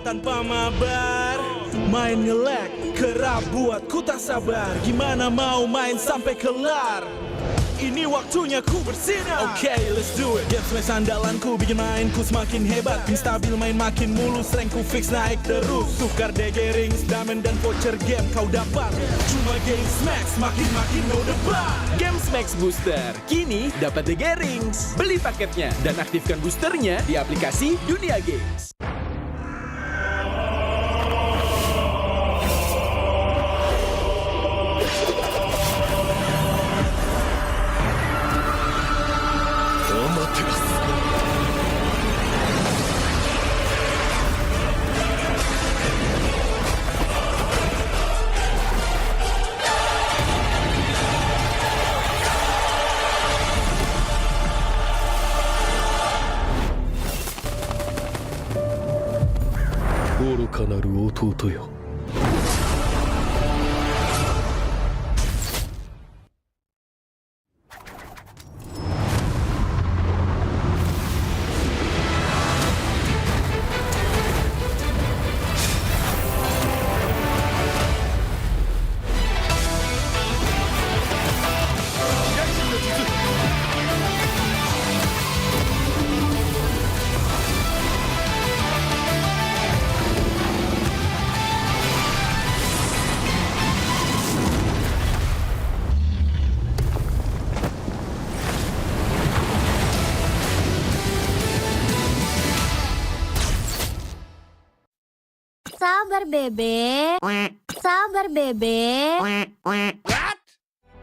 tanpa mabar, main nge-lag, kerap buat ku tak sabar. Gimana mau main sampai kelar? Ini waktunya ku bersinar. Oke, let's do it. Game smash andalanku bikin mainku semakin hebat. Pin stabil main makin mulus, rankku fix naik terus. Tukar DG rings, diamond dan voucher game kau dapat. Cuma game smash makin no debat. Game Max Booster, kini dapat DG Rings. Beli paketnya dan aktifkan boosternya di aplikasi Dunia Games. Sabar bebe, sabar bebe.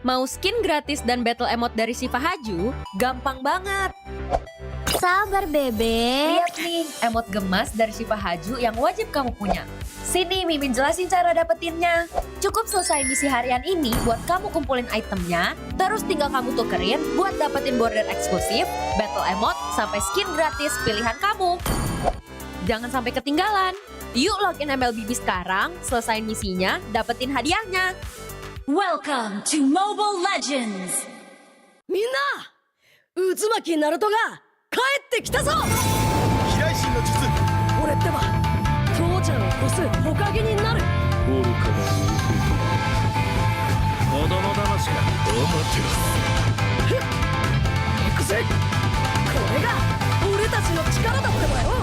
Mau skin gratis dan battle emote dari Shiva Haju? Gampang banget. Sabar bebe. Lihat nih, emote gemas dari Shiva Haju yang wajib kamu punya. Sini Mimin jelasin cara dapetinnya. Cukup selesai misi harian ini buat kamu kumpulin itemnya, terus tinggal kamu tukerin buat dapetin border eksklusif, battle emote, sampai skin gratis pilihan kamu. Jangan sampai ketinggalan. Yuk login MLBB sekarang, selesain misinya, dapetin hadiahnya. Welcome to Mobile Legends! みんな渦巻きナルトが帰ってきたぞ。飛来神の術。俺ってば父ちゃんを越す火影になる。愚かな子供騙しか。行くぜ。これが俺たちの力だってばよ。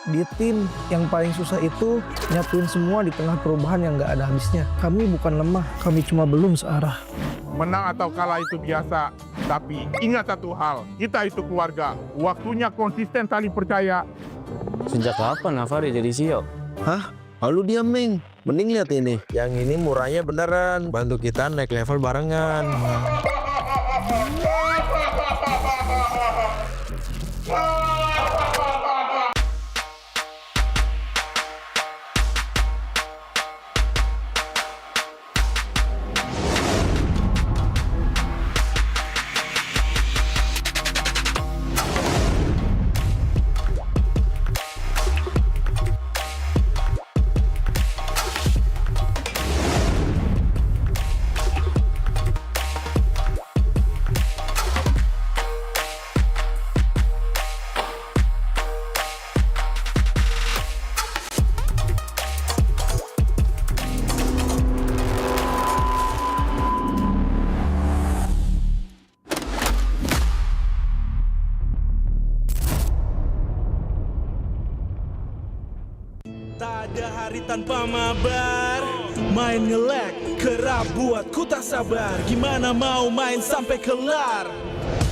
Di tim yang paling susah itu nyatuin semua di tengah perubahan yang nggak ada habisnya. Kami bukan lemah, kami cuma belum searah. Menang atau kalah itu biasa, tapi ingat satu hal, kita itu keluarga. Waktunya konsisten saling percaya. Sejak kapan Navari jadi CEO? Hah? Lalu diam, Ming. Mending lihat ini. Yang ini murahnya beneran. Bantu kita naik level barengan. Tak ada hari tanpa mabar, main nge-lag, kerap buat ku tak sabar. Gimana mau main sampai kelar?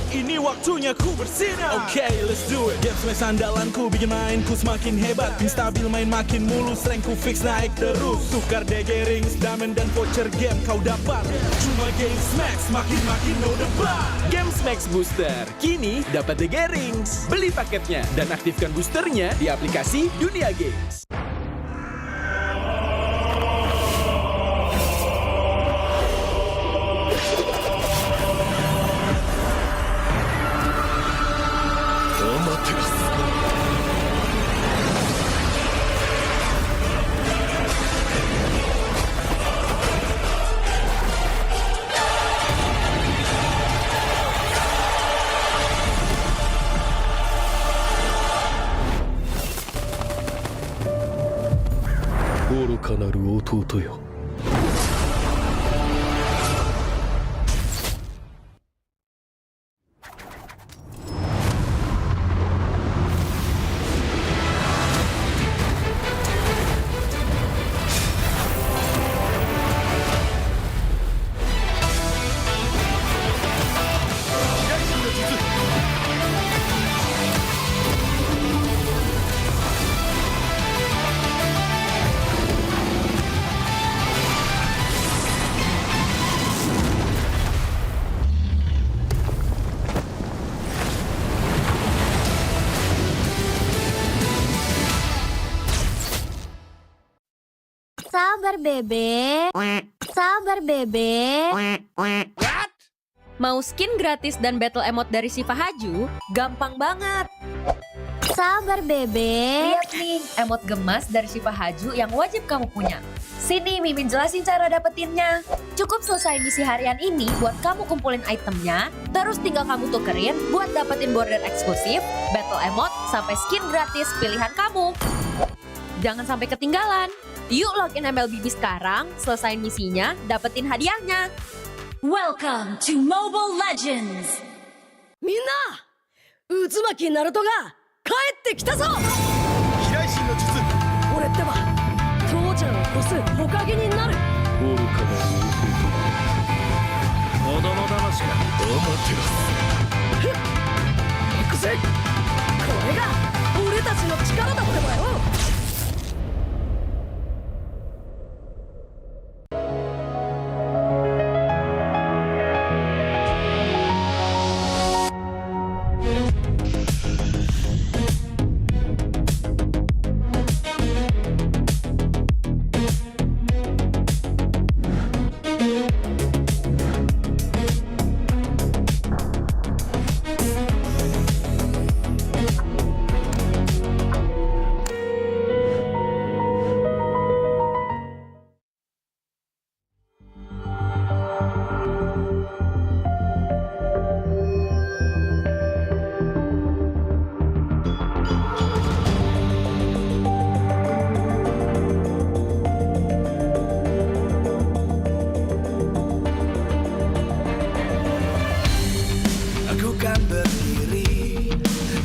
Ini waktunya ku bersinar. Oke, let's do it. Games match andalanku bikin mainku semakin hebat. Pin stabil main makin mulus, rankku fix naik terus. Tukar DG rings, diamond dan voucher game kau dapat. Cuma Games Max makin no debat. Games Max Booster, kini dapat DG Rings. Beli paketnya dan aktifkan boosternya di aplikasi Dunia Games. Sabar bebek. Sabar bebek. Mau skin gratis dan battle emote dari Shiva Haju? Gampang banget. Sabar bebek. Lihat nih, emot gemas dari Shiva Haju yang wajib kamu punya. Sini Mimin jelasin cara dapetinnya. Cukup selesai misi harian ini buat kamu kumpulin itemnya, terus tinggal kamu tukerin buat dapetin border eksklusif, battle emote, sampai skin gratis pilihan kamu. Jangan sampai ketinggalan. Yuk login MLBB sekarang, selesain misinya, dapetin hadiahnya. Welcome to Mobile Legends! みんな渦巻きナルトが帰ってきたぞ。飛来神の術。俺ってば父ちゃんを越す火影になる。愚かな子供騙しか。行くぜ。これが俺たちの力だってばよ。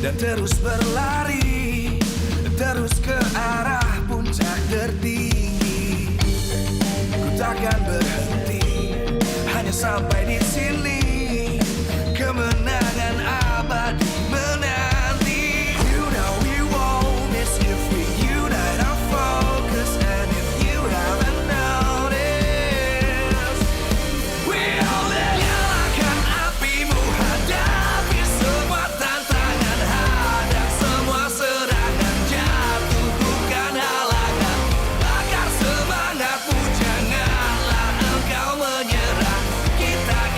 Dan terus berlari, terus ke arah puncak tertinggi. Ku takkan berhenti, hanya sampai di sini. Kemenangan abadi menanti. You know we won't miss if we unite our focus. And if you haven't noticed, we'll nyalakan apimu, hadapi semua tantangan, hadap semua serangan, jatuh bukan halangan. Bakar semangatmu, janganlah engkau menyerah. Kita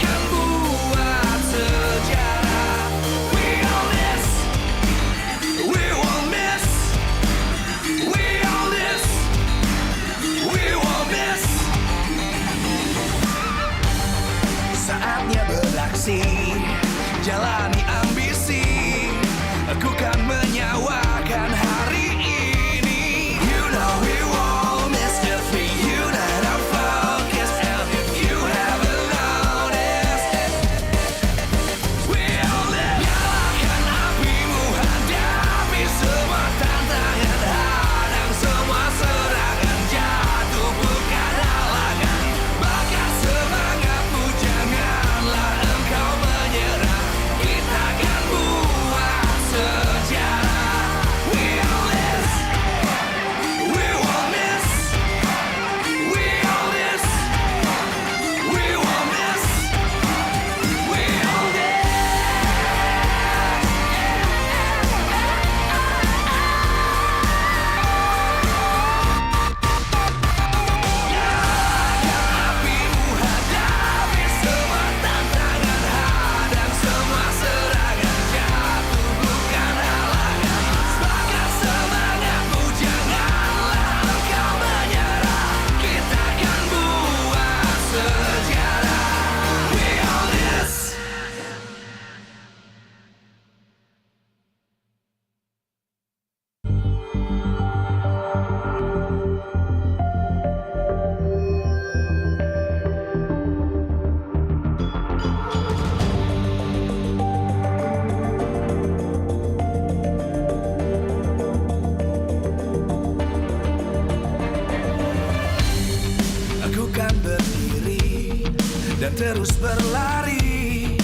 terus berlari,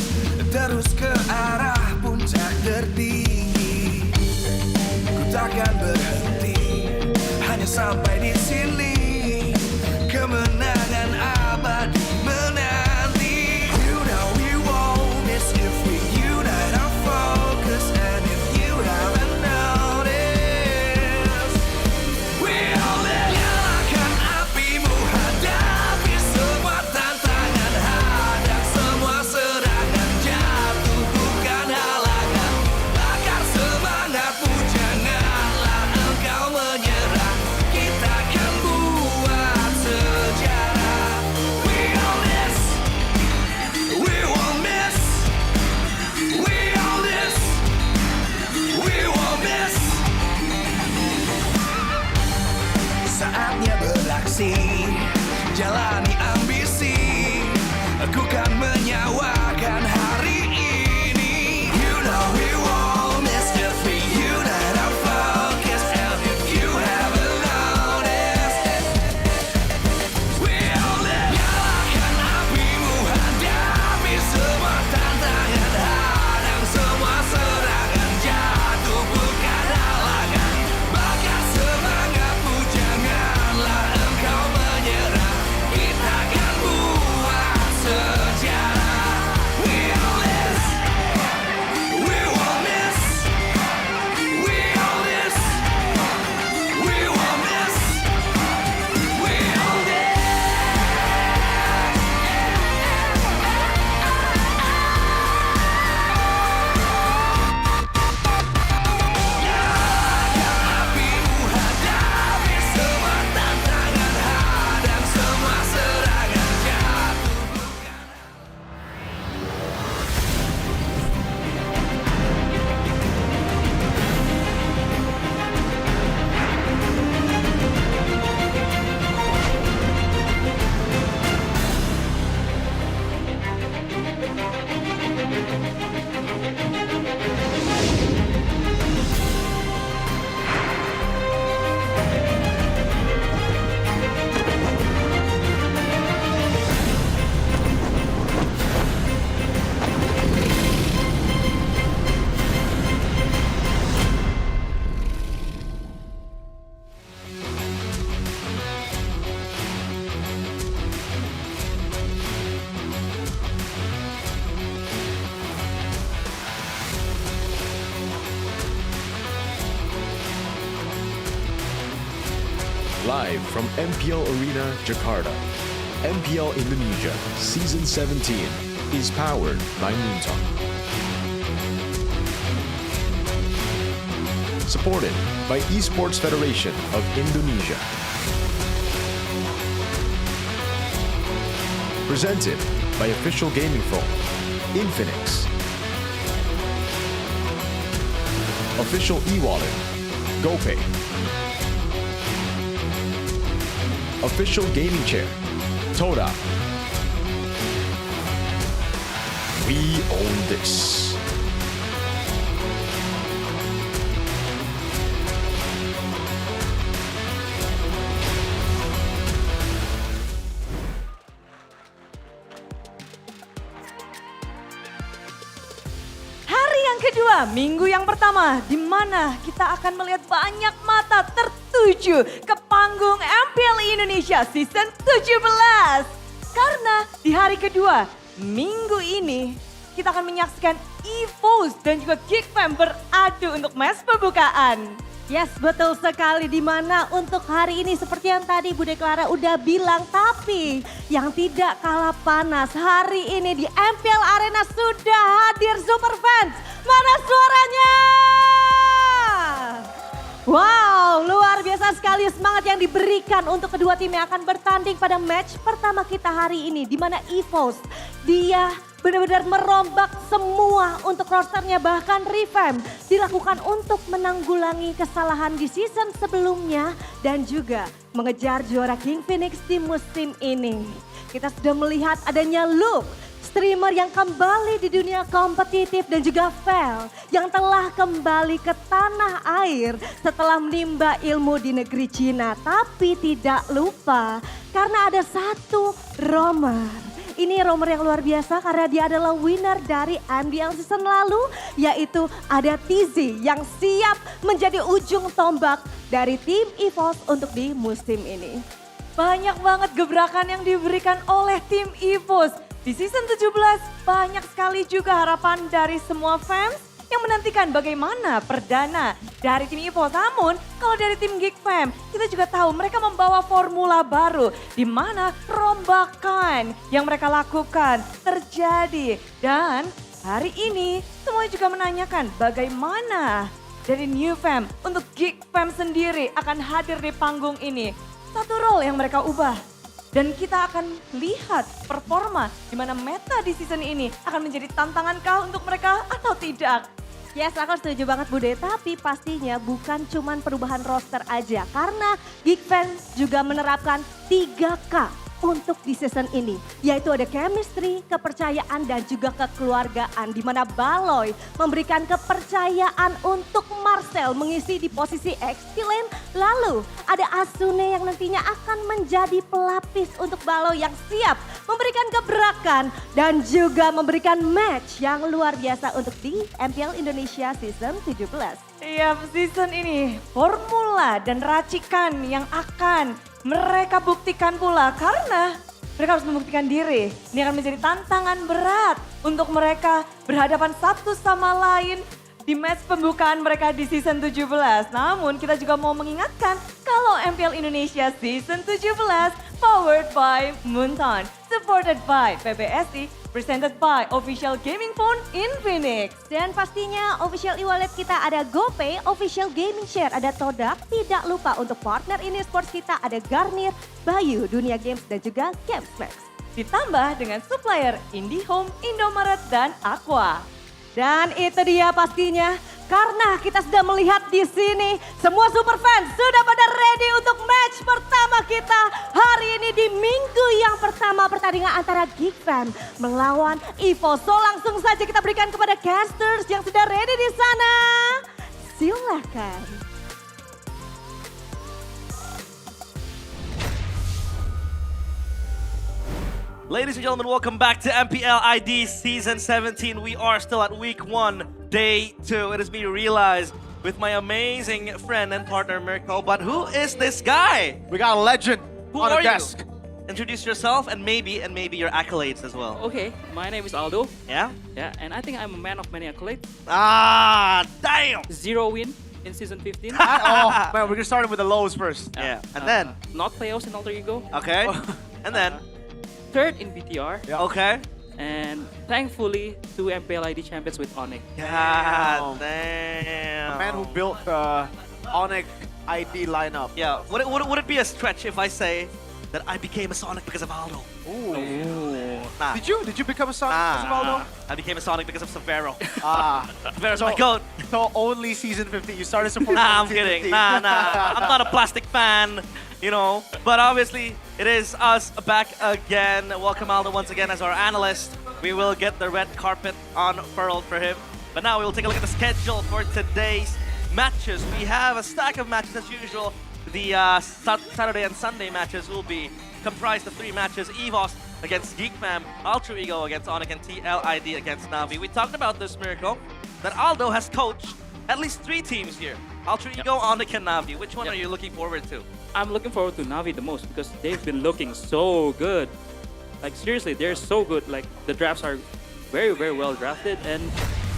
terus ke arah puncak tertinggi. Ku takkan berhenti, hanya sampai di sini. Kemenangan abadi menanti. You know we won't miss if we unite our focus. And if you haven't noticed, we all nyalakan apimu, hadapi semua tantangan, hadang semua serangan, jatuh bukan halangan, bakar semangatmu, janganlah engkau menyerah, kita akan buat sejarah. We all this, we won't miss, we all this, we won't miss. Saatnya beraksi, jalani ambisi, aku kan menyawakan hari ini. You know we won't miss if we unite our focus. And if you haven't noticed, we all live. Nyalakan apimu, hadapi semua tantangan, hadang semua serangan, jatuh bukan halangan, bakar semangatmu, janganlah engkau menyerah, kita akan buat sejarah. We all this, we won't miss, we all this, we won't miss, we all this. Apimu, hadapi semua tantangan, hadang semua serangan, jatuh bukan. Live from MPL Arena, Jakarta, MPL Indonesia Season 17 is powered by Moontalk. Supported by Esports Federation of Indonesia. Presented by official gaming phone, Infinix. Official e-wallet, GoPay. Official gaming chair, Toda. We own this. Hari yang kedua, minggu yang pertama, di mana kita akan melihat banyak mata tertuju ke panggung MPL Indonesia Season 17. Karena di hari kedua, minggu ini, kita akan menyaksikan EVOS dan juga Geekfam beradu untuk match pembukaan. Yes, betul sekali, di mana untuk hari ini seperti yang tadi Bude Clara udah bilang, tapi yang tidak kalah panas hari ini di MPL Arena sudah hadir super fans. Mana suaranya? Wow, luar biasa sekali semangat yang diberikan untuk kedua tim yang akan bertanding pada match pertama kita hari ini, di mana EVOS dia benar-benar merombak semua untuk rosternya, bahkan revamp dilakukan untuk menanggulangi kesalahan di season sebelumnya dan juga mengejar juara King Phoenix di musim ini. Kita sudah melihat adanya Luke, streamer yang kembali di dunia kompetitif dan juga Vel yang telah kembali ke tanah air setelah menimba ilmu di negeri Cina. Tapi tidak lupa karena ada satu romer. Ini rumor yang luar biasa karena dia adalah winner dari MPL season lalu, yaitu ada TZ yang siap menjadi ujung tombak dari tim EVOS untuk di musim ini. Banyak banget gebrakan yang diberikan oleh tim EVOS. Di season 17 banyak sekali juga harapan dari semua fans yang menantikan bagaimana perdana dari tim EVOS. Namun kalau dari tim Geek Fam, kita juga tahu mereka membawa formula baru di mana rombakan yang mereka lakukan terjadi. Dan hari ini semuanya juga menanyakan bagaimana dari New Fam untuk Geek Fam sendiri akan hadir di panggung ini. Satu role yang mereka ubah. Dan kita akan lihat performa di mana meta di season ini akan menjadi tantangankah untuk mereka atau tidak. Yes, aku setuju banget Bude, tapi pastinya bukan cuman perubahan roster aja. Karena Geek Fans juga menerapkan 3K untuk di season ini. Yaitu ada chemistry, kepercayaan dan juga kekeluargaan. Di mana Baloy memberikan kepercayaan untuk Marcel mengisi di posisi XP lane. Lalu ada Asune yang nantinya akan menjadi pelapis untuk Baloy yang siap memberikan gebrakan dan juga memberikan match yang luar biasa untuk di MPL Indonesia season 17. Iya, season ini formula dan racikan yang akan mereka buktikan pula karena mereka harus membuktikan diri. Ini akan menjadi tantangan berat untuk mereka berhadapan satu sama lain di match pembukaan mereka di season 17. Namun kita juga mau mengingatkan kalau MPL Indonesia season 17 powered by Moonton, supported by PBSI, presented by Official Gaming Phone in Phoenix. Dan pastinya official e-wallet kita ada GoPay, official gaming share ada Todak. Tidak lupa untuk partner ini sports kita ada Garnier, Bayu, Dunia Games dan juga Gamesmax. Ditambah dengan supplier IndiHome, Indomaret dan Aqua. Dan itu dia pastinya karena kita sudah melihat di sini semua super fans sudah pada ready untuk match pertama kita hari ini di minggu yang pertama pertandingan antara Geek Fam melawan EVOS. So langsung saja kita berikan kepada casters yang sudah ready di sana. Silakan. Ladies and gentlemen, welcome back to MPL ID Season 17. We are still at week 1, day 2. It is me, Realize, with my amazing friend and partner, Mirko. But who is this guy? We got a legend on a desk. Introduce yourself and maybe your accolades as well. Okay, my name is Aldo. Yeah? Yeah, and I think I'm a man of many accolades. Ah, damn! 0 win in season 15. Oh, man, we're gonna start with the lows first. Yeah, and then? Not playoffs in Alter Ego. Okay, and then? Third in BTR. Yeah. Okay. And thankfully, 2 MPL ID champions with Onyx. God damn. The man who built the Onyx ID lineup. Yeah, would it be a stretch if I say that I became a Sonic because of Aldo? Ooh. Nah. Did you become a Sonic because of Aldo? I became a Sonic because of Severo. Severo's so, my goat. So only season 15, you started supporting Nah, I'm season kidding. 15. Nah. I'm not a plastic fan, you know. But obviously, it is us back again. Welcome Aldo once again as our analyst. We will get the red carpet unfurled for him. But now we will take a look at the schedule for today's matches. We have a stack of matches as usual. The Saturday and Sunday matches will be comprised of 3 matches. EVOS against Geek Fam, Ultra Ego against Onyx, and TLID against Navi. We talked about this, Miracle, that Aldo has coached at least 3 teams here. Ultra Ego, Onyx, and Navi. Which one are you looking forward to? I'm looking forward to Navi the most because they've been looking so good. Like seriously, they're so good. Like the drafts are very, very well drafted and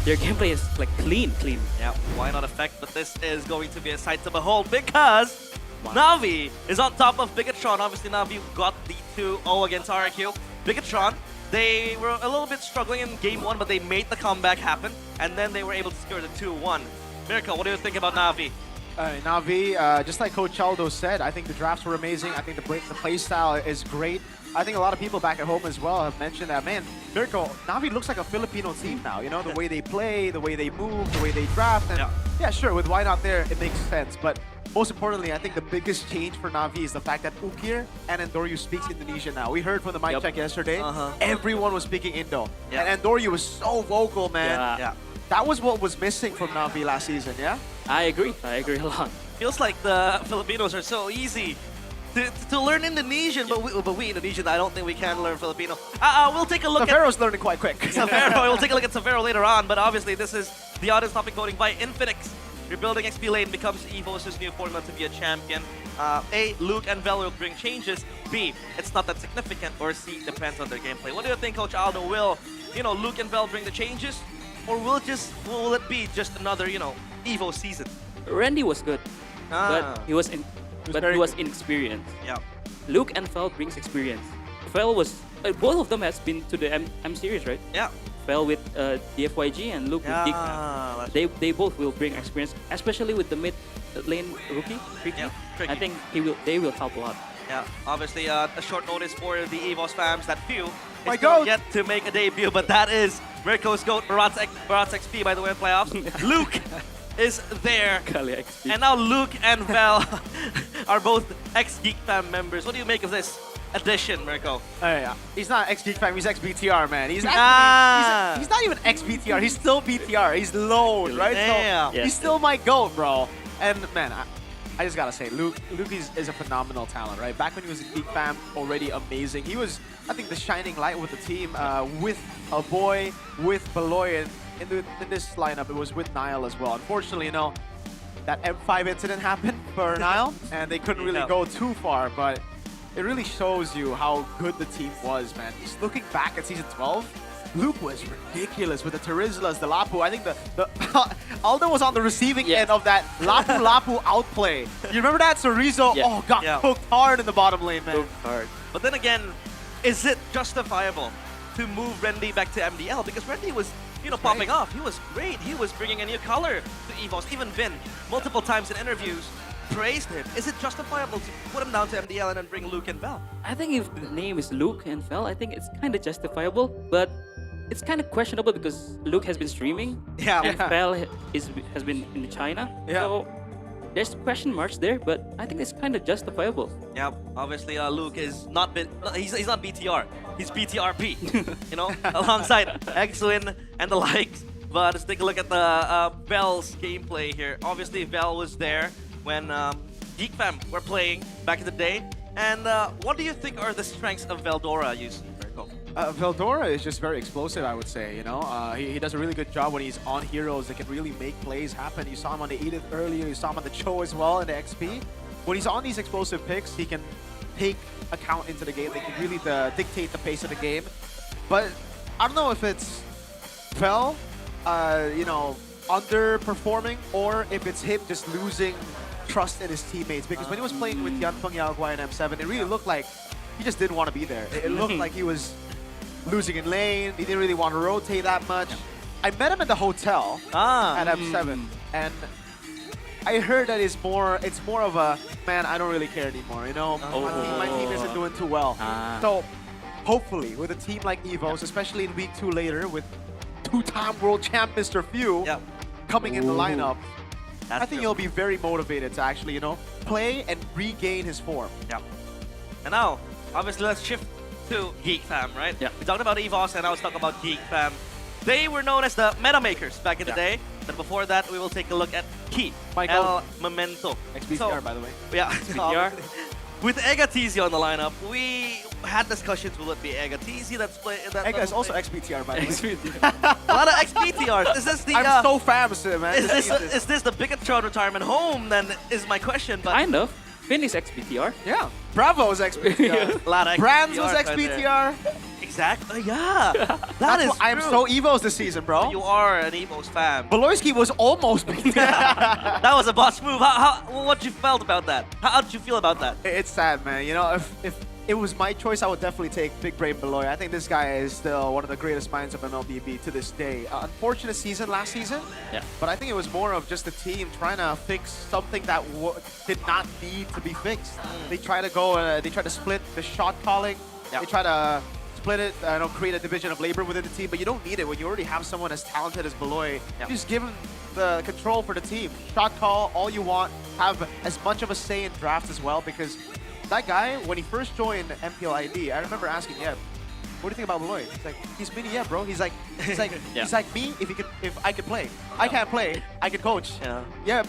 their gameplay is like clean. Yeah, why not effect? But this is going to be a sight to behold because Navi is on top of Bigatron. Obviously, Navi got the 2-0 against RQ. Bigatron, they were a little bit struggling in game 1, but they made the comeback happen, and then they were able to secure the 2-1. Miracle, what do you think about Navi? Navi, just like Coach Aldo said, I think the drafts were amazing. I think the play style is great. I think a lot of people back at home as well have mentioned that, man, Mirko, Navi looks like a Filipino team now. You know, the way they play, the way they move, the way they draft. And yeah, sure, with Why Not there, it makes sense. But most importantly, I think the biggest change for Navi is the fact that Ukir and Endoryu speaks Indonesian now. We heard from the mic check yesterday, everyone was speaking Indo. And Endoryu was so vocal, man. Yeah. That was what was missing from Navi last season, yeah? I agree a lot. Feels like the Filipinos are so easy to learn Indonesian, but we Indonesians, I don't think we can learn Filipino. We'll take a look Savero's learning quite quick. Savero. We'll take a look at Savero later on, but obviously this is the audience topic voting by Infinix. Rebuilding XP lane becomes EVO's new formula to be a champion. A, Luke and Vel will bring changes. B, it's not that significant. Or C, depends on their gameplay. What do you think, Coach Aldo? Will, Luke and Vel bring the changes? Or will it be just another, EVO season? Randy was good, but he was inexperienced. Yeah. Luke and Fel brings experience. Fel was both of them has been to the M series, right? Yeah. Fel with the FYG and Luke with Geek. They both will bring experience, especially with the mid lane rookie, Tricky. Yeah, Tricky. I think they will help a lot. Yeah, obviously a short notice for the EVOS fams that few My is still goat. yet to make a debut, but that is Mirko's GOAT, Barat's XP, by the way, in playoffs. Luke is there. And now Luke and Vel are both ex-Geek Fam members. What do you make of this addition, Mirko? Yeah. He's not ex-Geek Fam, he's ex-BTR, man. He's actually, he's not even ex-BTR, he's still BTR. He's low, right? Damn. So he's still my GOAT, bro. And man, I just gotta say, Luke is a phenomenal talent, right? Back when he was a Geek Fam, already amazing. He was, I think, the shining light with the team, with a boy, with Beloy, and in this lineup, it was with Nile as well. Unfortunately, that M5 incident happened for Nile, and they couldn't really go too far, but it really shows you how good the team was, man. Just looking back at Season 12, Luke was ridiculous with the Terizlas, the Lapu. I think the Aldo was on the receiving end of that Lapu outplay. You remember that? So Rizzo, got cooked hard in the bottom lane, man. Cooked hard. But then again, is it justifiable to move Randy back to MDL? Because Randy was, popping off. He was great. He was bringing a new color to EVOS. Even Vin, multiple times in interviews, praised him. Is it justifiable to put him down to MDL and then bring Luke and Vel? I think if the name is Luke and Fel, I think it's kind of justifiable, but it's kind of questionable because Luke has been streaming, and Fel has been in China. So there's question marks there, but I think it's kind of justifiable. Yeah, obviously Luke is not he's not BTR. He's BTRP, alongside Xwin and the likes. But let's take a look at the Vel's gameplay here. Obviously, Vel was there when Geek Fam were playing back in the day. And what do you think are the strengths of Veldora, Mirko? Veldora is just very explosive, I would say. He does a really good job when he's on heroes that can really make plays happen. You saw him on the Edith earlier. You saw him on the Cho as well in the XP. When he's on these explosive picks, he can take account into the game. They can really dictate the pace of the game. But I don't know if it's Vel, underperforming, or if it's him just losing trust in his teammates. Because when he was playing with Yanfeng Yaoguai and M7, it really looked like he just didn't want to be there. It looked like he was losing in lane. He didn't really want to rotate that much. I met him in the hotel at M7, and I heard that it's more of a, man, I don't really care anymore. My team isn't doing too well. So hopefully with a team like EVOS, especially in week 2 later with two-time world champ Mr. Few coming in the lineup, I think he'll be very motivated to actually, play and regain his form. Yeah. And now, obviously, let's shift to Geek Fam, right? Yeah. We talked about EVOS, and now let's talk about Geek Fam. They were known as the meta makers back in the day. But before that, we will take a look at Key, El Memento. XBTR, by the way. Yeah. XBTR. With Egatizzi on the lineup, we had discussions. Will it be Egatizzi that's playing? Ega is also XBTR, by the way. A lot of XBTRs. Is this the? I'm so famous, man. Is this the Bigatron retirement home? Then is my question. But kind of. Finn is XBTR. Yeah. Bravo's XBTR. A lot of Brands was XBTR. Exactly. Yeah. That is. I'm so Evos this season, bro. You are an Evos fan. Beloyski was almost That was a boss move. What you felt about that? How did you feel about that? It's sad, man. If it was my choice, I would definitely take Big Brain Beloy. I think this guy is still one of the greatest minds of MLBB to this day. Unfortunate season last season. Yeah. But I think it was more of just the team trying to fix something that did not need to be fixed. They try to go. They try to split the shot calling. They try to split it, create a division of labor within the team, but you don't need it when you already have someone as talented as Beloy. Just give him the control for the team. Shot call, all you want. Have as much of a say in drafts as well, because that guy, when he first joined MPL ID, I remember asking, what do you think about Beloy? He's like, he's mini, yeah, bro. He's like Yeah. he's like me. If I could play, I can't play. I can coach. Yeah.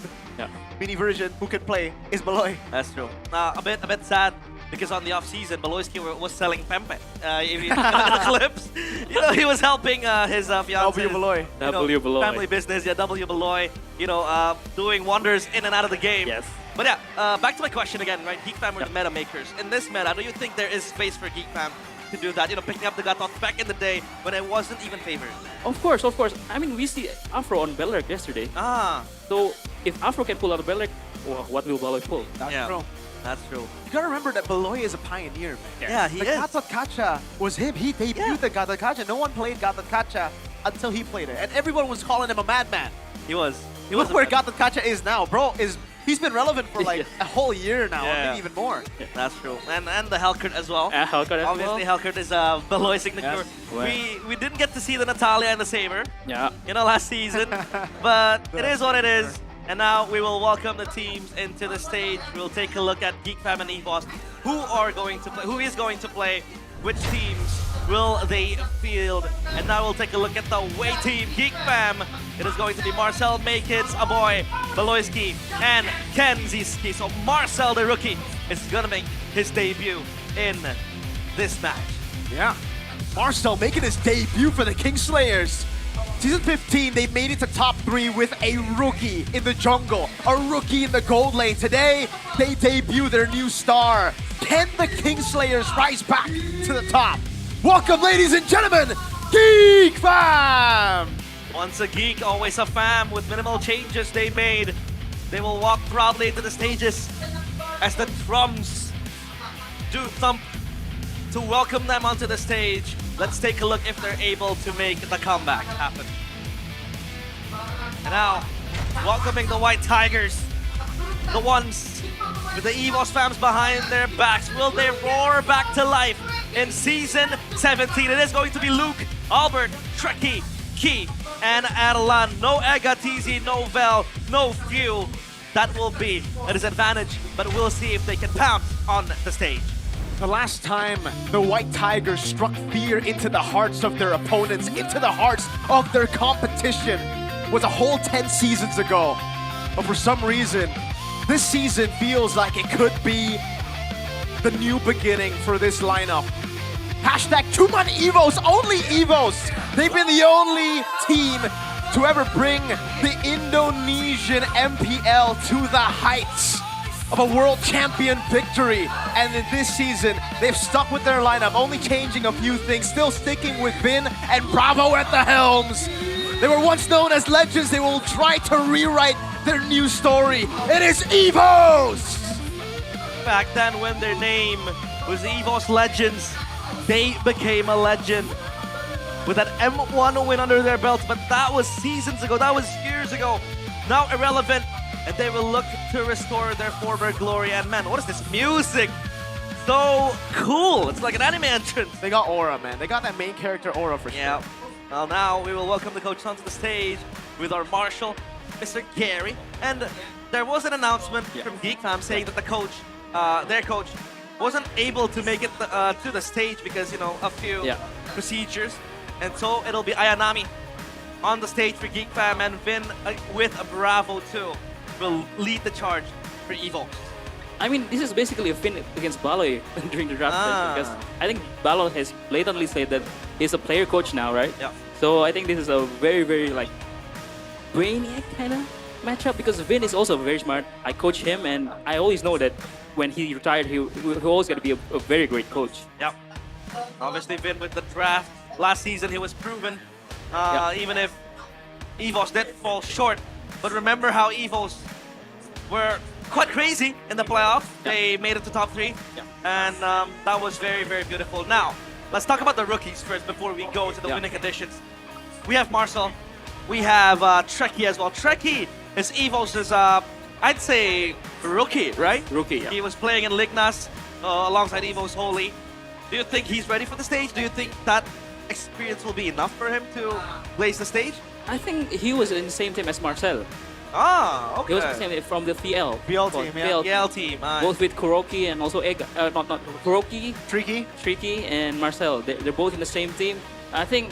Mini version who can play is Beloy. That's true. A bit sad because on the off season, Beloyski was selling Pempe. If you look at the clips, you know, he was helping his fiance. W Beloy. W Beloy. Family business. Yeah, W Beloy. You know, doing wonders in and out of the game. Yes. But yeah, back to my question again, right? Geek Fam were the meta makers. In this meta, do you think there is space for Geek Fam to do that? You know, picking up the Gatot back in the day when it wasn't even favored. Of course. I mean, we see Afro on Bellerk yesterday. So if Afro can pull out a Bellerk, what will Beloy pull? That's true. That's true. You gotta remember that Beloy is a pioneer, man. Yeah, he the is. Gatot Kacha was him. He debuted the Gatot Kacha. No one played Gatot Kacha until he played it. And everyone was calling him a madman. He was. Look where Gatot Kacha is now, bro. He's been relevant for like a whole year now, or maybe even more. That's true. And the Hellcurt as well. Obviously, Hellcurt is Beloy signature. Yes. We didn't get to see the Natalia and the Saber, Yeah. you know, last season. But it is what it is. And now we will welcome the teams into the stage. We'll take a look at Geek Fam and EVOS. Who is going to play? Which teams will they field? And now we'll take a look at the away team, Geek Fam. It is going to be Marcel Makids, Aboy, Beloyski, and Kenziski. So Marcel, the rookie, is gonna make his debut in this match. Yeah. Marcel making his debut for the Kingslayers. Season 15, they made it to top 3 with a rookie in the jungle, a rookie in the gold lane. Today, they debut their new star. Can the Kingslayers rise back to the top? Welcome, ladies and gentlemen, Geek Fam! Once a geek, always a fam. With minimal changes they made, they will walk proudly into the stages as the drums do thump to welcome them onto the stage. Let's take a look if they're able to make the comeback happen. And now, welcoming the White Tigers, the ones with the EVOS fams behind their backs. Will they roar back to life in Season 17? It is going to be Luke, Albert, Trekkie, Key, and Adelan. No Egatizi, no Vel, no Few. That will be a disadvantage, but we'll see if they can pounce on the stage. The last time the White Tigers struck fear into the hearts of their opponents, into the hearts of their competition, was a whole 10 seasons ago. But for some reason, this season feels like it could be the new beginning for this lineup. Hashtag 2 month EVOS, only EVOS! They've been the only team to ever bring the Indonesian MPL to the heights of a world champion victory. And in this season, they've stuck with their lineup, only changing a few things, still sticking with Vin and Bravo at the helms. They were once known as legends. They will try to rewrite their new story. It is EVOS! Back then when their name was EVOS Legends, they became a legend with that M1 win under their belt, but that was seasons ago, that was years ago. Now irrelevant, and they will look to restore their former glory. And man, what is this music? So cool. It's like an anime entrance. They got aura, man. They got that main character aura for sure. Yeah. Well, now we will welcome the coach onto the stage with our marshal, Mr. Gary. And there was an announcement from Geek Fam saying that the coach, their coach, wasn't able to make it to the stage because, you know, a few procedures. And so it'll be Ayanami on the stage for Geek Fam, and Vin with a Bravo too will lead the charge for Evo. I mean, this is basically a Finn against Baloy during the draft session, because I think Baloy has blatantly said that he's a player coach now, right? Yeah. So I think this is a very, very like brainiac kind of matchup, because Vin is also very smart. I coach him, and I always know that when he retired, he always going to be a very great coach. Yep. Obviously, Vin with the draft. Last season, he was proven, even if EVOS did fall short. But remember how EVOS were quite crazy in the playoffs. They made it to top 3, and that was very, very beautiful. Now, let's talk about the rookies first before we go to the winning conditions. We have Marcel. We have Trekkie as well. Trekkie is EVOS's, I'd say, rookie, right? Rookie, yeah. He was playing in Lignas alongside EVOS Holy. Do you think he's ready for the stage? Do you think that experience will be enough for him to blaze the stage? I think he was in the same team as Marcel. Ah, okay. He was the same from the PL. PL team, yeah. PL PL team. Both with Kuroki and also not Kuroki, Tricky, and Marcel. They're both in the same team. I think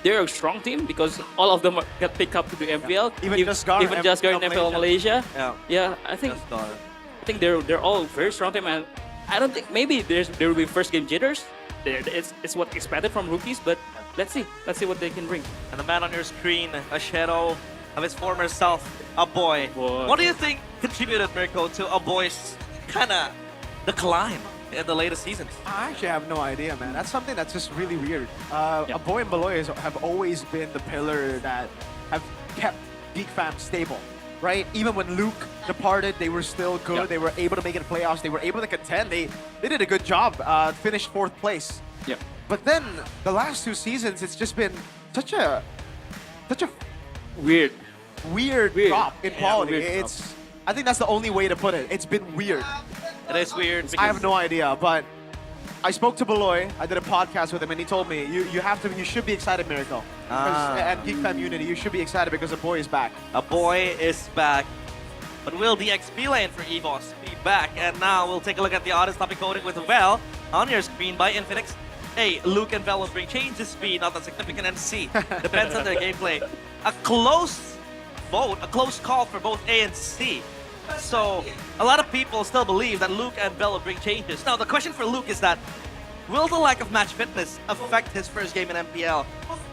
they're a strong team because all of them got picked up to the MPL. Even Jaskar in MPL Malaysia. Yeah. I think they're all very strong team, and I don't think maybe there will be first game jitters. It's what expected from rookies, but let's see what they can bring. And the man on your screen, a shadow of his former self, a boy. What do you think contributed, Mirko, to a boy's kind of decline in the latest seasons? I actually have no idea, man. That's something that's just really weird. A boy and Beloy have always been the pillar that have kept Geek Fam stable, right? Even when Luke departed, they were still good. Yep. They were able to make it to playoffs. They were able to contend. They did a good job. Finished 4th place. Yeah. But then the last 2 seasons, it's just been such a weird drop in quality. Drop. I think that's the only way to put it. It's been weird. It is weird. I have no idea, but I spoke to Beloy. I did a podcast with him, and he told me you should be excited, Miracle. And Geek Fam Unity, you should be excited because a boy is back. A boy is back. But will the XP lane for EVOS be back? And now we'll take a look at the oddest topic coding with Vel on your screen by Infinix. Hey, Luke and Vel will bring change to speed, not that significant, and C. Depends on their gameplay. A close vote, a close call for both A and C. So a lot of people still believe that Luke and Vel will bring changes. Now the question for Luke is that, will the lack of match fitness affect his first game in MPL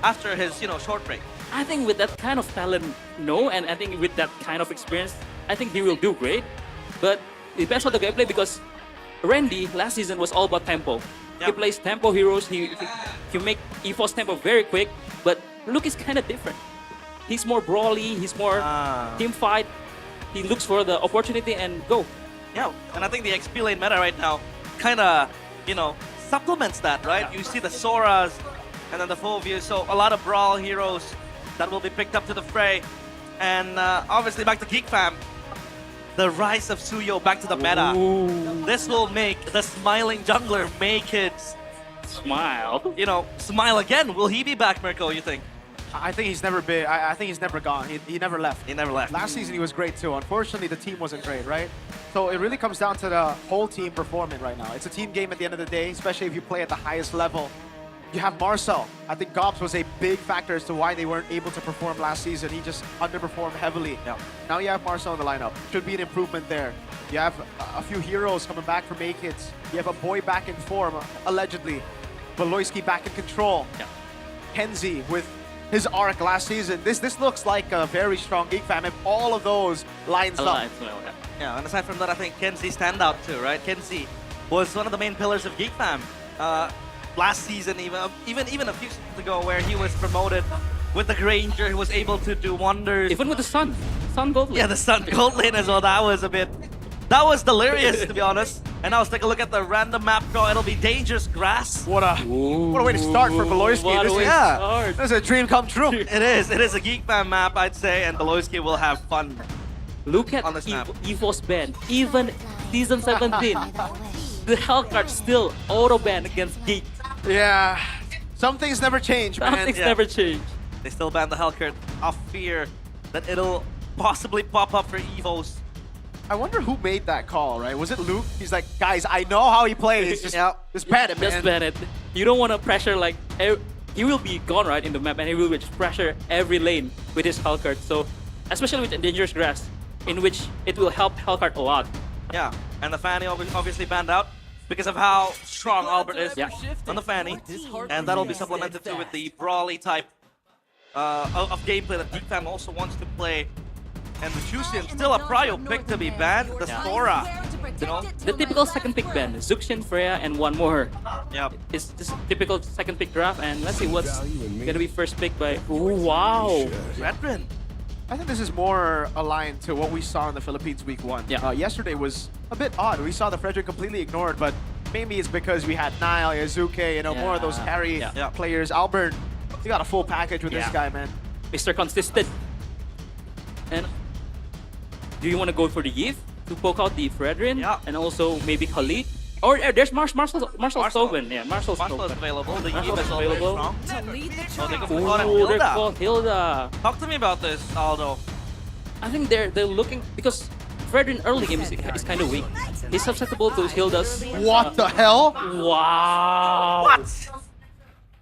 after his, short break? I think with that kind of talent, no, and I think with that kind of experience, I think he will do great. But it depends on the gameplay because Randy last season was all about tempo. He plays tempo heroes. He make EVOS tempo very quick. But Luke is kind of different. He's more brawly. He's more team fight. He looks for the opportunity and go. Yeah, and I think the XP lane meta right now kind of, supplements that, right? You see the Soras and then the Phobias. So a lot of brawl heroes that will be picked up to the fray. And obviously back to Geek Fam. The rise of Suyo back to the meta. Ooh. This will make the smiling jungler make it smile. Smile again. Will he be back, Mirko, you think? I think he's never been. I think he's never gone. He never left. He never left. Last season he was great too. Unfortunately, the team wasn't great, right? So it really comes down to the whole team performing right now. It's a team game at the end of the day, especially if you play at the highest level. You have Marcel. I think Gobs was a big factor as to why they weren't able to perform last season. He just underperformed heavily. Yeah. Now you have Marcel in the lineup. Should be an improvement there. You have a few heroes coming back from A-Kids. You have a boy back in form, allegedly. Beloyski back in control. Yeah. Kenzie with his arc last season. This looks like a very strong Geek Fam if all of those lines up. Yeah, and aside from that, I think Kenzie stand out too, right? Kenzie was one of the main pillars of Geek Fam. Last season, even a few seasons ago, where he was promoted with the Granger, he was able to do wonders. Even with the Sun Gold Lane. Yeah, the Sun Gold Lane as well. That was delirious, to be honest. And now let's take a look at the random map draw. It'll be Dangerous Grass. What a way to start for Beloyski. This is a dream come true. It is a Geek Fam map, I'd say, and Beloyski will have fun. Look at EVOS ban. Even Season 17, the Hellcard still auto-ban against Geek. Yeah, some things never change, man. Some things never change. They still ban the Hellcard of fear that it'll possibly pop up for EVOS. I wonder who made that call, right? Was it Luke? He's like, guys, I know how he plays. Just ban it, man. Just ban it. You don't want to pressure he will be gone right in the map and he will just pressure every lane with his Hellcard. So, especially with Dangerous Grass, in which it will help Hellcard a lot. Yeah, and the Fanny obviously banned out because of how strong Albert is on the Fanny. And that'll be supplemented too with the brawly type of gameplay that Geek Fam also wants to play. And with Chusian, still a prio pick to be banned, the Sora. The typical second pick ban, Zuxian, Freya, and one more. Yep. It's just typical second pick draft, and let's see what's gonna be first pick by. Ooh, wow! Redrin. I think this is more aligned to what we saw in the Philippines week 1. Yeah. Yesterday was a bit odd. We saw the Frederick completely ignored, but maybe it's because we had Nile, Yazuke, more of those carry players. Albert, you got a full package with this guy, man. Mr. Consistent. And do you want to go for the Yves to poke out the Fredrin? Yeah. And also maybe Khalid? Or there's Marshall Stoven. Yeah, Marshall is available. The Marshall Yves is available. Oh, they can Ooh, they're called Hilda. Talk to me about this, Aldo. I think they're looking because Fred in early game is kind of weak. He's susceptible to Hilda's. What the hell? Wow. What?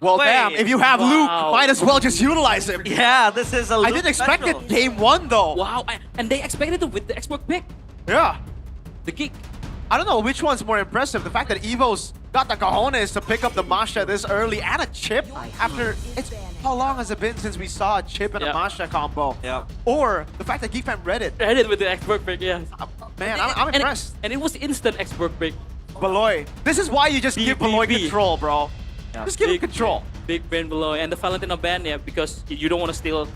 Well, Wait. damn, if you have Luke, Wow. might as well just utilize him. Yeah, this is a I Luke didn't expect special. it game one, though. Wow. And they expected it with the export pick. Yeah. The geek. I don't know which one's more impressive. The fact that Evo's got the cojones to pick up the Masha this early and a chip after how long has it been since we saw a chip and a Masha combo? Yeah. Or the fact that Geekfam read it. Read it with the export pick, yeah. Man, I'm And impressed. it was instant export pick. Beloy. This is why you just give Beloy B. control, bro. Just give him control. Big brain below. And the Valentina ban, yeah, because you don't want to steal.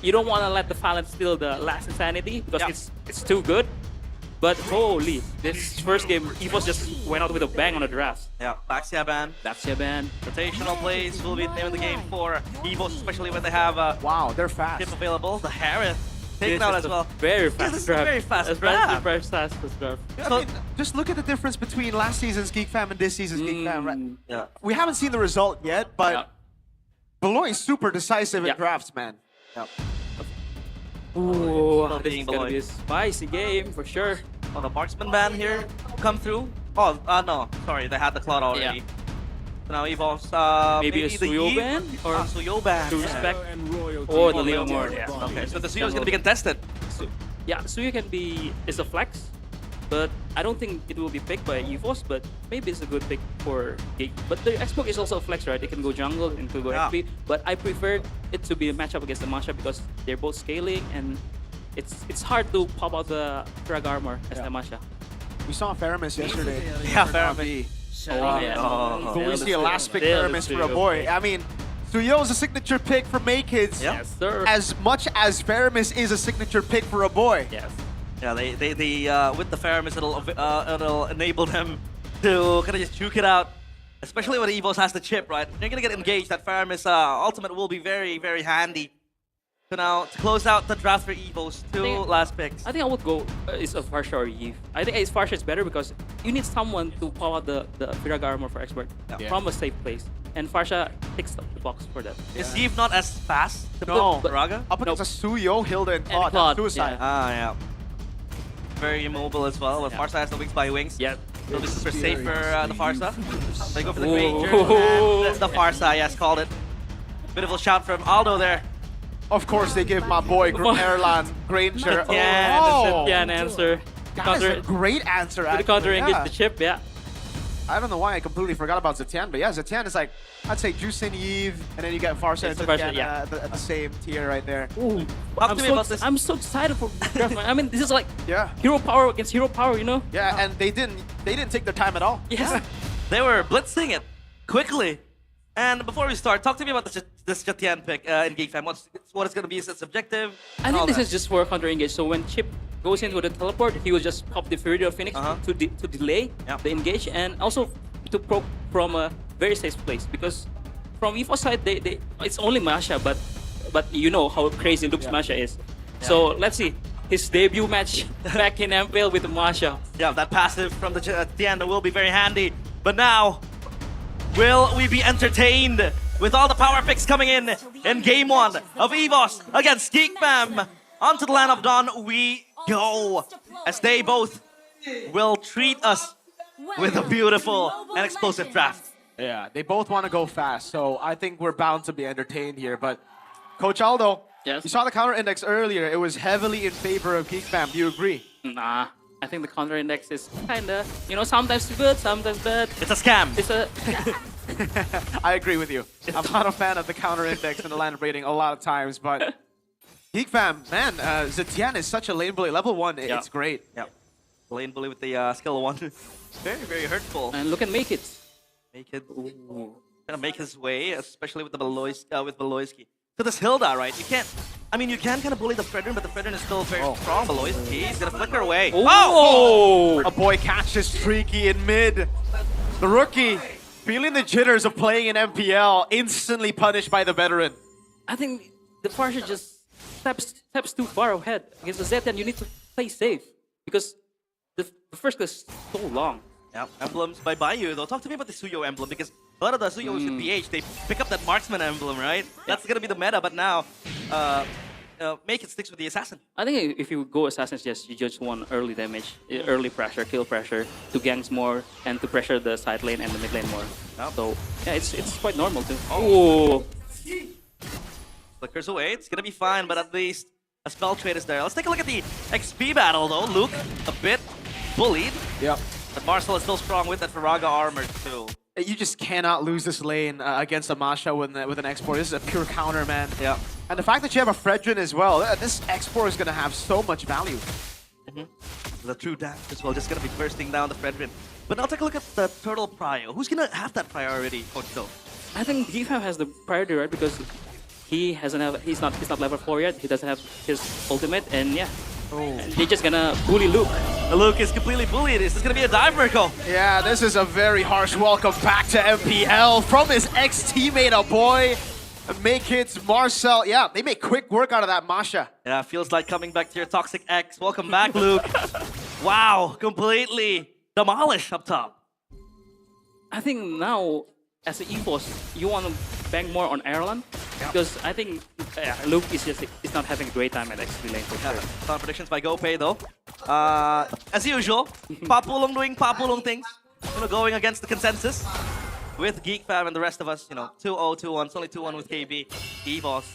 You don't want to let the Valent steal the last insanity because it's too good. But holy, this first game, EVOS just went out with a bang on the draft. Yeah, Baxia ban. Baxia ban. Rotational plays will be the name of the game for EVOS, especially when they have wow, they're fast. Chip available. The Harith taken This out is as a well. Very fast this is draft. a very fast That's draft. Very fast draft. I mean, just look at the difference between last season's Geekfam and this season's Geekfam. Right? Yeah. We haven't seen the result yet, but Beloy is super decisive in drafts, man. Ooh, Still this being is gonna Beloy. be a spicy game for sure. Oh, the marksman ban here come through. Oh, no, sorry, they had the cloud already. So now EVOS, Maybe a the Suyo Yi- ban? Or Suyo ban. to respect. Or the Leo Mord, yeah. Okay, so the Suyo is gonna be contested. Yeah, Suyo is a flex, but I don't think it will be picked by EVOS, but maybe it's a good pick for Gate. But the Xbox is also a flex, right? It can go jungle and could go FP, but I prefer it to be a matchup against the Masha because they're both scaling and it's hard to pop out the frag armor as the Masha. We saw Faramis yesterday. Yeah, Faramis. Oh, yeah. But we see a last pick They're Faramis the for a Suyo. boy. I mean, Suyo is a signature pick for May Kids. Yes, sir. As much as Faramis is a signature pick for a boy. Yes. Yeah, they with the Faramis, it'll enable them to kind of just juke it out. Especially when EVOS has the chip, right? They're gonna get engaged. That Faramis ultimate will be very, very handy. So now, to close out the draft for EVOS, two last picks. I think I would go is a Farsha or Eve. I think Ace Farsha is better because you need someone to pop out the frag armor for expert from a safe place. And Farsha ticks the box for that. Is Eve not as fast to No, put Raga? Up against a Suyo, Hilda, and Claude. Claude, Suicide. yeah. Ah, yeah. Very immobile as well. But Farsa has the wings by wings. Yeah. It'll be super safe for the Farsa. They go for the Ooh. Granger. And the Farsa, yes, called it. Beautiful shot from Aldo there. Of course, they give my boy Erlan Granger. Yeah, Oh, yeah, an answer. that is a great answer. With the actually, counter engage yeah. the chip, yeah. I don't know why I completely forgot about Zetian, but yeah, Zetian is like, I'd say Juicin, Eve, and then you get Farsa and It's Farsa, Zetian yeah. at the same tier right there. Ooh, Talk to me about this. I'm so excited for draft, man. I mean, this is like Yeah. hero power against hero power, you know? Yeah, and they didn't take their time at all. Yes. They were blitzing it quickly. And before we start, talk to me about this Jatian pick in Geekfam. What it's going to be? Is its objective? I think this is just for counter engage. So when Chip goes into the teleport, he will just pop the Fury of Phoenix to delay the engage and also to proc from a very safe place. Because from EVO side, it's only Masha, but you know how crazy Luke's Masha is. So let's see his debut match back in MPL with Masha. Yeah, that passive from the Jatian will be very handy. But now, will we be entertained with all the power picks coming in game one of EVOS against Geekfam? Onto the land of dawn we go, as they both will treat us with a beautiful and explosive draft. Yeah, they both want to go fast, so I think we're bound to be entertained here. But Coach Aldo, you saw the counter index earlier. It was heavily in favor of Geekfam. Do you agree? Nah, I think the counter index is kinda, you know, sometimes good, sometimes bad. It's a scam. It's a I agree with you. I'm not a fan of the counter index and the line rating a lot of times, but Geekfam, man, Zetian is such a lane bully. Level 1, it's great. Yeah. Lane bully with the skill 1. Very, very hurtful. and look at Make It. Make it gonna make his way, especially with the Beloyski. So this Hilda, right? You can't. I mean, you can kind of bully the Fredrin, but the Fredrin is still very strong. Beloyski, he's gonna flicker away. Oh! A boy catches Streaky in mid. The rookie, feeling the jitters of playing in MPL, instantly punished by the veteran. I think the Farsha just steps too far ahead against the Zetian. You need to play safe because the first is so long. Yeah, emblems by Bayou though. Talk to me about the Suyo emblem because a lot of the Suyos in PH, they pick up that marksman emblem, right? That's gonna be the meta, but now make it sticks with the assassin. I think if you go assassins, yes, you just want early damage, early pressure, kill pressure, to ganks more, and to pressure the side lane and the mid lane more. So yeah, it's quite normal too. Oh, Flickers away. It's gonna be fine, but at least a spell trade is there. Let's take a look at the XP battle though. Luke a bit bullied. Yep. But Marcel is still strong with that Faraga armor too. You just cannot lose this lane against a Masha with an export. This is a pure counter, man. Yeah. And the fact that you have a Fredrin as well, this export is going to have so much value. The true damage as well, just going to be bursting down the Fredrin. But now take a look at the Turtle Prio. Who's going to have that priority, Coach Phil? I think Gfam has the priority, right? Because he's not level 4 yet. He doesn't have his ultimate, and yeah. And they're just gonna bully Luke. Luke is completely bullied. This is gonna be a dive, Mirko. Yeah, this is a very harsh welcome back to MPL from his ex-teammate, a boy. Make it Marcel. Yeah, they make quick work out of that Masha. Yeah, feels like coming back to your toxic ex. Welcome back, Luke. Wow, completely demolished up top. I think now, as an EVOS, you want to bank more on Ireland. Because I think Luke is not having a great time at XP lane for sure. Some predictions by GoPay though. As usual, Papulong doing Papulong things. You know, going against the consensus. With Geek Fam and the rest of us, you know, 2-0, 2-1. It's only 2-1 with KB. EVOS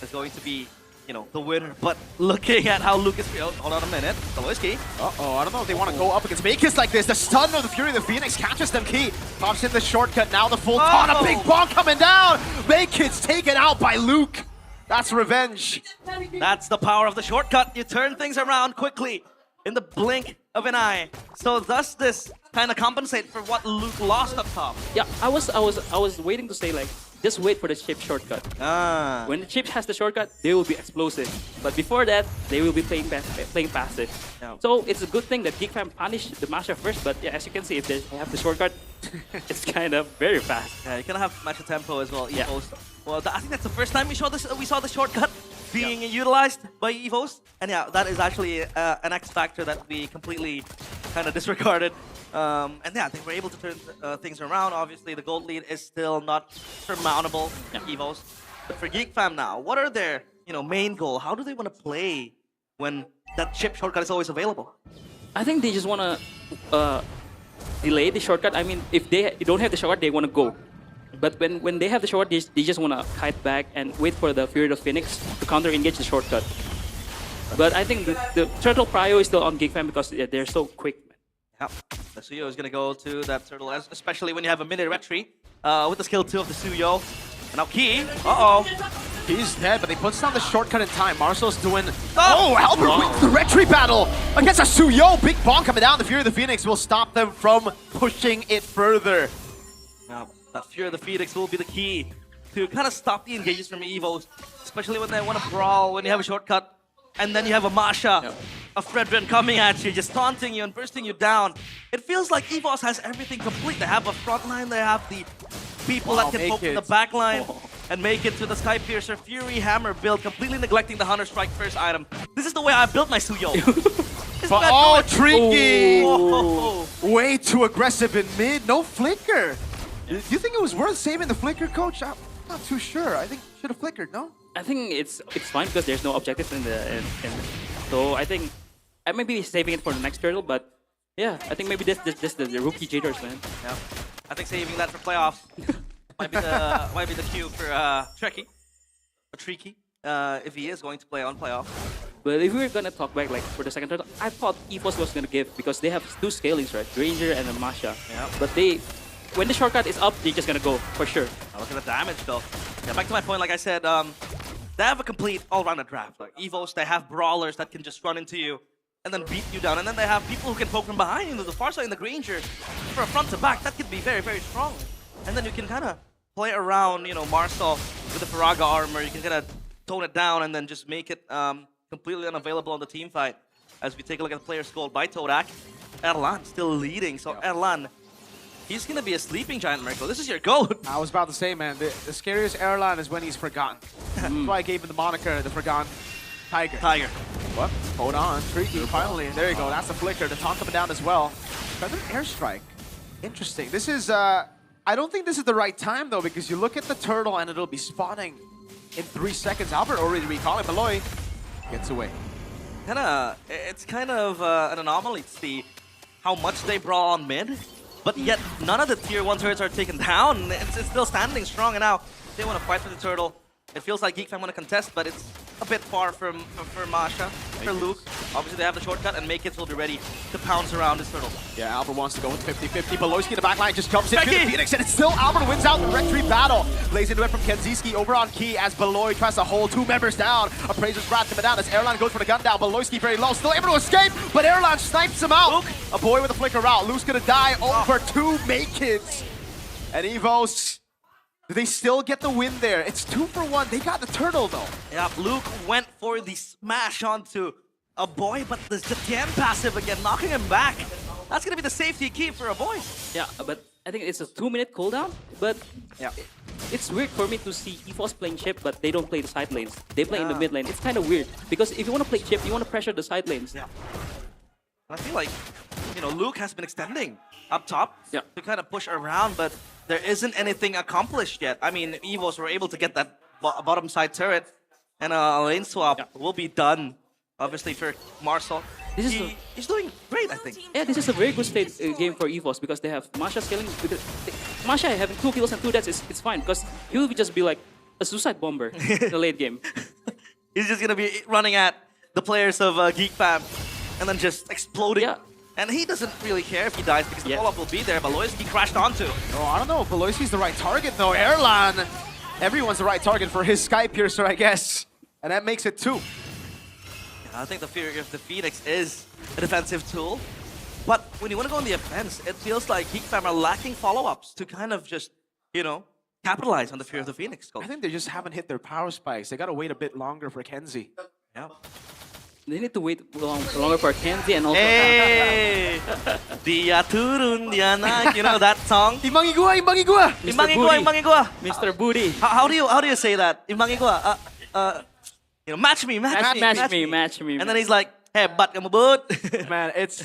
is going to be, you know, the winner. But looking at how Luke is... hold on a minute. Saloyski. Uh-oh, I don't know if they want to go up against Makis like this. The stun of the Fury of the Phoenix catches them key. Pops in the shortcut, now the full ton. A big bomb coming down. Makis taken out by Luke. That's revenge. That's the power of the shortcut. You turn things around quickly in the blink of an eye. So does this kind of compensate for what Luke lost up top? Yeah, I was waiting to say like, just wait for the chip shortcut. When the chip has the shortcut, they will be explosive. But before that, they will be playing passive. Yeah. So it's a good thing that Geek Fam punished the Masha first. But yeah, as you can see, if they have the shortcut, it's kind of very fast. Yeah, you can have match tempo as well. EVOS. Well, I think that's the first time we saw the shortcut being utilized by EVOS. And yeah, that is actually an X factor that we completely kind of disregarded. And yeah, they were able to turn things around. Obviously, the gold lead is still not surmountable, EVOS. But for Geek Fam now, what are their main goal? How do they want to play when that chip shortcut is always available? I think they just want to delay the shortcut. I mean, if they don't have the shortcut, they want to go. But when they have the shortcut, they just want to kite back and wait for the Fury of Phoenix to counter-engage the shortcut. But I think the Turtle Prio is still on Geek Fam because they're so quick. Yep, the Suyo is going to go to that Turtle, especially when you have a mini retry with the skill 2 of the Suyo. And now Key, He's dead, but he puts down the shortcut in time. Marcel's doing... Oh, Albert wins the retry battle against a Suyo. Big bomb coming down. The Fury of the Phoenix will stop them from pushing it further. Now, that Fury of the Phoenix will be the key to kind of stop the engages from EVOS, especially when they want to brawl, when you have a shortcut, and then you have a Masha, a Fredrin coming at you, just taunting you and bursting you down. It feels like EVOS has everything complete. They have a front line, they have the people that can poke from the back line and make it to the Sky Piercer Fury Hammer build, completely neglecting the Hunter Strike first item. This is the way I built my Suyo. Oh, tricky! Way too aggressive in mid, no flicker. Do you think it was worth saving the flicker, Coach? I'm not too sure. I think should have flickered, no? I think it's fine because there's no objective in the so I think I may be saving it for the next turtle, but yeah, I think maybe this the rookie jitters, man. Yeah, I think saving that for playoffs might be the cue for Tricky, if he is going to play on playoff. But if we were gonna talk back like for the second turtle, I thought EVOS was gonna give because they have 2 scalings, right? Ranger and a Masha. Yeah. But when the shortcut is up, they're just gonna go for sure. Now look at the damage though. Yeah, back to my point, like I said, they have a complete all-rounded draft. Like EVOS, they have brawlers that can just run into you and then beat you down. And then they have people who can poke from behind you, the far side and the Granger. For a front to back, that could be very, very strong. And then you can kind of play around, Marcel with the Faraga armor. You can kind of tone it down and then just make it completely unavailable on the team fight. As we take a look at the players scored by Todak, Erlan still leading. So Erlan, he's going to be a sleeping giant, Mirko. This is your GOAT. I was about to say, man, the scariest airline is when he's forgotten. That's why I gave him the moniker, the Forgotten Tiger. What? Hold on. Tricky, finally. There you go. That's the flicker. The taunt coming down as well. Feather airstrike. Interesting. This is, I don't think this is the right time, though, because you look at the turtle and it'll be spawning in 3 seconds. Albert already recalling. Beloy gets away. It's kind of an anomaly to see how much they brawl on mid, but yet none of the tier 1 turrets are taken down. It's still standing strong, and now they want to fight for the turtle. It feels like Geek Fam want to contest, but it's a bit far for Masha, for Luke. Obviously, they have the shortcut, and Makits will be ready to pounce around this turtle. Yeah, Albert wants to go with 50-50. Beloyski in the back line just jumps into the Phoenix, and it's still Albert wins out the Rectory battle. Lays into it from Kenziski over on Key as Beloy tries to hold 2 members down. Appraiser's wrapped him down as Erlan goes for the gun down. Beloyski very low, still able to escape, but Erlan snipes him out. Luke. A boy with a flicker out. Luke's gonna die over 2 Makits. And Evos, do they still get the win there? It's 2 for 1. They got the turtle though. Yeah, Luke went for the smash onto a boy, but there's the damn passive again, knocking him back. That's gonna be the safety key for a boy. Yeah, but I think it's a 2-minute cooldown. But yeah, it's weird for me to see EVOS playing chip, but they don't play the side lanes. They play in the mid lane. It's kind of weird because if you want to play chip, you want to pressure the side lanes. Yeah. I feel like, you know, Luke has been extending up top to kind of push around, but there isn't anything accomplished yet. I mean, Evos were able to get that bottom side turret, and a lane swap will be done, obviously, for Marcel. He's doing great, I think. Yeah, this is a very good state game for EVOS because they have Masha scaling. Masha having 2 kills and 2 deaths, it's fine because he will just be like a suicide bomber in the late game. He's just going to be running at the players of Geek Fam and then just exploding. Yeah. And he doesn't really care if he dies because the follow-up will be there, but Beloyski crashed onto. Oh, I don't know if Beloyski's the right target though. Erlan, everyone's the right target for his Sky Piercer, I guess. And that makes it 2. Yeah, I think the Fury of the Phoenix is a defensive tool. But when you want to go on the offense, it feels like Geek Fam are lacking follow-ups to kind of just, you know, capitalize on the Fury of the Phoenix. I think they just haven't hit their power spikes. They gotta wait a bit longer for Kenzie. Yeah. They need to wait longer for Kenzie and also... Hey! Dia turun, dia naik. You know that song? Imbangi gua, imbangi gua! Imbangi gua, imbangi gua! Mr. Booty. How do you say that? Imbangi gua. You know, match me. And then he's like, hey, but kamu boot. Man, it's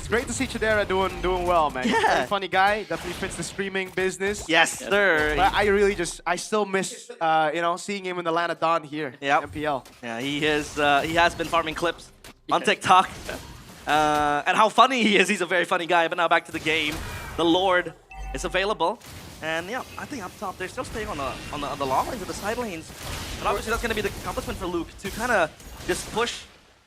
great to see Chidera doing well, man. He's a very funny guy. Definitely fits the streaming business. Yes, sir. But I still miss, you know, seeing him in the land of Dawn here. MPL. Yeah, he has been farming clips on TikTok. And how funny he is. He's a very funny guy. But now back to the game. The Lord is available. And yeah, I think up top they're still staying on the long lanes and the side lanes. But obviously that's going to be the accomplishment for Luke to kind of just push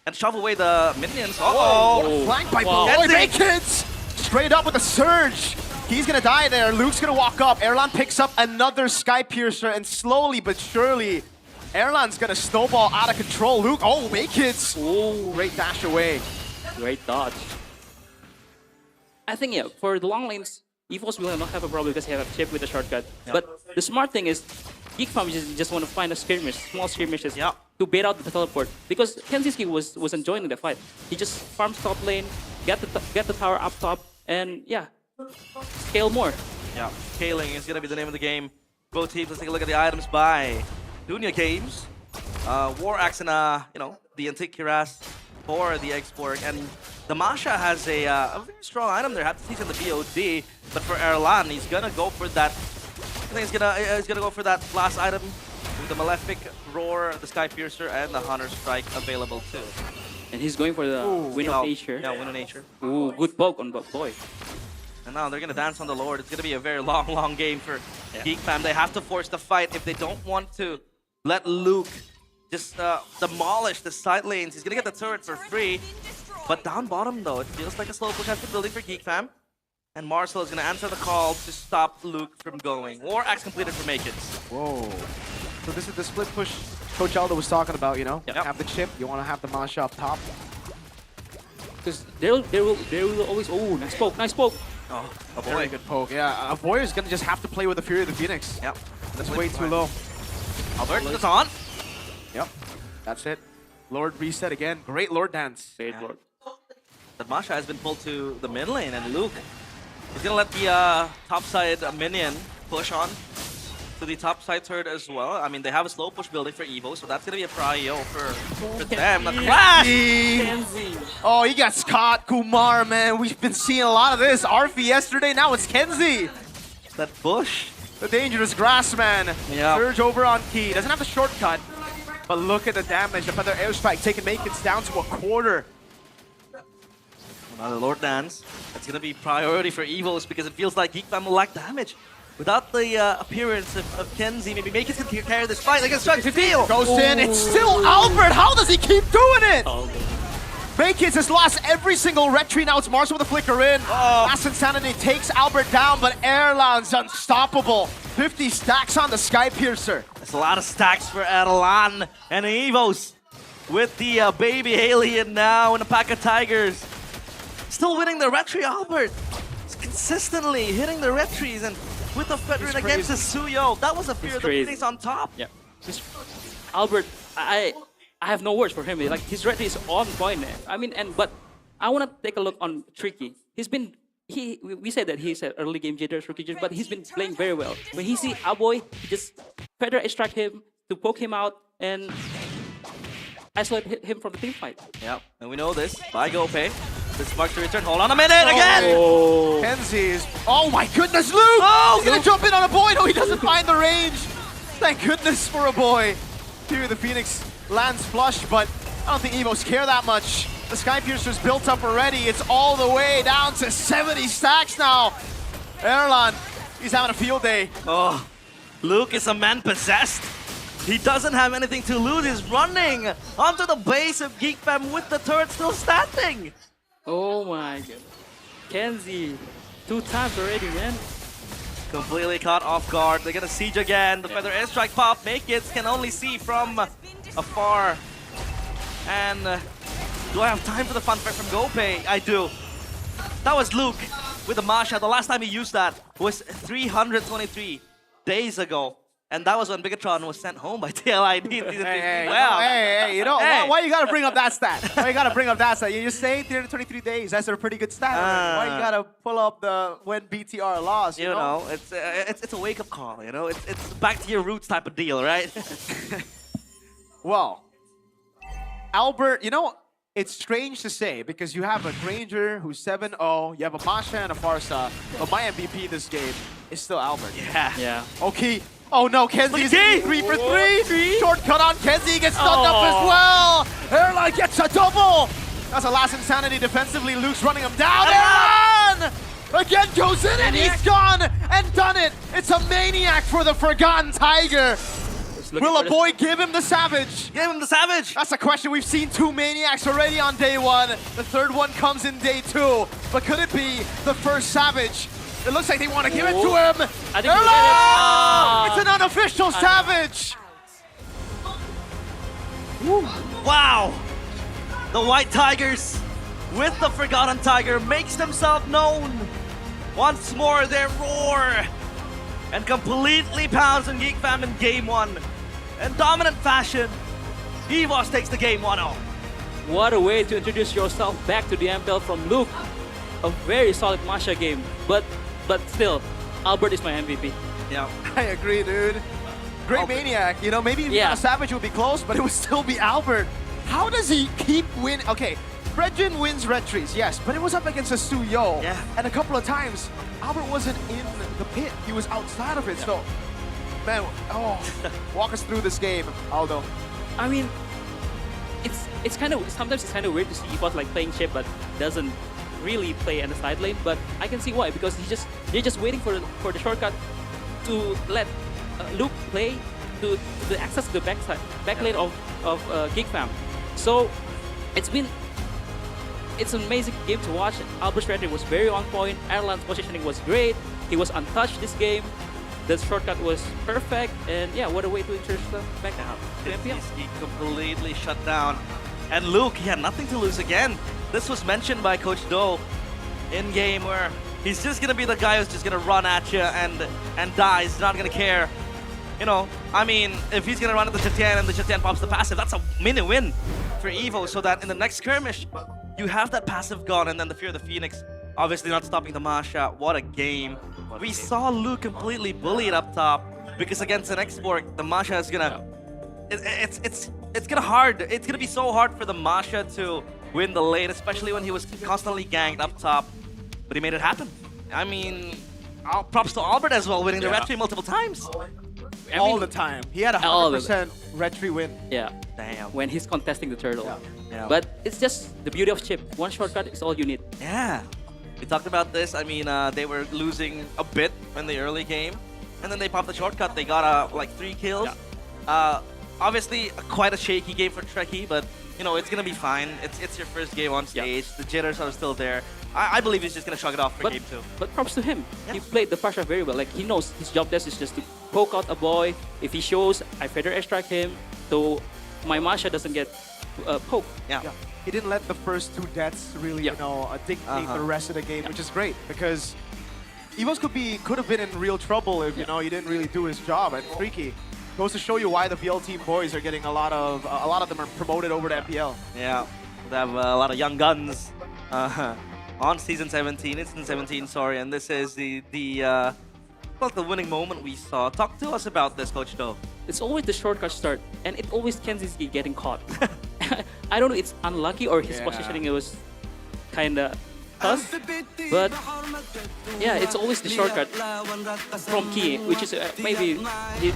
and shove away the minions. Oh, flanked by Beloy. Makits! Straight up with a surge. He's gonna die there. Luke's gonna walk up. Erlan picks up another Sky Piercer, and slowly but surely, Erlan's gonna snowball out of control. Luke, Makits! Great dash away. Great dodge. I think, yeah, for the long lanes, EVOS will not have a problem because they have a chip with a shortcut. But the smart thing is, Geek Fam just want to find a skirmish, small skirmishes, to bait out the teleport. Because Kenziski wasn't joining the fight. He just farms top lane, get the tower up top, and yeah, scale more. Yeah, scaling is gonna be the name of the game. Both teams, let's take a look at the items by Dunia Games. War Axe and you know, the Antique Cuirass for the X-Borg, and the Masha has a very strong item there. Have to teach him the BOD, but for Erlan, he's gonna go for that. I think he's gonna go for that last item with the Malefic Roar, the Sky Piercer, and the Hunter Strike available too. And he's going for the Wind of Nature. Yeah, Wind of Nature. Ooh, good poke on boy. And now they're gonna dance on the Lord. It's gonna be a very long game for Geek Fam. They have to force the fight if they don't want to let Luke just demolish the side lanes. He's gonna get the turret for free. But down bottom though, it feels like a slow push has been building for Geek Fam. And Marcel is gonna answer the call to stop Luke from going. War Axe completed for Makits. Whoa. So this is the split push Coach Aldo was talking about, you know? Yep. Have the chip, you want to have the Masha up top. Because they will always... Oh, nice poke. Oh, a boy. Very good poke. Yeah, a boy is gonna just have to play with the Fury of the Phoenix. Yep. That's way too low. Albert is on. Yep. That's it. Lord reset again. Great Lord dance. Great Lord. But Masha has been pulled to the mid lane, and Luke is gonna let the top side minion push on to the top side turret as well. I mean, they have a slow push building for Evo, so that's gonna be a prio for them. The crash! Oh, he got Scott, Kumar, man. We've been seeing a lot of this. Arfi yesterday, now it's Kenzie. That bush The dangerous Grassman. Yeah. Surge over on Key. Doesn't have the shortcut. But look at the damage. The Feather Airstrike taking Makins down to a quarter. Another Lord Dance. That's going to be priority for Evos because it feels like Geekfam will lack damage. Without the appearance of Kenzie, maybe Makins can carry this fight. They can start to feel. Goes in. It's still Albert. How does he keep doing it? Makins has lost every single retry. Now it's Marshall with a flicker in. Last Insanity takes Albert down, but Erlan's unstoppable. 50 stacks on the Sky Piercer. There's a lot of stacks for Erlan and Evos. With the baby alien now in a pack of Tigers. Still winning the retry, Albert. It's consistently hitting the retries and with the Federate against the Suyo. That was a fear of the Phoenix on top. Yeah. Albert, I have no words for him. Like his retry is on point. I mean, but I want to take a look on Tricky. We said that he's an early game jitters, rookie jitters, but he's been playing very well. When he see Aboy, he just Feather extract him to poke him out and isolate him from the team fight. Yeah, and we know this. By GoPay. This marks the return. Hold on a minute again! Kenzie's. Oh my goodness, Luke! Oh, he's gonna jump in on a boy. No, he doesn't find the range. Thank goodness for a boy. Here the Phoenix lands flush, but I don't think Evos care that much. The Sky Piercer's built up already. It's all the way down to 70 stacks now. Erlan, he's having a field day. Oh, Luke is a man possessed. He doesn't have anything to lose. He's running onto the base of Geekfam with the turret still standing. Oh my god. Kenzie, 2 times already, man. Completely caught off guard. They're gonna siege again. The Feather Airstrike pop. Makins can only see from afar. And do I have time for the fun fact from GoPay? I do. That was Luke with the Masha. The last time he used that was 323 days ago. And that was when Bigatron was sent home by TLID. Hey, you know, why you gotta bring up that stat? Why you gotta bring up that stat? You just say 323 days. That's a pretty good stat. Why you gotta pull up the when BTR lost? You know, it's a wake-up call, you know? It's back to your roots type of deal, right? Well, Albert, you know, it's strange to say because you have a Granger who's 7-0, you have a Masha and a Farsa, but my MVP this game is still Albert. Yeah. Okay. Oh no, Kenzie's 3 for 3. Shortcut on Kenzie, gets stunned up as well. Erlan gets a double. That's a last Insanity defensively. Luke's running him down. Erlan again goes in and he's gone and done it. It's a maniac for the Forgotten Tiger. Will a boy give him the Savage? Give him the Savage. That's a question. We've seen 2 maniacs already on day 1. The third one comes in day 2. But could it be the first Savage? It looks like they want to give it to him. It's an unofficial Savage. Wow. The White Tigers with the Forgotten Tiger makes themselves known. Once more, they roar and completely pounds on Geekfam in game 1. In dominant fashion, Evos takes the game 1-0. What a way to introduce yourself back to the MPL from Luke. A very solid Masha game, but still, Albert is my MVP. Yeah, I agree, dude. Great Albert. Maniac. You know, maybe Savage would be close, but it would still be Albert. How does he keep winning? Okay, Fredrin wins retries, yes, but it was up against a Suyo. Yeah. And a couple of times, Albert wasn't in the pit. He was outside of it. So, man, walk us through this game, Aldo. I mean, it's kind of sometimes it's kind of weird to see Evos like playing chip, but doesn't really play in the side lane. But I can see why, because they're just waiting for the shortcut to let Luke play to the access to the back lane of Geekfam. So it's an amazing game to watch. Albert's strategy was very on point. Erlan's positioning was great. He was untouched this game. The shortcut was perfect, and yeah, what a way to introduce them back out to MPL. He completely shut down. And Luke, he had nothing to lose again. This was mentioned by Coach Do in game where he's just gonna be the guy who's just gonna run at you and die. He's not gonna care. You know, I mean, if he's gonna run at the Chetian and the Chetian pops the passive, that's a mini win for Evo, so that in the next skirmish, you have that passive gone, and then the Fear of the Phoenix, obviously not stopping the Masha. What a game. We saw Luke completely bullied up top, because against an export, the Masha is gonna... It's gonna be so hard for the Masha to win the lane, especially when he was constantly ganked up top. But he made it happen. I mean, props to Albert as well, winning the red tree multiple times. All the time. He had a all the 100% red tree win. Yeah. Damn. When he's contesting the turtle. Yeah. But it's just the beauty of chip. One shortcut is all you need. Yeah. We talked about this. I mean, they were losing a bit in the early game, and then they popped the shortcut. They got like 3 kills. Obviously, quite a shaky game for Trekkie, but you know it's gonna be fine. It's your first game on stage. The jitters are still there. I believe he's just gonna shrug it off for game 2. But props to him. He played the Pasha very well. Like he knows his job desk is just to poke out a boy. If he shows, I feather extract him, so my Masha doesn't get poked. Yeah. He didn't let the first 2 deaths really, you know, dictate the rest of the game, which is great because Evos could have been in real trouble if you know he didn't really do his job. And Freaky goes to show you why the VL team boys are getting a lot of them are promoted over to MPL. Yeah, they have a lot of young guns on season 17. It's in 17, sorry, and this is the winning moment we saw. Talk to us about this, Coach Do. It's always the shortcut start, and it always Kenzie getting caught. I don't know, it's unlucky or his positioning it was kinda tough, but yeah, it's always the shortcut from Key, which is maybe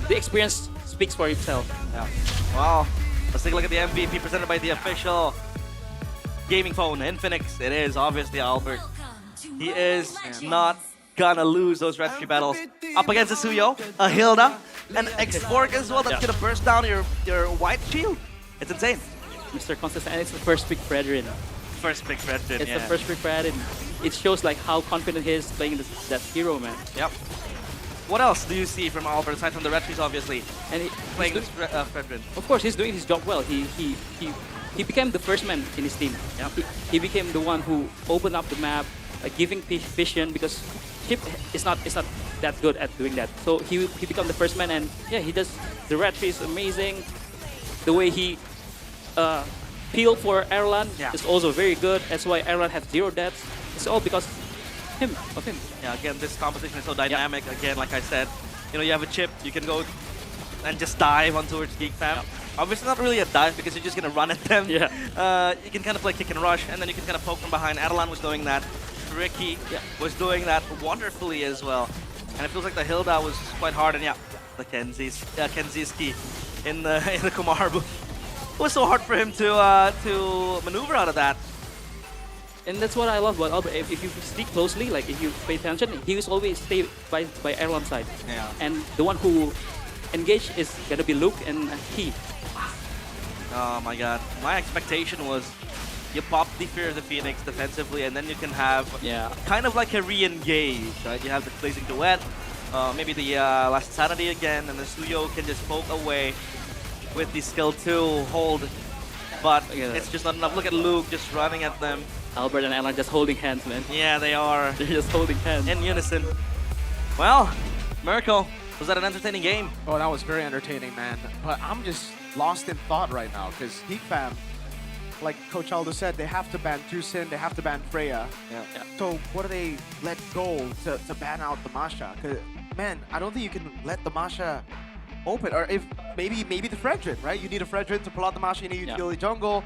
the experience speaks for itself. Yeah. Wow. Let's take a look at the MVP presented by the official gaming phone, Infinix. It is obviously Albert. He is not gonna lose those red tree battles. Up against a Suyo, a Hilda, an X-Fork as well that's gonna burst down your white shield. It's insane. Mr. Consistent, and it's the first pick Fredrin. First pick Fredrin, It's the first pick Fredrin. It shows like how confident he is playing that hero, man. Yep. What else do you see from Albert aside from the red trees, obviously? And playing this Fredrin. Of course, he's doing his job well. He became the first man in his team. Yep. He became the one who opened up the map, giving vision because Chip is not that good at doing that. So he became the first man, and yeah, he does. The red tree is amazing. The way he peel for Erlan is also very good. That's why Erlan has 0 deaths. It's all because of him. Yeah, again, this competition is so dynamic. Again, like I said, you know, you have a chip, you can go and just dive on towards Geek Fam. Obviously not really a dive because you're just gonna run at them. Yeah. You can kind of play kick and rush, and then you can kind of poke from behind. Erlan was doing that. Ricky was doing that wonderfully as well. And it feels like the Hilda was quite hard, and the Kenzie's key in the Kumar booth. It was so hard for him to maneuver out of that. And that's what I love about Albert. If you stick closely, like if you pay attention, he was always stay by Erlan's side. Yeah. And the one who engaged is gonna be Luke and he. Oh my god. My expectation was you pop the Fear of the Phoenix defensively, and then you can have kind of like a re-engage, right? You have the Blazing Duet, maybe the Last Insanity again, and the Suyo can just poke away with the skill 2 hold. But it's just not enough. Look at Luke just running at them. Albert and Alan just holding hands, man. Yeah, they are. They're just holding hands. In unison. Well, Miracle, was that an entertaining game? Oh, that was very entertaining, man. But I'm just lost in thought right now because Geek Fam, like Coach Aldo said, they have to ban Jusin, they have to ban Freya. Yeah. So what do they let go to ban out the Masha? 'Cause, man, I don't think you can let the Masha open. Or if maybe the Fredrin, right? You need a Fredrin to pull out the Masha, you need utility jungle.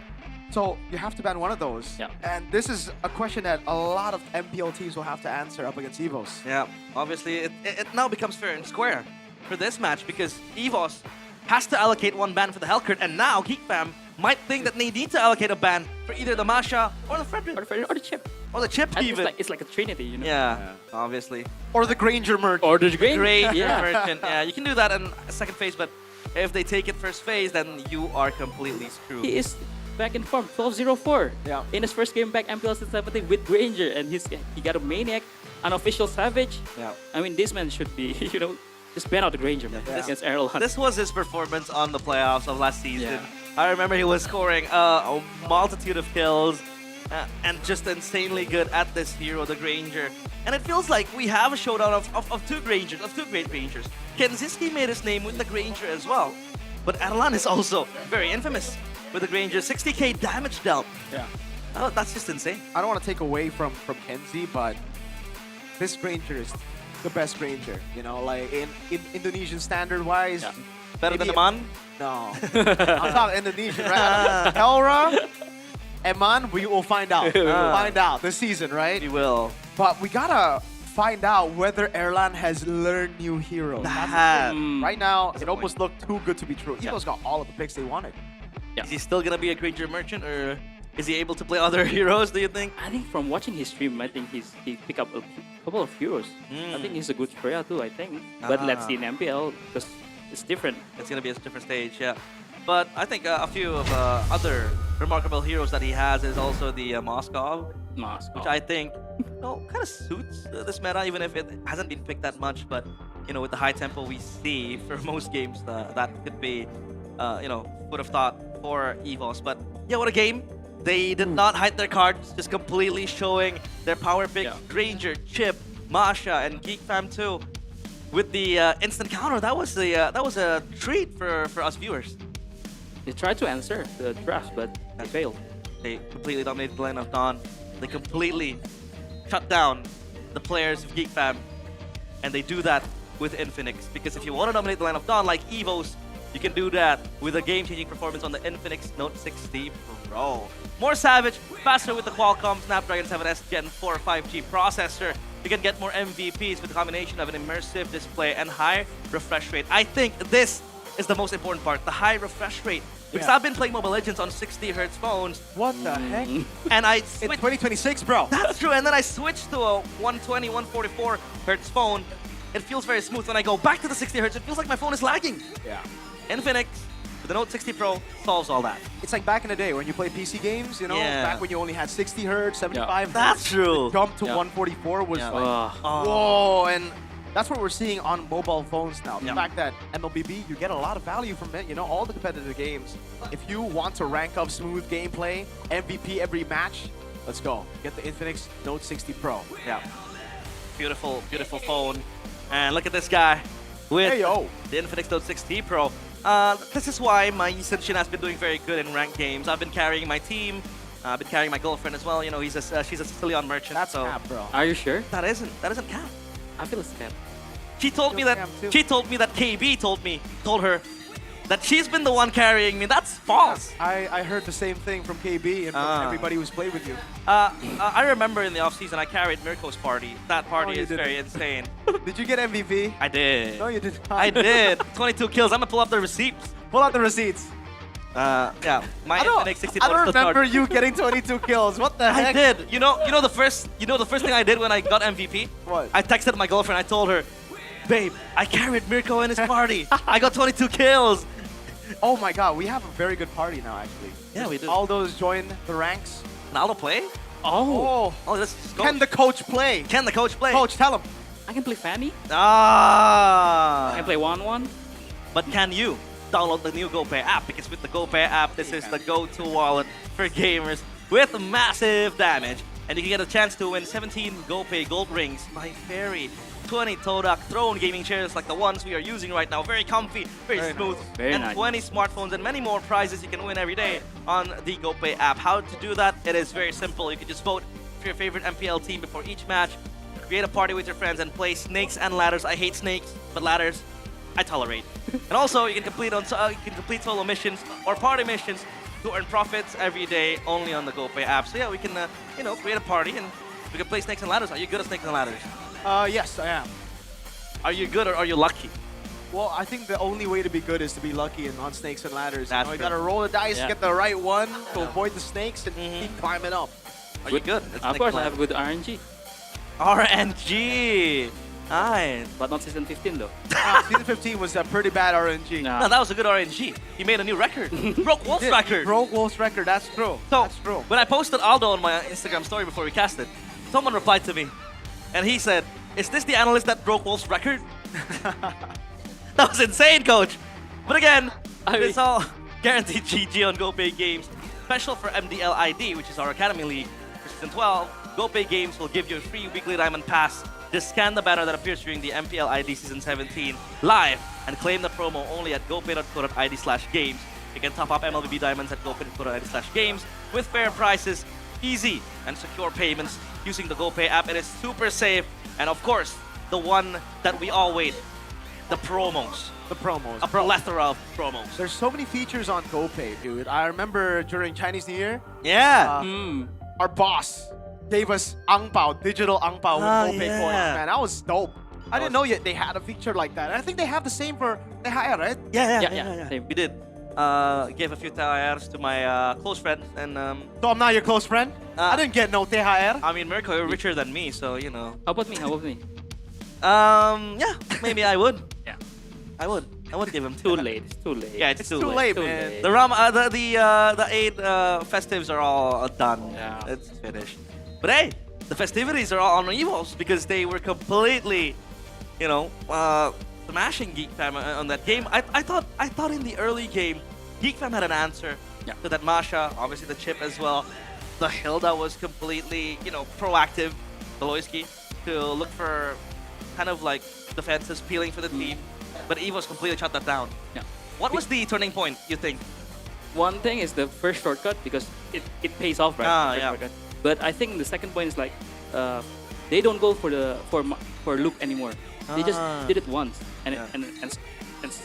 So you have to ban one of those. Yeah. And this is a question that a lot of MPL teams will have to answer up against EVOS. Yeah, obviously it now becomes fair and square for this match because EVOS has to allocate 1 ban for the Hellcurt, and now Geek Fam might think that they need to allocate a ban for either the Masha or the Fredrin. Or the chip. Or the chip even. It's like a trinity, you know? Yeah, obviously. Or the Granger merchant. Or the Granger. Merchant. Yeah, you can do that in second phase, but if they take it first phase, then you are completely screwed. He is back in form, 12-0-4. Yeah. In his first game back, MPL 17 with Granger, and he got a Maniac, an official Savage. Yeah. I mean, this man should be, you know, just ban out the Granger, man, against Erlan. This was his performance on the playoffs of last season. I remember he was scoring a multitude of kills and just insanely good at this hero, the Granger. And it feels like we have a showdown of 2 Grangers, of 2 great Grangers. Kenziski made his name with the Granger as well. But Erlan is also very infamous with the Granger. 60k damage dealt. Yeah. Oh, that's just insane. I don't want to take away from Kenzie, but this Granger is the best Granger. You know, like in Indonesian standard-wise. Yeah. Better than Eman? No. I'm talking Indonesian, right? Helra, Eman, we will find out. We'll find out this season, right? We will. But we gotta find out whether Erlan has learned new heroes. Right now, it almost looked too good to be true. Evo's got all of the picks they wanted. Is he still gonna be a Granger Merchant, or is he able to play other heroes, do you think? I think from watching his stream, I think he picked up a couple of heroes. I think he's a good player too, I think. But let's see in MPL, because it's different. It's gonna be a different stage, yeah. But I think a few of other remarkable heroes that he has is also the Moskov, which I think kind of suits this meta, even if it hasn't been picked that much. But with the high tempo we see for most games, that could be would have thought for EVOS. But yeah, what a game! They did not hide their cards, just completely showing their power pick. Granger, Chip, Masha, and Geek Fam too, with the instant counter. That was a treat for us viewers. They tried to answer the draft, but they failed. They completely dominated the lane of Dawn. They completely shut down the players of Geek Fam, and they do that with Infinix. Because if you want to dominate the lane of Dawn like EVOS, you can do that with a game-changing performance on the Infinix Note 60 Pro. More savage, faster with the Qualcomm Snapdragon 7S Gen 4 5G processor. You can get more MVPs with a combination of an immersive display and high refresh rate. I think this is the most important part, the high refresh rate. Because I've been playing Mobile Legends on 60 Hz phones. What the heck? And I switched... In 2026, bro. That's true. And then I switched to a 120, 144 Hz phone. It feels very smooth. When I go back to the 60 Hz, it feels like my phone is lagging. Yeah. Infinix, with the Note 60 Pro, solves all that. It's like back in the day when you play PC games, back when you only had 60 Hz, 75 Hz. That's true. Jump to 144 was whoa. And that's what we're seeing on mobile phones now. The fact that MLBB, you get a lot of value from it, all the competitive games. If you want to rank up smooth gameplay, MVP every match, let's go. Get the Infinix Note 60 Pro. Yeah. Beautiful, beautiful phone. And look at this guy with the Infinix Note 60 Pro. This is why my Shin has been doing very good in ranked games. I've been carrying my team. I've been carrying my girlfriend as well. she's a Sicilian merchant. That's cap, bro. Are you sure? That isn't cap. I feel it's cap. She told me that KB told her that she's been the one carrying me. That's false. I heard the same thing from KB and from everybody who's played with you. I remember in the offseason I carried Mirko's party. That party is very insane. Did you get MVP? I did. No, you did not. I did. 22 kills. I'm gonna pull up the receipts. Pull out the receipts. Yeah. My Infinix 60. I don't remember you getting 22 kills. What the heck? I did. You know the first thing I did when I got MVP? What? I texted my girlfriend. I told her, babe, I carried Mirko in his party. I got 22 kills. Oh my god, we have a very good party now, actually. Yeah, we do. Aldo's joined the ranks. Naldo play? Oh, this is Can the coach play? Can the coach play? Coach, tell him. I can play Fanny. I can play 1-1. But can you download the new GoPay app? Because with the GoPay app, this is the go-to wallet for gamers with massive damage. And you can get a chance to win 17 GoPay gold rings by Fairy, 20 Todak Throne gaming chairs like the ones we are using right now. Very comfy, very smooth, and 20 smartphones and many more prizes you can win every day on the GoPay app. How to do that? It is very simple. You can just vote for your favorite MPL team before each match, create a party with your friends, and play snakes and ladders. I hate snakes, but ladders I tolerate. And also, you can complete solo missions or party missions to earn profits every day only on the GoPay app. So yeah, we can create a party and we can play snakes and ladders. Are you good at snakes and ladders? Yes, I am. Are you good or are you lucky? Well, I think the only way to be good is to be lucky and on snakes and ladders. That's you gotta roll the dice, get the right one to avoid the snakes and keep climbing up. Are you good? Of course, I have good RNG. RNG! Nice. But not Season 15 though. Season 15 was a pretty bad RNG. No, that was a good RNG. He made a new record. Broke Wolf's record. Broke Wolf's record, that's true. So, that's true. When I posted Aldo on my Instagram story before we cast it, someone replied to me and he said, "Is this the analyst that broke Wolf's record?" That was insane, coach. But again, it's all guaranteed GG on GoPay Games. Special for MPL ID, which is our Academy League for Season 12. GoPay Games will give you a free weekly Diamond Pass. Just scan the banner that appears during the MPL ID Season 17 live and claim the promo only at gopay.co.id/games. You can top up MLBB Diamonds at gopay.co.id/games with fair prices, easy and secure payments using the GoPay app. It is super safe. And of course, the one that we all wait, the promos. The promos. A plethora of promos. There's so many features on GoPay, dude. I remember during Chinese New Year. Yeah. Our boss gave us ang pao, digital ang pao with OP yeah. coins, man. That was dope. I didn't know yet they had a feature like that. And I think they have the same for THR, right? Yeah. We did. Gave a few THRs to my close friends, and So I'm not your close friend? I didn't get no THR. I mean, Mirko, you're richer than me, so you know. How about me? Yeah, maybe I would. Yeah. I would give him Too late. It's too late. Yeah, it's too late, Too man. late. The 8 festives are all done. Yeah. It's finished. But hey, the festivities are all on Evos because they were completely, you know, smashing Geek Fam on that game. I thought in the early game, Geek Fam had an answer to that Masha, obviously the chip as well. The Hilda was completely, you know, proactive, Beloyski, to look for kind of like defenses peeling for the team. But Evo's completely shut that down. Yeah. What was the turning point, you think? One thing is the first shortcut because it pays off, right? Ah, First yeah. shortcut. But I think the second point is like they don't go for Luke anymore. They just did it once and it's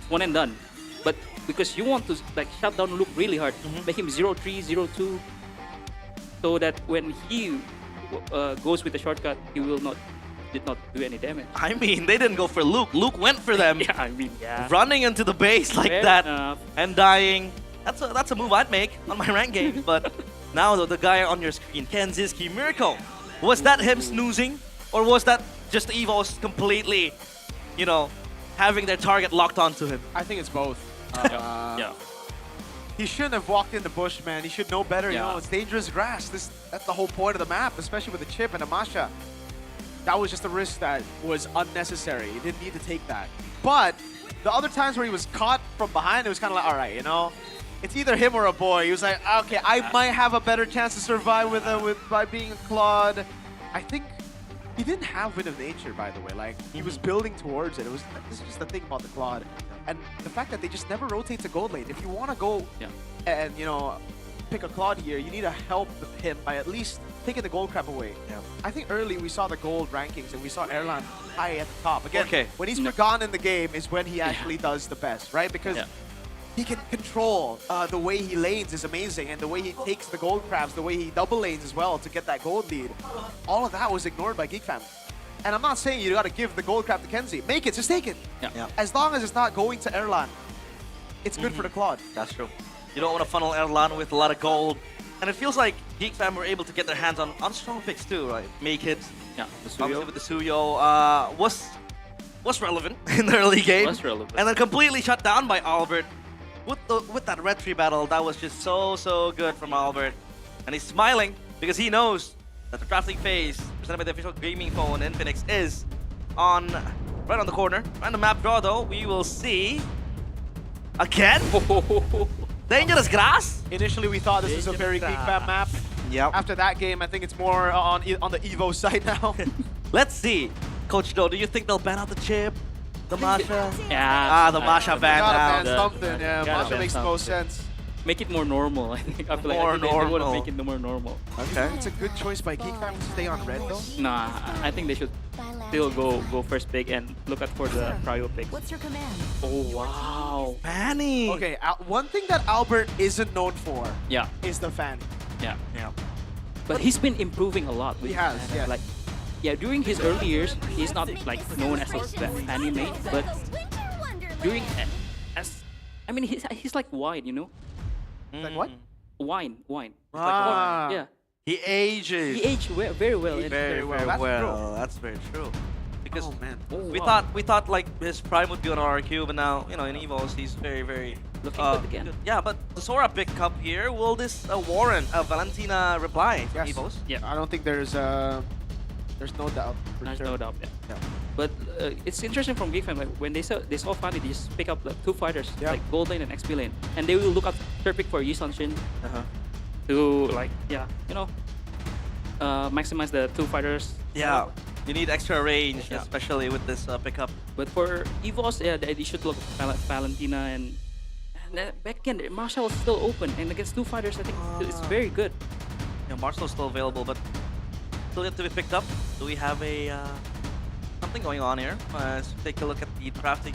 one and done. But because you want to like shut down Luke really hard, make him 0-3, 0-2, so that when he goes with the shortcut, he did not do any damage. I mean, they didn't go for Luke. Luke went for them. Yeah, I mean, yeah. Running into the base like Fair that enough. and dying. That's a move I'd make on my rank games. But now the guy on your screen, Kenziski Mirko, was that him snoozing, or was that just Evos completely, you know, having their target locked onto him? I think it's both. Yeah. He shouldn't have walked in the bush, man. He should know better. You Yeah. know, it's dangerous grass. That's the whole point of the map, especially with the chip and the Masha. That was just a risk that was unnecessary. He didn't need to take that. But the other times where he was caught from behind, it was kind of like, all right, you know, it's either him or a boy. He was like, okay, I might have a better chance to survive by being a Claude. I think he didn't have Wind of Nature, by the way. Like, he was building towards it. This is just the thing about the Claude. And the fact that they just never rotate to gold lane. If you want to go and, you know, pick a Claude here, you need to help him by at least taking the gold crap away. Yeah. I think early we saw the gold rankings and we saw Erlan high at the top. Again, Okay. when he's forgotten in the game is when he actually does the best, right? Because he can control the way he lanes is amazing, and the way he takes the gold crabs, the way he double lanes as well to get that gold lead. All of that was ignored by Geek Fam. And I'm not saying you got to give the gold crab to Kenzie. Make it, just take it. Yeah. As long as it's not going to Erlan, it's good for the Claude. That's true. You don't want to funnel Erlan with a lot of gold. And it feels like Geek Fam were able to get their hands on strong picks too, right? Make it. Yeah, the Suyo. Obviously with the Suyo was relevant in the early game. Was relevant. And then completely shut down by Albert. With that red tree battle, that was just so good from Albert. And he's smiling because he knows that the drafting phase presented by the official gaming phone Infinix is right on the corner. On the map draw though, we will see again. Dangerous grass. Initially, we thought this was a very Geek Fam map. Yep. After that game, I think it's more on the Evo side now. Let's see. Coach Do you think they'll ban out the chip? The Masha? Yeah. The Masha ban Gotta out. ban something, yeah. Gotta Masha ban makes the most sense. Make it more normal, I think. I feel More like they want to normal. make it more normal. Okay. It's a good choice by Geek Fam to stay on red, though. Nah, I think they should still go first pick and look out for the prio picks. What's your command? Oh, wow. Fanny. Okay, one thing that Albert isn't known for Yeah, is the fan. yeah. Yeah. But he's been improving a lot. He has, yes. Like, yeah, during his early years, he's not like known as a fanny mate, but during I mean, he's like wine, you know? Like what? Wine. Ah. Yeah. He ages. He aged very well. Very, very That's well. true. That's very true. Because Oh, man. we thought like his prime would be on RQ, but now you know in Evos he's very Looking good again. Yeah, but the Sora pick up here. Will this warrant a Valentina reply from Yes. Evos? Yeah. I don't think there's no doubt. for There's sure. no doubt. Yeah. But it's interesting from Geek Fam, like when they saw Fanny, they just pick up like two fighters, Yeah. like Gold Lane and XP Lane, and they will look at their pick for Yi Shin to like maximize the two fighters. Yeah. You need extra range, Yeah. especially with this pickup. But for Evos, yeah, they should look at Valentina and back again, Marshall is still open, and against two fighters, I think it's very good. Yeah, Marcel's still available, but still yet to be picked up. Do we have a something going on here? Let's take a look at the drafting.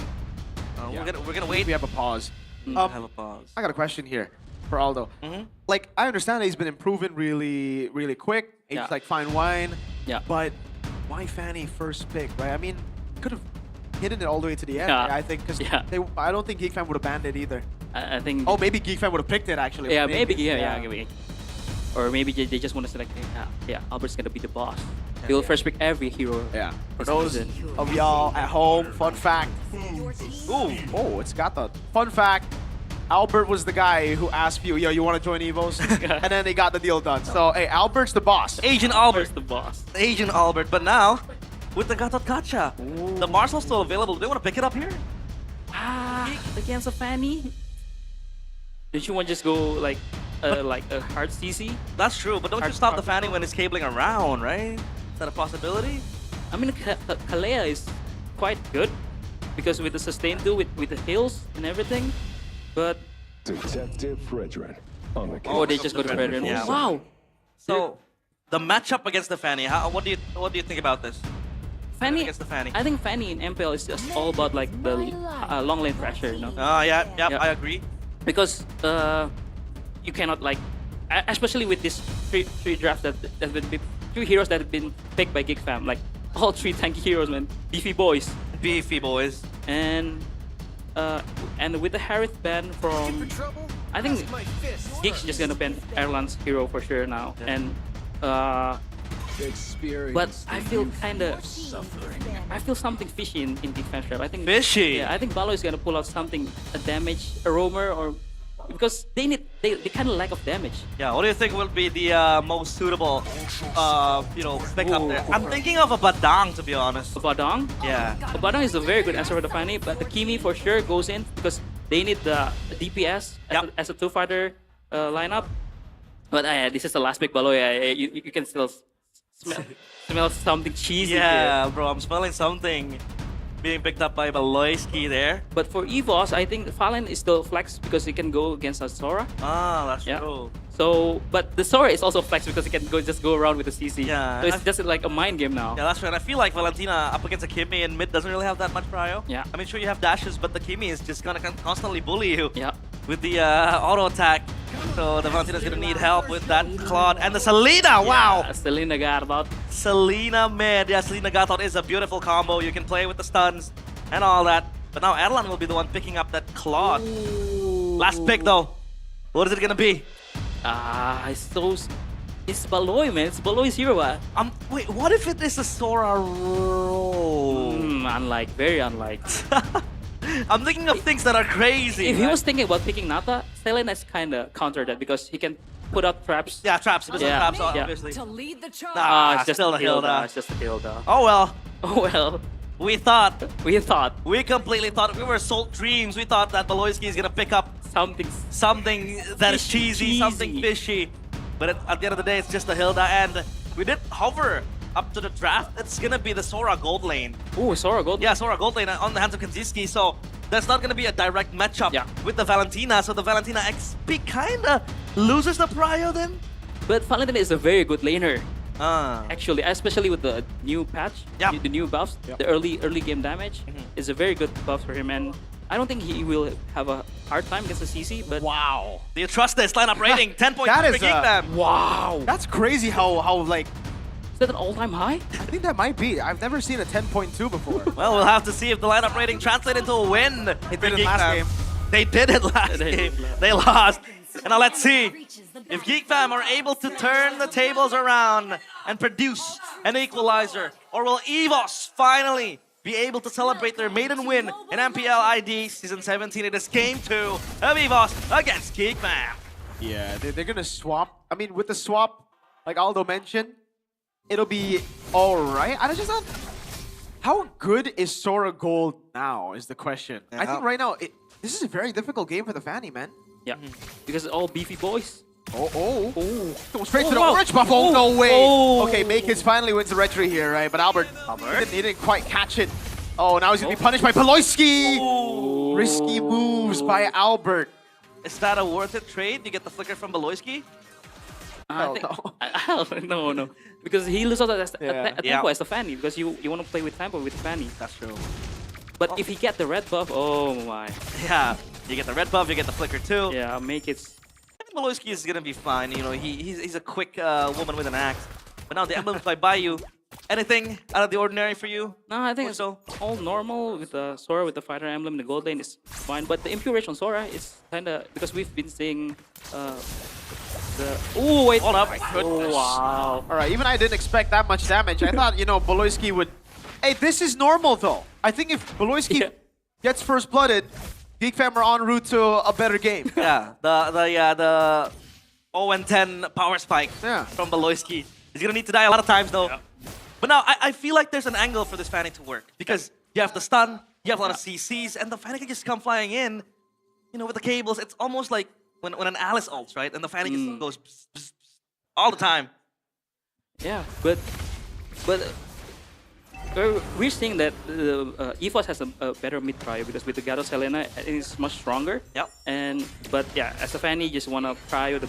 We're gonna wait. We have a pause. Have a pause. I got a question here for Aldo. Like, I understand that he's been improving really quick. Aged like fine wine. Yeah. But why Fanny first pick, right? I mean, could have hidden it all the way to the end, Yeah. I think, because I don't think GeekFam would have banned it either. I think. Oh, maybe GeekFam would have picked it actually. Yeah, maybe. Maybe. Or maybe they just want to select. Albert's gonna be the boss. He will first pick every hero. Yeah. For those of y'all at home, fun fact. Ooh, oh, it's got the fun fact. Albert was the guy who asked you, yo, you want to join Evos? And then they got the deal done. So, hey, Albert's the boss. Agent Albert. the boss. Agent Albert. But now, with the Gatot Gacha, the Marcel's still available. Do they want to pick it up here? Against a Fanny? Don't you want to just go like a hard CC? That's true, but don't you stop the Fanny when it's cabling around, right? Is that a possibility? I mean, Kalea is quite good because with the sustain do with the heals and everything, but Detective Fredrin on the oh, they just go to Fredrin. Yeah. Wow. So the matchup against the Fanny, what do you think about this? Fanny Against the Fanny. I think Fanny in MPL is just all about like the long lane pressure, you know? Yeah, I agree. Because you cannot like, especially with these three drafts that have been picked, 3 heroes that have been picked by GeekFam, like all 3 tanky heroes, man, beefy boys. Beefy boys. And with the Harith ban from, I think Geek's just gonna ban Erlan's hero for sure now. And but I feel something fishy in defense trap. I think fishy. Yeah, I think Balo is gonna pull out something, a damage, a roamer, or because they kind of lack of damage. Yeah, what do you think will be the most suitable, pick up there? I'm thinking of a Badang, to be honest. A Badang? Yeah. A Badang is a very good answer for the Fanny, but the Kimi for sure goes in because they need the DPS as a 2-fighter lineup. But this is the last pick, Balo. Yeah, you can still smell something cheesy. Yeah, bro, I'm smelling something being picked up by Baloyski there. But for EVOS, I think Fallen is still flex because he can go against a Sora. Ah, that's true. So, but the Sora is also flex because he can just go around with the CC. Yeah. So it's just like a mind game now. Yeah, that's right. I feel like Valentina up against a Kimi in mid doesn't really have that much prio. Yeah. I mean, sure you have dashes, but the Kimi is just gonna constantly bully you. Yeah. With the auto attack. So the Valentina's gonna need help with that Claude. And the Selena, wow! Yeah, Selena Garbat. Selena mid. Yeah, Selena Gatot is a beautiful combo. You can play with the stuns and all that. But now Erlan will be the one picking up that Claude. Last pick though. What is it gonna be? It's Baloy, man. It's Baloy's hero. Wait, what if it is a Sora roll? Unlike, very unlike. I'm thinking of things that are crazy. If he was thinking about picking Nata, Selena's kind of countered that because he can put out traps. Yeah, traps. Traps, obviously. To lead the charge. It's just still a Hilda. Hilda. It's just a Hilda. Oh well. Oh well. We thought. We completely thought. We were sold dreams. We thought that Baloyski is gonna pick up something that is cheesy, something fishy. But at the end of the day, it's just a Hilda, and we did hover up to the draft. It's gonna be the Sora gold lane. Oh, Sora gold. Yeah, Sora gold lane on the hands of Kanziski. So that's not gonna be a direct matchup with the Valentina. So the Valentina XP kinda loses the prio then. But Valentina is a very good laner. Actually, especially with the new patch, the new buffs, the early game damage is a very good buff for him, and I don't think he will have a hard time against the CC. But wow, do you trust this lineup rating? 10.2 That for is GeekFam. Wow, that's crazy. How like. Is that an all-time high? I think that might be. I've never seen a 10.2 before. Well, we'll have to see if the lineup rating translates into a win. They did it last game. They did it last game. They lost. And now let's see if GeekFam are able to turn the tables around and produce an equalizer. Or will EVOS finally be able to celebrate their maiden win in MPL ID Season 17? It is Game 2 of EVOS against GeekFam. Yeah, they're going to swap. I mean, with the swap, like Aldo mentioned, it'll be all right. I just don't... How good is Sora Gold now is the question. I think right now, this is a very difficult game for the Fanny, man. Yeah, because it's all beefy boys. Go straight to the orange buff. Oh, no way. Okay, Makis finally wins the retry here, right? But Albert, he didn't quite catch it. Oh, now he's going to be punished by Baloyski. Risky moves by Albert. Is that a worth it trade? You get the flicker from Baloyski? No. Because he loses a tempo as a Fanny, because you want to play with tempo with Fanny. That's true. But if he get the red buff, oh my. Yeah, you get the red buff, you get the flicker too. Yeah, make it. I think Baloyski is gonna be fine. You know, he's a quick woman with an axe. But now the emblems by Bayou. Anything out of the ordinary for you? No, I think it's all normal with the Sora with the fighter emblem in the gold lane is fine. But the Impurage on Sora is kind of because we've been seeing the wait. Hold up. Oh, wow. All right, even I didn't expect that much damage. I thought, Baloyski would... Hey, this is normal, though. I think if Baloyski gets first blooded, Geek Fam are en route to a better game. Yeah, the 0-10 power spike from Baloyski. He's gonna need to die a lot of times, though. But now, I feel like there's an angle for this Fanny to work. Because you have the stun, you have a lot of CCs, and the Fanny can just come flying in, with the cables. It's almost like when an Alice ults, right? And the Fanny just goes pss, pss, pss, all the time. Yeah, but we're seeing that EVOS has a better mid prio because with the Gato Selena, it is much stronger. Yep. But yeah, as a Fanny, you just want to prio the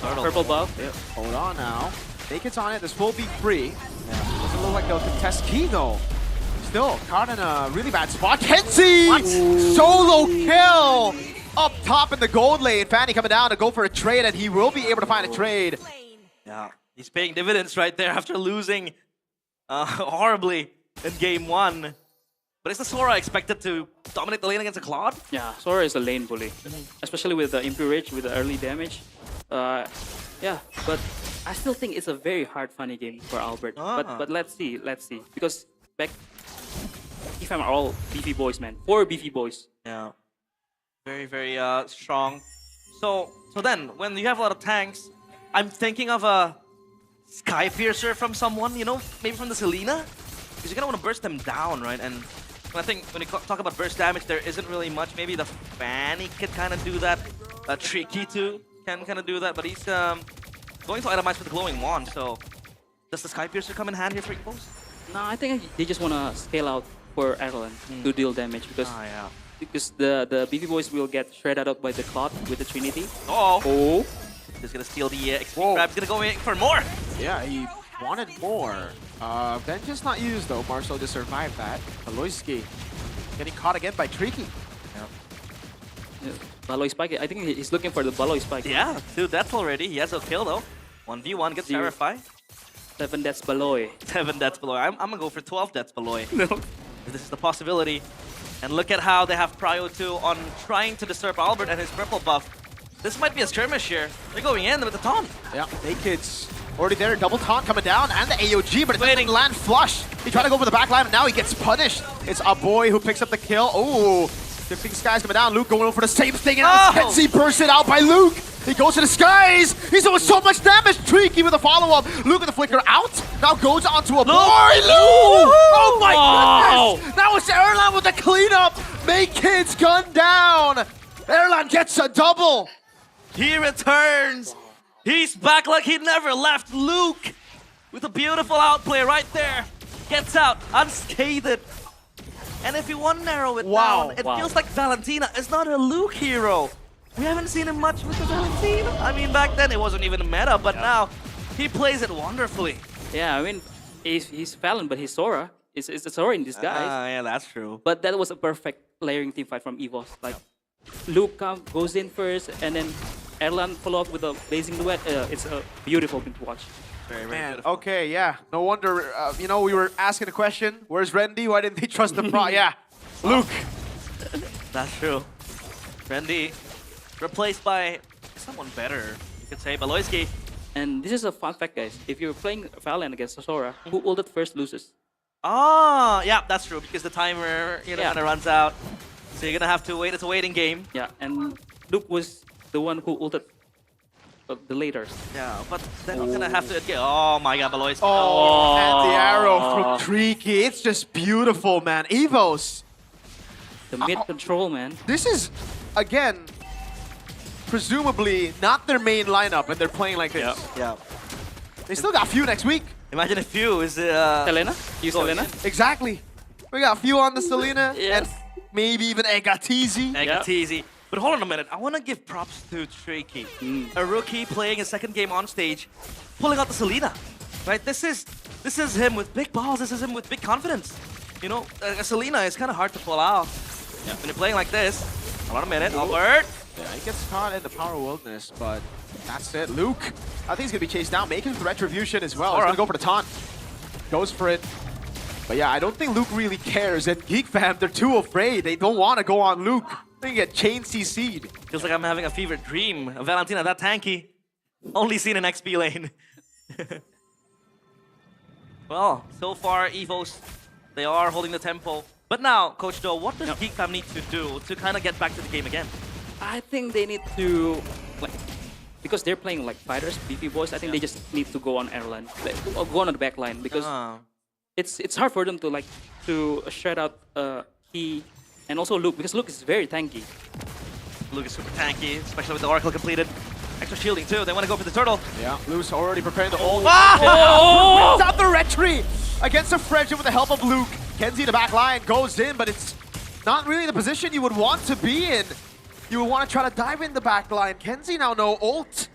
purple buff. Yep. Hold on now. Naked's on it. This will be free. Doesn't look like they'll contest key though. Still caught in a really bad spot. Kenzie! Solo kill! Up top in the gold lane. Fanny coming down to go for a trade, and he will be able to find a trade. Yeah, he's paying dividends right there after losing horribly in game 1. But is the Sora expected to dominate the lane against a Claude? Yeah, Sora is a lane bully, especially with the Impurage with the early damage. Yeah, but I still think it's a very hard Fanny game for Albert. But let's see, because back if I'm all beefy boys, man, 4 beefy boys. Yeah, very very strong. So then when you have a lot of tanks, I'm thinking of a Sky Piercer from someone, maybe from the Selena, because you're gonna want to burst them down, right? And I think when you talk about burst damage, there isn't really much. Maybe the Fanny could kind of do that. Tricky too can kind of do that, but he's going to itemize with the glowing wand. So does the Sky Piercer come in hand here for EVOS? No, I think they just want to scale out for Ireland to deal damage because the BB boys will get shredded out by the Cloud with the Trinity. Oh! He's gonna steal the XP grab. He's gonna go in for more. Yeah, he wanted more. Vengeance not used though. Marcel just survived that. Baloyski getting caught again by Tricky. Baloy Spike. I think he's looking for the Baloy Spike. Yeah, 2 deaths already. He has a kill though. 1v1 gets terrified. 7 deaths Baloy. 7 deaths Baloy. I'm gonna go for 12 deaths Baloy. No. This is the possibility. And look at how they have Prio 2 on trying to disturb Albert and his purple buff. This might be a skirmish here. They're going in with the taunt. Yeah, Naked's already there. Double taunt coming down and the AOG, but it doesn't land flush. He tried to go for the back line, and now he gets punished. It's a boy who picks up the kill. Oh, the big Skies coming down. Luke going for the same thing, and Kenzie bursted out by Luke. He goes to the Skies. He's doing so much damage. Tricky with a follow-up. Luke with the flicker out. Now goes onto a boy. Luke! Oh my goodness! Now it's Erlan with the cleanup. Make kids gun down. Erlan gets a double. He returns. He's back like he never left. Luke with a beautiful outplay right there. Gets out unscathed. And if you want to narrow it down, it feels like Valentina is not a Luke hero. We haven't seen him much with the Valentina. I mean, back then it wasn't even a meta, but now he plays it wonderfully. Yeah, I mean, he's Valen, but he's Sora. It's a Sora in disguise. Yeah, that's true. But that was a perfect layering team fight from EVOS. Like, Luke goes in first, and then Erlan follow up with a blazing duet. It's a beautiful thing to watch. Very, very Man, beautiful. okay, yeah. No wonder, we were asking the question, where's Rendy? Why didn't they trust the pro? Yeah, Luke. That's true. Rendy replaced by someone better, you could say, Baloyski. And this is a fun fact, guys. If you're playing Valen against Sora, who ulted first loses. Ah, yeah, that's true, because the timer, kind of runs out. So you're gonna have to wait. It's a waiting game. Yeah, and Luke was the one who ulted the later. Yeah, but then you're gonna have to get. Oh my god, Baloyski. Oh, and the arrow from Tricky. It's just beautiful, man. EVOS. The mid control, man. This is, again, presumably not their main lineup, and they're playing like this. Yeah. They still got Few next week. Imagine if Few is Selena? Selena? Exactly. We got Few on the Selena, and maybe even Egatizi. Egatizi. But hold on a minute, I want to give props to Tricky. A rookie playing a second game on stage, pulling out the Selena. Right? This is him with big balls, this is him with big confidence. A Selena is kind of hard to pull out. When you're playing like this. Hold on a minute, Albert. Yeah, he gets caught in the power wilderness, but That's it. Luke, I think he's going to be chased down. Making the retribution as well. He's going to go for the taunt. Goes for it. But yeah, I don't think Luke really cares. And Geek Fam, they're too afraid. They don't want to go on Luke. They get chain CC'd. Feels like I'm having a fever dream. Valentina, that tanky. Only seen in XP lane. Well, so far, EVOS, they are holding the tempo. But now, Coach Do, what does Geek Fam need to do to kind of get back to the game again? I think they need to, like, because they're playing like fighters, BP boys. I think they just need to go on air line, or go on the back line because it's hard for them to like to shut out Key and also Luke because Luke is very tanky. Luke is super tanky, especially with the Oracle completed. Extra shielding too. They want to go for the turtle. Yeah, Luke's already preparing the ult. Ah! Brings out the retry against the French with the help of Luke. Kenzie, the back line, goes in, but it's not really the position you would want to be in. You would want to try to dive in the back line. Kenzie now no ult.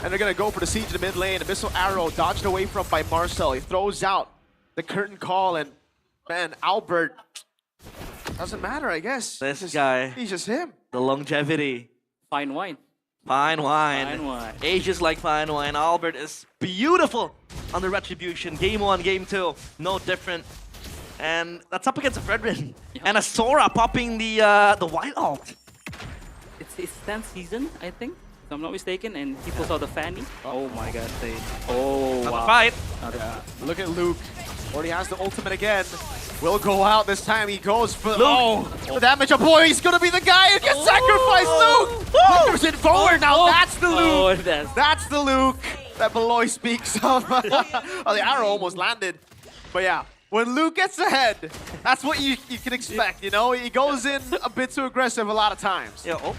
And they're going to go for the siege in the mid lane. A missile arrow dodged away from by Marcel. He throws out the curtain call, and man, Albert, doesn't matter, I guess. This guy. He's just him. The longevity. Fine wine. Fine wine. Fine wine. Ages like fine wine. Albert is beautiful on the retribution. Game 1, game 2, no different. And that's up against a Fredrin. Yep. And a Sora popping the white ult. It's 10th season, I think, if I'm not mistaken, and he pulls out the Fanny. Oh my god, oh Another wow. fight. Yeah. Look at Luke. Already has the ultimate again. Will go out this time. He goes for the damage. Oh boy, he's gonna be the guy who gets sacrificed. Luke! Flickers it forward now. That's the Luke. That's the Luke that Beloy speaks of. Oh, the arrow almost landed. But yeah, when Luke gets ahead, that's what you can expect, you know? He goes in a bit too aggressive a lot of times. Yeah,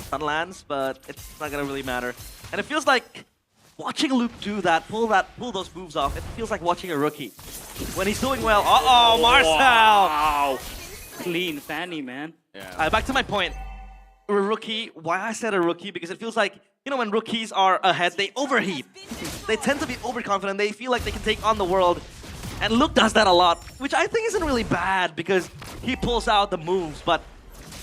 stun lands, but it's not gonna really matter. And it feels like watching Luke do that, pull those moves off, it feels like watching a rookie. When he's doing well, Marcel! Wow. Clean Fanny, man. Yeah. Back to my point. A rookie, why I said a rookie, because it feels like, you know, when rookies are ahead, they overheat. They tend to be overconfident, they feel like they can take on the world. And Luke does that a lot, which I think isn't really bad because he pulls out the moves, but,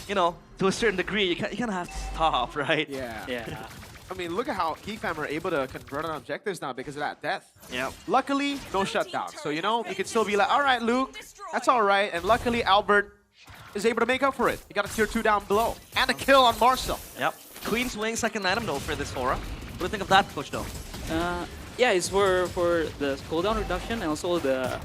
you know, to a certain degree, you kind of have to stop, right? Yeah. I mean, look at how Geek Fam are able to convert on objectives now because of that death. Yeah. Luckily, no shutdown. So, you know, you can still be like, all right, Luke, that's all right. And luckily, Albert is able to make up for it. He got a tier 2 down below. And a kill on Marcel. Yep. Queen's Wing, second item, though, for this Sora. What do you think of that, Coach, though? Yeah, it's for the cooldown reduction and also the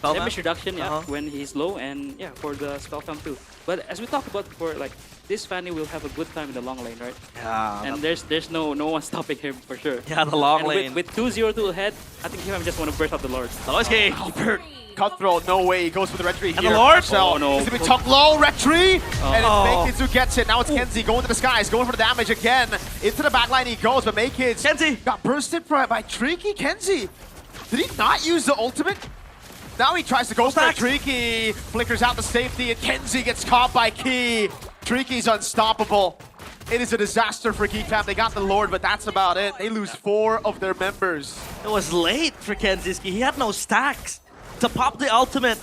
damage reduction, when he's low, and yeah, for the spell farm too. But as we talked about before, like this Fanny will have a good time in the long lane, right? Yeah. And there's no one stopping him for sure. Yeah, the long lane. With 2-0-2 ahead, I think he just want to burst out the Lord. Okay. Albert, Cutthroat, no way. He goes for the retry here. And the Lord? Oh no. He's gonna be tucked low, retry! And it's Makekids who gets it. Now it's Kenzie going to the skies, going for the damage again. Into the backline he goes, but Makekids got bursted by Tricky. Kenzie, did he not use the ultimate? Now he tries to go for Tricky, flickers out the safety, and Kenzie gets caught by Key. Tricky's unstoppable. It is a disaster for Geek Fam. They got the Lord, but that's about it. They lose 4 of their members. It was late for Kenziski. He had no stacks to pop the ultimate.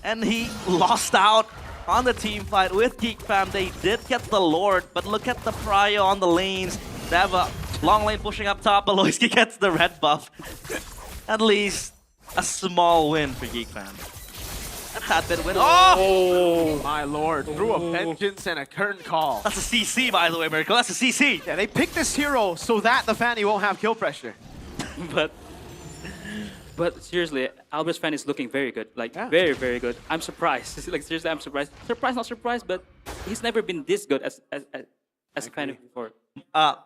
And he lost out on the team fight with Geek Fam. They did get the Lord, but look at the prio on the lanes. They have a long lane pushing up top. Aloyski gets the red buff. At least a small win for Geek Fam. A tad bit win. Oh my lord. Through a vengeance and a curtain call. That's a CC, by the way, Miracle. That's a CC. Yeah, they picked this hero so that the Fanny won't have kill pressure. But seriously, Albert's Fanny is looking very good. Like, very, very good. I'm surprised. Like, seriously, I'm surprised. Surprised, not surprised, but he's never been this good as a Fanny before.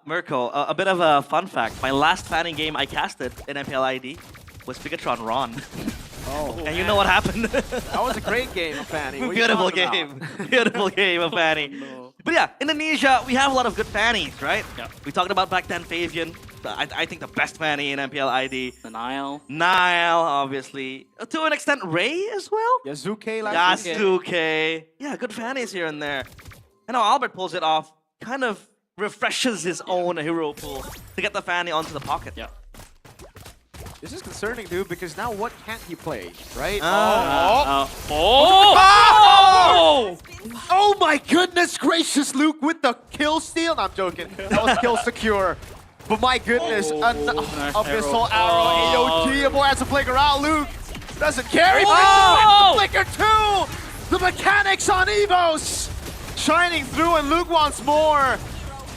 Mirko, a bit of a fun fact. My last Fanny game I casted in MPL ID was Pigatron Ron. And you know what happened? That was a great game of Fanny. Beautiful game. Beautiful game of Fanny. No. But yeah, Indonesia, we have a lot of good Fannies, right? Yeah. We talked about back then Fabian. I think the best Fanny in MPL ID. The Nile. Nile, obviously. To an extent, Ray as well? Yasuke like Yasuke. Yeah, good Fannies here and there. And how Albert pulls it off, kind of refreshes his own hero pool to get the Fanny onto the pocket. Yeah. This is concerning, dude, because now what can't he play, right? Oh my goodness gracious, Luke with the kill steal. No, I'm joking. That was kill secure. But my goodness, an Abyssal Arrow, AOG, a boy has to flicker out. Luke doesn't care. He the flicker too. The mechanics on Evos shining through, and Luke wants more.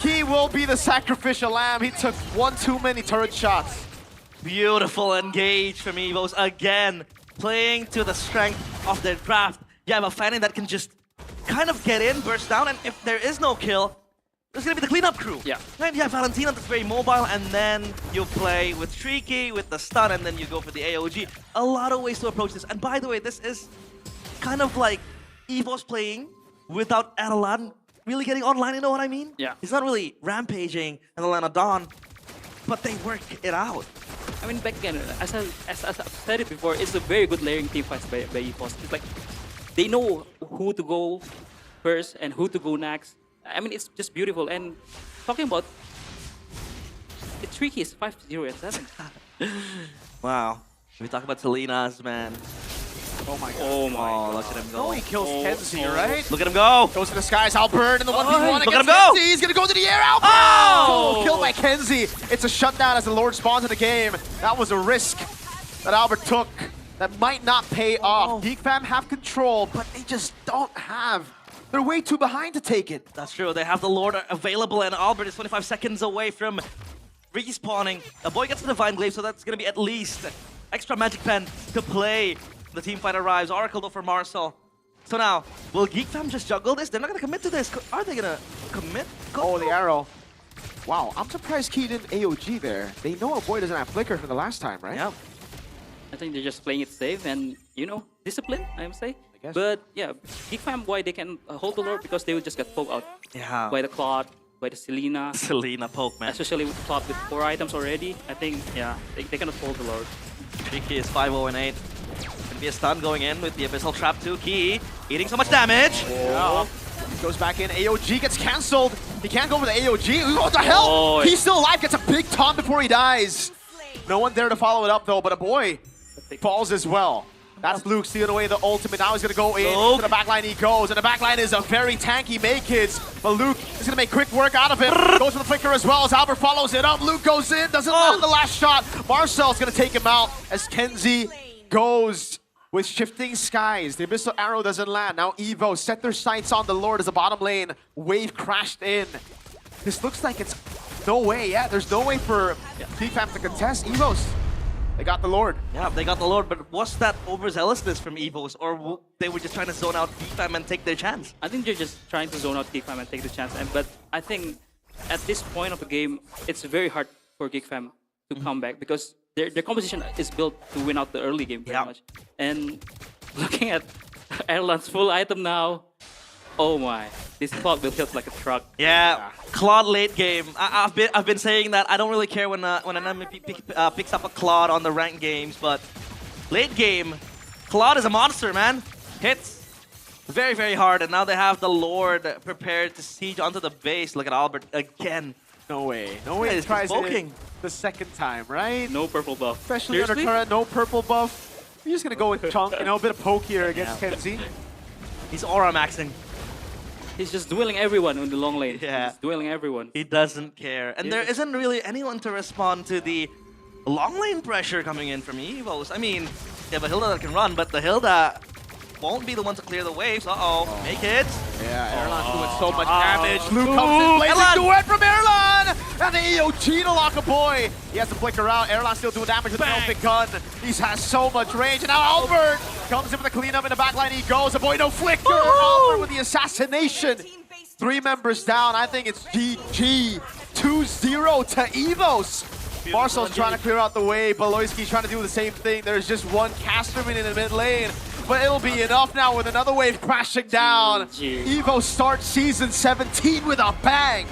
He will be the sacrificial lamb. He took one too many turret shots. Beautiful engage from Evos again, playing to the strength of their craft. You have a Fanning that can just kind of get in, burst down, and if there is no kill, there's gonna be the cleanup crew. Yeah. Then you have Valentina that's very mobile, and then you play with Tricky, with the stun, and then you go for the AOG. A lot of ways to approach this. And by the way, this is kind of like Evos playing without Adelan really getting online, you know what I mean? Yeah. He's not really rampaging in the lane of Dawn, but they work it out. I mean, back again, as I've said it before, it's a very good layering team fights by EVOS. It's like, they know who to go first and who to go next. I mean, it's just beautiful. And talking about, the Tricky is 5-0 and 7. Wow. We talk about Selena's, man. Oh my god. Oh my god. Look at him go. No, he kills Kenzie, right? Look at him go. Goes to the skies, Albert in the 1v1 Look at him against go. Kenzie. He's gonna go to the air, Albert! Oh! Killed by Kenzie. It's a shutdown as the Lord spawns in the game. That was a risk that Albert took that might not pay off. Geek Fam have control, but they just don't have. They're way too behind to take it. That's true. They have the Lord available, and Albert is 25 seconds away from respawning. A boy gets the Divine Glaive, so that's gonna be at least extra Magic Pen to play. The team fight arrives. Oracle though for Marcel. So now, will Geek Fam just juggle this? They're not gonna commit to this. Are they gonna commit? Oh, the arrow. Wow, I'm surprised Key didn't AOG there. They know a boy doesn't have flicker from the last time, right? Yeah. I think they're just playing it safe and, you know, discipline, I would say. guess. But yeah, Geek Fam, why they can hold the Lord? Because they will just get poked out. Yeah. By the Claude, by the Selena. Selena poke, man. Especially with Claude with 4 items already. I think, yeah, they cannot hold the Lord. Tricky is 5-0-8. Gonna be a stun going in with the Abyssal Trap 2. Key eating so much damage. Oh. Goes back in, AOG gets cancelled. He can't go for the AOG. What the hell? Oh, he's still alive, gets a big taunt before he dies. No one there to follow it up though, but a boy falls as well. That's Luke stealing away the ultimate. Now he's gonna go in to the backline. He goes, and the backline is a very tanky Kids. But Luke is gonna make quick work out of it. Goes for the flicker as well as Albert follows it up. Luke goes in, doesn't land the last shot. Marcel's gonna take him out as Kenzie goes with shifting skies. The Abyssal Arrow doesn't land. Now Evo set their sights on the Lord as the bottom lane. Wave crashed in. This looks like it's no way. Yeah, there's no way for Geek-Fam to contest. Evos, they got the Lord. Yeah, they got the Lord, but was that overzealousness from Evos, or they were just trying to zone out Geek-Fam and take their chance? I think they're just trying to zone out Geek-Fam and take the chance. But I think at this point of the game, it's very hard for Geek-Fam to come back because their composition is built to win out the early game pretty much. And looking at Erland's full item now, oh my, this Claude will hit like a truck. Yeah, Claude late game. I've been saying that I don't really care when an MVP picks up a Claude on the ranked games, but late game, Claude is a monster, man. Hits very, very hard, and now they have the Lord prepared to siege onto the base. Look at Albert again. No way. No way. He's Tries poking. it the second time, right? No purple buff. Especially under turret, no purple buff. You're just gonna go with chunk, you know, a bit of poke here against Kenzie. He's aura maxing. He's just dueling everyone in the long lane. Yeah. He's dueling everyone. He doesn't care. And there isn't really anyone to respond to the long lane pressure coming in from Evos. I mean, you have a Hilda that can run, but the Hilda won't be the one to clear the waves. Make it. Yeah, Erland's doing so much damage. Luke comes in, blazing duet from Erland! And the EOG to lock a boy. He has to flicker out. Erland still doing damage with the Celtic gun. He has so much range. And now Albert comes in with the cleanup in the backline. He goes. A boy, no flicker. Albert with the assassination. 3 members down. I think it's GG. 2-0 to Evos. Marcel's trying to clear out the way. Baloyski's trying to do the same thing. There's just one casterman in the mid lane. But it'll be enough now with another wave crashing down. Evo starts season 17 with a bang.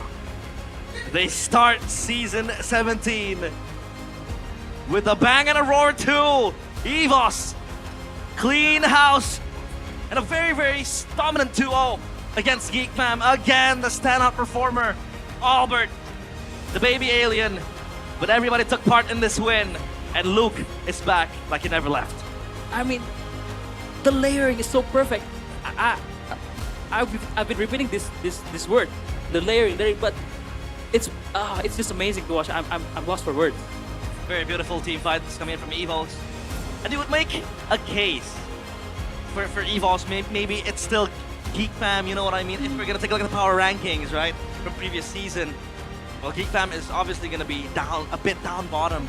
They start season 17 with a bang and a roar too. Evos, clean house, and a very, very dominant 2-0 against Geek-Fam. Again, the standout performer, Albert, the baby alien. But everybody took part in this win. And Luke is back like he never left. I mean, the layering is so perfect. I've been repeating this word, the layering, but it's just amazing to watch. I'm lost for words. Very beautiful team fights coming in from Evos. And you would make a case for Evos. Maybe it's still Geek Fam, you know what I mean? If we're gonna take a look at the power rankings, right, from previous season, well, Geek Fam is obviously gonna be a bit down bottom.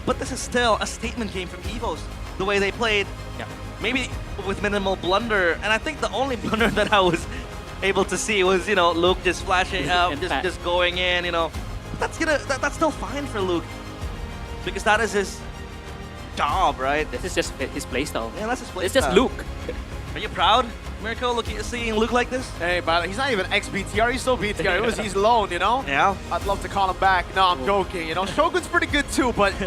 But this is still a statement game from Evos. The way they played, maybe with minimal blunder. And I think the only blunder that I was able to see was, you know, Luke just flashing up, just going in, you know. That's still fine for Luke, because that is his job, right? This is just his playstyle. Yeah, that's his playstyle. It's just Luke. Are you proud, Mirko, seeing Luke like this? Hey, but he's not even ex-BTR, he's still BTR. He's alone, you know? Yeah. I'd love to call him back. No, I'm joking, you know? Shogun's pretty good too, but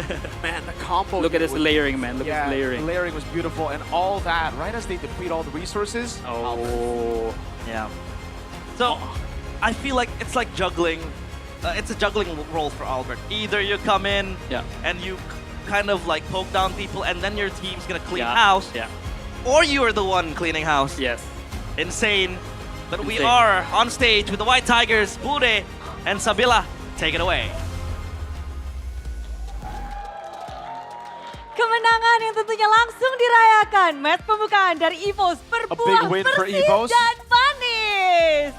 man, the combo. Look at this layering, man. Look at this layering. The layering was beautiful, and all that, right as they deplete all the resources. Oh. Yeah. So, I feel like it's like juggling. It's a juggling role for Albert. Either you come in and you kind of like poke down people, and then your team's gonna clean house. Yeah. Or you are the one cleaning house. Yes. Insane. But we are on stage with the White Tigers, Bude and Sabila. Take it away. Kemenangan yang tentunya langsung dirayakan. Match pembukaan dari Evos berbuah bersih dan manis.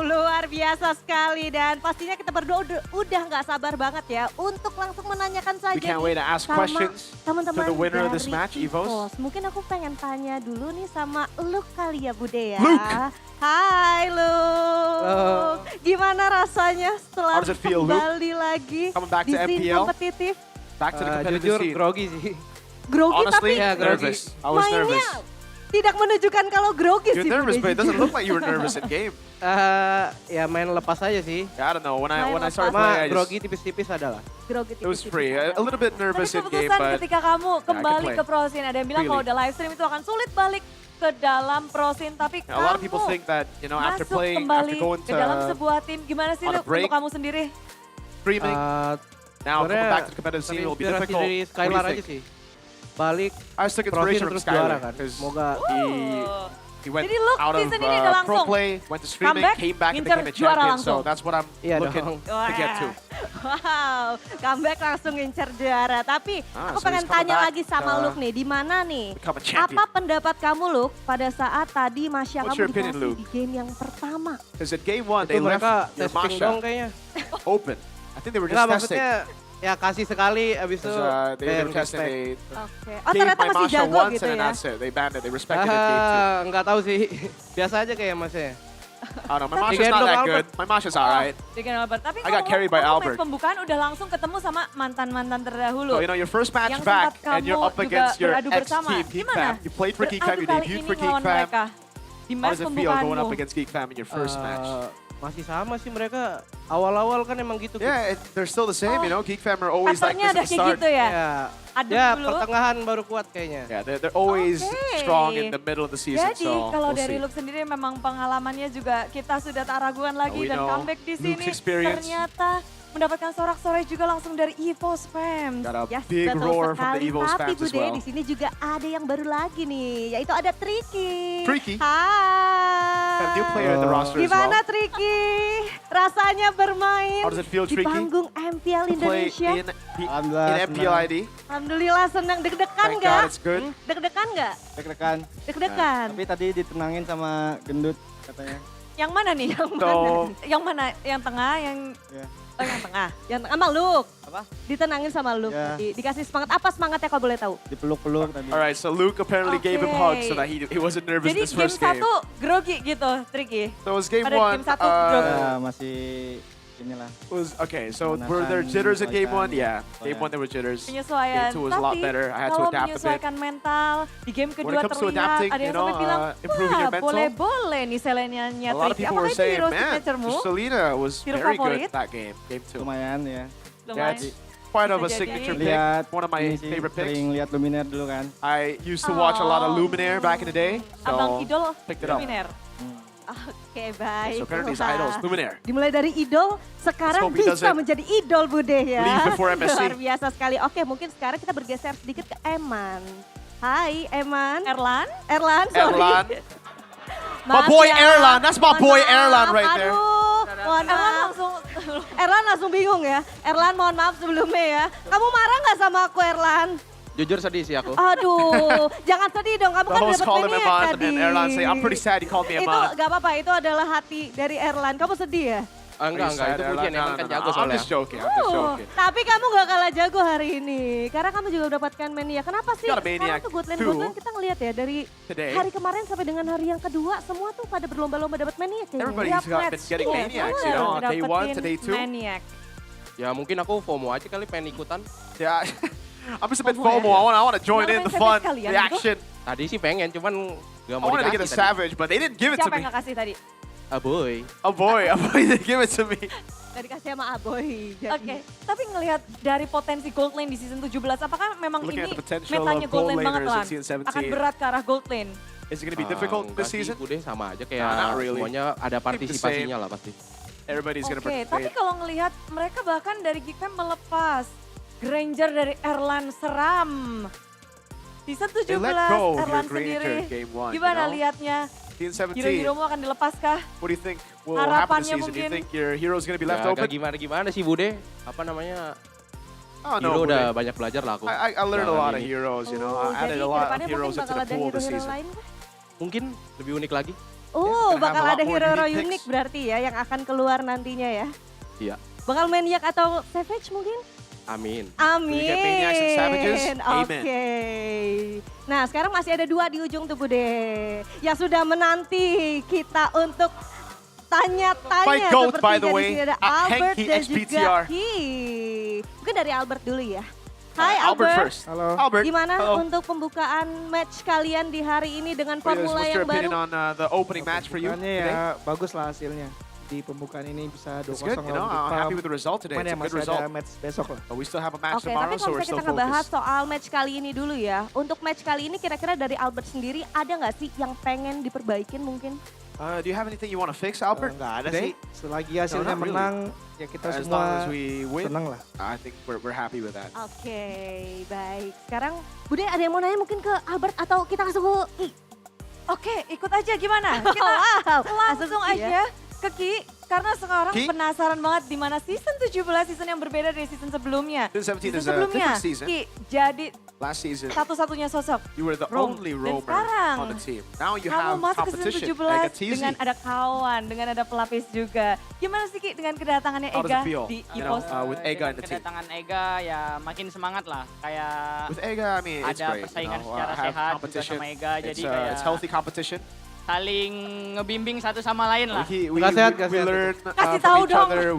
Luar biasa sekali, dan pastinya kita berdua udah nggak sabar banget ya untuk langsung menanyakan saja. We can't wait to ask questions to the winner of this match, Evos. Mungkin aku pengen tanya dulu nih sama Luke kali ya, Bude ya. Luke! Hai Luke. Gimana rasanya setelah kembali lagi back di to scene MPL? kompetitif? Back to the competitive Jujur scene. grogi sih. Grogi Honestly, tapi nervous. I was nervous. tidak menunjukkan kalau grogi You're sih. nervous, Bude, but it doesn't jujur. look like you were nervous in game. Ya main lepas aja sih. Yeah, I don't know. When I started Cuma playing, grogi tipis-tipis adalah. Grogi it was tipis-tipis free. A little bit nervous in game, Keputusan but ketika kamu kembali play. ke Pro Scene, ada yang bilang kalau Really. udah live stream itu akan sulit balik ke dalam Pro Scene, tapi a lot of people kamu think that, you know, after masuk playing, kembali after going ke dalam to sebuah tim. Gimana sih on a Luke break, untuk kamu sendiri? streaming, now coming Sebenarnya back to the competitive scene will be terinspirasi difficult. dari What do Skylar you aja think? sih. Balik I just took Pro Scene inspiration from terus juara Skylar kan. because Semoga he went Jadi Luke out di of sini udah langsung pro play, went to streaming, comeback, came back and ngincer became a juara champion. langsung. So that's what I'm looking to get to. Wow, comeback langsung ngincer juara. Tapi aku so pengen he's coming tanya back, lagi sama Luke nih, di mana nih? become a champion. Apa pendapat kamu Luke pada saat tadi Masya What's kamu your opinion, dikasih Luke? di game yang pertama? Because at game one, itu they left mereka your testing dong Masha kayaknya. open. I think they were just Enggak, testing. maksudnya ya kasih sekali abis itu They were testing. They Oke. Oh gave ternyata my masih Masha jago once gitu and then ya? that's it. They banned it. They respected it game two. Enggak tahu sih. Biasa aja kayak masnya. Oh no, my Masha's not that good. My Masha's alright. Dengan Albert. Tapi I got carried by kamu Albert. match pembukaan udah langsung ketemu sama mantan-mantan terdahulu. So, you know, your first match yang back sempat and you're kamu up against juga your beradu bersama. ex-team, Geek Gimana? Fam. You played for Geek Fam, you Beradu kali debuted ini for Geek ngelawan Fam. mereka di How match does it feel going up pembukaanmu? against Geek Fam in your first match? Masih sama sih mereka. Awal-awal kan emang gitu. Yeah, they're still the same, you know. Geek Fam are always like Patternnya this ada at the kayak start. gitu ya? Adem Ya, dulu. pertengahan baru kuat kayaknya. Yeah, they're always strong in the middle of the season, Jadi so kalau we'll dari see. Luke sendiri memang pengalamannya juga kita sudah tak ragukan lagi We dan know comeback di Luke's sini experience. ternyata mendapatkan sorak-sorai juga langsung dari EVOS fans. Got a Yes, big betul roar from the sekali. Evos Tapi fans as Bude, well. di sini juga ada yang baru lagi nih, yaitu ada Tricky. Tricky? Hai. Got a new player in the roster as Gimana well. Tricky? Rasanya bermain How does it feel, di Tricky? panggung MPL To play Indonesia? in MPL ID. Alhamdulillah senang, deg-degan Thank nggak? God it's good. Deg-degan nggak? Deg-degan. Deg-degan. Tapi tadi ditenangin sama gendut katanya. Yang mana nih? Yang mana? Yang mana? Yang tengah? Yang Oh yang tengah. Yang sama Luke. Apa? Ditenangin sama Luke. Ya. Dikasih semangat. Apa semangatnya kalau boleh tahu? Dipeluk-peluk tadi. All right, so Luke apparently gave him hugs so that he wasn't nervous Jadi this game first game. 1 grogi gitu, Tricky. So it was game Pada one. game 1 grogi. Ya, masih inilah. Was okay. So Menahan were there jitters in game one? penyesuaian. Yeah, game one there were jitters. Penyesuaian. Game two was a lot Tapi better. I had to kalau adapt a bit. menyesuaikan mental, di game When kedua it comes to terlihat adapting, ada yang you know, sampai bilang, improving your wah mental. boleh-boleh nih Selenianya A lot of Tricky. people Apakah were itu saying, hero man, signature-mu? Selena was Hero very favorit? good that game. Game two. Lumayan ya. Lumayan. That's quite of a Bisa jadi. signature pick. Lihat One of my ini sih, favorite picks. sering lihat Luminaire dulu kan. I used to watch a lot of Luminaire back in the day, Abang so idol picked it up. Luminaire. Oke, baik. So apparently his Wah. idol is Luminaire. Dimulai dari idol, sekarang Let's hope he bisa doesn't menjadi idol Bude ya. leave before MSC. Luar biasa sekali. Oke, mungkin sekarang kita bergeser sedikit ke Eman. Hai Eman. Erlan? Erlan, sorry. Erlan. My Maaf boy ya. Erlan, that's my Mohon boy maaf, Erlan right there. Aduh, mohon Erlan maaf. langsung Erlan langsung bingung ya. Erlan mohon maaf sebelumnya ya. Kamu marah nggak sama aku Erlan? Jujur sedih sih aku. Aduh, jangan sedih dong. Kamu The kan host dapat called him Maniac Eman tadi. and Erlan say, I'm pretty sad he called me Itu Eman. gak apa-apa, itu adalah hati dari Erlan. Kamu sedih ya? Enggak, itu pujian Eman kan jago I'm soalnya. just joking, I'm just joking. Tapi kamu gak kalah jago hari ini. Karena kamu juga mendapatkan Maniac. Kenapa sih? Got a Sekarang Maniac tuh Goodland too. kita ngeliat ya dari Today. hari kemarin sampai dengan hari yang kedua. Semua tuh pada berlomba-lomba dapat Maniac kayaknya. Everybody's been getting maniacs, you know, on day one to day two. Maniac. Ya mungkin aku FOMO aja kali pengen ikutan. Yeah, I'm just a bit FOMO. I want to join in the fun, the action. Tadi sih pengen, cuman I gak mau wanted to get a dikasih tadi. Savage, but they didn't give it to Siapa me. yang gak kasih tadi? Aboy. Oh boy, didn't give it to me. Gak dikasih sama Aboy. Oke, tapi ngelihat dari potensi gold lane di season 17, apakah memang Looking ini at the potential metanya of gold gold lane banget laners in lan? season 17. Akan berat ke arah gold lane. Is it going to be difficult this season? Udah sama aja kayak Nah, not really. semuanya ada partisipasinya lah pasti. Everybody's going to Oke, tapi participate. kalau ngelihat mereka bahkan dari Geekfam melepas Granger dari Erlan Seram. Season 17 They let go of Erlan your Granger sendiri. game one, Gimana you know? liatnya? Season 17. Hero-heromu akan dilepaskah? What do you think will happen this Harapannya season? Do you mungkin. think your hero's going to be left Ya, open? gak gimana-gimana sih Bude. Apa namanya? Oh, Hero no, udah Bude. banyak belajar lah aku. I learned a belakangan lot of ini. heroes, you know. Oh, I added jadi a lot of kedepannya heroes mungkin into bakal the ada pool this hero-hero season. lain kah? Mungkin lebih unik lagi. Oh, gonna bakal have a lot ada more hero-hero unique unik picks. berarti ya yang akan keluar nantinya ya. Iya. Bakal Maniac atau Savage mungkin? Amin. Amin. get Maniacs and Savages? Oke. Amen. Nah sekarang masih ada dua di ujung tuh Bude. Yang sudah menanti kita untuk tanya-tanya My goat, by the sepertinya way, di sini ada Albert Henki dan juga HBTR. Ki. Mungkin dari Albert dulu ya. Hai Albert Albert. first. Halo. Albert, Gimana hello. untuk pembukaan match kalian di hari ini dengan formula What's your yang baru? opinion on the opening match for you Pembukaannya today? ya bagus lah hasilnya. Di pembukaan ini bisa 2-0 It's good, you know. lawan I'm happy Jepang. with the result today. Cuman It's ya a good masih result. ada match besok lah. But we still have a match Oke, tapi tomorrow, kalau so we're misalnya still kita ngebahas focused. soal match kali ini dulu ya. Untuk match kali ini kira-kira dari Albert sendiri ada nggak sih yang pengen diperbaikin mungkin? Do you have anything you want to fix, Albert? Nggak ada today? sih. Selagi hasilnya not really. menang, ya kita As semua long as we win, senang lah. I think we're happy with that. Oke, baik. Sekarang Bude ada yang mau nanya mungkin ke Albert atau kita langsung ke I? Oke, ikut aja gimana? Kita Wow, langsung asumsi ya. aja ke Ki. Karena sekarang Ki? penasaran banget di mana season 17 season yang berbeda dari season sebelumnya. Season 17 is a sebelumnya, different season. Ki jadi Last season, satu-satunya sosok. you were the Roam. only Dan roamer sekarang, on the team. Now you kamu have masuk ke season competition. 17 Ega Tizi. dengan ada kawan, dengan ada pelapis juga. Gimana sih Ki dengan kedatangannya How does Ega it feel, di you know, EVOS? with Ega in the team? Kedatangan Ega ya makin semangat lah. Kayak With Ega, I mean, it's ada great. persaingan You know, secara have sehat juga competition. sama Ega. Jadi It's healthy competition. saling ngebimbing satu sama lain lah. We Gak sehat, we learn Kasih from tahu each dong. other.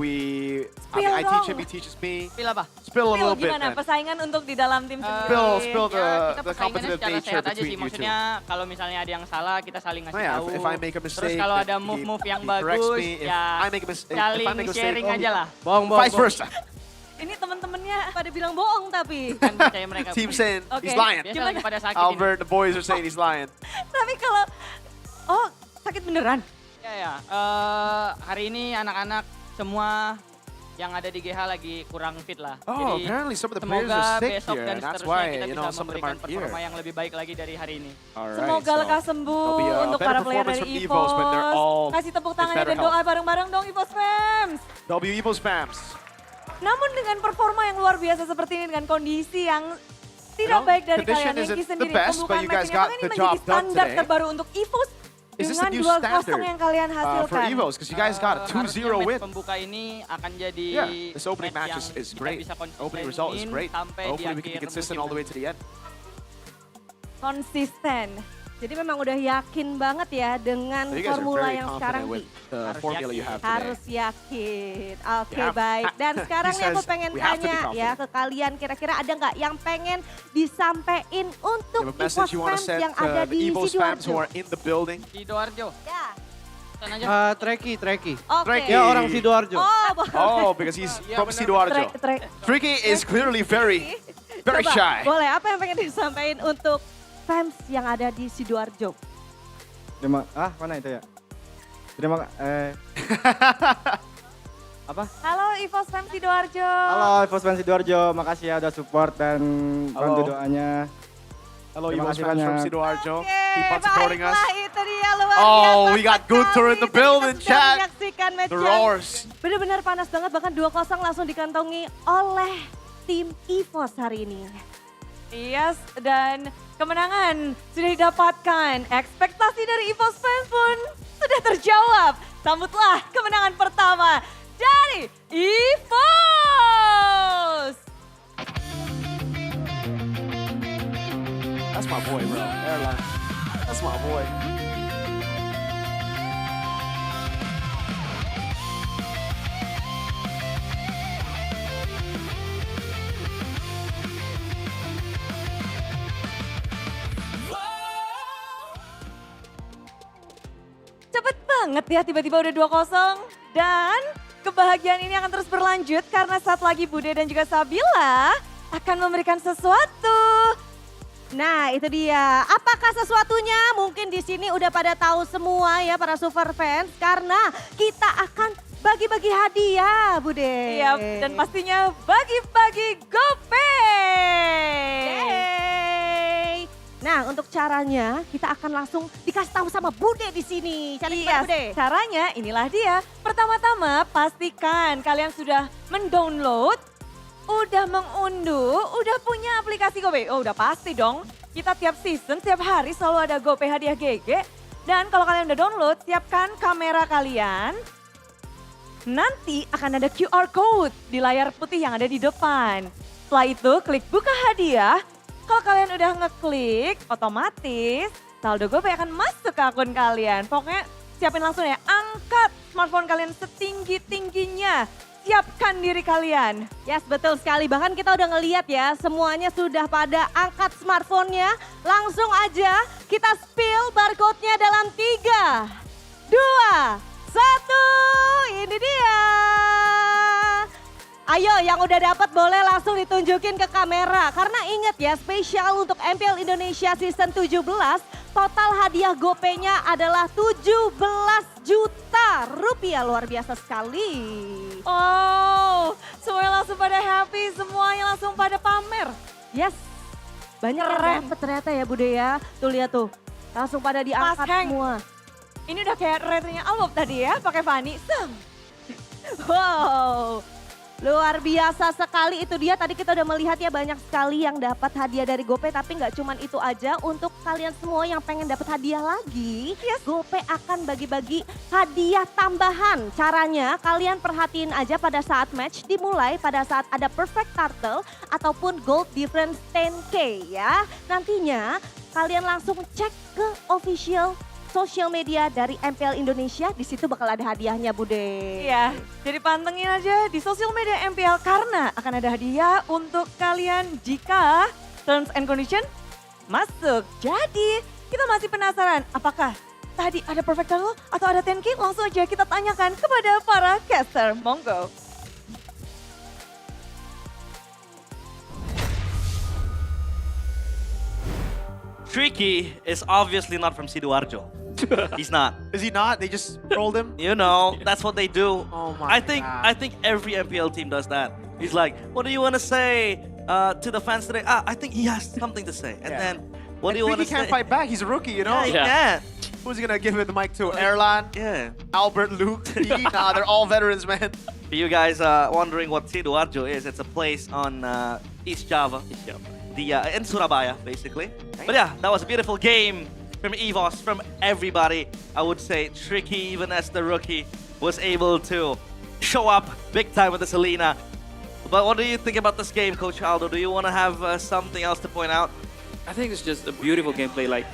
I teach him, dong. he teaches me. Spill apa? Spill a Spill little bit, gimana man. persaingan untuk di dalam tim sendiri? Spill Ya, kita the persaingannya competitive secara nature sehat aja between sih. you two. Maksudnya kalau misalnya ada yang salah kita saling Oh ngasih yeah, tahu. if I make a Terus mistake, kalau then ada he- move-move yang he corrects bagus, me. If ya I make a mistake, saling if I make a mistake, sharing aja lah. Vice versa. Ini teman-temannya pada bilang bohong tapi. Kan percaya mereka. Team saying Oke. he's lying. Biasa lagi pada sakit ini. Albert, the boys are saying he's lying. Tapi kalau, oh sakit beneran? Ya. Hari ini anak-anak semua yang ada di GH lagi kurang fit lah. Oh, Jadi apparently some of the players semoga are sick besok here, dan and that's seterusnya why, kita you bisa know, some of them memberikan aren't here. performa yang lebih baik lagi dari hari ini. Alright, Semoga so lekas sembuh there'll be a untuk better para player performance dari from EVOS when they're all Kasih tepuk in tangannya better dan doa health. bareng-bareng dong EVOS fans. W Evil's fams. Namun dengan performa yang luar biasa seperti ini dengan kondisi yang tidak baik dari condition kalian Henki isn't the sendiri. best, but Pembukaan you guys matchnya got apakah ini the menjadi job done standar today? terbaru untuk EVOS Is this the dengan new 2-0 standard yang kalian for hasilkan? EVOS? Because you guys got a 2-0 Harusnya win. match pembuka ini akan jadi Yeah, this opening match yang is kita great. bisa Opening result is konsistenin great. sampai di Hopefully we can be akhir consistent musim all the way to the end. Konsisten. Jadi memang udah yakin banget ya dengan So you guys are formula very yang confident sekarang with the Harus formula you have today. harus yakin. Oke Yeah. baik. Dan sekarang He nih aku says pengen we have to be tanya ya confident. ke kalian kira-kira ada nggak yang pengen disampaikan untuk You have a EVOS message you want to fans send yang ada to the di EVOS fans who Sidoarjo? are in the building? Sidoarjo. Ya. Pesan aja. Treki. Oke. Ya, orang Sidoarjo. Oh, boleh. Oh, because he's from Sidoarjo. Tricky is clearly very Coba, shy. boleh apa yang pengen disampaikan untuk fans yang ada di Sidoarjo? Mana itu ya? Apa? Halo EVOS fans Sidoarjo. Halo EVOS fans Sidoarjo, makasih ya udah support dan bantu doanya. Hello, Terima EVOS kasih fans from banyak. Sidoarjo. Keep on supporting us. Baiklah, itu dia luar Oh, biasa we got Gunter in the sekali. building, Kita sudah chat. menyaksikan match The yang roars. benar-benar panas banget, bahkan 2-0 langsung dikantongi oleh tim EVOS hari ini. Yes, dan kemenangan sudah didapatkan. Ekspektasi dari EVOS fans pun sudah terjawab. Sambutlah kemenangan pertama dari EVOS. That's my boy, bro. Airline. That's my boy. Cepet banget ya tiba-tiba udah 2-0. Dan kebahagiaan ini akan terus berlanjut karena saat lagi Bude dan juga Sabila akan memberikan sesuatu. Nah, itu dia. Apakah sesuatunya? Mungkin di sini udah pada tahu semua ya para super fans, karena kita akan bagi-bagi hadiah, Bude. Iya, dan pastinya bagi-bagi GoPay. Yeay. Nah, untuk caranya kita akan langsung dikasih tahu sama Bude di sini. Cari Iya, Bude. caranya inilah dia. Pertama-tama pastikan kalian sudah mendownload, udah mengunduh, udah punya aplikasi GoPay. Oh udah pasti dong. Kita tiap season, tiap hari selalu ada GoPay hadiah GG. Dan kalau kalian udah download, siapkan kamera kalian. Nanti akan ada QR code di layar putih yang ada di depan. Setelah itu klik buka hadiah. Kalau kalian udah ngeklik, otomatis saldo GoPay akan masuk ke akun kalian. Pokoknya siapin langsung ya, angkat smartphone kalian setinggi-tingginya. Siapkan diri kalian. Yes, betul sekali. Bahkan kita udah ngeliat ya, semuanya sudah pada angkat smartphone-nya. Langsung aja kita spill barcode-nya dalam 3, 2, 1. Ini dia. Ayo yang udah dapat boleh langsung ditunjukin ke kamera. Karena ingat ya, spesial untuk MPL Indonesia Season 17, total hadiah GoPay-nya adalah 17 juta rupiah. Luar biasa sekali. Oh, semuanya langsung pada happy, semuanya langsung pada pamer. Yes, banyak yang dapat ternyata ya Bude ya. Tuh lihat tuh, langsung pada diangkat semua. Ini udah kayak retronya Albob tadi ya, pakai Fanny. Wow, luar biasa sekali. Itu dia, tadi kita udah melihat ya banyak sekali yang dapat hadiah dari GoPay. Tapi nggak cuman itu aja, untuk kalian semua yang pengen dapat hadiah lagi, GoPay akan bagi-bagi hadiah tambahan. Caranya kalian perhatiin aja pada saat match, dimulai pada saat ada perfect turtle ataupun gold difference 10K ya. Nantinya kalian langsung cek ke official sosial media dari MPL Indonesia, di situ bakal ada hadiahnya Bude. Iya, jadi pantengin aja di sosial media MPL karena akan ada hadiah untuk kalian jika terms and condition masuk. Jadi kita masih penasaran apakah tadi ada perfect turtle atau ada 10K? Langsung aja kita tanyakan kepada para caster. Monggo. Tricky is obviously not from Sidoarjo. He's not. Is he not? They just trolled him? You know, that's what they do. Oh my I think every MPL team does that. He's like, what do you want to say to the fans today? I think he has something to say. And then, what do you want to He say? can't fight back. He's a rookie, you know? Yeah, he can't. Who's he gonna give the mic to? Erlan? Yeah. Albert, Luke? Nah, they're all veterans, man. For you guys wondering what Sidoarjo is, it's a place on East Java. In Surabaya, basically. But yeah, that was a beautiful game from EVOS, from everybody. I would say Tricky, even as the rookie, was able to show up big time with the Selena. But what do you think about this game, Coach Aldo? Do you want to have something else to point out? I think it's just a beautiful gameplay. Like,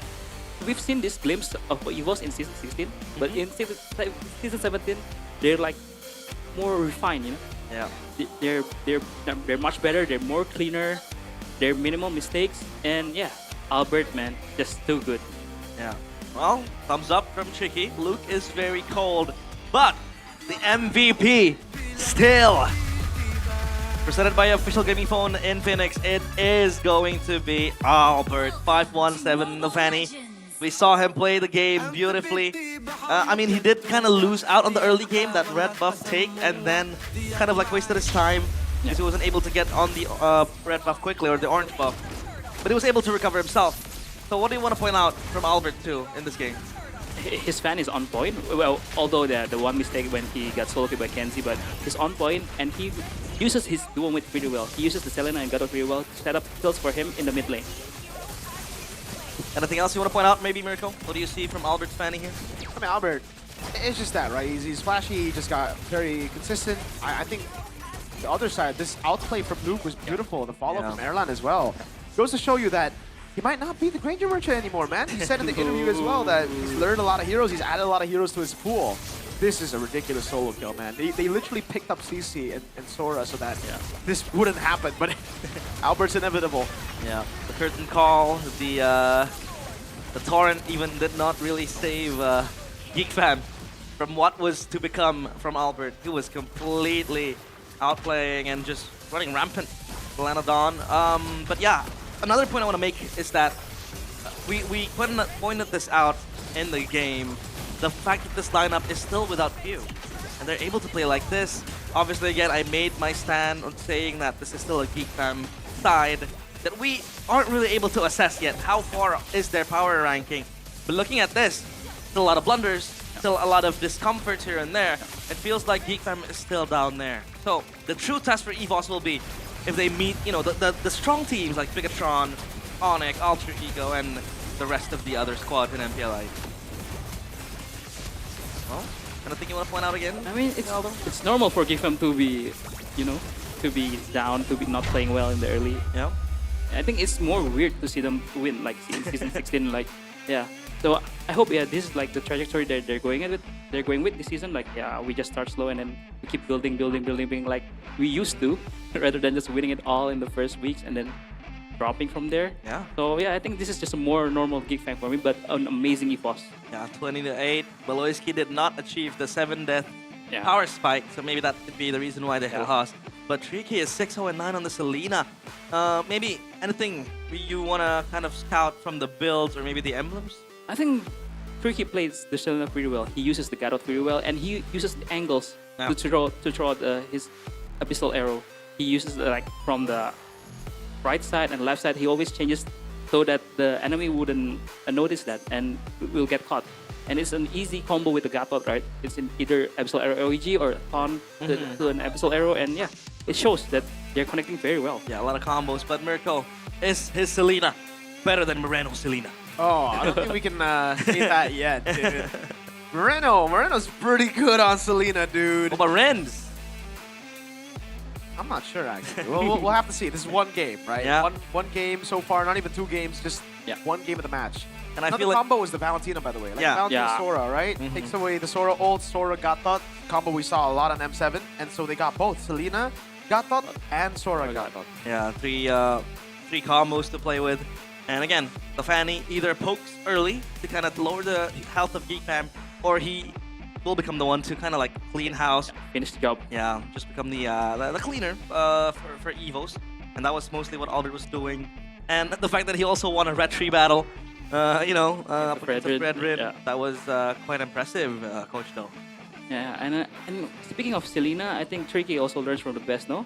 we've seen this glimpse of EVOS in Season 16, but in Season 17, they're like more refined, you know? Yeah. They're much better, they're more cleaner, they're minimal mistakes, and yeah, Albert, man, just too good. Yeah. Well, thumbs up from Tricky. Luke is very cold, but the MVP still presented by Official Gaming Phone in Phoenix. It is going to be Albert 517 Nofani We saw him play the game beautifully. I mean, he did kind of lose out on the early game, that red buff take, and then kind of like wasted his time because he wasn't able to get on the red buff quickly, or the orange buff. But he was able to recover himself. So what do you want to point out from Albert too in this game? His fan is on point. Well, although the one mistake when he got solo kill by Kenzie, but he's on point and he uses his duo mid pretty well. He uses the Selena and Gato pretty well to set up kills for him in the mid lane. Anything else you want to point out, maybe, Miracle? What do you see from Albert's fanning here? I mean, Albert, it's just that, right? He's flashy, he just got very consistent. I think the other side, this outplay from Luke was beautiful. The follow from Erlan as well. Goes to show you that he might not be the Granger Merchant anymore, man. He said in the interview as well that he's learned a lot of heroes, he's added a lot of heroes to his pool. This is a ridiculous solo kill, man. They literally picked up CC and Sora so that this wouldn't happen, but Albert's inevitable. Yeah, the curtain call, the torrent even did not really save Geek Fam from what was to become from Albert. He was completely outplaying and just running rampant. Lanadon. But yeah, another point I want to make is that we pointed this out in the game. The fact that this lineup is still without Q, and they're able to play like this. Obviously, again, I made my stand on saying that this is still a Geek Fam side that we aren't really able to assess yet. How far is their power ranking? But looking at this, still a lot of blunders, still a lot of discomforts here and there. It feels like Geek Fam is still down there. So the true test for EVOS will be if they meet, you know, the strong teams like Bigatron, Onyx, Alter Ego, and the rest of the other squad in MPL ID. Well, anything you want to point out again? I mean, it's normal for Gifam to be, you know, to be down, to be not playing well in the early. Yeah. I think it's more weird to see them win, like in season 16, like, yeah. So I hope, yeah, this is like the trajectory that they're going with. They're going with this season. Like, yeah, we just start slow and then we keep building like we used to, rather than just winning it all in the first weeks and then dropping from there. Yeah. So yeah, I think this is just a more normal Geek Fam for me, but an amazing EVOS. Yeah, 20-8. Beloyski did not achieve the 7-death power spike, so maybe that could be the reason why they lost. But Tricky is 6-0-9 on the Selena. Maybe anything you want to kind of scout from the builds or maybe the emblems? I think Tricky plays the Selena pretty well. He uses the Gatot pretty well, and he uses the angles to throw his Abyssal Arrow. He uses like from the right side and left side. He always changes so that the enemy wouldn't notice that and will get caught. And it's an easy combo with the Gatot, right? It's in either Abyssal Arrow OEG or Ton to an Abyssal Arrow, and yeah, it shows that they're connecting very well. Yeah, a lot of combos, but Mirko, is his Selena better than Moreno's Selena? Oh, I don't think we can say that yet, dude. Moreno's pretty good on Selena, dude. What about Renz? I'm not sure, actually. We'll have to see. This is one game, right? Yeah. One game so far, not even 2 games, just one game of the match. And I Another feel like combo was the Valentina, by the way. Like Valentina Sora, right? Takes away the Sora ult, Sora Gatot. Combo we saw a lot on M7. And so they got both Selena, Gatot, and Sora Gatot. Yeah, three combos to play with. And again, the Fanny either pokes early to kind of lower the health of Geek Fam, or he will become the one to kind of like clean house. Finish the job. Yeah, just become the cleaner for EVOs. And that was mostly what Albert was doing. And the fact that he also won a Red Tree battle, you know, that was quite impressive, Coach though. Yeah, and speaking of Selena, I think Tricky also learns from the best, no?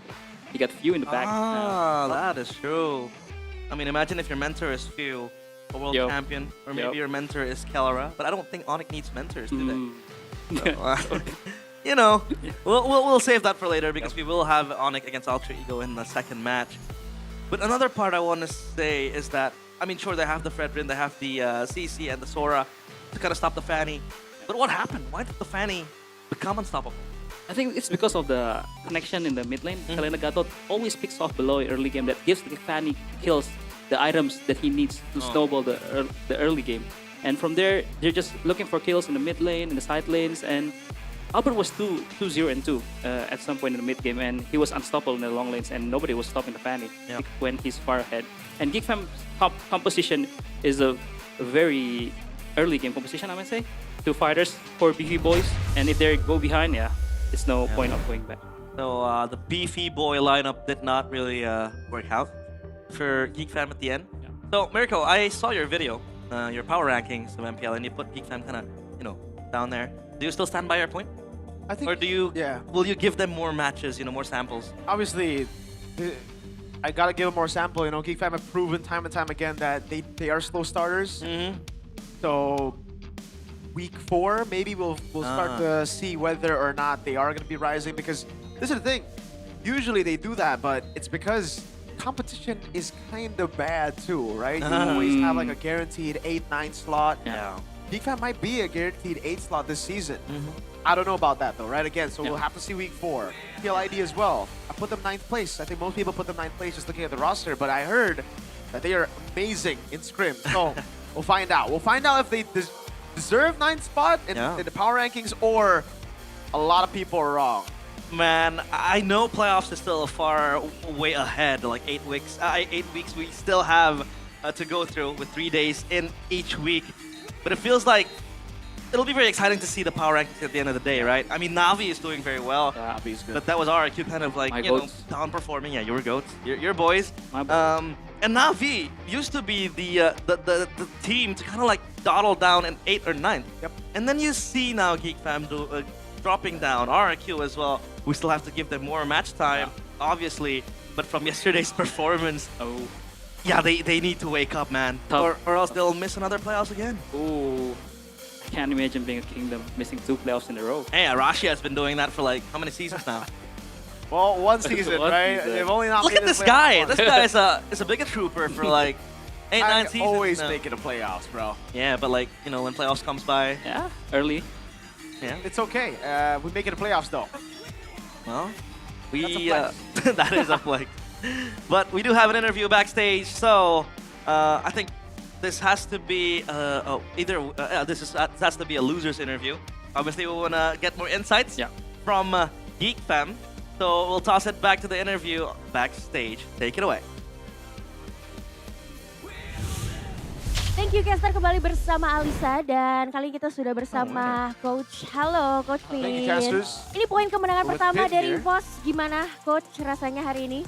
He got Few in the back. Ah, that is true. I mean, imagine if your mentor is Few, a world champion, or maybe your mentor is Kellara, but I don't think Onyx needs mentors, do they? So, you know, we'll save that for later because we will have Onyx against Alter Ego in the second match. But another part I want to say is that, I mean, sure, they have the Fredrin, they have the CC and the Sora to kind of stop the Fanny. But what happened? Why did the Fanny become unstoppable? I think it's because of the connection in the mid lane. Selena Gatot always picks off below early game that gives the Fanny kills the items that he needs to snowball the early game. And from there, they're just looking for kills in the mid lane, in the side lanes, and Albert was 2-0-2 at some point in the mid game, and he was unstoppable in the long lanes, and nobody was stopping the Fanny when he's far ahead. And Geek Fam's composition is a very early game composition, I might say. 2 fighters, 4 beefy boys, and if they go behind, it's no point of going back. So the beefy boy lineup did not really work out for Geek Fam at the end. So Mirko, I saw your video your power rankings of MPL and you put Geek Fam kind of, down there. Do you still stand by your point? I think. Or do you? Yeah. Will you give them more matches? More samples. Obviously, I gotta give them more sample. Geek Fam have proven time and time again that they are slow starters. So week 4, maybe we'll start to see whether or not they are gonna be rising. Because this is the thing. Usually they do that, but it's because competition is kind of bad too, right? You always have like a guaranteed 8-9 slot. Yeah. Geek Fam might be a guaranteed 8 slot this season. I don't know about that though, right? Again, so we'll have to see week 4. MPL ID as well. I put them 9th place. I think most people put them 9th place just looking at the roster, but I heard that they are amazing in scrim. So we'll find out. We'll find out if they deserve 9th spot in the power rankings or a lot of people are wrong. Man, I know playoffs is still a far way ahead, like 8 weeks. 8 weeks we still have to go through with 3 days in each week. But it feels like it'll be very exciting to see the power rankings at the end of the day, right? I mean, Navi is doing very well. Yeah, Navi's good. But that was RQ kind of like, down performing. Yeah, your goats, your boys. And Navi used to be the team to kind of like dawdle down in 8th or 9th. Yep. And then you see now Geek Fam dropping down, RQ as well. We still have to give them more match time, obviously. But from yesterday's performance, yeah, they need to wake up, man. Or else they'll miss another playoffs again. Ooh. I can't imagine being a Kingdom missing 2 playoffs in a row. Hey, Arashi has been doing that for like, how many seasons now? Well, one season, right? They've only not Look made at this the guy. playoffs This guy is a bigger trooper for like 8-9 seasons. Always now. making the playoffs, bro. Yeah, but like, when playoffs comes by. Yeah, early. Yeah. It's okay. We make it the playoffs, though. Well, that is a flex. But we do have an interview backstage, so I think this has to be this has to be a loser's interview. Obviously, we want to get more insights from Geek Fam, so we'll toss it back to the interview backstage. Take it away. Thank you, Caster, kembali bersama Alisa dan kali ini kita sudah bersama Coach. Halo, Coach Min. Thank you, Casters. Ini poin kemenangan With pertama Pin dari here. EVOS. Gimana, Coach, rasanya hari ini?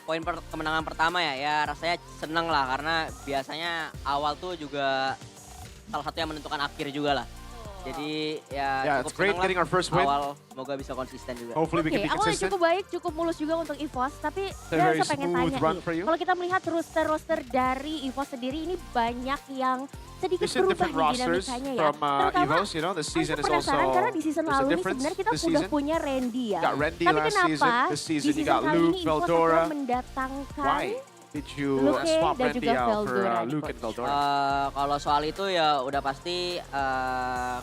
Poin kemenangan pertama ya rasanya seneng lah karena biasanya awal tuh juga salah satu yang menentukan akhir juga lah. Jadi ya it's cukup great seneng getting lah our first win. awal, semoga bisa konsisten juga. Hopefully we can be Awalnya consistent. cukup baik, cukup mulus juga untuk EVOS. Tapi very saya pengen smooth tanya run nih, for you. kalau kita melihat roster dari EVOS sendiri ini banyak yang sedikit There's berubah different nih rosters dinamikanya ya. from Terutama EVOS, this season is also penasaran karena di season there's a lalu nih difference sebenarnya kita this udah season. punya Randy ya. Got Randy Tapi last kenapa season. This season di you got kali Luke, ini EVOS Veldora. akhirnya mendatangkan Why did you Luke swap dan Randy juga out for Veldora, Luke and Veldora? Kalau soal itu ya udah pasti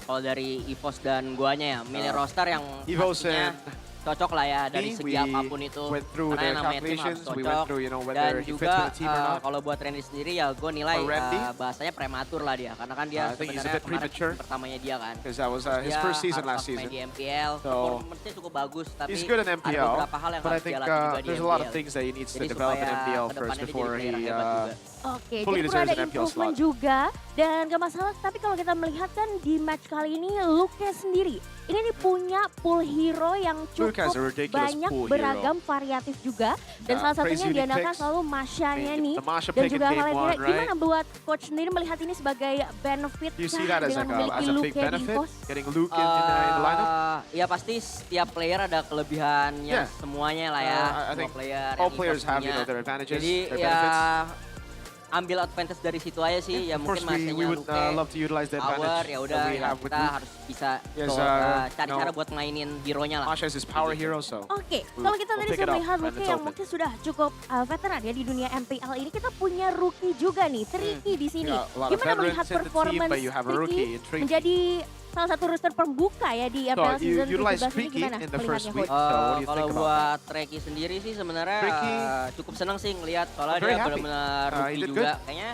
kalau dari EVOS dan guanya ya milih roster yang EVOS pastinya and cocok lah ya dari me, segi we apapun itu. went through Karena the yang namanya tim harus calculations, we cocok. went through, whether Dan he juga fits with the team or not. kalau buat Randy sendiri ya gue nilai For Randy, bahasanya prematur lah dia. Karena kan dia I think he's a sebenarnya bit premature. pertamanya dia kan. Because that was his Dia first season harus last main season. di MPL, So, performance-nya cukup bagus. Tapi He's good in ada MPL, beberapa hal yang but I harus think jalan juga di there's a MPL. lot of things that he needs to Jadi develop in supaya MPL kedepannya first dia jadi before player he yang hebat juga. Oke, fully jadi perlu deserves ada an MPL improvement slot. juga dan gak masalah. Tapi kalau kita melihat kan di match kali ini Luke sendiri, ini nih punya pool hero yang Luke has a cukup ridiculous banyak pool hero. beragam variatif juga. Dan salah satunya Crazy yang unique diandalkan picks. selalu Masha-nya nih. The Masha Dan pick in juga game hal yang one, gimana right? buat coach sendiri melihat ini sebagai benefit Do you see that as dengan like memiliki as a Luke big di benefit? EVOS? Getting Luke in the lineup? Ya pasti setiap player ada kelebihannya Yeah. semuanya lah ya. I Semua think player all yang players EVOS have, punya. their advantages, Jadi their ya benefits. ambil advantage dari situ aja sih. Ya Of mungkin course, we Masanya would Luke love to utilize the power advantage ya that udah we ya have with kita Luke. harus bisa Yes, cari cara buat mainin hero-nya lah. Masha is his power hero, so Oke, we'll- kalau kita we'll tadi pick sudah it up melihat when Luke it's yang open. mungkin sudah cukup veteran ya di dunia MPL ini, kita punya rookie juga nih, Tricky di sini. You got a lot of Gimana melihat veterans in the team, performance but you have a rookie Tricky in Tricky. menjadi salah satu roster pembuka ya di So, MPL you season utilize 17 ini Tricky gimana in the first melihatnya, week. Coach? So what do you Kalau think about buat Treki sendiri sih sebenarnya Tricky, cukup seneng sih ngelihat soalnya very dia happy. benar-benar He rookie did juga. good. Kayaknya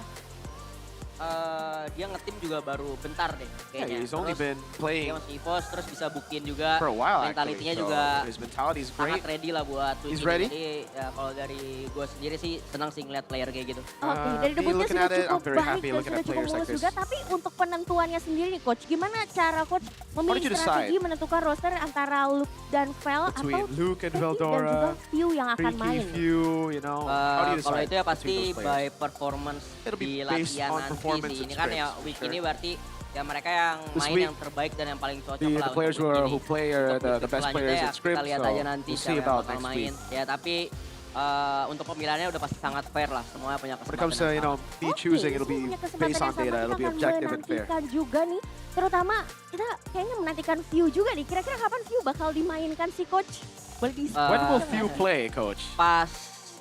dia ngetim juga baru bentar deh kayaknya. He's only been playing dia masih EVOS, terus bisa buktiin juga for a while mentalitinya actually. juga So his mentality is great. sangat ready lah buat He's Twitch. ready? Jadi ya kalau dari gue sendiri sih senang sih ngeliat player kayak gitu. Oke, dari debutnya looking sudah at it, I'm cukup very baik happy dan looking sudah at cukup players like mulus this. juga. Tapi untuk penentuannya sendiri nih Coach, gimana cara Coach memilih did you strategi decide? menentukan roster antara Luke dan Vel atau Between Luke and Teki dan juga Veldora, Few yang akan main? Few, you know, how do you Kalau decide itu ya between pasti those players? by performance It'll be di based latihan on nanti performance sih. and Ini kan ya scripts, week sure. ini berarti ya mereka yang This main week, yang terbaik dan yang paling cocok The lah players untuk week who ini. play are Untuk the week best selanjutnya players ya in script, kita lihat so aja nanti we'll see siapa yang about bakal next main. week. Ya tapi untuk pemilihannya udah pasti sangat fair lah. Semuanya punya When it kesempatan comes to, you know, me choosing, it'll be Punya kesempatan based on yang sama, data, kita it'll be akan objective and fair. menantikan juga nih. Terutama kita kayaknya menantikan Few juga nih. Kira-kira kapan Few bakal dimainkan si Coach? Boleh di When will Few play, Coach? Pas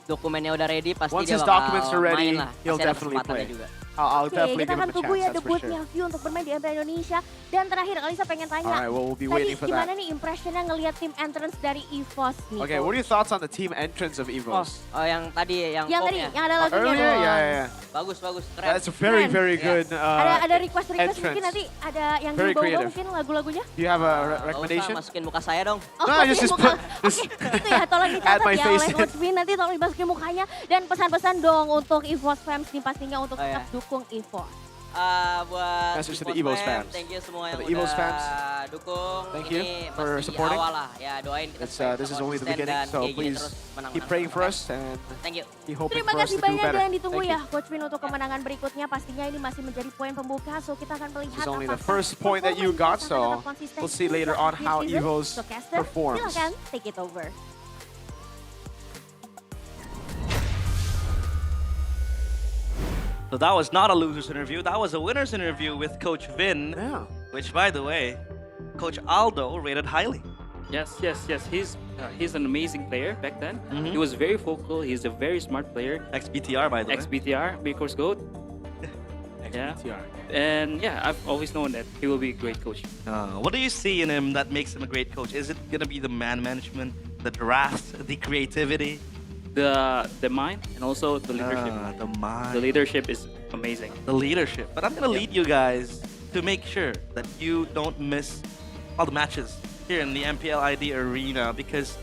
dokumennya udah ready pasti Once dia his bakal documents are ready, main lah. he'll Pasti ada definitely kesempatannya play. juga. I'll Oke, definitely kita give akan him a tunggu chance, ya that's for debutnya sure. Few untuk bermain di MPL Indonesia. Dan terakhir, Alisa pengen tanya. Alright, well, we'll be tadi waiting for gimana that. nih impressionnya ngelihat tim entrance dari EVOS nih? Okay, what are your thoughts on the team entrance of EVOS? Oh, yang tadi yang Yang popnya. tadi, yang ada lagunya. Earlier, dong. yeah. Bagus, keren. That's a very, Keren. very good Ada request mungkin entrance. nanti ada yang Very dibawa creative. mungkin lagu-lagunya. Do you have a Nggak recommendation? usah masukin muka saya dong. Oh, No, masukin just muka. put- just Oke, itu ya tolong add dicatat my ya face oleh in. Coach Vin. Nanti tolong dimasukin mukanya. Dan pesan-pesan dong untuk EVOS fans nih pastinya untuk Oh, tetap ya. dukung EVOS. Buat Message to the EVOS fans. thank you semua For yang the EVOS udah fans, dukung. thank Ini you for masih supporting. awal lah, ya doain kita It's, supaya this bisa is only the konsisten beginning, dan so kayak gini please terus menang-menang keep praying for terus. us and Thank you. keep hoping Terima for us kasih to do banyak better. dan ditunggu Thank ya you. Coach Vin untuk kemenangan berikutnya. Pastinya ini masih menjadi poin pembuka. So kita akan melihat This is only the apakah first point that you got, performa EVOS akan so tetap konsisten we'll see hingga later on akhir how season. EVOS So Caster, performs. silakan take it over. So that was not a loser's interview. That was a winner's interview with Coach Vin. Yeah. Which, by the way, Coach Aldo rated highly. Yes. He's an amazing player back then. Mhm. He was very vocal. He's a very smart player. Ex-BTR, by the way. Ex-BTR, Baker's GOAT. Yeah. And yeah, I've always known that he will be a great coach. What do you see in him that makes him a great coach? Is it going to be the man management, the drafts, the creativity? The mind and also the leadership. The mind. The leadership is amazing. The leadership. But I'm going to lead you guys to make sure that you don't miss all the matches here in the MPL ID arena, because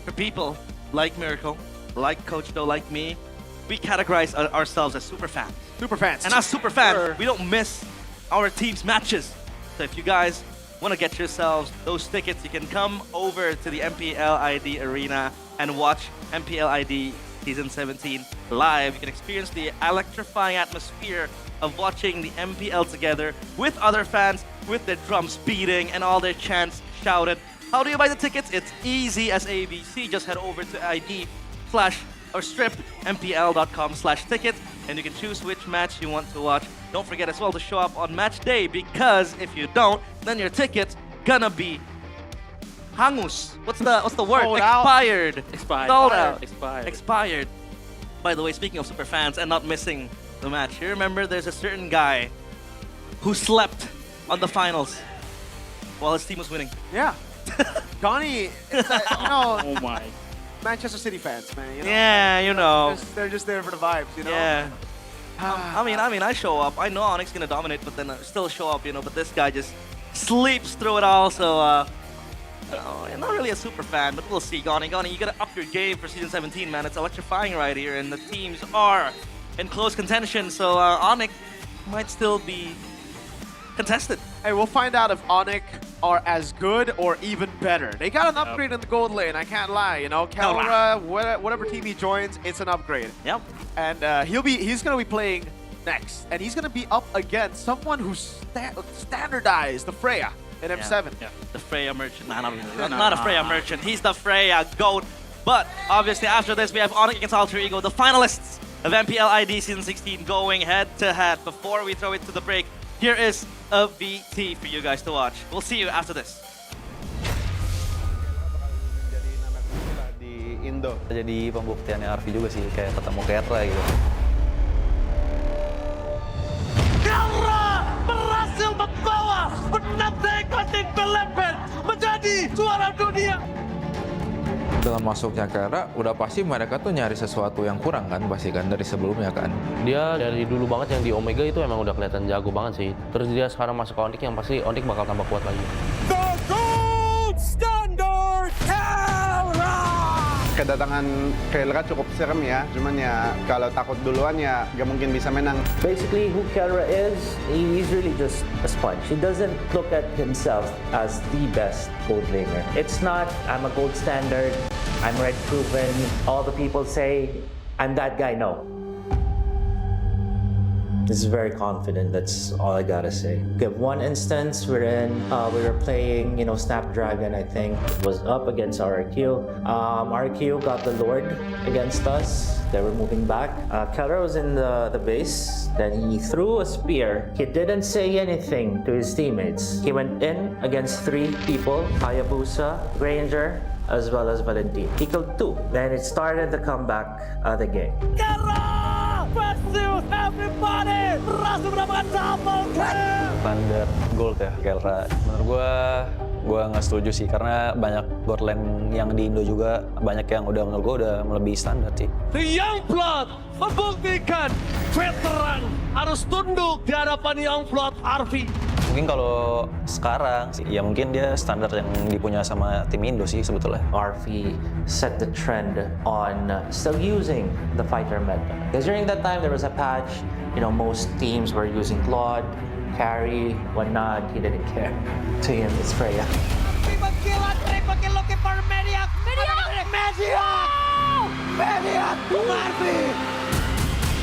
for people like Miracle, like Coach Do, like me, we categorize ourselves as super fans. Super fans. And as super fans, Sure. we don't miss our team's matches. So if you guys want to get yourselves those tickets, you can come over to the MPL ID arena and watch MPL ID Season 17 live. You can experience the electrifying atmosphere of watching the MPL together with other fans, with their drums beating and all their chants shouted. How do you buy the tickets? It's easy as ABC. Just head over to strip mpl.com/tickets and you can choose which match you want to watch. Don't forget as well to show up on match day, because if you don't, then your ticket's gonna be hangus. What's the word? Sold out. Expired. Sold out. Expired. By the way, speaking of super fans and not missing the match, you remember there's a certain guy who slept on the finals while his team was winning. Yeah. Donnie, it's like, you know, Oh my. Manchester City fans, man. You know, Yeah, you know. They're just there for the vibes, you know? Yeah. I mean, I show up. I know Onyx gonna dominate, but then I still show up, you know. But this guy just sleeps through it all. So, I'm not really a super fan, but we'll see. Gani, you gotta up your game for Season 17, man. It's electrifying right here, and the teams are in close contention. So, Onyx might still be contested. Hey, we'll find out if Onyx are as good or even better. They got an upgrade in the gold lane, I can't lie, you know. Kelra, whatever team he joins, it's an upgrade. Yep. And he's gonna be playing next, and he's gonna be up against someone who's standardized the Freya in M7. Yeah. The Freya merchant. Nah, not really. Not a Freya merchant. He's the Freya GOAT. But obviously after this, we have Onyx against Alter Ego, the finalists of MPL ID Season 16, going head to head. Before we throw it to the break, here is a VT for you guys to watch. We'll see you after this. Di Indo jadi pembuktiannya Arfi juga sih, kayak ketemu Ketra gitu. Kelra berhasil membawa Penate Klatik Pelempet menjadi juara dunia. Dengan masuknya Kera, udah pasti mereka tuh nyari sesuatu yang kurang kan, pasti kan dari sebelumnya kan. Dia dari dulu banget yang di Omega itu emang udah kelihatan jago banget sih. Terus dia sekarang masuk ke Onyx yang pasti Onyx bakal tambah kuat lagi. The Gold Standard Kera! Kedatangan Kera cukup serem ya, cuman ya kalau takut duluan ya gak mungkin bisa menang. Basically, who Kera is, he's really just a sponge. He doesn't look at himself as the best gold laner. It's not, I'm a gold standard, I'm red proven, all the people say, I'm that guy, no. He's very confident, that's all I gotta say. We have one instance wherein we were playing, Snapdragon, I think. It was up against RQ. RQ got the Lord against us. They were moving back. Kera was in the base. Then he threw a spear. He didn't say anything to his teammates. He went in against 3 people, Hayabusa, Granger, as well as Valentine. He killed 2. Then it started the comeback of the game. Versus everybody, berhasil mendapatkan double kill. Standar gold ya Kera. Menurut gue nggak setuju sih karena banyak gold lane yang di Indo juga banyak yang menurut gue udah melebihi standar sih. The Young Blood membuktikan veteran harus tunduk di hadapan Young Blood Arfi. Mungkin kalau sekarang sih, ya mungkin dia standar yang dipunya sama tim Indo sih sebetulnya. RV set the trend on still using the fighter meta. Because during that time there was a patch, most teams were using Claude, carry, whatnot. He didn't care. To him, it's Freya. Triple kill looking for Mediac. Mediac, Arfi.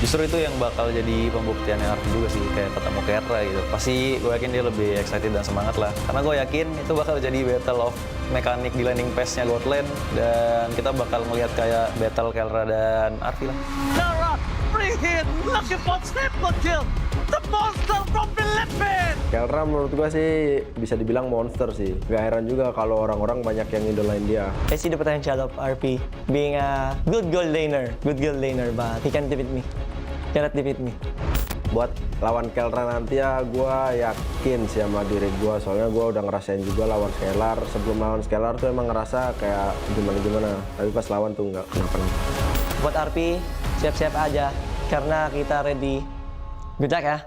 Justru itu yang bakal jadi pembuktiannya Arfi juga sih, kayak ketemu Kera gitu. Pasti gue yakin dia lebih excited dan semangat lah. Karena gue yakin itu bakal jadi battle of mekanik di landing pass-nya God Lane. Dan kita bakal melihat kayak battle Kera dan Arfi lah. Kera, free hit, looking for triple kill. The monster from Philippines. Kera menurut gua sih bisa dibilang monster sih. Gak heran juga kalau orang-orang banyak yang idolain dia. I see the potential of RP being a good gold laner, but he can't defeat me. Cannot defeat me. Buat lawan Kera nanti ya gua yakin sih sama diri gua. Soalnya gua udah ngerasain juga lawan Scalar. Sebelum lawan Scalar tuh emang ngerasa kayak gimana-gimana. Tapi pas lawan tuh nggak kenapa-napa. Buat RP, siap-siap aja. Karena kita ready. Good luck ya.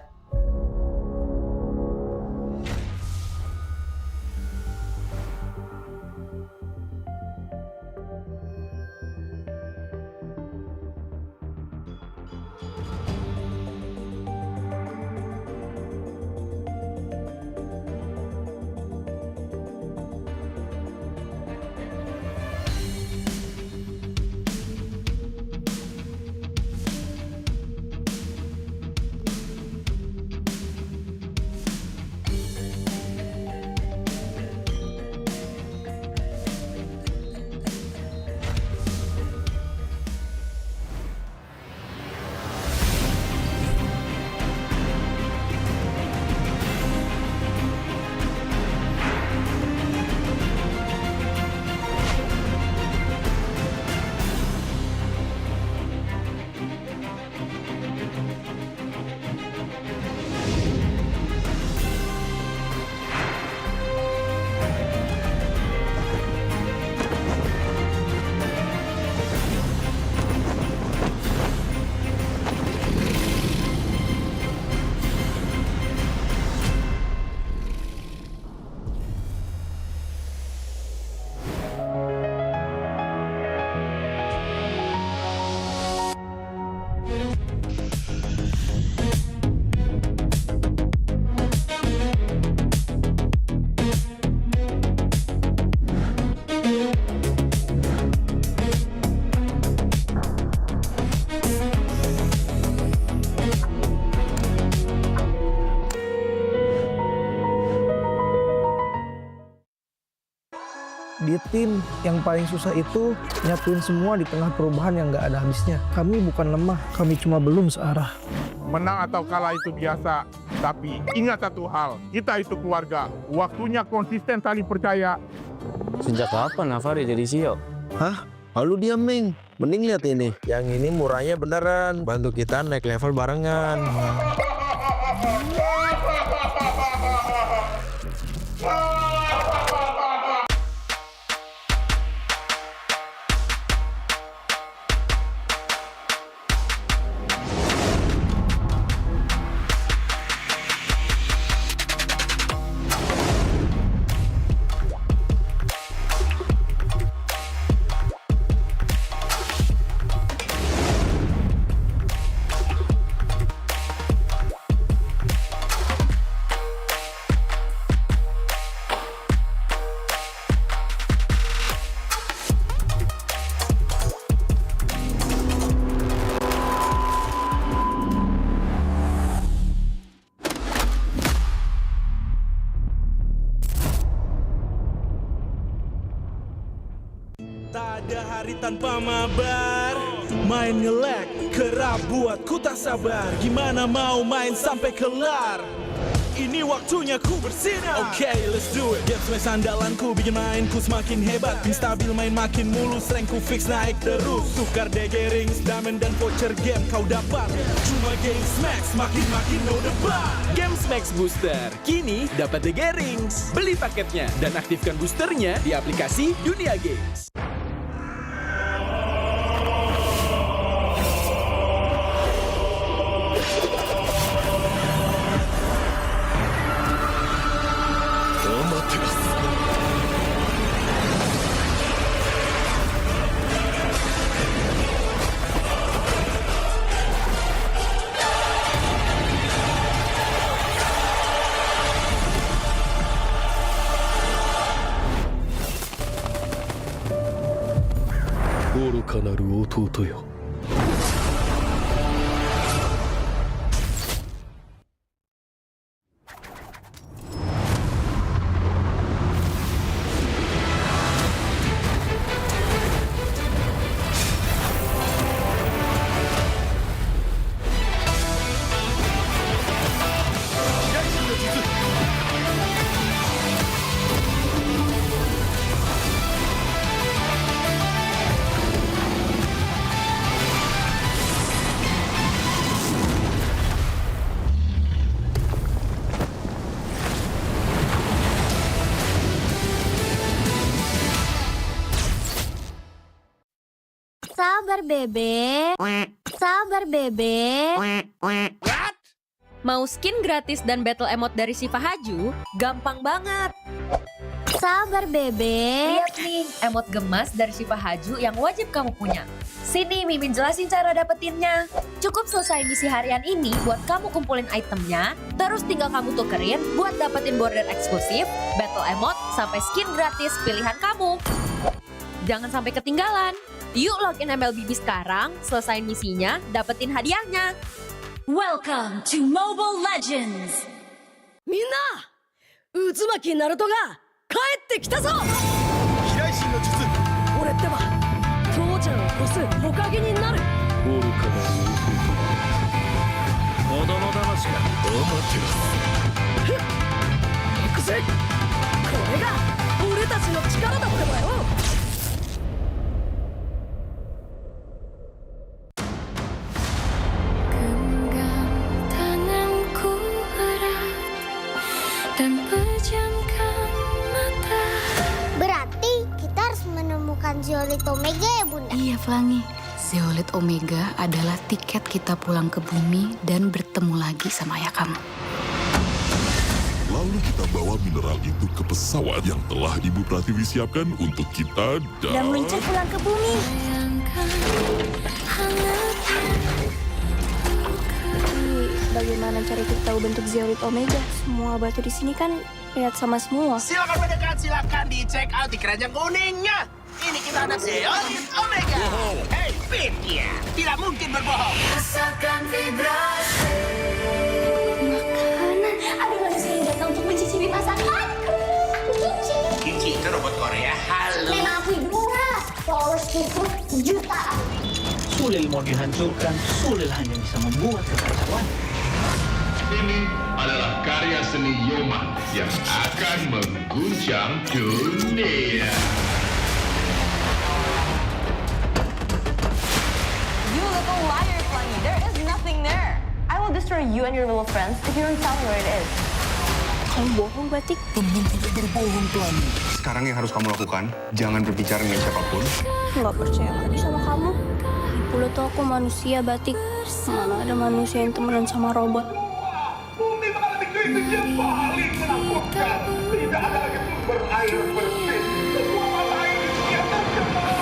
Di tim yang paling susah itu nyatuin semua di tengah perubahan yang nggak ada habisnya. Kami bukan lemah, kami cuma belum searah. Menang atau kalah itu biasa, tapi ingat satu hal, kita itu keluarga. Waktunya konsisten saling percaya. Sejak kapan Navari jadi CEO? Hah? Lalu dia Ming. Mending lihat ini. Yang ini murahnya beneran. Bantu kita naik level barengan. Hari tanpa mabar, main nge-lag, kerap buat ku tak sabar. Gimana mau main sampai kelar? Ini waktunya ku bersinar. Oke, let's do it. Games match andalanku bikin mainku semakin hebat. Pin stabil main makin mulus, rankku fix naik terus. Tukar DG rings, diamond dan voucher game kau dapat. Cuma Games Max, makin no debat. Games Max Booster, kini dapat DG rings. Beli paketnya dan aktifkan boosternya di aplikasi Dunia Games. Sabar bebek. Sabar bebek. Mau skin gratis dan battle emote dari Shiva Haju? Gampang banget. Sabar bebek. Lihat nih, emote gemas dari Shiva Haju yang wajib kamu punya. Sini Mimin jelasin cara dapetinnya. Cukup selesai misi harian ini buat kamu kumpulin itemnya, terus tinggal kamu tukerin buat dapetin border eksklusif, battle emote, sampai skin gratis pilihan kamu. Jangan sampai ketinggalan. Yuk login MLBB sekarang, selesain misinya, dapetin hadiahnya. Welcome to Mobile Legends! Minna! Uzumaki Naruto ga kaette kita zo! Hiraishin no jutsu. Ore tte wa Tou-chanを越す火影になる。愚かな弟。子供騙しか。アマテラス。行くぜ。これが俺たちの力だってばよ。Berarti kita harus menemukan Zeolite Omega ya Bunda? Iya Flangi, Zeolite Omega adalah tiket kita pulang ke bumi dan bertemu lagi sama ayah kamu. Lalu kita bawa mineral itu ke pesawat yang telah Ibu Pratiwi siapkan untuk kita Dan meluncur pulang ke bumi. Bagaimana cara kita tahu bentuk Zeolite Omega? Semua batu di sini kan lihat sama semua. Silakan mendekat, silakan dicek out di keranjang kuningnya. Ini kita ada Zeolite Omega. Hey, Fit ya, tidak mungkin berbohong. Rasakan vibrasi. Makanan. Ada manusia yang datang untuk mencicipi masakanku. Cici. Cici itu robot Korea halus. Memang aku murah. Followersku jutaan. Sulil mau dihancurkan, Sulil hanya bisa membuat kekacauan. Ini adalah karya seni Yoma yang akan mengguncang dunia. You little liar, Flangy. There is nothing there. I will destroy you and your little friends if you don't tell me where it is. Kamu bohong, Batik. Teman tidak berbohong, Pelangi. Sekarang yang harus kamu lakukan, jangan berbicara dengan siapapun. Nggak percaya lagi sama kamu. Dulu tuh aku manusia, Batik. Mana ada manusia yang temenan sama robot. Bumi mengalami krisis yang paling menakutkan. Tidak ada lagi sumber air bersih. Semua mata air di dunia tercemar.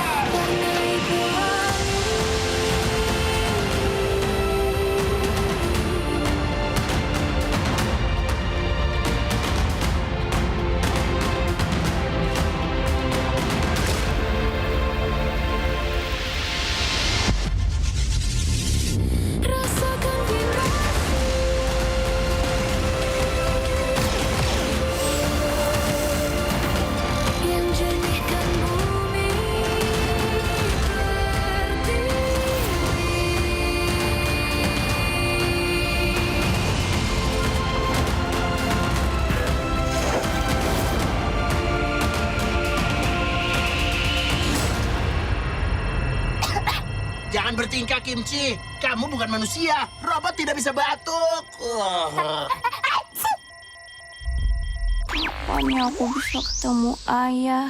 bertingkah, Kimchi. Kamu bukan manusia. Robot tidak bisa batuk. Pokoknya aku bisa ketemu ayah.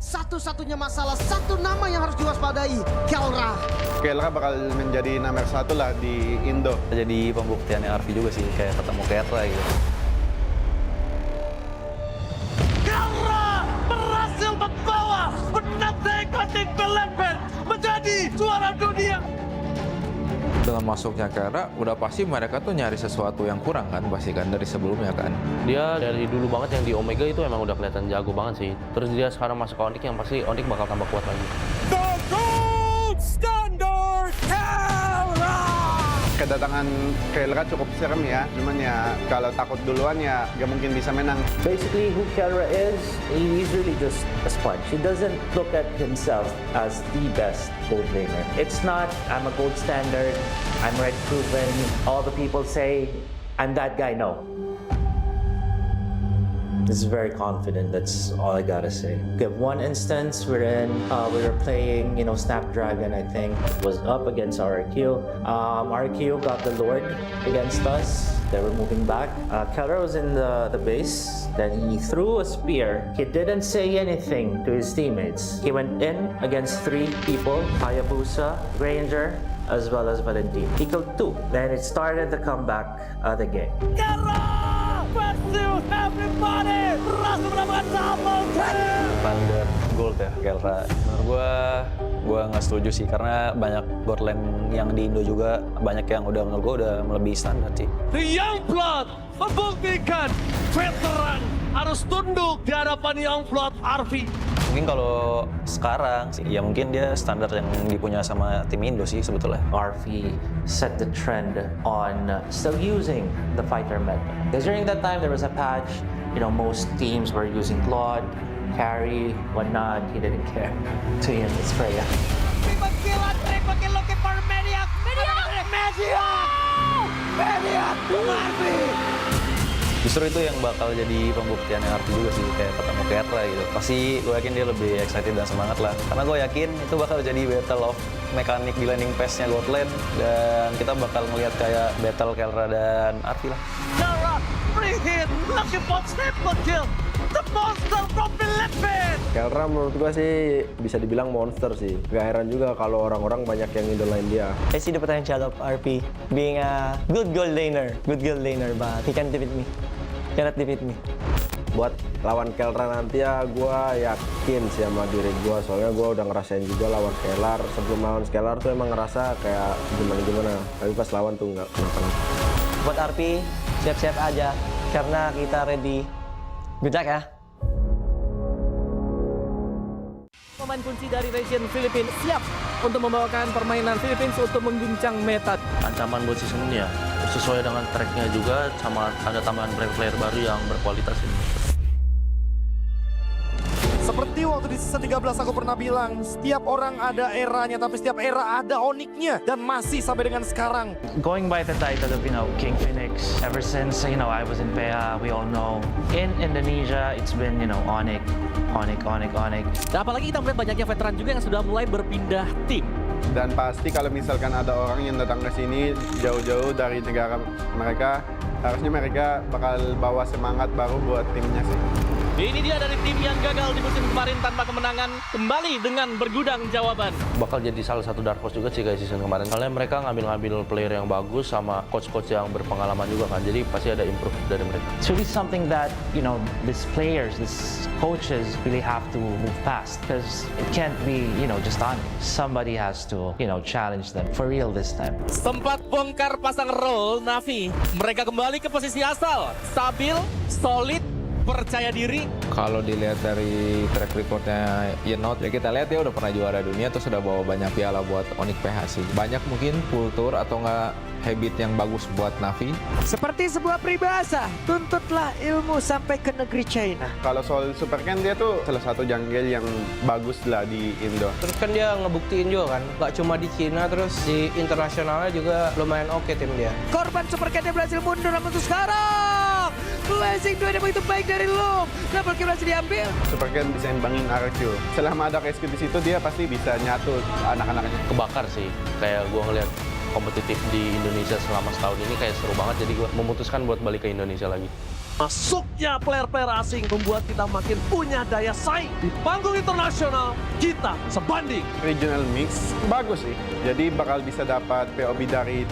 Satu-satunya masalah, satu nama yang harus diwaspadai, Kelra. Kelra bakal menjadi nomor 1 lah di Indo. Jadi pembuktiannya Arfi juga sih, kayak ketemu Kelra gitu. Kelra berhasil membawa penantang MPL menjadi juara dunia. Dengan masuknya Kelra, udah pasti mereka tuh nyari sesuatu yang kurang kan, pasti kan dari sebelumnya kan. Dia dari dulu banget yang di Omega itu emang udah kelihatan jago banget sih. Terus dia sekarang masuk ke Onyx yang pasti Onyx bakal tambah kuat lagi. The Gold Standard Kelra. Kedatangan Kelra cukup serem ya, cuman ya kalau takut duluan ya gak mungkin bisa menang. Basically, who Kelra is, he's really just a sponge. He doesn't look at himself as the best gold laner. It's not, I'm a gold standard, I'm red proven. All the people say, I'm that guy. No. This is very confident. That's all I gotta say. We have one instance wherein we were playing, Snapdragon. I think was up against RQ. RQ got the Lord against us. They were moving back. Keller was in the base. Then he threw a spear. He didn't say anything to his teammates. He went in against 3 people: Hayabusa, Ranger, as well as Valentine. He killed 2. Then it started the comeback of the game. Versus everybody, berhasil mendapatkan double kill. Standar gold ya Kelra. Menurut gue nggak setuju sih, karena banyak gold lane yang di Indo juga banyak yang menurut gue udah melebihi standar sih. The Youngblood membuktikan veteran harus tunduk di hadapan Youngblood Arfi. Mungkin kalau sekarang sih, ya mungkin dia standar yang dipunya sama tim Indo sih sebetulnya. RV set the trend on still using the fighter meta. Because during that time there was a patch, most teams were using Claude, carry, whatnot. He didn't care. To him, it's Freya. Triple kill looking for Mediac. Mediac, Arfi. Justru itu yang bakal jadi pembuktiannya Arfi juga sih, kayak ketemu Kelra gitu. Pasti gue yakin dia lebih excited dan semangat lah. Karena gue yakin itu bakal jadi battle of mekanik di landing pass-nya God Lane. Dan kita bakal ngeliat kayak battle Kelra dan Arfi lah. Kelra, free hit, looking for triple kill. The monster from Philippines. Kelra menurut gue sih bisa dibilang monster sih. Gak heran juga kalau orang-orang banyak yang idolain dia. I see the potential of RP being a good gold laner, but he can't defeat me. Cannot defeat me. Buat lawan Kelra nanti ya, gue yakin sih sama diri gue. Soalnya gue udah ngerasain juga lawan Scalar. Sebelum lawan Scalar tuh emang ngerasa kayak gimana-gimana. Tapi pas lawan tuh nggak kenapa-napa. Buat RP, siap-siap aja. Karena kita ready. Good luck ya. Pemain kunci dari region Filipina siap untuk membawakan permainan Philippines untuk mengguncang meta. Ancaman buat season ini ya, sesuai dengan tracknya juga, sama ada tambahan player-player baru yang berkualitas ini. Seperti waktu di season 13 aku pernah bilang, setiap orang ada eranya, tapi setiap era ada Onyx-nya. Dan masih sampai dengan sekarang. Going by the title of, King Phoenix, ever since, I was in PH, we all know. In Indonesia, it's been, Onyx. Dan apalagi kita melihat banyaknya veteran juga yang sudah mulai berpindah tim. Dan pasti kalau misalkan ada orang yang datang ke sini jauh-jauh dari negara mereka, harusnya mereka bakal bawa semangat baru buat timnya sih. Ini dia dari tim yang gagal di musim kemarin tanpa kemenangan, kembali dengan bergudang jawaban. Bakal jadi salah satu dark horse juga sih guys season kemarin. Soalnya mereka ngambil player yang bagus sama coach-coach yang berpengalaman juga kan. Jadi pasti ada improve dari mereka. It's really something that, these players, these coaches really have to move past. Because it can't be, just on. Somebody has to, challenge them for real this time. Sempat bongkar pasang role Navi. Mereka kembali ke posisi asal. Stabil, solid, percaya diri. Kalau dilihat dari track recordnya Yenot, ya kita lihat dia udah pernah juara dunia, terus sudah bawa banyak piala buat Onyx PH sih. Banyak mungkin kultur atau enggak habit yang bagus buat Navi. Seperti sebuah peribahasa, tuntutlah ilmu sampai ke negeri China. Kalau soal Super kan dia tuh salah satu jungle yang bagus lah di Indo. Terus kan dia ngebuktiin juga kan, gak cuma di Cina, terus di internasionalnya juga lumayan oke tim dia. Korban Super Cat berhasil mundur, namun untuk sekarang Blessing 2 yang begitu baik dari lu. Double kill berhasil diambil. Super Ken bisa imbangin RQ. Selama ada KSQ di situ, dia pasti bisa nyatu anak-anaknya. Kebakar sih, kayak gue ngeliat kompetitif di Indonesia selama setahun ini kayak seru banget, jadi gue memutuskan buat balik ke Indonesia lagi. Masuknya player-player asing membuat kita makin punya daya saing. Di panggung internasional, kita sebanding. Regional mix bagus sih, jadi bakal bisa dapat POB dari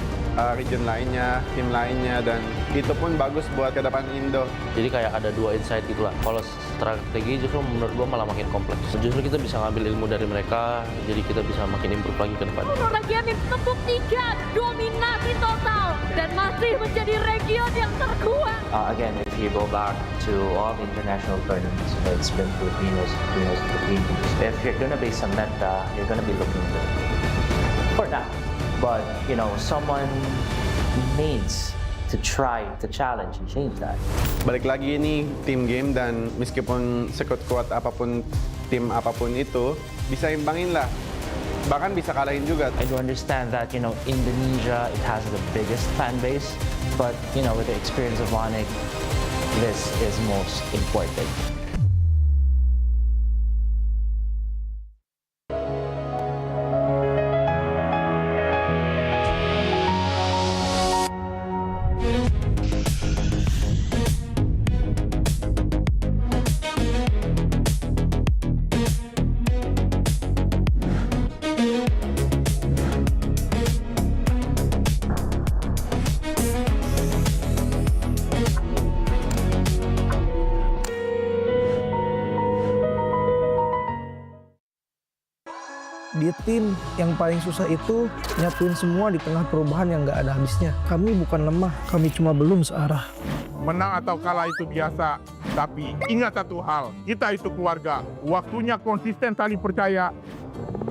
region lainnya, tim lainnya, dan itu pun bagus buat ke depan Indo. Jadi kayak ada dua insight gitu lah. Kalau strategi justru menurut gue malah makin kompleks. Justru kita bisa ngambil ilmu dari mereka, jadi kita bisa makin improve lagi ke depan. Region ini membuktikan dominasi total dan masih menjadi region yang terkuat. Again, if you go back to all the international tournaments, it's been Filipinos. If you're gonna be Samantha, you're gonna be looking good for that. But, you know, someone needs to try to challenge and change that. Balik lagi ini tim game, dan meskipun sekuat-kuat apapun tim apapun itu, bisa imbangin lah. Bahkan bisa kalahin juga. I do understand that, you know, Indonesia, it has the biggest fan base, but, you know, with the experience of Onyx, this is most important. Di tim yang paling susah itu nyatuin semua di tengah perubahan yang nggak ada habisnya. Kami bukan lemah, kami cuma belum searah. Menang atau kalah itu biasa, tapi ingat satu hal, kita itu keluarga. Waktunya konsisten saling percaya.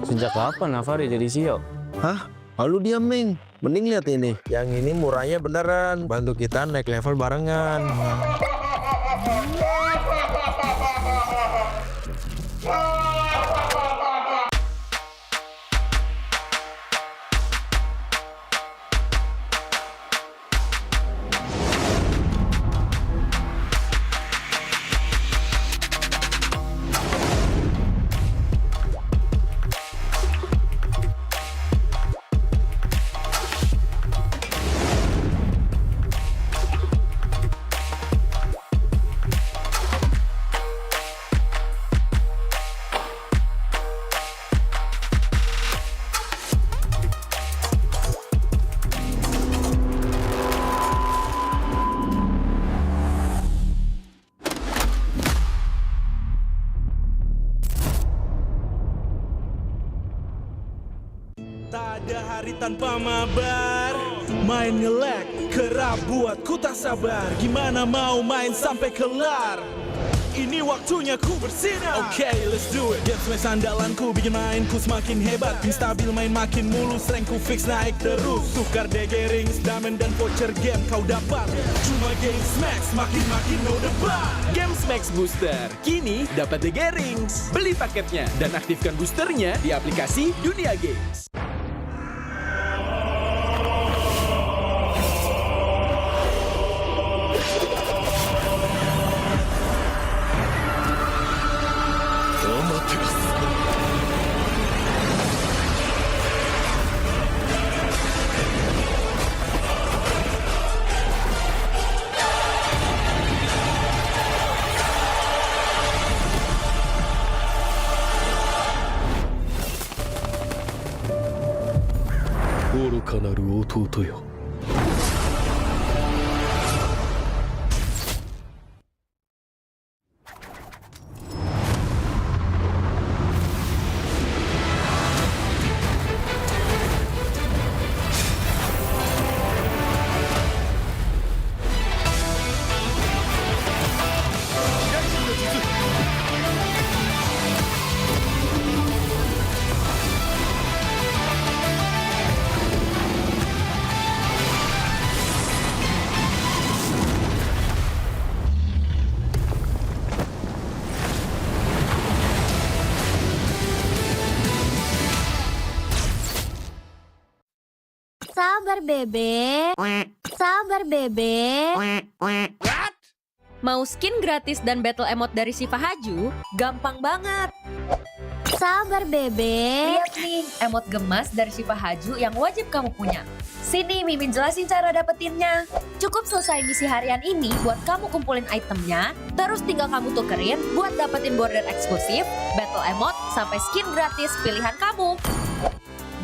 Sejak kapan Navari jadi CEO? Hah? Lalu diam, Ming. Mending lihat ini. Yang ini murahnya beneran. Bantu kita naik level barengan. Tak ada hari tanpa mabar. Main nge-lag, kerap buat ku tak sabar. Gimana mau main sampai kelar? Ini waktunya ku bersinar. Okay, let's do it. Game smash andalanku bikin mainku semakin hebat. Pin stabil main makin mulus, rankku fix naik terus. Tukar DG rings, diamond dan voucher game kau dapat. Cuma Game Smash makin no debat. Game Smash Booster kini dapat DG rings. Beli paketnya dan aktifkan boosternya di aplikasi Dunia Games. Sabar, Bebe. Sabar, Bebe. Mau skin gratis dan battle emote dari Siva Haju? Gampang banget. Sabar, Bebe. Lihat nih, emote gemas dari Siva Haju yang wajib kamu punya. Sini, Mimin jelasin cara dapetinnya. Cukup selesai misi harian ini buat kamu kumpulin itemnya, terus tinggal kamu tukerin buat dapetin border eksklusif, battle emote, sampai skin gratis pilihan kamu.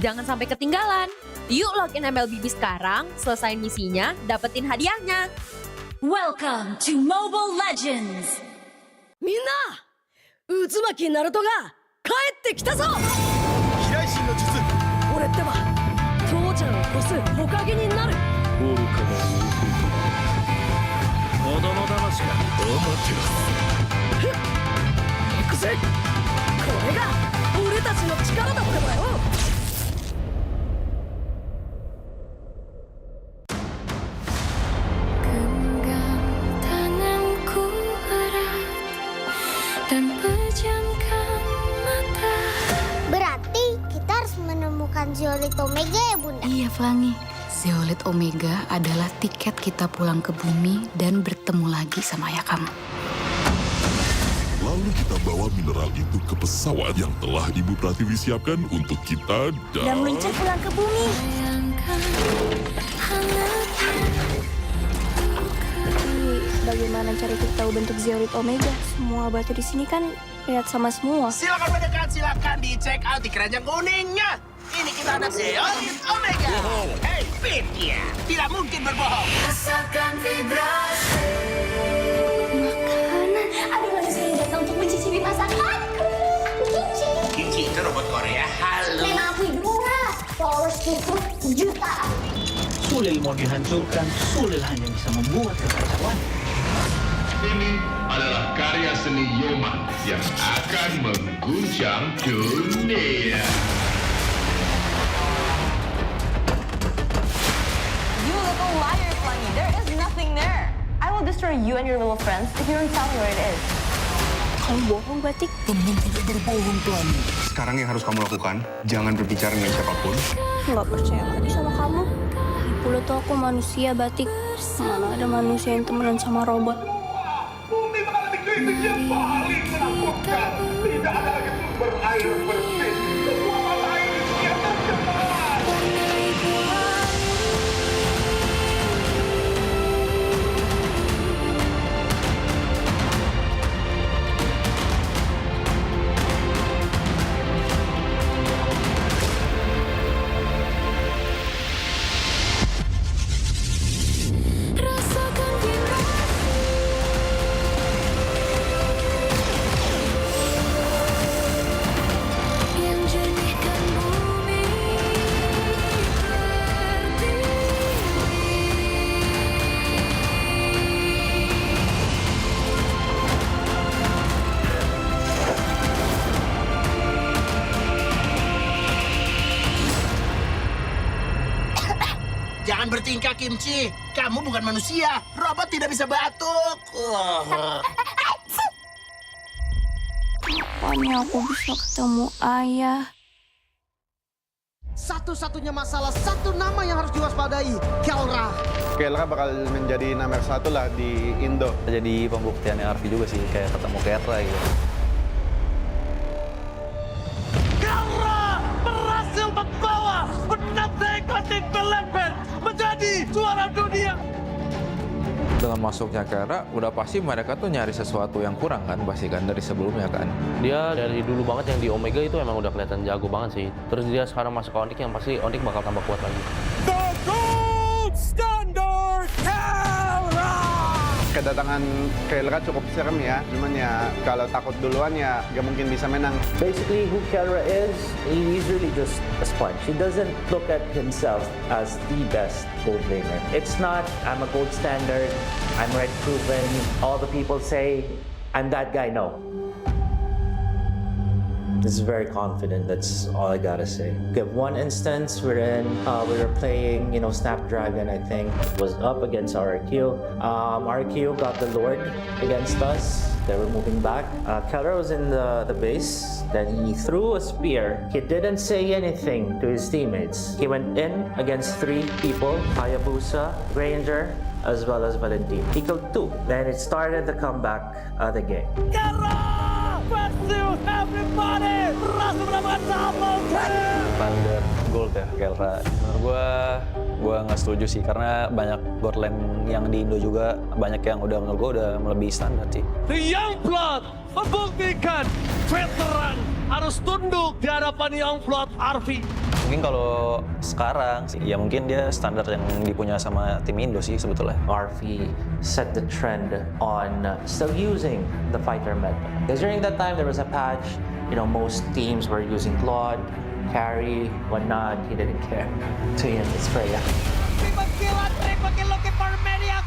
Jangan sampai ketinggalan. Yuk login MLBB sekarang, selesain misinya, dapetin hadiahnya. Welcome to Mobile Legends. Minna, Uzumaki Naruto ga kaette kita zo. 平井心の術。俺ってば父ちゃんを越す火影になる。愚かな子供騙しがふっ行くぜ。これが俺たちの力だってばよ。Berarti kita harus menemukan Zeolite Omega ya, Bunda? Iya, Flangi. Zeolite Omega adalah tiket kita pulang ke bumi dan bertemu lagi sama ayah kamu. Lalu kita bawa mineral itu ke pesawat yang telah Ibu Pratiwi siapkan untuk kita Dan meluncur pulang ke bumi. Bagaimana cara kita tahu bentuk Zeolite Omega? Semua batu di sini kan lihat sama semua. Silakan mendekat, silakan dicek out di keranjang kuningnya. Ini kita ada Zeolite Omega. Hei, Pitya, tidak mungkin berbohong. Rasakan vibrasi. Makanan. Ada manusia yang datang untuk mencicipi masakanku. Aku Kimchi. Kimchi itu robot Korea halus. Memang aku Idura. Followers itu jutaan. Sulil mau dihancurkan, Sulil hanya bisa membuat kekacauan. Ini adalah karya seni Yoman yang akan mengguncang dunia. You little liar, Flangy. There is nothing there. I will destroy you and your little friends if you don't tell me where it is. Kamu bohong, Batik. Teman tidak berbohong, Flangy. Sekarang yang harus kamu lakukan, jangan berbicara dengan siapapun. Nggak percaya lagi sama kamu. Pula tuh aku manusia, Batik. Mana ada manusia yang temenan sama robot. Bumi mengalami krisis yang paling menakutkan. Tidak ada lagi sumber air bersih. Semua mata air di dunia tercemar. Jangan bertingkah, Kimchi. Kamu bukan manusia. Robot tidak bisa batuk. Kapan aku bisa ketemu ayah? Satu-satunya masalah, satu nama yang harus diwaspadai, Kelra. Kelra bakal menjadi nomor 1 lah di Indo. Jadi pembuktiannya Arfi juga sih, kayak ketemu Kelra gitu. Kelra berhasil membawa penata ekotik Belepen menjadi juara dunia. Dengan masuknya Kelra, udah pasti mereka tuh nyari sesuatu yang kurang kan, pasti kan dari sebelumnya kan. Dia dari dulu banget yang di Omega itu emang udah kelihatan jago banget sih. Terus dia sekarang masuk ke Onyx yang pasti Onyx bakal tambah kuat lagi. The Gold Standard Kelra. Kedatangan Kelra cukup serem ya, cuman ya kalau takut duluan ya gak mungkin bisa menang. Basically, who Kelra is, he's really just a sponge. He doesn't look at himself as the best gold laner. It's not, I'm a gold standard, I'm red proven, all the people say, I'm that guy, no. He's very confident, that's all I gotta say. We have one instance wherein we were playing, Snapdragon, I think, was up against RQ. RQ got the Lord against us. They were moving back. Keller was in the base. Then he threw a spear. He didn't say anything to his teammates. He went in against 3 people, Hayabusa, Ranger, as well as Valentin. Equal 2. Then it started the comeback of the game. Standar gold ya Kelra. Menurut gue nggak setuju sih karena banyak gold lane yang di Indo juga banyak yang menurut gue udah melebihi standar sih. The Young Blood membuktikan veteran harus tunduk di hadapan Young Blood RV. Mungkin kalau sekarang sih, ya mungkin dia standar yang dipunya sama tim Indo sih sebetulnya. RV set the trend on still using the fighter meta. Because during that time there was a patch, most teams were using Claude, carry, whatnot. He didn't care. To him, it's Freya. Triple kill looking for Mediac.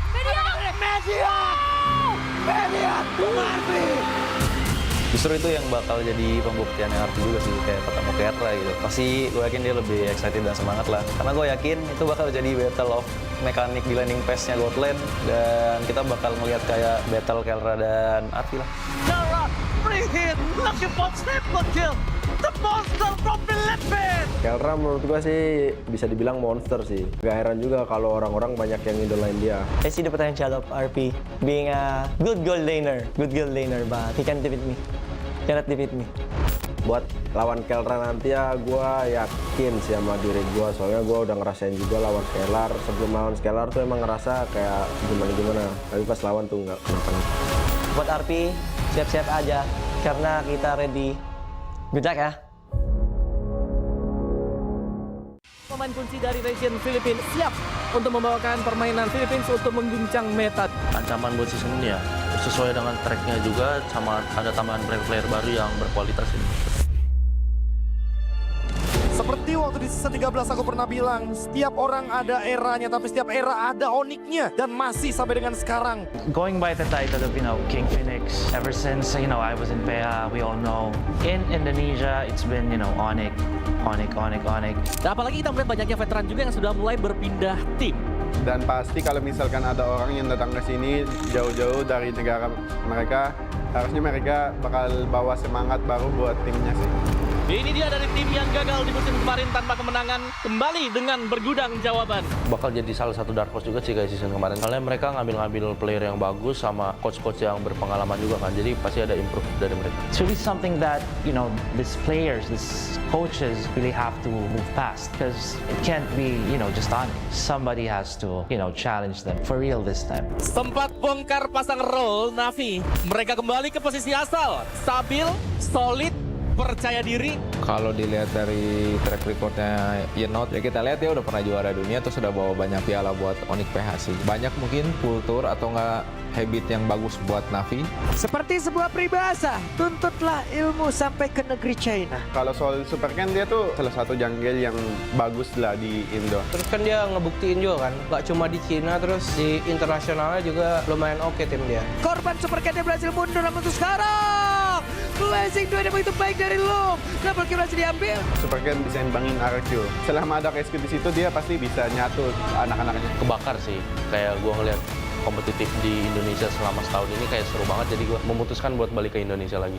Justru itu yang bakal jadi pembuktian RV juga sih, kayak ketemu Kerra gitu. Pasti gue yakin dia lebih excited dan semangat lah. Karena gue yakin itu bakal jadi battle of mekanik di landing pass-nya God Lane. Dan kita bakal melihat kayak battle Kerra dan RV lah. Kerra, free hit, looking for triple kill. The monster from Philippines. Kelra menurut gua sih bisa dibilang monster sih. Gak heran juga kalau orang-orang banyak yang idolain dia. I see the potential of RP being a good gold laner, but he can't defeat me. Cannot defeat me. Buat lawan Kelra nanti ya gua yakin sih sama diri gua, soalnya gua udah ngerasain juga lawan Scalar. Sebelum lawan Scalar tuh emang ngerasa kayak gimana-gimana, tapi pas lawan tuh nggak kenapa-napa. Buat RP, siap-siap aja karena kita ready. Good luck ya. Pemain kunci dari region Filipina siap untuk membawakan permainan Philippines untuk mengguncang meta. Ancaman buat season ini ya sesuai dengan tracknya juga, sama ada tambahan player baru yang berkualitas ini. Seperti waktu di season 13 aku pernah bilang, setiap orang ada eranya, tapi setiap era ada oniknya. Dan masih sampai dengan sekarang. Going by the title of, King Phoenix, ever since, I was in PA, we all know. In Indonesia, it's been, Onyx. Dan apalagi kita melihat banyaknya veteran juga yang sudah mulai berpindah tim. Dan pasti kalau misalkan ada orang yang datang ke sini jauh-jauh dari negara mereka, harusnya mereka bakal bawa semangat baru buat timnya sih. Ini dia dari tim yang gagal di musim kemarin tanpa kemenangan, kembali dengan bergudang jawaban. Bakal jadi salah satu dark horse juga sih kayak season kemarin. Soalnya mereka ngambil player yang bagus sama coach-coach yang berpengalaman juga kan. Jadi pasti ada improve dari mereka. It's really something that, these players, these coaches really have to move past. Because it can't be, just on. Somebody has to, challenge them for real this time. Sempat bongkar pasang roll Navi. Mereka kembali ke posisi asal. Stabil, solid, percaya diri. Kalau dilihat dari track recordnya Yenot, ya kita lihat ya udah pernah juara dunia, terus sudah bawa banyak piala buat Onyx PH sih. Banyak mungkin kultur atau nggak habit yang bagus buat Navi. Seperti sebuah peribahasa, tuntutlah ilmu sampai ke negeri China. Kalau soal Super Ken, dia tuh salah satu jungle yang bagus lah di Indo. Terus kan dia ngebuktiin juga kan, nggak cuma di Cina, terus di internasionalnya juga lumayan oke tim dia. Korban Super Ken berhasil mundur, namun untuk sekarang blessing 2 yang begitu baik dari lu. Double kill berhasil diambil. Super Ken bisa imbangin RQ. Selama ada Keski di situ, dia pasti bisa nyatu anak-anaknya. Kebakar sih, kayak gua ngeliat kompetitif di Indonesia selama setahun ini kayak seru banget, jadi gue memutuskan buat balik ke Indonesia lagi.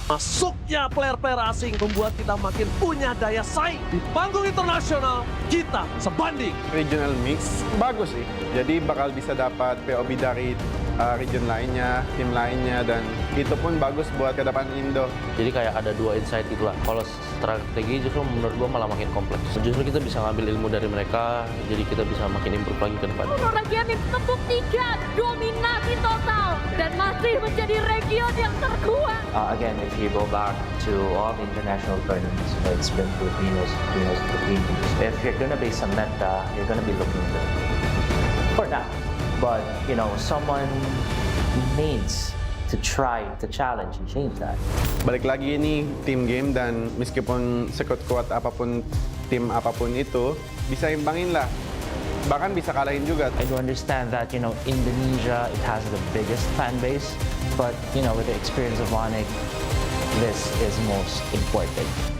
Masuknya player-player asing membuat kita makin punya daya saing. Di panggung internasional, kita sebanding. Regional mix bagus sih, jadi bakal bisa dapat POB dari region lainnya, tim lainnya, dan itu pun bagus buat ke depan Indo. Jadi kayak ada dua insight gitu lah. Kalau strategi justru menurut gue malah makin kompleks. Justru kita bisa ngambil ilmu dari mereka, jadi kita bisa makin improve lagi ke depan. Region membuktikan dominasi total dan masih menjadi region yang terkuat. Again, if you go back to all the international tournaments, it's been Filipinos. If you're gonna be some meta, you're gonna be looking good. For now. But, someone needs to try to challenge and change that. Balik lagi ini team game, dan meskipun sekuat-kuat apapun tim apapun itu, bisa imbangin lah. Bahkan bisa kalahin juga. I do understand that, Indonesia, it has the biggest fan base. But, with the experience of Onyx, this is most important.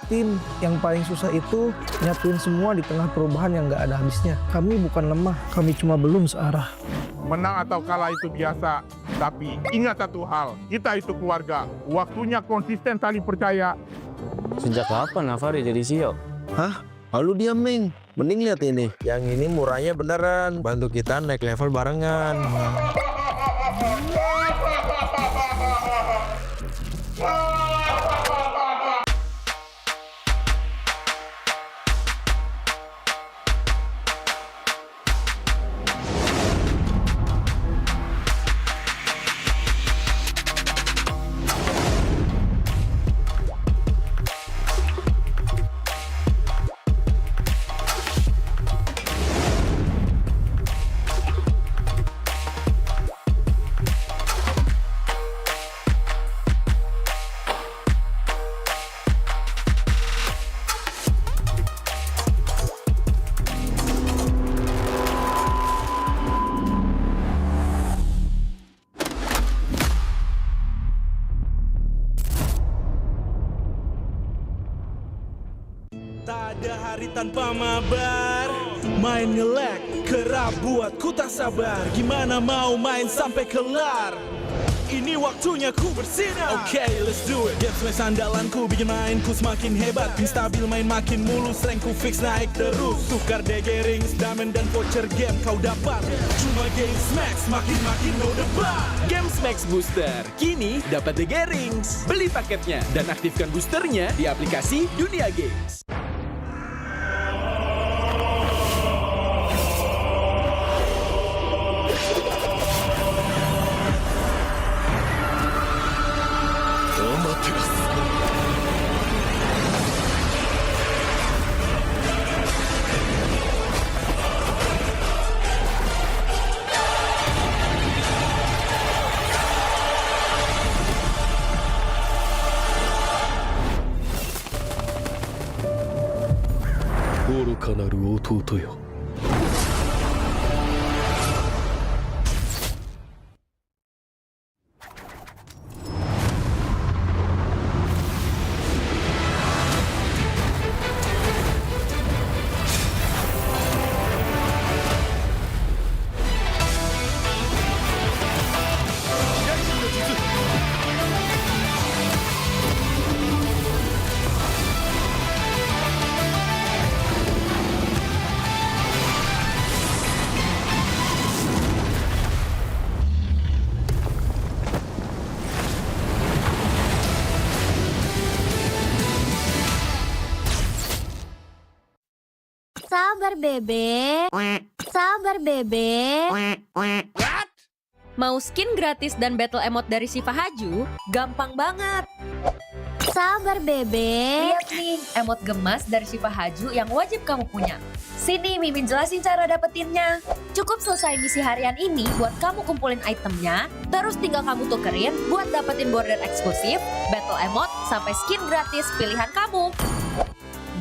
tim. Yang paling susah itu nyatuin semua di tengah perubahan yang nggak ada habisnya. Kami bukan lemah, kami cuma belum searah. Menang atau kalah itu biasa, tapi ingat satu hal, kita itu keluarga. Waktunya konsisten saling percaya. Sejak kapan Navari jadi CEO? Hah? Lalu diam, Ming. Mending lihat ini. Yang ini murahnya beneran. Bantu kita naik level barengan. Tak ada hari tanpa mabar. Main nge-lag, kerap buat ku tak sabar. Gimana mau main sampai kelar? Ini waktunya ku bersinar. Okay, let's do it. Game smash andalanku bikin mainku semakin hebat. Pin stabil main makin mulus, rankku fix naik terus. Tukar DG rings, diamond dan voucher game kau dapat. Cuma game smash makin no debat. Game Max Booster, kini dapat DG Rings. Beli paketnya dan aktifkan boosternya di aplikasi Dunia Games. Sabar bebe. Sabar bebe. Mau skin gratis dan battle emote dari Shiva Haju? Gampang banget. Sabar bebe. Lihat nih, emote gemas dari Shiva Haju yang wajib kamu punya. Sini Mimin jelasin cara dapetinnya. Cukup selesai misi harian ini buat kamu kumpulin itemnya, terus tinggal kamu tukerin buat dapetin border eksklusif, battle emote, sampai skin gratis pilihan kamu.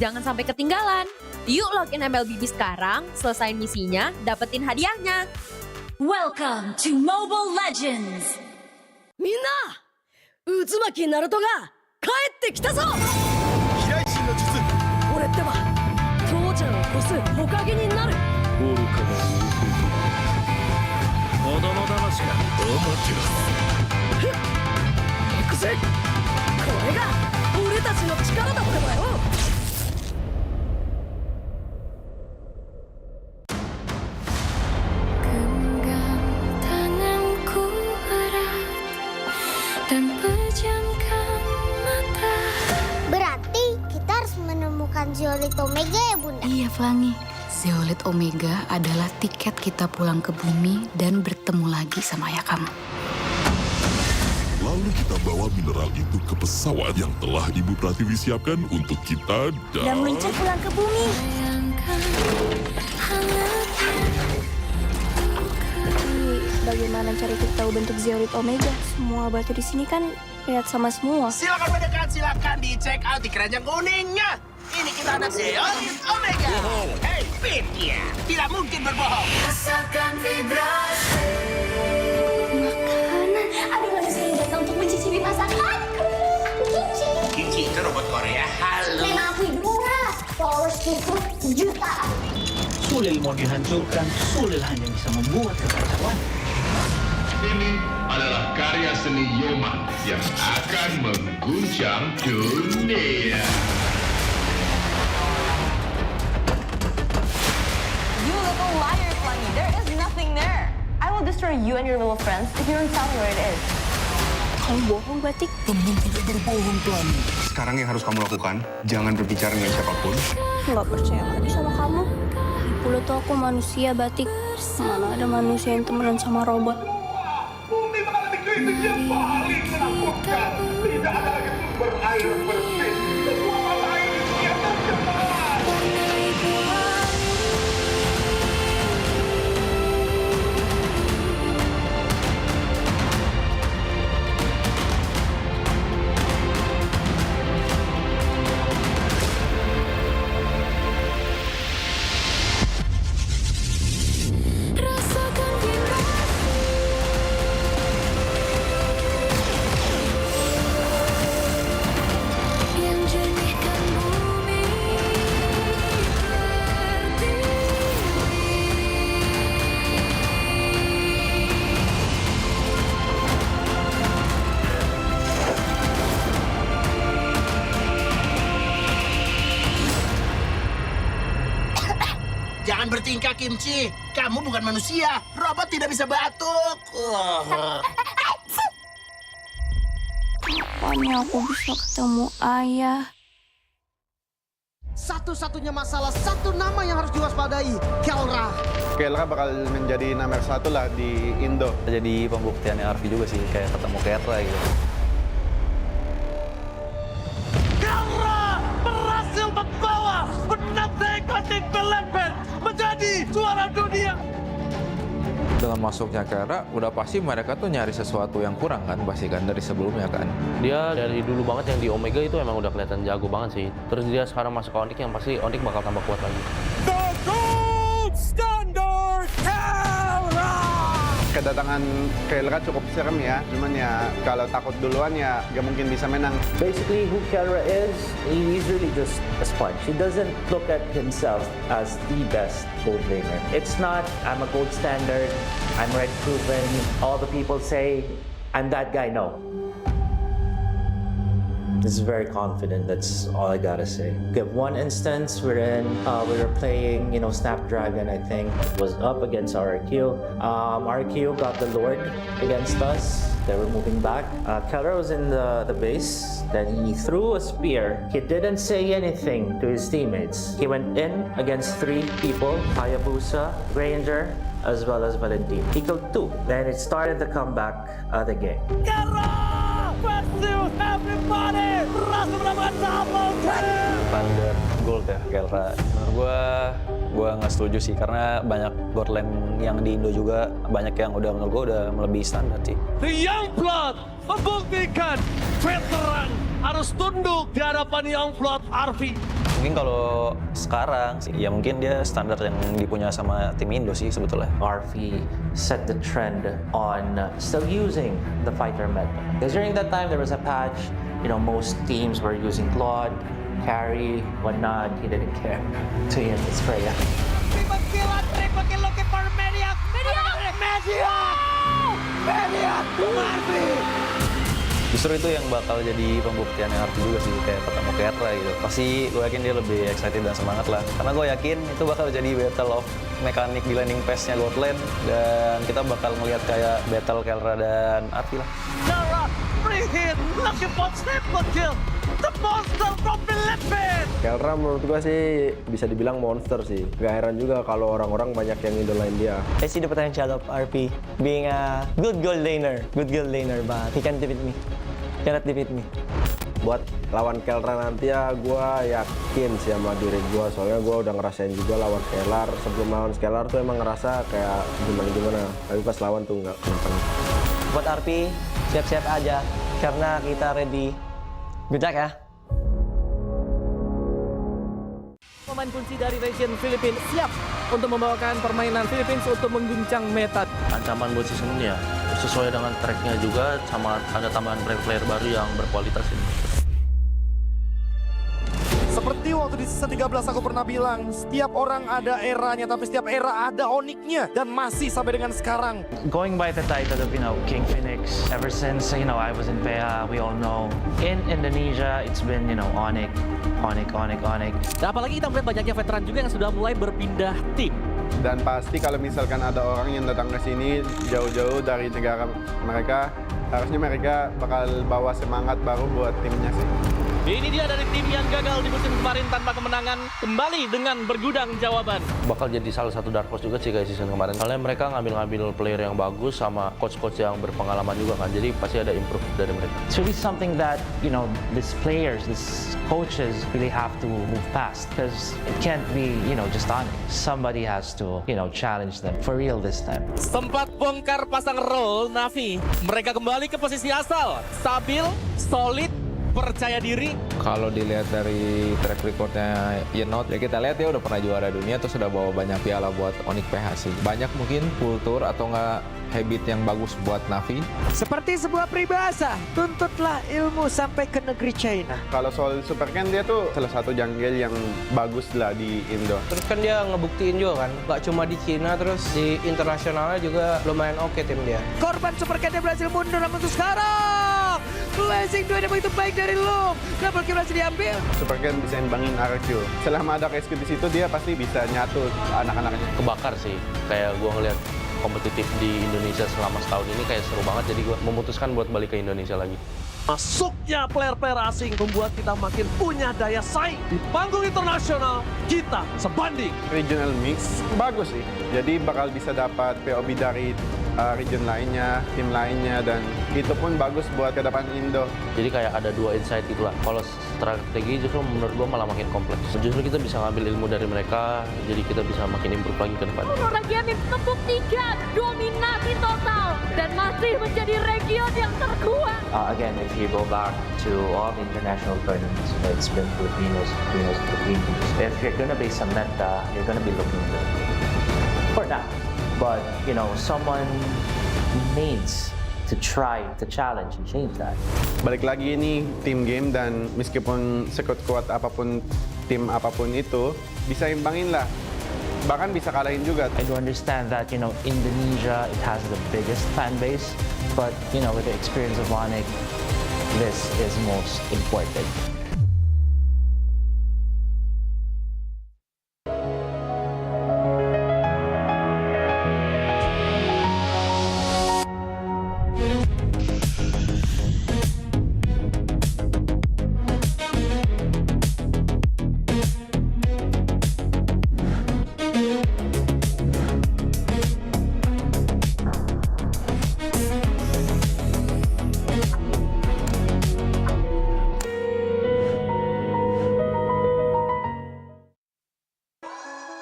Jangan sampai ketinggalan. Yuk login MLBB sekarang, selesain misinya, dapetin hadiahnya. Welcome to Mobile Legends! Minna! Uzumaki Naruto ga kaette kita zo! Hiraishin no jutsu! Ore tte wa Tou-chan o kosu Hokage ni naru! Oruka ga Kodomo damashi ga amaterasu! Iku ze! Kore ga ore tachi no chikara da tte ba yo! Dan pejamkan mata. Berarti kita harus menemukan Zeolith Omega ya Bunda? Iya Flangi, Zeolith Omega adalah tiket kita pulang ke bumi dan bertemu lagi sama ayah kamu. Lalu kita bawa mineral itu ke pesawat yang telah Ibu Pratiwi siapkan untuk kita dan meluncur pulang ke bumi. Bagaimana cara kita tahu bentuk Zeolith Omega? Semua batu di sini kan lihat sama semua. Silakan mendekat, silakan dicek out di keranjang kuningnya. Ini kita ada Zeolith Omega. Hei, Pitya, tidak mungkin berbohong. Rasakan vibrasi. Makanan. Ada manusia yang datang untuk mencicipi masakanku. Kimchi itu robot Korea halus. followersku jutaan. Sulil mau dihancurkan, Sulil hanya bisa membuat kekacauan. Ini adalah karya seni Yoman yang akan mengguncang dunia. You little liar, Flangy. There is nothing there. I will destroy you and your little friends if you don't tell me where it is. Kamu bohong, Batik? Teman tidak berbohong, Pelangi. Sekarang yang harus kamu lakukan, jangan berbicara dengan siapapun. Nggak percaya lagi sama kamu. Pula tuh aku manusia, Batik. Mana ada manusia yang temenan sama robot. Bumi mengalami krisis yang paling menakutkan. Tidak ada lagi sumber air bersih. Semua mata air di dunia tercemar. Jangan bertingkah, Kimchi. Kamu bukan manusia. Robot tidak bisa batuk. Kapan aku bisa ketemu ayah? Satu-satunya masalah, satu nama yang harus diwaspadai, Kelra. Kelra bakal menjadi nomor 1 lah di Indo. Jadi pembuktiannya Arfi juga sih, kayak ketemu Kelra gitu. Kelra berhasil membawa penantang ikonik Pelepen menjadi juara dunia. Dengan masuknya Kelra, udah pasti mereka tuh nyari sesuatu yang kurang kan, pasti kan dari sebelumnya kan. Dia dari dulu banget yang di Omega itu emang udah kelihatan jago banget sih. Terus dia sekarang masuk ke Onyx yang pasti Onyx bakal tambah kuat lagi. The Gold Standard Kelra! Kedatangan Kelra cukup serem ya, cuman ya kalau takut duluan ya gak mungkin bisa menang. Basically, who Kelra is, he's really just a sponge. He doesn't look at himself as the best gold laner. It's not, I'm a gold standard, I'm red proven, all the people say, I'm that guy, no. He's very confident, that's all I gotta say. We have one instance wherein we were playing, Snapdragon, I think, was up against RQ. RQ got the Lord against us. They were moving back. Kelra was in the base. Then he threw a spear. He didn't say anything to his teammates. He went in against 3 people, Hayabusa, Ranger, as well as Valentine. He killed 2. Then it started the comeback of the game. Kelra! Versus everybody! Berhasil mendapatkan double kill! Standar gold ya Kelra. Menurut gue nggak setuju sih karena banyak gold lane yang di Indo juga banyak yang menurut gue udah melebihi standar sih. The Youngblood membuktikan veteran harus tunduk di hadapan Youngblood Arfi. Mungkin kalau sekarang sih, ya mungkin dia standar yang dipunya sama tim Indo sih sebetulnya. RV set the trend on still using the fighter meta. Because during that time there was a patch, most teams were using Claude, carry, whatnot. He didn't care. To him, it's Freya. Triple kill looking for Maniac! Maniac! Arfi! Justru itu yang bakal jadi pembuktiannya Arfi juga sih, kayak ketemu Kelra gitu. Pasti gue yakin dia lebih excited dan semangat lah. Karena gue yakin itu bakal jadi battle of mekanik di landing pass-nya Gold Lane. Dan kita bakal ngelihat kayak battle Kelra dan Arfi lah. Kelra, free hit, looking for triple kill. The monster from Philippines! Kelra menurut gue sih bisa dibilang monster sih. Gak heran juga kalau orang-orang banyak yang idolain dia. I see the potential of RP being a good gold laner, but he can't defeat me. Cannot defeat me. Buat lawan Kelra nanti ya, gue yakin sih sama diri gue. Soalnya gue udah ngerasain juga lawan Scalar. Sebelum lawan Scalar tuh emang ngerasa kayak gimana-gimana. Tapi pas lawan tuh nggak kenapa-napa. Buat RP, siap-siap aja. Karena kita ready. Good luck ya. Pemain kunci dari region Filipina siap untuk membawakan permainan Philippines untuk mengguncang meta. Ancaman buat season ini ya, sesuai dengan tracknya juga, sama ada tambahan player baru yang berkualitas ini. Seperti waktu di season 13 aku pernah bilang, setiap orang ada eranya, tapi setiap era ada uniknya. Dan masih sampai dengan sekarang. Going by the title of, King Phoenix, ever since, I was in PA, we all know. In Indonesia, it's been, Onyx. Nah, apalagi kita melihat banyaknya veteran juga yang sudah mulai berpindah tim. Dan pasti kalau misalkan ada orang yang datang ke sini jauh-jauh dari negara mereka, harusnya mereka bakal bawa semangat baru buat timnya sih. Ini dia dari tim yang gagal di musim kemarin tanpa kemenangan, kembali dengan bergudang jawaban. Bakal jadi salah satu dark horse juga sih kayak season kemarin. Soalnya mereka ngambil player yang bagus sama coach-coach yang berpengalaman juga kan. Jadi pasti ada improve dari mereka. It's really something that, these players, these coaches really have to move past. Because it can't be, just on it. Somebody has to, challenge them for real this time. Sempat bongkar pasang role Navi. Mereka kembali ke posisi asal. Stabil, solid, percaya diri. Kalau dilihat dari track recordnya Yenot, ya kita lihat dia udah pernah juara dunia, terus sudah bawa banyak piala buat Onyx PH sih. Banyak mungkin kultur atau enggak habit yang bagus buat Navi. Seperti sebuah peribahasa, tuntutlah ilmu sampai ke negeri China. Kalau soal Super Ken, dia tuh salah satu jungle yang bagus lah di Indo. Terus kan dia ngebuktiin juga kan, gak cuma di Cina, terus di internasionalnya juga lumayan oke tim dia. Korban Super Ken berhasil mundur, namun untuk sekarang Blazing 2 yang begitu baik dari Luke. Double kill berhasil diambil. Super Ken bisa imbangin RQ. Selama ada rescue di situ, dia pasti bisa nyatu anak-anaknya. Kebakar sih, kayak gue ngeliat kompetitif di Indonesia selama setahun ini kayak seru banget, jadi gue memutuskan buat balik ke Indonesia lagi. Masuknya player-player asing membuat kita makin punya daya saing. Di panggung internasional, kita sebanding. Regional mix bagus sih, jadi bakal bisa dapat POB dari region lainnya, tim lainnya, dan itu pun bagus buat ke depan Indo. Jadi kayak ada dua insight itulah. Kalau strategi justru menurut gue malah makin kompleks. Justru kita bisa ngambil ilmu dari mereka, jadi kita bisa makin improve lagi ke depan. Region membuktikan dominasi total dan masih menjadi region yang terkuat. Again, if you go back to all the international tournaments, it's been Filipinos. If you're gonna be Samantha, you're gonna be looking good for now. But, someone needs to try to challenge and change that. Balik lagi ini team game, dan meskipun sekuat-kuat apapun tim apapun itu, bisa imbangin lah. Bahkan bisa kalahin juga. I do understand that, Indonesia, it has the biggest fan base. But, with the experience of Onyx, this is most important.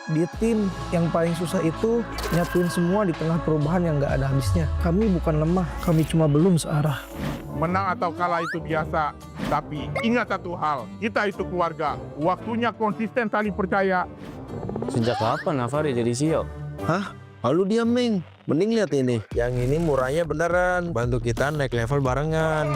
Di tim yang paling susah itu nyatuin semua di tengah perubahan yang nggak ada habisnya. Kami bukan lemah, kami cuma belum searah. Menang atau kalah itu biasa, tapi ingat satu hal, kita itu keluarga. Waktunya konsisten saling percaya. Sejak kapan Navari jadi CEO? Hah? Lalu diam, Ming. Mending lihat ini. Yang ini murahnya beneran. Bantu kita naik level barengan.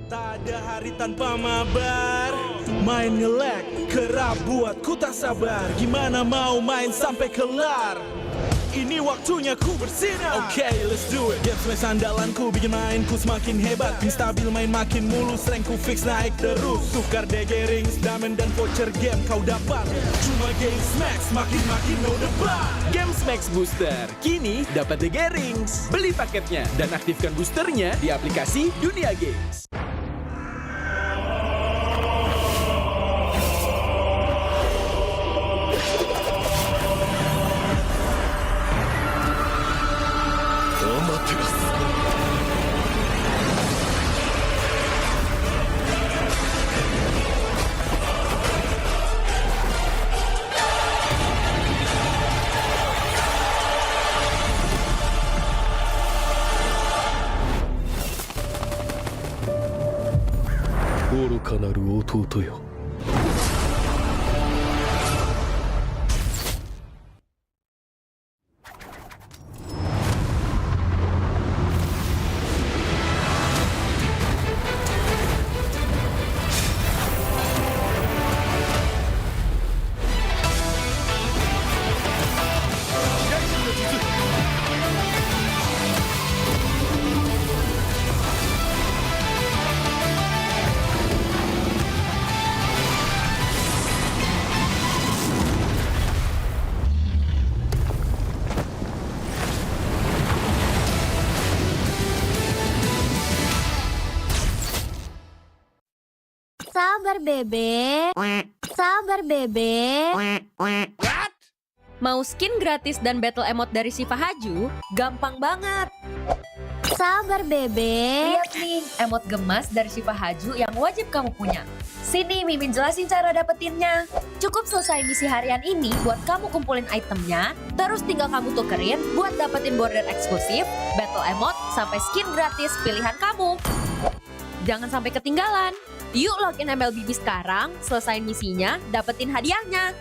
Tak ada hari tanpa mabar. Main nge-lag, kerap buatku tak sabar. Gimana mau main sampai kelar? Ini waktunya ku bersinar. Oke, let's do it. Game smash andalanku bikin mainku semakin hebat. Pin stabil main makin mulus, rankku fix naik terus. Tukar DG rings, diamond dan voucher game kau dapat. Cuma game smash makin no debat. Game Max Booster kini dapat DG Rings. Beli paketnya dan aktifkan boosternya di aplikasi Dunia Games. Sabar bebek. Sabar bebek. Mau skin gratis dan battle emote dari Siva Haju? Gampang banget. Sabar bebek. Lihat nih, emote gemas dari Siva Haju yang wajib kamu punya. Sini Mimin jelasin cara dapetinnya. Cukup selesai misi harian ini buat kamu kumpulin itemnya, terus tinggal kamu tukerin buat dapetin border eksklusif, battle emote, sampai skin gratis pilihan kamu. Jangan sampai ketinggalan. Yuk login MLBB sekarang, selesain misinya, dapetin hadiahnya.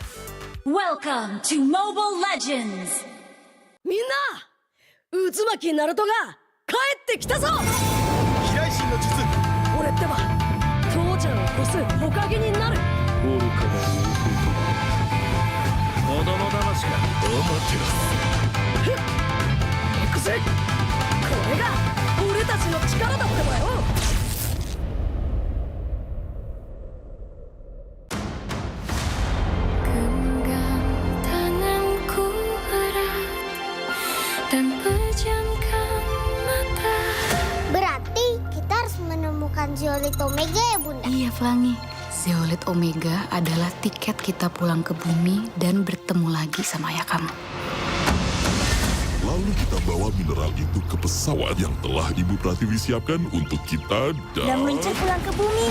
Welcome to Mobile Legends! Minna! Uzumaki Naruto ga kaette kita zo! Hiraishi no jutsu! Ore tte wa Tou-chan o kosu hokage ni naru! Ikuze! Kore ga ore tachi no chikara datte wa yo! Dan pejamkan mata. Berarti kita harus menemukan Zeolite Omega ya Bunda? Iya Flangi, Zeolite Omega adalah tiket kita pulang ke bumi dan bertemu lagi sama ayah kamu. Lalu kita bawa mineral itu ke pesawat yang telah Ibu Pratiwi siapkan untuk kita Dan meluncur pulang ke bumi.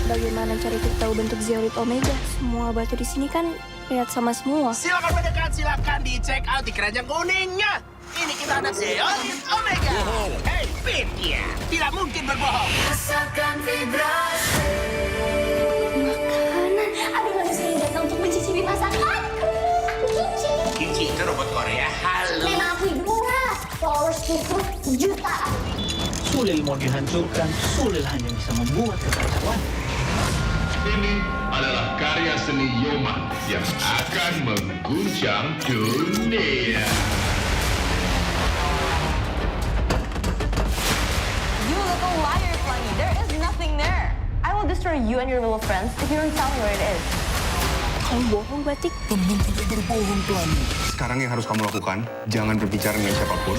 Bagaimana cara kita tahu bentuk Zeolite Omega? Semua batu di sini kan lihat sama semua. Silakan mendekat, silakan dicek out di keranjang kuningnya. Ini kita ada Zeolite Omega. Hei, Pitya, tidak mungkin berbohong. Rasakan vibrasi. Makanan. Ada manusia yang datang untuk mencicipi masakanku. Aku Kinci. Kinci itu robot Korea halus. Memang aku ibu murah. Followersku jutaan. Sulil mau dihancurkan, Sulil hanya bisa membuat kekacauan. Ini adalah karya seni Yoma yang akan mengguncang dunia. You little liar, Flangy. There is nothing there. I will destroy you and your little friends if you don't tell me where it is. Kamu bohong, Batik. Teman tidak berbohong, Pelangi. Sekarang yang harus kamu lakukan, jangan berbicara dengan siapapun.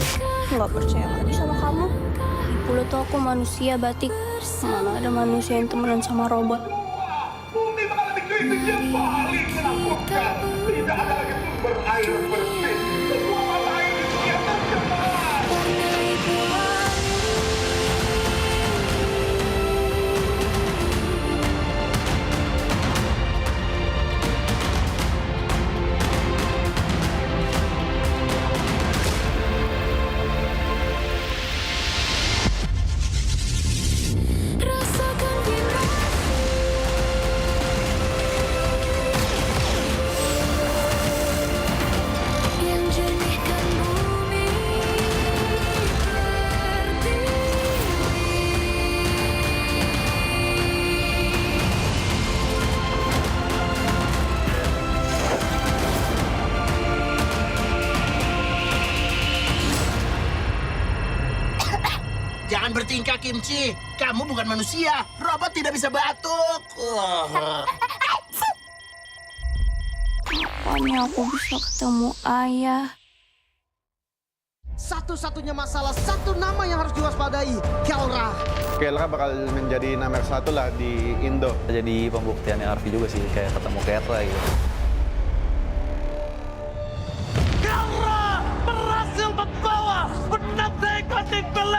Nggak percaya lagi sama kamu. Dulu tuh aku manusia, Batik. Mana ada manusia yang temenan sama robot. Bumi mengalami krisis yang paling menakutkan. Tidak ada lagi sumber air bersih. Semua mata air di dunia tercemar. Jangan bertingkah, Kimchi. Kamu bukan manusia. Robot tidak bisa batuk. Pokoknya aku bisa ketemu ayah. Satu-satunya masalah, satu nama yang harus diwaspadai, Kelra. Kelra bakal menjadi nomor 1 lah di Indo. Jadi pembuktiannya Arfi juga sih, kayak ketemu Kelra gitu. Kelra berhasil membawa penantang MPL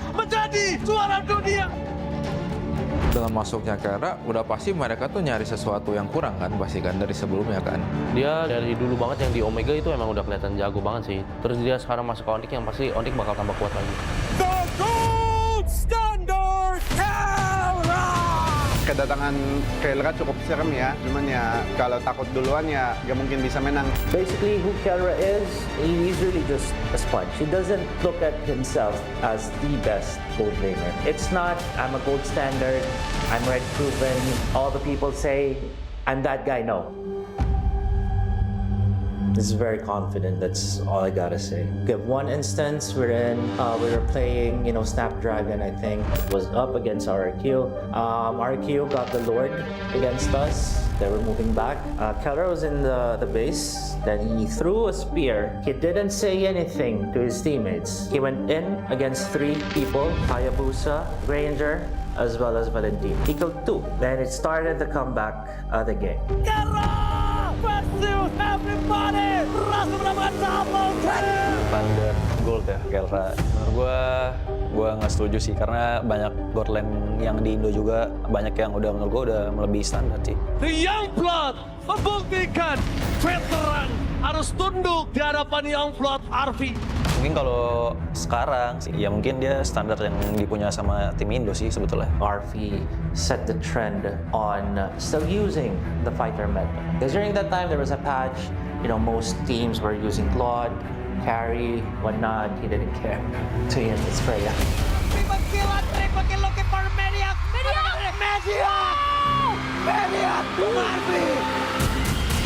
menjadi juara dunia. Dengan masuknya Kelra, udah pasti mereka tuh nyari sesuatu yang kurang kan, pasti kan dari sebelumnya kan. Dia dari dulu banget yang di Omega itu emang udah kelihatan jago banget sih. Terus dia sekarang masuk ke Onyx yang pasti Onyx bakal tambah kuat lagi. The Gold Standard Kelra. Kedatangan Kelra cukup serem ya, cuman ya kalau takut duluan ya gak mungkin bisa menang. Basically, who Kelra is, he's really just a sponge. He doesn't look at himself as the best gold laner. It's not, I'm a gold standard, I'm red proven. All the people say, I'm that guy. No. This is very confident. That's all I gotta say. We have one instance wherein we were playing, Snapdragon. I think it was up against RQ. RQ got the Lord against us. They were moving back. Keller was in the base. Then he threw a spear. He didn't say anything to his teammates. He went in against 3 people: Hayabusa, Ranger, as well as Valentine. He killed 2. Then it started the comeback of the game. Versus everybody, rasa mendapatkan double kill. Standar gold ya Kelra. Menurut gue nggak setuju sih, karena banyak gold lane yang di Indo juga banyak yang udah menurut gue udah melebihi standar sih. The Youngblood membuktikan veteran harus tunduk di hadapan Youngblood Arfi. Mungkin kalau sekarang sih, ya mungkin dia standar yang dipunya sama tim Indo sih sebetulnya. RV set the trend on still using the fighter meta. Because during that time, there was a patch, most teams were using Claude, carry, whatnot. He didn't care to use the spray. Triple kill looking for Mediac. Mediac, Arfi.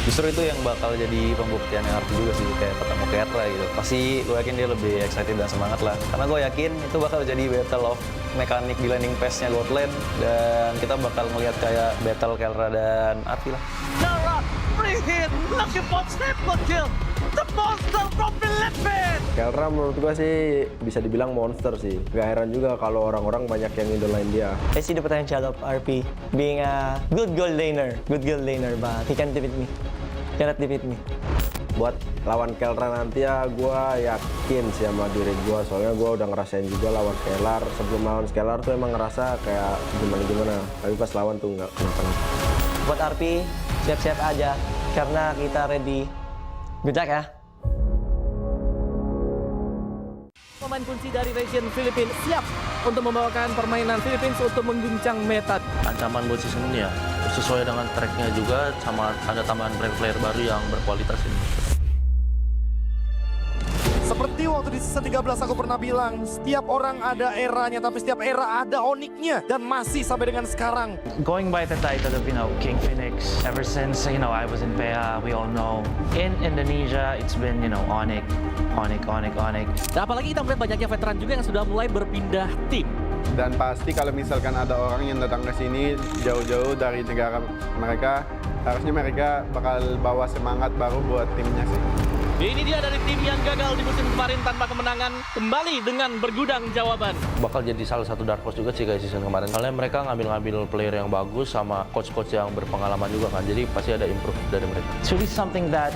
Justru itu yang bakal jadi pembuktiannya Arfi juga sih, kayak ketemu Kelra gitu. Pasti gue yakin dia lebih excited dan semangat lah. Karena gue yakin itu bakal jadi battle of mekanik di landing phase-nya gold lane. Dan kita bakal ngelihat kayak battle Kelra dan Arfi lah. Kelra, free hit, looking for triple kill. The monster from Philippines. Kelra menurut gua sih bisa dibilang monster sih. Gak heran juga kalau orang-orang banyak yang idolain dia. I see the potential of RP being a good gold laner, but he can't defeat me. Cannot defeat me. Buat lawan Kelra nanti ya gua yakin sih sama diri gua, soalnya gua udah ngerasain juga lawan Scalar. Sebelum lawan Scalar tuh emang ngerasa kayak gimana, tapi pas lawan tuh nggak kenapa-napa. Buat RP, siap-siap aja karena kita ready. Good luck ya. Pemain kunci dari region Filipina siap untuk membawakan permainan Philippines untuk mengguncang meta. Ancaman buat season ini ya, sesuai dengan tracknya juga, sama ada tambahan player baru yang berkualitas ini. Seperti waktu di season 13 aku pernah bilang, setiap orang ada eranya, tapi setiap era ada Onyx-nya. Dan masih sampai dengan sekarang. Going by the title of, King Phoenix, ever since, I was in PA, we all know. In Indonesia, it's been, Onyx. Dan apalagi kita melihat banyaknya veteran juga yang sudah mulai berpindah tim. Dan pasti kalau misalkan ada orang yang datang ke sini jauh-jauh dari negara mereka, harusnya mereka bakal bawa semangat baru buat timnya sih. Ini dia dari tim yang gagal di musim kemarin tanpa kemenangan, kembali dengan bergudang jawaban. Bakal jadi salah satu dark horse juga sih kayak season kemarin. Soalnya mereka ngambil player yang bagus sama coach-coach yang berpengalaman juga kan. Jadi pasti ada improve dari mereka. It's really something that,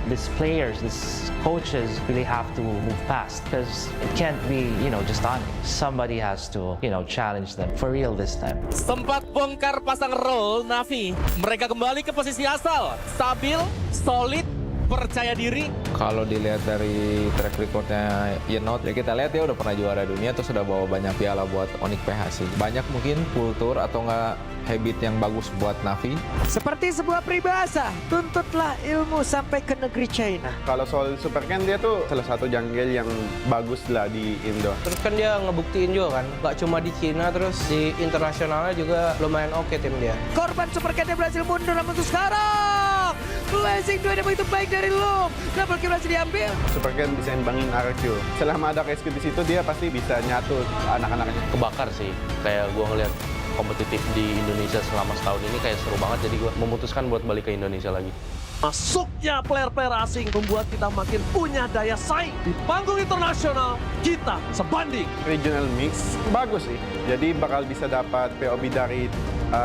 these players, these coaches really have to move past. Because it can't be, just on. Somebody has to, challenge them for real this time. Sempat bongkar pasang roll Navi. Mereka kembali ke posisi asal. Stabil, solid, percaya diri. Kalau dilihat dari track recordnya Yenot, ya kita lihat dia udah pernah juara dunia, terus udah bawa banyak piala buat Onyx PH sih. Banyak mungkin kultur atau nggak habit yang bagus buat Navi. Seperti sebuah peribahasa, tuntutlah ilmu sampai ke negeri China. Kalau soal Super Ken, dia tuh salah satu jungle yang bagus lah di Indo. Terus kan dia ngebuktiin juga kan, nggak cuma di Cina, terus di internasionalnya juga lumayan oke tim dia. Korban Super Ken yang berhasil mundur, namun untuk sekarang Blessing 2 yang begitu baik dari lo. Double kill masih diambil. Super Ken bisa imbangin RQ. Selama ada KSQ di situ, dia pasti bisa nyatu anak-anaknya. Kebakar sih, kayak gue ngeliat kompetitif di Indonesia selama setahun ini kayak seru banget, jadi gue memutuskan buat balik ke Indonesia lagi. Masuknya player-player asing membuat kita makin punya daya saing. Di panggung internasional, kita sebanding. Regional mix bagus sih. Jadi bakal bisa dapat POB dari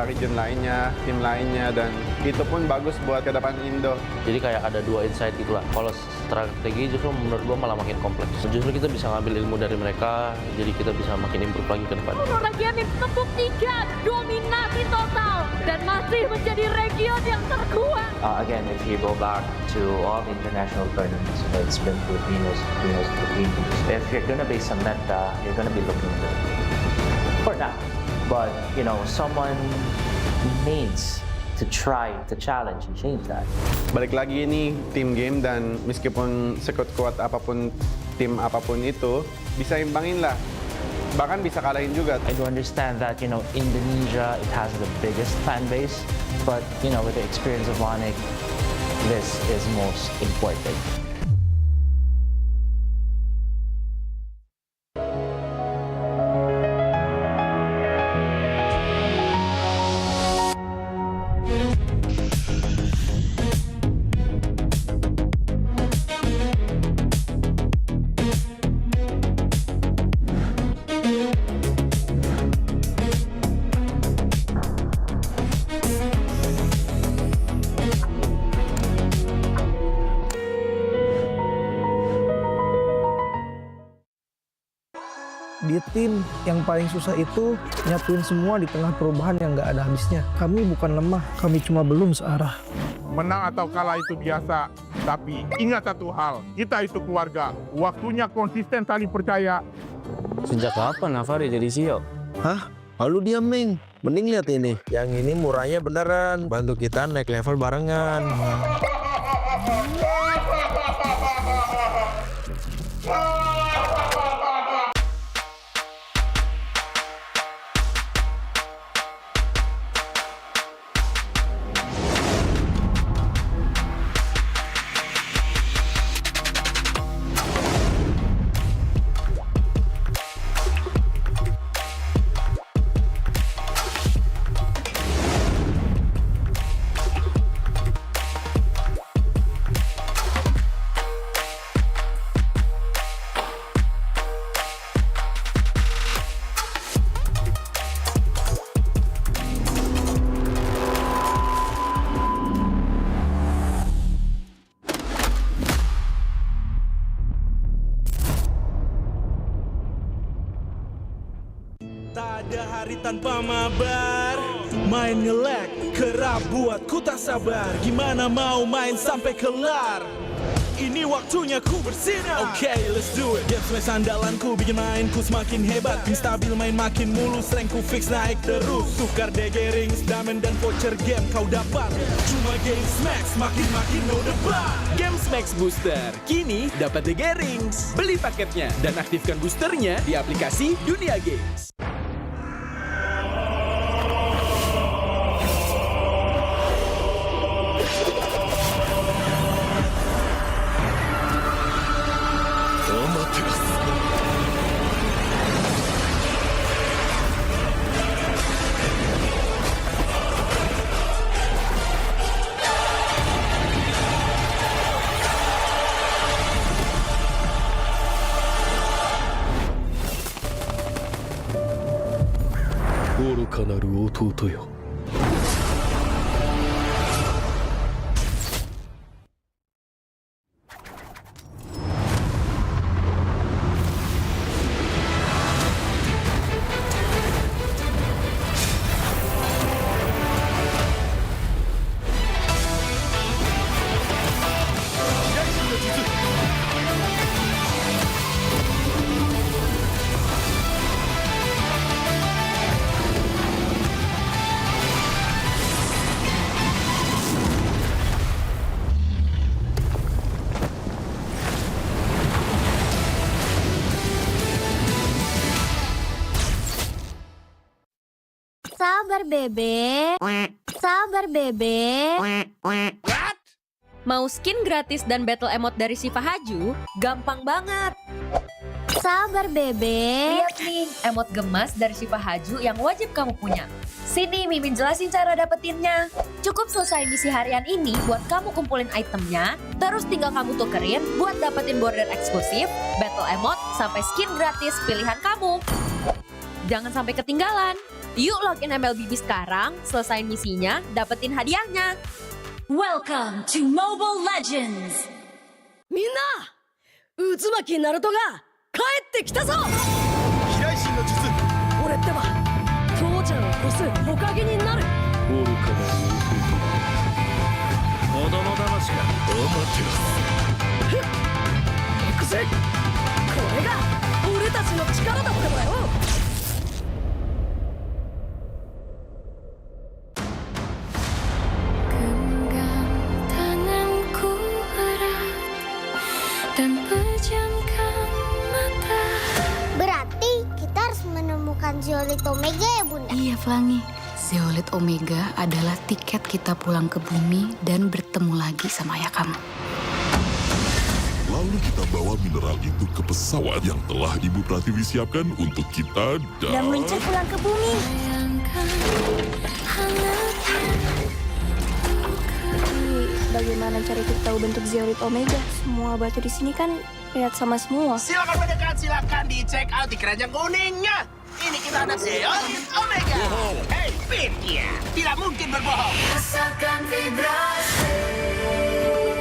region lainnya, tim lainnya, dan itu pun bagus buat ke depan Indo. Jadi kayak ada dua insight gitu lah. Kalau strategi justru menurut gue malah makin kompleks. Justru kita bisa ngambil ilmu dari mereka, jadi kita bisa makin improve lagi ke depan. Region ini membuktikan dominasi total dan masih menjadi region yang terkuat. Again, if you go back to all the international tournaments, it's been Filipinos. If you're gonna be Samantha, you're gonna be looking good. For now. But, you know, someone needs to try to challenge and change that. Balik lagi ini tim game, dan meskipun sekuat-kuat apapun tim apapun itu, bisa imbangin lah. Bahkan bisa kalahin juga. I do understand that, you know, Indonesia, it has the biggest fan base, but, you know, with the experience of Onyx, this is most important. Di tim yang paling susah itu nyatuin semua di tengah perubahan yang nggak ada habisnya. Kami bukan lemah, kami cuma belum searah. Menang atau kalah itu biasa, tapi ingat satu hal, kita itu keluarga. Waktunya konsisten saling percaya. Sejak kapan Navari jadi CEO? Hah? Lalu diam, Ming. Mending lihat ini. Yang ini murahnya beneran. Bantu kita naik level barengan. Tak ada hari tanpa mabar. Main nge-lag, kerap buat ku tak sabar. Gimana mau main sampai kelar? Ini waktunya ku bersinar. Okay, let's do it. Game smash andalanku bikin mainku semakin hebat. Tim stabil main makin mulus, rankku fix naik terus. Tukar DG rings, diamond dan voucher game kau dapat. Cuma Game Smash makin no debat. Game Smash Booster kini dapat DG rings. Beli paketnya dan aktifkan boosternya di aplikasi Dunia Games. Sabar, Bebe. Sabar, Bebe. What? Mau skin gratis dan battle emote dari Siva Haju? Gampang banget. Sabar, Bebe. Lihat nih, emot gemas dari Siva Haju yang wajib kamu punya. Sini Mimin jelasin cara dapetinnya. Cukup selesai misi harian ini buat kamu kumpulin itemnya, terus tinggal kamu tukerin buat dapetin border eksklusif, battle emote, sampai skin gratis pilihan kamu. Jangan sampai ketinggalan. Yuk login MLBB sekarang, selesain misinya, dapetin hadiahnya. Welcome to Mobile Legends! Minna! Uzumaki Narutoが帰ってきたぞ！飛来神の術。俺ってば父ちゃんを越す火影になる。愚かな子供騙しか。ふっ行くぜ。これが俺たちの力だってばよ。Berarti kita harus menemukan Zeolite Omega ya, Bunda? Iya, Flangi. Zeolite Omega adalah tiket kita pulang ke bumi dan bertemu lagi sama ayah kamu. Lalu kita bawa mineral itu ke pesawat yang telah Ibu Pratiwi siapkan untuk kita Dan meluncur pulang ke bumi. Bagaimana cara kita tahu bentuk Zeolite Omega? Semua batu di sini kan lihat sama semua. Silakan mendekat, silakan di check out di keranjang kuningnya. Ini kita ada Zeolite Omega. Hei, Pitya, tidak mungkin berbohong. Rasakan vibrasi.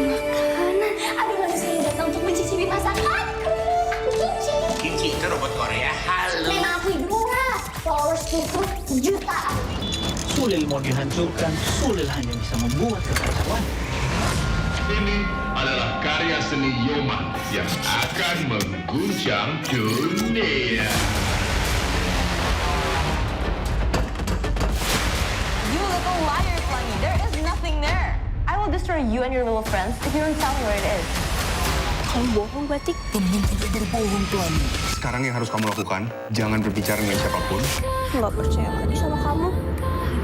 Makanan. Ada manusia yang datang untuk mencicipi masakanku. Aku Kimchi. Kimchi itu robot Korea. Halo. Memang aku Idura. Followers itu jutaan. Sulil mau dihancurkan, Sulil hanya bisa membuat kekacauan. Ini adalah karya seni Yoma yang akan mengguncang dunia. You little liar, Flangy. There is nothing there. I will destroy you and your little friends if you don't tell me where it is. Kamu bohong, Batik. Teman tidak berbohong, Tuan. Sekarang yang harus kamu lakukan, jangan berbicara dengan siapapun. Nggak percaya lagi sama kamu.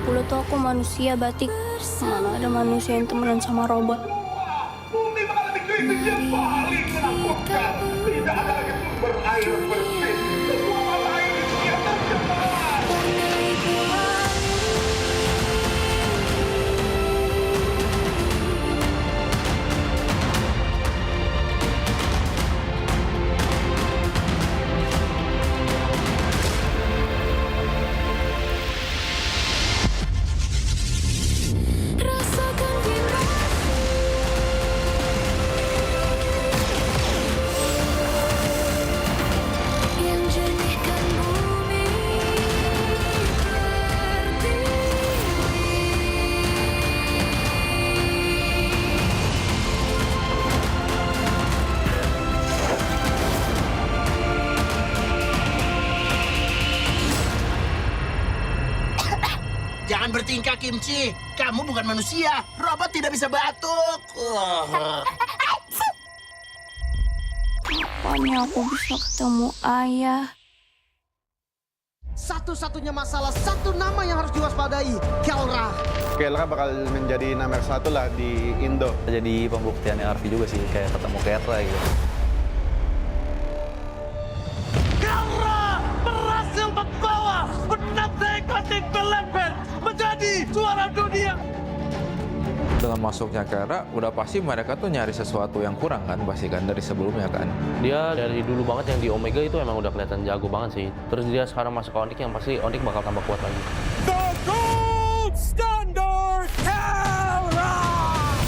Pula tuh aku manusia, Batik. Mana ada manusia yang temenan sama robot. Bumi mengalami krisis yang paling menakutkan. Tidak ada lagi sumber air bersih. Semua mata air di dunia tercemar. Jangan bertingkah, Kimchi. Kamu bukan manusia. Robot tidak bisa batuk. Kapan aku bisa ketemu ayah? Satu-satunya masalah, satu nama yang harus diwaspadai, Kelra. Kelra bakal menjadi nomor 1 lah di Indo. Jadi pembuktian RV juga sih, kayak ketemu Kelra gitu. Kelra berhasil membawa 6 ekor tim Belepen menjadi juara dunia. Dengan masuknya Kelra, udah pasti mereka tuh nyari sesuatu yang kurang kan, pasti kan dari sebelumnya kan. Dia dari dulu banget yang di Omega itu emang udah kelihatan jago banget sih. Terus dia sekarang masuk ke Onyx yang pasti Onyx bakal tambah kuat lagi. The Gold Standard Kelra.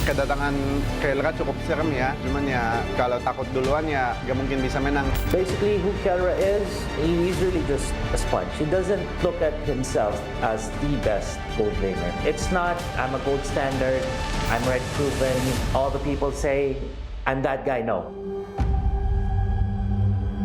Kedatangan Kelra cukup serem ya, cuman ya kalau takut duluan ya gak mungkin bisa menang. Basically, who Kelra is, he's really just a sponge. He doesn't look at himself as the best gold laner. It's not, I'm a gold standard, I'm red proven, all the people say, I'm that guy, no.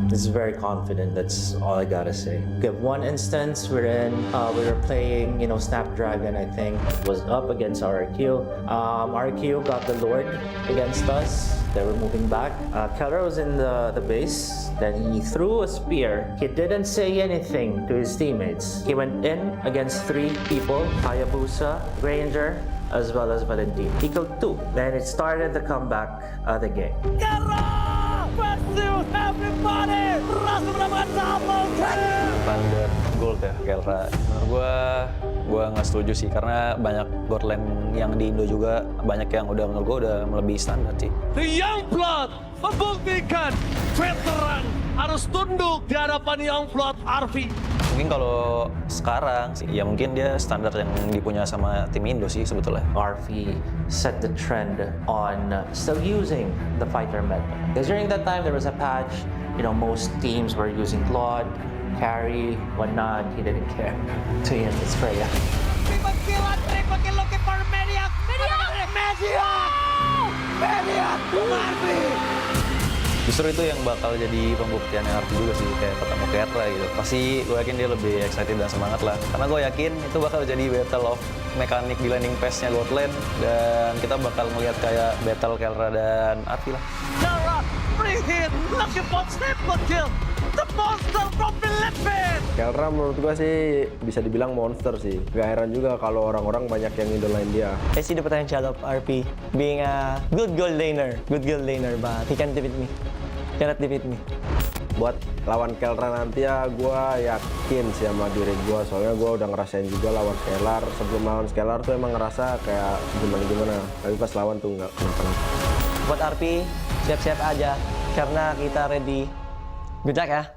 This is very confident, that's all I gotta say. We have one instance wherein we were playing, Snapdragon, I think, was up against RQ. RQ got the Lord against us. They were moving back. Kelra was in the base. Then he threw a spear. He didn't say anything to his teammates. He went in against 3 people, Hayabusa, Granger, as well as Valentin. He killed 2. Then it started the comeback of the game. Standar gold ya, Kelra. Menurut gue nggak setuju sih, karena banyak gold lane yang di Indo juga banyak yang menurut gue udah melebihi standar sih. The Young Blood membuktikan veteran harus tunduk di hadapan Young Blood RV. Mungkin kalau sekarang sih, ya mungkin dia standar yang dipunya sama tim Indo sih sebetulnya. RV set the trend on still using the fighter meta. Because during that time there was a patch, most teams were using Claude, carry, whatnot. He didn't care. To him, it's Freya. Triple kill looking for Mediac. Justru itu yang bakal jadi pembuktian yang harus juga sih, kayak ketemu Kerra gitu. Pasti gue yakin dia lebih excited dan semangat lah. Karena gue yakin itu bakal jadi battle of mekanik di landing phase-nya God Lane. Dan kita bakal melihat kayak battle Kerra dan Arfi lah. Kerra, free hit, looking for triple kill. The monster from Philippines. Kerra menurut gue sih bisa dibilang monster sih. Gak heran juga kalau orang-orang banyak yang idolain dia. I see the potential of RP being a good gold laner, but he can't defeat me. Cannot defeat me. Buat lawan Kerra nanti ya, gue yakin sih sama diri gue. Soalnya gue udah ngerasain juga lawan Scalar. Sebelum lawan Scalar tuh emang ngerasa kayak gimana-gimana. Tapi pas lawan tuh nggak kenapa-napa. Buat RP, siap-siap aja. Karena kita ready. Good luck ya.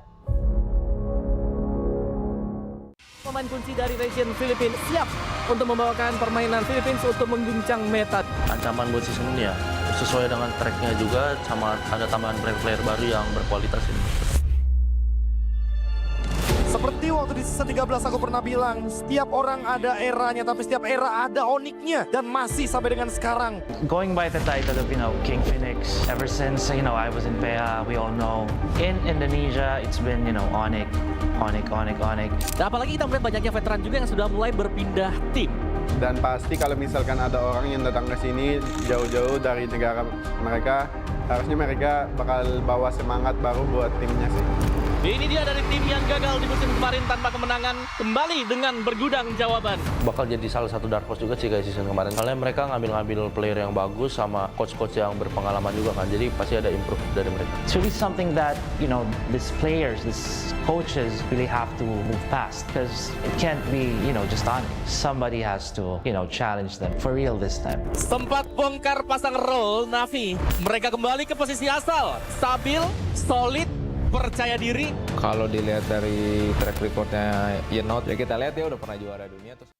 Pemain kunci dari region Filipina siap untuk membawakan permainan Philippines untuk mengguncang meta. Ancaman buat season ini ya, sesuai dengan tracknya juga, sama ada tambahan player-player baru yang berkualitas ini. Seperti waktu di season 13 aku pernah bilang, setiap orang ada eranya, tapi setiap era ada oniknya. Dan masih sampai dengan sekarang. Going by the title of, King Phoenix, ever since, I was in PA, we all know. In Indonesia, it's been, Onyx. Dan apalagi kita melihat banyaknya veteran juga yang sudah mulai berpindah tim. Dan pasti kalau misalkan ada orang yang datang ke sini jauh-jauh dari negara mereka, harusnya mereka bakal bawa semangat baru buat timnya sih. Ini dia dari tim yang gagal di musim kemarin tanpa kemenangan, kembali dengan bergudang jawaban. Bakal jadi salah satu dark horse juga sih kayak season kemarin. Soalnya mereka ngambil player yang bagus sama coach-coach yang berpengalaman juga kan. Jadi pasti ada improve dari mereka. It's really something that, these players, these coaches really have to move past. Because it can't be, just on. Somebody has to, challenge them for real this time. Sempat bongkar pasang role Navi. Mereka kembali ke posisi asal. Stabil, solid, percaya diri. Kalau dilihat dari track recordnya Yenot, ya kita lihat ya udah pernah juara dunia. Terus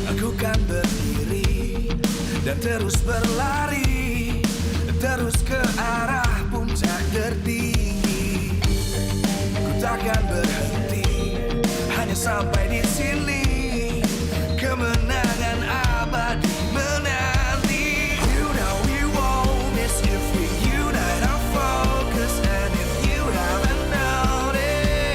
aku kan berdiri dan terus berlari, terus ke arah puncak tertinggi. Ku takkan berhenti, hanya sampai di sini. Kemenangan abadi menanti. You know we won't miss if we unite our focus. And if you haven't noticed,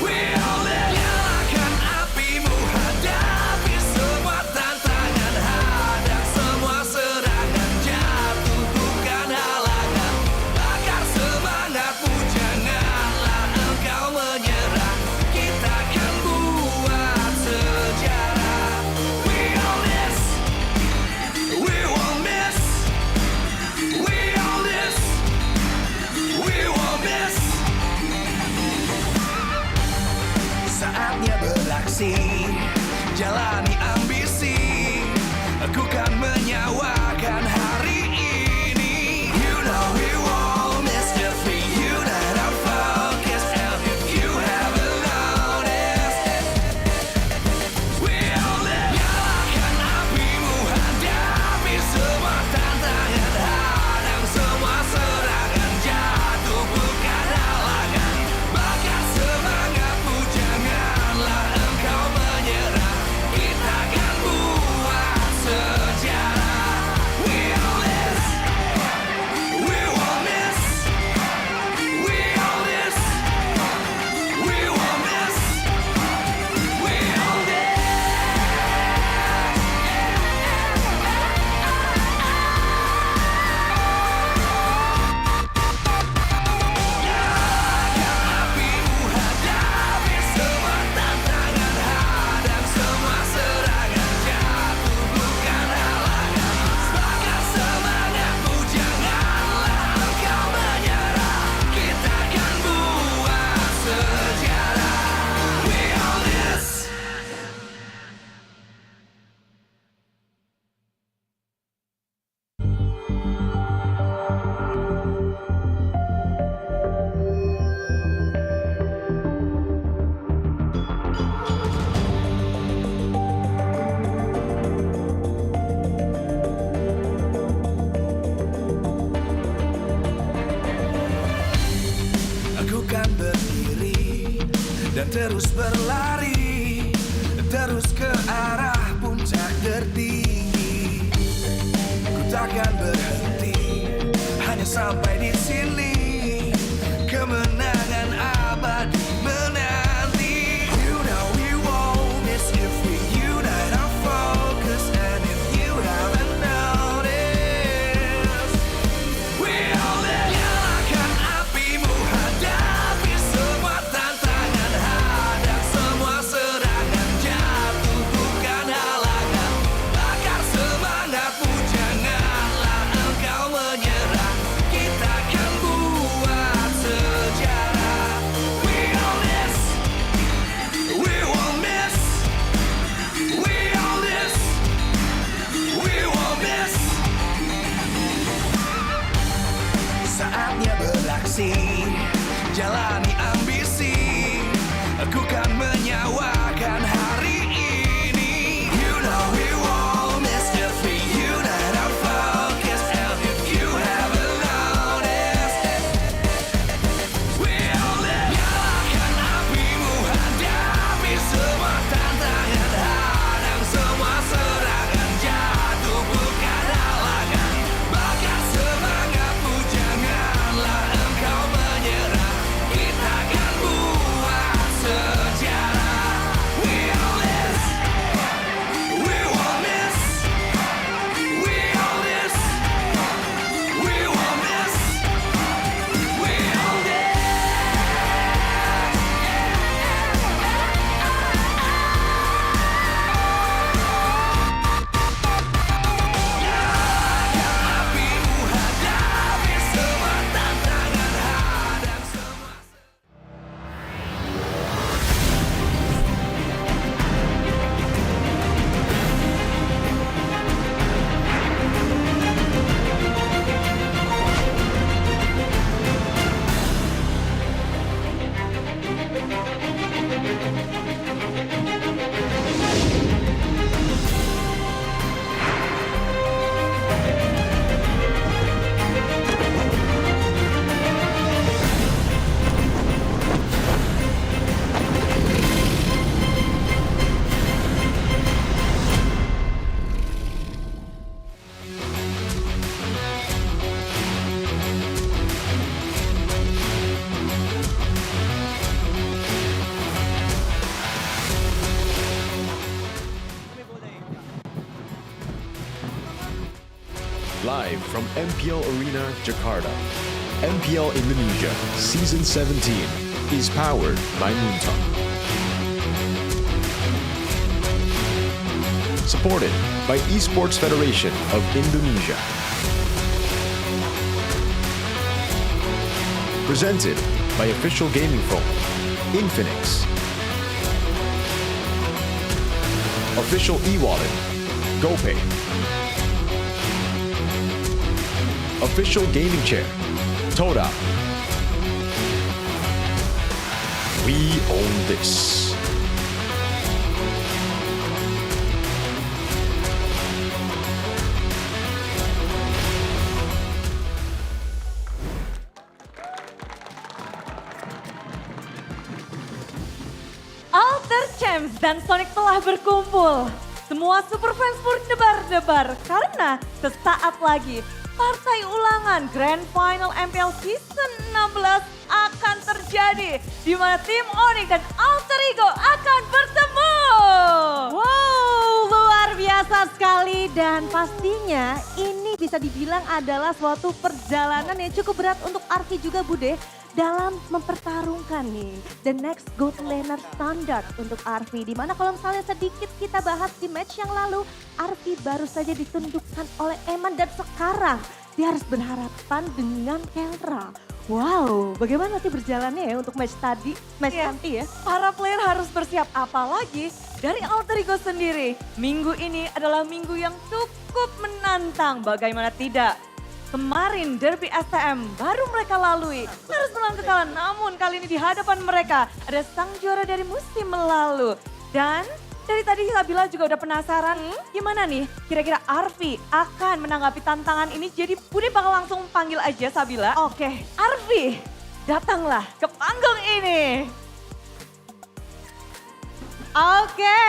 we all nyalakan apimu, hadapi semua tantangan, hadap semua serangan, jatuhkan halangan, bakar semangatmu, janganlah engkau menyerah. Kita akan buat sejarah. terus berlari, terus ke arah puncak tertinggi. Ku takkan berhenti, hanya sampai di sini. Kemenangan abadi menanti. You know we won't miss if we unite our focus. And if you haven't noticed, we all nyalakan apimu, hadapi semua tantangan, hadang semua serangan, jatuh bukan halangan, bakar semangatmu, janganlah engkau menyerah, kita akan buat sejarah. We all this, we won't miss, we all this, we won't miss. Saatnya beraksi, jalani ambisi, aku kan menyawakan hari ini. You know we won't miss if we unite our focus. And if you haven't noticed, we all nyalakan apimu, hadapi semua tantangan, hadang semua serangan, jatuh bukan halangan, bakar semangatmu, janganlah engkau menyerah, kita akan buat sejarah. We all this, we won't miss, we all this, we won't miss, we all this. Apimu, hadapi semua tantangan, hadang semua. Live from MPL Arena, Jakarta, MPL Indonesia Season 17 is powered by Moontalk. Supported by Esports Federation of Indonesia. Presented by official gaming phone, Infinix. Official e-wallet, GoPay. Official gaming chair, Toda. We own this. Alter Champs dan Sonic telah berkumpul. Semua super fans berdebar-debar karena sesaat lagi partai ulangan Grand Final MPL Season 16 akan terjadi di mana tim Onyx dan Alter Ego akan bertemu. Wow, luar biasa sekali dan pastinya ini bisa dibilang adalah suatu perjalanan yang cukup berat untuk Arfi juga Bude dalam mempertarungkan nih the next gold laner standard untuk Arfi. Dimana kalau misalnya sedikit kita bahas di match yang lalu, Arfi baru saja ditundukkan oleh Eman dan sekarang dia harus berhadapan dengan Kelra. Wow, bagaimana nanti berjalannya ya untuk match tadi, match nanti ya? Para player harus bersiap, apalagi dari Alter Ego sendiri. Minggu ini adalah minggu yang cukup menantang, bagaimana tidak? Kemarin derby STM baru mereka lalui, harus menelan kekalahan. Namun kali ini di hadapan mereka ada sang juara dari musim lalu. Dan dari tadi Sabila juga udah penasaran, gimana nih kira-kira Arfi akan menanggapi tantangan ini. Jadi Bude bakal langsung panggil aja Sabila. Oke, Arfi datanglah ke panggung ini. Oke,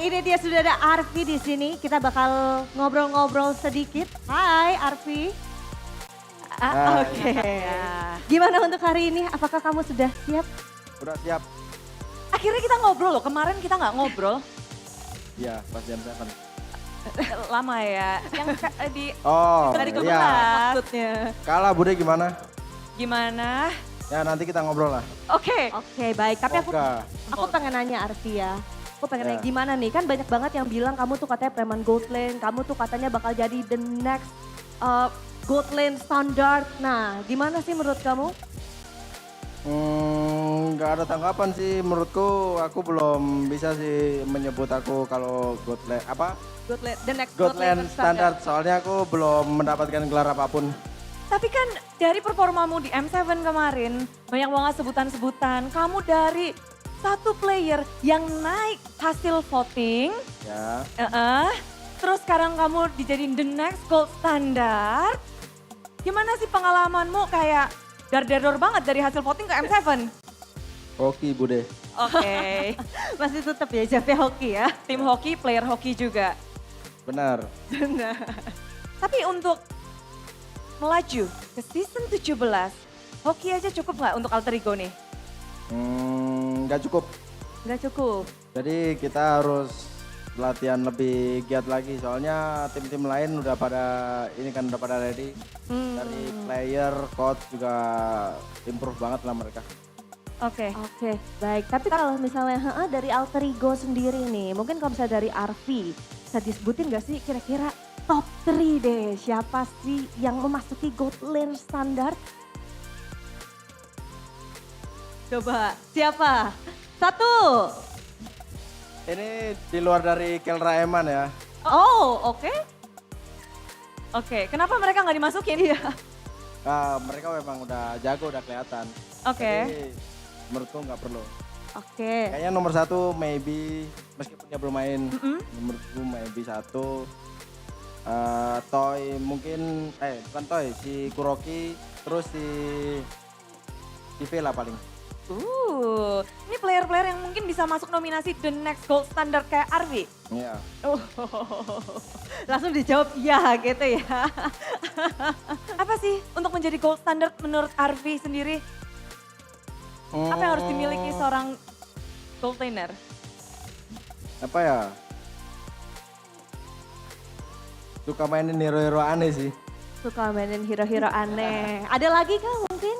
ini dia sudah ada Arfi di sini. Kita bakal ngobrol-ngobrol sedikit. Hai Arfi. Oke. Gimana untuk hari ini? Apakah kamu sudah siap? Udah siap. Akhirnya kita ngobrol loh, kemarin kita nggak ngobrol. Iya, pas jam 7. Lama ya, yang di Oh, dari iya. maksudnya. Kalah Bude gimana? Gimana? Ya nanti kita ngobrol lah. Oke. Oke, baik. Tapi aku pengen nanya Arfi ya. Aku pengen nanya gimana nih, kan banyak banget yang bilang kamu tuh katanya preman gold lane, kamu tuh katanya bakal jadi the next gold lane standard. Nah, gimana sih menurut kamu? Nggak ada tanggapan sih menurutku. Aku belum bisa sih menyebut aku kalau gold lane apa? The next Gold lane standard. Soalnya aku belum mendapatkan gelar apapun. Tapi kan dari performamu di M7 kemarin, banyak banget sebutan-sebutan. Kamu dari satu player yang naik hasil voting. Ya. Terus sekarang kamu dijadiin the next gold standard. Gimana sih pengalamanmu kayak dar-dar banget dari hasil voting ke M7? Hoki Bude. Oke. Masih tetap ya Jafe hoki ya? Tim hoki, player hoki juga. Benar. Benar. Tapi untuk melaju ke season 17, hoki aja cukup nggak untuk alter ego nih? Nggak cukup. Nggak cukup. Jadi kita harus latihan lebih giat lagi. Soalnya tim-tim lain udah pada ready. Dari player, coach juga improve banget lah mereka. Oke, baik. Tapi kalau misalnya dari alter ego sendiri nih, mungkin kalau misalnya dari Arfi, bisa disebutin gak sih kira-kira top 3 deh, siapa sih yang memasuki gold lane standar? Coba, siapa? 1. Ini di luar dari Kelra Eman ya. Oh, oke. Oke, kenapa mereka nggak dimasukin? Iya. Nah, mereka memang udah jago, udah kelihatan. Oke. Jadi menurutku nggak perlu. Oke. Kayaknya nomor 1 maybe, meskipun dia belum main, menurutku maybe 1. Toy mungkin, bukan Toy, si Kuroki, terus si Vela paling. Ini player-player yang mungkin bisa masuk nominasi the next gold standard kayak Arfi. Iya. Langsung dijawab iya gitu ya. Apa sih untuk menjadi gold standard menurut Arfi sendiri? Apa yang harus dimiliki seorang gold laner? Apa ya? Suka mainin hero-hero aneh sih. Suka mainin hero-hero aneh. Ada lagi kah mungkin?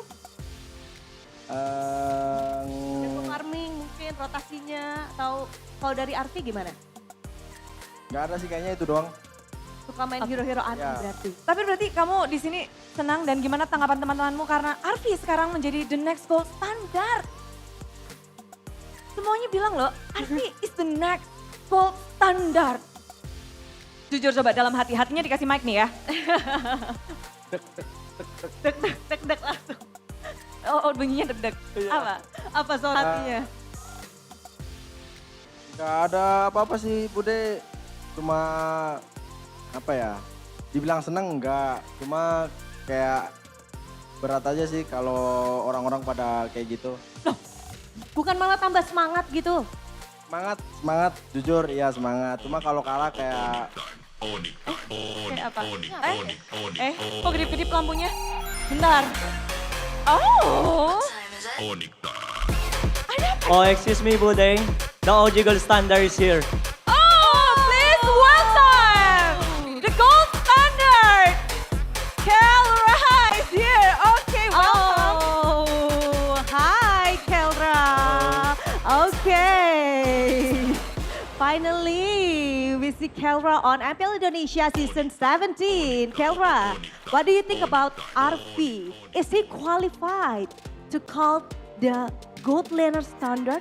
Farming mungkin rotasinya atau kalau dari Arfi gimana? Nggak ada sih, kayaknya itu doang. Suka main hero-hero aneh berarti. Tapi berarti kamu di sini senang dan gimana tanggapan teman-temanmu karena Arfi sekarang menjadi the next gold standard. Semuanya bilang loh, Arfi is the next gold standard. Jujur coba dalam hatinya dikasih mic nih ya. Deg-deg langsung. Oh bunyinya deg-deg. Apa soal hatinya? Gak ada apa-apa sih Bude, cuma apa ya, dibilang seneng enggak, cuma kayak berat aja sih kalau orang-orang pada kayak gitu. Loh, bukan malah tambah semangat gitu? Semangat, jujur iya semangat, cuma kalau kalah kayak... Kayak apa? Kok kedip-kedip lampunya? Bentar. Oh. Oh, excuse me, Bude. The OG Gold Standard is here. Oh, please welcome the gold standard. Kelra is here. Okay, welcome. Oh, hi Kelra. Okay. Finally, we see Kelra on MPL Indonesia Season 17. Kelra, what do you think about Arfi? Is he qualified to call the gold laner standard?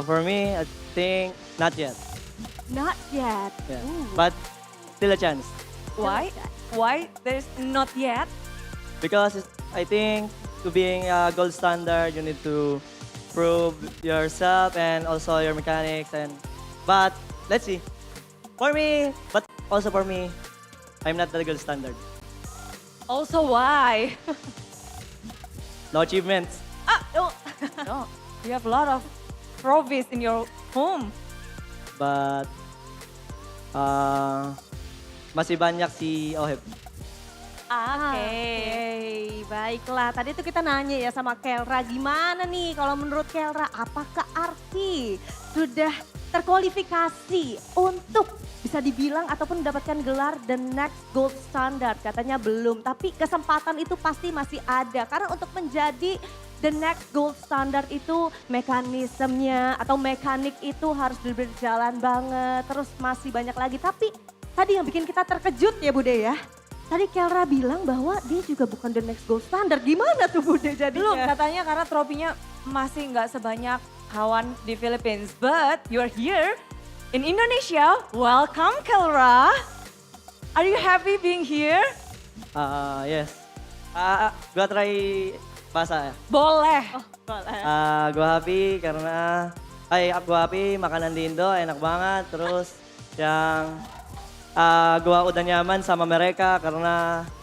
For me, I think not yet. Not yet. Yeah. Ooh. But still a chance. Why? Why there's not yet? Because I think to being a gold standard, you need to prove yourself and also your mechanics. But let's see. For me, but also for me, I'm not the gold standard. Also why? No achievements. No, you have a lot of trophies in your home. But masih banyak si Oheb. Oke, baiklah. Tadi tuh kita nanya ya sama Kelra, gimana nih kalau menurut Kelra, apakah Arfi sudah terkualifikasi untuk bisa dibilang ataupun mendapatkan gelar the next gold standard? Katanya belum, tapi kesempatan itu pasti masih ada. Karena untuk menjadi the next gold standard itu mekanismenya atau mekanik itu harus berjalan banget. Terus masih banyak lagi, tapi tadi yang bikin kita terkejut ya Bude ya. Tadi Kelra bilang bahwa dia juga bukan the next gold standard. Gimana tuh Bude jadinya? Belum, katanya karena tropinya masih nggak sebanyak kawan di Philippines. But you're here in Indonesia. Welcome Kelra. Are you happy being here? Yes. Gua try bahasa ya. Boleh. Boleh. Gua happy karena gua happy makanan di Indo enak banget. Terus yang gua udah nyaman sama mereka karena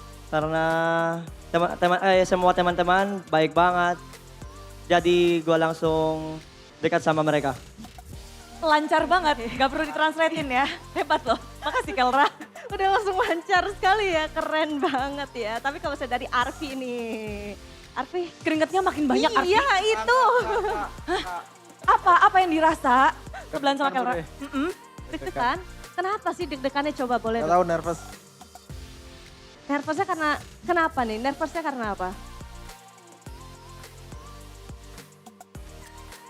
semua teman-teman baik banget. Jadi gua langsung dekat sama mereka. Lancar banget, gak perlu ditranslatein ya. Hebat loh, makasih Kelra. Udah langsung lancar sekali ya, keren banget ya. Tapi kalau saya dari Arfi nih. Arfi, keringetnya makin banyak Arfi. Iya itu. Apa yang dirasa sebelahan sama Kelra? Deg-degan. Kenapa sih deg-degannya, coba boleh? Gak tahu, nervous. Nervousnya karena, kenapa nih? Nervousnya karena apa?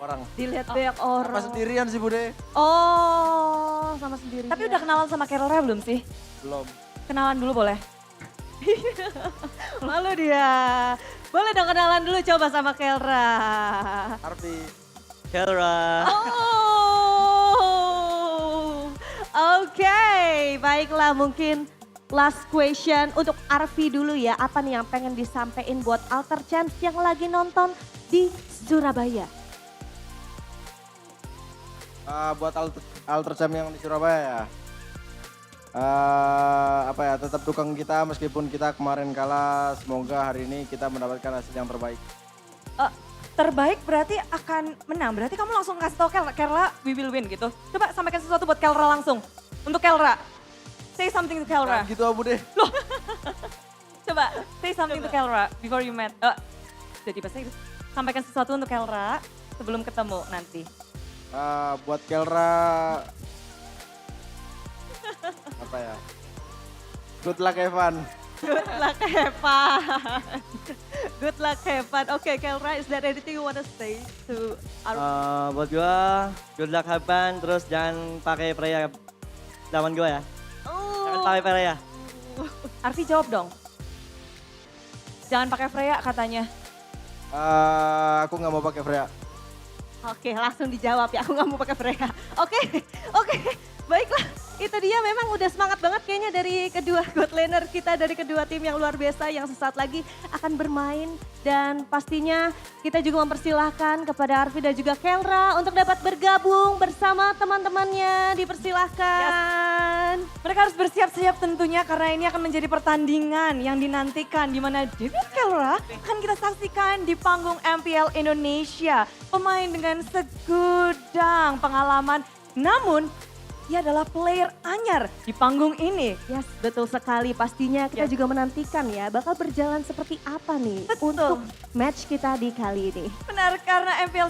Orang. Dilihat banyak orang. Apa sendirian sih Bude? Oh, sama sendirian. Tapi udah kenalan sama Kelra belum sih? Belum. Kenalan dulu boleh? Malu dia. Boleh dong kenalan dulu coba sama Kelra. Arfi. Kelra. Oke, baiklah mungkin last question untuk Arfi dulu ya. Apa nih yang pengen disampaikan buat Alter Chance yang lagi nonton di Surabaya? Buat Alter Chance yang di Surabaya ya. Tetap dukung kita meskipun kita kemarin kalah. Semoga hari ini kita mendapatkan hasil yang terbaik. Terbaik berarti akan menang. Berarti kamu langsung kasih tau Kelra, we will win gitu. Coba sampaikan sesuatu buat Kelra langsung. Untuk Kelra. Say something to Kelra. Nah, gitu Abu deh. Loh. Coba say something to Kelra before you met. Jadi bahasa Inggris. Sampaikan sesuatu untuk Kelra sebelum ketemu nanti. Buat Kelra, apa ya? Good luck Evan. Good luck Evan. Good luck Evan. Oke Kelra, is there anything you wanna say to our... Buat gua, good luck Evan. Terus jangan pakai Freya lawan gua ya. Jangan pakai Freya. Arfi jawab dong. Jangan pakai Freya katanya. Aku nggak mau pakai Freya. Oke, langsung dijawab ya. Aku nggak mau pakai Freya. Oke. Baiklah. Itu dia memang udah semangat banget kayaknya dari kedua god laner kita, dari kedua tim yang luar biasa yang sesaat lagi akan bermain. Dan pastinya kita juga mempersilahkan kepada Arfi dan juga Kelra untuk dapat bergabung bersama teman-temannya. Dipersilahkan. Yes. Mereka harus bersiap-siap tentunya karena ini akan menjadi pertandingan yang dinantikan di mana debut Kelra akan kita saksikan di panggung MPL Indonesia. Pemain dengan segudang pengalaman, namun dia adalah player anyar di panggung ini. Yes, betul sekali. Pastinya kita juga menantikan ya bakal berjalan seperti apa nih untuk match kita di kali ini. Benar, karena MPL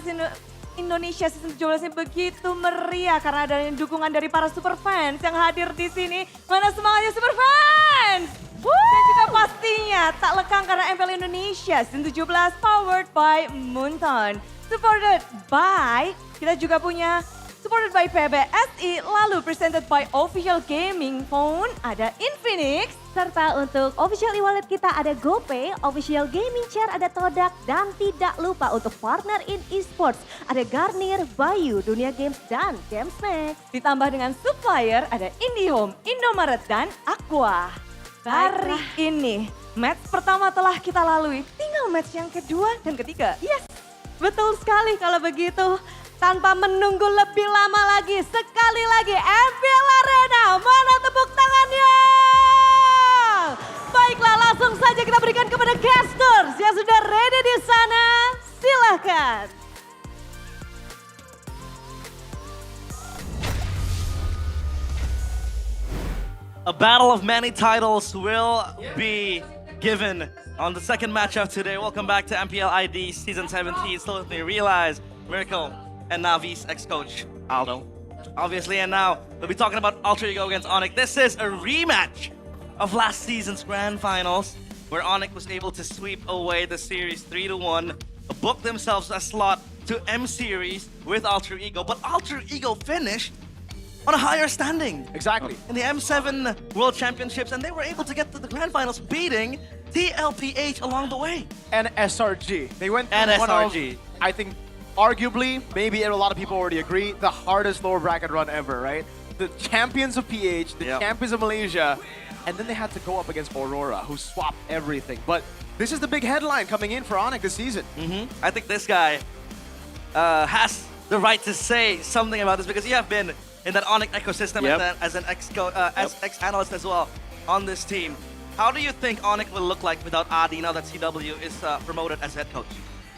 Indonesia Season 17 ini begitu meriah karena ada dukungan dari para super fans yang hadir di sini. Mana semangatnya super fans? Dan juga pastinya tak lekang karena MPL Indonesia Season 17 powered by Moonton. Supported by, kita juga punya supported by PBSI, lalu presented by Official Gaming Phone, ada Infinix. Serta untuk official e-wallet kita ada GoPay, official gaming chair ada Todak, dan tidak lupa untuk partner in esports ada Garnier, Bayu, Dunia Games, dan Gamesmax. Ditambah dengan supplier ada IndiHome, Indomaret, dan Aqua. Hari ini match pertama telah kita lalui, tinggal match yang kedua dan ketiga. Yes, betul sekali kalau begitu. Tanpa menunggu lebih lama lagi, sekali lagi MPL Arena, mana tepuk tangannya? Baiklah, langsung saja kita berikan kepada casters yang sudah ready di sana. Silahkan. A battle of many titles will be given on the second matchup today. Welcome back to MPL ID Season 17. Still with me, Realize, Miracle, and Navi's ex-coach, Aldo. Obviously, and now we'll be talking about Alter Ego against Onyx. This is a rematch of last season's Grand Finals, where Onyx was able to sweep away the series 3-1, book themselves a slot to M Series with Alter Ego, but Alter Ego finished on a higher standing. Exactly. In the M7 World Championships, and they were able to get to the Grand Finals, beating TLPH along the way. And SRG. They went through And one SRG. of, I think, arguably, maybe a lot of people already agree, the hardest lower bracket run ever, right? The champions of PH, the champions of Malaysia, and then they had to go up against Aurora, who swapped everything. But this is the big headline coming in for Onyx this season. I think this guy has the right to say something about this, because you have been in that Onyx ecosystem as an ex-analyst as well on this team. How do you think Onyx will look like without Adi now that CW is promoted as head coach?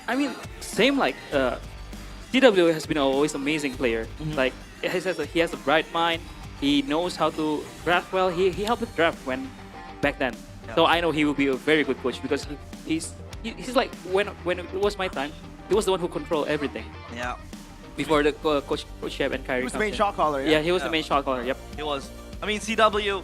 I mean, same like CW has been always amazing player. Like he has a bright mind. He knows how to draft well. He helped with draft when back then. So I know he will be a very good coach, because he's like when it was my time, he was the one who controlled everything. Yeah. Before the coach Shep and Kyrie. He was the main shot caller. Yeah, he was the main shot caller. Yep. He was. I mean, CW.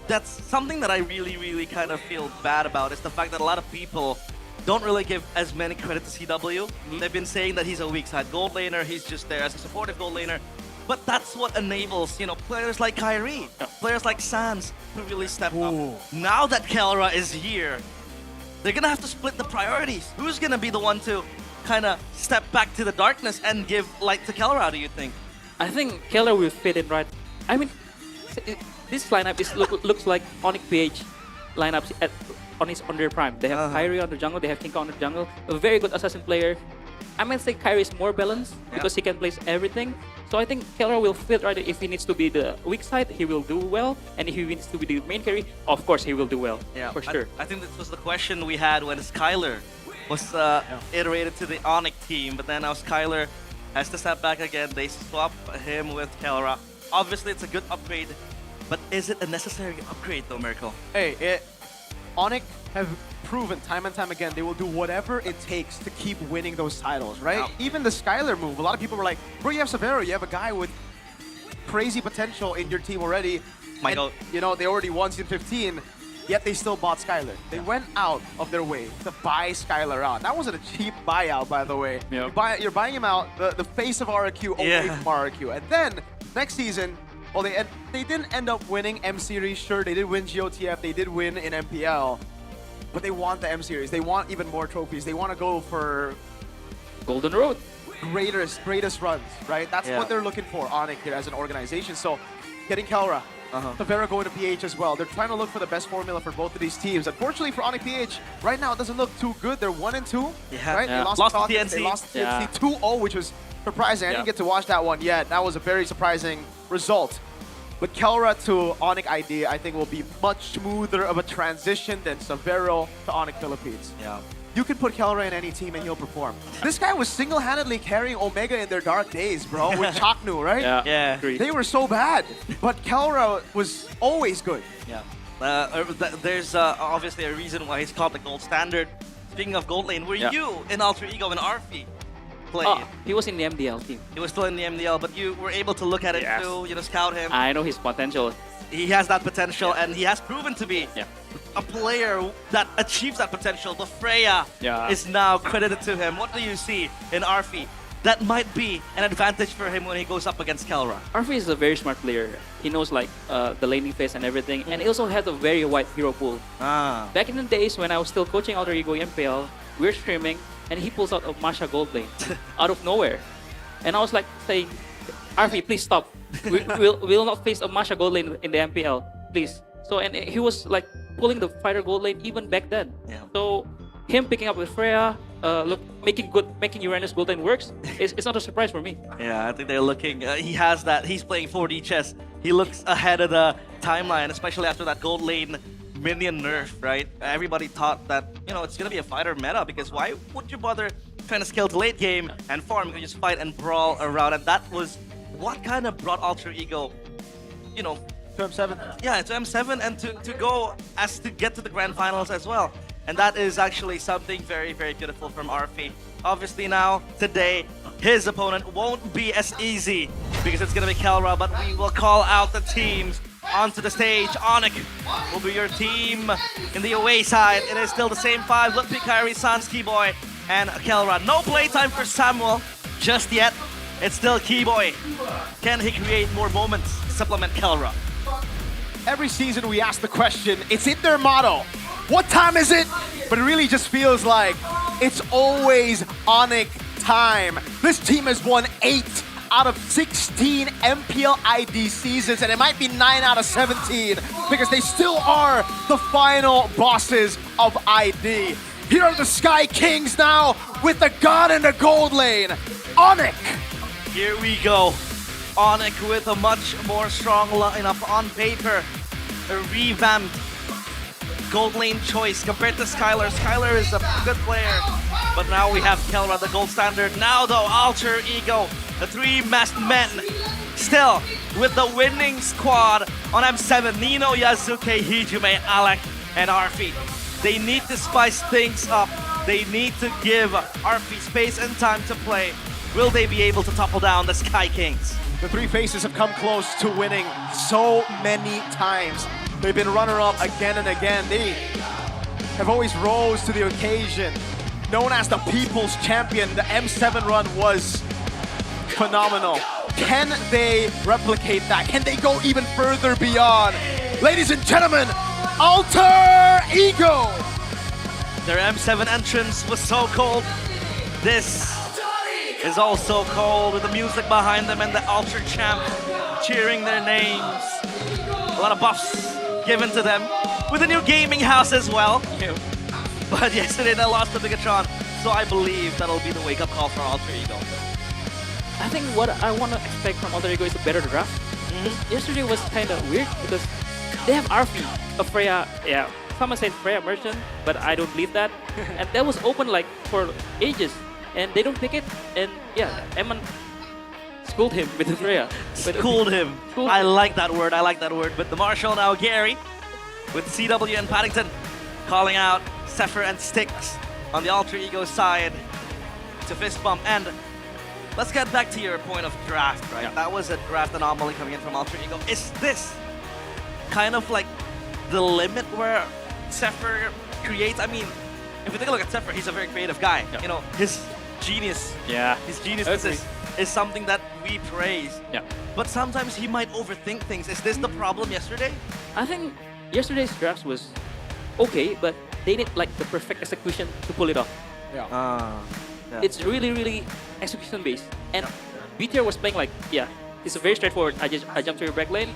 That's something that I really kind of feel bad about, is the fact that a lot of people don't really give as many credit to CW. They've been saying that he's a weak side gold laner, he's just there as a supportive gold laner. But that's what enables, players like Kyrie, players like Sans to really step up. Now that Kelra is here, they're gonna have to split the priorities. Who's gonna be the one to kind of step back to the darkness and give light to Kelra, do you think? I think Keller will fit in right. I mean, this lineup looks like Onyx PH lineups on their prime. They have Kyrie on the jungle, they have Tinka on the jungle, a very good assassin player. I might say Kyrie is more balanced because he can place everything. So I think Keller will fit right. If he needs to be the weak side, he will do well. And if he needs to be the main carry, of course he will do well. Yeah, for sure. I think this was the question we had when Skyler was iterated to the Onyx team, but then now Skyler has to step back again. They swap him with Kelra. Obviously, it's a good upgrade, but is it a necessary upgrade though, Miracle? Hey, Onyx have proven time and time again they will do whatever it takes to keep winning those titles, right? Even the Skyler move, a lot of people were like, bro, you have Severo, you have a guy with crazy potential in your team already. And, they already won Season 15. Yet they still bought Skyler. They went out of their way to buy Skyler out. That wasn't a cheap buyout, by the way. You're buying him out, the face of RQ away from RQ. And then, next season, well, they didn't end up winning M Series. Sure, they did win GOTF, they did win in MPL. But they want the M Series. They want even more trophies. They want to go for Golden Road. Greatest runs, right? That's what they're looking for, Onyx here as an organization. So, getting Kelra. Tavera going to PH as well. They're trying to look for the best formula for both of these teams. Unfortunately for Onyx PH, right now it doesn't look too good. They're 1-2, right? They lost to TNC. They lost to TNC 2-0, which was surprising. I didn't get to watch that one yet. That was a very surprising result. But Kelra to Onyx ID, I think, will be much smoother of a transition than Severo to Onyx Philippines. Yeah. You can put Kelra in any team and he'll perform. This guy was single-handedly carrying Omega in their dark days, bro, with Chaknu, right? Yeah. They were so bad, but Kelra was always good. Yeah. There's obviously a reason why he's called the gold standard. Speaking of gold lane, were you in Alter Ego and Arfi played? He was in the MDL team. He was still in the MDL, but you were able to look at it too, scout him. I know his potential. He has that potential, and he has proven to be a player that achieves that potential. The Freya is now credited to him. What do you see in Arfi that might be an advantage for him when he goes up against Kelra? Arfi is a very smart player. He knows like the laning phase and everything, and he also has a very wide hero pool. Back in the days when I was still coaching Alter Ego MPL, we were streaming, and he pulls out a Masha gold lane out of nowhere. And I was like saying, Arfi, please stop. We'll not face a Masha gold lane in the MPL, please. So, and he was like pulling the fighter gold lane even back then. So him picking up with Freya, making Uranus gold lane works, it's not a surprise for me. Yeah, I think they're looking, he has that, he's playing 4D chess. He looks ahead of the timeline, especially after that gold lane minion nerf, right? Everybody thought that, it's gonna be a fighter meta, because why would you bother trying to scale to late game and farm? You can just fight and brawl around, and that was what kind of brought Alter Ego, to M7. Yeah, to M7 and to go as to get to the grand finals as well. And that is actually something very, very beautiful from Arfi. Obviously now, today, his opponent won't be as easy because it's going to be Kelra, but we will call out the teams onto the stage. Onyx will be your team in the away side. It is still the same five, Ludwig, Kyrie, Sans, Keyboy, and Kelra. No playtime for Samuel just yet. It's still Keyboy. Can he create more moments to supplement Kelra? Every season we ask the question, it's in their motto. What time is it? But it really just feels like it's always Onyx time. This team has won 8 out of 16 MPL ID seasons, and it might be 9 out of 17 because they still are the final bosses of ID. Here are the Sky Kings now with the God in the gold lane, Onyx. Here we go. Onyx with a much more strong lineup on paper. A revamped gold lane choice compared to Skylar. Skylar is a good player, but now we have Kelra, the gold standard. Now though, Alter Ego, the 3 masked men, still with the winning squad on M7. Nino, Yasuke, Hijime, Alec, and Arfi. They need to spice things up. They need to give Arfi space and time to play. Will they be able to topple down the Sky Kings? The 3 faces have come close to winning so many times. They've been runner-up again and again. They have always rose to the occasion. Known as the People's Champion, the M7 run was phenomenal. Can they replicate that? Can they go even further beyond? Ladies and gentlemen, Alter Ego! Their M7 entrance was so cold. This is also cold with the music behind them and the Ultra Champ cheering their names. A lot of buffs given to them with a new gaming house as well. But yesterday they lost to Bigatron, so I believe that'll be the wake-up call for Alter Ego. I think what I want to expect from Alter Ego is a better draft. Yesterday was kind of weird because they have Arfi, a Freya, someone said Freya Merchant, but I don't believe that. And that was open like for ages, and they don't pick it. And yeah, Eman schooled him with the Freya. Schooled him. I like that word, I like that word. But the Marshal now, Gary, with CW and Paddington, calling out Zephyr and Styx on the Alter Ego side to fist bump. And let's get back to your point of draft, right? Yeah. That was a draft anomaly coming in from Alter Ego. Is this kind of like the limit where Zephyr creates? I mean, if you take a look at Zephyr, he's a very creative guy. Yeah. You know, his genius, his genius is something that we praise. Yeah. But sometimes he might overthink things. Is this the problem yesterday? I think yesterday's draft was okay, but they need like the perfect execution to pull it off. Yeah. It's really, really execution based. And BTR was playing like, it's very straightforward. I jump to your back lane,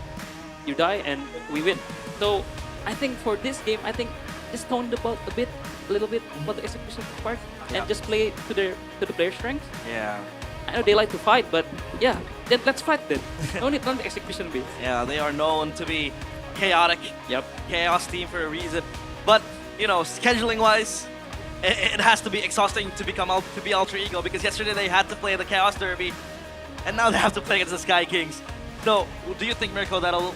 you die, and we win. So I think for this game, I think just tone the ball a little bit about the execution part, and just play to the player's strengths. Yeah. I know they like to fight, but then let's fight then. No need on the execution based. Yeah, they are known to be chaotic. Yep. Chaos team for a reason. But, you know, scheduling-wise, it has to be exhausting to be Alter Ego, because yesterday they had to play the Chaos Derby, and now they have to play against the Sky Kings. So, do you think, Mirko, that'll,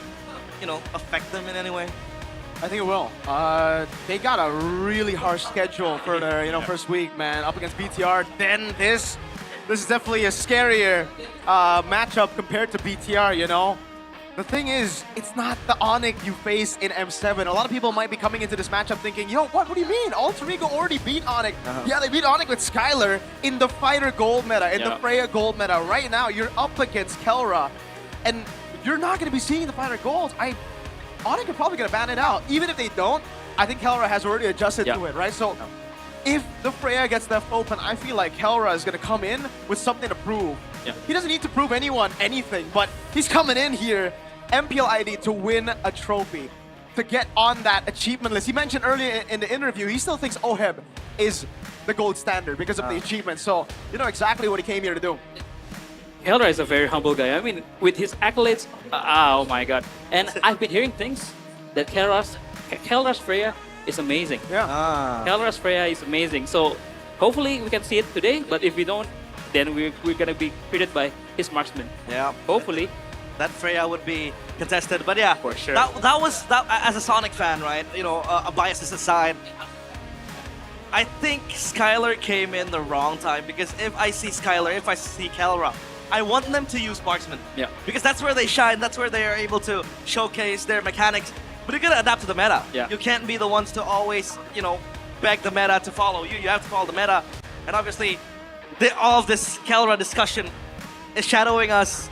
affect them in any way? I think it will. They got a really harsh schedule for their, first week, man. Up against BTR. Then this is definitely a scarier matchup compared to BTR, The thing is, it's not the Onyx you face in M7. A lot of people might be coming into this matchup thinking, what do you mean? Alter Ego already beat Onyx. Yeah, they beat Onyx with Skylar in the Fighter Gold meta, in the Freya Gold meta. Right now, you're up against Kelra, and you're not going to be seeing the Fighter Golds. Onyx are probably going to ban it out. Even if they don't, I think Kelra has already adjusted to it, right? So if the Freya gets left open, I feel like Kelra is going to come in with something to prove. Yeah. He doesn't need to prove anyone anything, but he's coming in here, MPL ID, to win a trophy, to get on that achievement list. He mentioned earlier in the interview, he still thinks OHEB is the gold standard because of the achievement. So you know exactly what he came here to do. Kelra is a very humble guy. I mean, with his accolades, oh my god. And I've been hearing things that Kelra's Freya is amazing. Yeah. Kelra's Freya is amazing. So hopefully we can see it today, but if we don't, then we're gonna be treated by his marksman. Yeah. Hopefully. that Freya would be contested. But yeah, For sure. that was as a Sonic fan, right? You know, a bias aside. I think Skylar came in the wrong time because if I see Skylar, if I see Kelra, I want them to use Marksman. Yeah. Because that's where they shine, that's where they are able to showcase their mechanics. But you gotta adapt to the meta. Yeah. You can't be the ones to always, you know, beg the meta to follow you. You have to follow the meta. And obviously, all of this Kelra discussion is shadowing us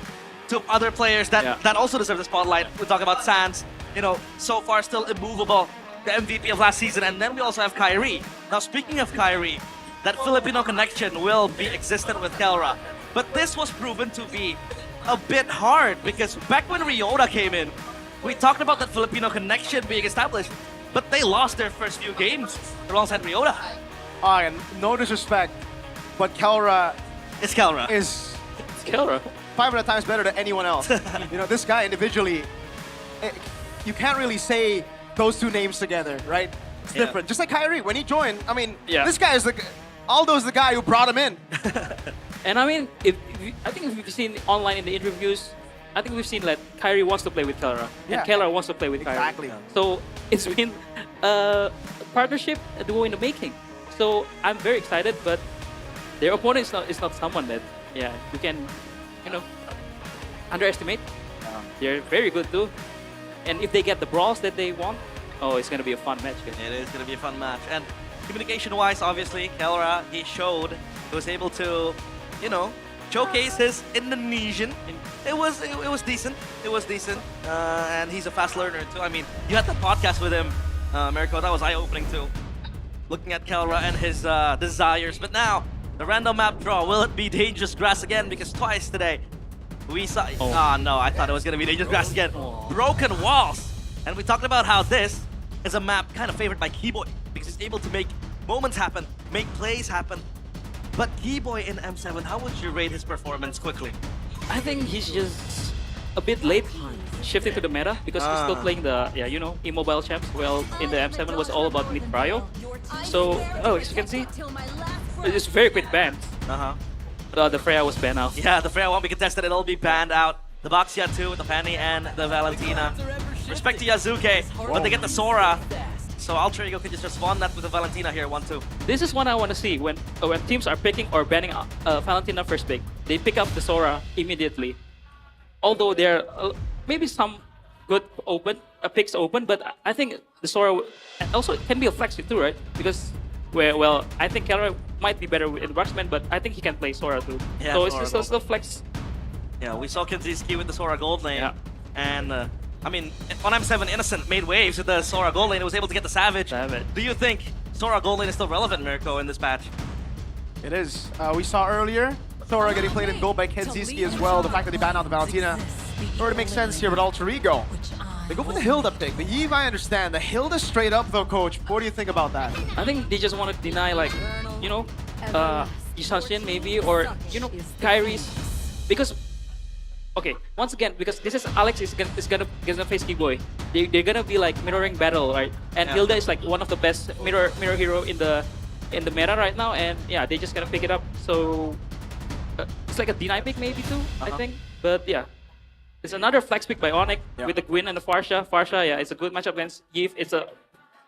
to other players that also deserve the spotlight. We talk about Sans, you know, so far still immovable, the MVP of last season. And then we also have Kyrie. Now, speaking of Kyrie, that Filipino connection will be existent with Kelra. But this was proven to be a bit hard because back when Ryota came in, we talked about that Filipino connection being established, but they lost their first few games alongside Ryota. And no disrespect, but Kelra It's Kelra. is It's Kelra. 500 times better than anyone else. You know, this guy individually, you can't really say those two names together, right? It's Yeah. different. Just like Kyrie, when he joined, I mean, Yeah. this guy is Aldo's the guy who brought him in. And I mean, I think if we've seen online in the interviews, I think we've seen that Kyrie wants to play with Kelra, Yeah. and Kelra wants to play with Kyrie. Exactly. So it's been a partnership, a duo in the making. So I'm very excited, but their opponent is not someone that you can, you know, underestimate. They're very good too, and if they get the brawls that they want, oh, it's gonna be a fun match. Guys. It is going to be a fun match. And communication-wise, obviously, Kelra, he showed he was able to, you know, showcase his Indonesian. It was decent. It was decent. And he's a fast learner too. I mean, you had the podcast with him, Mirko. That was eye-opening too. Looking at Kelra and his desires. But now, the random map draw. Will it be Dangerous Grass again? Because twice today, we saw... no, I thought it was going to be Dangerous Grass again. Broken Walls. And we talked about how this is a map kind of favored by Keyboy because he's able to make moments happen, make plays happen. But Keyboy in M7, how would you rate his performance quickly? I think he's just a bit late shifting to the meta because he's still playing the immobile champs. Well, in the M7 was all about mid prio. So, as you can see, it's very quick ban. The Freya was banned out. Yeah, the Freya won't be contested. It'll be banned out. The Baxia too, with the Penny and the Valentina. Respect to Yazuke, but they get the Sora. So Alter Ego can just respond that with the Valentina here, 1-2. This is what I want to see when teams are picking or banning Valentina first pick. They pick up the Sora immediately. Although there are maybe some good picks open, but I think the Sora also can be a flex too, right? Because I think Kelra might be better with Marksman, but I think he can play Sora too. Yeah, so Sora it's just a flex. Yeah, we saw Kinziski with the Sora gold lane. And I mean, on M7, Innocent made waves with the Sora gold lane. It was able to get the Savage. Do you think Sora gold lane is still relevant, Mirko, in this patch? It is. We saw earlier, Sora getting played in gold by Kenziski as well. The fact that they banned out the Valentina already makes sense here with Alter Ego. They go for the Hilda pick. The Eve, I understand. The Hilda straight up though, coach. What do you think about that? I think they just want to deny, like, you know, Yusashin maybe, or, you know, Kyrie's. Because, okay, once again, because this is Alex is gonna face Keyboy. They're gonna be like mirroring battle, right? And Hilda is like one of the best mirror hero in the meta right now, and yeah, they're just gonna pick it up. So it's like a deny pick maybe too, I think. But yeah, it's another flex pick by Onyx with the Gwyn and the Farsha. Farsha, yeah, it's a good matchup against Yves.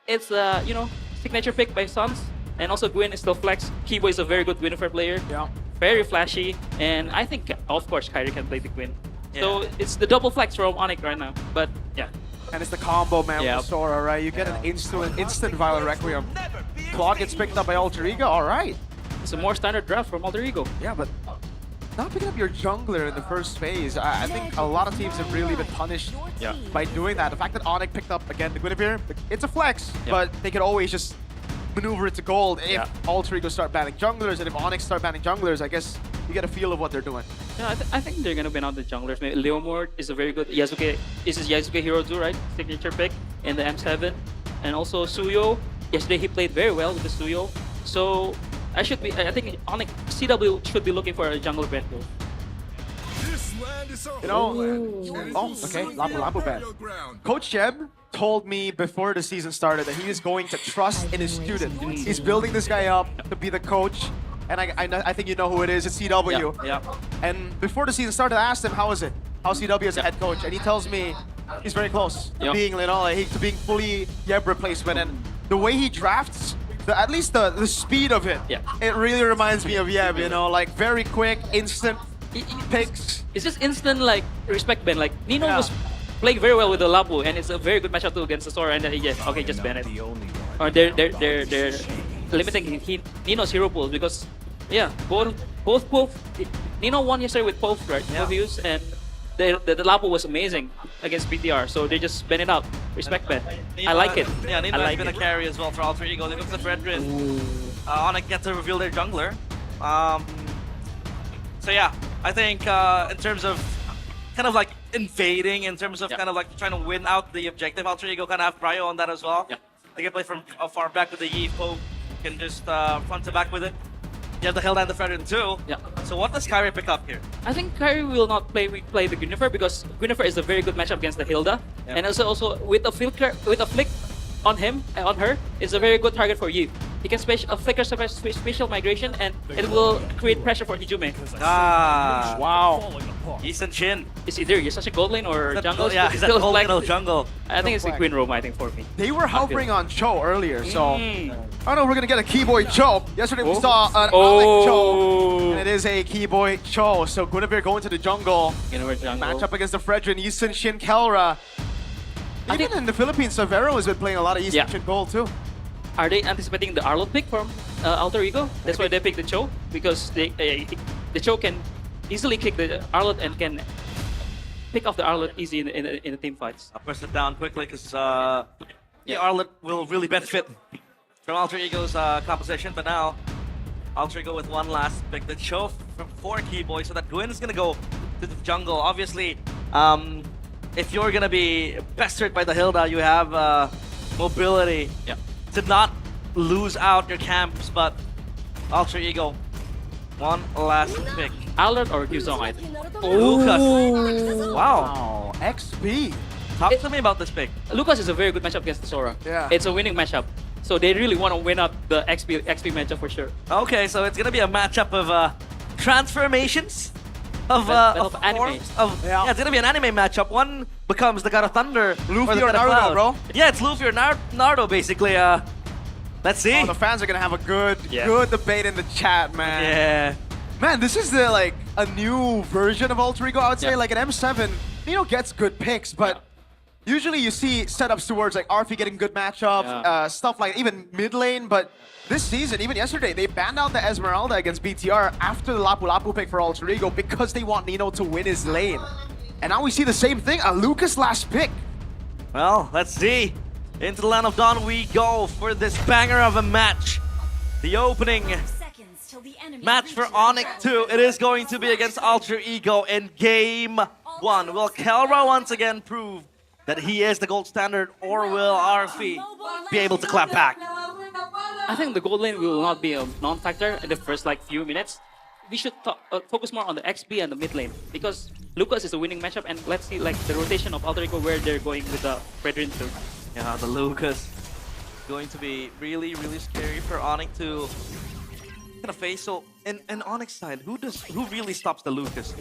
It's a you know, signature pick by Suns, and also Gwyn is still flex. Keyboy is a very good Gwynfer player. Yeah. Very flashy, and I think, of course, Kyrie can play the Gwyn. So it's the double flex from Onyx right now. But yeah. And it's the combo, man, with Sora, right? You get an instant Violet Requiem. Claude gets picked up by Alter Ego, all right. It's a more standard draft from Alter Ego. Yeah, but not picking up your jungler in the first phase. I think a lot of teams have really been punished by doing that. The fact that Onyx picked up, again, the Guinevere, it's a flex, but they could always just maneuver it to gold if Alter Ego start banning junglers, and if Onyx start banning junglers, I guess you get a feel of what they're doing. Yeah, I think they're gonna ban out the junglers. Maybe Leomord is a very good Yasuke. This is Yasuke Hero 2, right? Signature pick in the M7, and also Suyo. Yesterday he played very well with the Suyo. So I think Onyx CW should be looking for a jungler ban. You know, okay, Lapu Lapu ban. Coach Jeb told me before the season started that he is going to trust in his student. He's building this guy up to be the coach, and I think you know who it is. It's CW. Yeah. And before the season started, I asked him, how is it? how's CW as a head coach, and he tells me he's very close to being, to being fully Yeb replacement, and the way he drafts, at least the speed of it, it really reminds me of Yeb, like very quick, instant picks. It's just instant like respect ban. Like Nino was playing very well with the Lapu, and it's a very good matchup too against the Sora, and then just ban it. Or they're limiting Nino's hero pool because both Nino won yesterday with both both views, and the Lapu was amazing against BTR, so they just ban it out. Respect ban. I like it. Yeah, Nino has been a carry as well for Alter Ego. They look at Fredrin. Onyx get to reveal their jungler. So yeah, I think in terms of kind of like invading, in terms of kind of like trying to win out the objective, Alter Ego kind of have prio on that as well. They can play from far back with the Yi Poke, can just front to back with it. You have the Hilda and the Fredrin too. So what does Kyrie pick up here? I think Kyrie will not play the Guinevere because Guinevere is a very good matchup against the Hilda, and also with a flick on her, is a very good target for you. He can flicker spatial migration, and it will create pressure for Hijume. Wow. Easton Shin. It's either you're such a gold lane or jungle. Yeah, he's gold lane or jungle. I think it's a Queen Roam, I think, for me. They were hovering on Cho earlier, so I don't know if we're gonna get a Keyboy Cho. Yesterday we saw an Alec Cho, and it is a Keyboy Cho. So Guinevere going to the jungle. Match up against the Fredrin, Easton Shin, Kelra. Even in the Philippines, Severo has been playing a lot of Easton Shin gold too. Are they anticipating the Arlot pick from Alter Ego? That's why they picked the Cho, because the Cho can easily kick the Arlot and can pick off the Arlot easy in the team fights. I'll press it down quickly because the Arlot will really benefit from Alter Ego's composition, but now Alter Ego with one last pick. The Cho from 4 Keyboy, so that Gwyn is going to go to the jungle. Obviously, if you're going to be pestered by the Hilda, you have mobility to not lose out your camps, but Alter Ego, one last pick. Alert or Qzong, I think. Lucas. Wow. XP. Talk to me about this pick. Lucas is a very good matchup against the Sora. Yeah. It's a winning matchup. So they really want to win out the XP matchup for sure. Okay, so it's going to be a matchup of transformations. Of anime. It's gonna be an anime matchup. One becomes the God of Thunder, Luffy or or the God of Naruto, Cloud. bro. Yeah, it's Luffy or Naruto, basically. Let's see. Oh, the fans are gonna have a good debate in the chat, man. Yeah. Man, this is a new version of Alter Ego. I would say like an M7, Nino gets good picks, but usually you see setups towards like RP getting good matchups, stuff like even mid lane, but this season, even yesterday, they banned out the Esmeralda against BTR after the Lapu Lapu pick for Alter Ego because they want Nino to win his lane. And now we see the same thing, a Lucas last pick. Well, let's see. Into the Land of Dawn we go for this banger of a match. The opening match for Onyx 2. It is going to be against Alter Ego in Game 1. Will Kelra once again prove that he is the gold standard, or will RF be able to clap back? I think the gold lane will not be a non-factor in the first few minutes. We should focus more on the XP and the mid lane because Lucas is a winning matchup, and let's see the rotation of Alter Ego where they're going with the Fredrin too. Yeah, the Lucas going to be really, really scary for Onyx to kind of face. So, in Onyx side, who really stops the Lucas?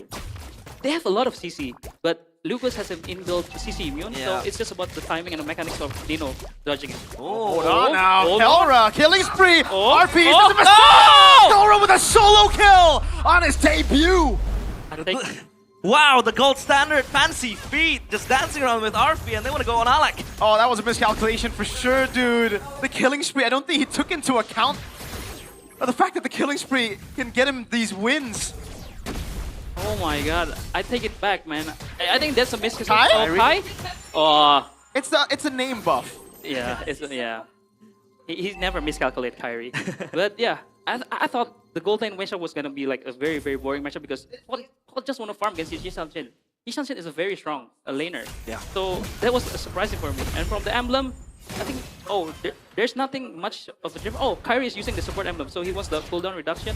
They have a lot of CC, but Lucas has an inbuilt CC immune, so it's just about the timing and the mechanics of Dino dodging it. Hold on now, Kelra, killing spree! RP Oh! is the best! Kelra with a solo kill on his debut! Wow, the gold standard, fancy feet, just dancing around with RP, and they want to go on Alec. Oh, that was a miscalculation for sure, dude. The killing spree, I don't think he took into account the fact that the killing spree can get him these wins. Oh my god, I take it back, man. I think that's a miscalculation. Kai? Oh, it's a name buff. Yeah, he's never miscalculated Kyrie. But yeah, I thought the gold lane matchup was gonna be a very, very boring matchup because people just want to farm against Jishan Shin. Jishan Shin is a very strong laner. Yeah. So that was surprising for me. And from the emblem, I think there's nothing much of a difference. Oh, Kyrie is using the support emblem, so he wants the cooldown reduction.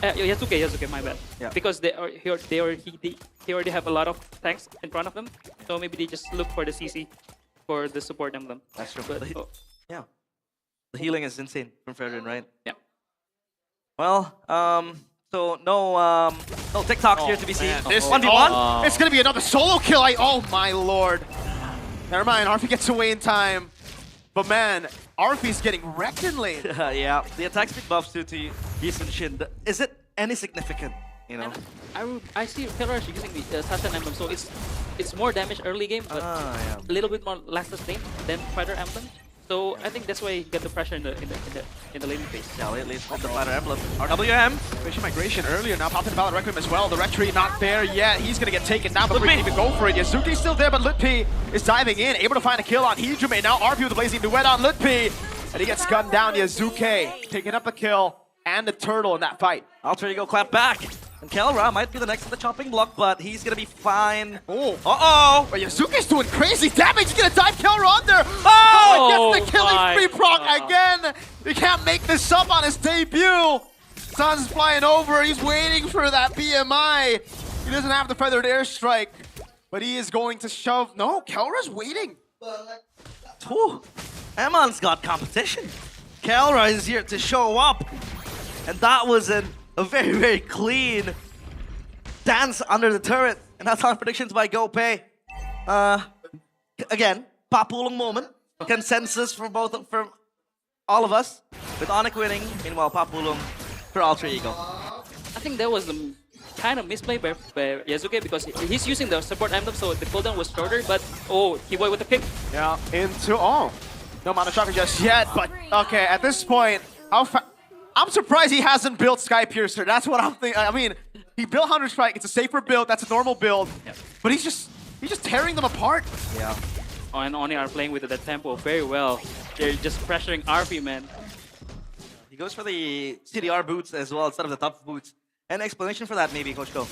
Yasuke, my bad. Yeah. Because they already have a lot of tanks in front of them, so maybe they just look for the CC for the support emblem. That's true. But, yeah, the healing is insane from Fredrin, right? Yeah. Well, so no No TikToks here to be seen. This 1v1. It's gonna be another solo kill. Oh my lord. Never mind, Arfi gets away in time. But man, Arfi's getting wrecked in lane. Yeah, the attack speed buffs to Yisun Shin. Is it any significant? You know. I see Killrush using the Saturn Emblem, so it's more damage early game, but a little bit more last sustain than Fighter Emblem. So I think that's why you get the pressure in the laning phase. Yeah, lately it's with the Fighter Emblem. RWM. Migration migration earlier now, popped in Valor Requiem as well. The Retry not there yet. He's gonna get taken down before he can even go for it. Yazuki's still there, but Lutpi is diving in, able to find a kill on Hijume. Now RP with the Blazing Duet on Lutpi. And he gets gunned down. Yazuki picking up a kill and the turtle in that fight. Alter Ego clap back. And Kelra might be the next to the chopping block, but he's gonna be fine. Oh. Uh-oh! But Yazuki's doing crazy damage. He's gonna dive Kelra under. Oh! He gets the killing free proc again. He can't make this up on his debut. Sun's flying over. He's waiting for that BMI. He doesn't have the feathered airstrike, but he is going to shove. No, Kelra's waiting. Whew. Emon's got competition. Kelra is here to show up. And that was a very, very clean dance under the turret. And that's on predictions by GoPay. Again, papulong moment. Consensus for all of us. With Onyx winning, meanwhile papulong for Alter Ego. I think that was the kind of misplay by Yazuki because he's using the support emblem, so the cooldown was shorter, but he went with the kick. Yeah, into no Mono Chakra just yet, but okay, at this point, I'm surprised he hasn't built Sky Piercer. That's what I'm thinking. I mean, he built Hunter Strike. It's a safer build. That's a normal build. Yep. But he's just tearing them apart. Yeah. And Oni are playing with that tempo very well. They're just pressuring RP, man. He goes for the CDR boots as well instead of the top boots. Any explanation for that, maybe, Coach Go?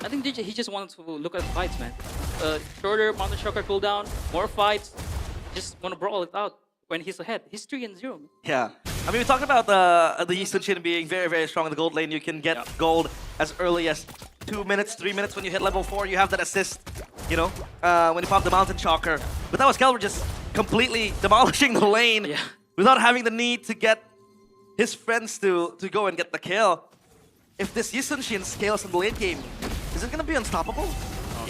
I think he just wanted to look at the fights, man. Shorter Mountain Chakra cooldown, more fights. Just want to brawl it out when he's ahead. He's 3-0. Man. Yeah. I mean, we talked about the Yisun Shin being very, very strong in the gold lane. You can get gold as early as 2 minutes, 3 minutes when you hit level 4. You have that assist, you know, when you pop the Mountain Chakra. But that was Kelvin just completely demolishing the lane without having the need to get his friends to go and get the kill. If this Yisun Shin scales in the late game, is it going to be unstoppable?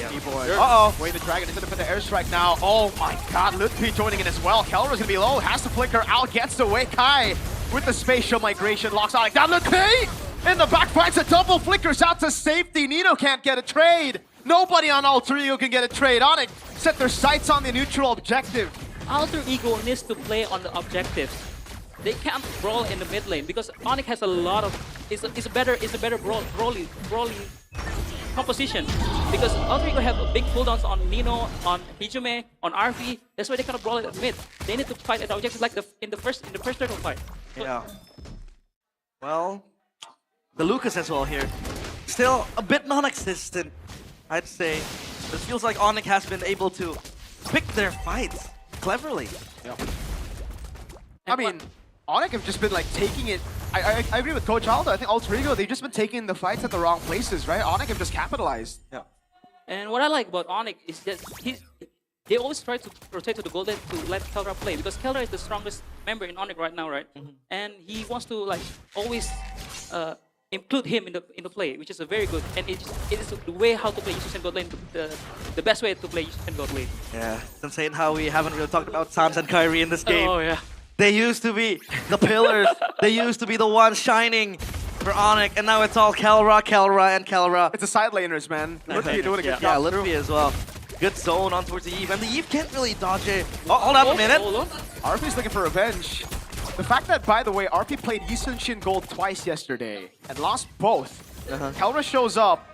Uh-oh. Wait, the Dragon is going to put the airstrike now. Oh my god, Lutpi joining in as well. Kelra's going to be low, has to flicker out, gets away. Kai with the spatial migration, locks Onyx down. Lutpi in the back finds a double, flickers out to safety. Nino can't get a trade. Nobody on Alter Ego can get a trade. Onyx set their sights on the neutral objective. Alter Ego needs to play on the objectives. They can't brawl in the mid lane because Onyx has a lot of is a better brawling composition because Alter Ego have big cooldowns on Nino, on Hijume, on RV. That's why they cannot brawl it at mid. They need to fight at objectives like in the first circle fight. So, yeah. Well, the Lucas as well here. Still a bit non-existent, I'd say. It feels like Onyx has been able to pick their fights cleverly. Yeah. I mean, Onyx have just been like taking it. I agree with Coach Aldo. I think Alter Ego, they've just been taking the fights at the wrong places, right? Onyx have just capitalized. Yeah. And what I like about Onyx is that they always try to rotate to the gold lane to let Kelra play because Kelra is the strongest member in Onyx right now, right? And he wants to like always include him in the play, which is a very good. And it is the way how to play Yisun gold lane, the best way to play Yisun gold lane. Yeah, it's insane how we haven't really talked about Sans and Kyrie in this game. Oh yeah. They used to be the pillars. They used to be the ones shining for Onyx, and now it's all Kelra, and Kelra. It's the side laners, man. Lutpi doing a good job. Yeah, Lutpi as well. Good zone on towards the Eve, and the Eve can't really dodge it. Oh, hold up a minute. RP's looking for revenge. The fact that, by the way, RP played Yisun Shin Gold twice yesterday and lost both. Kelra shows up,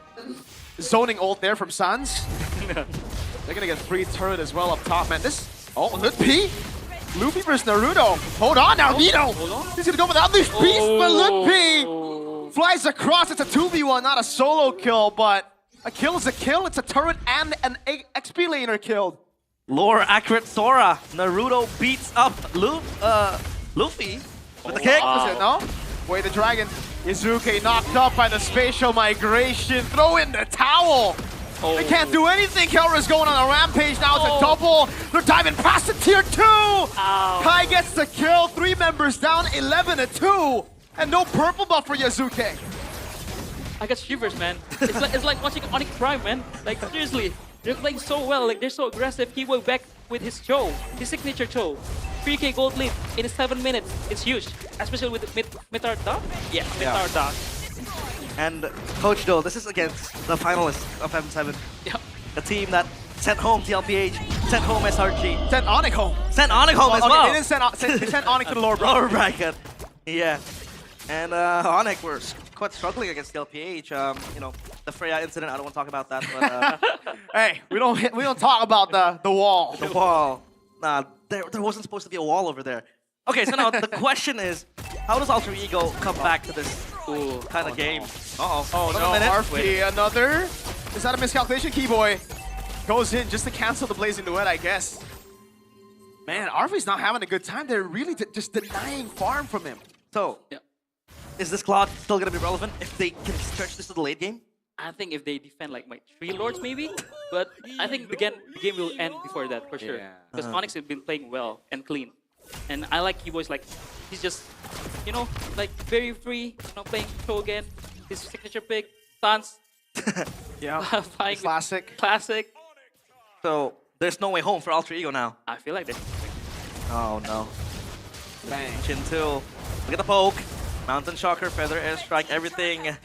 zoning ult there from Sans. They're gonna get free turret as well up top, man. Lutpi? Luffy versus Naruto. Hold on now, Nino. He's gonna go with the Unleashed Beast, but Lutpi flies across. It's a 2v1, not a solo kill, but a kill is a kill. It's a turret and an XP laner killed. Lore accurate Sora. Naruto beats up Luffy with the kick. Opposite, no? Wait, the Dragon. Izuke knocked up by the spatial migration. Throw in the towel. They can't do anything. Kelra's going on a rampage now. It's a double. They're diving past the tier 2. Kai gets the kill. 3 members down, 11-2. And no purple buff for Yazuke. I got shivers, man. It's like watching Onyx Prime, man. Like seriously, they're playing so well. Like they're so aggressive. Kiboy back with his show, his signature show. 3K gold lead in 7 minutes. It's huge, especially with Mitar Dog. Yeah, Mitar Dog. And Coach Do, this is against the finalists of M7. Yep. The team that sent home TLPH, sent home SRG. Sent Onyx home. Sent Onyx home as okay, well. They didn't they sent Onyx to the lower bracket. Lower bracket. Yeah. And Onyx were quite struggling against TLPH. You know, the Freya incident, I don't want to talk about that, but hey, we don't talk about the wall. The wall. Nah, there wasn't supposed to be a wall over there. Okay, so now the question is, how does Alter Ego come back to this kind of game? Uh-oh. Oh no, RP, another? Is that a miscalculation? Keyboy goes in just to cancel the Blazing Duet, I guess. Man, RP's not having a good time. They're really just denying farm from him. So, is this Claude still going to be relevant if they can stretch this to the late game? I think if they defend like my 3 lords maybe, but I think the game will end before that for sure. Because Onyx has been playing well and clean. And I like Keyboy's like, he's just, you know, like very free, you know, playing show again. His signature pick, Sans. Yeah, classic. Classic. So, there's no way home for Alter Ego now. I feel like this. Oh no. Bang. Chin 2. Look at the poke. Mountain Shocker, Feather Airstrike, everything.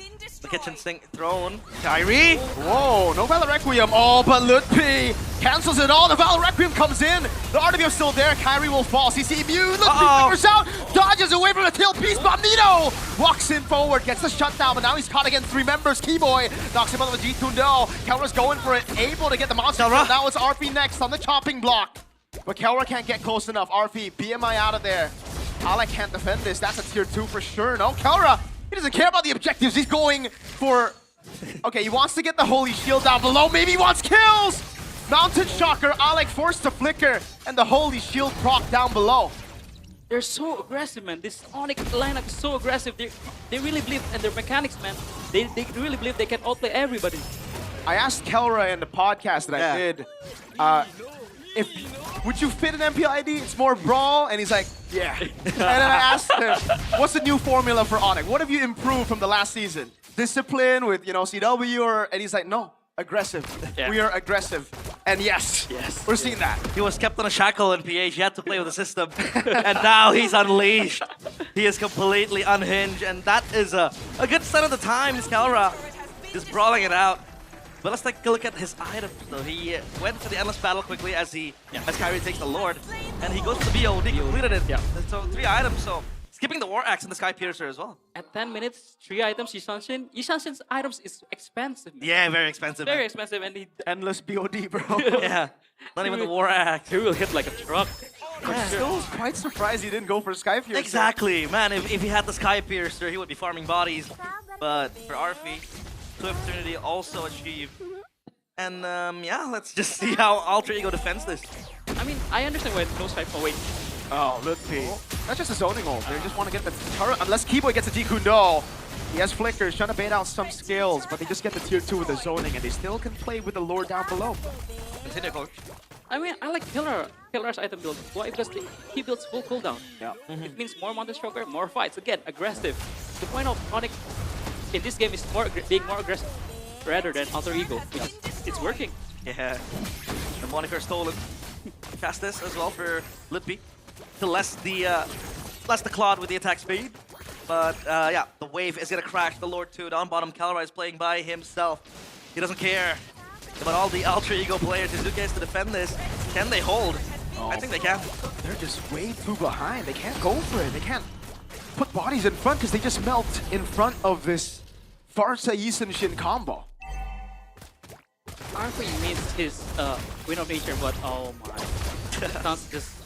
The kitchen sink thrown. Kyrie! Whoa, no Valor Requiem. Oh, but Lutpi cancels it all. The Valor Requiem comes in. The RW's still there. Kyrie will fall. CC immune. Lutpi figures out. Dodges away from the tail piece. Magneto walks in forward. Gets the shutdown, but now he's caught against 3 members. Keyboy knocks him out of the G-Tundo. Kelra's going for it. Able to get the monster. Now it's RP next on the chopping block. But Kelra can't get close enough. RP, BMI out of there. Alec can't defend this. That's a tier 2 for sure. No, Kelra, he doesn't care about the objectives. He's going for... Okay, he wants to get the Holy Shield down below. Maybe he wants kills! Mountain Shocker, Alec forced to flicker, and the Holy Shield proc down below. They're so aggressive, man. This Onyx lineup is so aggressive. They really believe in their mechanics, man. They really believe they can outplay everybody. I asked Kelra in the podcast that I did, would you fit an MPL ID? It's more brawl, and he's like, yeah. And then I asked him, what's the new formula for Onyx? What have you improved from the last season? Discipline with, you know, CW, or, and he's like, no, aggressive. We are aggressive. And yes, we're seeing that. He was kept on a shackle in PH. He had to play with the system. And now he's unleashed. He is completely unhinged. And that is a good sign of the times. Kelra just brawling it out. But let's take a look at his items. So he went for the endless battle quickly as Kyrie takes the Lord, and he goes to the BOD, completed it. So 3 items. So skipping the War Axe and the Sky Piercer as well. At 10 minutes, 3 items. Yishanshin's items is expensive. Man. Yeah, very expensive. Very expensive, and he endless BOD, bro. Yeah, not even the War Axe. He will hit like a truck. I'm still quite surprised he didn't go for Sky Piercer. Exactly, man. If he had the Sky Piercer, he would be farming bodies. But for Arfi, Swift Trinity also achieved. And yeah, let's just see how Alter Ego defends this. I mean, I understand why no Sky. Oh wait. Oh, Lutpi. That's just a zoning ult. They just want to get the turret. Unless Keyboy gets a Jikundo. He has flickers, trying to bait out some skills, but they just get the tier 2 with the zoning, and they still can play with the lore down below. Continue, coach. I mean, I like Killer's item build. Why? Because he builds full cooldown. Yeah. It means more Mountain Stroker, more fights. Again, aggressive. The point of Onyx in this game is being more aggressive rather than Alter Ego, which is, it's working. Yeah. The moniker stolen. Cast this as well for Lutpi to less the Claude with the attack speed. But yeah, the wave is gonna crash the Lord 2 down bottom. Calra is playing by himself. He doesn't care about all the Alter Ego players. He's gets to defend this. Can they hold? I think they can. They're just way too behind. They can't go for it. They can't put bodies in front because they just melt in front of this Farsa Yisenshin combo. Arthur means his Win of Nature, but oh my. Sounds just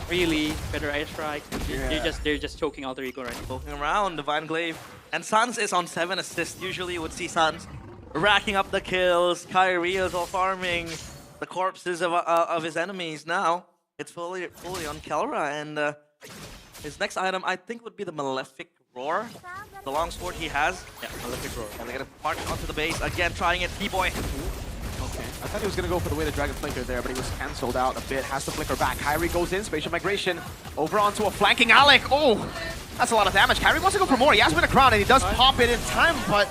really better airstrike. They're just choking Alter Ego right now. Poking around, Divine Glaive. And Sans is on 7 assists. Usually you would see Sans racking up the kills. Kyrie is all farming the corpses of his enemies. Now it's fully on Kelra, and his next item I think would be the Malefic Roar. The long sword he has. Yeah, Malefic Roar. And they're gonna march onto the base again, trying it. T-Boy. Okay, I thought he was gonna go for the way the Dragon Flicker there, but he was cancelled out a bit. Has to flicker back. Kyrie goes in, spatial migration over onto a flanking Alec. Oh, That's a lot of damage. Kyrie wants to go for more. He has been a crown, and he does pop it in time, but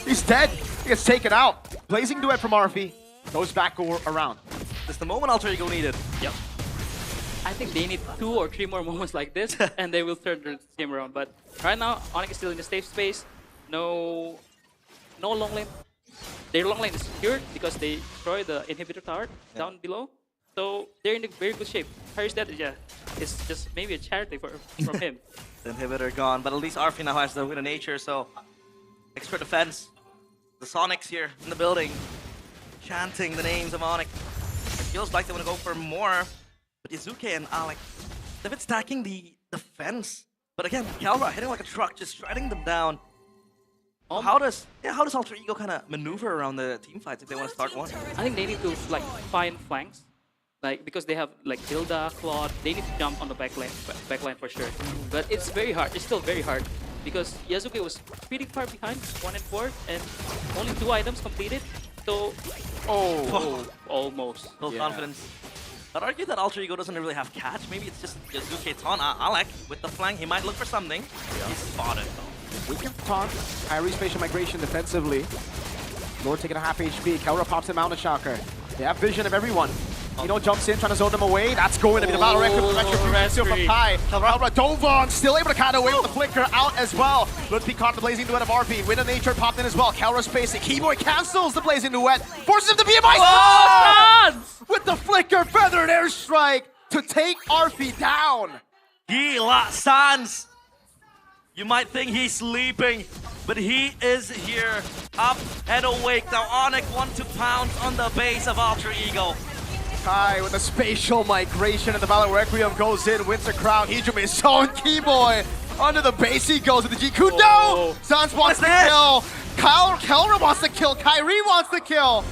he's dead. He gets taken out. Blazing duet from RP. Goes back around. This is the moment Alter Ego needed. Yep. I think they need 2 or 3 more moments like this, and they will turn the game around. But right now, Onyx is still in the safe space. No long lane. Their long lane is secured because they destroyed the inhibitor tower down below. So they're in a very good shape. Harry's dead, yeah. It's just maybe a charity from him. The inhibitor gone, but at least Arfi now has the Winter Nature, so expert defense. The Sonics here in the building, chanting the names of Onyx. It feels like they want to go for more, but Yuzuke and Alex, they've been stacking the defense. But again, Calra hitting like a truck, just shredding them down. How does Alter Ego kind of maneuver around the team fights if they want to start one? I think they need to like find flanks, like because they have like Hilda, Claude. They need to jump on the backline for sure. But it's very hard. It's still very hard because Yasuke was pretty far behind, 1 and 4, and only 2 items completed. So, almost. No confidence. I'd argue that Alter Ego doesn't really have catch. Maybe it's just Yasuke taunt Alec with the flank. He might look for something. He's spotted though. We can taunt Kyrie's spatial migration defensively. Lord taking a half HP. Kelra pops him out of Shocker. They have vision of everyone. Jumps in, trying to zone them away. That's going to be the battle record still from Kai. Kelra dove on, still able to cut away with the flicker out as well. Ludwig caught the blazing duet of RP. Winter Nature popped in as well. Kelra spacing. Keyboy cancels the blazing duet. Forces him to be a with the flicker feathered airstrike to take RP down. Gila Sans. You might think he's sleeping, but he is here, up and awake. Now Onyx want to pounce on the base of Alter Ego. Kai with the spatial migration and the Valor Requiem goes in, wins the crown. Hijumi is on Keyboy. Under the base he goes with the G-Coup. No! Sans wants to kill. Kelra wants to kill. Kyrie wants to kill.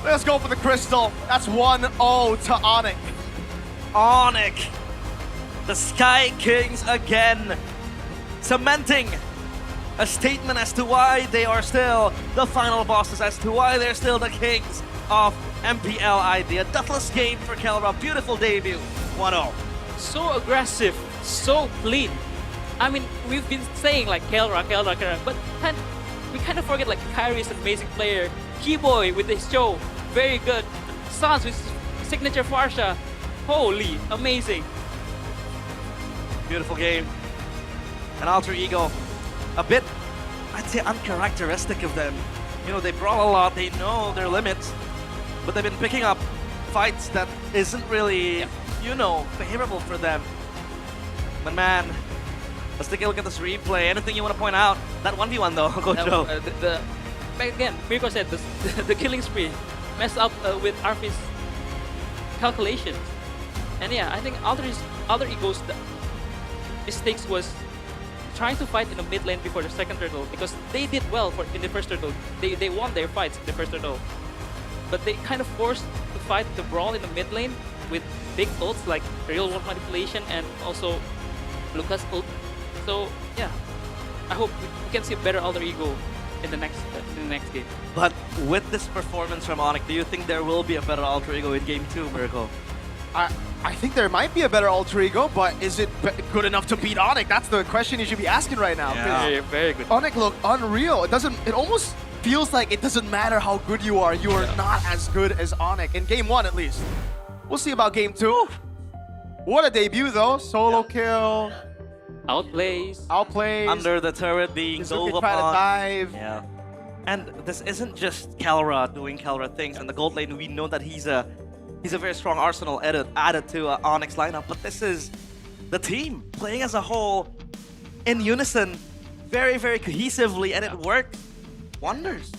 Let's go for the crystal. That's 1-0 to Onyx. Onyx, the Sky Kings again, cementing a statement as to why they are still the final bosses, as to why they're still the kings of MPL ID. A deathless game for Kelra, beautiful debut, 1-0. So aggressive, so clean. I mean, we've been saying like Kelra, but we kind of forget like Kyrie is an amazing player. Keyboy with his show, very good. Sans with his signature Farsha, holy, amazing. Beautiful game. And Alter Ego, a bit, I'd say, uncharacteristic of them. They brawl a lot, they know their limits, but they've been picking up fights that isn't really, favorable for them. But man, let's take a look at this replay. Anything you want to point out? That 1v1 though, Coach Joe. Again, Mirko said the killing spree messed up with Arfi's calculations. And yeah, I think Alter Ego's mistakes was trying to fight in the mid lane before the second turtle because they did well in the first turtle. They won their fights in the first turtle. But they kind of forced to fight the brawl in the mid lane with big ults like real world manipulation and also Lucas ult. So yeah, I hope we can see a better Alter Ego in the next game. But with this performance from Onyx, do you think there will be a better Alter Ego in game 2, Mirko? I think there might be a better Alter Ego, but is it good enough to beat Onyx? That's the question you should be asking right now. Yeah. Very good. Onyx look unreal. It almost feels like it doesn't matter how good you are. You are not as good as Onyx in game 1 at least. We'll see about game 2. What a debut though. Solo kill. Outplays. Under the turret being dove try to upon. dive. Yeah. And this isn't just Kelra doing Kelra things. In the gold lane, we know that he's a very strong arsenal added to Onyx lineup. But this is the team playing as a whole in unison, very, very cohesively, and it worked wonders.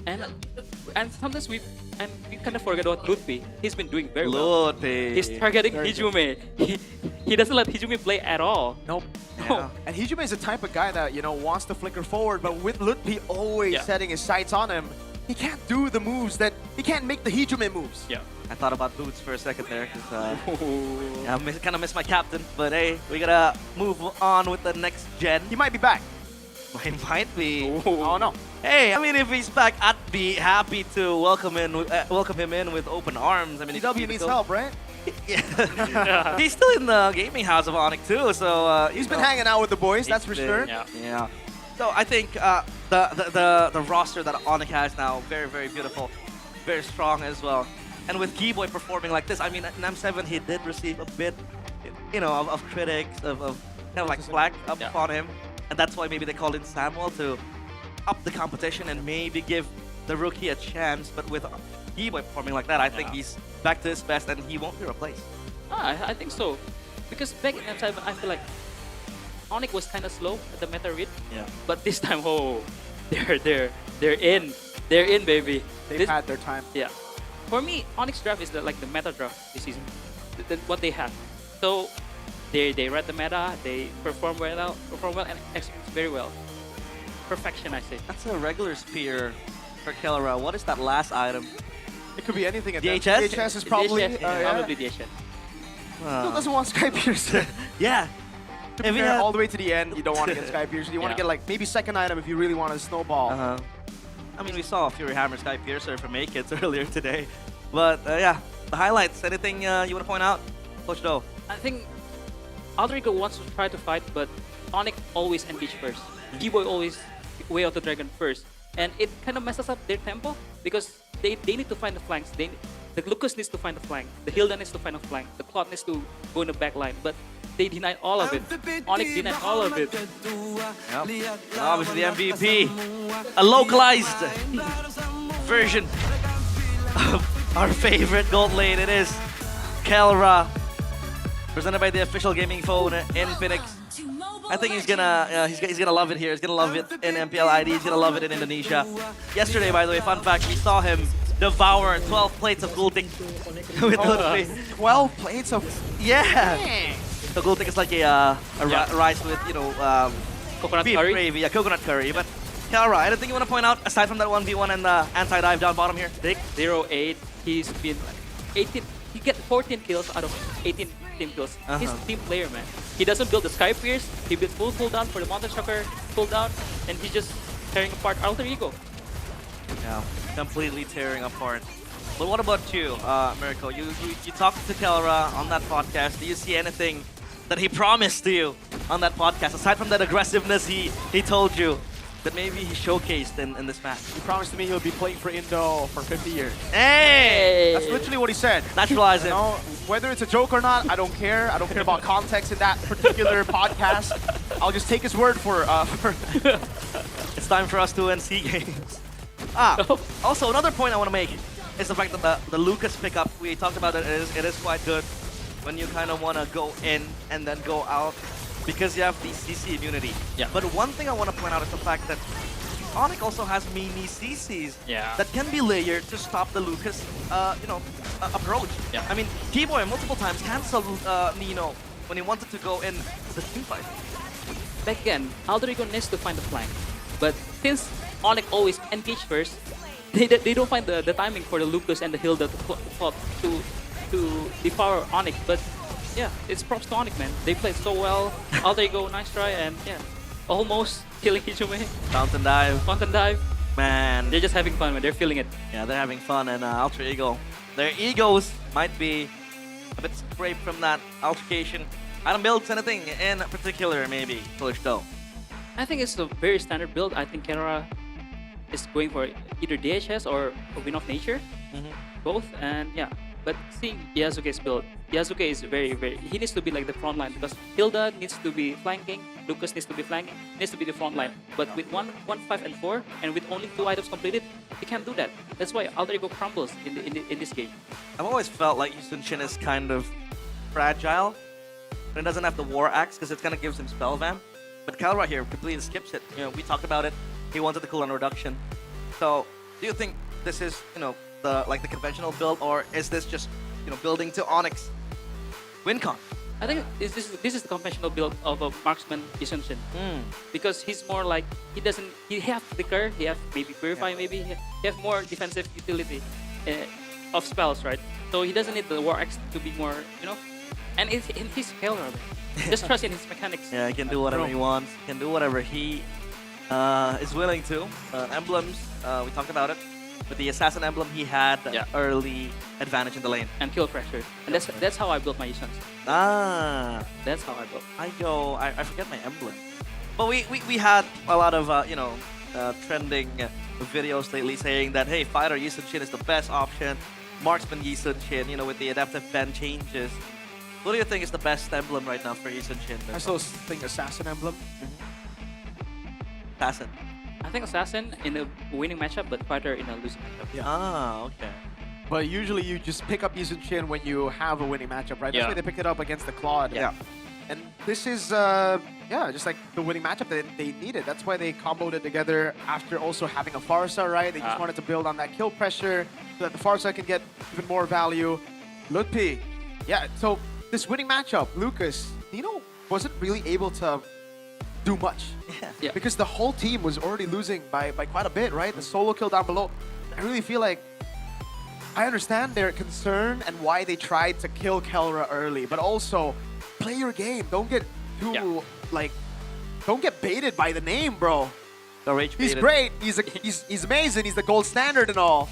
And sometimes we kind of forget about Ludwig. He's been doing very well. Ludwig. He's targeting Hijumi. He doesn't let Hijumi play at all. Nope. Yeah. And Hijumi is the type of guy that, wants to flicker forward, but with Ludwig always setting his sights on him, he can't do the moves he can't make the Hijumi moves. Yeah. I thought about boots for a second there, because I kind of missed my captain. But hey, we gotta move on with the next gen. He might be back. He might be. Oh no. Hey, I mean, if he's back, I'd be happy to welcome him in with open arms. I mean, DW needs help, right? Yeah. He's still in the gaming house of Onyx too, so He's been hanging out with the boys, that's for sure. Yeah. So I think the roster that Onyx has now, very, very beautiful, very strong as well. And with Keyboy performing like this, I mean, at NAM7 he did receive a bit, of critics, of kind of like flack up on him, and that's why maybe they called in Samuel to up the competition and maybe give the rookie a chance. But with Keyboy performing like that, I think he's back to his best and he won't be replaced. I think so. Because back in NAM7, I feel like Onyx was kind of slow at the meta read. Yeah. But this time, they're in. They're in, baby. They've had their time. Yeah. For me, Onyx draft is the meta draft this season. What they have. So they read the meta, they perform well and execute very well. Perfection, I say. That's a regular spear for Kelra. What is that last item? It could be anything. At DHS? that. DHS is probably... Probably DHS. Still doesn't want Sky Piercer. Yeah. To be fair, all the way to the end, you don't want to get Sky Piercer. You want to get like maybe second item if you really want to snowball. I mean, we saw Fury Hammer Sky Piercer from Make-It earlier today. But yeah, the highlights. Anything you want to point out? Coach Do? I think Alter Ego wants to try to fight, but Onyx always engage first. Keyboy always way out the dragon first. And it kind of messes up their tempo because they need to find the flanks. The Lucas needs to find the flank. The Hilda needs to find a flank. The Cloud needs to go in the back line. But they denied all of it. Onyx denied all of it. Yep. Obviously the MVP. A localized version of our favorite gold lane. It is Kelra. Presented by the official gaming phone in Phoenix. I think he's gonna love it here. He's gonna love it in MPL ID. He's gonna love it in Indonesia. Yesterday, by the way, fun fact, we saw him devour 12 plates of gultik with Ludwig. 12 plates of... Yeah! So gultik is like a rice with, coconut beef curry? gravy, coconut curry. But Kelra, anything you want to point out aside from that 1v1 and the anti-dive down bottom here? Dick 08, he's been 18. He get 14 kills out of 18 team kills. He's a team player, man. He doesn't build the Sky Pierce. He builds full cooldown for the Mountain Shocker cooldown, and he's just tearing apart Alter Ego. Yeah, completely tearing apart. But what about you, Miracle? You talked to Kelra on that podcast. Do you see anything that he promised to you on that podcast, aside from that aggressiveness he told you that maybe he showcased in this match? He promised to me he'll be playing for Indo for 50 years. Hey! That's literally what he said. Naturalize it. Whether it's a joke or not, I don't care. I don't care about context in that particular podcast. I'll just take his word for It's time for us to win SEA Games. Also, another point I want to make is the fact that the Lucas pickup, we talked about it is quite good when you kind of want to go in and then go out because you have the CC immunity. Yeah. But one thing I want to point out is the fact that Onyx also has mini CCs that can be layered to stop the Lucas, approach. Yeah. I mean, Keyboy multiple times canceled Nino when he wanted to go in the team fight. Back again, Alter Ego needs to find the flank. But since Onyx always engage first, they don't find the timing for the Lucas and the Hilda to devour Onyx. But yeah, it's props to Onyx, man. They played so well. Alter Ego, nice try, and yeah, almost killing Hichume. Fountain dive. Man. They're just having fun, man. They're feeling it. Yeah, they're having fun, and Alter Ego, their egos might be a bit scraped from that altercation. Item builds, anything in particular, maybe, Foolish Doe? I think it's a very standard build. I think Kelra is going for either DHS or a Win of Nature. Both, and yeah. But seeing Yasuke's build, Yasuke is very, he needs to be like the front line because Hilda needs to be flanking, Lucas needs to be flanking, needs to be the front line. But with 1, 5, and 4, and with only 2 items completed, he can't do that. That's why Alter Ego crumbles in this game. I've always felt like Yushin Shin is kind of fragile. But it doesn't have the War Axe because it kind of gives him spell vamp. But Kelra here completely skips it. We talked about it. He wanted the cooldown reduction. So, do you think this is, the conventional build, or is this just, building to Onyx WinCon? I think this is the conventional build of a marksman Yushin Shin. Because he's more like, he have Flicker, he have maybe Purify, maybe he have more defensive utility of spells, right? So he doesn't need the War Axe to be more, and it's in his Kelra. Just trust in his mechanics. Yeah, he can do whatever he wants. He can do whatever he is willing to. Emblems, we talked about it. with the assassin emblem, he had early advantage in the lane. And kill pressure. And that's how I built my Yishan. Ah. That's how I built. I forget my emblem. But we had a lot of, trending videos lately saying that, hey, fighter Yi Sun-shin is the best option. Marksman Yi Sun-shin, with the adaptive pen changes. What do you think is the best emblem right now for Yi Sun-shin? I still think assassin emblem. Assassin. I think assassin in a winning matchup, but fighter in a losing matchup. Yeah. Ah, okay. But usually you just pick up Yi Sun-shin when you have a winning matchup, right? That's Yeah. why they picked it up against the Claude. Yeah. And this is, just like the winning matchup that they needed. That's why they comboed it together after also having a Farsa, right? They just wanted to build on that kill pressure so that the Farsa can get even more value. Lutpi, yeah, so this winning matchup, Lucas, Nino wasn't really able to do much. Yeah. Because the whole team was already losing by quite a bit, right? The solo kill down below. I really feel like I understand their concern and why they tried to kill Kelra early, but also play your game. Don't get too don't get baited by the name, bro. The rage He's baited. great. He's amazing. He's the gold standard and all.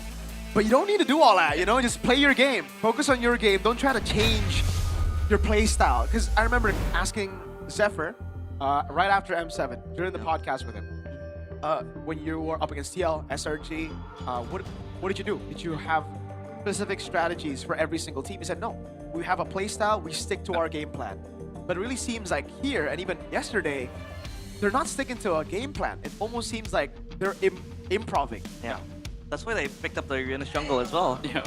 But you don't need to do all that, Just play your game. Focus on your game. Don't try to change your play style. Because I remember asking Zephyr right after M7 during the podcast with him. When you were up against TL, SRG, what did you do? Did you have specific strategies for every single team? He said, no. We have a play style. We stick to our game plan. But it really seems like here, and even yesterday, they're not sticking to a game plan. It almost seems like they're improving. Yeah. That's why they picked up the Uranus jungle as well. Yeah.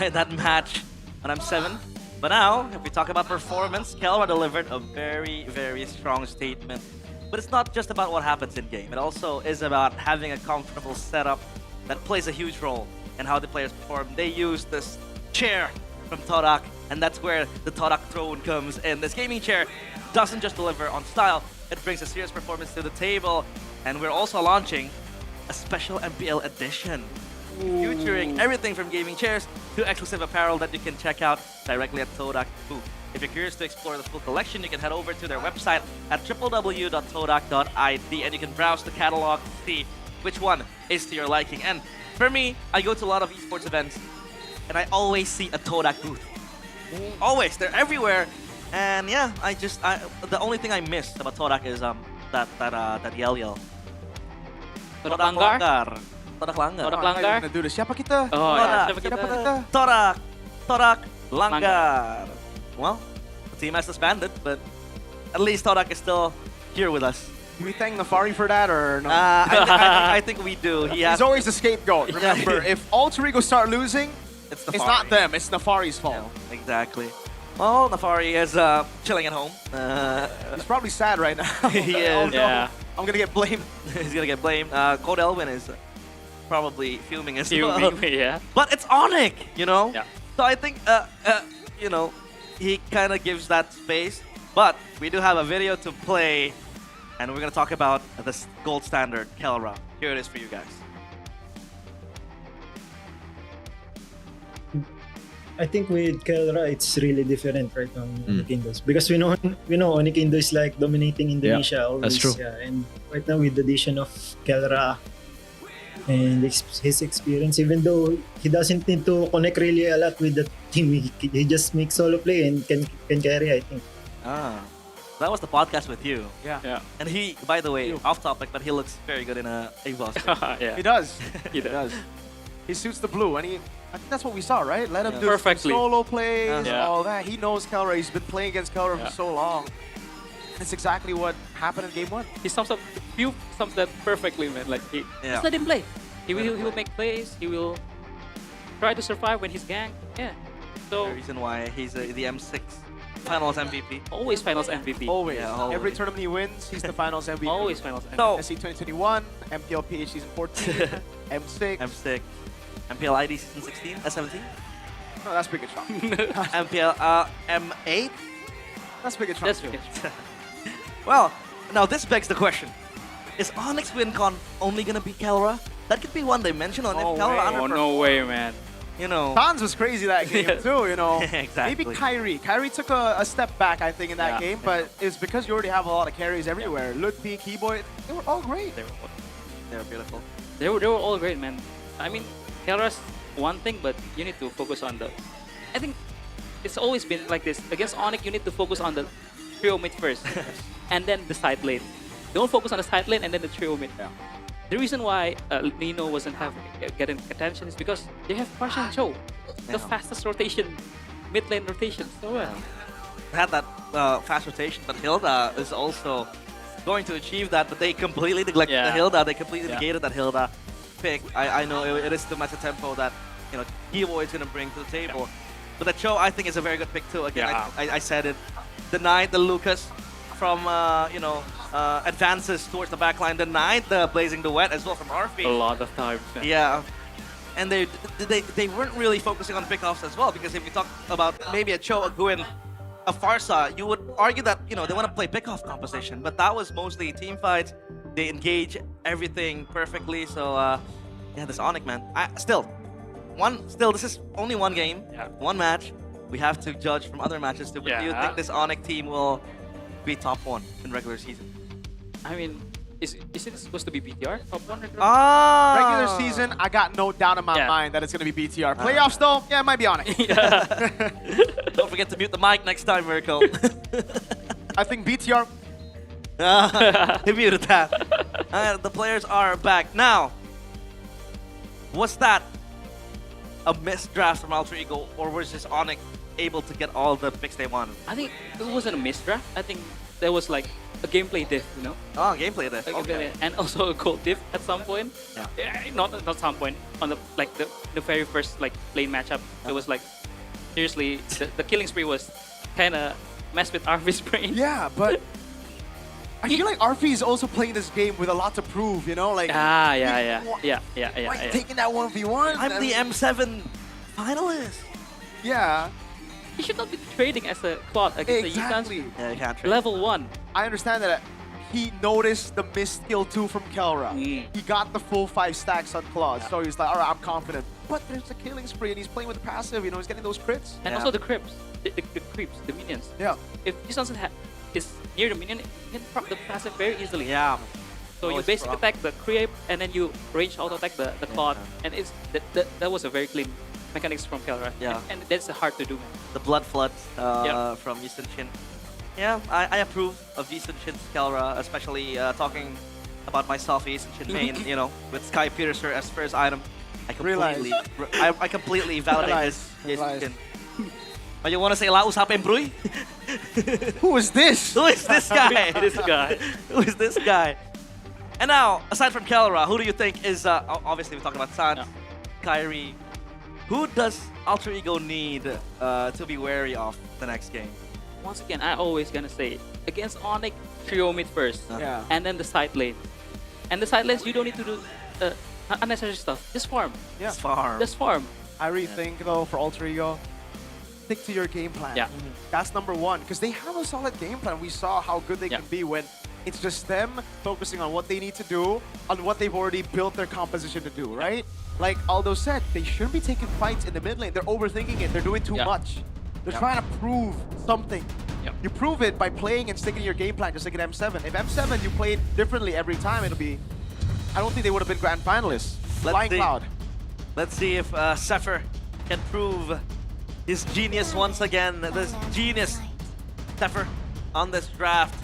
In that match on M7. But now, if we talk about performance, Kelra delivered a very, very strong statement. But it's not just about what happens in game. It also is about having a comfortable setup that plays a huge role in how the players perform. They use this chair from Torak, and that's where the Torak throne comes in. This gaming chair doesn't just deliver on style, it brings a serious performance to the table. And we're also launching a special MPL edition featuring everything from gaming chairs to exclusive apparel that you can check out directly at Todak booth. If you're curious to explore the full collection, you can head over to their website at www.todak.id and you can browse the catalog to see which one is to your liking. And for me, I go to a lot of esports events and I always see a Todak booth. Always, they're everywhere. And yeah, the only thing I missed about Todak is that yell. Todak Langgar? Todak Langgar. Todak Langgar? Gonna do this. Siapa kita? Oh, yeah. Siapa kita? Todak Langgar. Well, the team has disbanded, but at least Todak is still here with us. Do we thank Nafari for that or no? I think we do. He's always the scapegoat. Remember, if Alter Ego start losing, it's not them. It's Nafari's fault. Yeah, exactly. Well, Nafari is chilling at home. He's probably sad right now. He is. Oh, no. I'm gonna get blamed. He's gonna get blamed. Code Elvin is probably fuming as well. Yeah. But it's Onyx, Yeah. So I think, he kind of gives that space. But we do have a video to play, and we're gonna talk about this gold standard, Kelra. Here it is for you guys. I think with Kelra, it's really different right now on Onikindo. Because we know Onikindo is like dominating Indonesia always. That's true. Yeah, and right now with the addition of Kelra and his experience, even though he doesn't need to connect really a lot with the team, he just makes solo play and can carry, I think. That was the podcast with you. Yeah. And he, by the way, off topic, but he looks very good in a boss. Yeah. He does. He does. He suits the blue, and I think that's what we saw, right? Let him do Perfectly. solo plays, Yeah. all that. He knows Kelra. He's been playing against Kelra for so long. That's exactly what happened in game one. He sums that perfectly, man. Like, just let him play. He will make plays. He will try to survive when he's ganked. Yeah. So The reason why he's the M6 Finals MVP. Always Finals MVP. Always. Yeah, always. Every tournament he wins, he's the Finals MVP. Always Finals MVP. So, SC 2021, MPL PH Season 14, M6. M6. MPL ID Season 16, S17. No, that's big a chop. MPL M8. That's big a chop. That's too. big. Well, now this begs the question. Is Onyx WinCon only gonna be Kelra? That could be one dimensional. And if Kelra Oh, no way, man. Tons was crazy that game too, Exactly. Maybe Kyrie. Kyrie took a step back, I think, in that game, but it's because you already have a lot of carries everywhere. Lutpi, Keyboy, they were all great. They were beautiful. They were all great, man. I mean, Kelra's one thing, but you need to focus on the. I think it's always been like this. Against Onyx, you need to focus on the trio mid first, and then the side lane. Don't focus on the side lane and then the trio mid. The reason why Nino wasn't getting attention is because they have Parsh and Cho, the fastest rotation, mid lane rotation. So Had that fast rotation, but Hilda is also going to achieve that, but they completely neglected the Hilda. They completely negated that Hilda pick. I know it is the meta tempo that Kiwo is going to bring to the table. But the Cho, I think, is a very good pick too. Again, I said it. Denied the Lucas from advances towards the backline. Denied the Blazing Duet as well from Arfi. A lot of times. Yeah. And they weren't really focusing on pickoffs as well, because if you talk about maybe a Cho, a Gwyn, a Farsa, you would argue that they want to play pickoff composition, but that was mostly team fights. They engage everything perfectly. So yeah, this Onyx, man. This is only one game, one match. We have to judge from other matches too. But do you think this Onyx team will be top 1 in regular season? I mean, is it supposed to be BTR top 1? Regular season, I got no doubt in my mind that it's going to be BTR. Playoffs, though, it might be Onyx. Don't forget to mute the mic next time, Mirko. I think BTR. He muted that. The players are back now. Was that a missed draft from Alter Ego, or was just Onyx able to get all the picks they wanted? I think it wasn't a missed draft. I think there was like a gameplay diff, Oh, gameplay diff. Okay. And also a gold diff at some point. Not some point on the very first lane matchup. It was like seriously the killing spree was kind of messed with Arvi's brain. Yeah, but I feel like Arfi is also playing this game with a lot to prove, Like taking that 1v1. I'm the M7 finalist. Yeah. He should not be trading as a Claude against the Yukons. Yeah, you can't trade. Level 1. I understand that he noticed the missed skill 2 from Kelra. He got the full 5 stacks on Claude, so he's like, all right, I'm confident. But there's a killing spree, and he's playing with the passive, he's getting those crits. And also the creeps, the creeps, the minions. Yeah. If this doesn't is near the minion, you can prop the passive very easily. Yeah. So you basically attack the creep, and then you range auto attack the Claude, and it's that was a very clean mechanics from Kelra. Yeah. And that's hard to do. The blood flood from Ysun Shin. Yeah, I approve of Ysun Shin's Kelra, especially talking about myself, Ysun Shin main, with Sky Piercer as first item. I completely validate this Ysun Shin. But you want to say la usapin, bro? Who is this? Who is this guy? Who is this guy? And now, aside from Kelra, who do you think is, obviously we're talking about Sans, Kyrie. Who does Alter Ego need to be wary of the next game? Once again, I always gonna say against Onyx, trio mid first, and then the side lane. And the side lanes, you don't need to do unnecessary stuff. Just farm. Yeah. Just farm. I really think though for Alter Ego, stick to your game plan. Yeah. That's number 1, because they have a solid game plan. We saw how good they can be when it's just them focusing on what they need to do, on what they've already built their composition to do, right? Like Aldo said, they shouldn't be taking fights in the mid lane. They're overthinking it. They're doing too much. They're trying to prove something. You prove it by playing and sticking to your game plan, just like an M7. If M7 you played differently every time, it'll be... I don't think they would have been grand finalists. Flying Cloud. Let's see if Zephyr can prove his genius once again. This genius Zephyr on this draft.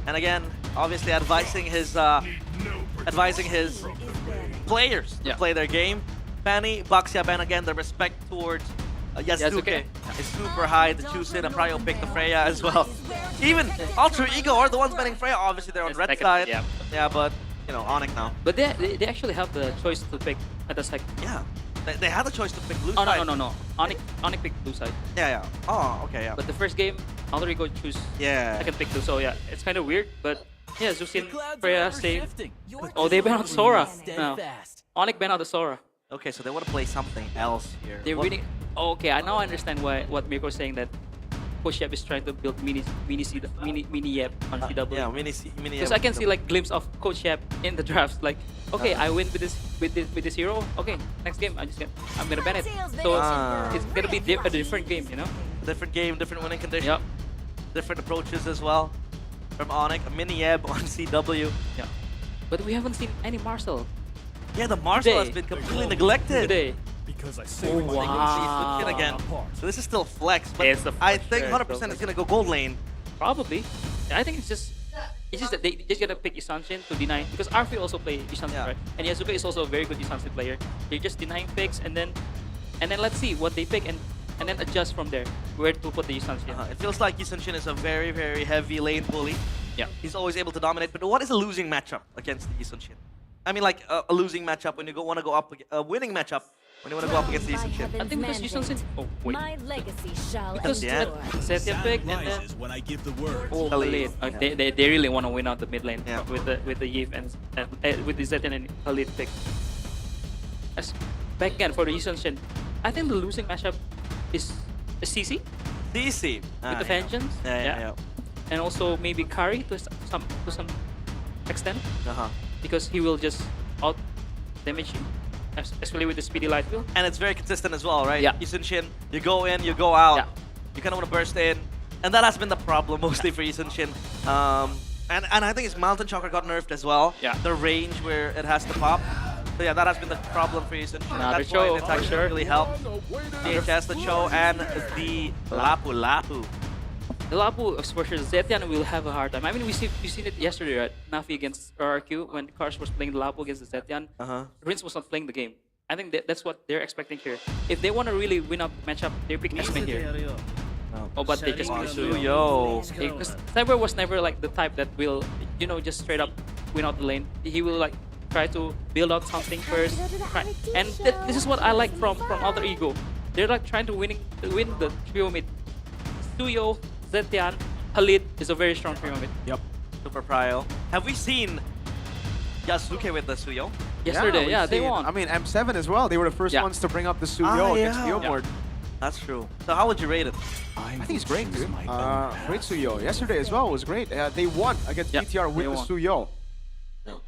And again, obviously advising his players to play their game. Fanny, Baxia, Ben again, the respect towards Yasuke is super high. The Chusin and Pryo pick the Freya as well. Even Alter Ego are the ones banning Freya. Obviously they're on red side. Yeah, but Onyx now. But they actually have the choice to pick at the second. Yeah. They had the choice to pick blue side. No. Onyx picked blue side. Yeah. Oh, okay, yeah. But the first game, Alter Ego choose second pick too. So yeah, it's kind of weird. But yeah, Zusin, Freya, save. Oh, they banned out Sora now. Onyx banned out the Sora. Okay, so they want to play something else here. They're winning. Oh, okay, I now understand what Mirko is saying, that Coach Yep is trying to build mini Yep on CW. Yeah, mini Yep. Because I can see like glimpse of Coach Yep in the drafts. Like, okay, I win with this hero. Okay, next game I'm gonna ban it. So it's gonna be a different game, Different game, different winning condition. Yep. Different approaches as well from Onyx. A mini Yeb on CW. Yeah. But we haven't seen any Marcel. Yeah, the Marshall has Today. been completely neglected. Today. Because I Oh, wow. Yisun again. So this is still flex, but It's a I for think sure 100% is gonna go gold lane. Probably. I think it's just that they just gonna pick Isanshin to deny, because Arfi also play Isanshin, right? And Yazuka is also a very good Isanshin player. They're just denying picks, and then let's see what they pick, and then adjust from there where to put the Isanshin. It feels like Yisun is a very, very heavy lane bully. Yeah. He's always able to dominate, but what is a losing matchup against Yisun? I mean, like a losing matchup when you want to go up, a winning matchup when you want to go up against Yisun. I think because Isanshin. Oh wait. My legacy shall Because endure. Zetian pick, and then when I give the word. oh, Khalid. They really want to win out the mid lane with the Yves and with the Zetian and Khalid pick. As back again for the Isanshin, I think the losing matchup is CC. CC With the Vengeance. Yeah. And also maybe Kari to some extent. Because he will just out damage you, especially with the speedy light wheel. And it's very consistent as well, right? Yeah. Yisun, you go in, you go out. You kind of want to burst in. And that has been the problem mostly for Yisun. And I think his Mountain Chakra got nerfed as well. Yeah. The range where it has to pop. So yeah, that has been the problem for Yisun. Another That's why Cho, it's actually sure. really helped. DHS, the Cho, and the Lapu. The Lapu, for sure, Zetian will have a hard time. I mean, we seen it yesterday, right? Nafi against RRQ, when Karsh was playing the Lapu against the Zetian. Rince was not playing the game. I think that's what they're expecting here. If they want to really win up the matchup, they pick Esme here. Oh, but they just pick Suyo. Because Cyber was never like the type that will, just straight up win out the lane. He will like try to build out something first. And this is what I like from Alter Ego. They're like trying to win the trio mid. Suyo, Zetian, Khalid is a very strong trio mid. Yep. Super prio. Have we seen Yasuke with the Suyo? Yesterday, we've they seen- won. I mean, M7 as well. They were the first ones to bring up the Suyo against the board. That's true. So how would you rate it? I think he's great, dude. Great Suyo. Yesterday as well was great. They won against BTR with the won. Suyo.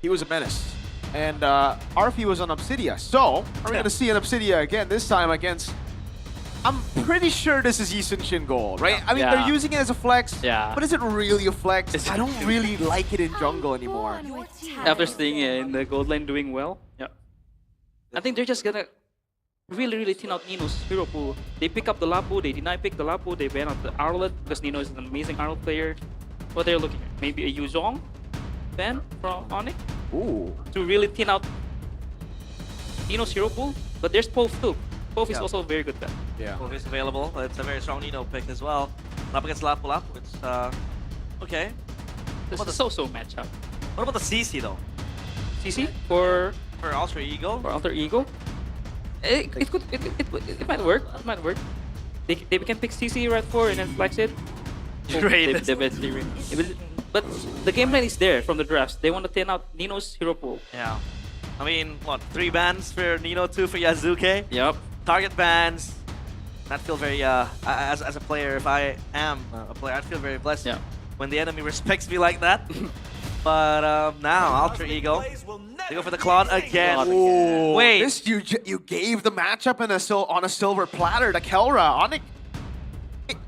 He was a menace. And Arfi was on Obsidia. So, are we going to see an Obsidia again, this time against... I'm pretty sure this is Yisun Gold, right? I mean, they're using it as a flex, but is it really a flex? I don't really like it in jungle anymore. After seeing in the gold lane doing well, I think they're just gonna really thin out Nino's hero pool. They pick up the Lapu, they deny pick the Lapu, they ban out the Arlet because Nino is an amazing Arlet player. What they're looking at, maybe a Yuzong ban from Onyx to really thin out Nino's hero pool. But there's Pove too. Pove is also a very good bet. Pove is available. It's a very strong Nino pick as well. Up against Lapu. It's okay. This is a so-so matchup. What about the CC though? CC for Alter Ego? For Alter Ego? It might work. It might work. They can pick CC right 4 and then flex it. Great. But the game plan is there from the drafts. They want to thin out Nino's hero pool. Yeah. I mean, what, 3 bans for Nino, 2 for Yazuke? Yep. Target bans. I'd feel very, as a player, if I am a player, I'd feel very blessed when the enemy respects me like that. But now, Alter Ego, they go for the Claude again. Ooh, Wait. This, you gave the matchup on a silver platter to Kelra. Onyx,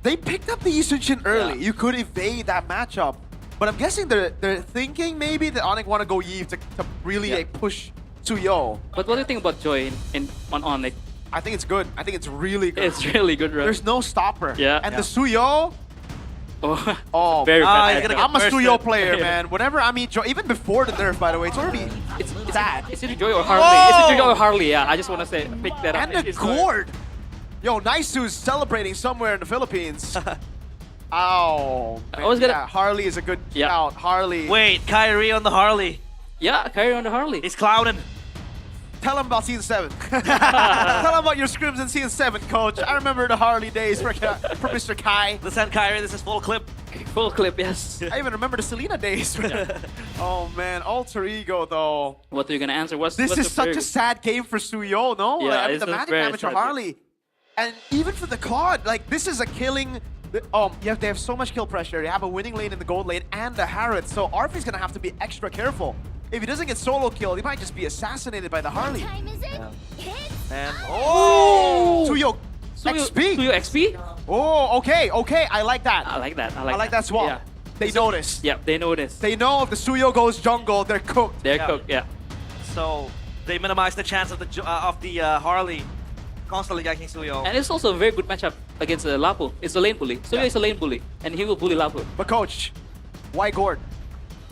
they picked up the Yisun early. You could evade that matchup. But I'm guessing they're thinking maybe that Onyx want to go Eve to really like, push Suyo. But what do you think about Joy on Onyx? I think it's good. I think it's really good. It's really good, right? There's no stopper. Yeah. And the Suyo... Oh, very bad. I'm a Suyo player, man. Whenever I meet Joy, even before the nerf, by the way, it's already bad. It's either Joy or Harley. It's either Joy or Harley, yeah. I just want to say, pick that up. And the gourd. Yo, Naisu's celebrating somewhere in the Philippines. Oh, man. Harley is a good shout. Harley. Wait, Kyrie on the Harley. Yeah, Kyrie on the Harley. He's clowning. Tell him about Season 7. Tell him about your scrims in Season 7, Coach. I remember the Harley days for Mr. Kai. Listen, Kyrie, this is full clip. Full clip, yes. I even remember the Selena days. Oh, man. Alter Ego, though. What are you going to answer? This is such a sad game for Suyo, no? Yeah, Like, I mean, it's the a magic very damage for sad Harley. And even for the COD, like, this is a killing... they have so much kill pressure. They have a winning lane in the gold lane and the Harriet. So Arfi's going to have to be extra careful. If he doesn't get solo killed, he might just be assassinated by the Harley. And Suyo XP. Suyo XP? Oh, okay. I like that. I like that. I like that swap. Yeah. They noticed. Yeah, they noticed. They know if the Suyo goes jungle, they're cooked. They're cooked, yeah. So They minimize the chance of the Harley constantly ganking Suyo. And it's also a very good matchup against Lapu. It's a lane bully. Suyo is a lane bully, and he will bully Lapu. But coach, why Gord?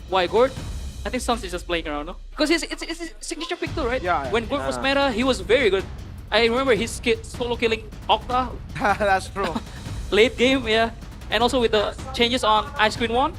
Why Gord? I think Suns is just playing around, no? Because it's his signature pick too, right? Yeah. When Gord was meta, he was very good. I remember his solo killing Octa. That's true. Late game, yeah. And also with the changes on Ice Queen 1.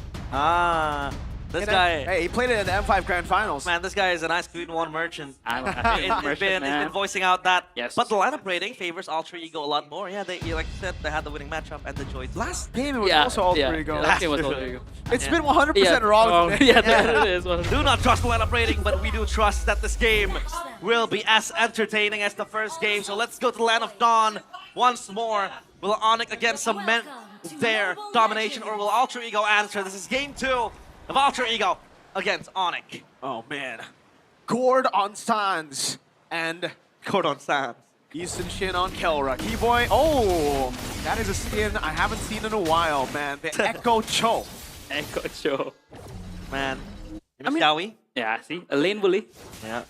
This guy. Hey, he played it in the M5 Grand Finals. Man, this guy is an Ice Queen 1 merchant. He's been voicing out that. Yes. But the lineup rating favors Alter Ego a lot more. Yeah, like you said, they had the winning matchup and the joy. Last game it was also Alter Ego. Yeah, last game was Alter Ego. It's been 100% wrong. Yeah, it is. Do not trust the lineup rating, but we do trust that this game will be as entertaining as the first game. So let's go to the Land of Dawn once more. Will Onyx again cement their domination, or will Alter Ego answer? This is game 2 of Alter Ego against Onyx. Oh man. Gord on Sans and Gord on Sans. Easton Shin on Kelra. Keyboy, oh, that is a skin I haven't seen in a while, man. The Echo Cho. Echo Cho. Man. You miss Yaoi? Yeah, see? A lane bully. Yeah.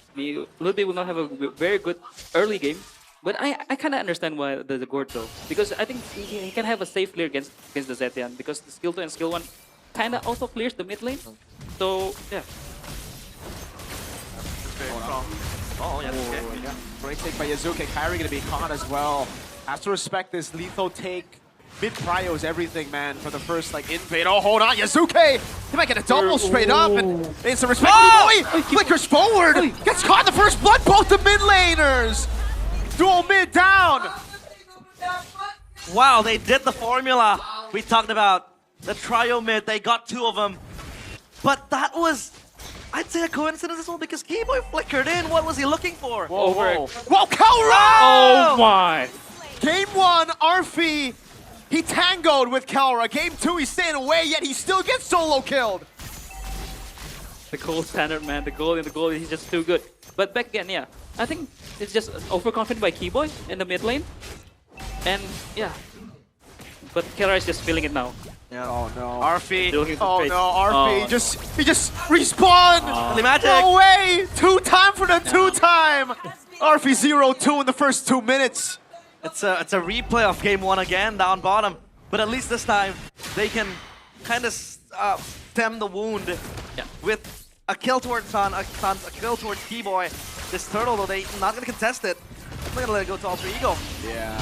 Ludwig will not have a very good early game. But I kind of understand why the Gord though. Because I think he can have a safe clear against the Zetian. Because the skill 2 and skill 1 kind of also clears the mid lane. So, yeah. Oh, yeah. Yeah. Great take by Yazuke. Kyrie gonna be caught as well. Has to respect this lethal take. Mid prio is everything, man, for the first invade. Oh, hold on, Yazuke! He might get a double straight up, and it's a respect. Oh! Flickers forward! Gets caught in the first blood, both the mid laners! Dual mid down! Wow, they did the formula we talked about. The trio mid, they got 2 of them. But that was, I'd say, a coincidence as well, because Keyboy flickered in. What was he looking for? Whoa, Kelra! Oh my! Game 1, Arfi, he tangoed with Kelra. Game 2, he's staying away, yet he still gets solo killed. The gold standard, man. The gold he's just too good. But back again, yeah. I think it's just overconfident by Keyboy in the mid lane. And yeah. But Kelra is just feeling it now. Yeah. Oh no. Arfi. Oh no, Arfi. He just respawned! No way! 2-time for the 2-time! Arfi 0-2 in the first 2 minutes. It's a replay of game 1 again, down bottom. But at least this time, they can kind of stem the wound with a kill towards Sun, a kill towards Keyboy. This turtle, though, they're not going to contest it. They're going to let it go to Alter Ego. Yeah.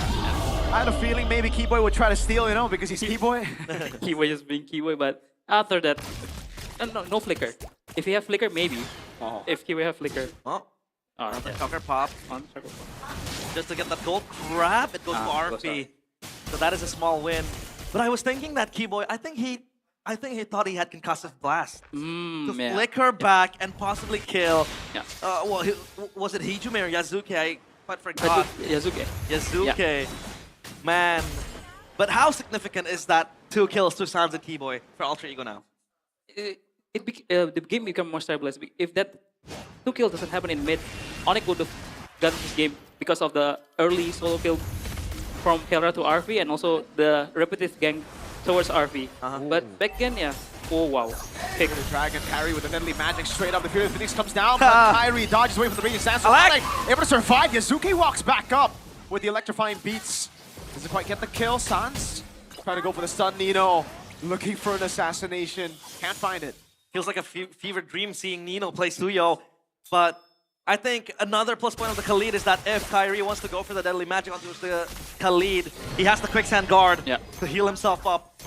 I had a feeling maybe Keyboy would try to steal, because he's Keyboy. Keyboy just being Keyboy, but after that, no flicker. If you have flicker, maybe. If Keyboy have flicker. Another Tucker pop. Just to get that gold grab, it goes to RP. So that is a small win. But I was thinking that Keyboy, I think he thought he had concussive blast to flicker back and possibly kill. Yeah. Was it Hijume or Yazuke? I quite forgot. Yazuke. Yeah. Man. But how significant is that 2 kills, 2 times at Keyboy for Alter Ego now? The game become more stabilized. If that 2 kills doesn't happen in mid, Onyx would have gotten this game because of the early solo kill from Kelra to RV and also the repetitive gank towards RV. But back again, yeah. Oh wow. Pick the Dragon, Kyrie with the deadly magic straight up. The Fury of Phoenix comes down, but Kyrie dodges away from the radiant stance. Able to survive. Yazuki walks back up with the electrifying beats. Doesn't quite get the kill. Sans trying to go for the stun. Nino looking for an assassination. Can't find it. Feels like a fever dream seeing Nino play Suyo. But I think another plus point of the Khalid is that if Kyrie wants to go for the deadly magic onto the Khalid, he has the quicksand guard to heal himself up.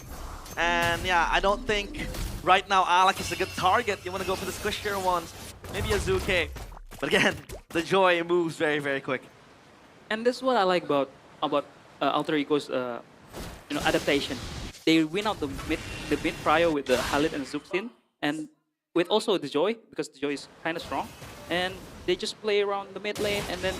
And yeah, I don't think right now Alec is a good target. You want to go for the squishier ones. Maybe Yazuke. But again, the Joy moves very, very quick. And this is what I like about Alter Ego's adaptation. They win out the mid prio with the Khalid and Zuxin, and with also the Joy, because the Joy is kind of strong. And they just play around the mid lane, and then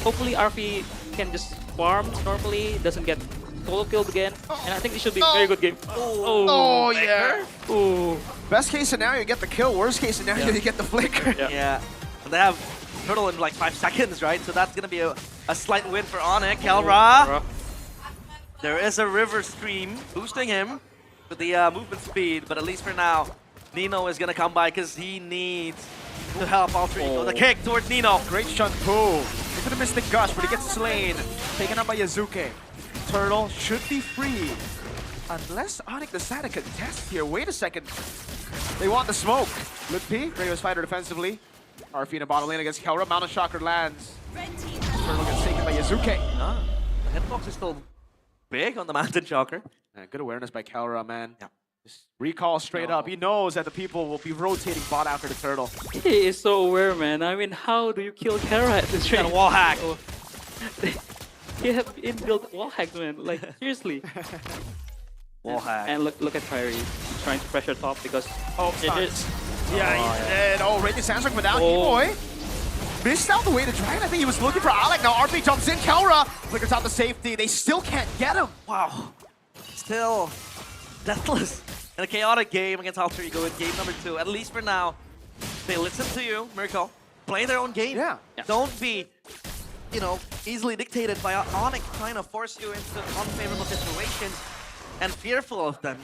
hopefully RP can just farm normally, doesn't get solo killed again, and I think it should be a very good game. Oh yeah. Ooh. Best case scenario, you get the kill. Worst case scenario, you get the flicker. Yeah. And they have Turtle in like 5 seconds, right? So that's gonna be a slight win for Onyx. Kelra. There is a river stream boosting him with the movement speed, but at least for now, Nino is gonna come by because he needs to help Alter Ego. The kick towards Nino. Great Shunpu. Into the Mystic Gush, but he gets slain. Taken up by Yazuke. Turtle should be free. Unless Onyx decide to contest here. Wait a second. They want the smoke. Luke P, Radio's fighter defensively. RF in a bottom lane against Kelra. Mountain Shocker lands. Turtle gets taken by Yazuke. The hitbox is still big on the Mountain Shocker. Good awareness by Kelra, man. Yeah. Just recall straight up. He knows that the people will be rotating bot after the turtle. He is so aware, man. I mean, how do you kill Kara at this rate? Wall hack. He have inbuilt wall hacks, man. Like, seriously. Wall hack. And look at Kyrie trying to pressure top because it is. Yeah, he's dead. Oh, Radiant Sandstorm went down. E-Boy missed out the way to Dragon. I think he was looking for Alec. Now RP jumps in. Kelra flickers out the safety. They still can't get him. Wow. Still deathless in a chaotic game against Alter Ego in game number 2. At least for now, they listen to you, Miracle. Play their own game. Yeah. Don't be, easily dictated by Onyx trying to force you into unfavorable situations and fearful of them.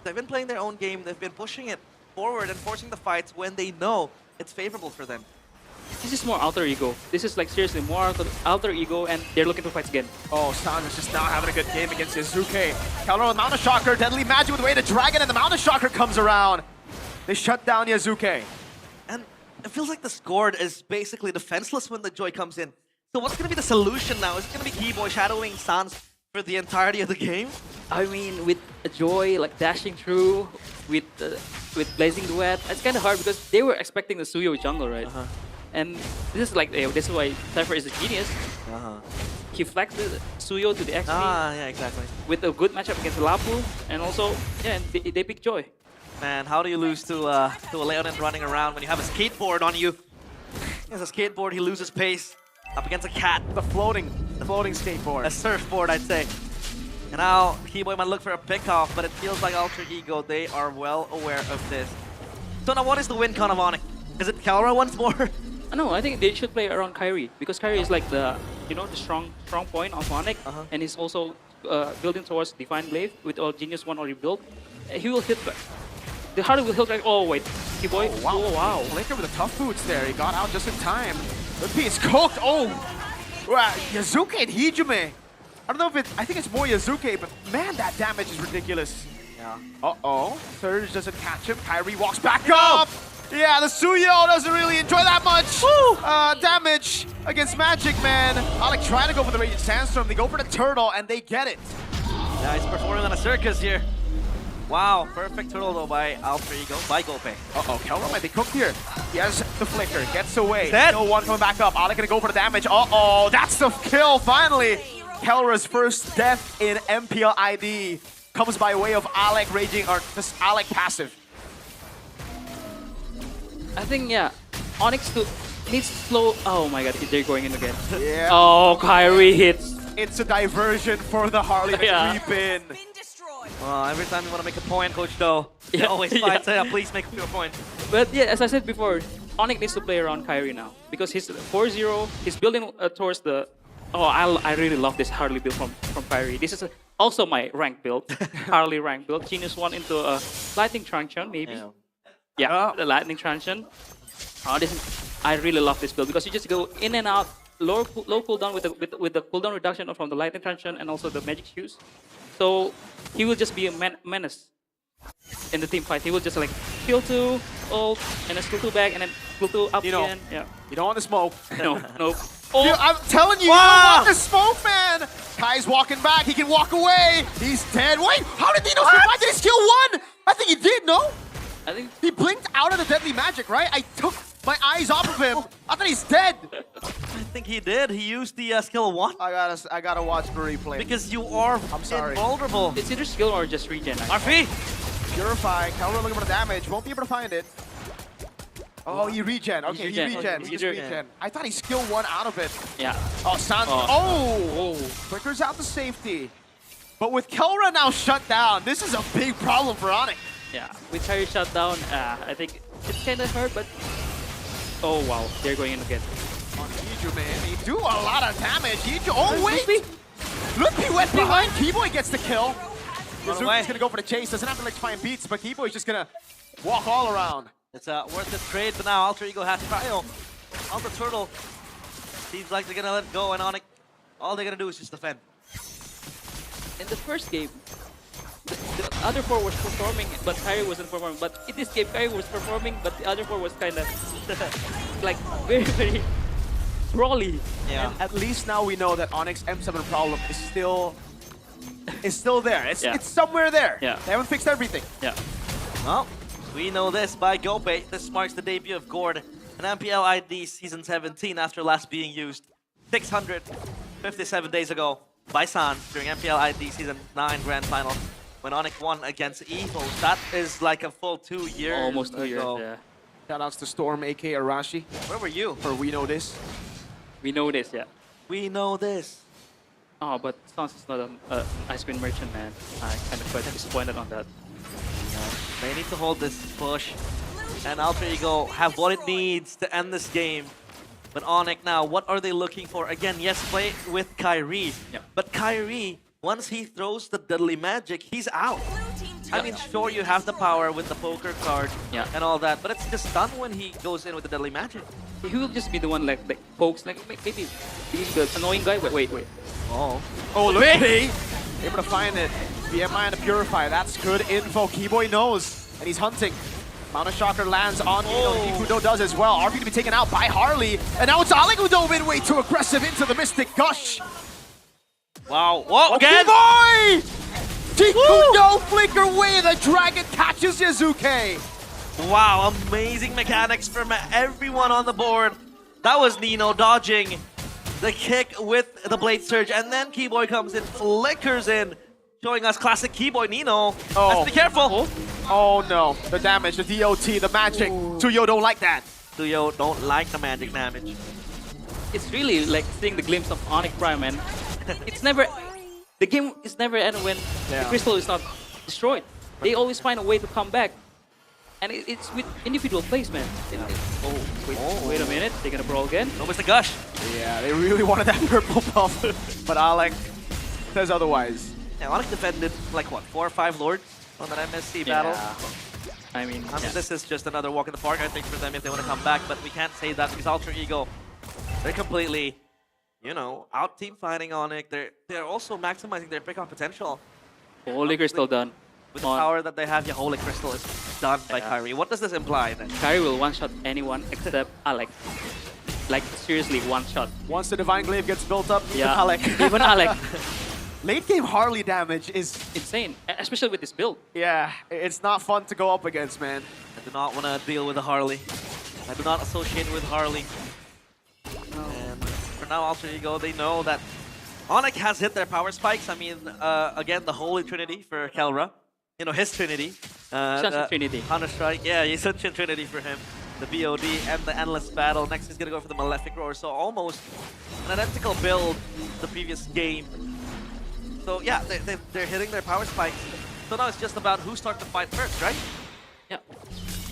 They've been playing their own game. They've been pushing it forward and forcing the fights when they know it's favorable for them. this is more Alter Ego. This is like seriously more Alter Ego, and they're looking to fight again. Oh, San is just not having a good game against Yazuke. Counter with Mountain Shocker, Deadly Magic with the way to Dragon, and the Mountain Shocker comes around. They shut down Yazuke. And it feels like the Scored is basically defenseless when the Joy comes in. So what's going to be the solution now? Is it going to be Keyboy shadowing Sans for the entirety of the game? I mean, with a Joy like dashing through, with Blazing Duet, it's kind of hard because they were expecting the Suyo jungle, right? And this is like, this is why Cypher is a genius. He flexed the Suyo to the XP. Yeah, exactly. With a good matchup against Lapu, and also, yeah, they pick Joy. Man, how do you lose to a Leonin running around when you have a skateboard on you? As a skateboard, he loses pace up against a cat. The floating skateboard. A surfboard, I'd say. And now, Keyboy might look for a pickoff, but it feels like Alter Ego, they are well aware of this. So now, what is the win con of Onyx? Is it Kalra once more? No, I think they should play around Kyrie, because Kyrie is like the, the strong point of Onyx, and he's also building towards Divine Blade with all Genius 1 already built. He will hit back. The harder will hit back. Oh wait, Keyboy. Oh wow. Flicker with the tough boots there. He got out just in time. The piece cooked. Oh, wow. Yazuke and Hijime. I don't know if it's, I think it's more Yazuke, but man, that damage is ridiculous. Yeah. Uh-oh. Surge doesn't catch him. Kyrie walks back up. Yeah, the Suyo doesn't really enjoy that much damage against Magic, man. Alec trying to go for the Radiant Sandstorm. They go for the Turtle, and they get it. Yeah, he's performing on a circus here. Wow, perfect turtle though by Alter Ego, by Gope. Uh-oh, Kelra might be cooked here. He has the flicker, gets away. Dead. No one coming back up. Alec gonna go for the damage. Uh-oh, that's the kill, finally. Kelra's first death in MPL ID comes by way of Alec raging, or just Alec passive. I think, yeah, Onyx needs to slow. Oh my god, they're going in again. Yeah. Oh, Kyrie hits. It's a diversion for the Harley to creep in. Every time you want to make a point, Coach Do, you always fight. So yeah, please make a point. But yeah, as I said before, Onyx needs to play around Kyrie now, because he's 4-0. He's building towards the. Oh, I really love this Harley build from Kyrie. This is also my rank build, Harley rank build. Genius 1 into a Lightning Truncheon, maybe. Yeah, the Lightning Truncheon. I really love this build because you just go in and out, low cooldown with the cooldown reduction from the Lightning Truncheon and also the Magic Shoes. So he will just be a menace in the team fight. He will just like skill 2, ult, and then skill 2 back, and then skill 2 up again. Yeah. You don't want the smoke. No. Oh. Dude, I'm telling you, you don't want the smoke, man. Kai's walking back. He can walk away. He's dead. Wait, how did Dino survive? Did he skill 1? I think he did, no? I think he blinked out of the Deadly Magic, right? I took my eyes off of him. I thought he's dead. I think he did. He used the skill 1. I gotta watch the replay. Because you are invulnerable. It's either skill or just regen. RP! Purify. Kelra looking for the damage. Won't be able to find it. Oh, he regen. Okay, he regen. He just regen. I thought he skill 1 out of it. Yeah. Oh, Sans. Oh! Flickers out the safety. But with Kelra now shut down, this is a big problem for Onyx. Yeah, with Kyrie shut down, I think it's kind of hurt, but... Oh, wow. They're going in again. On Hiju, man. He do a lot of damage. Hiju. Oh, wait! Look, he went behind. Keyboy gets the kill. Yazuki's gonna go for the chase. Doesn't have to like find beats, but Keyboy's just gonna walk all around. It's a worth it trade, but now Alter Ego has Cryo on the turtle. Seems like they're gonna let go, and Onyx, all they're gonna do is just defend. In the first game, the other four was performing, but Kyrie wasn't performing. But in this game, Kyrie was performing, but the other four was kind of like very, very brawly. Yeah. And at least now we know that Onyx M7 problem is still there. It's somewhere there. Yeah. They haven't fixed everything. Yeah. Well, we know this by GoPay. This marks the debut of Gord, an MPL ID Season 17 after last being used 657 days ago by San during MPL ID Season 9 Grand Final when Onyx won against Evo. That is like a full 2 years Almost 2 years, ago. yeah. Shoutouts to Storm, aka Arashi. Where were you? For We Know This. We know this, yeah. We know this. Oh, but Sans is not an ice cream merchant, man. I kind of quite disappointed on that. They need to hold this push. And Alter Ego have what it needs to end this game. But Onyx now, what are they looking for? Again, yes, play with Kyrie. Yeah. But Kyrie, once he throws the deadly magic, he's out. I mean, sure, you have the power with the poker card and all that, but it's just done when he goes in with the deadly magic. He will just be the one like pokes, like maybe being the annoying guy. Wait. Oh, look at me! Able to find it. BMI and a Purify. That's good info. Keyboy knows, and he's hunting. Mountain Shocker lands on Nino. Nikudo does as well. RP to be taken out by Harley. And now it's Alec who dove in way too aggressive into the Mystic Gush. Wow. Whoa, again! Keyboy! Nikudo flicker away. The dragon catches Yazuke. Wow, amazing mechanics from everyone on the board. That was Nino dodging the kick with the Blade Surge. And then Keyboy comes in, flickers in, showing us classic Keyboy Nino. Let's be careful. Oh no, the damage, the DOT, the magic. Tuyo don't like that. Tuyo don't like the magic damage. It's really like seeing the glimpse of Onyx Prime, and it's never, the game is never end when the crystal is not destroyed. They always find a way to come back. And it's with individual placement. Wait a minute, they're gonna brawl again. No, Mr. Gush. Yeah, they really wanted that purple buff, but Alec says otherwise. Yeah, Onyx defended like what, 4 or 5 lords on that MSC battle. I mean, this is just another walk in the park, I think, for them if they want to come back, but we can't say that because Alter Ego, they're completely, you know, out team fighting Onyx. They're also maximizing their pickoff potential. Holy Crystal done. With the power that they have, yeah, Holy Crystal is done by Kyrie. What does this imply then? Kyrie will one-shot anyone except Alec. Like, seriously, one-shot. Once the Divine Glaive gets built up, even Yeah, Alec. even Alec. Late game Harley damage is insane, especially with this build. Yeah, it's not fun to go up against, man. I do not want to deal with a Harley. I do not associate with Harley. And for now, Alter Ego, they know that Onyx has hit their power spikes. I mean, again, the Holy Trinity for Kelra. You know, his Trinity. Sunshin Trinity. Counter-Strike, yeah, Sunshin Trinity for him. The BOD and the Endless Battle. Next, he's going to go for the Malefic Roar. So almost an identical build the previous game. So yeah, they're hitting their power spikes. So now it's just about who starts the fight first, right? Yeah.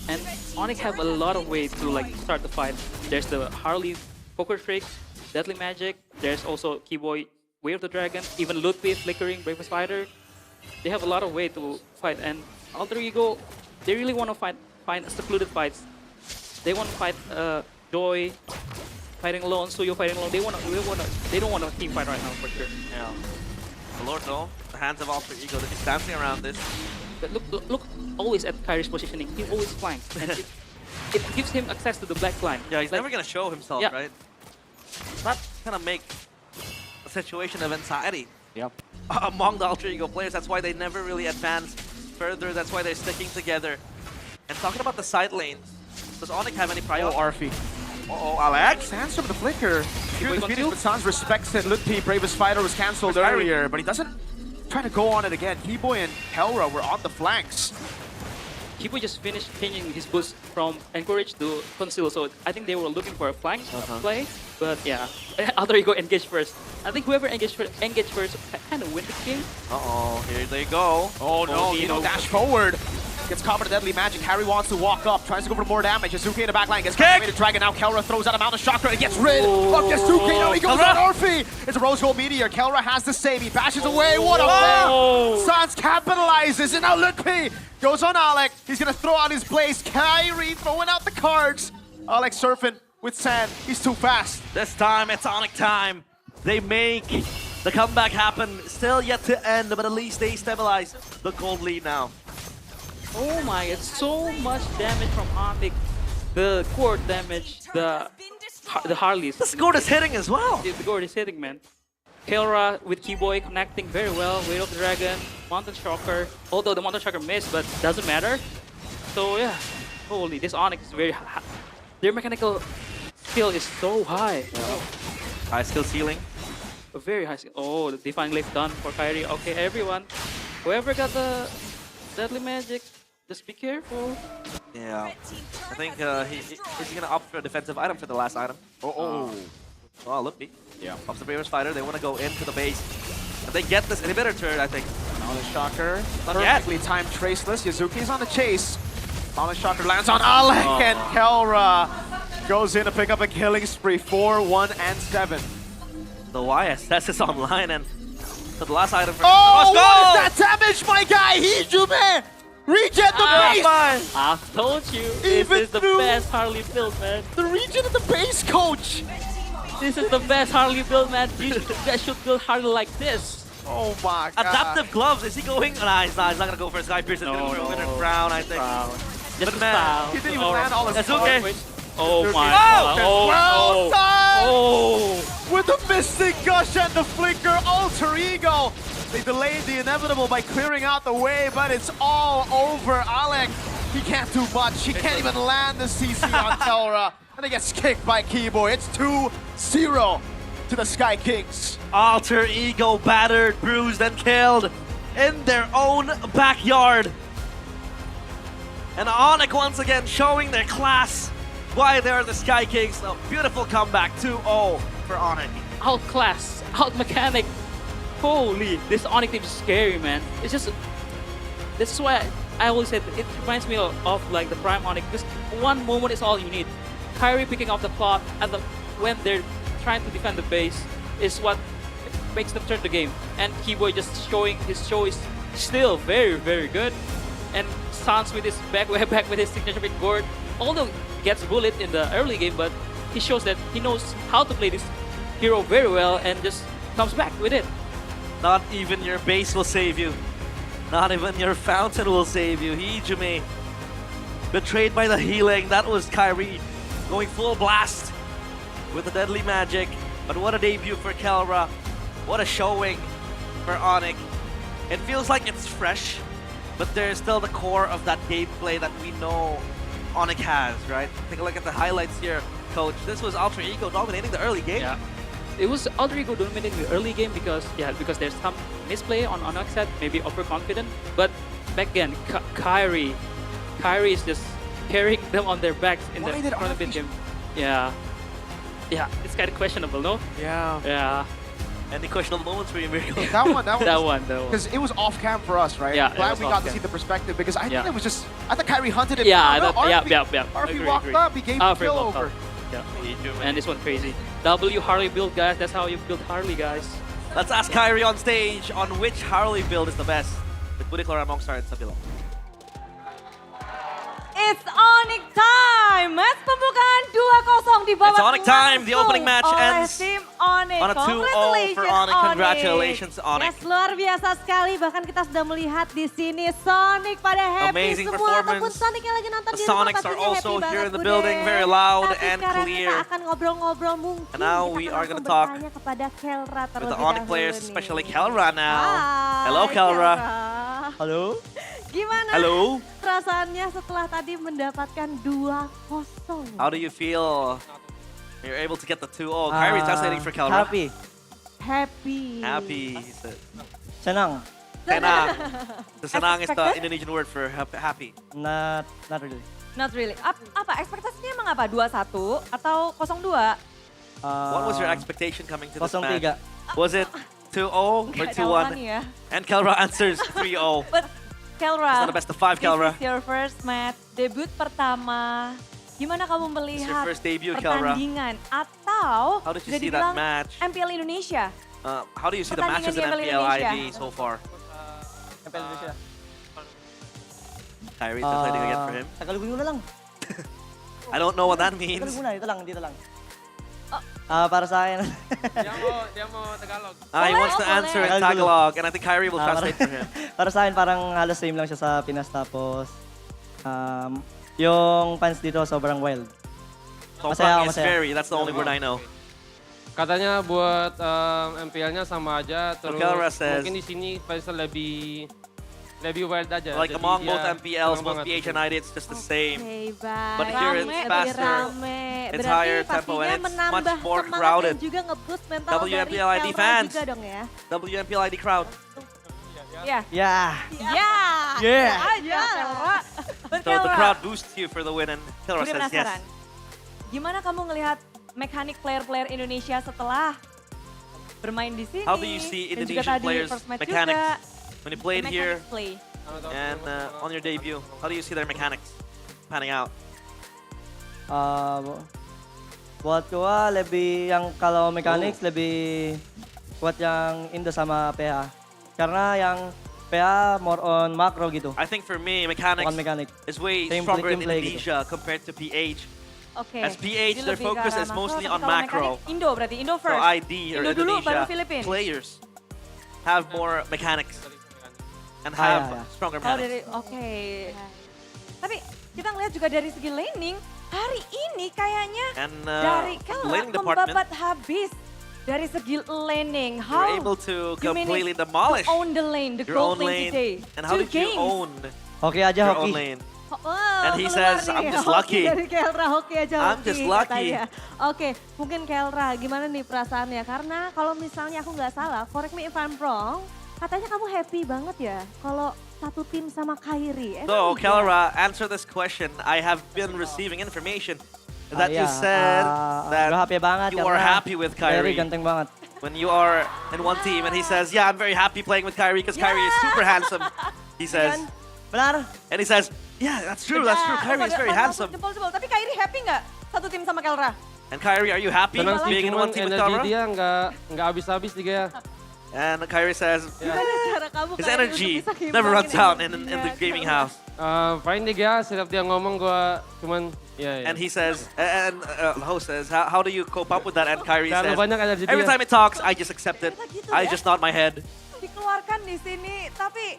And Onyx have a lot of ways to like start the fight. There's the Harley Poker Trick, Deadly Magic. There's also Keyboy Way of the Dragon, even Ludwig, Flickering, Bravest Fighter. They have a lot of ways to fight, and Alter Ego, they really want to find secluded fights. They want to fight Joy fighting alone, Suyo fighting alone. They don't want to team fight right now for sure. Yeah. The Lord though, the hands of Alter Ego, they're just dancing around this. But look always at Kyrie's positioning. He always flanks, and it gives him access to the black flank. Yeah, he's never gonna show himself, right? That's gonna make a situation of anxiety. Yep. Among the Alter Ego players, that's why they never really advance further. That's why they're sticking together. And talking about the side lanes, does Onyx have any priority? Oh, Arfi. Uh-oh, Alex. Sandstorm the flicker. Sure, the Phoenix, but Sans respects it. Ludwig, Bravest Fighter was cancelled earlier, but he doesn't try to go on it again. Keyboy and Kelra were on the flanks. Keyboy just finished changing his boost from Encourage to Conceal, so I think they were looking for a flank play. But yeah, Alter Ego engaged first. I think whoever engaged first kind of win the game. Uh-oh, here they go. Oh no, Nino dash forward. Gets caught by the Deadly Magic. Harry wants to walk up, tries to go for more damage. Yasuke in the back line gets caught by the Dragon. Now Kelra throws out a Mountain Chakra and gets rid of Yasuke. Now he goes on Orphe. It's a Rose Gold Meteor. Kelra has the save. He bashes away. What a fail. Sans capitalizes, and now Ludwig goes on Alec. He's gonna throw out his blaze. Kyrie throwing out the cards. Alec surfing with sand. He's too fast. This time, it's Onyx time. They make the comeback happen. Still yet to end, but at least they stabilize the gold lead now. Oh my, it's so much damage from Onyx. The core damage, the Harleys. The score is hitting as well. The core is hitting, man. Kelra with Keyboy connecting very well. Weight of the Dragon, Mountain Shocker. Although the Mountain Shocker missed, but doesn't matter. So yeah, holy, this Onyx is very high. Their mechanical skill is so high. High skill ceiling. A very high skill. Oh, the Defying Glaive done for Kyrie. Okay, everyone. Whoever got the Deadly Magic, just be careful. Yeah, I think he's gonna opt for a defensive item for the last item. Oh, look, yeah. Off the Bravest Fighter, they want to go into the base. If they get this inhibitor turret, I think. Now the Shocker, Not yet. perfectly timed traceless. Yazuki's on the chase. Now the Shocker lands on Alec, and Kelra goes in to pick up a killing spree. 4, 1, and 7. The YSS is online, and so the last item for Oh, let's go! what is that damage, my guy? Hijume! Regen the base! I've told you, Even this is the through- best Harley build, man. The regen of the base, coach! This is the best Harley build, man. You guys should build Harley like this. Oh my god. Adaptive gloves, is he going? Nah, he's not gonna go for a Sky Pierce. He's gonna go for a Winter Crown, I think. Just But man, He didn't even land all his that's cards. okay. Oh my Oh! god. Well done! Oh! With the Mystic Gush and the Flicker Alter Ego! They delayed the inevitable by clearing out the way, but it's all over. Alec, he can't do much. He can't even land the CC on Telra. And he gets kicked by Keyboy. It's 2-0 to the Sky Kings. Alter Ego battered, bruised, and killed in their own backyard. And Onyx once again showing their class. Why they're the Sky Kings. A beautiful comeback, 2-0 for Onyx. Outclass, out mechanic. Holy, this Onyx team is scary, man. It's just, this is why I always said it reminds me of like the Prime Onyx. Because one moment is all you need. Kyrie picking up the plot and when they're trying to defend the base is what makes them turn the game. And Keyboy just showing his show is still very, very good. And Sans with his back with his signature pick Gord, although he gets bullied in the early game, but he shows that he knows how to play this hero very well and just comes back with it. Not even your base will save you. Not even your fountain will save you. Hijume betrayed by the healing. That was Kyrie going full blast with the deadly magic. But what a debut for Kelra. What a showing for Onyx. It feels like it's fresh, but there's still the core of that gameplay that we know Onyx has, right? Take a look at the highlights here, coach. This was Alter Ego dominating the early game. Yeah. It was Alter Ego dominating the early game because there's some misplay on Onyx side, maybe overconfident. But back again, Kyrie is just carrying them on their backs in the front of the game. Yeah, it's kind of questionable, no? Yeah. Any questionable moments for you, Miracle? That one. That one. Because it was off cam for us, right? Yeah, Glad it was we got off to cam. see the perspective because I think it was just, I thought Kyrie hunted it. Yeah, down. yeah. RP walked up, he gave the kill over. Yeah. And this one crazy. W Harley build, guys. That's how you build Harley, guys. Let's ask Kyrie on stage on which Harley build is the best. With Budiklar, Mongstar, and Sabilo. It's Onyx time! Match pembukaan 2-0 di bawah It's Onyx time. The opening match oleh ends tim Onyx. on a 2-0 for Onyx. Congratulations, Onyx. Yes, luar biasa sekali. Bahkan kita sudah melihat di sini Sonic pada happy Amazing semua. performance. Ataupun Sonic yang lagi nonton The di rumah Sonics are pastinya also happy here in banget, the Bude. building, very loud Tapi and sekarang clear. kita akan ngobrol-ngobrol mungkin. And now kita we akan are langsung gonna talk bertanya kepada Kelra With terlebih the Onyx dahulu players, nih. especially Kelra now. Hai, Hello, Kelra. Halo. Gimana Hello. perasaannya setelah tadi mendapatkan 2-0? How do you feel? You're able to get the 2-0. Kyrie translating for Kelra. Happy. Happy, he said. Senang. Senang. The senang is the Indonesian word for happy. Not really. Not really. Apa ekspektasinya emang apa? 2-1 atau 0-2? What was your expectation coming to this 0-3. match? Was it 2-0 or Nggak 2-1? ya. And Kelra answers 3-0. But Kelra, It's not a best of 5, Kelra. this is your first match, debut pertama. Gimana kamu melihat first debut, Kelra. pertandingan? Atau How did you bisa see that dibilang match? MPL Indonesia? How do you see the matches in Pertandingan MPL Indonesia. ID so far? MPL Indonesia. Kyrie translating again for him. Tagalogin mo na lang. I don't know what that means. Tagalog muna, dito lang. Para sa akin. Dia mau Tagalog. He wants to answer in Tagalog, and I think Kyrie will translate for him. Para sa akin, parang halos same lang siya sa Pinas. Tapos, yung fans dito sobrang wild. Masaya. That's the only word I know. Katanya buat MPL-nya sama aja, terus Kelra says, mungkin di sini fansnya lebih wild aja. like Jadi among dia both MPLs, senang both banget PH and ID, it's just the same. Okay, bye. But here it's faster, it's higher tempo, and it's much more crowded. Juga nge-boost mental WMPL ID dari fans, juga dong ya. WMPL ID crowd. Ya. Aja, Kelra. So the crowd boosts you for the win, and Kelra Budi says penasaran. yes. Gimana kamu ngelihat mekanik player-player Indonesia setelah bermain di sini? How do you see dan juga Indonesian tadi players' first match mechanics juga. when you played here Play. and on your debut? How do you see their mechanics panning out? Buat gua lebih yang kalau mechanics lebih kuat yang Indo sama PH. Karena yang PH more on macro gitu. I think for me, mechanics is way stronger in Indonesia compared to PH. Oke. As PH, Jadi their lebih ke focus arah is mostly tapi on kalau macro. mekanik Indo berarti Indo So first. ID or Indo dulu baru Indonesia Philippines. players have more mechanics and ya. have stronger Kalau mechanics. dari Tapi kita ngelihat juga dari segi laning hari ini kayaknya And dari the Kelra laning department, membabat habis dari segi laning. you're able to you completely manage demolish to own the lane, the your gold own lane lane. today. And how 2 did you games. own Hoki aja your hoki. own lane? Wow, And he keluar says, nih, I'm just hoki lucky. Dari Kelra, hoki aja hoki. I'm just lucky. katanya. Oke, mungkin Kelra, gimana nih perasaannya? Karena kalau misalnya aku nggak salah, correct me if I'm wrong, katanya kamu happy banget ya kalau satu tim sama Kyrie. So, iya? Kelra, answer this question. I have been receiving information that you said that happy banget you are karena happy with Kyrie. ganteng banget. When you are in one team, and he says, yeah, I'm very happy playing with Kyrie because Kyrie is super handsome. He says, benar. And he says, yeah, that's true, that's true. Kyrie is very handsome. Jempol-jempol. Tapi Kyrie happy nggak satu tim sama Kelra? And Kyrie, are you happy Senang sih, being in one cuman team with energi Kelra? dia nggak habis-habis nih ya. And Kyrie says, Gimana cara kamu his Kyrie energy untuk bisa never runs out ngimbangin in the gaming house. Paling nih ya, setiap dia ngomong gua cuman ya. And he says, and the host says, how do you cope up with that? And Kyrie Terlalu says, banyak energi every dia. time it talks, I just accept it. Gitu I ya? just nod my head. Dikeluarkan di sini, tapi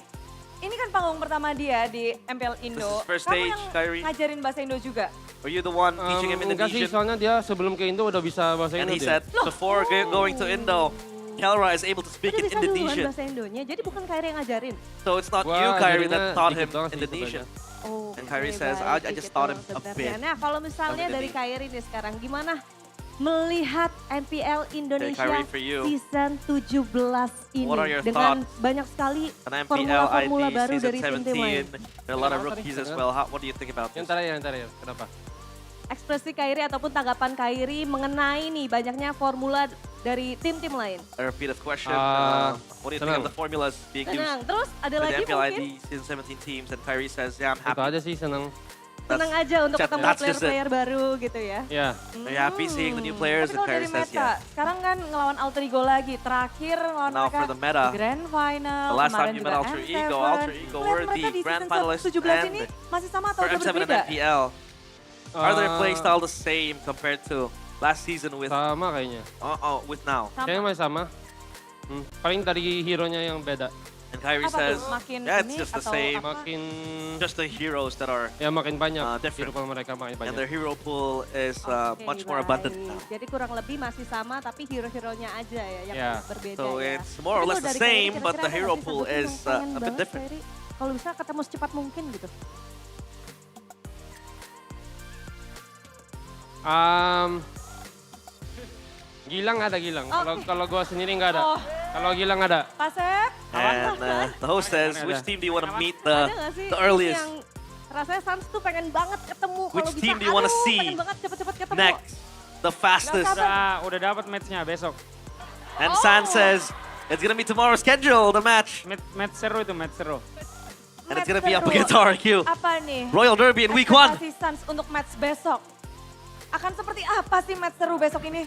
ini kan panggung pertama dia di MPL Indo. This is first Kamu stage, yang Kyrie. ngajarin bahasa Indo juga? Were you the one teaching him Enggak sih, Indonesian? soalnya dia sebelum ke Indo udah bisa bahasa And Indo he dia. said, before going to Indo, Kelra is able to speak Udah in bisa duluan Indonesian. bahasa Indonya, jadi bukan Kyrie yang ngajarin. So it's not Gua you, Kyrie, jadinya that taught him dikit doang sih Indonesian. Oh, And Kyrie oke, says, baik, I just gitu taught him a sebenarnya. bit. Nah, kalau misalnya of dari Indonesian. Kyrie nih sekarang, gimana melihat MPL Indonesia Kyrie, for you. season 17 ini What are your dengan thoughts? banyak sekali An MPL formula-formula ID baru season dari tim-tim lain. 17. There are a lot of rookies as well. What do you think about this? Yang terakhir, kenapa? Ekspresi Kyrie ataupun tanggapan Kyrie mengenai nih banyaknya formula dari tim-tim lain. A repeated question. What do you think senang. of the formulas being used Tenang, terus ada for the lagi MPL mungkin? ID season 17 teams? And Kyrie says, yeah, I'm Itu happy. aja sih, senang. Tenang aja untuk That's ketemu just it. player-player baru gitu ya. Ya. Are you happy seeing the new players? Tapi And kalau dari Kyrie says, meta, yeah. sekarang kan ngelawan Alter Ego lagi. Terakhir ngelawan Now mereka for the meta. di Grand Final. The last time kemarin you juga met Alter M7. Ego were Lihat mereka the di grand season finalists 17 ini and masih sama atau for udah M7 and berbeda? MPL. Are their play style the same compared to last season with Sama kayaknya. with now? Kayaknya masih sama. Paling dari hero-nya yang beda. And Kyrie Apa says, tuh? Makin yeah, it's ini just the atau same. apa? Makin Just the heroes that are ya makin banyak. different. Hero mereka makin And banyak. their hero pool is Oke, much more abundant baik. now. Jadi kurang lebih masih sama tapi hero-heronya aja ya yang Yeah. berbeda So ya. it's more or Tapi less kalau the dari Kyrie, same, but kira-kira the ada hero nggak sih pool satu tim is yang pengen a bit banget, different. Kyrie? Kalau bisa ketemu secepat mungkin gitu. Gilang ada Gilang. Kalau gua sendiri nggak ada. Oh. Kalau Gilang ada. Pasep? And the host says, which team do you want to meet Ada nggak sih the earliest? yang rasanya Suns tuh pengen banget ketemu. Which Kalau bisa, team do you wanna aduh, see pengen banget cepet-cepet ketemu. Next, the fastest. Udah dapat match-nya besok. And San says, it's gonna be tomorrow's schedule, the match. Match seru itu, match seru. And it's gonna be up Seru. against RQ. Apa nih? Royal Derby in week 1. Ekspektasi Suns untuk match besok. Akan seperti apa sih match seru besok ini?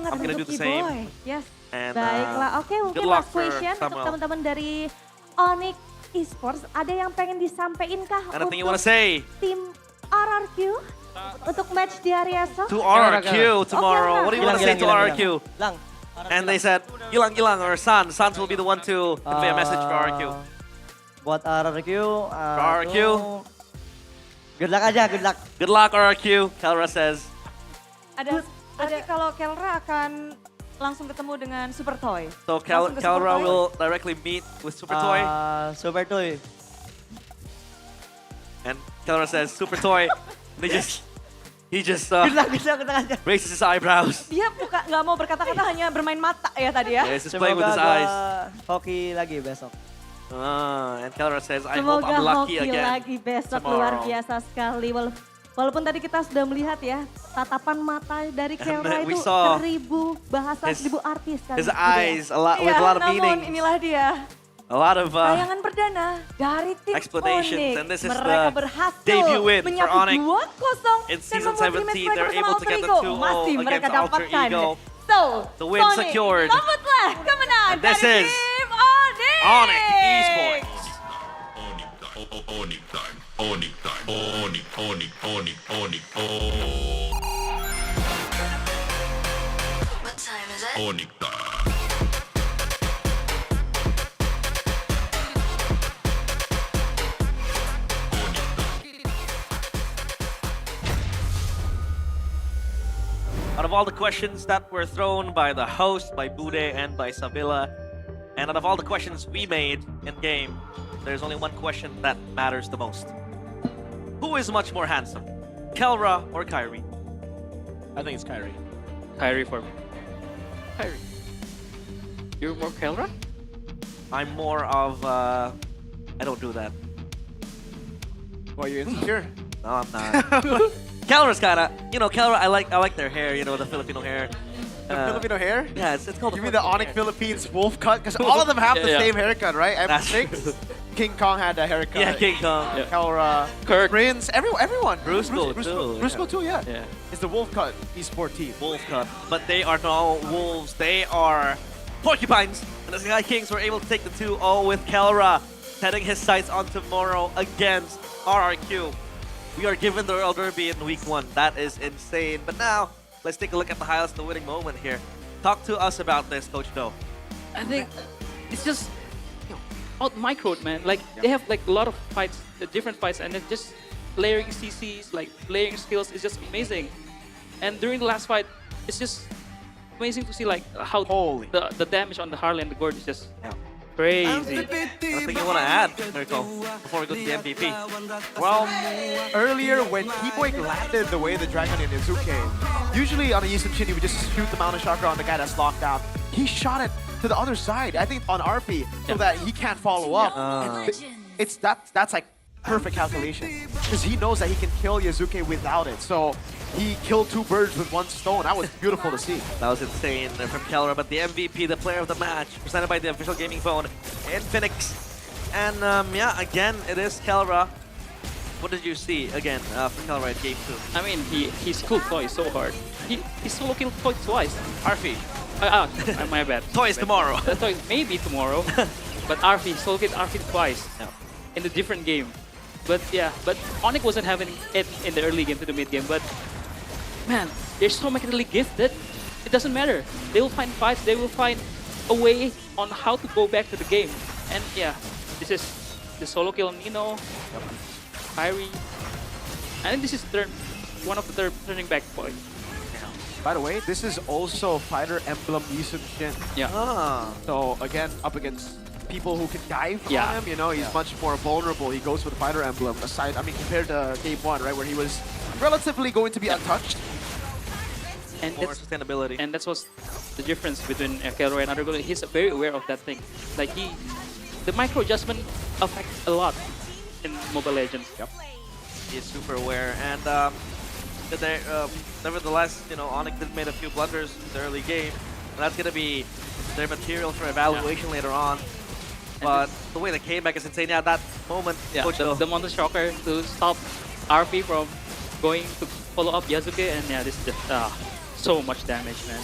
semangat I'm gonna untuk do the same. Boy. Yes. And, Baiklah, oke mungkin good luck last question for untuk Samuel. teman-teman dari Onyx Esports. Ada yang pengen disampaikan kah Anything you untuk wanna say? tim RRQ untuk match di hari esok? To RRQ tomorrow. Oke, What do you want to say to RRQ? Lang. And they said, Gilang or Sans will be the one to convey a message for RRQ. Buat RRQ, RRQ. Good luck aja, good luck. Good luck RRQ, Kelra says. Berarti kalau Kelra akan langsung ketemu dengan Super Toy. So Langsung ke Super Kelra Toy. will directly meet with Super Toy. Super Toy. And Kelra says, super toy. He just raises his eyebrows. Dia nggak mau berkata-kata, hanya bermain mata ya tadi ya. Yes, he's playing with his Semoga eyes. gua hoki lagi besok. And Kelra says, I hope Semoga I'm lucky hoki again. lagi besok, tomorrow. luar biasa sekali. Walaupun tadi kita sudah melihat ya, tatapan mata dari Kelra we itu saw 1000 bahasa, 1000 arti sekali. His gitu ya. eyes, with a lot of namun meaning. inilah dia. A lot of Tayangan perdana dari tim explanations, Onyx. and this is Mereka the berhasil debut win for menyapu Onyx 2-0 in dan season membuat rematch 17. mereka They're bersama able to Alter get the Ego. 2-0 Masih mereka against Alter dapatkan. Ego. So, The win Sonic, secured. sambutlah kemenangan And this dari is tim Onyx. Onyx Esports. What time is it? Out of all the questions that were thrown by the host, by Bude, and by Savilla, and out of all the questions we made in game, there's only one question that matters the most. Who is much more handsome, Kelra or Kyrie? I think it's Kyrie. Kyrie for me. Kyrie. You're more Kelra? I'm more of, I don't do that. Well, you insecure? No, I'm not. Kelra's kinda, Kelra, I like their hair, the Filipino hair. The Filipino hair? Yeah, it's called You mean the Onyx Philippines wolf cut? Because all of them have the Yeah. same haircut, right? M6, King Kong had a haircut. Yeah, King Kong. Yeah. Kelra, Kirk. Prince, everyone. Brusco too, Brusco too, yeah. Yeah. It's the wolf cut esport team. Wolf Cup, but they are no wolves, they are porcupines. And the Sky Kings were able to take the 2-0 with Kelra, setting his sights on tomorrow against RRQ. We are given the Royal Derby in week 1. That is insane. But now, let's take a look at the highlights, the winning moment here. Talk to us about this, Coach Do. I think it's just out microed, man. Like they have like a lot of fights, different fights, and then just layering CCs, like layering skills is just amazing. And during the last fight, it's just amazing to see like how the damage on the Harley and the Gord is just crazy. Anything you want to add, Mirko, before we go to the MVP? Well, earlier when T-Boy landed the way the Dragon in Izuke, usually on a Yusuf Shin, he would just shoot the Mountain Chakra on the guy that's locked down. He shot it to the other side, I think on RP, so that he can't follow up. And that's like perfect calculation, because he knows that he can kill Yazuke without it. So he killed 2 birds with 1 stone. That was beautiful to see. That was insane from Kelra, but the MVP, the player of the match, presented by the official gaming phone in Phoenix. And yeah, again, it is Kelra. What did you see again for Kelra in game 2? I mean, he killed Toy so hard. He solo killed Toy twice. Arfi. My bad. Toys tomorrow. Toy maybe tomorrow, but Arfi solo killed Arfi twice in a different game. But yeah, but Onyx wasn't having it in the early game to the mid game. But man, they're so mechanically gifted. It doesn't matter. They will find fights. They will find a way on how to go back to the game. And yeah, this is the solo kill on Nino, Kyrie. I think this is one of the turning back points. By the way, this is also Fighter Emblem Yusuf Shin. Yeah. So again, up against people who can dive Yeah. on him, he's much more vulnerable. He goes for the Fighter Emblem aside, compared to game 1, right, where he was relatively going to be untouched. And More sustainability. And that's what's the difference between Kelra and Undergo. He's very aware of that thing. Like the micro adjustment affects a lot in Mobile Legends. Yep. He is super aware, and nevertheless, Onyx did made a few blunders in the early game. And that's gonna be their material for evaluation later on. But the way they came back is insane. Yeah, that moment, Coach Do. The Mountain Shocker to stop RP from going to follow up Yasuke, and yeah, this is just so much damage, man.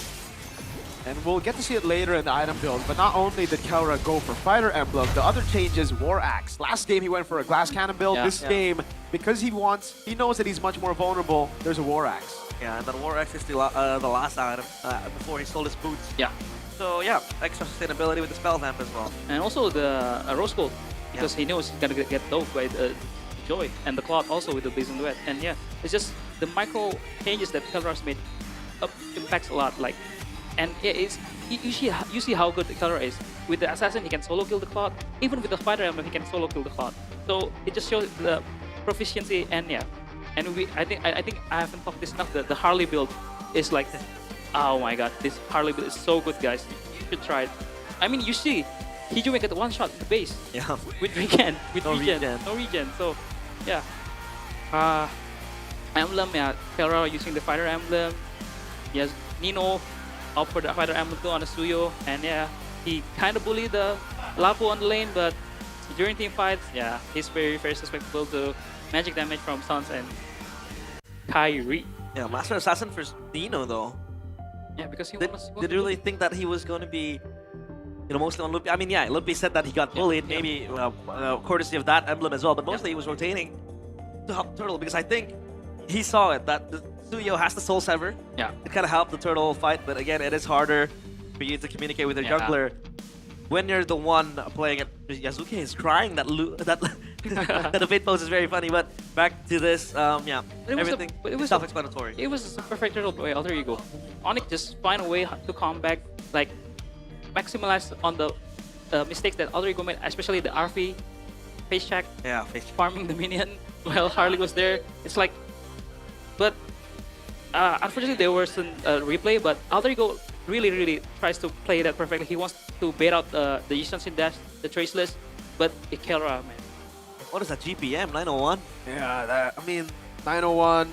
And we'll get to see it later in the item build, but not only did Kelra go for Fighter Emblem, the other change is War Axe. Last game he went for a Glass Cannon build. This game, because he knows that he's much more vulnerable, there's a War Axe. Yeah, and then War Axe is the last item before he sold his boots. Yeah. So yeah, extra sustainability with the Spell Vamp as well. And also the Rose Gold, because he knows he's gonna get doped by the Joy, and the Cloud also with the Blazing Duet. And yeah, it's just the micro changes that Kelra's made impacts a lot. Like, and yeah, you see how good Kelra is. With the Assassin, he can solo kill the Cloud. Even with the Fighter Emblem, he can solo kill the Cloud. So it just shows the proficiency, and yeah, and I think I haven't talked this enough. The Harley build is like, oh my god, this Harley build is so good, guys. You should try it. I mean, you see, Hijumi got one shot in the base. Yeah. With regen, No regen. no regen. So, yeah. Emblem, yeah. Kelra using the fighter emblem. Yes, Nino up for the fighter emblem too on the Suyo, and yeah, he kind of bullied the Lapu on the lane, but during team fights, yeah, he's very susceptible to magic damage from Suns and Kyrie. Yeah, Master Assassin for Dino though. Yeah, because he Did was you really think that he was going to be, mostly on Lupi? I mean, yeah, Lupi said that he got bullied, maybe courtesy of that emblem as well, but mostly he was rotating to help Turtle because I think he saw it, that the Suyo has the Soul Sever. Yeah. It kind of helped the Turtle fight, but again, it is harder for you to communicate with your jungler when you're the one playing it. Yasuke is crying that that the Fate pose is very funny, but back to this, yeah, everything self-explanatory. It was a perfect turtle by Alter Ego. Onyx just find a way to come back, like maximize on the mistakes that Alter Ego made, especially the RV face check. Yeah, face check. Farming the minion while Harley was there. It's like, but unfortunately there wasn't a replay, but Alter Ego really tries to play that perfectly. He wants to bait out the Yisan dash, the Traceless, but Kelra, man. What is that GPM? 901? Yeah, I mean, 901.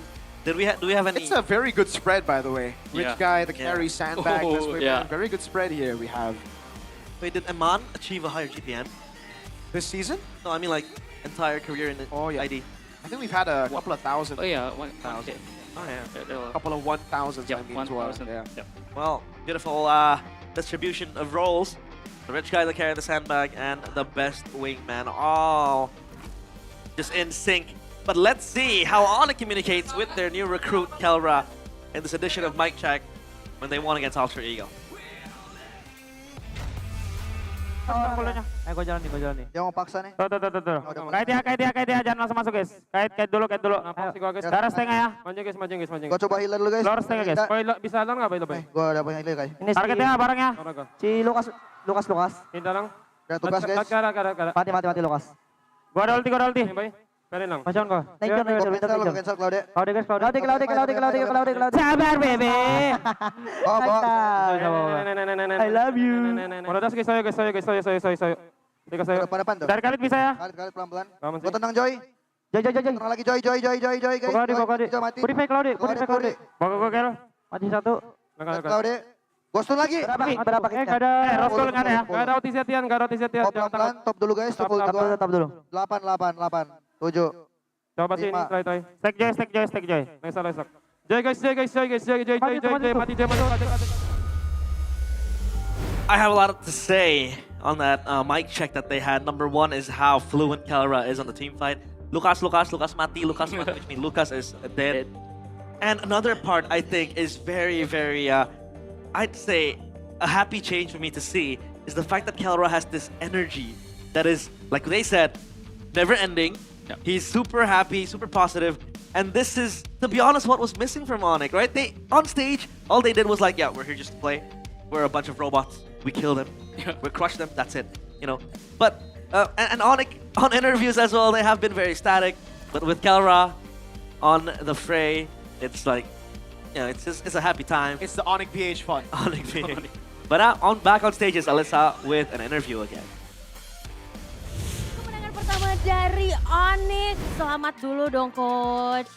Do we have any? It's a very good spread, by the way. Rich guy, the carry, sandbag, best way yeah. Very good spread here we have. Wait, did Aman achieve a higher GPM? This season? No, I mean like entire career in the ID. I think we've had a couple of thousand. Oh yeah, 1,000. Oh yeah. A couple of 1,000s, Yeah, I mean, 1,000. yeah. Well, beautiful distribution of roles. The rich guy, the carry, the sandbag, and the best wingman, all just in sync. But let's see how Onyx communicates with their new recruit, Kelra, in this edition of Mic Check when they won against Alter Ego. Gue jalan nih. Yang mau paksa nih. Tuh. Kait dia, jangan langsung masuk guys. Kait dulu. Darah setengah ya. Maju guys. Gua coba healer dulu guys. Lor setengah guys. Bisa healer nggak Bay? Gua udah punya healer guys. Targetnya barangnya. Si Lukas. Ini tolong. Udah tugas guys. Mati Lukas. Gua ada ulti. Bay. Kalian lang. Macam kau. Cancel Claude. Claude. Sabar bebe. Oh, I love you. Kalau das guys, saya. Depan tuh. Dari Khalid bisa ya? Khalid pelan-pelan. Gua tenang Joy. Tenang lagi Joy guys. Kode. Purify Claude. Bawa Kel. Mati satu. Claude. Gua stun lagi. Berapa? Gak ada. Roskol nggak ada ya? Gak ada otisetian. Pelan-pelan, top dulu guys. Top dulu. 8. 7. Coba sini, try. Stack Joy. Lesok. Joy guys. Mati Joy masuk. I have a lot to say on that mic check that they had. Number one is how fluent Kelra is on the team fight. Lucas mati, which means Lucas is dead. And another part I think is very, I'd say a happy change for me to see is the fact that Kelra has this energy that is, like they said, never ending. Yeah. He's super happy, super positive. And this is, to be honest, what was missing from Onyx, right? They, on stage, all they did was like, yeah, we're here just to play. We're a bunch of robots. We kill them. We crush them. That's it. But and Onyx on interviews as well, they have been very static. But with Kelra on the fray, it's like, it's a happy time. It's the Onyx PH fun. Onyx PH. But back on stage is Alyssa with an interview again. Kemenangan pertama dari Onyx. Selamat dulu dong coach.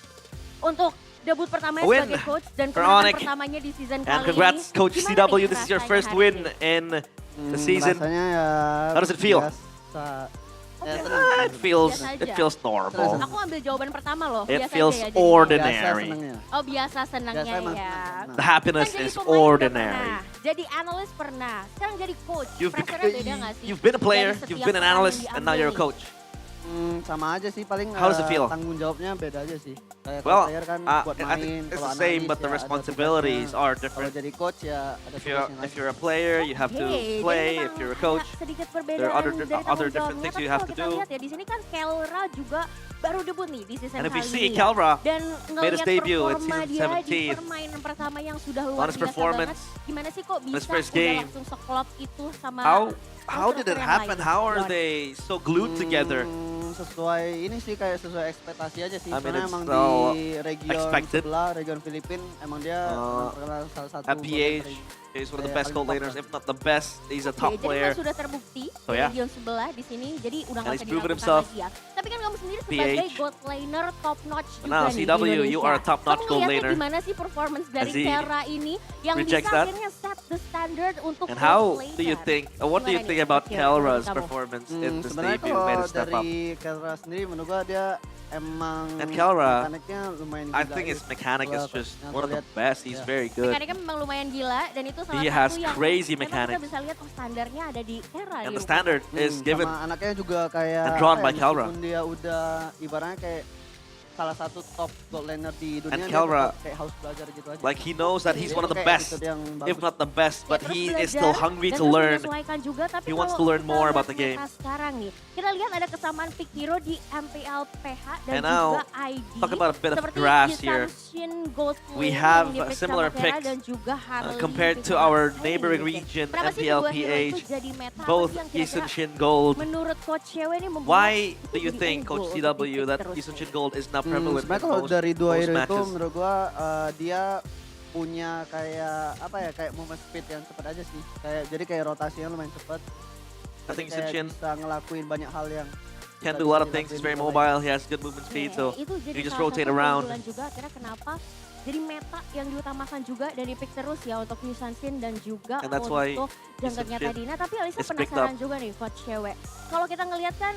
Untuk debut pertamanya sebagai coach dan kemenangan pertamanya di season kali ini. And congrats Coach CW, this is your first win in the season. How does it feel? It feels normal. Aku ambil jawaban pertama loh. It feels ordinary. Oh biasa senangnya ya. The happiness is ordinary. Jadi analyst pernah, sekarang jadi coach. Pressure-nya beda nggak sih? You've been a player, you've been an analyst, and now you're a coach. Sama aja sih, paling How does it feel? Tanggung jawabnya beda aja sih. Kayak Well, player kan buat I main, think it's kalau the same, analis but the ya ada responsibilities tugasnya. are Kalau different. jadi coach ya ada tugasnya If you're a player, you have to play. If you're a coach, sedikit there are other different things you have to do. Lihat ya di sini kan Kelra juga baru debut nih di season And if we kali see ini. Kelra Dan made his ngelihat debut at performa season dia di 17. permainan pertama yang sudah On luar his biasa performance, banget. Gimana sih kok on his bisa first udah game. langsung seklop itu sama How did it yang happen? lain? How are they so glued together? sesuai ini sih kayak sesuai ekspektasi aja sih. I mean, Soalnya it's emang so di region expected. sebelah, region Filipina, emang dia emang terkenal salah satu At PH, he's one of the best gold laners, if not the best. He's a top Jadi player. Mas sudah terbukti So, di yeah. region sebelah di sini, jadi udah And nggak he's usah proven diragukan himself. lagi ya. Tapi kan kamu sendiri PH. sebagai gold laner top notch But juga now, nih di CW, Indonesia. you are a top-notch Kamu gold ngeliatnya laner. gimana sih performance dari As he Kera ini yang bisa rejects that. akhirnya set the standard untuk And gold how laner? do you think, what do you Gimana think nih, about Coach Yo, Kelra's dari kamu? performance in this Sebenarnya debut? Made kalau a step up. dari Kelra sendiri menurut gua dia emang And Kelra, mekaniknya lumayan I gila think ya. his mechanic is Kalau just yang one of the terlihat. best. He's very good. Mekaniknya memang lumayan gila dan itu salah He satu has yang crazy memang mechanics. kita bisa lihat standarnya ada di Kera. And di the standard is given Sama anaknya juga kayak and drawn apa by ya, Kelra. meskipun dia udah ibaratnya kayak salah satu top gold laner di dunia, And dia Kelra, tetap kayak harus belajar gitu aja. like he knows that he's Dia one of the kayak best, attitude yang if bagus. not the best, but Terus he is belajar still hungry dan to terus learn. menyesuaikan juga, tapi He wants kalau to learn kita more lihat about the game. meta sekarang nih, kita lihat ada kesamaan pick hero di MPL PH dan And now, juga ID. talk about a bit of Seperti graphs here. Yushin, Gold We Flame have yang a di-pick similar sama Kera picks dan juga Harley compared di-pick to sama our Harley neighboring gitu. region, Kenapa sih MPL dua hero itu PH, jadi meta? Apa both sih yang kira-kira Yushin Gold. menurut Coach Chewe ini membuat Why itu do you jadi think, unggul Coach untuk CW, di-pick that terus? Yushin Gold is not prevalent Sebenarnya in kalau most, dari dua most hero itu matches? menurut gua dia punya kayak apa ya, kayak movement speed yang cepat aja sih. Jadi kayak rotasinya lumayan cepat. I think Kayak Yushin bisa ngelakuin banyak hal yang can bisa do a lot of things. dilakuin He's very di mobile. He has good movement speed, so itu jadi you just salah rotate satu around. keunggulan juga akhirnya kenapa jadi meta yang diutamakan juga dari pick terus ya untuk Yusanshin dan juga And that's why untuk junglernya Yusanshin tadi. Nah tapi Alisa is picked penasaran up. juga nih Coach Chewe. Kalau kita ngelihat kan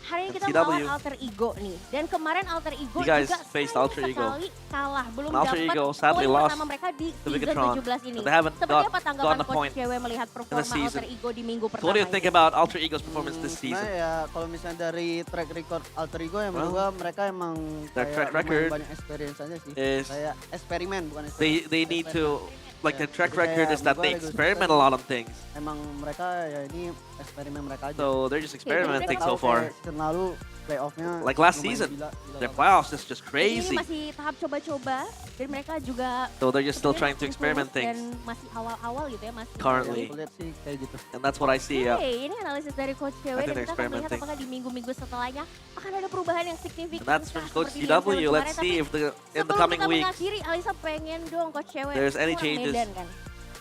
hari ini And kita CW. melawan Alter Ego nih. Dan kemarin Alter Ego You guys juga faced sayang Alter Ego. sekali kalah. Belum And Alter dapat Ego sadly poin lost pertama mereka di to season Bigatron. 17 ini. They haven't Seperti apa gotten tanggapan a Coach point Chewe melihat in the performa season. Alter Ego di minggu So pertama what do you ini? think about Alter Ego's performance this season? Sebenarnya ya kalau misalnya dari track record Alter Ego ya menurut Well, gua mereka emang their kayak track lumayan record banyak experience aja sih. is Kayak eksperimen bukan They eksperimen. need to, like their track Jadi record kayak is that menurut they gua experiment a Legacy lot on things. Emang mereka ya ini eksperimen mereka aja. So they're just experimenting so Tahu far. kayak season lalu playoff-nya Like last lumayan season, gila their banget. playoffs is just Jadi crazy. ini masih tahap coba-coba dan mereka juga So they're just still sebenarnya trying to masih experiment tulus things dan masih awal-awal gitu ya masih currently. Aku lihat sih kayak gitu. And that's what I see. Oke, ini analisis dari Coach Chewe I dan think they're kita akan melihat experimenting. apakah di minggu-minggu setelahnya akan ada perubahan yang signifikan. And that's from Coach seperti di MPL CW. Let's kemarin. see Tapi if in the sebelum coming kita weeks mengakhiri, Alisa pengen dong Coach Chewe. there's any Orang changes. Medan kan?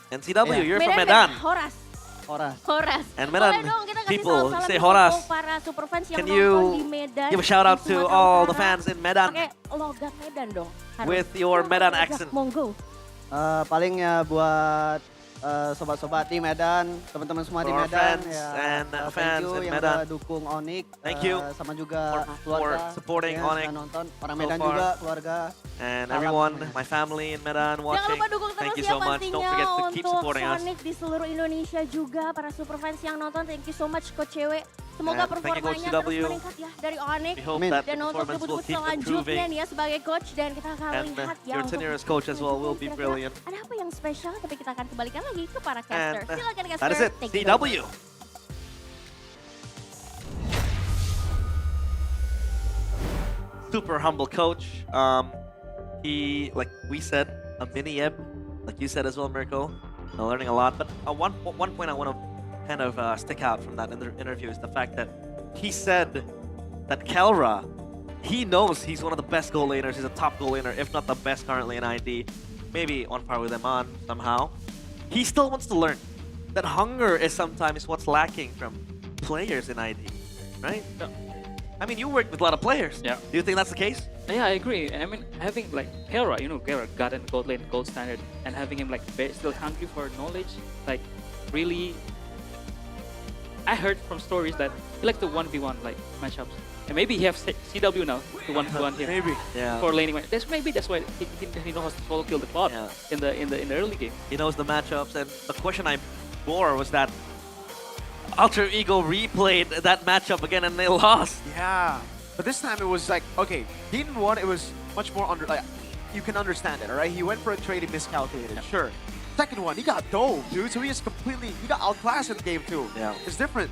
And CW, you're from Medan. Medan. Horas. Horas. Horas. And Medan Boleh dong kita kasih people, salam-salam say untuk Horas. para super fans yang Can nonton you di Medan. give a shout out di to Sumatera all the Utara. fans in Medan Pakai logat Medan dong. harus. with your Medan Logat accent? Monggo. Paling ya buat sobat-sobat di Medan, teman-teman semua di For our Medan fans ya. and thank fans you in yang Medan. udah dukung Onyx. Thank you Sama juga for keluarga supporting ya, Onyx sudah nonton. Orang so Medan far. juga, keluarga. And Salam everyone, semuanya. my family in Medan Jangan watching, lupa dukung thank terus you ya so much. Don't pastinya forget to keep untuk supporting us. Sonic di seluruh Indonesia juga. Para super fans yang nonton, thank you so much Coach Chewe. Semoga And thank you, Coach performanya terus CW. meningkat ya dari Onyx. We hope that Dan untuk performance will debut-debut keep selanjutnya improving. nih ya sebagai coach. Dan kita akan And lihat ya your untuk tenure as coach as well will be kira-kira brilliant. ada apa yang spesial, tapi kita akan kembalikan lagi ke para And caster. Silakan caster. that is it, take it over. CW. Super humble coach. He, like we said, a mini ebb, like you said as well, Mirko. Learning a lot. But one point I want to kind of stick out from that interview is the fact that he said that Kelra, he knows he's one of the best goal laners. He's a top goal laner, if not the best currently in ID. Maybe on par with them on somehow. He still wants to learn. That hunger is sometimes what's lacking from players in ID, right? I mean, you work with a lot of players. Yeah. Do you think that's the case? Yeah, I agree. I mean, having like Kera, Kera got in gold lane, gold standard, and having him like still hungry for knowledge, like really. I heard from stories that he likes the 1v1 like matchups, and maybe he has CW now to 1v1 here. Maybe. Yeah. For laning. That's why he knows how to solo kill the bot in the early game. He knows the matchups, and the question I bore was that Alter Ego replayed that matchup again and they lost. Yeah. But this time it was like, okay, he didn't want it was much more under, like, you can understand it, all right? He went for a trade, he miscalculated, sure. Second one, he got dove, dude, so he got outclassed in game 2. Yeah. It's different.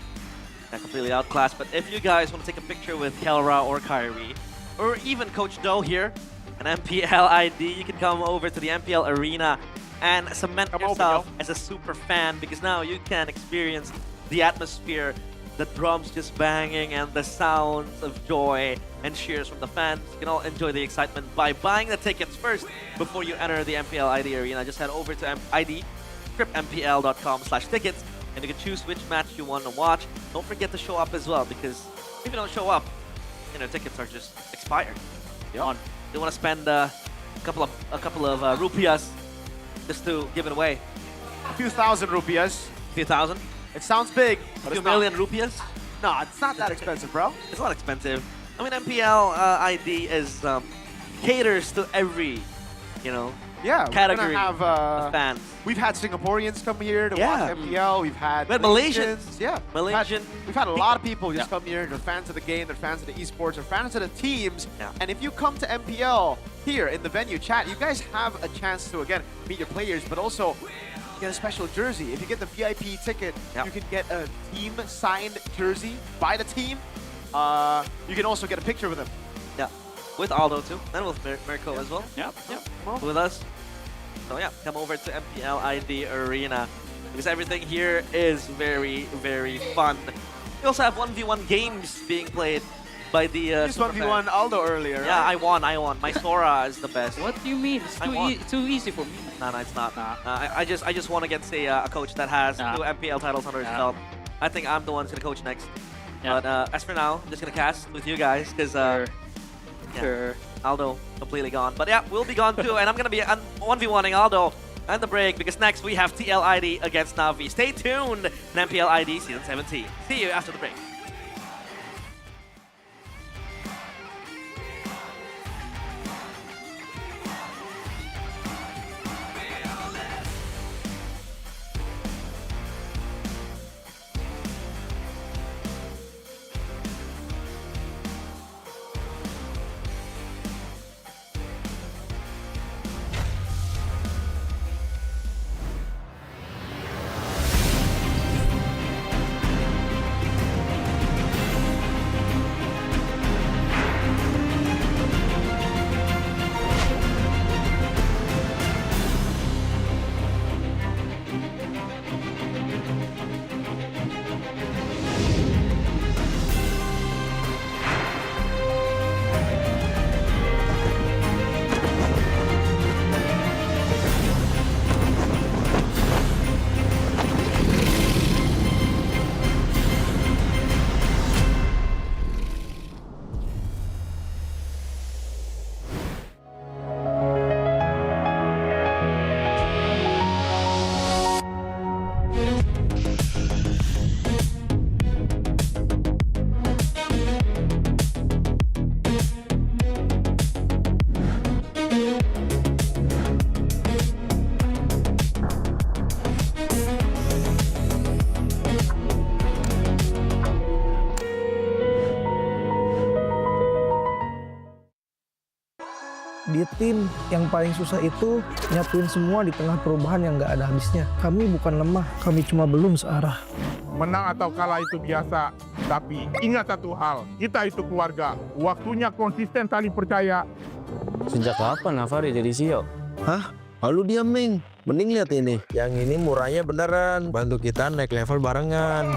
Yeah, completely outclassed. But if you guys want to take a picture with Kelra or Kyrie, or even Coach Doe here, an MPL ID, you can come over to the MPL Arena and cement yourself as a super fan, because now you can experience the atmosphere the drums just banging and the sounds of joy and cheers from the fans. You can all enjoy the excitement by buying the tickets first before you enter the MPL ID Arena. Just head over to mpl.com/tickets and you can choose which match you want to watch. Don't forget to show up as well, because if you don't show up, tickets are just expired. You want to spend a couple of rupias just to give it away. A few thousand rupias. A few thousand? It sounds big, but A few it's not. million rupias? No, it's not that expensive, bro. It's not expensive. I mean, MPL ID is caters to every, Yeah, category we're gonna have of fans. We've had Singaporeans come here to watch MPL. We've had Malaysians. Yeah, Malaysian. We've had a lot of people just come here. They're fans of the game. They're fans of the esports. They're fans of the teams. And if you come to MPL here in the venue chat, you guys have a chance to again meet your players, but also get a special jersey. If you get the VIP ticket, you can get a team signed jersey by the team. You can also get a picture with them. Yeah, with Aldo too, and with Mirko as well. Yep. With us. So yeah, come over to MPL ID Arena, because everything here is very, very fun. We also have 1v1 games being played by the Just 1v1 Aldo earlier. Yeah, right? I won. My Sora is the best. What do you mean? It's too easy for me. No, it's not. I just want to get a coach that has 2 MPL titles under his belt. I think I'm the one who's gonna coach next. But as for now, I'm just gonna cast with you guys, because Sure. Aldo completely gone. But yeah, we'll be gone too, and I'm gonna be 1v1ing Aldo and the break, because next we have TLID against Navi. Stay tuned in MPL ID Season 17. See you after the break. Di tim yang paling susah itu nyatuin semua di tengah perubahan yang nggak ada habisnya. Kami bukan lemah, kami cuma belum searah. Menang atau kalah itu biasa, tapi ingat satu hal, kita itu keluarga. Waktunya konsisten saling percaya. Sejak kapan Navari jadi CEO? Hah? Lalu dia Ming. Mending lihat ini. Yang ini murahnya beneran, bantu kita naik level barengan.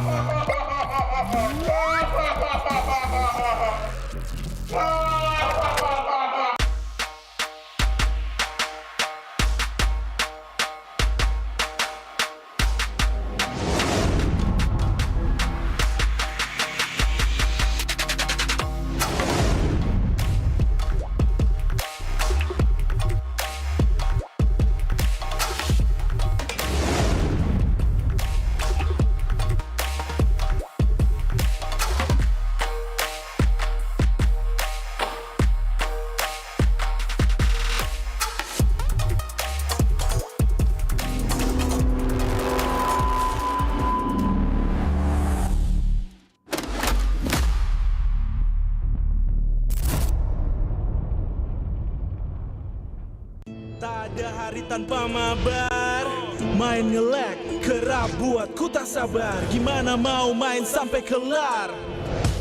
Tak ada hari tanpa mabar. Main nge-lag, kerap buat ku tak sabar. Gimana mau main sampai kelar?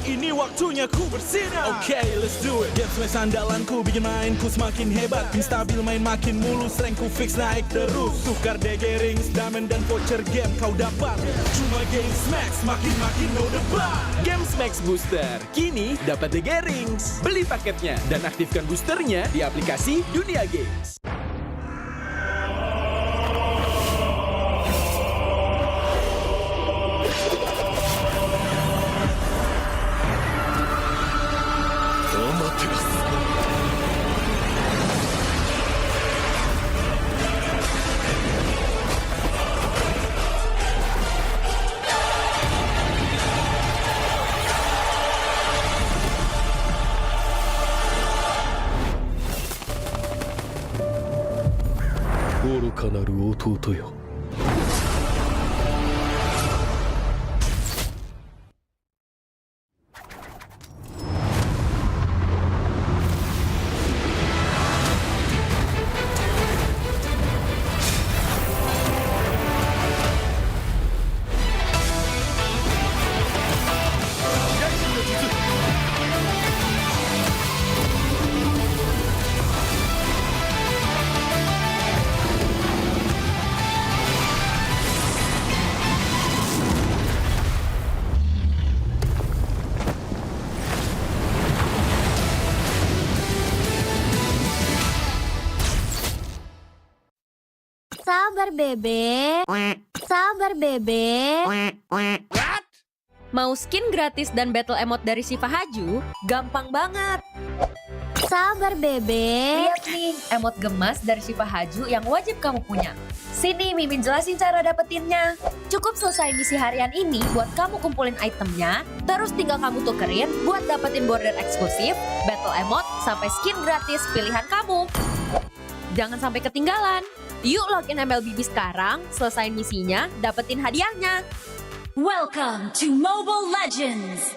Ini waktunya ku bersinar. Oke, let's do it. Game smash andalanku bikin mainku semakin hebat. Pin stabil main makin mulus, rankku fix naik terus. Tukar DG rings, diamond dan voucher game kau dapat. Cuma game smash makin no debat. Game Max Booster, kini dapat DG Rings. Beli paketnya dan aktifkan boosternya di aplikasi Dunia Games. Sabar bebek. Sabar bebek. Mau skin gratis dan battle emote dari Shiva Haju? Gampang banget. Sabar bebek. Lihat nih, emote gemas dari Shiva Haju yang wajib kamu punya. Sini Mimin jelasin cara dapetinnya. Cukup selesai misi harian ini buat kamu kumpulin itemnya, terus tinggal kamu tukerin buat dapetin border eksklusif, battle emote, sampai skin gratis pilihan kamu. Jangan sampai ketinggalan. Yuk login MLBB sekarang, selesain misinya, dapetin hadiahnya. Welcome to Mobile Legends!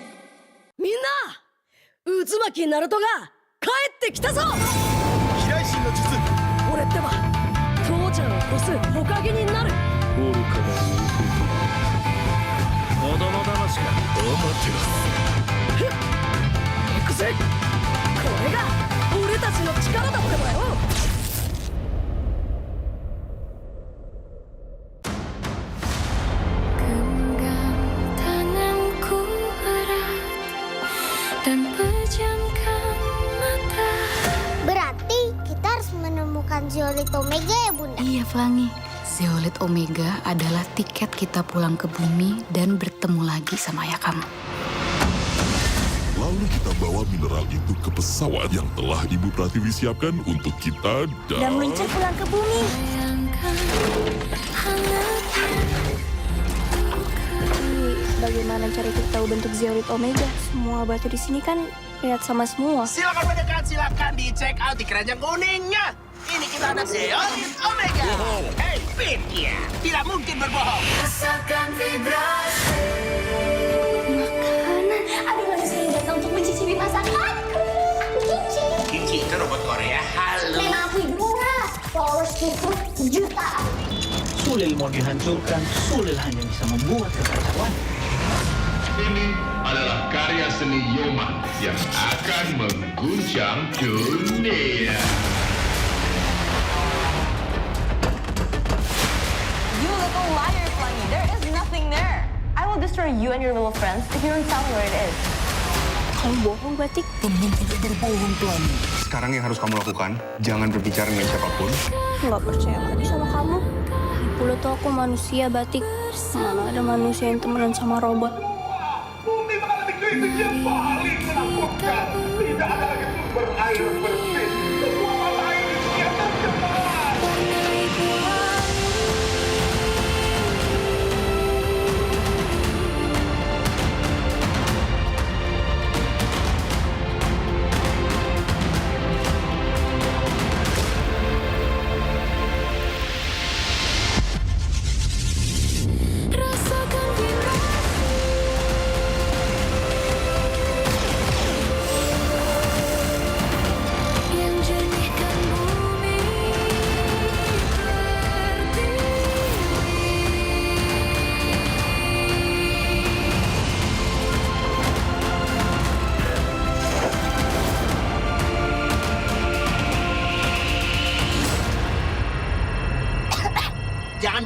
Minna! Uzumaki Naruto ga kaette kita zo! Hiraishi no jutsu! Oreってば、父ちゃんを越す火影になる！愚かな弟。子供騙しか。アマテラス。ふっ！行くぜ！これが俺たちの力だってばよ！Dan pejamkan mata. Berarti kita harus menemukan Zeolith Omega ya Bunda? Iya Flangi, Zeolith Omega adalah tiket kita pulang ke bumi dan bertemu lagi sama ayah kamu. Lalu kita bawa mineral itu ke pesawat yang telah Ibu Pratiwi siapkan untuk kita Dan meluncur pulang ke bumi. Bagaimana cara kita tahu bentuk Zeolith Omega? Semua batu di sini kan lihat sama semua. Silakan mendekat, silakan di check out di keranjang kuningnya. Ini kita ada Zeolith Omega. Hei, Pin, ya, tidak mungkin berbohong. Rasakan vibrasi. Makanan. Ada manusia yang datang untuk mencicipi masakanku. Aku Kinci. Kinci itu robot Korea. Halo. Memang aku Idura. Followersku jutaan. Sulil mau dihancurkan, Sulil hanya bisa membuat kekacauan. Ini adalah karya seni Yoma yang akan mengguncang dunia. You little liar, Flangy. There is nothing there. I will destroy you and your little friends if you don't tell me where it is. Kamu bohong, Batik? Teman tidak berbohong, Flangy. Sekarang yang harus kamu lakukan, jangan berbicara dengan siapapun. Nggak percaya lagi sama kamu. Dulu tuh aku manusia, Batik. Mana ada manusia yang temenan sama robot. Itu yang paling menakutkan. Tidak ada lagi sumber air bersih. Semua mata air disediakan cepat.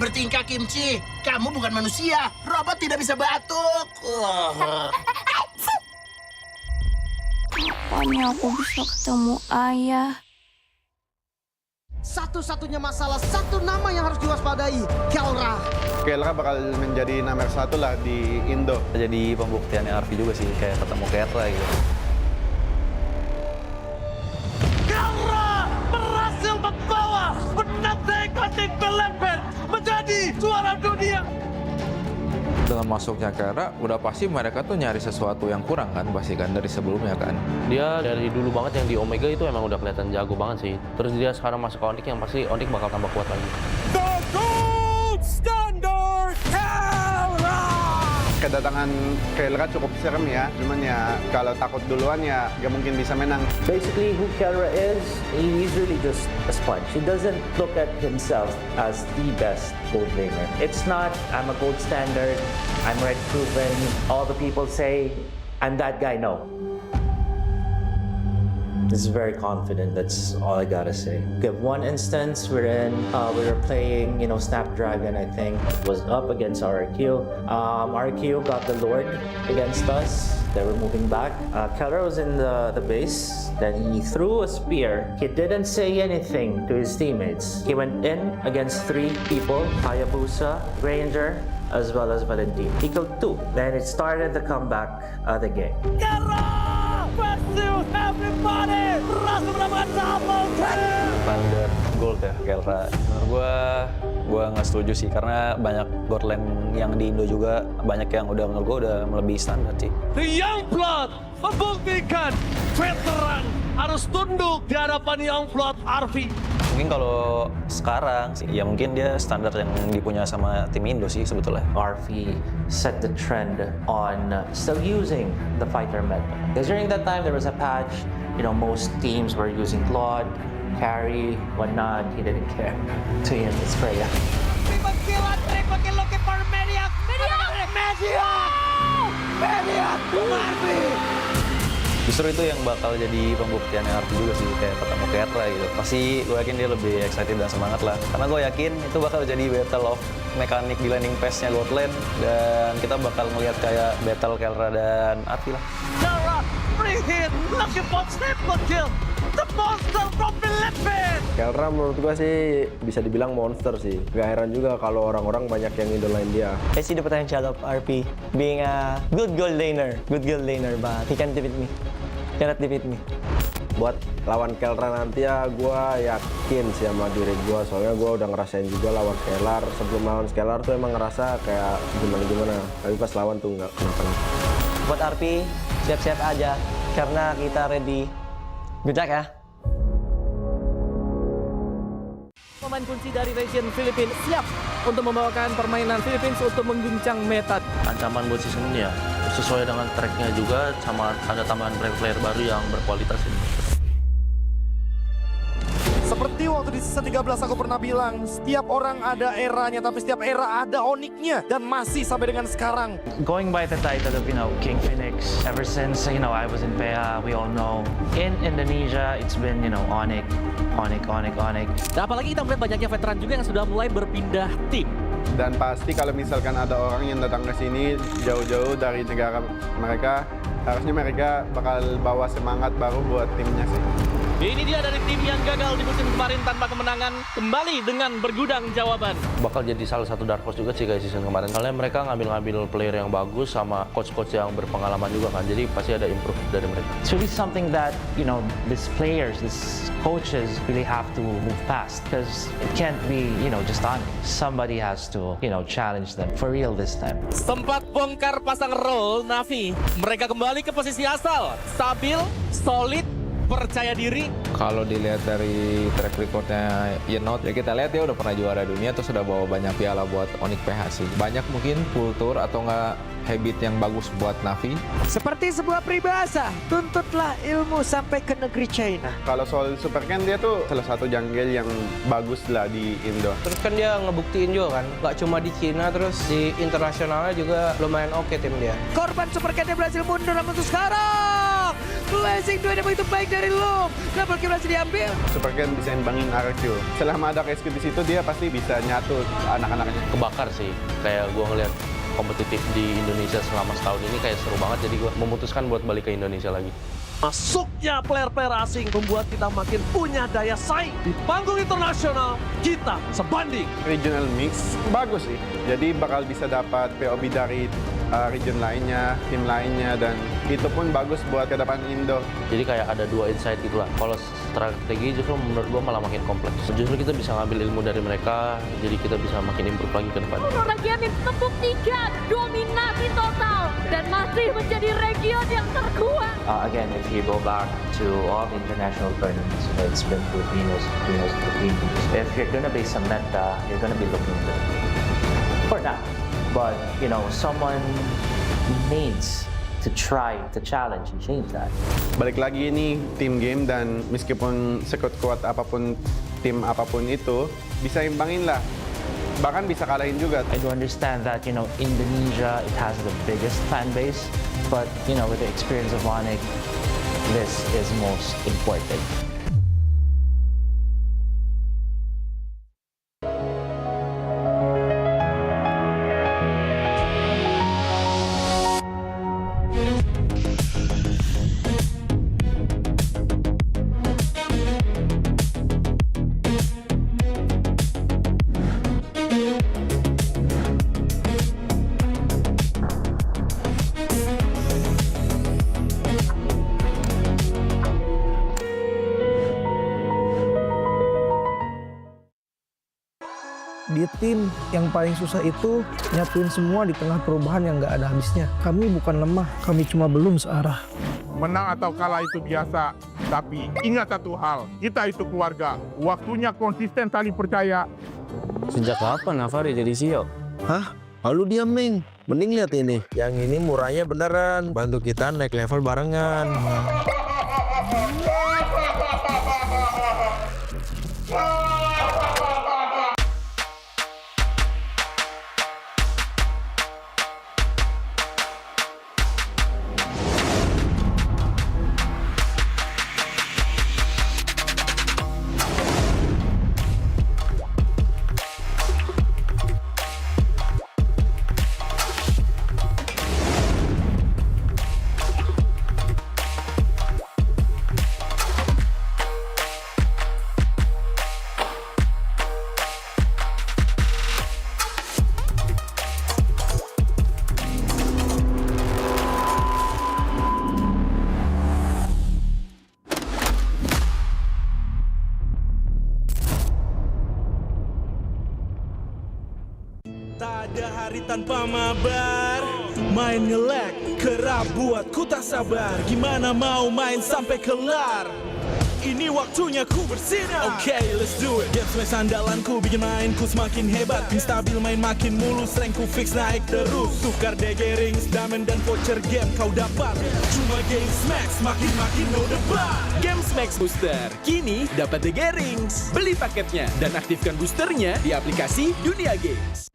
bertingkah, Kimchi. Kamu bukan manusia. Robot tidak bisa batuk. Kapan aku bisa ketemu ayah? Satu-satunya masalah, satu nama yang harus diwaspadai, Kelra. Kelra bakal menjadi nomor 1 lah di Indo. Jadi pembuktiannya Arfi juga sih, kayak ketemu Kelra gitu. Kelra berhasil membawa penata ikonik Philippines menjadi juara dunia. Dengan masuknya Kelra, udah pasti mereka tuh nyari sesuatu yang kurang kan, pasti kan dari sebelumnya kan. Dia dari dulu banget yang di Omega itu emang udah kelihatan jago banget sih. Terus dia sekarang masuk ke Onyx yang pasti Onyx bakal tambah kuat lagi. The Gold Standard Kelra. Kedatangan Kelra cukup serem ya, cuman ya kalau takut duluan ya gak mungkin bisa menang. Basically who Kelra is, he's really just a sponge. He doesn't look at himself as the best gold laner. It's not, I'm a gold standard, I'm red proven, all the people say, I'm that guy, no. This is very confident, that's all I gotta say. Give one instance wherein we were playing, Snapdragon, I think, was up against RQ. RQ got the Lord against us. They were moving back. Kelra was in the base. Then he threw a spear. He didn't say anything to his teammates. He went in against 3 people, Hayabusa, Ranger, as well as Valentine. He killed 2. Then it started the comeback of the game. Everybody, berhasil mendapatkan double kill. Standar gold ya Kelra. Menurut gue nggak setuju sih karena banyak gold lane yang di Indo juga banyak yang menurut gue udah melebihi standar sih. The Youngblood membuktikan veteran harus tunduk di hadapan Youngblood Arfi. Mungkin kalau sekarang sih, ya mungkin dia standar yang dipunya sama tim Indo sih sebetulnya. RV set the trend on still using the fighter meta. Because during that time there was a patch, most teams were using Claude, carry, whatnot. He didn't care. To him, it's Freya. Triple kill looking for Mediac. Justru itu yang bakal jadi pembuktiannya Arfi juga sih, kayak ketemu Kelra gitu. Pasti gue yakin dia lebih excited dan semangat lah. Karena gue yakin itu bakal jadi battle of mekanik di landing phase-nya gold lane. Dan kita bakal ngelihat kayak battle Kelra dan Arfi lah. Kelra, free hit, looking for triple kill. The monster from Philippines. Kelra menurut gue sih bisa dibilang monster sih. Gak heran juga kalau orang-orang banyak yang idolain dia. I see the potential of RP being a good gold laner, but he can't defeat me. Cannot defeat me. Buat lawan Kelra nanti ya gue yakin sih sama diri gue. Soalnya gue udah ngerasain juga lawan Scalar. Sebelum lawan Scalar tuh emang ngerasa kayak gimana-gimana. Tapi pas lawan tuh nggak kenapa-napa. Buat RP, siap-siap aja. Karena kita ready. Good luck ya. Pemain kunci dari region Filipina siap untuk membawakan permainan Philippines untuk mengguncang meta. Ancaman buat season ini ya, sesuai dengan tracknya juga, sama ada tambahan player baru yang berkualitas ini. Seperti waktu di season 13 aku pernah bilang, setiap orang ada eranya, tapi setiap era ada Onyx-nya. Dan masih sampai dengan sekarang. Going by the title of, King Phoenix, ever since, I was in PA, we all know. In Indonesia, it's been, Onyx. Dan apalagi kita melihat banyaknya veteran juga yang sudah mulai berpindah tim. Dan pasti kalau misalkan ada orang yang datang ke sini jauh-jauh dari negara mereka, harusnya mereka bakal bawa semangat baru buat timnya sih. Ini dia dari tim yang gagal di musim kemarin tanpa kemenangan, kembali dengan bergudang jawaban. Bakal jadi salah satu dark horse juga sih kayak season kemarin. Soalnya mereka ngambil player yang bagus sama coach-coach yang berpengalaman juga kan. Jadi pasti ada improve dari mereka. It's really something that, these players, these coaches really have to move past. Because it can't be, just on. Somebody has to, challenge them for real this time. Sempat bongkar pasang role Navi. Mereka kembali ke posisi asal. Stabil, solid, percaya diri. Kalau dilihat dari track recordnya Yenot, ya kita lihat dia udah pernah juara dunia, terus sudah bawa banyak piala buat Onyx PH sih. Banyak mungkin kultur atau enggak habit yang bagus buat Navi. Seperti sebuah peribahasa, tuntutlah ilmu sampai ke negeri China. Kalau soal Super kan dia tuh salah satu jungle yang bagus lah di Indo. Terus kan dia ngebuktiin juga kan, gak cuma di Cina, terus di internasionalnya juga lumayan oke tim dia. Korban Super Cat berhasil mundur, namun untuk sekarang Blessing 2 yang begitu baik dari lo. Kenapa kira berhasil diambil? Super Ken bisa imbangin RQ. Selama ada Kesko di situ, dia pasti bisa nyatu anak-anaknya. Kebakar sih, kayak gue ngeliat kompetitif di Indonesia selama setahun ini kayak seru banget, jadi gue memutuskan buat balik ke Indonesia lagi. Masuknya player-player asing membuat kita makin punya daya saing. Di panggung internasional, kita sebanding. Regional mix bagus sih. Jadi bakal bisa dapat POV dari region lainnya, tim lainnya, dan itu pun bagus buat ke depan Indo. Jadi kayak ada dua insight gitu lah. Kalau strategi justru menurut gue malah makin kompleks. Justru kita bisa ngambil ilmu dari mereka, jadi kita bisa makin improve lagi ke depan. Region tepuk 3, dominasi total, dan masih menjadi region yang terkuat. Again, if you go back to all the international tournaments, it's been Filipinos. If you're gonna be Samantha, you're gonna be looking good for now. But someone needs to try to challenge and change that. Balik lagi ini team game, dan meskipun sekuat-kuat apapun tim apapun itu, bisa imbangin lah. Bahkan bisa kalahin juga. I do understand that Indonesia, it has the biggest fan base, but with the experience of Onyx, this is most important. Di tim yang paling susah itu nyatuin semua di tengah perubahan yang nggak ada habisnya. Kami bukan lemah, kami cuma belum searah. Menang atau kalah itu biasa, tapi ingat satu hal, kita itu keluarga. Waktunya konsisten saling percaya. Sejak kapan Navari jadi CEO? Hah? Lalu diam, Ming. Mending lihat ini. Yang ini murahnya beneran. Bantu kita naik level barengan. Tak ada hari tanpa mabar. Main nge-lag, kerap buat ku tak sabar. Gimana mau main sampai kelar? Ini waktunya ku bersinar. Okay, let's do it. Games main sandalanku, bikin mainku semakin hebat. Pin stabil, main makin mulus, rankku fix naik terus. Tukar DG rings, diamond dan voucher game kau dapat. Cuma Games Max, makin no debat. Games Max Booster, kini dapat DG rings. Beli paketnya dan aktifkan boosternya di aplikasi Dunia Games.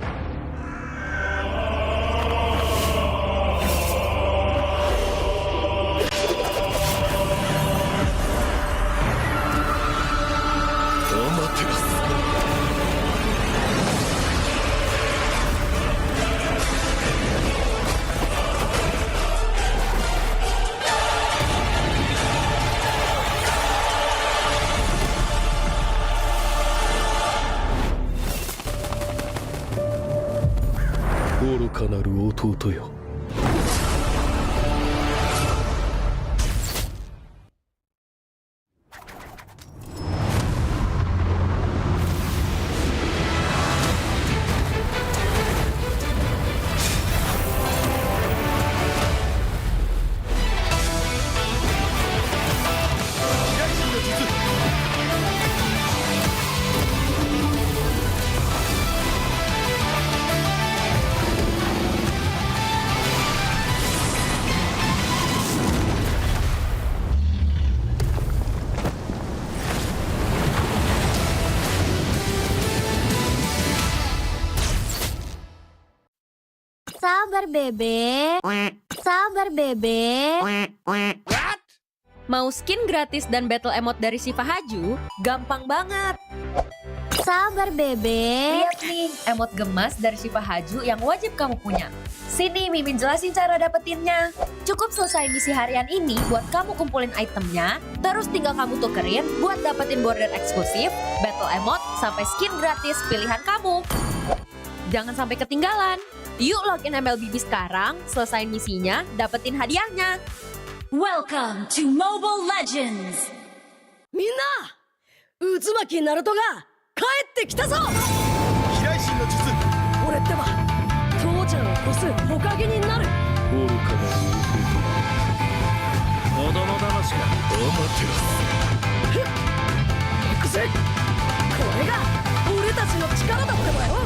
Sabar, Bebek. Sabar, Bebek. Mau skin gratis dan battle emote dari Shiva Haju? Gampang banget. Sabar, Bebe. Lihat nih, emot gemas dari Shiva Haju yang wajib kamu punya. Sini, Mimin jelasin cara dapetinnya. Cukup selesai misi harian ini buat kamu kumpulin itemnya, terus tinggal kamu tukerin buat dapetin border eksklusif, battle emote, sampai skin gratis pilihan kamu. Jangan sampai ketinggalan. Yuk login MLBB sekarang, selesain misinya, dapetin hadiahnya. Welcome to Mobile Legends! Minna! Uzumaki Naruto ga 帰ってきたぞ飛来神の術俺ってば父ちゃんを越す火影になる愚かな弟子供騙しか行くぜこれが俺たちの力だってばよ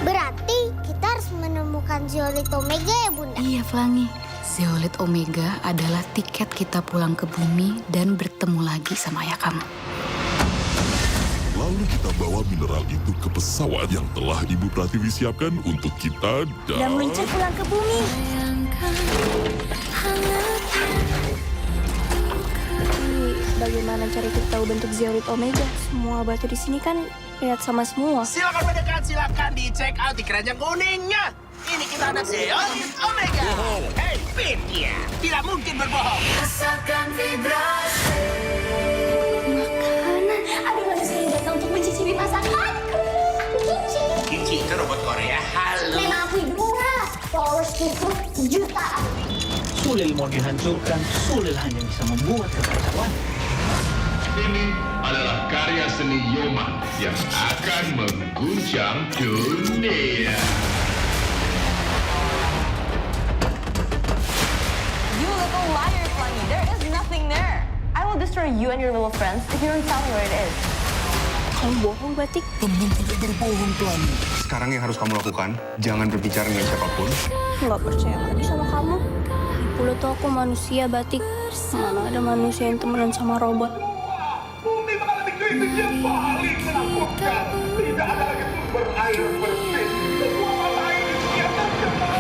Berarti kita harus menemukan Zeolite Omega ya, Bunda? Iya, Flangi. Zeolite Omega adalah tiket kita pulang ke bumi dan bertemu lagi sama ayah kamu. Lalu kita bawa mineral itu ke pesawat yang telah Ibu Pratiwi siapkan untuk kita dan meluncur pulang ke bumi. Bagaimana cara kita tahu bentuk Zeolite Omega? Semua batu di sini kan lihat sama semua. Silakan mendekat, silakan dicek out di keranjang kuningnya. Ini kita ada Zeolite Omega. Hei, Pitya, tidak mungkin berbohong. Rasakan vibrasi. Makanan. Ada manusia yang datang untuk mencicipi masakanku. Kimchi. Kimchi itu robot Korea halus. Memang aku murah. Followers itu jutaan. Sulil mau dihancurkan, Sulil hanya bisa membuat kekacauan. Ini adalah karya seni Yoman yang akan mengguncang dunia. You little liar, Flangy. There is nothing there. I will destroy you and your little friends if you don't tell me where it is. Kamu bohong, Batik. Teman tidak berbohong, Flangy. Sekarang yang harus kamu lakukan, jangan berbicara dengan siapapun. Nggak percaya lagi sama kamu. Dulu tuh aku manusia, Batik. Mana ada manusia yang temenan sama robot. Bumi mengalami krisis yang paling menakutkan. Tidak ada lagi sumber air bersih. Semua mata air di dunia tercemar.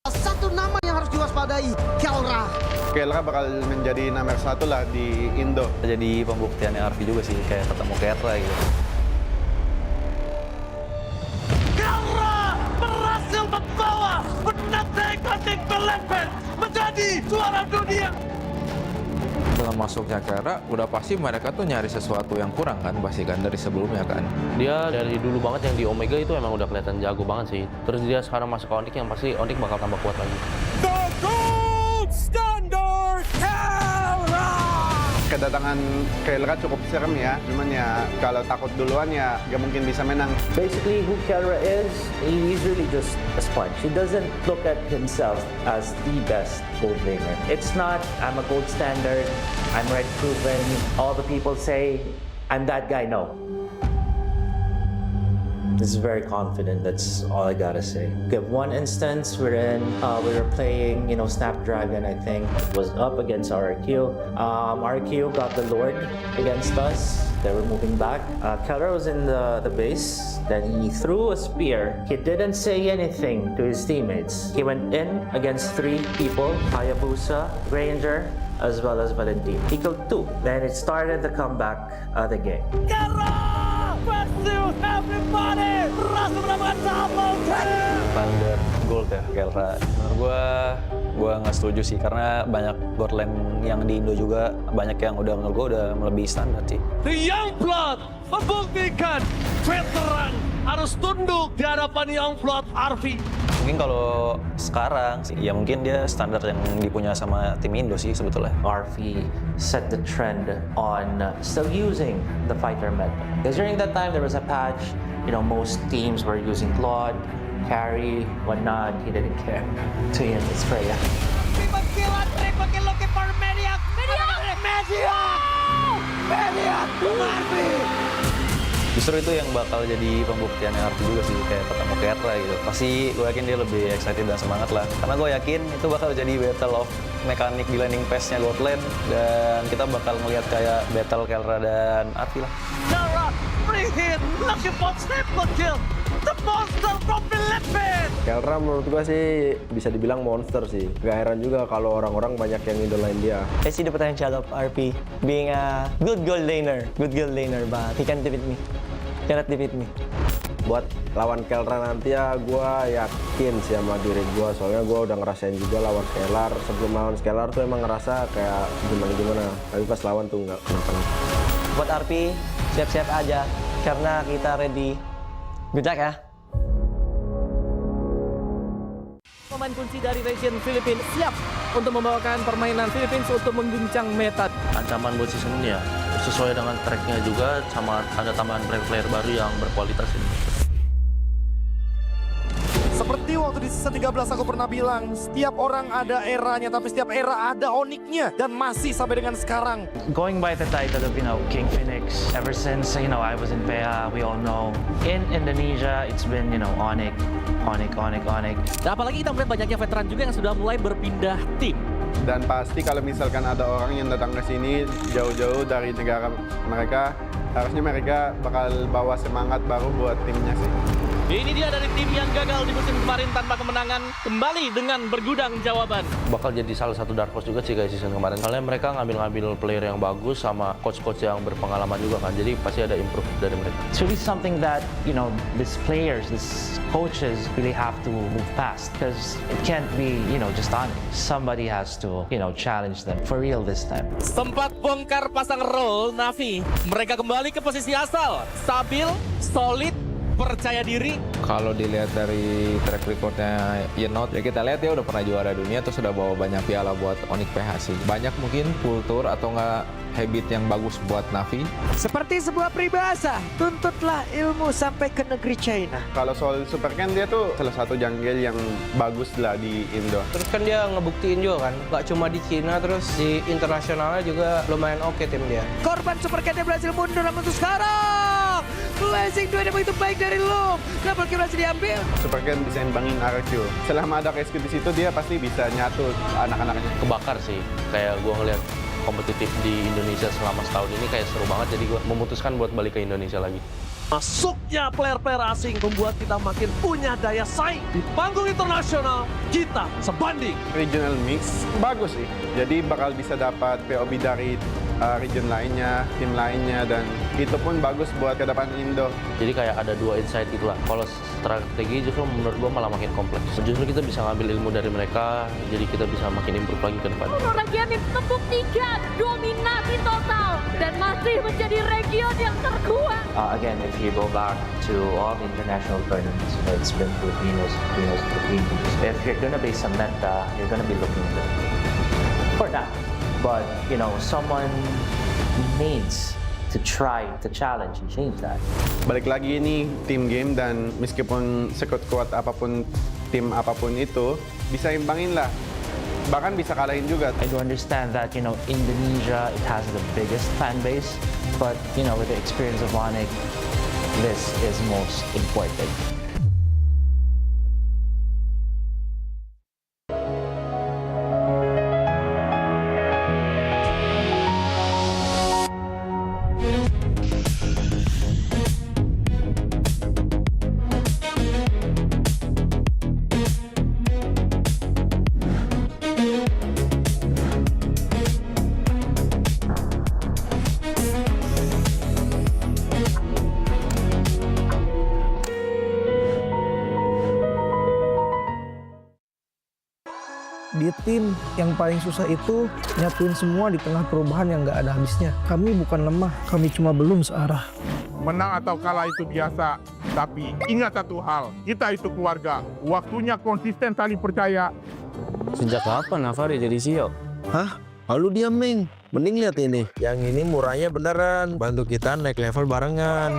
Satu nama yang harus diwaspadai, Kelra. Kelra bakal menjadi nomor 1 lah di Indo. Jadi pembuktiannya Arfi juga sih, kayak ketemu Kelra gitu. Kelra berhasil membawa penantang batik berlepet menjadi juara dunia. Dengan masuknya Kelra, udah pasti mereka tuh nyari sesuatu yang kurang kan, pasti kan dari sebelumnya kan. Dia dari dulu banget yang di Omega itu emang udah kelihatan jago banget sih. Terus dia sekarang masuk ke Onyx yang pasti Onyx bakal tambah kuat lagi. The Gold Standard Kelra. Kedatangan Kelra cukup serem ya, cuman ya kalau takut duluan ya gak mungkin bisa menang. Basically, who Kelra is, he's really just a sponge. He doesn't look at himself as the best gold laner. It's not, I'm a gold standard, I'm red proven, all the people say, I'm that guy, no. is very confident. That's all I gotta say. We have one instance wherein we were playing, Snapdragon. I think was up against RQ. RQ got the Lord against us. They were moving back. Keller was in the base. Then he threw a spear. He didn't say anything to his teammates. He went in against 3 people: Hayabusa, Ranger, as well as Valentine. He killed 2. Then it started the comeback of the game. Standar gold ya Kelra. Menurut gua nggak setuju sih karena banyak gold lane yang di Indo juga banyak yang menurut gua udah melebihi standar sih. The Youngblood membuktikan veteran harus tunduk di hadapan Youngblood RV. Mungkin kalau sekarang sih, ya mungkin dia standar yang dipunya sama tim Indo sih sebetulnya. RV set the trend on still using the fighter meta. Because during that time there was a patch, most teams were using Claude, carry, whatnot. He didn't care. To him, it's Freya. Justru itu yang bakal jadi pembuktiannya RP juga sih, kayak ketemu Kerra gitu. Pasti gue yakin dia lebih excited dan semangat lah. Karena gue yakin itu bakal jadi battle of mekanik di landing pass-nya God Lane. Dan kita bakal ngeliat kayak battle Kerra dan RP lah. Kerra, free hit, lucky pot, triple kill. The monster from Philippines. Kelra menurut gua sih bisa dibilang monster sih. Gak heran juga kalau orang-orang banyak yang idolain dia. I see the potential of RP being a good gold laner, but he can't defeat me. Cannot defeat me. Buat lawan Kelra nanti ya gua yakin sih sama diri gua. Soalnya gua udah ngerasain juga lawan Scalar. Sebelum lawan Scalar tuh emang ngerasa kayak gimana-gimana. Tapi pas lawan tuh nggak kenapa-napa. Buat RP, siap-siap aja karena kita ready. Good luck ya. Pemain kunci dari region Filipina siap untuk membawakan permainan Philippines untuk mengguncang meta. Ancaman buat season ini ya, sesuai dengan tracknya juga, sama ada tambahan player baru yang berkualitas ini. Seperti waktu di season 13 aku pernah bilang, setiap orang ada eranya, tapi setiap era ada oniknya. Dan masih sampai dengan sekarang. Going by the title of, King Phoenix, ever since, I was in PA, we all know. In Indonesia, it's been, Onyx. Dan apalagi kita melihat banyaknya veteran juga yang sudah mulai berpindah tim. Dan pasti kalau misalkan ada orang yang datang ke sini jauh-jauh dari negara mereka, harusnya mereka bakal bawa semangat baru buat timnya sih. Ini dia dari tim yang gagal di musim kemarin tanpa kemenangan, kembali dengan bergudang jawaban. Bakal jadi salah satu dark horse juga sih guys season kemarin. Soalnya mereka ngambil player yang bagus sama coach-coach yang berpengalaman juga kan. Jadi pasti ada improve dari mereka. It's really something that, these players, these coaches really have to move past. Because it can't be, just on it. Somebody has to, challenge them for real this time. Sempat bongkar pasang role Navi. Mereka kembali ke posisi asal. Stabil, solid, percaya diri. Kalau dilihat dari track recordnya Yenot, ya kita lihat dia udah pernah juara dunia, terus sudah bawa banyak piala buat Onyx PH sih. Banyak mungkin kultur atau nggak habit yang bagus buat Navi. Seperti sebuah peribahasa, tuntutlah ilmu sampai ke negeri China. Kalau soal Super kan dia tuh salah satu jungle yang bagus lah di Indo. Terus kan dia ngebuktiin juga kan, nggak cuma di Cina, terus di internasionalnya juga lumayan oke tim dia. Korban Super Cat berhasil mundur, namun untuk sekarang Blazing 2 yang begitu baik dari Loom. Double kill berhasil diambil. Super kan bisa imbangin RQ. Selama ada rescue di situ dia pasti bisa nyatu anak-anaknya. Kebakar sih, kayak gua ngeliat kompetitif di Indonesia selama setahun ini kayak seru banget, jadi gue memutuskan buat balik ke Indonesia lagi. Masuknya player-player asing membuat kita makin punya daya saing. Di panggung internasional, kita sebanding. Regional mix bagus sih, jadi bakal bisa dapat POB dari region lainnya, tim lainnya, dan itu pun bagus buat ke depan Indo. Jadi kayak ada dua insight gitu lah. Kalau strategi justru menurut gue malah makin kompleks. Justru kita bisa ngambil ilmu dari mereka, jadi kita bisa makin improve lagi ke depan. Region membuktikan dominasi total dan masih menjadi region yang terkuat. Again, if you go back to all the international tournaments, it's been Filipinos. If you're gonna be some meta, you're gonna be looking good for that. But, someone needs to try to challenge and change that. Balik lagi ini tim game, dan meskipun sekuat-kuat apapun tim apapun itu, bisa imbangin lah. Bahkan bisa kalahin juga. I do understand that, Indonesia, it has the biggest fan base. But, with the experience of Onyx, This is most important. Di tim yang paling susah itu nyatuin semua di tengah perubahan yang nggak ada habisnya. Kami bukan lemah, kami cuma belum searah. Menang atau kalah itu biasa, tapi ingat satu hal, kita itu keluarga. Waktunya konsisten saling percaya. Sejak kapan Navari jadi CEO? Hah? Lalu diam, Ming. Mending lihat ini. Yang ini murahnya beneran. Bantu kita naik level barengan.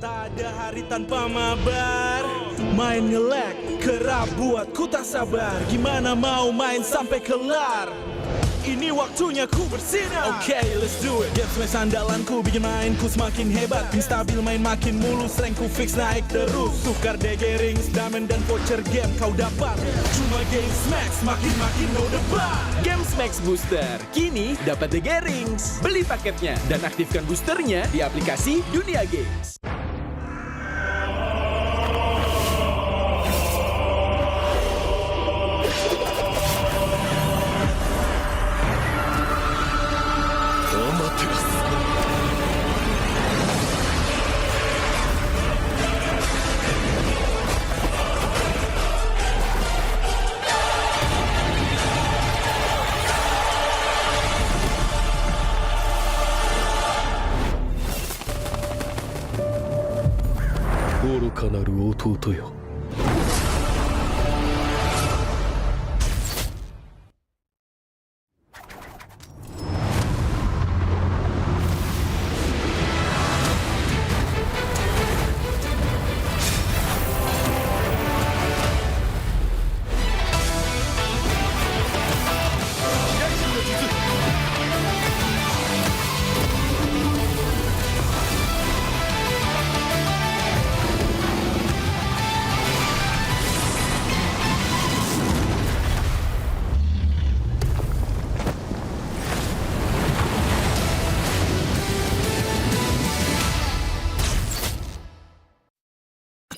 Tak ada hari tanpa mabar. Main nge-lag, kerap buat ku tak sabar. Gimana mau main sampai kelar? Ini waktunya ku bersinar. Okay, let's do it. Game smash andalanku bikin mainku semakin hebat. Ping stabil main makin mulus, rankku fix naik terus. Tukar DG rings, diamond dan voucher game kau dapat. Cuma Game Smash makin no debat. Game Smash Booster kini dapat DG rings. Beli paketnya dan aktifkan boosternya di aplikasi Dunia Games.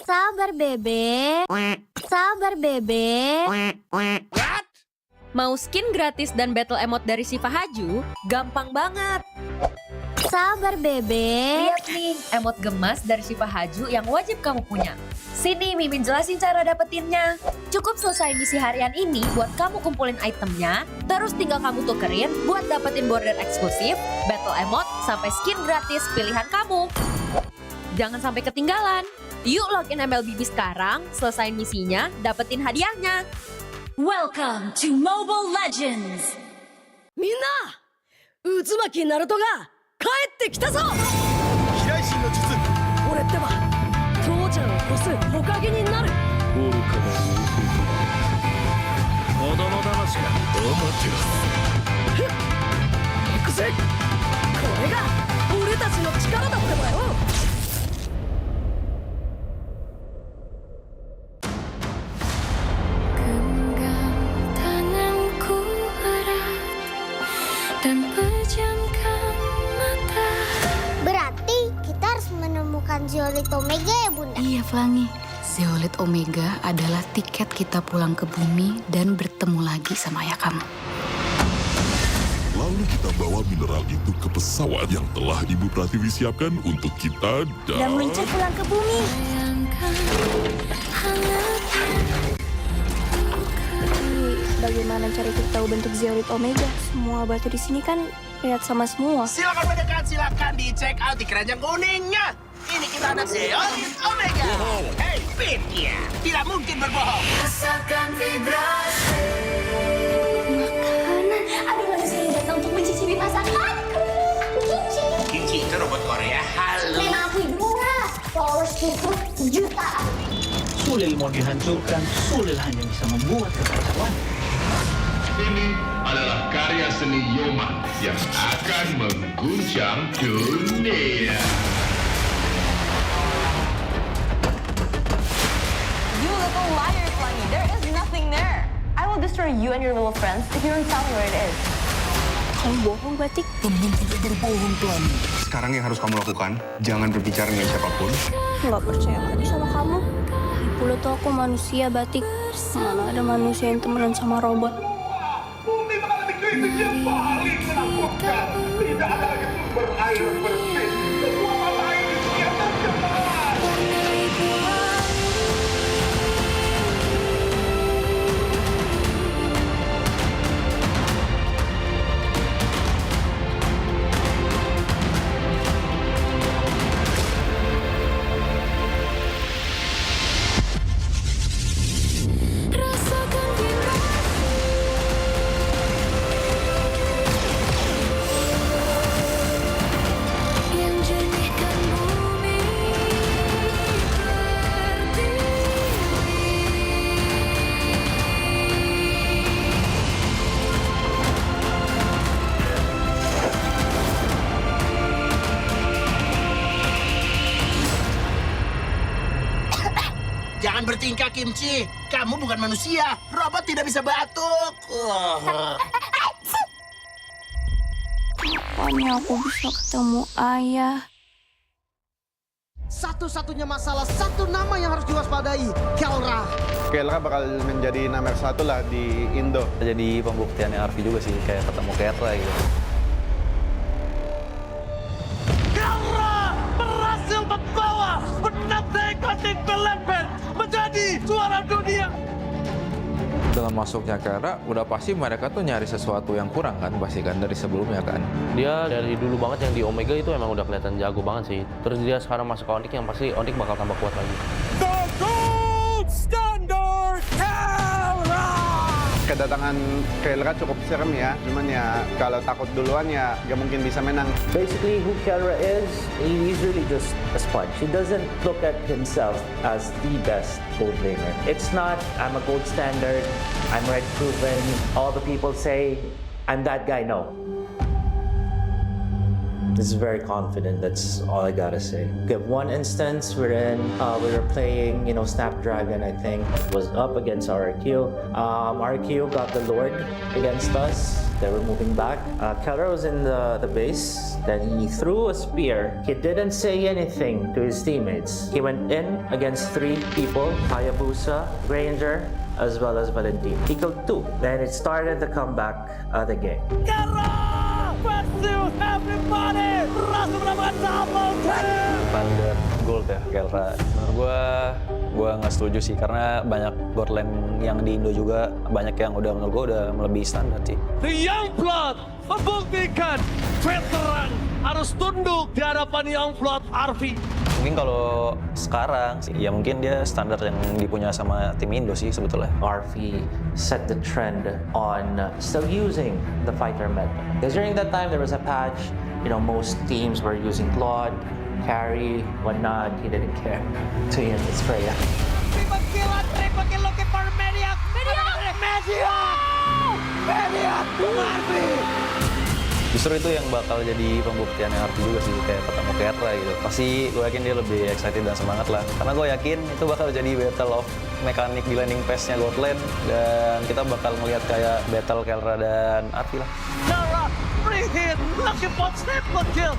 Sabar bebek. Sabar bebek. Mau skin gratis dan battle emote dari Siva Haju? Gampang banget. Sabar bebek. Lihat nih, emote gemas dari Siva Haju yang wajib kamu punya. Sini Mimin jelasin cara dapetinnya. Cukup selesai misi harian ini buat kamu kumpulin itemnya, terus tinggal kamu tukerin buat dapetin border eksklusif, battle emote, sampai skin gratis pilihan kamu. Jangan sampai ketinggalan. Yuk login MLBB sekarang, selesain misinya, dapetin hadiahnya. Welcome to Mobile Legends! Minna! Uzumaki Naruto ga kaette kita zo! Hiraishin no jutsu! Ore tte wa Touchanを越す火影になる! 愚かな子供騙しかアマテラス。行くぜ! これが俺たちの力だってばよ! Dan pejamkan mata. Berarti kita harus menemukan Zolito Mega ya Bunda? Iya Flangi, Zeolite Omega adalah tiket kita pulang ke bumi dan bertemu lagi sama ayah kamu. Lalu kita bawa mineral itu ke pesawat yang telah Ibu Pratiwi siapkan untuk kita Dan meluncur pulang ke bumi. Bagaimana cara kita tahu bentuk Zeolite Omega? Semua batu di sini kan lihat sama semua. Silakan mendekat, silakan di-check out di keranjang kuningnya. Ini kita ada Zeolite Omega. Hei, Pitya, tidak mungkin berbohong. Rasakan vibrasi. Makanan. Ada manusia yang datang untuk mencicipi masakanku. Kimchi. Kimchi itu robot Korea. Halo. Memang aku murah. Followersku jutaan. Sulil mau dihancurkan, Sulil hanya bisa membuat kekacauan. Ini adalah karya seni Yoman yang akan mengguncang dunia. You little liar, Flangy. There is nothing there. I will destroy you and your little friends if you don't tell me where it is. Kamu bohong, Batik. Teman tidak berbohong, Plan. Sekarang yang harus kamu lakukan, jangan berbicara dengan siapapun. Nggak percaya lagi sama kamu. Dulu tuh aku manusia, Batik. Mana ada manusia yang temenan sama robot. Bumi mengalami krisis yang paling menakutkan. Tidak ada lagi sumber air bersih. Semua mata air di dunia tercemar. Jangan bertingkah, Kimchi. Kamu bukan manusia. Robot tidak bisa batuk. Kapan aku bisa ketemu ayah? Satu-satunya masalah, satu nama yang harus diwaspadai, Kelra. Kelra bakal menjadi nomor 1 lah di Indo. Jadi pembuktiannya Arfi juga sih, kayak ketemu Kelra gitu. Kelra berhasil membawa penata ekonomi Pelepen menjadi juara dunia. Dengan masuknya Kelra, udah pasti mereka tuh nyari sesuatu yang kurang kan, pasti kan dari sebelumnya kan. Dia dari dulu banget yang di Omega itu emang udah kelihatan jago banget sih. Terus dia sekarang masuk ke Onyx yang pasti Onyx bakal tambah kuat lagi. The Gold Standard Kelra. Kedatangan Kelra cukup serem ya, cuman ya kalau takut duluan ya gak mungkin bisa menang. Basically, who Kelra is, he's really just a sponge. He doesn't look at himself as the best gold laner. It's not, I'm a gold standard, I'm red proven, all the people say, I'm that guy, no. He's very confident, that's all I gotta say. We have one instance wherein we were playing, Snapdragon, I think, was up against RQ. RQ got the Lord against us. They were moving back. Kelra was in the base. Then he threw a spear. He didn't say anything to his teammates. He went in against 3 people, Hayabusa, Ranger, as well as Valentine. He killed 2. Then it started the comeback of the game. Versus everybody, berhasil mendapatkan double kill. Standar gold ya Kelra. Menurut gue nggak setuju sih karena banyak gold lane yang di Indo juga banyak yang menurut gue udah melebihi standar sih. The Youngblood membuktikan veteran harus tunduk di hadapan Youngblood Arfi. Mungkin kalau sekarang sih, ya mungkin dia standar yang dipunya sama tim Indo sih sebetulnya. RV set the trend on still using the fighter meta. Because during that time there was a patch, most teams were using Claude, carry, whatnot. He didn't care. So it's Freya. Triple kill looking for Mediac. Mediac, Arfi. Justru itu yang bakal jadi pembuktiannya Arfi juga sih, kayak ketemu Kelra gitu. Pasti gue yakin dia lebih excited dan semangat lah. Karena gue yakin itu bakal jadi battle of mekanik di landing pass-nya God Lane. Dan kita bakal melihat kayak battle Kelra dan Arfi lah. Kelra, free hit, looking for triple kill.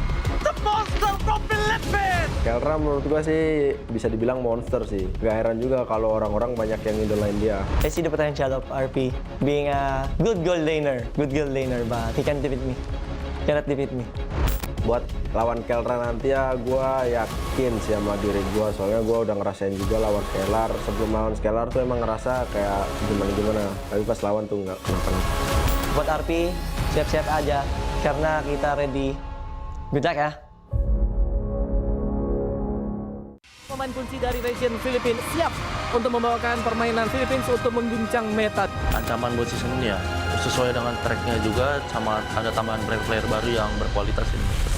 the monster from Philippines. Kelra menurut gua sih bisa dibilang monster sih. Gak heran juga kalau orang-orang banyak yang idolain dia. I see the potential of RP being a good goal laner, but he can't defeat me. Cannot defeat me. Buat lawan Kelra nanti ya gua yakin sih sama diri gua, soalnya gua udah ngerasain juga lawan Scalar. Sebelum lawan Scalar tuh emang ngerasa kayak gimana, tapi pas lawan tuh nggak kenapa-napa. Buat RP, siap-siap aja karena kita ready. Good luck ya. Pemain kunci dari region Filipina siap untuk membawakan permainan Philippines untuk mengguncang meta. Ancaman buat season ini ya sesuai dengan tracknya juga, sama ada tambahan player baru yang berkualitas ini.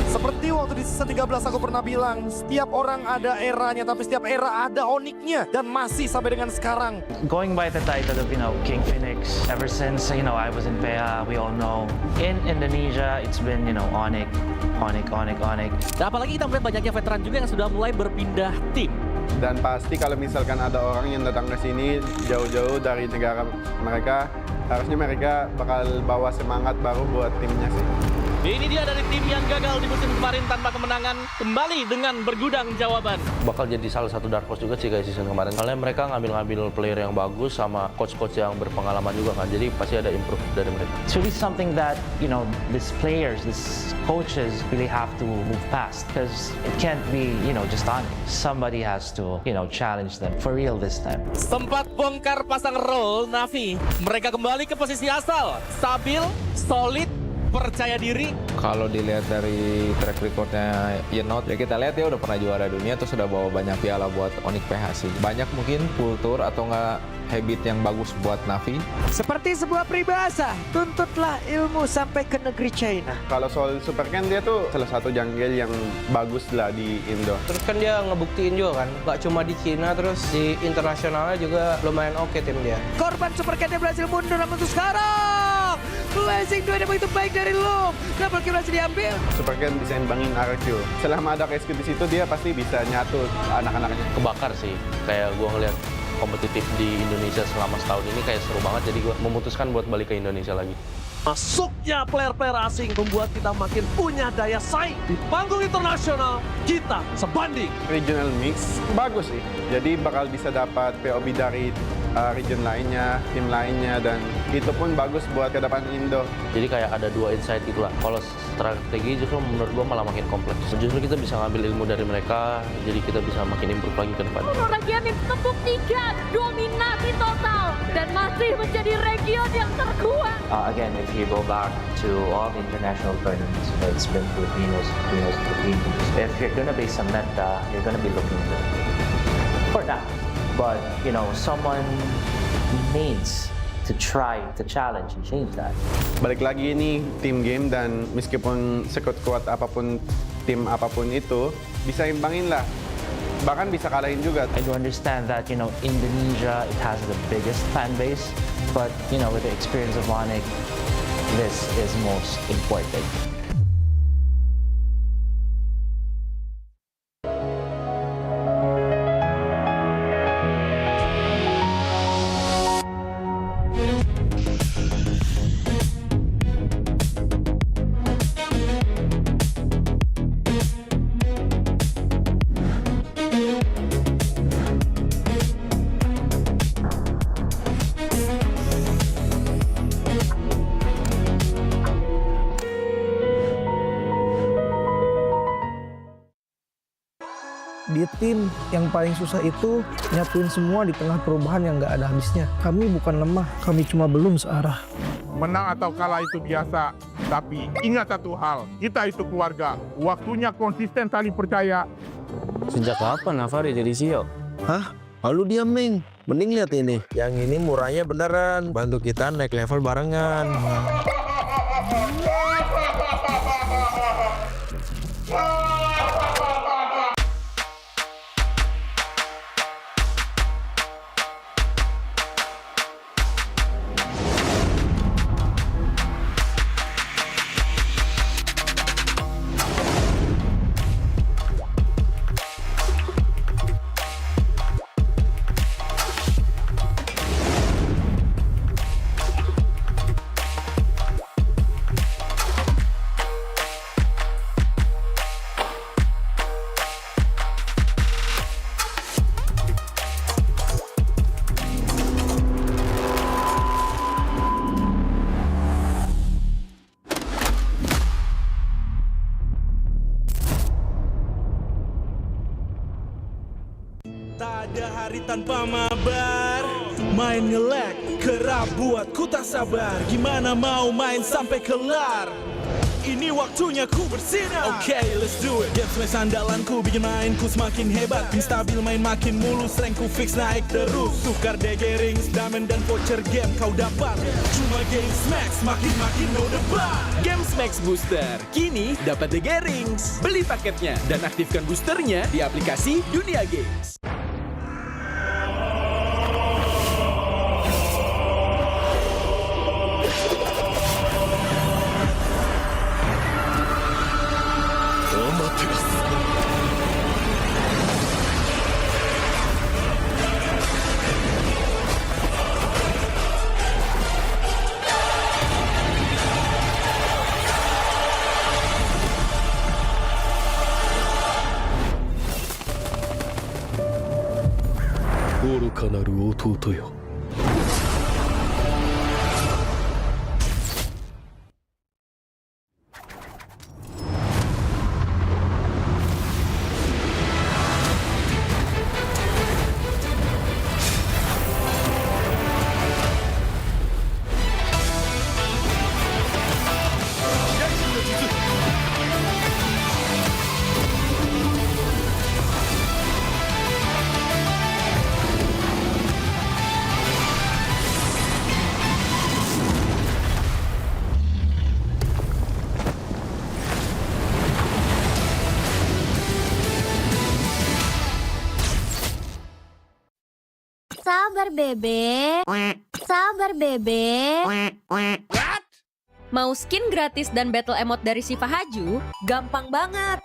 Seperti waktu di season 13 aku pernah bilang, setiap orang ada eranya, tapi setiap era ada oniknya, dan masih sampai dengan sekarang. Going by the title of, King Phoenix, ever since, I was in PA, we all know. In Indonesia, it's been, Onyx. Dan apalagi kita melihat banyaknya veteran juga yang sudah mulai berpindah tim. Dan pasti kalau misalkan ada orang yang datang ke sini jauh-jauh dari negara mereka, harusnya mereka bakal bawa semangat baru buat timnya sih. Ini dia dari tim yang gagal di musim kemarin tanpa kemenangan, kembali dengan bergudang jawaban. Bakal jadi salah satu dark horse juga sih guys season kemarin. Soalnya mereka ngambil player yang bagus sama coach-coach yang berpengalaman juga kan. Jadi pasti ada improve dari mereka. It's really something that, these players, these coaches really have to move past. Because it can't be, just on. Somebody has to, challenge them for real this time. Sempat bongkar pasang role Navi. Mereka kembali ke posisi asal. Stabil, solid, percaya diri. Kalau dilihat dari track recordnya Yenot, ya kita lihat ya udah pernah juara dunia, terus sudah bawa banyak piala buat Onyx PH sih. Banyak mungkin kultur atau enggak habit yang bagus buat Navi. Seperti sebuah peribahasa, tuntutlah ilmu sampai ke negeri China. Kalau soal Super Ken, dia tuh salah satu jungle yang bagus lah di Indo. Terus kan dia ngebuktiin juga kan, gak cuma di Cina, terus di internasionalnya juga lumayan oke tim dia. Korban Super Ken berhasil mundur, namun untuk sekarang Blazing 2 yang begitu baik dari Loom. Double kill berhasil diambil. Super Ken bisa imbangin RQ. Selama ada KSQ di situ, dia pasti bisa nyatu anak-anaknya. Kebakar sih, kayak gua ngeliat kompetitif di Indonesia selama setahun ini kayak seru banget, jadi gue memutuskan buat balik ke Indonesia lagi. Masuknya player-player asing membuat kita makin punya daya saing. Di panggung internasional, kita sebanding. Regional mix bagus sih, jadi bakal bisa dapat POB dari region lainnya, tim lainnya, dan itu pun bagus buat ke depan Indo. Jadi kayak ada dua insight gitu lah. Kalau strategi justru menurut gue malah makin kompleks. Justru kita bisa ngambil ilmu dari mereka, jadi kita bisa makin improve lagi ke depan. Region membuktikan dominasi total dan masih menjadi region yang terkuat. Again, if you go back to all the international tournaments, it's been Filipinos. If you're gonna be some meta, you're gonna be looking for that. But, someone needs to try to challenge and change that. Balik lagi ini team game, dan meskipun sekuat-kuat apapun tim apapun itu, bisa imbangin lah. Bahkan bisa kalahin juga. I do understand that, Indonesia, it has the biggest fan base. But, with the experience of Onyx, this is most important. Di tim yang paling susah itu nyatuin semua di tengah perubahan yang nggak ada habisnya. Kami bukan lemah, kami cuma belum searah. Menang atau kalah itu biasa, tapi ingat satu hal, kita itu keluarga. Waktunya konsisten saling percaya. Sejak kapan Navari jadi CEO? Hah? Lalu dia Ming. Mending lihat ini. Yang ini murahnya beneran. Bantu kita naik level barengan. Tak ada hari tanpa mabar, main nge-lag kerap buatku tak sabar. Gimana mau main sampai kelar? Ini waktunya ku bersinar. Okay, let's do it. Game smash andalanku bikin mainku semakin hebat. Pin stabil main makin mulus, rankku fix naik terus. Tukar DG rings, diamond dan voucher game kau dapat. Cuma Game Smash makin no debat. Game Max Booster kini dapat DG Rings. Beli paketnya dan aktifkan boosternya di aplikasi Dunia Games. Sabar bebek. Sabar bebek. Mau skin gratis dan battle emote dari Shiva Haju? Gampang banget.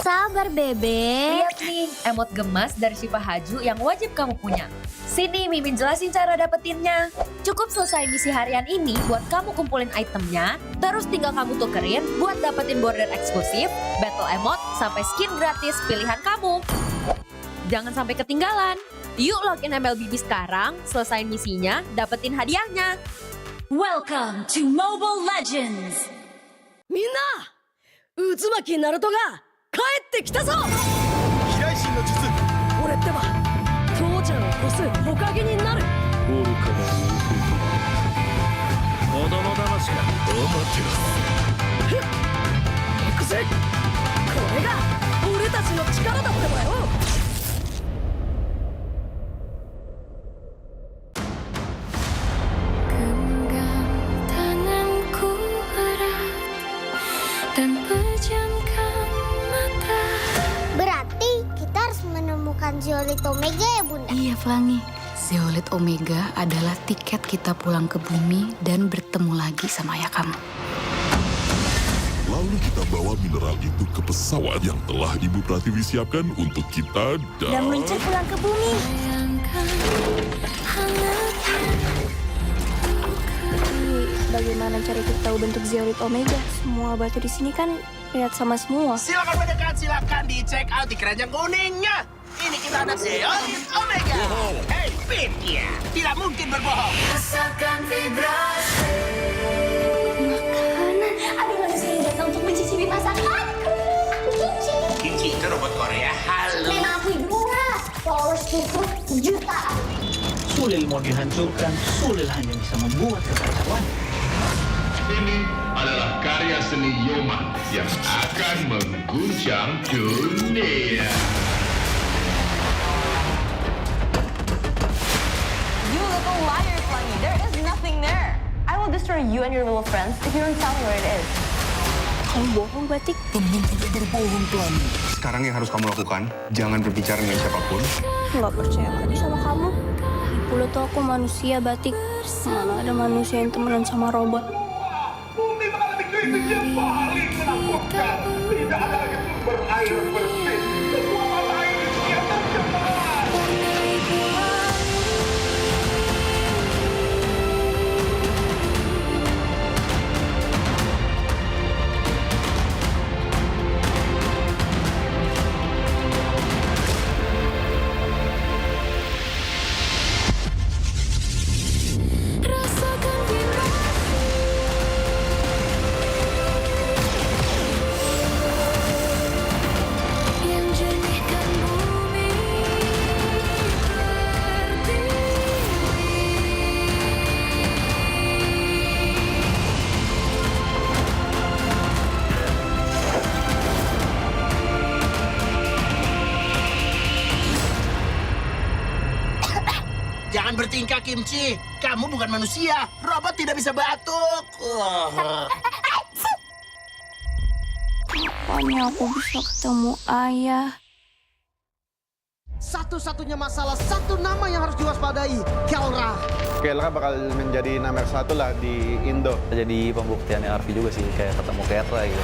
Sabar bebek. Lihat nih, emote gemas dari Shiva Haju yang wajib kamu punya. Sini Mimin jelasin cara dapetinnya. Cukup selesai misi harian ini buat kamu kumpulin itemnya, terus tinggal kamu tukerin buat dapetin border eksklusif, battle emote, sampai skin gratis pilihan kamu. Jangan sampai ketinggalan. Yuk login MLBB sekarang, selesain misinya, dapetin hadiahnya. Welcome to Mobile Legends! Minna! Uzumaki Naruto ga kaette kita zo! Hiraishin no jutsu! Ore tte wa Kyou-chan o kosu hokage ni naru! Oruka na Ryuku. Kodomo damashi ka Amaterasu. Ikuze! Kore ga ore tachi no chikara datte wa yo! Dan pejamkan mata. Berarti kita harus menemukan Zeolith Omega ya Bunda? Iya Flangi, Zeolith Omega adalah tiket kita pulang ke bumi dan bertemu lagi sama ayah kamu. Lalu kita bawa mineral itu ke pesawat yang telah Ibu Pratiwi siapkan untuk kita Dan meluncur pulang ke bumi. Bagaimana cara kita tahu bentuk Zeolith Omega? Semua batu di sini kan lihat sama semua. Silakan mendekat, silakan di check out di keranjang kuningnya. Ini kita ada Zeolith Omega. Hei, Pinkia, tidak mungkin berbohong. Rasakan vibrasi. Makanan. Aduh, manusia yang datang untuk mencicipi masakanku. Kimchi. Kimchi itu robot Korea halus. Memang aku ibunya. Followersku jutaan. Sulil mau dihancurkan, Sulil hanya bisa membuat kekacauan. Ini adalah karya seni Yoma yang akan mengguncang dunia. You little liar, Flangy. There is nothing there. I will destroy you and your little friends if you don't tell me where it is. Kamu bohong, Batik. Temen tidak berbohong, Flangy. Sekarang yang harus kamu lakukan, jangan berbicara dengan siapapun. Nggak percaya lagi sama kamu. Dulu tuh aku manusia, Batik. Mana ada manusia yang temenan sama robot. Bumi mengalami krisis yang paling menakutkan. Tidak ada lagi sumber air bersih. Semua mata air di dunia tercemar. Yang Jangan bertingkah, Kimchi. Kamu bukan manusia. Robot tidak bisa batuk. Kapan aku bisa ketemu ayah? Satu-satunya masalah, satu nama yang harus diwaspadai, Kelra. Kelra bakal menjadi nomor 1 lah di Indo. Jadi pembuktiannya Arfi juga sih, kayak ketemu Kelra gitu.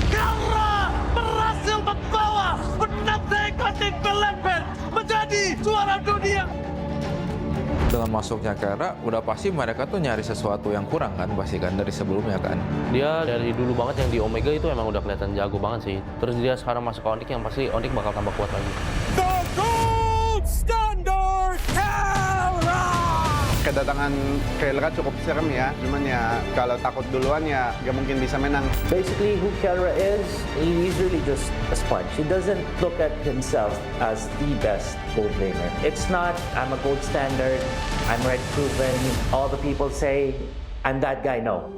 Kelra berhasil membawa penantang MPL menjadi juara dunia. Dengan masuknya Kelra, udah pasti mereka tuh nyari sesuatu yang kurang kan, pasti kan dari sebelumnya kan. Dia dari dulu banget yang di Omega itu emang udah kelihatan jago banget sih. Terus dia sekarang masuk ke Onyx yang pasti Onyx bakal tambah kuat lagi. The Gold Standard Kelra! Kedatangan Kelra cukup serem ya, cuman ya kalau takut duluan ya gak mungkin bisa menang. Basically, who Kelra is, he's really just a sponge. He doesn't look at himself as the best gold laner. It's not, I'm a gold standard, I'm red proven, all the people say, I'm that guy, no.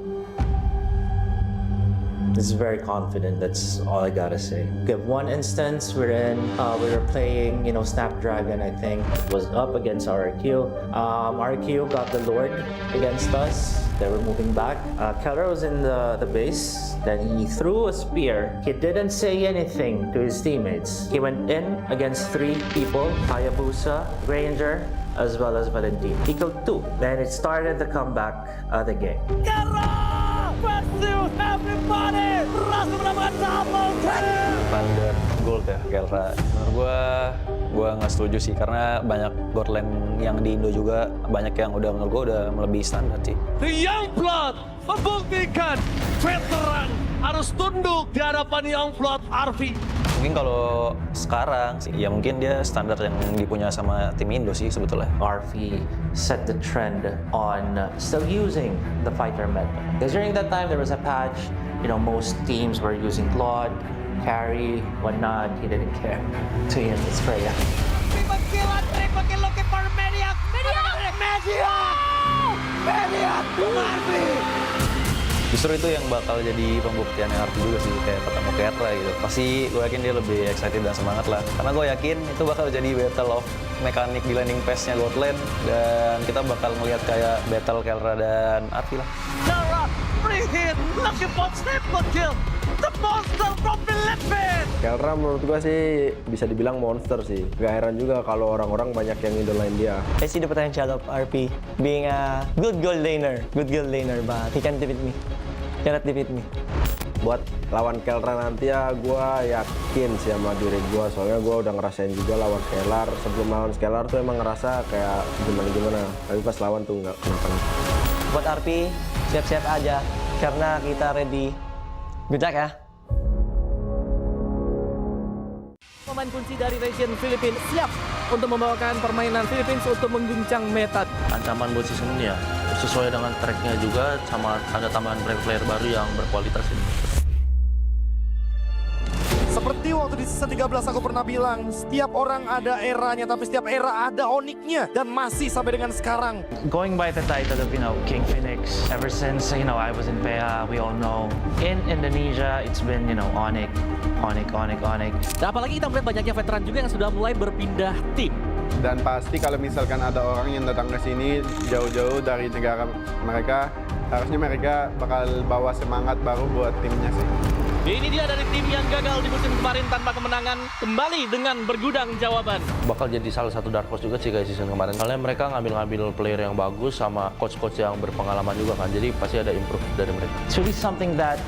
This is very confident, that's all I gotta say. We have one instance wherein we were playing, Snapdragon, I think, was up against RQ. RQ got the Lord against us. They were moving back. Kelra was in the base. Then he threw a spear. He didn't say anything to his teammates. He went in against 3 people, Hayabusa, Ranger, as well as Valentine. He killed 2. Then it started the comeback of the game. Versus everybody, berhasil mendapatkan double kill. Standar gold ya Kelra. Menurut gue nggak setuju sih karena banyak gold lane yang di Indo juga banyak yang menurut gue udah melebihi standar sih. The Youngblood membuktikan veteran harus tunduk di hadapan Youngblood Arfi. Mungkin kalau sekarang sih, ya mungkin dia standar yang dipunya sama tim Indo sih sebetulnya. RV set the trend on still using the fighter meta. Because during that time there was a patch, most teams were using Claude, carry, whatnot. He didn't care. So it's Freya. Triple kill looking for Mediac. Mediac, Arfi. Justru itu yang bakal jadi pembuktiannya Arfi juga sih, kayak ketemu Kelra gitu. Pasti gue yakin dia lebih excited dan semangat lah. Karena gue yakin itu bakal jadi battle of mekanik di landing phase-nya God Lane. Dan kita bakal ngeliat kayak battle Kelra dan Arfi lah. Kelra, free hit, looking for triple kill. The monster from Philippines. Kelra menurut gua sih bisa dibilang monster sih. Gak heran juga kalau orang-orang banyak yang idolain dia. I see the potential of RP being a good gold laner, but he can't defeat me. Cannot defeat me. Buat lawan Kelra nanti ya gua yakin sih sama diri gua, soalnya gua udah ngerasain juga lawan Scalar. Sebelum lawan Scalar tuh emang ngerasa kayak gimana, tapi pas lawan tuh nggak kenapa-napa. Buat RP, siap-siap aja karena kita ready. Good luck ya. Pemain kunci dari region Filipina siap untuk membawakan permainan Philippines untuk mengguncang meta. Ancaman buat season ini ya sesuai dengan tracknya juga, sama ada tambahan player baru yang berkualitas ini. Seperti waktu di season 13 aku pernah bilang, setiap orang ada eranya, tapi setiap era ada Onyx-nya. Dan masih sampai dengan sekarang. Going by the title of, King Phoenix, ever since, I was in PA, we all know. In Indonesia, it's been, Onyx. Dan apalagi kita melihat banyaknya veteran juga yang sudah mulai berpindah tim. Dan pasti kalau misalkan ada orang yang datang ke sini jauh-jauh dari negara mereka, harusnya mereka bakal bawa semangat baru buat timnya sih. Ini dia dari tim yang gagal di musim kemarin tanpa kemenangan, kembali dengan bergudang jawaban. Bakal jadi salah satu dark horse juga sih kayak season kemarin. Soalnya mereka ngambil player yang bagus sama coach-coach yang berpengalaman juga kan. Jadi pasti ada improve dari mereka. It's really something that,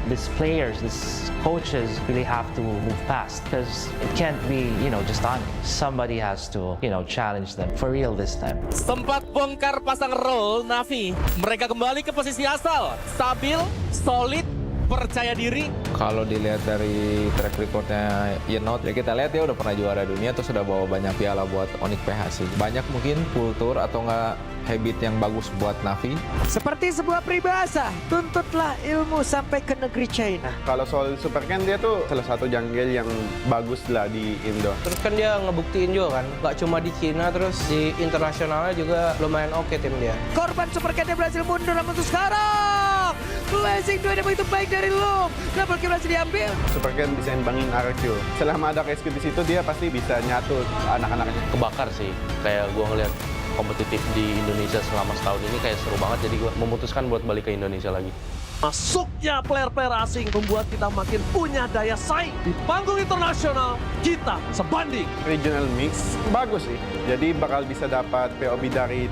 these players, these coaches really have to move past. Because it can't be, just on. Somebody has to, challenge them for real this time. Sempat bongkar pasang role Navi. Mereka kembali ke posisi asal. Stabil, solid, percaya diri. Kalau dilihat dari track recordnya Yenot, ya kita lihat ya udah pernah juara dunia, terus sudah bawa banyak piala buat Onyx PH sih. Banyak mungkin kultur atau enggak habit yang bagus buat Navi. Seperti sebuah peribahasa, tuntutlah ilmu sampai ke negeri China. Kalau soal Super Ken, dia tuh salah satu jungle yang bagus lah di Indo. Terus kan dia ngebuktiin juga kan, gak cuma di Cina, terus di internasionalnya juga lumayan oke tim dia. Korban Super Ken berhasil mundur, namun sekarang Blessing 2 begitu baik dari lo. Double kill berhasil diambil. Super Ken bisa imbangin RQ. Selama ada Kesko di situ, dia pasti bisa nyatu anak-anaknya. Kebakar sih, kayak gue ngeliat kompetitif di Indonesia selama setahun ini kayak seru banget, jadi gue memutuskan buat balik ke Indonesia lagi. Masuknya player-player asing membuat kita makin punya daya saing. Di panggung internasional, kita sebanding. Regional mix bagus sih. Jadi bakal bisa dapat POB dari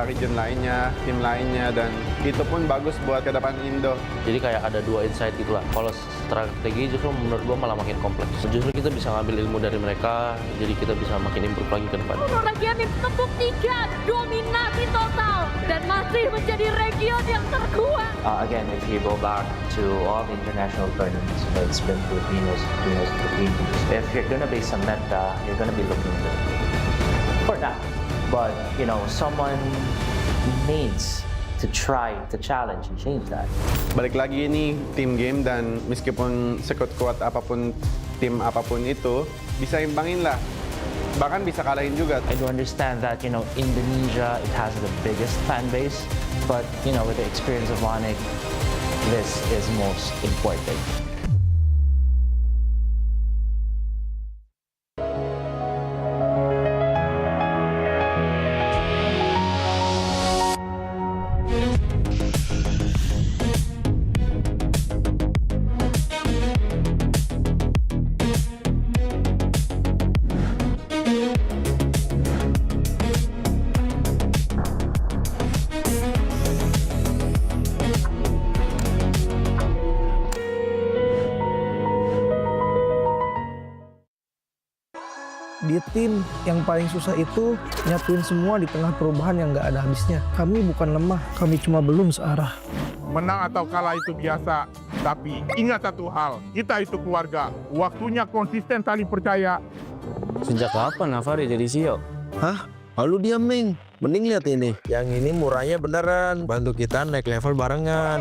region lainnya, tim lainnya, dan itu pun bagus buat ke depan Indo. Jadi kayak ada dua insight gitu lah. Kalau strategi justru menurut gue malah makin kompleks. Justru kita bisa ngambil ilmu dari mereka, jadi kita bisa makin improve lagi ke depan. Region ini membuktikan dominasi total dan masih menjadi region yang terkuat. Again, if you go back to all the international tournaments, it's been Filipinos. If you're gonna be some meta, you're gonna be looking for that. But, you know, someone needs to try to challenge and change that. Balik lagi ini team game, dan meskipun sekuat-kuat apapun tim apapun itu, bisa imbangin lah. Bahkan bisa kalahin juga. I do understand that, you know, Indonesia, it has the biggest fan base, but, you know, with the experience of Onyx, this is most important. Di tim yang paling susah itu nyatuin semua di tengah perubahan yang nggak ada habisnya. Kami bukan lemah, kami cuma belum searah. Menang atau kalah itu biasa, tapi ingat satu hal, kita itu keluarga. Waktunya konsisten saling percaya. Sejak kapan Navari jadi CEO? Hah? Lalu diam, Ming. Mending lihat ini. Yang ini murahnya beneran. Bantu kita naik level barengan.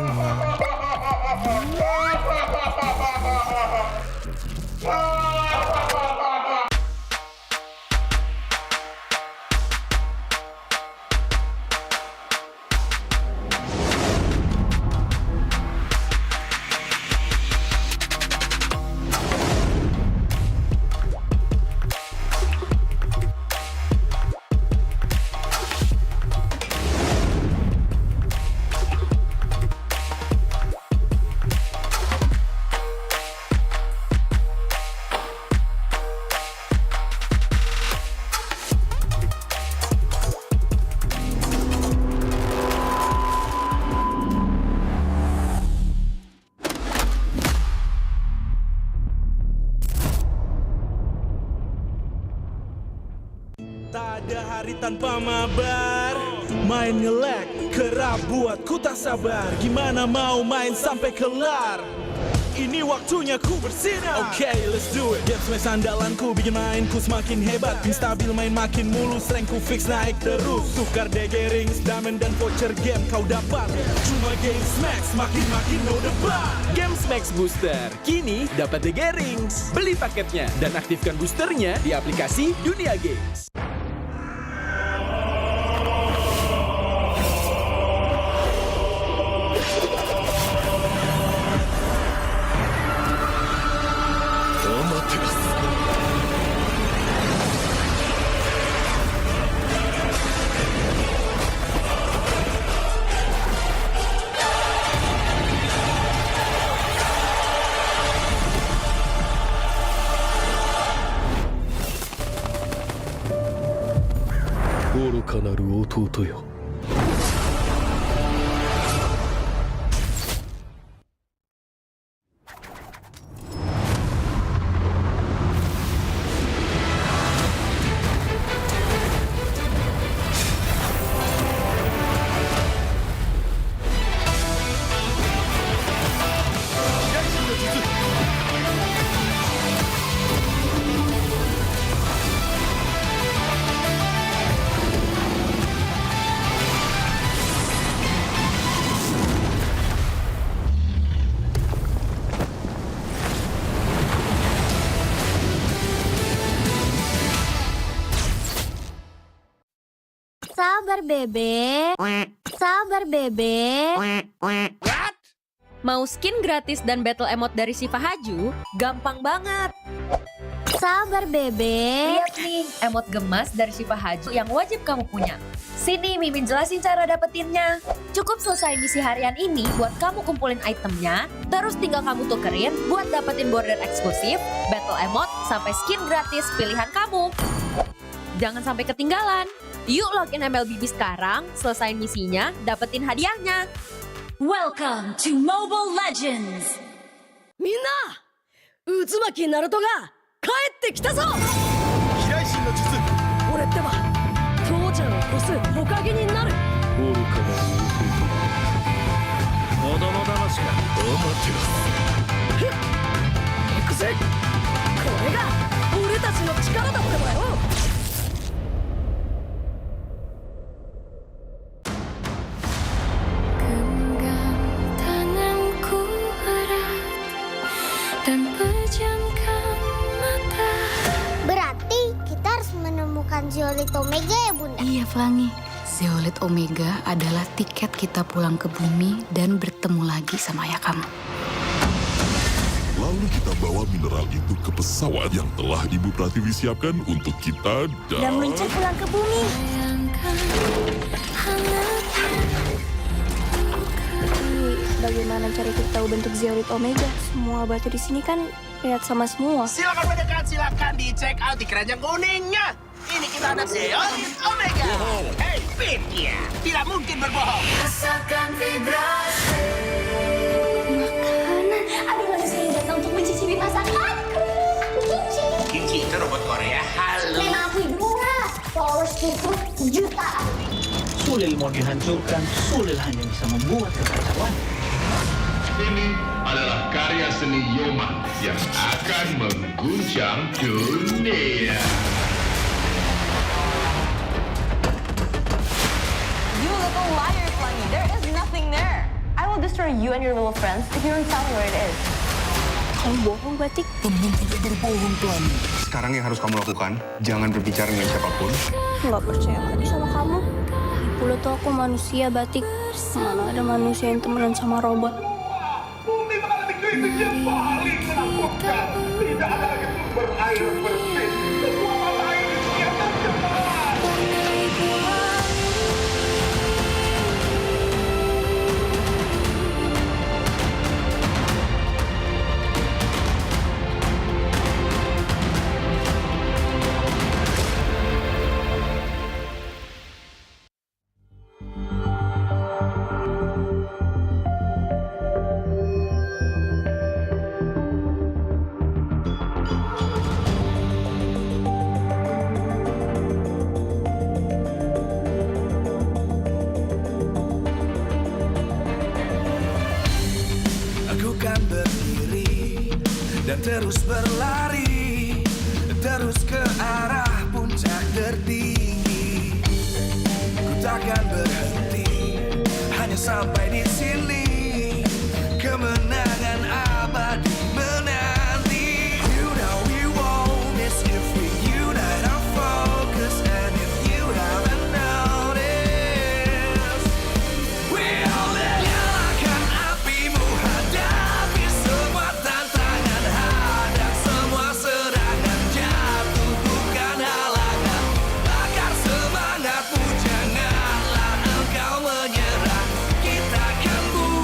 Tak ada hari tanpa mabar. Main nge-lag, kerap buat ku tak sabar. Gimana mau main sampai kelar? Ini waktunya ku bersinar. Oke, let's do it. Games main sandalanku, bikin mainku semakin hebat. Pin stabil, main makin mulus, rankku fix naik terus. Tukar DG rings, diamond dan voucher game kau dapat. Cuma Games Max, makin-makin no debat. Games Max Booster, kini dapat DG rings. Beli paketnya dan aktifkan boosternya di aplikasi Dunia Games. Sabar, Bebek. Sabar, Bebek. Mau skin gratis dan battle emote dari Siva Haju? Gampang banget. Sabar, Bebe. Lihat nih, emot gemas dari Siva Haju yang wajib kamu punya. Sini, Mimin jelasin cara dapetinnya. Cukup selesai misi harian ini buat kamu kumpulin itemnya, terus tinggal kamu tukerin buat dapetin border eksklusif, battle emote, sampai skin gratis pilihan kamu. Jangan sampai ketinggalan. Yuk login MLBB sekarang, selesain misinya, dapetin hadiahnya. Welcome to Mobile Legends! Minna! Uzumaki Naruto ga kaette kita zo! Hirai shin no jutsu! Ore tte wa Touchan o kosu hokage ni naru! Oruka ga yuku to Kodomo damashi ga omaterasu! Iku ze! Kore ga ore tachi no chikara datte da yo! Dan pejamkan mata. Berarti kita harus menemukan Zeolite Omega ya, Bunda? Iya, Flangi. Zeolite Omega adalah tiket kita pulang ke bumi dan bertemu lagi sama ayah kamu. Lalu kita bawa mineral itu ke pesawat yang telah Ibu Pratiwi siapkan untuk kita Dan meluncur pulang ke bumi. Bagaimana cara kita tahu bentuk Zeolite Omega? Semua batu di sini kan lihat sama semua. Silakan mendekat, silakan dicek out di keranjang kuningnya. Ini kita ada Zeolite Omega. Hey, Fit ya, tidak mungkin berbohong. Rasakan vibrasi. Makanan. Ada manusia yang datang untuk mencicipi masakanku. Kimchi. Kimchi itu robot Korea. Halo. Memang aku Ibura. Followers itu jutaan. Sulil mau dihancurkan, Sulil hanya bisa membuat kekacauan. Ini adalah karya seni Yoman yang akan mengguncang dunia. You little liar, Flangy. There is nothing there. I will destroy you and your little friends if you don't tell me where it is. Kamu bohong, Batik. Teman tidak berbohong, Flangy. Sekarang yang harus kamu lakukan, jangan berbicara dengan siapapun. Nggak percaya lagi sama kamu. Dulu tuh aku manusia, Batik. Mana ada manusia yang temenan sama robot. Bumi mengalami krisis yang paling menakutkan. Tidak ada lagi sumber air bersih. Semua mata air di dunia tercemar. Aku kan berdiri dan terus berlari, terus ke arah puncak tertinggi. Ku takkan berhenti, hanya sampai di sini. Kemenangan abadi menanti. You know we won't miss if we unite our focus. And if you haven't noticed, we all nyalakan apimu. Hadapi semua tantangan, hadap semua serangan. Jatuh bukan halangan, bakar semangatmu. Janganlah engkau menyerah, kita akan buat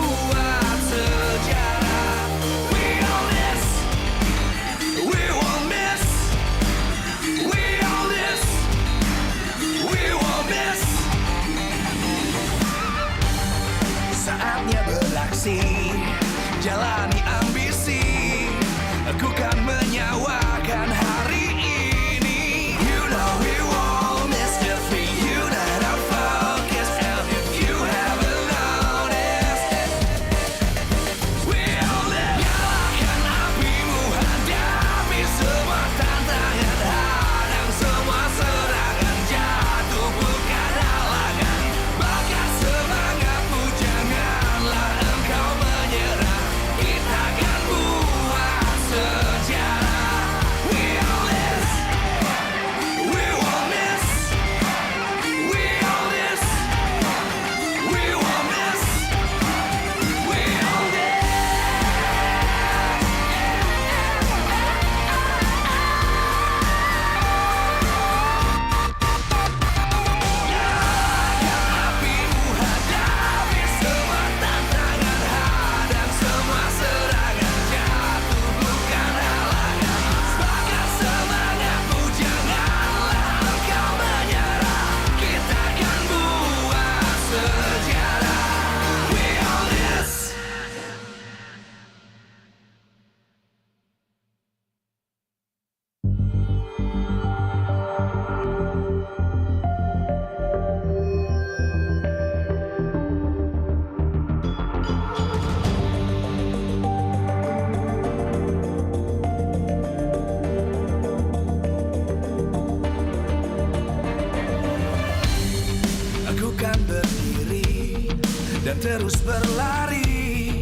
terus berlari,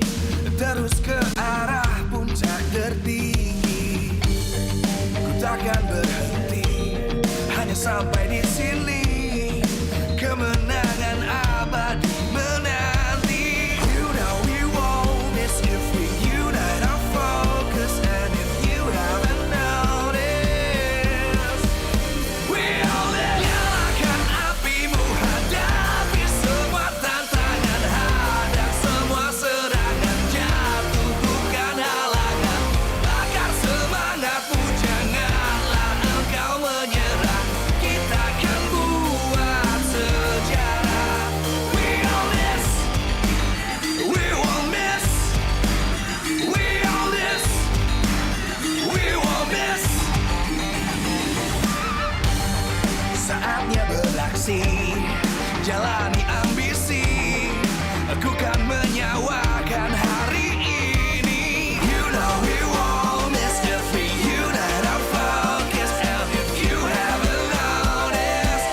terus ke arah puncak tertinggi. Ku takkan berhenti, hanya sampai di sini. Kemenangan abadi menanti. You know we won't miss if we unite our focus. And if you haven't noticed, we all live. Nyalakan apimu, hadapi semua tantangan, hadang semua serangan, jatuh bukan halangan. Bakar semangatmu, janganlah engkau menyerah. Kita akan buat sejarah. We all this, we won't miss. We all this, we won't miss. Saatnya beraksi, jalani ambisi. Aku kan menyawakan hari ini. You know we won't miss if we unite our focus. And if you haven't noticed,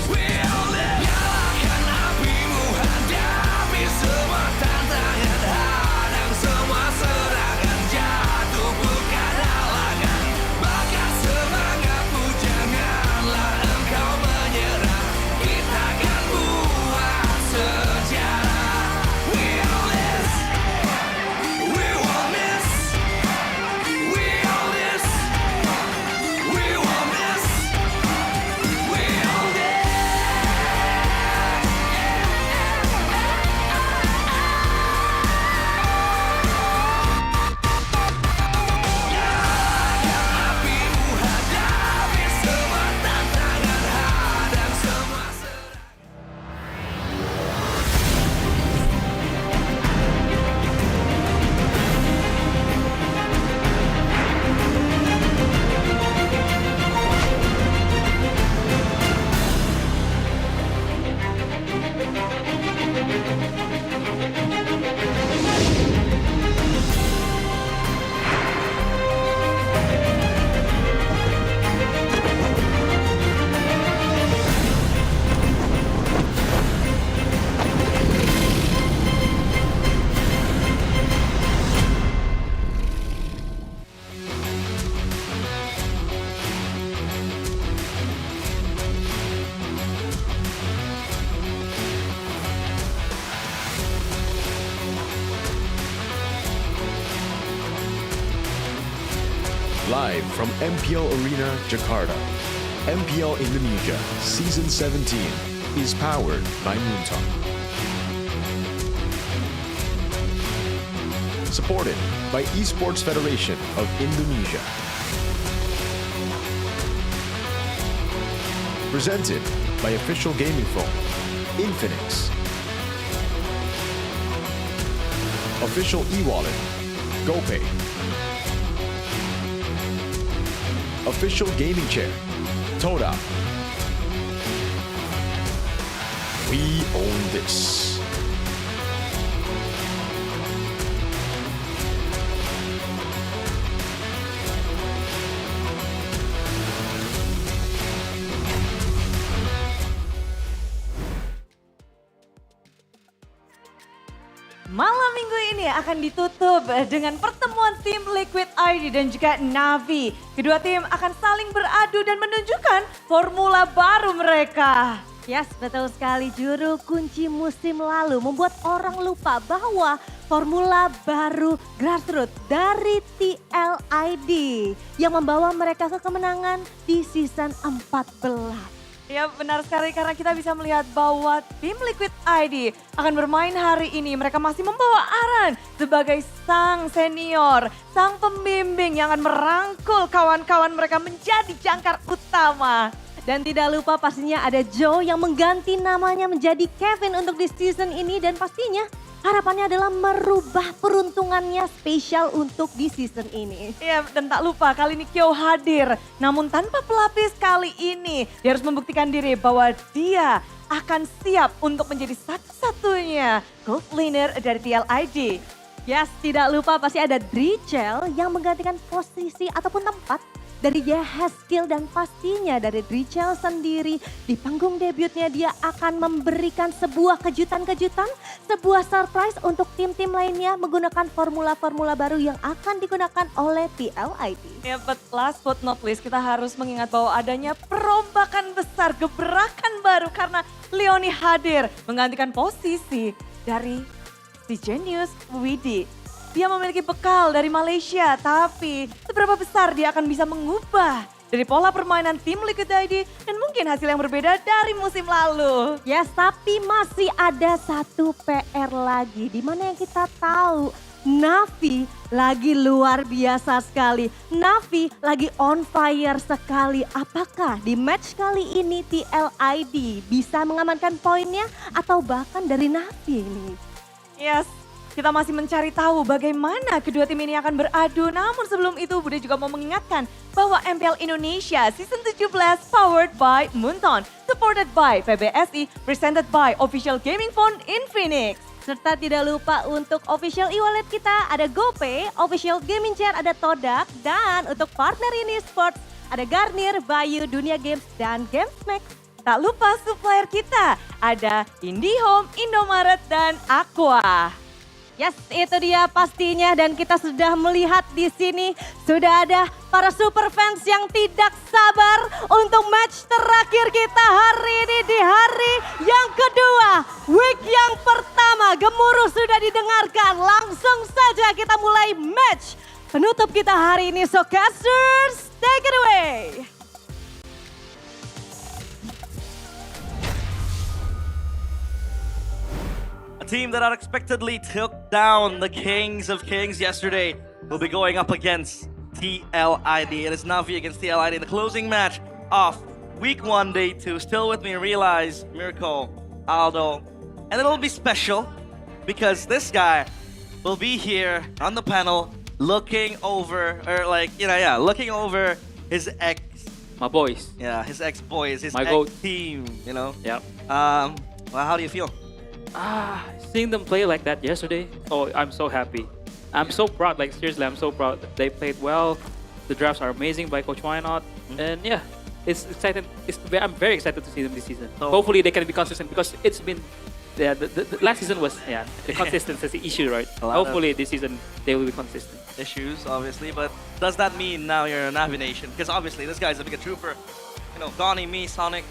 we all live. Nyalakan apimu, hadapi semua tantangan, hadang semua serangan, jatuh bukan halangan. Bakar semangatmu, janganlah engkau menyerah. Kita akan buat sejarah. We all this, we won't miss. We all this, we won't miss. We all this. Apimu, hadapi semua tantangan, hadang semua Live from MPL Arena, Jakarta, MPL Indonesia Season 17 is powered by Moontalk. Supported by Esports Federation of Indonesia. Presented by official gaming phone, Infinix. Official e-wallet, GoPay. Official gaming chair, Toda. We own this. Malam minggu ini akan ditutup dengan pertemuan tim Liquid ID dan juga Navi. Kedua tim akan saling beradu dan menunjukkan formula baru mereka. Yes, betul sekali. Juru kunci musim lalu membuat orang lupa bahwa formula baru grassroots dari TLID yang membawa mereka ke kemenangan di season 14. Ya benar sekali karena kita bisa melihat bahwa tim Liquid ID akan bermain hari ini. Mereka masih membawa Aran sebagai sang senior, sang pembimbing yang akan merangkul kawan-kawan mereka menjadi jangkar utama. Dan tidak lupa pastinya ada Joe yang mengganti namanya menjadi Kevin untuk di season ini. Dan pastinya harapannya adalah merubah peruntungannya spesial untuk di season ini. Iya dan tak lupa kali ini Kyo hadir. Namun tanpa pelapis kali ini dia harus membuktikan diri bahwa dia akan siap untuk menjadi satu-satunya gold laner dari TLID. Yes, tidak lupa pasti ada Drichel yang menggantikan posisi ataupun tempat dari Yeheskil, dan pastinya dari Drichel sendiri. Di panggung debutnya dia akan memberikan sebuah kejutan-kejutan, sebuah surprise untuk tim-tim lainnya menggunakan formula-formula baru yang akan digunakan oleh TL ID. Ya, but last but not least kita harus mengingat bahwa adanya perombakan besar, gebrakan baru karena Leoni hadir menggantikan posisi dari si Genius Widi. Dia memiliki bekal dari Malaysia, tapi seberapa besar dia akan bisa mengubah dari pola permainan tim Liquid ID dan mungkin hasil yang berbeda dari musim lalu. Yes, tapi masih ada satu PR lagi, di mana yang kita tahu Navi lagi luar biasa sekali. Navi lagi on fire sekali. Apakah di match kali ini TLID bisa mengamankan poinnya atau bahkan dari Navi ini? Yes. Kita masih mencari tahu bagaimana kedua tim ini akan beradu. Namun sebelum itu Bude juga mau mengingatkan bahwa MPL Indonesia Season 17 powered by Moonton, supported by PBSI, presented by Official Gaming Phone in Phoenix. Serta tidak lupa untuk official e-wallet kita ada GoPay, official gaming chair ada Todak, dan untuk partner ini sports ada Garnier, Bayu, Dunia Games, dan Gamesmax. Tak lupa supplier kita ada IndiHome, Indomaret, dan Aqua. Yes, itu dia pastinya, dan kita sudah melihat di sini sudah ada para super fans yang tidak sabar untuk match terakhir kita hari ini di hari yang kedua, week yang pertama. Gemuruh sudah didengarkan, langsung saja kita mulai match penutup kita hari ini. So casters, take it away. Team that unexpectedly took down the Kings of Kings yesterday will be going up against TLID. It is Navi against TLID in the closing match of Week 1, Day 2. Still with me, Realize, Mirko, Aldo. And it'll be special because this guy will be here on the panel looking over, looking over his ex. My boys. Yeah, his ex-boys, his My ex-team, you know? Yep. Well, how do you feel? Seeing them play like that yesterday, oh, I'm so happy. I'm so proud, like seriously, I'm so proud. They played well. The drafts are amazing by Coach Wynot. And yeah, it's exciting. I'm very excited to see them this season. So, hopefully they can be consistent because it's been, the last season was, the consistency issue, right? Hopefully this season they will be consistent. Issues, obviously, but does that mean now you're a Navi Nation? Because obviously this guy's a big trooper. You know, Donnie, me, Sonic,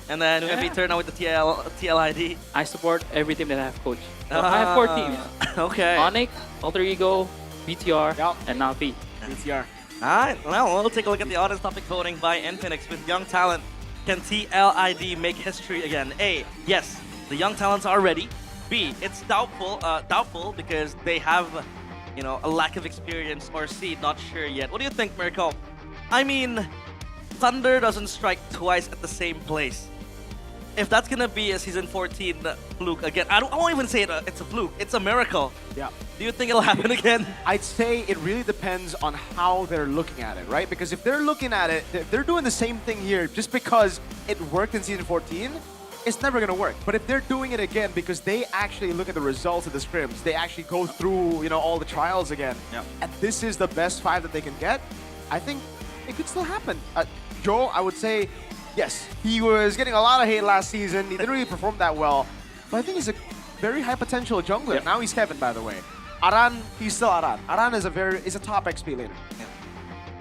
and then if we turn out with the TLID. I support every team that I have coached. So I have 4 teams. Okay. Onyx, Alter Ego, BTR, and Navi. BTR. Alright, well, we'll take a look at the audience topic voting by Infinix with young talent. Can TLID make history again? A, yes, the young talents are ready. B, it's doubtful because they have, a lack of experience. Or C, not sure yet. What do you think, Mirko? I mean, thunder doesn't strike twice at the same place. If that's gonna be a season 14 fluke again, I won't even say it's a fluke. It's a miracle. Yeah. Do you think it'll happen again? I'd say it really depends on how they're looking at it, right? Because if they're looking at it, if they're doing the same thing here just because it worked in season 14, it's never gonna work. But if they're doing it again because they actually look at the results of the scrims, they actually go through, all the trials again, and this is the best 5 that they can get, I think it could still happen. Joe, I would say, yes, he was getting a lot of hate last season. He didn't really perform that well. But I think he's a very high potential jungler. Yep. Now he's Kevin, by the way. Aran, he's still Aran. Aran is a top XP laner.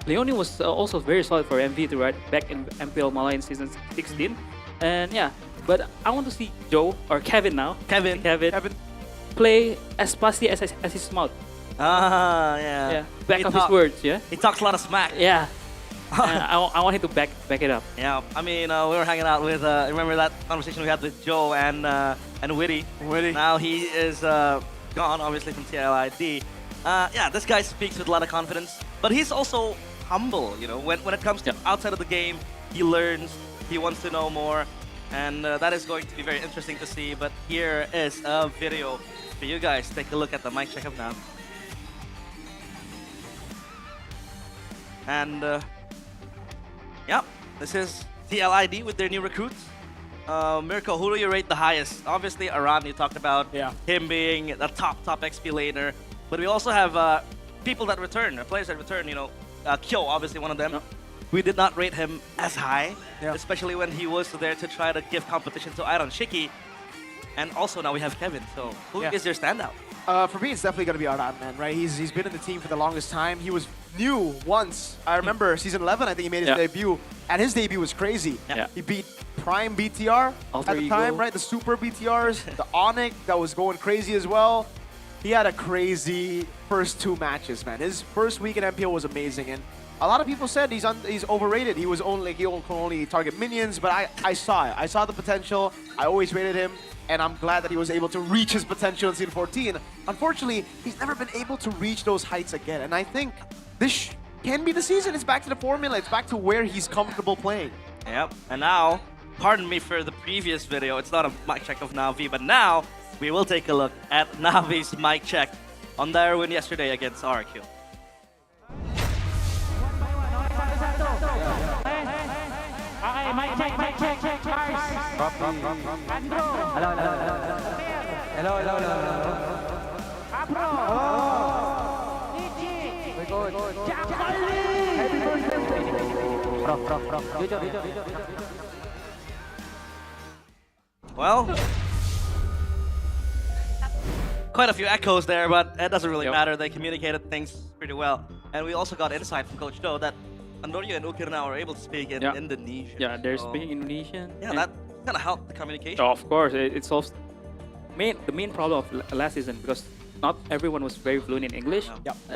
Leoni was also very solid for MV2, right? Back in MPL Malay in season 16. And yeah, but I want to see Joe, or Kevin now. Kevin. Play as fussy as his mouth. Yeah. Back up his words, yeah? He talks a lot of smack. Yeah. I want him to back it up. Yeah, I mean, we were hanging out with, remember that conversation we had with Joe and Witty? Now he is gone, obviously, from TLID. Yeah, this guy speaks with a lot of confidence, but he's also humble, when it comes to outside of the game, he learns, he wants to know more, and that is going to be very interesting to see. But here is a video for you guys. Take a look at the mic check up now. And yeah, this is TLID with their new recruits. Mirko, who do you rate the highest? Obviously, Aran, you talked about him being the top XP laner. But we also have people that return, players that return, Kyo, obviously one of them. we did not rate him as high, especially when he was there to try to give competition to Iron Shiki. And also now we have Kevin. So who is your standout? For me, it's definitely going to be Aran, man, right? He's been in the team for the longest time. He was new once. I remember season 11, I think he made his debut. And his debut was crazy. He beat Prime BTR at the time, right? The Super BTRs, the Onyx that was going crazy as well. He had a crazy first 2 matches, man. His first week in MPL was amazing. And a lot of people said he's overrated. He can only target minions, but I saw it. I saw the potential. I always rated him. And I'm glad that he was able to reach his potential in Season 14. Unfortunately, he's never been able to reach those heights again. And I think this can be the season. It's back to the formula. It's back to where he's comfortable playing. Yep. And now, pardon me for the previous video. It's not a mic check of Na'Vi, but now we will take a look at Na'Vi's mic check on their win yesterday against RQ. Mic check. Well, quite a few echoes there, but it doesn't really matter. They communicated things pretty well. And we also got insight from Coach Do that Andorio and Ukir now are able to speak in Indonesian. Yeah, they're speaking Indonesian. Yeah, that kind of helped the communication. Of course, it solves the main problem of last season because not everyone was very fluent in English.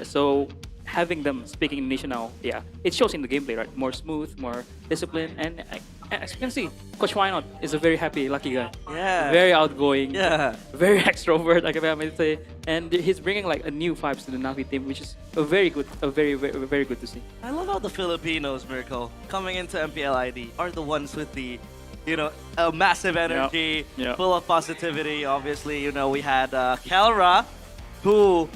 So having them speaking Indonesian now, it shows in the gameplay, right? More smooth, more disciplined, and as you can see, Coach Wynot is a very happy, lucky guy. Yeah. Very outgoing. Yeah. Very extrovert, like I may say, and he's bringing like a new vibes to the Na'Vi team, which is very good to see. I love how the Filipinos, Mirko, coming into MPL ID are the ones with the, massive energy, full of positivity. Obviously, we had Kelra, who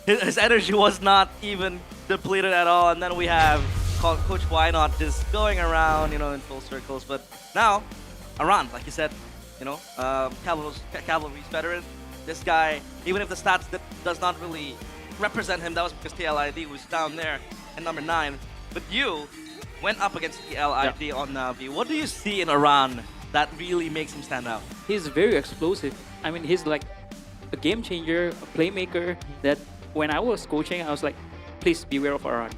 his energy was not even depleted at all, and then we have Coach Wynot just going around, in full circles. But now, Aran, like you said, Cavalry's veteran. This guy, even if the stats does not really represent him, that was because TLID was down there at number 9. But you went up against TLID on Na'Vi. What do you see in Aran that really makes him stand out? He's very explosive. I mean, he's like a game changer, a playmaker that when I was coaching, I was like, please beware of Aran.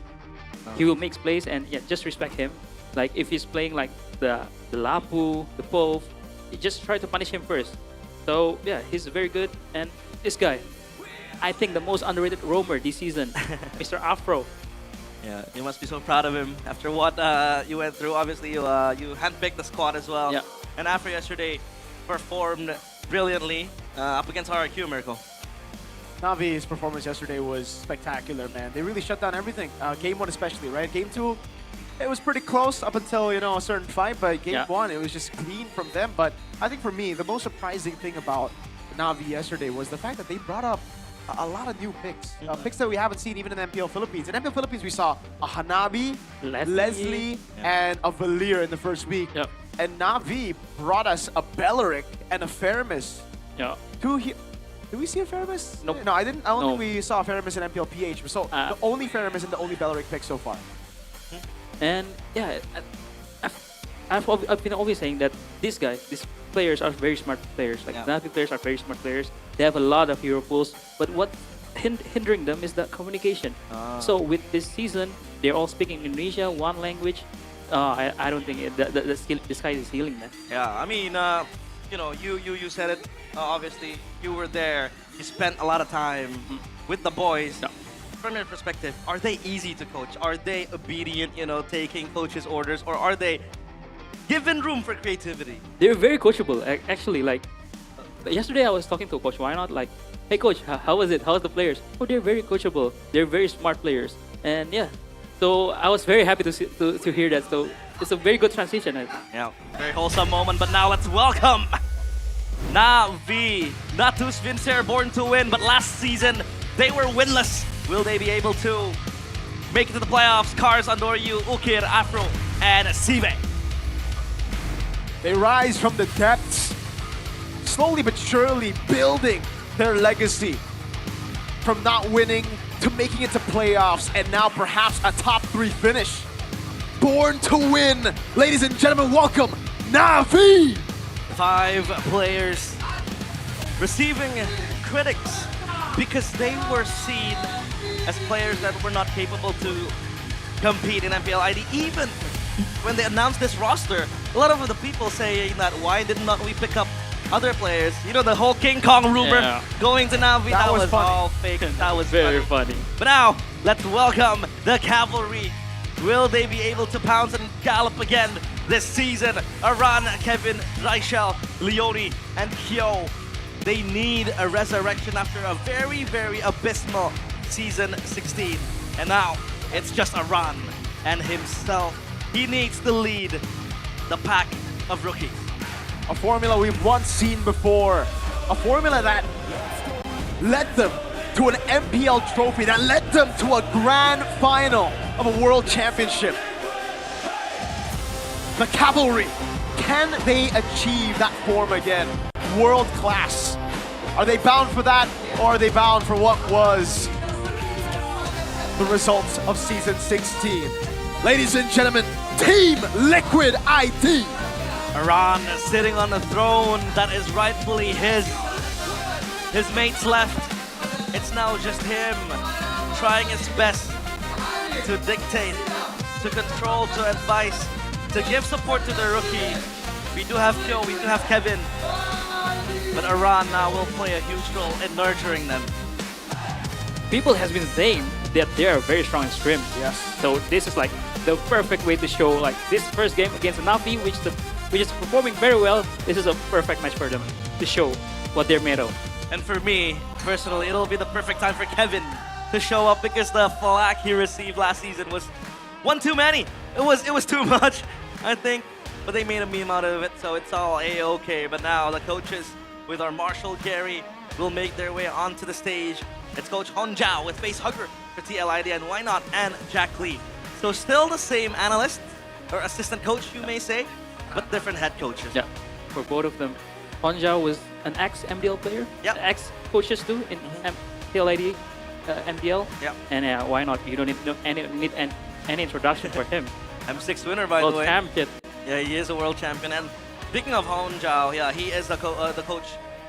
He will make plays and just respect him. Like if he's playing like the Lapu, the Pov, you just try to punish him first. So he's very good. And this guy, I think the most underrated roamer this season, Mr. Afro. Yeah, you must be so proud of him after what you went through. Obviously, you handpicked the squad as well. Yeah. And Afro yesterday performed brilliantly up against RQ, Miracle. Na'Vi's performance yesterday was spectacular, man. They really shut down everything. Game 1 especially, right? Game 2, it was pretty close up until, a certain fight, but game 1, it was just clean from them. But I think for me, the most surprising thing about Na'Vi yesterday was the fact that they brought up a lot of new picks. Picks that we haven't seen even in MPL Philippines. In MPL Philippines, we saw a Hanabi, Leslie, and a Valir in the first week. And Na'Vi brought us a Belleric and a Feramis. Did we see a Feramis? Nope. No, I didn't. I don't think we saw a Feramis in MPL PH. So the only Feramis and the only Belleric pick so far. And I've been always saying that these players are very smart players. Like Na'Vi players are very smart players. They have a lot of hero pools, but what hindering them is the communication. So with this season, they're all speaking Indonesia, one language. I don't think this guy is healing that. Yeah, I mean, you said it. Obviously, you were there. You spent a lot of time with the boys. From your perspective, are they easy to coach? Are they obedient, taking coach's orders, or are they given room for creativity? They're very coachable, actually. Like yesterday, I was talking to Coach Wynot. Like, hey, coach, how was it? How's the players? Oh, they're very coachable. They're very smart players, and so I was very happy to hear that. So it's a very good transition. Yeah, very wholesome moment. But now let's welcome Na'Vi. Natus Vincer, born to win, but last season they were winless. Will they be able to make it to the playoffs? Cars, Andoryu, Ukir, Afro, and Sive. They rise from the depths, slowly but surely building their legacy. From not winning to making it to playoffs, and now perhaps a top 3 finish. born to win. Ladies and gentlemen, welcome Navi. 5 players receiving critics because they were seen as players that were not capable to compete in MPL ID. Even when they announced this roster, a lot of the people saying that why did not we pick up other players? You know, the whole King Kong rumor going to Navi, that was all fake. That was very funny. But now, let's welcome the Cavalry. Will they be able to pounce and gallop again this season? Aran, Kevin, Raichel, Leone, and Kyo. They need a resurrection after a very, very abysmal season 16. And now, it's just Aran and himself. He needs to lead the pack of rookies. A formula we've once seen before. A formula that led them to an MPL trophy, that led them to a grand final of a world championship. The Cavalry, can they achieve that form again? World class. Are they bound for that, or are they bound for what was the results of season 16? Ladies and gentlemen, Team Liquid ID. Aran sitting on a throne that is rightfully his. His mates left. It's now just him trying his best to dictate, to control, to advise, to give support to the rookie. We do have Kyo, we do have Kevin. But Aran now will play a huge role in nurturing them. People has been saying that they are very strong in scrim. Yes. So this is like the perfect way to show like this first game against Navi, which is performing very well. This is a perfect match for them to show what they're made of. And for me, personally, it'll be the perfect time for Kevin to show up because the flack he received last season was one too many. It was too much, I think. But they made a meme out of it, so it's all A-okay. But now the coaches with our Marshall Gary will make their way onto the stage. It's Coach Hon Jiao with Face Hugger for TLID, and why not, and Jack Lee. So still the same analyst, or assistant coach, you may say, but different head coaches. Yeah, for both of them. Hon Jiao was an ex-MDL player, ex-coaches too in TLID, MDL. Yeah. And why not? You don't need any introduction for him. M6 winner, by the way. Champion. Yeah, he is a world champion. And speaking of Hon Jiao, yeah, he is the coach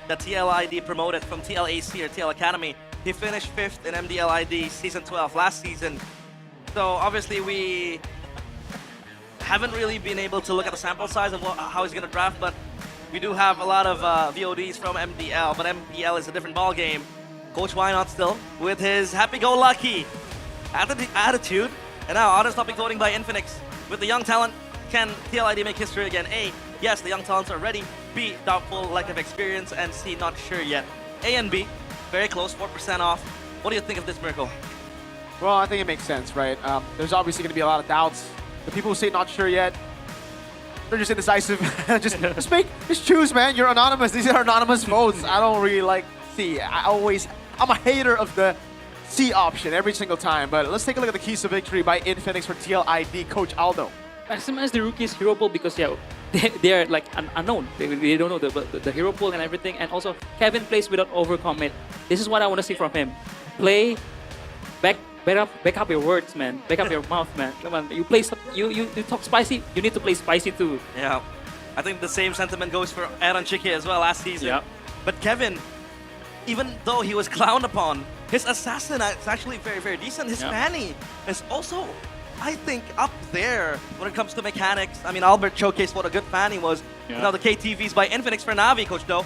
that TLID promoted from TLAC or TL Academy. He finished 5th in MDLID Season 12 last season. So obviously we haven't really been able to look at the sample size of how he's going to draft, but we do have a lot of VODs from MDL, but MPL is a different ball game. Coach Why Not still with his happy-go-lucky attitude. And now honors topic voting by Infinix with the young talent. Can TLID make history again? A, yes, the young talents are ready. B, doubtful, lack of experience. And C, not sure yet. A and B, very close, 4% off. What do you think of this miracle? Well, I think it makes sense, right? There's obviously going to be a lot of doubts. The people who say not sure yet, they're just indecisive. just choose, man. You're anonymous. These are anonymous votes. I don't really like C. I'm a hater of the C option every single time. But let's take a look at the keys to victory by Infinix for TLID. Coach Aldo. Maximize the rookies' hero pool because they are like unknown. They don't know the hero pool and everything. And also, Kevin plays without overcommit. This is what I want to see from him. Play, back up your words, man. Back up your mouth, man. Come on, you play. You talk spicy. You need to play spicy too. Yeah, I think the same sentiment goes for Aaron Chiki as well last season. Yeah. But Kevin, even though he was clowned upon, his assassin is actually very, very decent. His Fanny is also, I think, up there when it comes to mechanics. I mean, Albert showcased what a good Fanny was. Yeah. Now the KTVs by Infinix for Navi, Coach Do.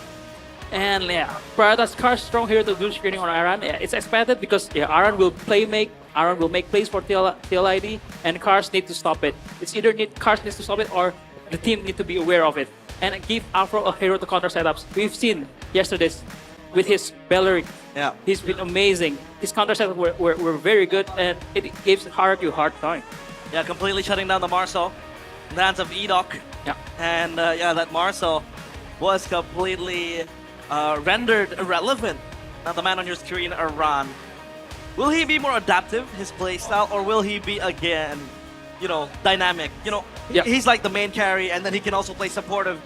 And Prioritize Car's strong here to do screening on Aran. It's expected because Aran will Aran will make plays for TLID, and Cars need to stop it. It's either Cars needs to stop it or the team need to be aware of it. And give Afro a hero to counter setups. We've seen yesterday's with his Belleric. Yeah. He's been amazing. His counter setups were very good, and it gives Haruki a hard time. Yeah, completely shutting down the Marcel in the hands of Edok. Yeah. And that Marcel was completely rendered irrelevant. Now the man on your screen, Aran. Will he be more adaptive, his playstyle, or will he be again, dynamic? He's like the main carry, and then he can also play supportive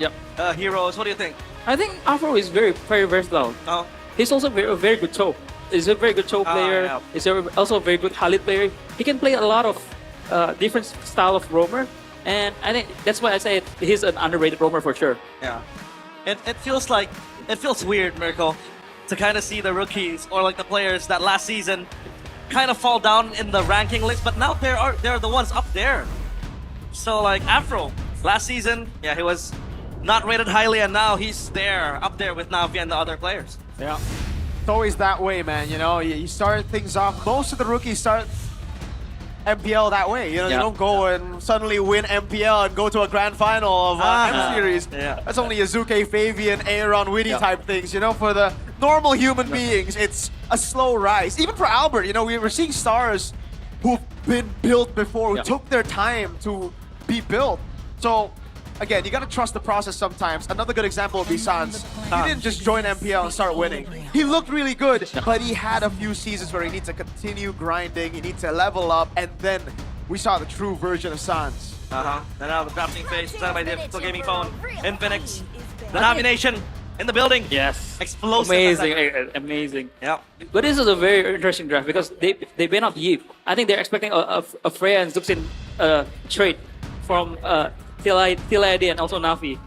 heroes. What do you think? I think Afro is very, very versatile. Oh. He's also a very good Cho. He's a very good Cho player. Yeah. He's also a very good Khalid player. He can play a lot of different style of roamer, and I think that's why I say he's an underrated roamer for sure. Yeah. It feels weird, Mirko, to kind of see the rookies or like the players that last season kind of fall down in the ranking list, but now they're the ones up there. So like Afro, last season, yeah, he was not rated highly, and now he's up there with Navi and the other players. Yeah. It's always that way, man. You know, you start things off. Most of the rookies start MPL that way. You know, you don't go and suddenly win MPL and go to a grand final of M Series. Yeah. That's only Azuke, Fabian, Aaron, Witty type things. You know, for the normal human beings, it's a slow rise. Even for Albert, you know, we're seeing stars who've been built before, who took their time to be built. So, again, you gotta trust the process sometimes. Another good example would be Sans. He didn't just join MPL and start winning. He looked really good, but he had a few seasons where he needs to continue grinding, he needs to level up, and then we saw the true version of Sans. And now the drafting phase, presented by the Digital Gaming Phone, Infinix. The nomination in the building. Yes. Explosive. Amazing. Yeah. But this is a very interesting draft because they banned out Yip. I think they're expecting a Freya and Zuxin trade from TL ID and also Navi.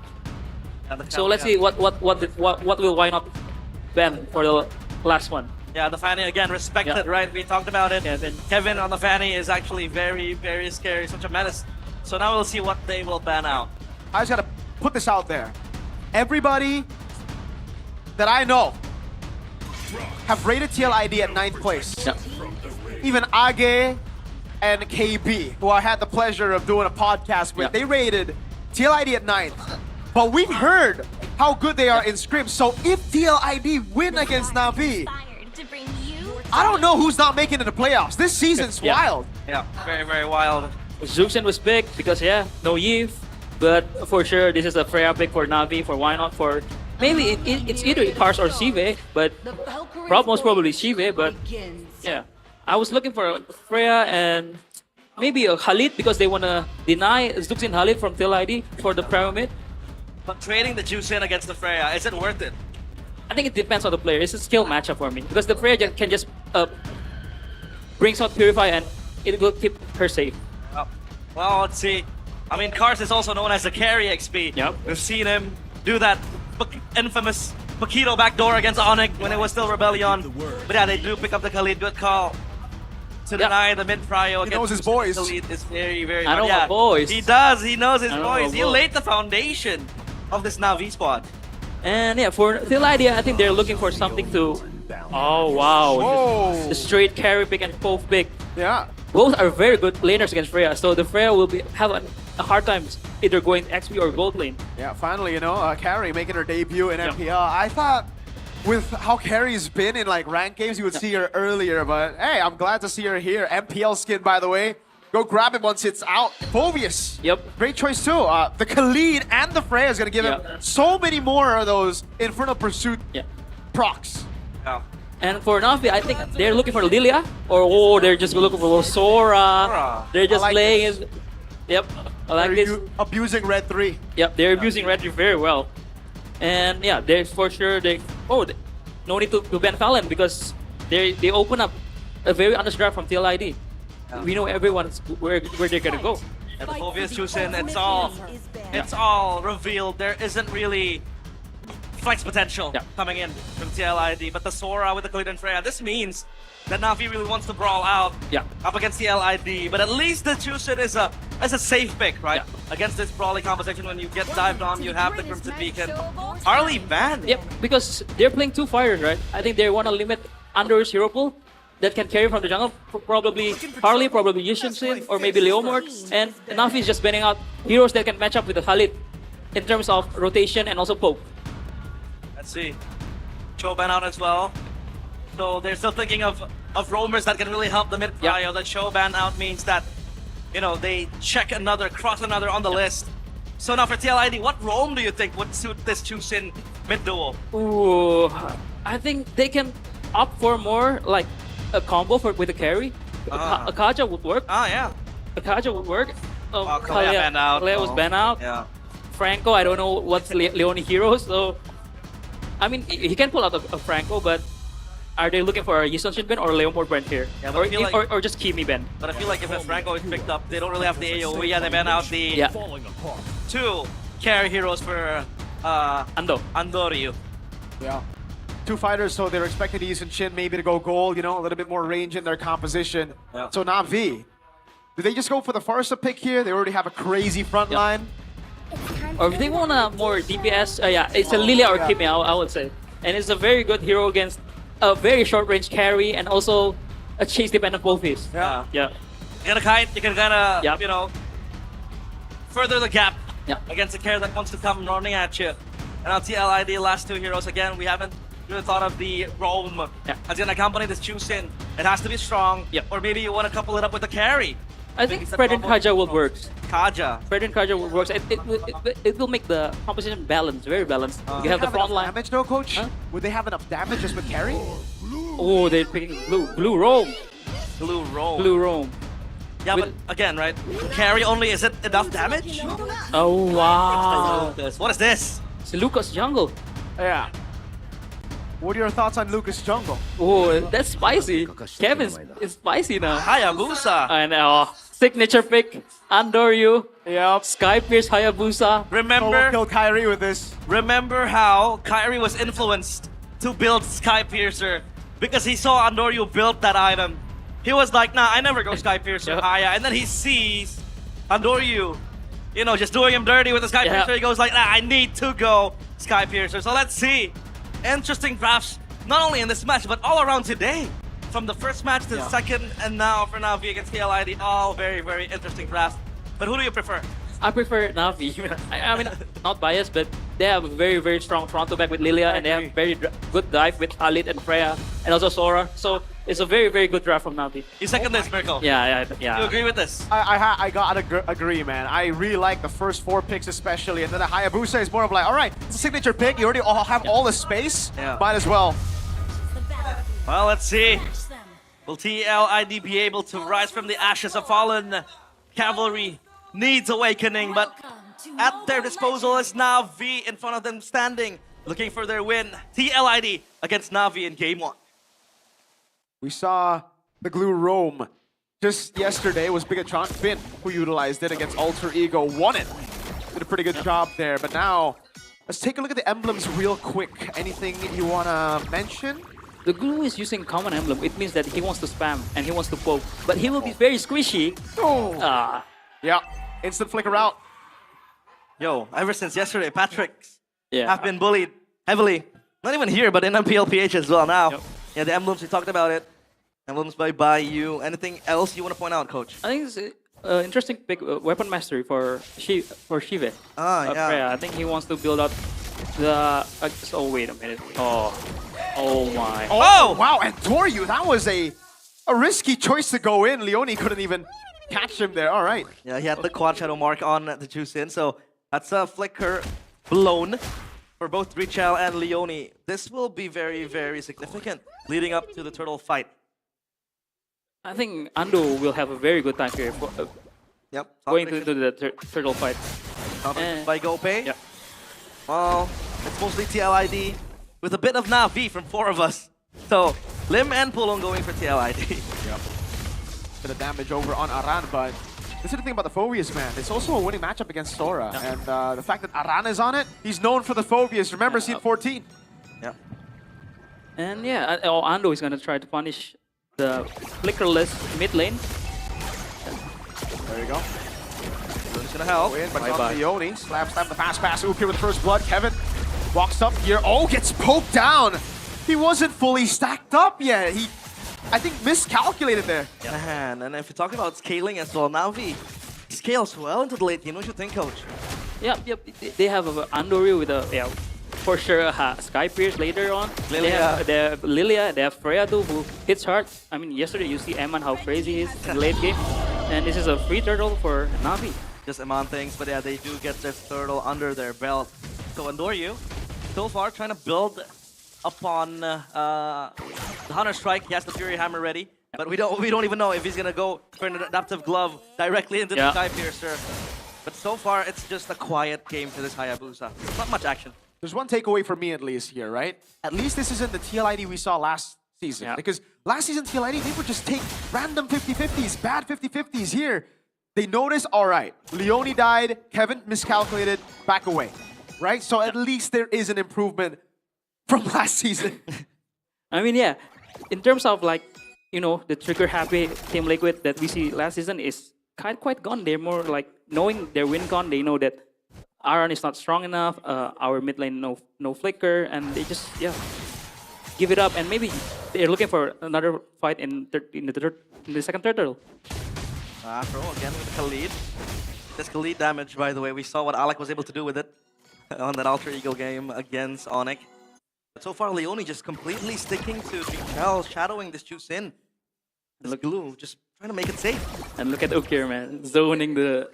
So let's see what will why not ban for the last one. Yeah, the Fanny again respected, right? We talked about it. Kevin on the Fanny is actually very, very scary, such a menace. So now we'll see what they will ban out. I just gotta put this out there. Everybody that I know have rated TL ID at 9th place. Even Age and KB, who I had the pleasure of doing a podcast with, they rated TL ID at 9th. But we've heard how good they are in scrims. So if TL ID win against Navi, I don't know who's not making it to the playoffs. This season's wild. Yeah, very, very wild. Zuxin was picked because no Yip. But for sure, this is a Freya pick for Navi, for why not for... Maybe it's either Cars or Shive, but most probably Shive, but yeah. I was looking for Freya and maybe a Khalid because they want to deny Zuxin Khalid from TL ID for the pyramid. But trading the Juicin against the Freya, is it worth it? I think it depends on the player. It's a skill matchup for me because the Freya can just brings out Purify and it will keep her safe. Well, let's see. I mean, Cars is also known as the carry XP. We've seen him do that infamous Paquito backdoor against Onyx when it was still Rebellion. But yeah, they do pick up the Khalid. Good call. To deny the mid-prio against knows his boys. Khalid is very, very I know hard. my boys. He does. He knows his I know boys. my He boys. laid the foundation of this Navi squad. And yeah, for TL ID, I think they're looking for something to... Oh, wow. The straight carry pick and Pove pick. Yeah. Both are very good laners against Freya, so the Freya will have a hard time either going XP or gold lane. Yeah, finally, you know, Carrie making her debut in MPL. I thought with how Carrie's been in like ranked games, you would see her earlier, but hey, I'm glad to see her here. MPL skin, by the way. Go grab it once it's out. Phobius. Great choice too. The Khalid and the Freya is going to give him so many more of those Infernal Pursuit procs. And for Navi, I think they're looking for Lilia, or they're just looking for Sora. They're just playing it. I like this. Abusing Red 3. They're abusing Red 3 very well. And yeah, there's for sure no need to ban Fallon because they open up a very honest draft from TL ID. We know everyone's where they're gonna go. And the Phobius Juicin, it's all revealed. There isn't really flex potential coming in from TL ID, but the Sora with the Khalid and Freya, this means that Navi really wants to brawl out up against TL ID, but at least the Juicin is a safe pick, right? Against this brawly composition, when you get dived on, you have the Crimson Beacon. Harley banned. Because they're playing two fighters, right? I think they want to limit Under's hero pool that can carry from the jungle, probably Harley, probably Yushin, or maybe Leomord, and Navi is just banning out heroes that can match up with the Khalid in terms of rotation and also poke. Let's see. Cho ban out as well. So they're still thinking of roamers that can really help the mid-prio. The Cho ban out means that, you know, they check another, cross another on the list. So now for TL ID, what roam do you think would suit this Juicin mid-duo? Ooh, I think they can opt for more like a combo with a carry. Akaja would work. Akaja would work. Kalea banned out. Kalea was banned out. Franco, I don't know what's Leone hero, so I mean he can pull out a Franco, but Are they looking for a Yisonshin Ben or Leomord Ben here? Yeah, but I feel like- or just Kimi Ben? But I feel like if Franco is picked up, they don't really have the AoE, and they ban out the two carry heroes for Andoryu. Yeah. Two fighters, so they're expecting Eason Shin maybe to go gold, you know, a little bit more range in their composition. Yeah. So Na'Vi, do they just go for the Farsa pick here? They already have a crazy front line. Or if they want a more DPS, yeah, it's a Lilia or Kimi, I would say. And it's a very good hero against a very short range carry and also a chase dependent Wolfies. Yeah. Yeah. You can kite, you can kind of, you know, further the gap against a carry that wants to come running at you. And on TLID, last two heroes, again, we haven't really thought of the Rome as going to accompany this Chusin. It has to be strong, or maybe you want to couple it up with a carry. I think Fred and Kaja will work. Fred and Kaja will work. It will make the composition balanced, very balanced. You have the front line. Damage though, coach? Would they have enough damage just with carry? Oh, they're picking blue Rome. Blue Rome. Blue Rome. Yeah, but again, right? Carry only, is it enough damage? Oh, wow. What is this? It's Lucas Jungle. Yeah. What are your thoughts on Lucas Jungle? Oh, that's spicy. Kevin's is spicy now. Hayabusa. And signature pick, Andoryu. Yep. Skypierce Hayabusa. Remember? Kill Kyrie with this. Remember how Kyrie was influenced to build Skypiercer because he saw Andoryu build that item. He was like, nah, I never go Skypiercer Haya. And then he sees Andoryu, you know, just doing him dirty with the Skypiercer. He goes like, nah, I need to go Skypiercer. So let's see. Interesting drafts, not only in this match, but all around today. From the first match to the second, and now for Na'Vi against TLID, all very, very interesting drafts. But who do you prefer? I prefer Na'Vi. I mean, not biased, but they have a very, very strong Toronto back with Lilia, and they have very good dive with Khalid and Freya, and also Sora. So it's a very, very good draft from Na'Vi. You second this, Miracle? Yeah. You agree with this? I gotta agree, man. I really like the first 4 picks especially, and then the Hayabusa is more of like, all right, it's a signature pick. You already have all the space. Might as well. Well, let's see. Will TLID be able to rise from the ashes of fallen? Cavalry needs awakening, but at their disposal is Na'Vi in front of them standing, looking for their win. TLID against Na'Vi in Game 1. We saw the Glue Rome just yesterday. It was Bigatron Finn who utilized it against Alter Ego, won it. Did a pretty good job there, but now let's take a look at the emblems real quick. Anything you wanna mention? The Glue is using common emblem. It means that he wants to spam and he wants to poke, but he will be very squishy. Yeah, instant flicker out. Yo, ever since yesterday, Patrick's have been bullied heavily. Not even here, but in MPL PH as well now. Yeah, the emblems, we talked about it. Emblems by Bayou. Anything else you want to point out, Coach? I think it's an interesting pick, weapon mastery for Shive. Freya. I think he wants to build up the... oh, wait a minute. Oh my. Oh, wow, and Doryu, that was a risky choice to go in. Leone couldn't even catch him there. All right. Yeah, he had the quad shadow mark on the Juicin, so that's a flicker blown for both Richel and Leone. This will be very, very significant leading up to the turtle fight. I think Ando will have a very good time here. Going to the turtle fight. By Gope? Yeah. Well, it's mostly TLID with a bit of Na'Vi from 4 of us. So, Lim and Pulong going for TLID. Yep. Bit of damage over on Aran, but this is the thing about the Phobias, man. It's also a winning matchup against Sora. And the fact that Aran is on it, he's known for the Phobias. Remember, seed 14. Yeah. And yeah, Ando is going to try to punish the flickerless mid lane. There you go. Leone's going to help. But not Leone. Slam the fast pass. Oop here with first blood. Kevin walks up here. Oh, gets poked down. He wasn't fully stacked up yet. He, I think, miscalculated there. Yeah, and if you're talking about scaling as well, Na'Vi scales well into the late game. What do you think, Coach? Yep. They have Andoryu with a, for sure, Skypierce later on. They have Lilia, they have Freya too, who hits hard. I mean, yesterday you see Eman, how crazy he is in the late game. And this is a free turtle for Na'Vi. Just Eman things, but yeah, they do get this turtle under their belt. So Andoryu, so far, trying to build upon the Hunter Strike. He has the Fury Hammer ready, but we don't even know if he's gonna go for an adaptive glove directly into the Skypiercer. But so far, it's just a quiet game for this Hayabusa. Not much action. There's one takeaway for me at least here, right? At least this isn't the TLID we saw last season. Because last season, TLID, they would just take random 50-50s, bad 50-50s here. They notice, all right, Leone died, Kevin miscalculated, back away, right? So at least there is an improvement from last season. I mean, yeah, in terms of like, you know, the trigger happy Team Liquid that we see last season is quite gone. They're more like knowing their win con. They know that Aaron is not strong enough. Our mid lane no flicker, and they just give it up. And maybe they're looking for another fight in the second turtle. Afro again with Khalid. This Khalid damage, by the way, we saw what Alec was able to do with it on that Alter Ego game against Onyx. But so far, Leone just completely sticking to Shell, shadowing this juice in. This glue, just trying to make it safe. And look at Ukir, man, zoning the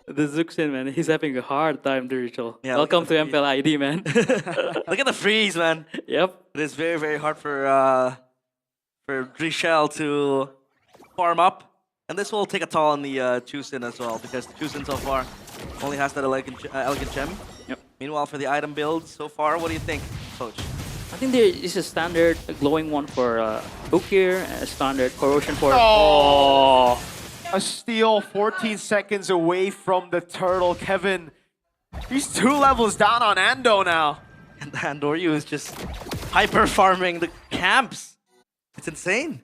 Zuxin, man. He's having a hard time, the ritual. Yeah, welcome to MPL ID, man. Look at the freeze, man. Yep. It is very, very hard for Drishel to farm up. And this will take a toll on the Chusin as well, because the Chusin so far only has that elegant gem. Yep. Meanwhile, for the item build so far, what do you think, Coach? I think there is a standard glowing one for Ukir, a standard corrosion for... Oh! A steal 14 seconds away from the turtle. Kevin, he's 2 levels down on Ando now. And Andoryu is just hyper farming the camps. It's insane.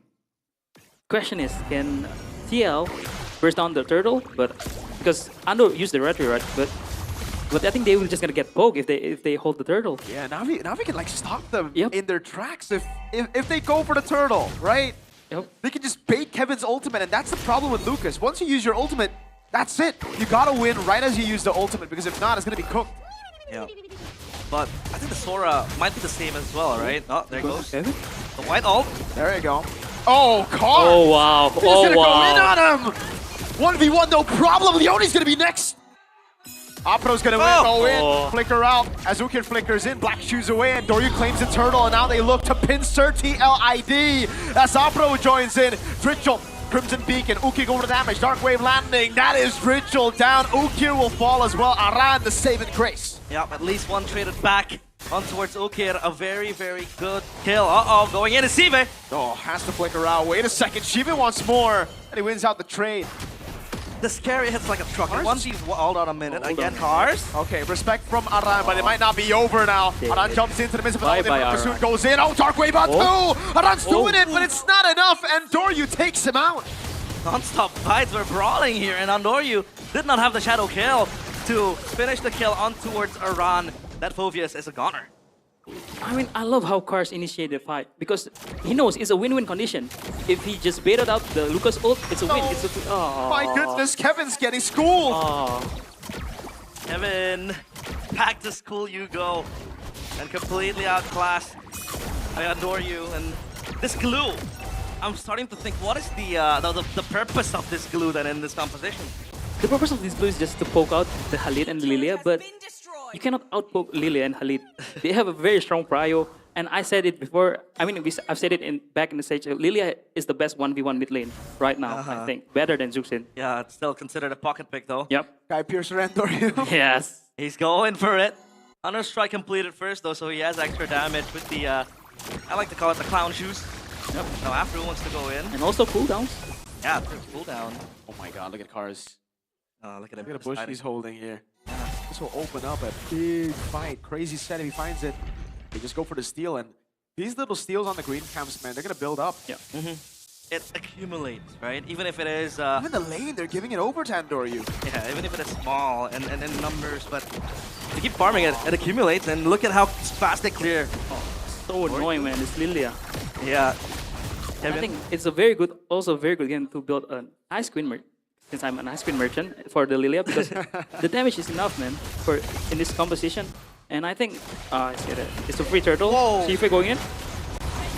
Question is, can TL burst down the turtle? But because Ando used the retro, right? But I think they will just gonna get poked if they hold the turtle. Yeah, now we can like stop them in their tracks if they go for the turtle, right? Yep. They can just bait Kevin's ultimate, and that's the problem with Lucas. Once you use your ultimate, that's it. You gotta win right as you use the ultimate, because if not, it's gonna be cooked. Yeah. But I think the Sora might be the same as well, right? Oh, there it goes. The white ult. There you go. Oh, Carl! Oh, wow. He's gonna go in on him! 1v1, no problem. Leone's gonna be next. Apro's gonna go in, flicker out. As Ukir flickers in, Black shoes away, and Doryu claims the turtle, and now they look to pincer TLID. As Apro joins in, Ritual, Crimson Beacon, Ukir over the damage, Dark Wave landing. That is Ritual down. Ukir will fall as well. Aran, the save and grace. Yep, at least one traded back on towards Ukir. A very, very good kill. Uh-oh, going in is Sive. Oh, has to flicker out. Wait a second, Shiva wants more, and he wins out the trade. The scary hits like a truck. Hold on a minute. Again, Cars. Okay, respect from Aran, but it might not be over now. Aran jumps into the midst of it. Pursuit goes in. Oh, Dark Wave on 2. Aran's doing it, but it's not enough, and Doryu takes him out. Non-stop fights were brawling here, and Andoryu did not have the shadow kill to finish the kill on towards Aran. That Phoveus is a goner. I mean, I love how Cars initiated the fight, because he knows it's a win-win condition. If he just baited out the Lucas ult, it's a win. It's a My goodness, Kevin's getting schooled. Kevin, back to school you go. And completely outclassed. I adore you. And this glue, I'm starting to think, what is the purpose of this glue then in this composition? The purpose of this glue is just to poke out the Khalid and Lilia, but you cannot outpoke Lilia and Khalid. They have a very strong prio, and I said it before. I mean, I've said it back in the stage. Lilia is the best 1v1 mid lane right now, I think. Better than Zuxin. Yeah, it's still considered a pocket pick though. Yep. Guy Piercer and Doryu. Yes. He's going for it. Under Strike completed first though, so he has extra damage with the, I like to call it the clown shoes. Yep. Now Afro wants to go in. And also cooldowns. Yeah, cooldown. Oh my god, look at Cars. Look at him. Look at the bush he's holding here. This will open up a big fight. Crazy set if he finds it. They just go for the steal, and these little steals on the green camps, man, they're gonna build up. Yeah. It accumulates, right? Even if it is... even the lane, they're giving it over to Andoryu. Yeah, even if it is small and in numbers, but they keep farming it, it accumulates, and look at how fast they clear. So annoying, man. It's Lilia. Yeah. I think it's also a very good game to build an ice queen merchant. Since I'm an ice queen merchant for the Lilia, because the damage is enough, man, for in this composition. And I think it's a free turtle. Whoa. See if we're going in.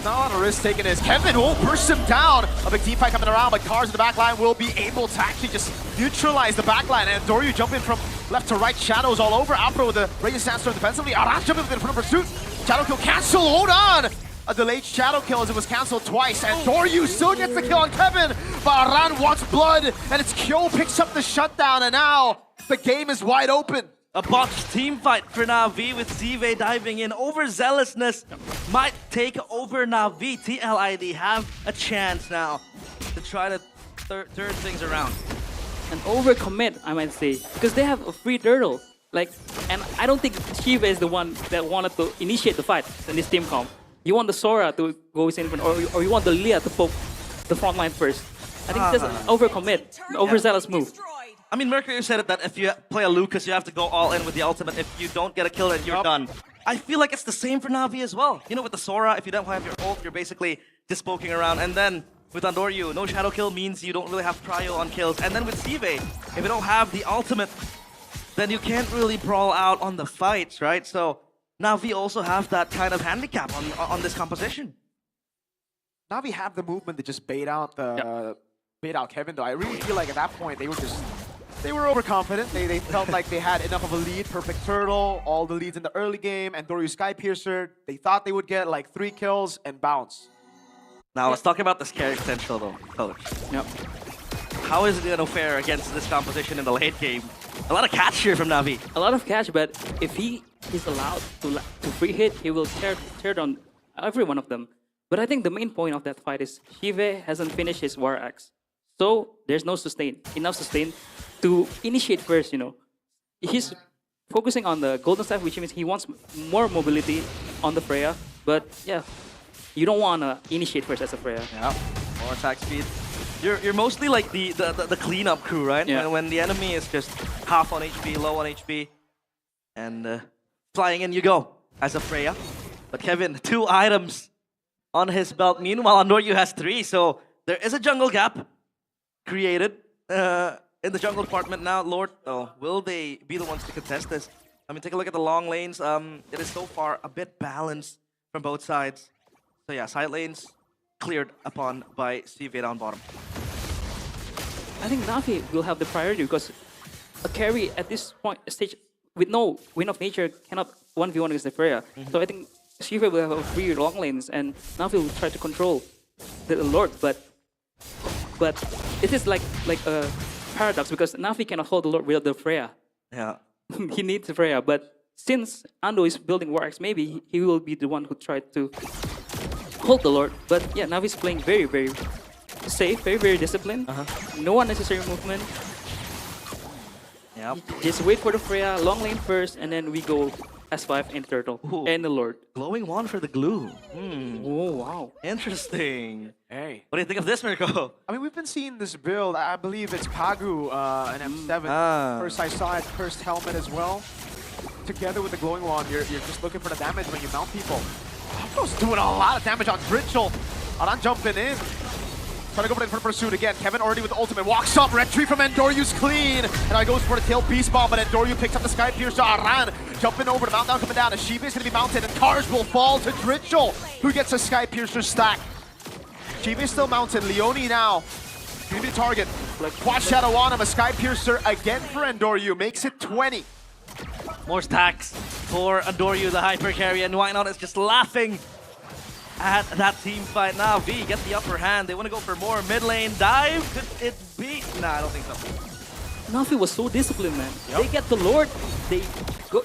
Not a risk taking this. Kevin will burst him down. A big team fight coming around, but Cars in the back line will be able to actually just neutralize the back line. And Doryu jumping from left to right, shadows all over. Apro with the Radiant Sandstorm defensively. Aran jumping in front of pursuit. Shadow kill cancel. Hold on. A delayed shadow kill as it was cancelled twice. And Doryu still gets the kill on Kevin. But Aran wants blood. And it's Kyo picks up the shutdown. And now the game is wide open. A botched team fight for Na'Vi with Zive diving in. Overzealousness might take over Na'Vi. TLID have a chance now to try to turn things around. An overcommit, I might say, because they have a free turtle. Like, and I don't think Shiva is the one that wanted to initiate the fight in this team comp. You want the Sora to go in front, or you want the Leah to poke the front line first. I think it's just an overcommit, overzealous move. I mean, Mercury said it that if you play a Lucas, you have to go all in with the ultimate. If you don't get a kill, then you're done. I feel like it's the same for Na'Vi as well. You know, with the Sora, if you don't have your ult, you're basically just poking around. And then with Andoryu, no shadow kill means you don't really have prio on kills. And then with Sive, if you don't have the ultimate, then you can't really brawl out on the fights, right? So Na'Vi also have that kind of handicap on this composition. Na'Vi have the movement to just bait out Kevin, though. I really feel like at that point they were overconfident. They felt like they had enough of a lead. Perfect turtle, all the leads in the early game, and Doryu Skypiercer. They thought they would get like 3 kills and bounce. Now let's talk about this carry potential, though, Coach. Yep. How is it going to fare against this composition in the late game? A lot of catch here from Na'Vi. A lot of catch, but if he is allowed to free hit, he will tear down every one of them. But I think the main point of that fight is Shive hasn't finished his War Axe. So there's no enough sustain to initiate first, you know. He's focusing on the Golden Staff, which means he wants more mobility on the Freya. But yeah, you don't want to initiate first as a Freya. Yeah, more attack speed. You're mostly like the cleanup crew, right? Yeah. When the enemy is just half on HP, low on HP, and flying in you go as a Freya. But Kevin, 2 items on his belt. Meanwhile, Andoryu has 3, so there is a jungle gap created in the jungle department now. Lord, will they be the ones to contest this? I mean, take a look at the long lanes. It is so far a bit balanced from both sides. So yeah, side lanes cleared upon by CV down bottom. I think Na'Vi will have the priority because a carry at this stage with no Wind of Nature cannot 1v1 against the Freya. So I think Shiva will have a free long lanes and Na'Vi will try to control the Lord, but it is like a paradox because Na'Vi cannot hold the Lord without the Freya. Yeah. He needs the Freya, but since Ando is building War Axe, maybe he will be the one who tried to hold the Lord. But yeah, Na'Vi is playing very, very safe, very, very disciplined. No unnecessary movement. Yep. Just wait for the Freya, long lane first, and then we go S5 and Turtle and the Lord. Glowing wand for the glue. Oh, wow. Interesting. Hey. What do you think of this, Mirko? I mean, we've been seeing this build. I believe it's Pagu and M7. First I saw it, cursed helmet as well. Together with the glowing wand, you're just looking for the damage when you mount people. Pagu's doing a lot of damage on Dritchel. Aran jumping in. Trying to go for pursuit again. Kevin already with the ultimate. Walks up. Red tree from Endoryu's clean. And now he goes for the tail beast bomb, but Endoryu picks up the Skypiercer. Aran jumping over. The mount down coming down. Ashiba is going to be mounted, and cars will fall to Dritchel, who gets a Skypiercer stack. Ashiba is still mounted. Leone now going to be the target. Quad Shadow on him. A Skypiercer again for Endoryu. Makes it 20. More stacks for Andoryu, the hyper carry, and Whiteout is just laughing at that team fight. Now V get the upper hand. They want to go for more mid lane dive. Could it be? Nah, I don't think so. Na'Vi was so disciplined, man. They get the Lord, they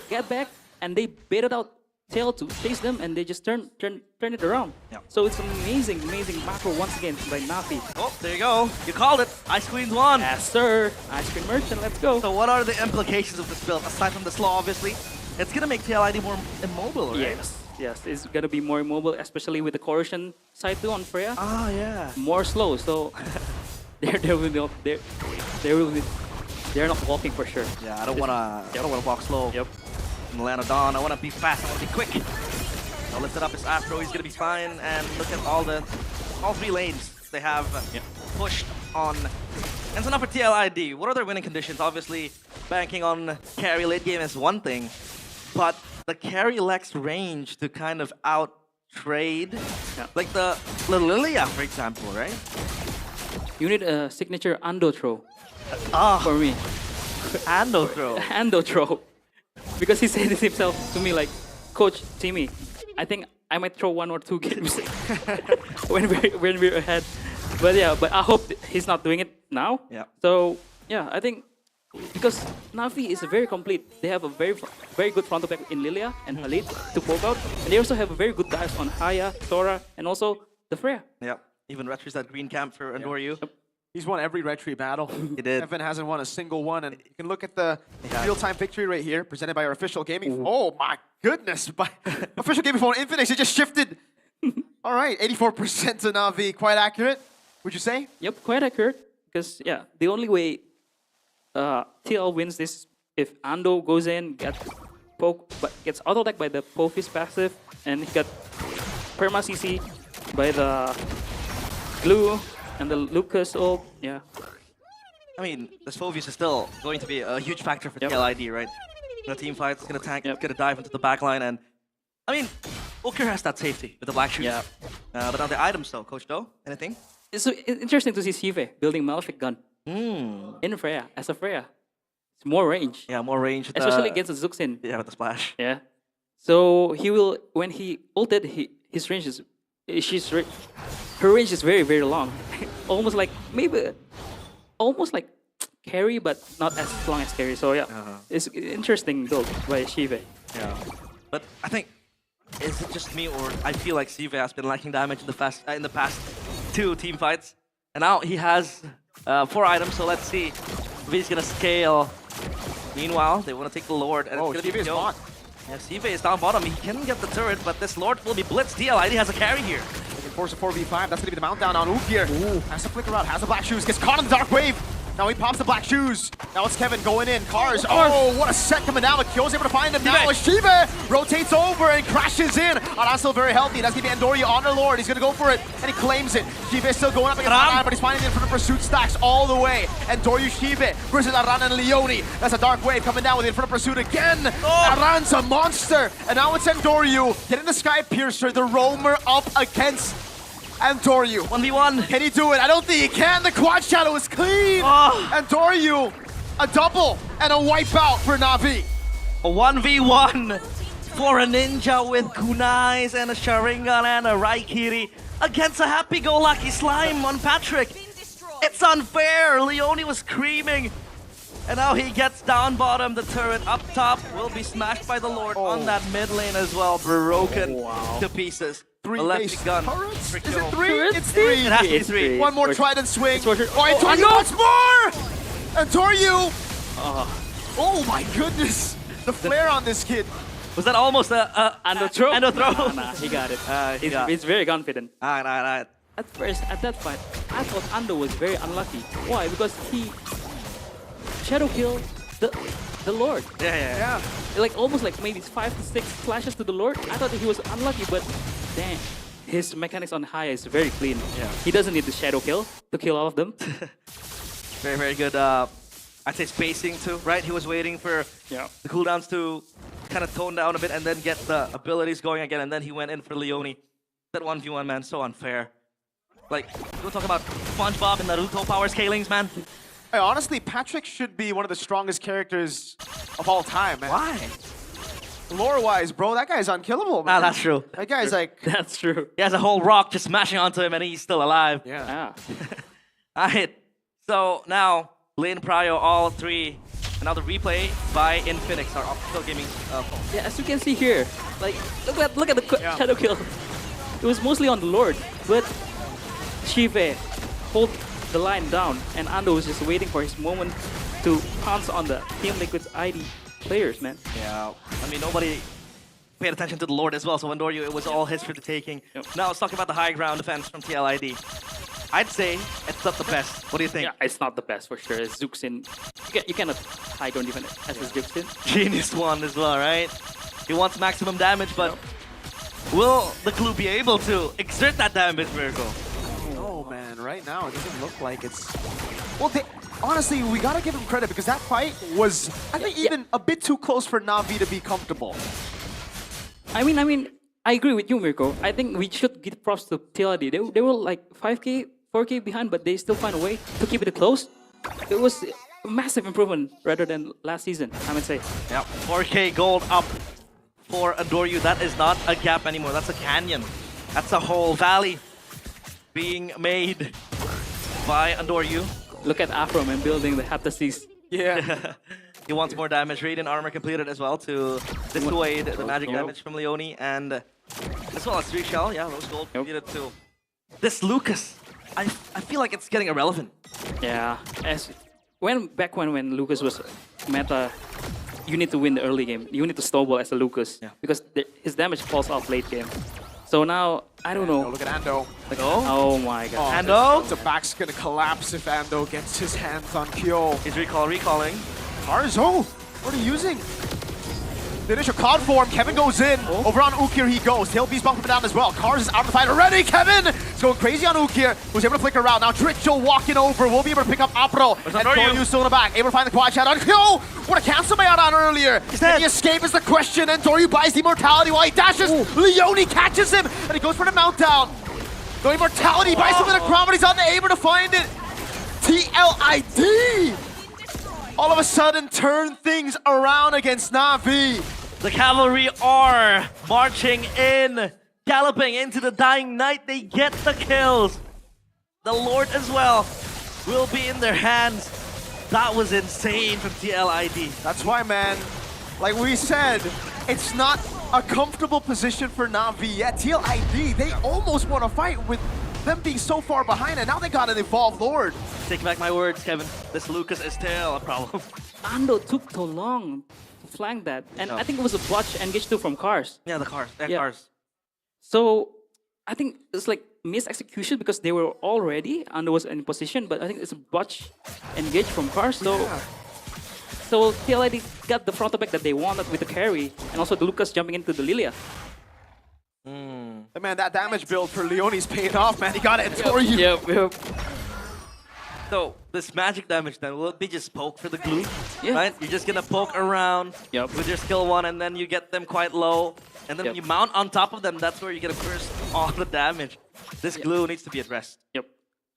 get back, and they baited out Tail to chase them, and they just turn it around. So it's amazing, amazing macro once again by Na'Vi. Oh, there you go. You called it. Ice Queen's won. Yes, sir. Ice Cream Merchant, let's go. So what are the implications of this build? Aside from the slow, obviously, it's going to make TLID more immobile, right? Yes, it's going to be more immobile, especially with the coercion side too on Freya. Ah, yeah. More slow, so they're not walking for sure. Yeah, I don't wanna walk slow. Yep. In Lana Dawn, I wanna be fast, I wanna be quick. Now lift it up his Astro, he's gonna be fine, and look at all 3 lanes they have pushed on. And so now for TLID, what are their winning conditions? Obviously, banking on carry late game is one thing, but the carry lacks range to kind of out-trade, like the Lilia, for example, right? You need a signature Ando throw for me. Ando throw? Ando throw. Because he said it himself to me like, Coach, Timmy, I think I might throw 1 or 2 games when we're ahead. But yeah, but I hope he's not doing it now. Yeah. So yeah, I think because Navi is very complete. They have a very good front to back in Lilia and Halid to poke out, and they also have a very good dives on Haya, Sora, and also the Freya. Yeah, even Retri's that green camp for Andoryu. He's won every Retri battle. He did. Evan hasn't won a single one, and you can look at the real-time victory right here, presented by our official gaming. Oh my goodness! By official gaming phone Infinix, it just shifted. All right, 84% to Navi, quite accurate. Would you say? Yep, quite accurate. Because yeah, the only way TL wins this if Ando goes in, gets auto-attacked by the Pofis passive, and he got perma CC by the Glue and the Lucas ult. Yeah. I mean, this Phovius is still going to be a huge factor for TLID, right? The team fight, it's gonna tank, it's gonna dive into the backline, and I mean, Uker has that safety with the black shoes. Yeah. But on the items though, Coach Do, anything? It's so interesting to see Sive building Malefic gun in Freya, as a Freya. It's more range. Yeah, more range. With especially against the Zuxin. Yeah, with the splash. Yeah. So he will, when he ulted, his range is, her range is very, very long. Almost like, almost like carry, but not as long as carry. So yeah, it's an interesting build by Sive. Yeah. But I think, is it just me, or I feel like Sive has been lacking damage in the past 2 team fights, and now he has 4 items. So let's see if he's gonna scale. Meanwhile, they want to take the Lord, and it's gonna be Joe. Yeah, Sive is down bottom. He can get the turret, but this Lord will be blitzed. TLID has a carry here. They can force a 4v5. That's gonna be the mount down on Ook here. Has to flicker out. Has the black shoes. Gets caught in the dark wave. Now he pops the black shoes. Now it's Kevin going in. Cars. Oh, what a set coming down. Kyo's able to find him now. Shive rotates over and crashes in. Aran's still very healthy. That's going to be Andoryu on the Lord. He's going to go for it, and he claims it. Shive is still going up against Aran, but he's finding it for the pursuit stacks all the way. Andoryu Shive versus Aran and Leone. That's a dark wave coming down with the in front of pursuit again. Aran's a monster. And now it's Andoryu getting the Sky Piercer, the roamer up against Andoryu. 1v1. Can he do it? I don't think he can. The quad shadow is clean. Andoryu, a double and a wipeout for Navi. A 1v1 for a ninja with kunais and a Sharingan and a Raikiri against a happy-go-lucky slime on Patrick. It's unfair. Leone was screaming. And now he gets down bottom. The turret up top will be smashed by the Lord on that mid lane as well. Broken to pieces. 3 left base gun. turrets? Is it 3? Turrets? It's 3. It has to be 3. One more trident swing. Oh, Andoryu wants more! Andoryu! Oh my goodness! The flare on this kid. Was that almost a throw? Nah, he got it. He's very confident. Alright. At first, at that fight, I thought Ando was very unlucky. Why? Because he shadow killed the Lord. Yeah. Like almost like maybe 5 to 6 flashes to the Lord. I thought that he was unlucky, but damn, his mechanics on high is very clean. Yeah. He doesn't need the shadow kill to kill all of them. Very, very good. I'd say spacing too, right? He was waiting for the cooldowns to kind of tone down a bit and then get the abilities going again, and then he went in for Leone. That 1v1, man, so unfair. Like, we'll talk about SpongeBob and Naruto power scalings, man. Hey, honestly, Patrick should be one of the strongest characters of all time, man. Why? Lore-wise, bro, that guy's unkillable, man. Nah, that's true. That guy's like... That's true. He has a whole rock just smashing onto him and he's still alive. Yeah. Alright, so now, lane prio, all 3. And now the replay by Infinix, our official gaming phone. Yeah, as you can see here, like, look at the shadow kill. It was mostly on the Lord, but Shive hold the line down, and Ando was just waiting for his moment to pounce on the Team Liquid's ID players, man. Yeah, I mean, nobody paid attention to the Lord as well, so Andoryu, it was all his for the taking. Now let's talk about the high ground defense from TLID. I'd say it's not the best. What do you think? Yeah, it's not the best for sure. Zuxin, you cannot high ground defend as a Zuxin. Genius one as well, right? He wants maximum damage, but will the Glue be able to exert that damage, Miracle? Oh man, right now it doesn't look like it's... Well, honestly, we gotta give him credit because that fight was, I think, even a bit too close for Navi to be comfortable. I mean, I agree with you, Mirko. I think we should give props to TLD. They were like 5k, 4k behind, but they still find a way to keep it close. It was a massive improvement rather than last season, I would say. Yeah, 4k gold up for Andoryu. That is not a gap anymore. That's a canyon. That's a whole valley being made by Andoryu. Look at Afro, man, building the Heptasis Yeah. He wants more damage. Radiant armor completed as well to dissuade the magic damage from Leone. And as well as 3 shell. Yeah, rose gold completed too. This Lucas, I feel like it's getting irrelevant. Yeah, back when Lucas was meta, you need to win the early game. You need to snowball as a Lucas because his damage falls off late game. So now I don't know. Look at Ando. Like, oh my god. Ando? The back's gonna collapse if Ando gets his hands on Kyo. He's recalling. Tarzo, what are you using? The initial cloud form, Kevin goes in. Over on Ukir he goes. Tail Beast bumping down as well. Cars is out of the fight already. Kevin is going crazy on Ukir, who's able to flicker around. Now Dritchel walking over. Will be able to pick up Apro. And Toryu still in the back. Able to find the quad shot on Kyo. What a cancel by on earlier. Can he escape is the question. And Toryu buys the immortality while he dashes. Leone catches him. And he goes for the mountdown. No immortality. Buys him in the crown, but he's unable to find it. TLID. All of a sudden turn things around against Na'Vi. The cavalry are marching in, galloping into the dying night. They get the kills. The Lord as well will be in their hands. That was insane from TLID. That's why, man, like we said, it's not a comfortable position for Na'Vi yet. TLID, they almost won a fight with them being so far behind, and now they got an evolved Lord. Take back my words, Kevin. This Lucas is still a problem. Ando took so long to flank that, and I think it was a botch engage too from Cars. Yeah, the Cars. Cars. So I think it's like mis-execution because they were all ready. Ando was in position, but I think it's a botch engage from Cars. So TLID got the frontal back that they wanted with the carry, and also the Lucas jumping into the Lilia. Man, that damage build for Leone's paid off, man. He got it in Toryu. Yep. So, this magic damage then, will it be just poke for the glue? Right? You're just gonna poke around with your skill 1 and then you get them quite low. And then when you mount on top of them, that's where you get to burst all the damage. This glue needs to be addressed. Yep.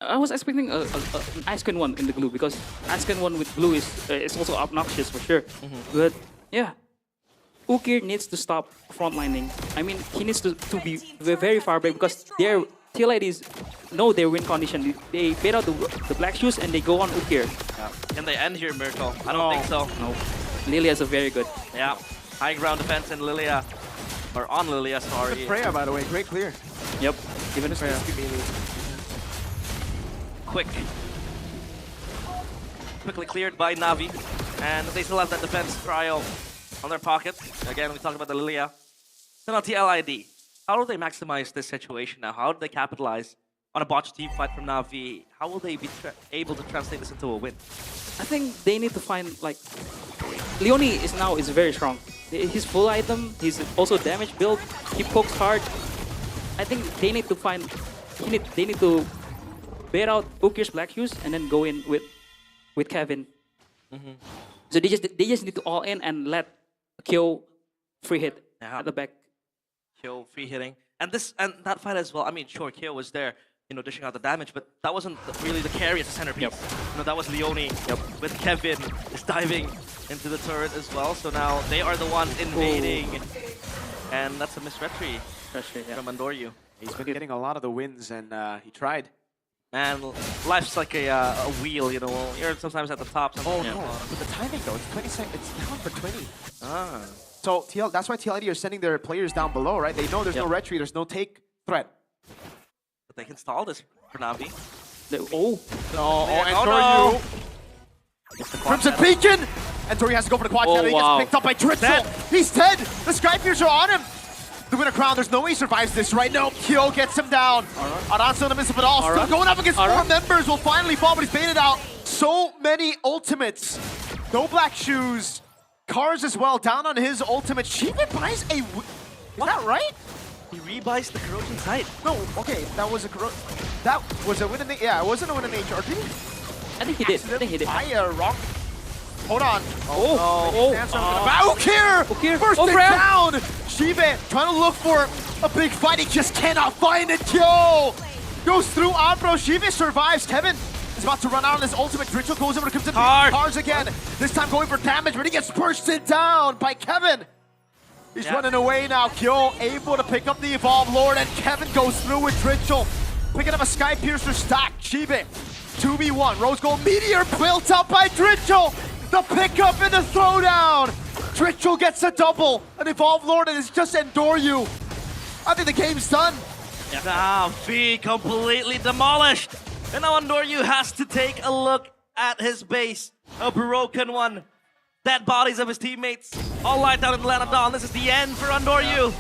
I was expecting an Ice Queen 1 in the glue because Ice Queen 1 with glue is also obnoxious for sure. But yeah. Ukir needs to stop frontlining. I mean, he needs to be very far back because TLIDs know their win condition. They bait out the black shoes and they go on Ukir. Can they end here, Miracle? I don't think so. No. Lilia is a very good. Yeah. High ground defense in Lilia. Or on Lilia, sorry. Good Freya, by the way. Great clear. Yep. Even Freya. Quickly cleared by Na'Vi. And they still have that defense cryo on their pockets. Again, we talked about the Lilia. So now TLID. How do they maximize this situation now? How do they capitalize on a botched team fight from Na'Vi? How will they be able to translate this into a win? I think they need to find, like, Leone is very strong. He's full item, he's also damage build, he pokes hard. I think they need to find, they need to bait out Ukir's black shoes and then go in with Kevin. So they just need to all in and let Kyo free hit at the back. Kyo free hitting. And that fight as well, I mean, sure, Kyo was there, dishing out the damage, but that wasn't really the carry as a centerpiece. That was Leone with Kevin is diving into the turret as well. So now they are the ones invading. And that's a misretry from Andoryu. He's been getting a lot of the wins, and he tried. Man, life's like a wheel, You're sometimes at the top. Oh, no. But the timing, though, it's 20 seconds. It's down for 20. So that's why TLID are sending their players down below, right? They know there's no retreat, there's no take threat. But they can stall this for Na'Vi. And Toryu. Crimson Beacon! And Toryu has to go for the quad shot. He gets picked up by Dritchel. He's dead! The Sky Piercer on him! To win a crown, there's no way he survives this right now. Kyo gets him down. Aran's still in the midst of it all. Still going up against 4 members. Will finally fall, but he's baited out. So many ultimates. No black shoes. Cars as well, down on his ultimate. Shiva buys a... Is that right? He rebuys the corrosion sight. No, okay, that was a win in the... Yeah, it wasn't a win in nature. Or did he? I think he did. Buy a rock. Hold on. Ukir! First it down! Shiva trying to look for a big fight. He just cannot find it. Kyo goes through Abro. Shiva survives. Kevin is about to run out on his ultimate. Dritchel goes over to Crimson Cars again. This time going for damage, but he gets bursted down by Kevin. He's running away now. Kyo able to pick up the Evolved Lord, and Kevin goes through with Dritchel. Picking up a Sky Piercer stack. Shiva 2v1. Rose Gold Meteor built up by Dritchel. The pickup and the throwdown! Trichel gets a double! An Evolved Lord and it's just Endure You. I think the game's done. Now V completely demolished. And now Endure You has to take a look at his base. A broken one. Dead bodies of his teammates. All light down in the land of Dawn. This is the end for Endure You.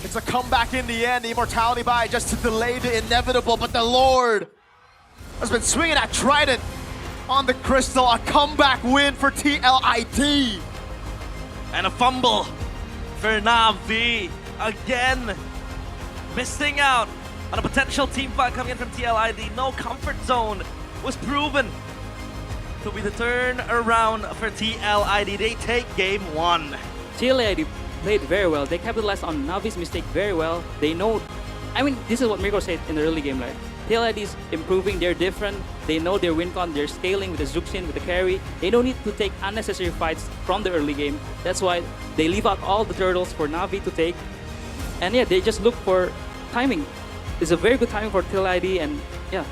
It's a comeback in the end. The Immortality buy just to delay the inevitable, but the Lord has been swinging at Trident on the Crystal. A comeback win for TLID. And a fumble for Na'Vi. Again, missing out on a potential team fight coming in from TLID. No comfort zone was proven to be the turn around for TLID. They take game 1. TLID played very well. They capitalized on Navi's mistake very well. They know, I mean, this is what Mirko said in the early game, right? TLID is improving, they're different. They know their win con, they're scaling with the Zuxin, with the carry. They don't need to take unnecessary fights from the early game. That's why they leave out all the turtles for Na'Vi to take. And yeah, they just look for timing. It's a very good timing for TLID, and yeah,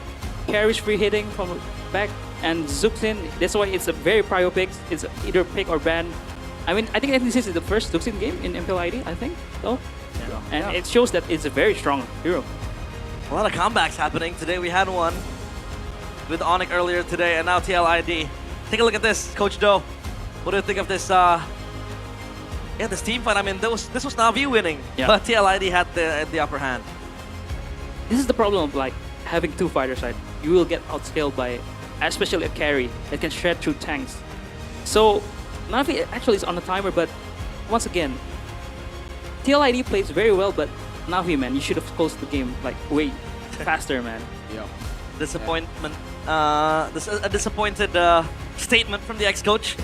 carries free hitting from back and Zuxin. That's why it's a very prio pick. It's either pick or ban. I mean, I think this is the first Zuxin game in MPL ID, I think, so. Yeah. And it shows that it's a very strong hero. A lot of comebacks happening. Today we had one with Onyx earlier today, and now TLID. Take a look at this, Coach Doe. What do you think of this? This team fight. I mean, this was Na'Vi winning, but TLID had the upper hand. This is the problem of like having two fighters, right? You will get outscaled by, especially a carry that can shred through tanks. So Na'Vi actually is on a timer, but once again, TLID plays very well, but Na'Vi, man, you should have closed the game like way faster, man. Yeah. Disappointment. A disappointed statement from the ex-coach.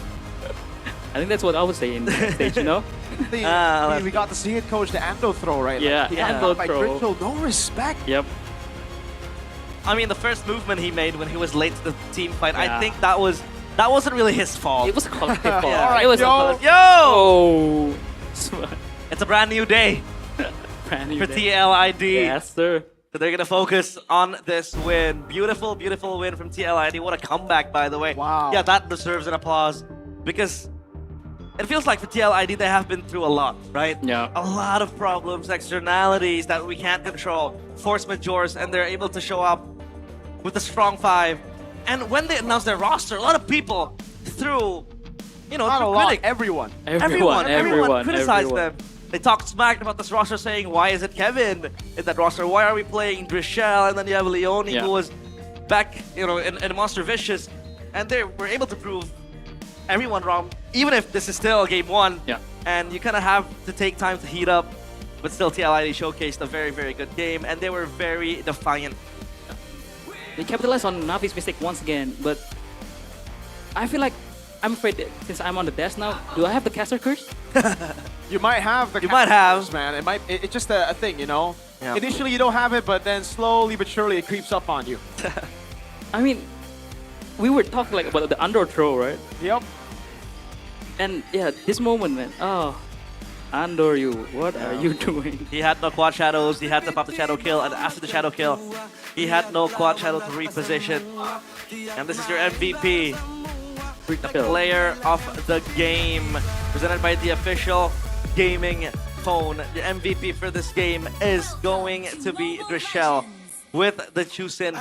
I think that's what I would say in the stage, you know? We got to see it, Coach, the Ando throw, right? Yeah, like, the Ando by throw. Trichel, no respect. Yep. I mean, the first movement he made when he was late to the team fight, I think that wasn't really his fault. It was a collective fault. All right, it was yo! Oh. It's a brand new day. Brand new for day. TLID. Yes, sir. So they're gonna focus on this win. Beautiful, beautiful win from TLID. What a comeback, by the way. Wow. Yeah, that deserves an applause because it feels like for TLID they have been through a lot, right? Yeah. A lot of problems, externalities that we can't control, force majors, and they're able to show up with a strong 5. And when they announced their roster, a lot of people threw, Not a lot, everyone criticized them. They talked smack about this roster, saying, why is it Kevin in that roster? Why are we playing Drichelle? And then you have Leone, who was back, in Monster Vicious. And they were able to prove everyone wrong, even if this is still game 1. Yeah. And you kind of have to take time to heat up. But still, TLID showcased a very, very good game. And they were very defiant. They capitalized on Navi's mistake once again, but I feel like I'm afraid that since I'm on the desk now, do I have the caster curse? You might have the curse, man. It's just a thing, Yeah. Initially you don't have it, but then slowly but surely it creeps up on you. I mean, we were talking like about the under throw, right? Yep. And yeah, this moment, man. Oh, Andor, what are you doing? He had no quad shadows, he had to pop the shadow kill, and after the shadow kill, he had no quad shadow to reposition. And this is your MVP, the player of the game, presented by the official gaming phone. The MVP for this game is going to be Drichelle with the Chusin.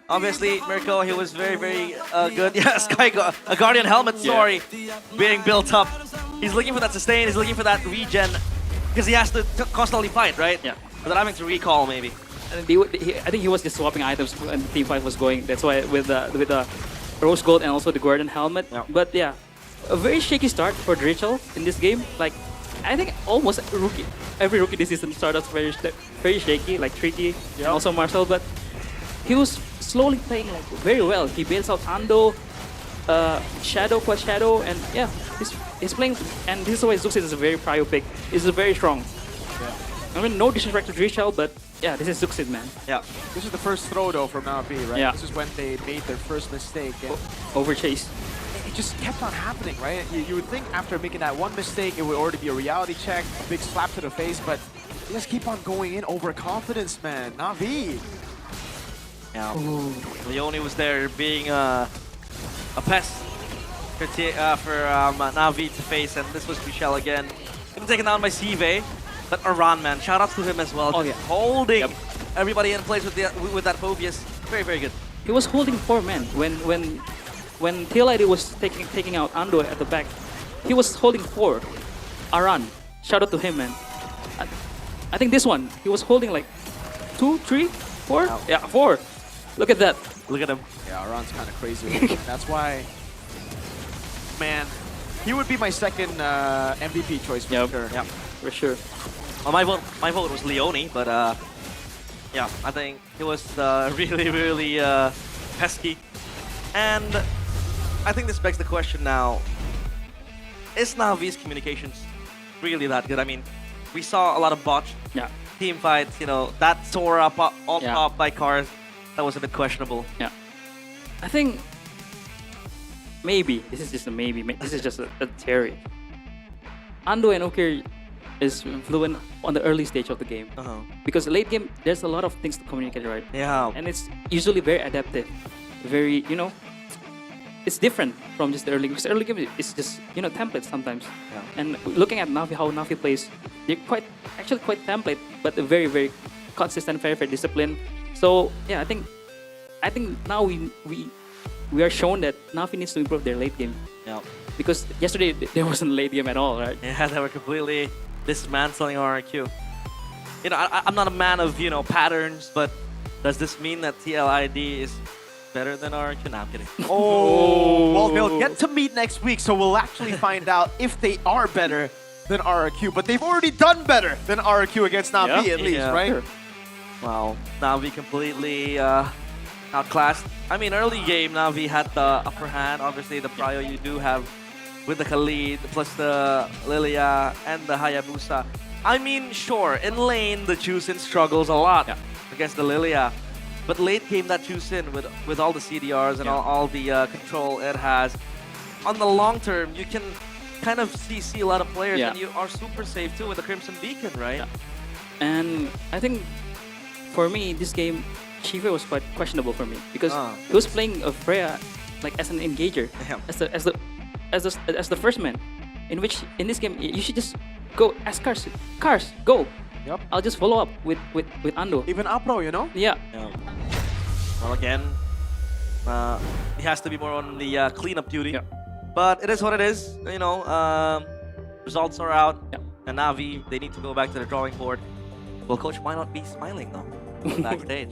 Obviously, Mirko, he was very, very good. Yes, a Guardian helmet story being built up. He's looking for that sustain, he's looking for that regen, because he has to constantly fight, right? Yeah. But having to recall, maybe. And I think he was just swapping items when the team fight was going. That's why with the Rose Gold and also the Guardian helmet. Yeah. But yeah, a very shaky start for Drichel in this game. Like, I think almost every rookie this season started off very shaky, like Tricky and also Marcel. But he was slowly playing like very well. He bails out Ando, Shadow, Quad Shadow, and yeah, he's playing. And this is why Zuxin is a very prio pick. He's very strong. Yeah. I mean, no disrespect to Drichel, but yeah, this is Zuxin, man. Yeah. This is the first throw though from Na'Vi, right? Yeah. This is when they made their first mistake. And over chase. it just kept on happening, right? You would think after making that one mistake, it would already be a reality check, a big slap to the face, but they just keep on going in. Overconfidence, man. Na'Vi. Yeah. Leone was there being a pest Na'Vi to face, and this was Michelle again. Getting taken down by Sive, but Aran, man, shout out to him as well. Just holding everybody in place with that Phobius. Very, very good. He was holding 4 men when TLID was taking out Ando at the back. He was holding 4. Aran, shout out to him, man. I think this one, he was holding like 2, 3, 4? Wow. Yeah, 4. Look at that. Look at him. Yeah, Aran's kind of crazy. That's why, man, he would be my second MVP choice for sure. Yeah, for sure. Well, my vote was Leone, but yeah, I think he was really, really pesky. And I think this begs the question now, is Na'Vi's communications really that good? I mean, we saw a lot of botched team fights, you know, that Sora on top by Cars, that was a bit questionable. Yeah. I think maybe, this is just a maybe, this is just a theory. Ando and Okir is fluent on the early stage of the game. Because late game, there's a lot of things to communicate, right? Yeah. And it's usually very adaptive. Very, you know, it's different from just the early game. Because early game is just, you know, templates sometimes. Yeah. And looking at Na'Vi, how Na'Vi plays, they're actually quite template, but very, very consistent, very, very disciplined. So yeah, I think now we are shown that Na'Vi needs to improve their late game. Yeah. Because yesterday there wasn't late game at all, right? Yeah, they were completely dismantling RRQ. You know, I'm not a man of, you know, patterns, but does this mean that TLID is better than RRQ? No, I'm kidding. Oh, well, they'll get to meet next week, so we'll actually find out if they are better than RRQ. But they've already done better than RRQ against Na'Vi, at least, right? Sure. Wow, Na'Vi completely outclassed. I mean, early game, Na'Vi had the upper hand. Obviously, the prio you do have with the Khalid, plus the Lilia and the Hayabusa. I mean, sure, in lane, the Juicin struggles a lot against the Lilia. But late game, that Juicin, with all the CDRs and all the control it has, on the long term, you can kind of see a lot of players, and you are super safe too with the Crimson Beacon, right? Yeah. And I think, for me, this game, Shiva was quite questionable for me because he was playing Freya like as an engager, as the first man. In which in this game you should just go as Cars, go. Yep. I'll just follow up with Ando. Even Apro, you know. Yeah. Well, again, he has to be more on the cleanup duty. Yeah. But it is what it is. You know, results are out, and Na'Vi, they need to go back to the drawing board. Will Coach why not be smiling though backstage?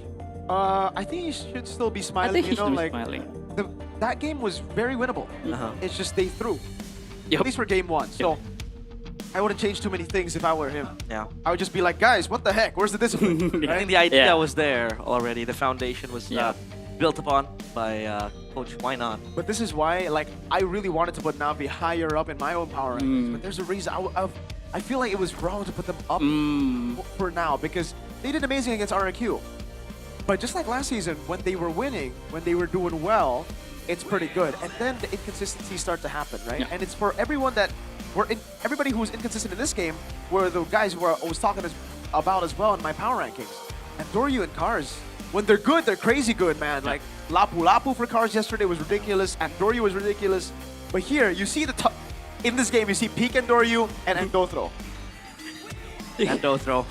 I think he should still be smiling. I think he should be like, smiling. That game was very winnable. It's just they threw. Yep. At least for game 1. So I wouldn't change too many things if I were him. Yeah. I would just be like, guys, what the heck? Where's the discipline? I think the idea was there already. The foundation was built upon by Coach. Why not? But this is why, like, I really wanted to put Na'Vi higher up in my own power rankings. But there's a reason. I feel like it was wrong to put them up for now because they did amazing against RRQ. But just like last season, when they were winning, when they were doing well, it's pretty good. And then the inconsistencies start to happen, right? Yeah. And it's for everyone that everybody who was inconsistent in this game were the guys who I was talking about as well in my power rankings. And Doryu and Cars, when they're good, they're crazy good, man. Like Lapu for Cars yesterday was ridiculous, and Doryu was ridiculous. But here, you see in this game, you see Peek and Doryu and Endothrall. Endothrall.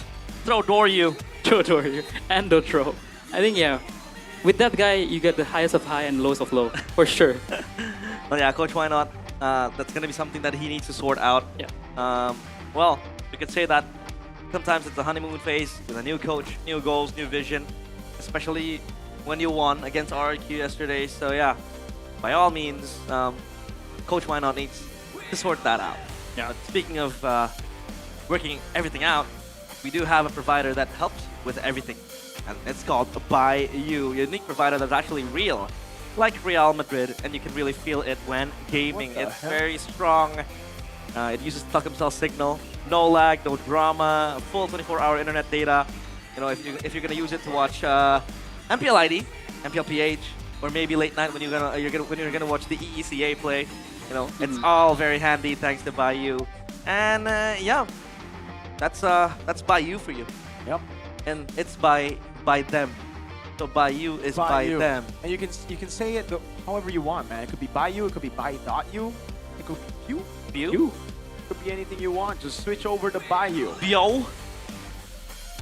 Throw Doryu. Throw Doryu. Endothrall. I think, with that guy, you get the highest of high and lowest of low, for sure. Well, yeah, Coach, why not? That's going to be something that he needs to sort out. Yeah. Well, we could say that sometimes it's a honeymoon phase with a new coach, new goals, new vision, especially when you won against RRQ yesterday. So, yeah, by all means, Coach Why Not needs to sort that out. Yeah. But speaking of working everything out, we do have a provider that helps with everything. And it's called By You, a unique provider that's actually real, like Real Madrid, and you can really feel it when gaming. It's very strong. It uses Telkomsel signal, no lag, no drama, full 24-hour internet data. You know, if you're gonna use it to watch MPL ID, MPL PH, or maybe late night when you're gonna watch the EECA play, you know, it's all very handy thanks to By You. And yeah, that's By You for you. Yep. And it's by them. So By You is by them. And you can say it however you want, man. It could be by you, it could be by.you, it could be you. You? It could be anything you want. Just switch over to by you. Yo.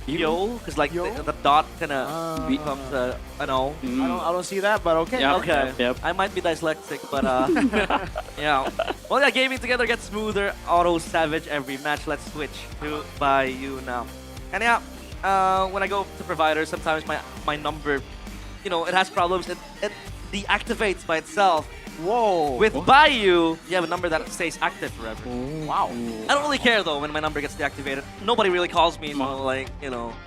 Yo, because like the dot kind of becomes I know. I don't see that, but okay. Yep, okay. I might be dyslexic, but yeah. Well, yeah, gaming together gets smoother. Auto savage every match. Let's switch to by you now. And yeah, when I go to providers, sometimes my number, it has problems. It deactivates by itself. Whoa. With Bayou, you have a number that stays active forever. Wow. I don't really care though when my number gets deactivated. Nobody really calls me, so like,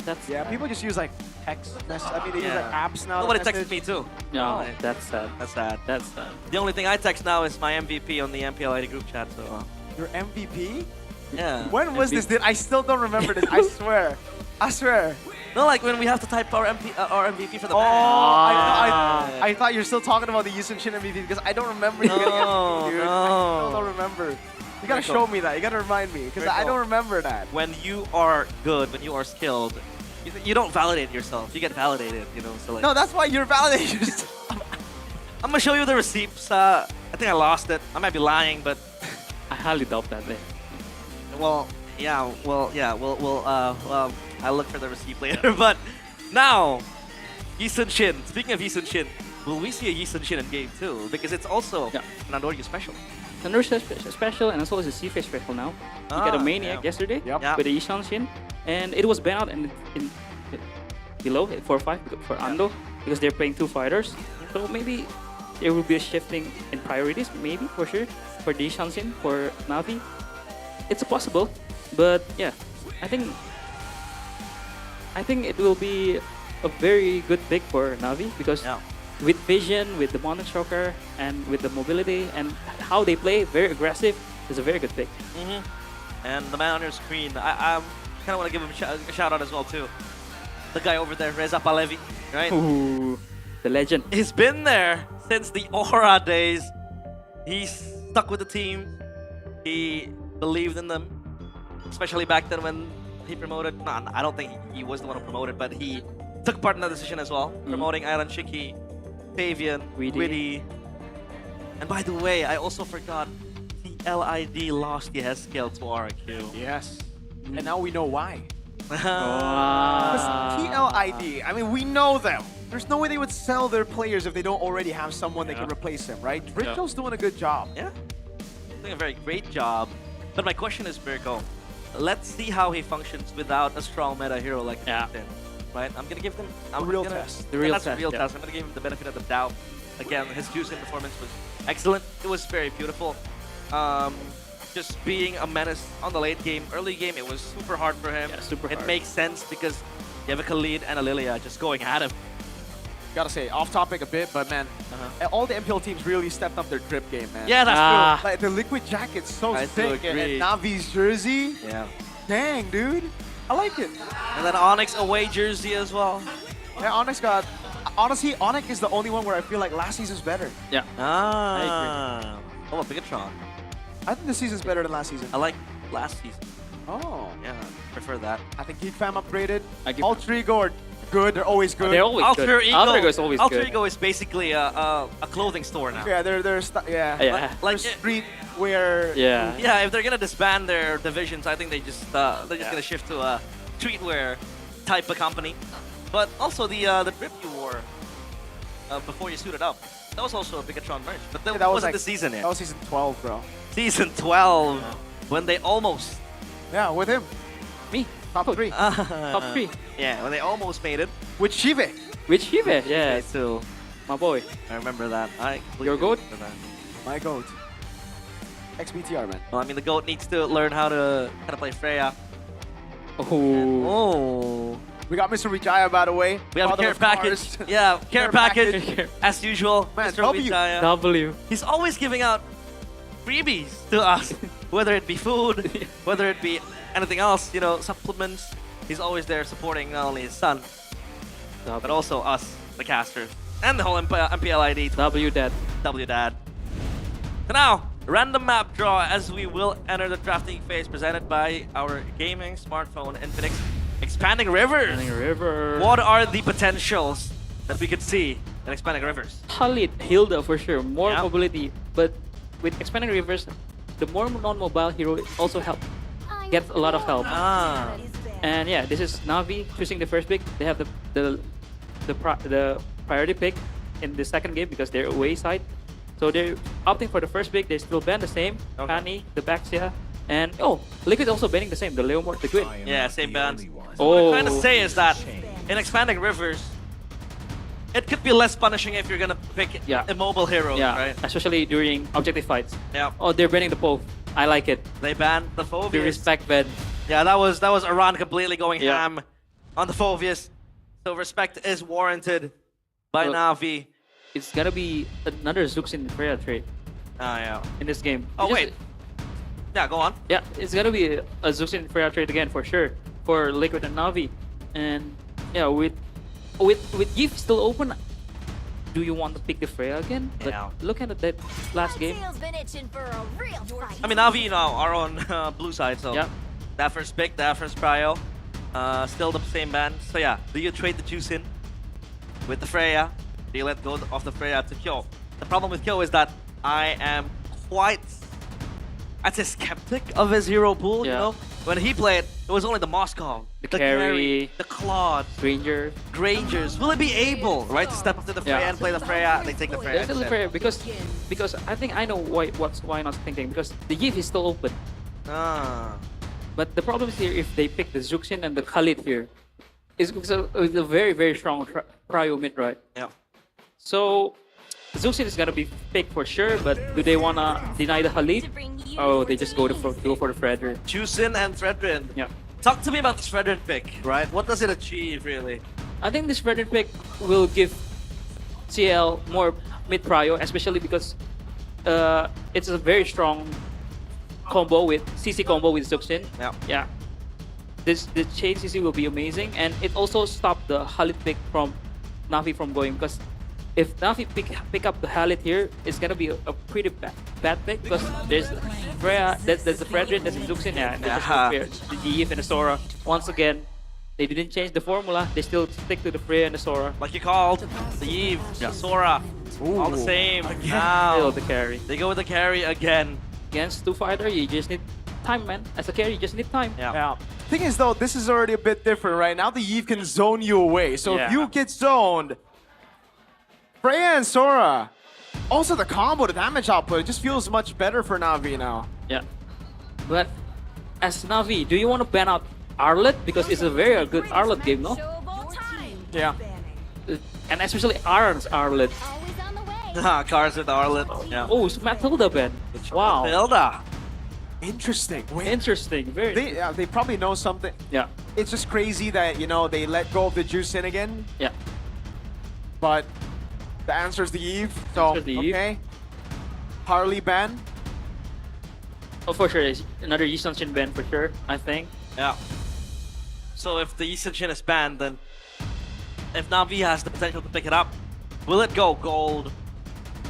That's people just use like text. I mean, they use like apps now. Nobody texts me too. No, Like, that's sad. That's sad. That's sad. The only thing I text now is my MVP on the MPL ID group chat. So. Your MVP? Yeah. When was this? I still don't remember this. I swear. I swear. No, like when we have to type our MVP for the match. I thought you're still talking about the Yusun Shin MVP because I don't remember you getting MVP, dude. I still don't remember. You gotta show me that. You gotta remind me because I don't remember that. When you are good, when you are skilled, you don't validate yourself. You get validated, So like. No, that's why you're validating yourself. I'm gonna show you the receipts. I think I lost it. I might be lying, but I highly doubt that. Well, yeah. I'll look for the receipt later. But now, Yisun Shin. Speaking of Yisun Shin, will we see a Yisun Shin in game 2? Because it's also an Andoryu special. Andoryu special and also it's a C-Face special now. You got a Maniac yesterday with the Yisun Shin. And it was banned out in below 4-5 for Ando because they're playing 2 fighters. So maybe there will be a shifting in priorities, maybe for sure, for the Yisun Shin, for Navi. It's possible, but yeah, I think it will be a very good pick for Navi because with vision, with the Mountain Choker, and with the mobility and how they play, very aggressive, is a very good pick. And the man on your screen, I kind of want to give him a shout out as well too. The guy over there, Reza Palevi, right? Ooh, the legend. He's been there since the Aura days. He's stuck with the team. He believed in them, especially back then when he promoted. No, I don't think he was the one who promoted, but he took part in the decision as well, promoting Island Shiki, Fabian, Witty. And by the way, I also forgot TLID lost the S-Scale to RQ. Yes. And now we know why. Wow. Because TLID, I mean, we know them. There's no way they would sell their players if they don't already have someone that can replace him, right? Ritual's doing a good job. Yeah, doing a very great job. But my question is, Mirko, let's see how he functions without a strong meta hero like Captain. Right? I'm gonna give him the real test. The real test. I'm gonna give him the benefit of the doubt. Again, his Juicing performance was excellent. It was very beautiful. Just being a menace on the late game, early game, it was super hard for him. Yeah, super hard. It makes sense because you have a Khalid and a Lilia just going at him. Gotta say, off topic a bit, but man, all the MPL teams really stepped up their drip game, man. Yeah, that's true. Like the liquid jacket's so I sick, do agree. and Navi's jersey. Yeah. Dang, dude. I like it. And then Onyx away jersey as well. Yeah, Onyx got... Honestly, Onyx is the only one where I feel like last season's better. Yeah. I agree. Oh, Bigatron. I think this season's better than last season. I like last season. Oh. Yeah, prefer that. I think Geek Fam upgraded. All three are good. They're always good. They're always good. Alter Ego is always Alter good. Ego is basically a clothing store now. Yeah, they're like street wear. Yeah. Yeah, if they're gonna disband their divisions, I think they're just gonna shift to a streetwear type of company. But also the drip you wore before you suited up, that was also a Bigatron merch. But that wasn't like, the season yet. That was season 12, bro. Season 12, when they almost. Yeah, with him. Me. Top 3. Top 3. Yeah, when they almost made it. With Shive. With Shive, yeah. Too. My boy. I remember that. Your goat? My goat. XBTR, man. Well, I mean, the goat needs to learn how to play Freya. Oh. We got Mr. Wijaya, by the way. We have a care package. Yeah, care package. As usual, man, Mr. Wijaya. W. He's always giving out freebies to us, whether it be food, whether it be anything else, supplements. He's always there supporting not only his son, but also us, the casters, and the whole MPL ID. W-Dad. W-Dad. So now, random map draw as we will enter the drafting phase presented by our gaming smartphone Infinix. Expanding Rivers. Expanding River. What are the potentials that we could see in Expanding Rivers. Khalid, Hilda for sure, more Yeah. mobility. But with Expanding Rivers, the more non-mobile hero also help. Gets a lot of help. And yeah, this is Na'Vi choosing the first pick. They have the priority pick in the second game because they're away side. So they're opting for the first pick. They still ban the same. Kani, the Baxia, and Liquid also banning the same. The Leomort, the Gwyn. Yeah, same bans. So what I'm trying to say is that in Expanding Rivers, it could be less punishing if you're gonna pick immobile heroes, right? Especially during objective fights. Yeah. Oh, they're banning the Pove. I like it. They banned the Phoveus. The respect ban. Yeah, that was Iran completely going ham on the Phoveus. So respect is warranted by Na'Vi. It's gonna be another Zuxin Freya trade. In this game. Oh wait. Yeah, go on. Yeah, it's gonna be a Zuxin Freya trade again for sure for Liquid and Na'Vi. And yeah, with Yif still open, do you want to pick the Freya again? But look at that last game. I mean, Na'Vi now are on blue side, so that first pick, that first prio, still the same ban. So yeah, do you trade the Juicin with the Freya? Do you let go of the Freya to Kyo? The problem with Kyo is that I am quite, I'd say, skeptic of his hero pool, you know? When he played, it was only the Moskov, the carry, the Claude, Grangers. Will it be able, right, to step up to the Freya and play the Freya? They take the Freya. They take the Freya because I think I know why not thinking, because the Yif is still open. But the problem is here if they pick the Zuxin and the Khalid here, it's a very, very strong prio mid, right? Yeah. So Zuxin is gonna be picked for sure, but do they wanna deny the Khalid? Oh, they just go for the Fredrin. Juicin and Fredrin. Yeah. Talk to me about this Fredrin pick, right? What does it achieve, really? I think this Fredrin pick will give CL more mid prio, especially because it's a very strong combo with CC combo with Zuxin. Yeah. The chain CC will be amazing, and it also stopped the Khalid pick from Na'Vi from going, because if Na'Vi pick up the Khalid here, it's gonna be a pretty bad pick, because there's Freya, there's the Fredrin, there's the Zuxin, and there's the Yif and the Sora. Once again, they didn't change the formula. They still stick to the Freya and the Sora. Like you called, the Yif, the Sora, all the same. Now Still the carry. they go with the carry again. Against 2 fighter, you just need time, man. As a carry, you just need time. Yeah. Thing is though, this is already a bit different, right? Now the Yif can zone you away. So if you get zoned, Freya and Sora, also the combo, the damage output, it just feels much better for Na'Vi now. Yeah. But as Na'Vi, do you want to ban out Arlet? Because it's a very good Arlet game, no? Yeah. And especially Aaron's Arlet. Cars with Arlet. Yeah. Oh, it's Matilda ban. Wow. Matilda. Interesting. Interesting. Very. They probably know something. Yeah. It's just crazy that, you know, they let go of the Juicin again. Yeah. But the answer is the Eve. So, okay. Harley ban. Oh, for sure. It's another Yisanshin ban for sure, I think. Yeah. So if the Yisanshin is banned, then if Na'Vi has the potential to pick it up, will it go gold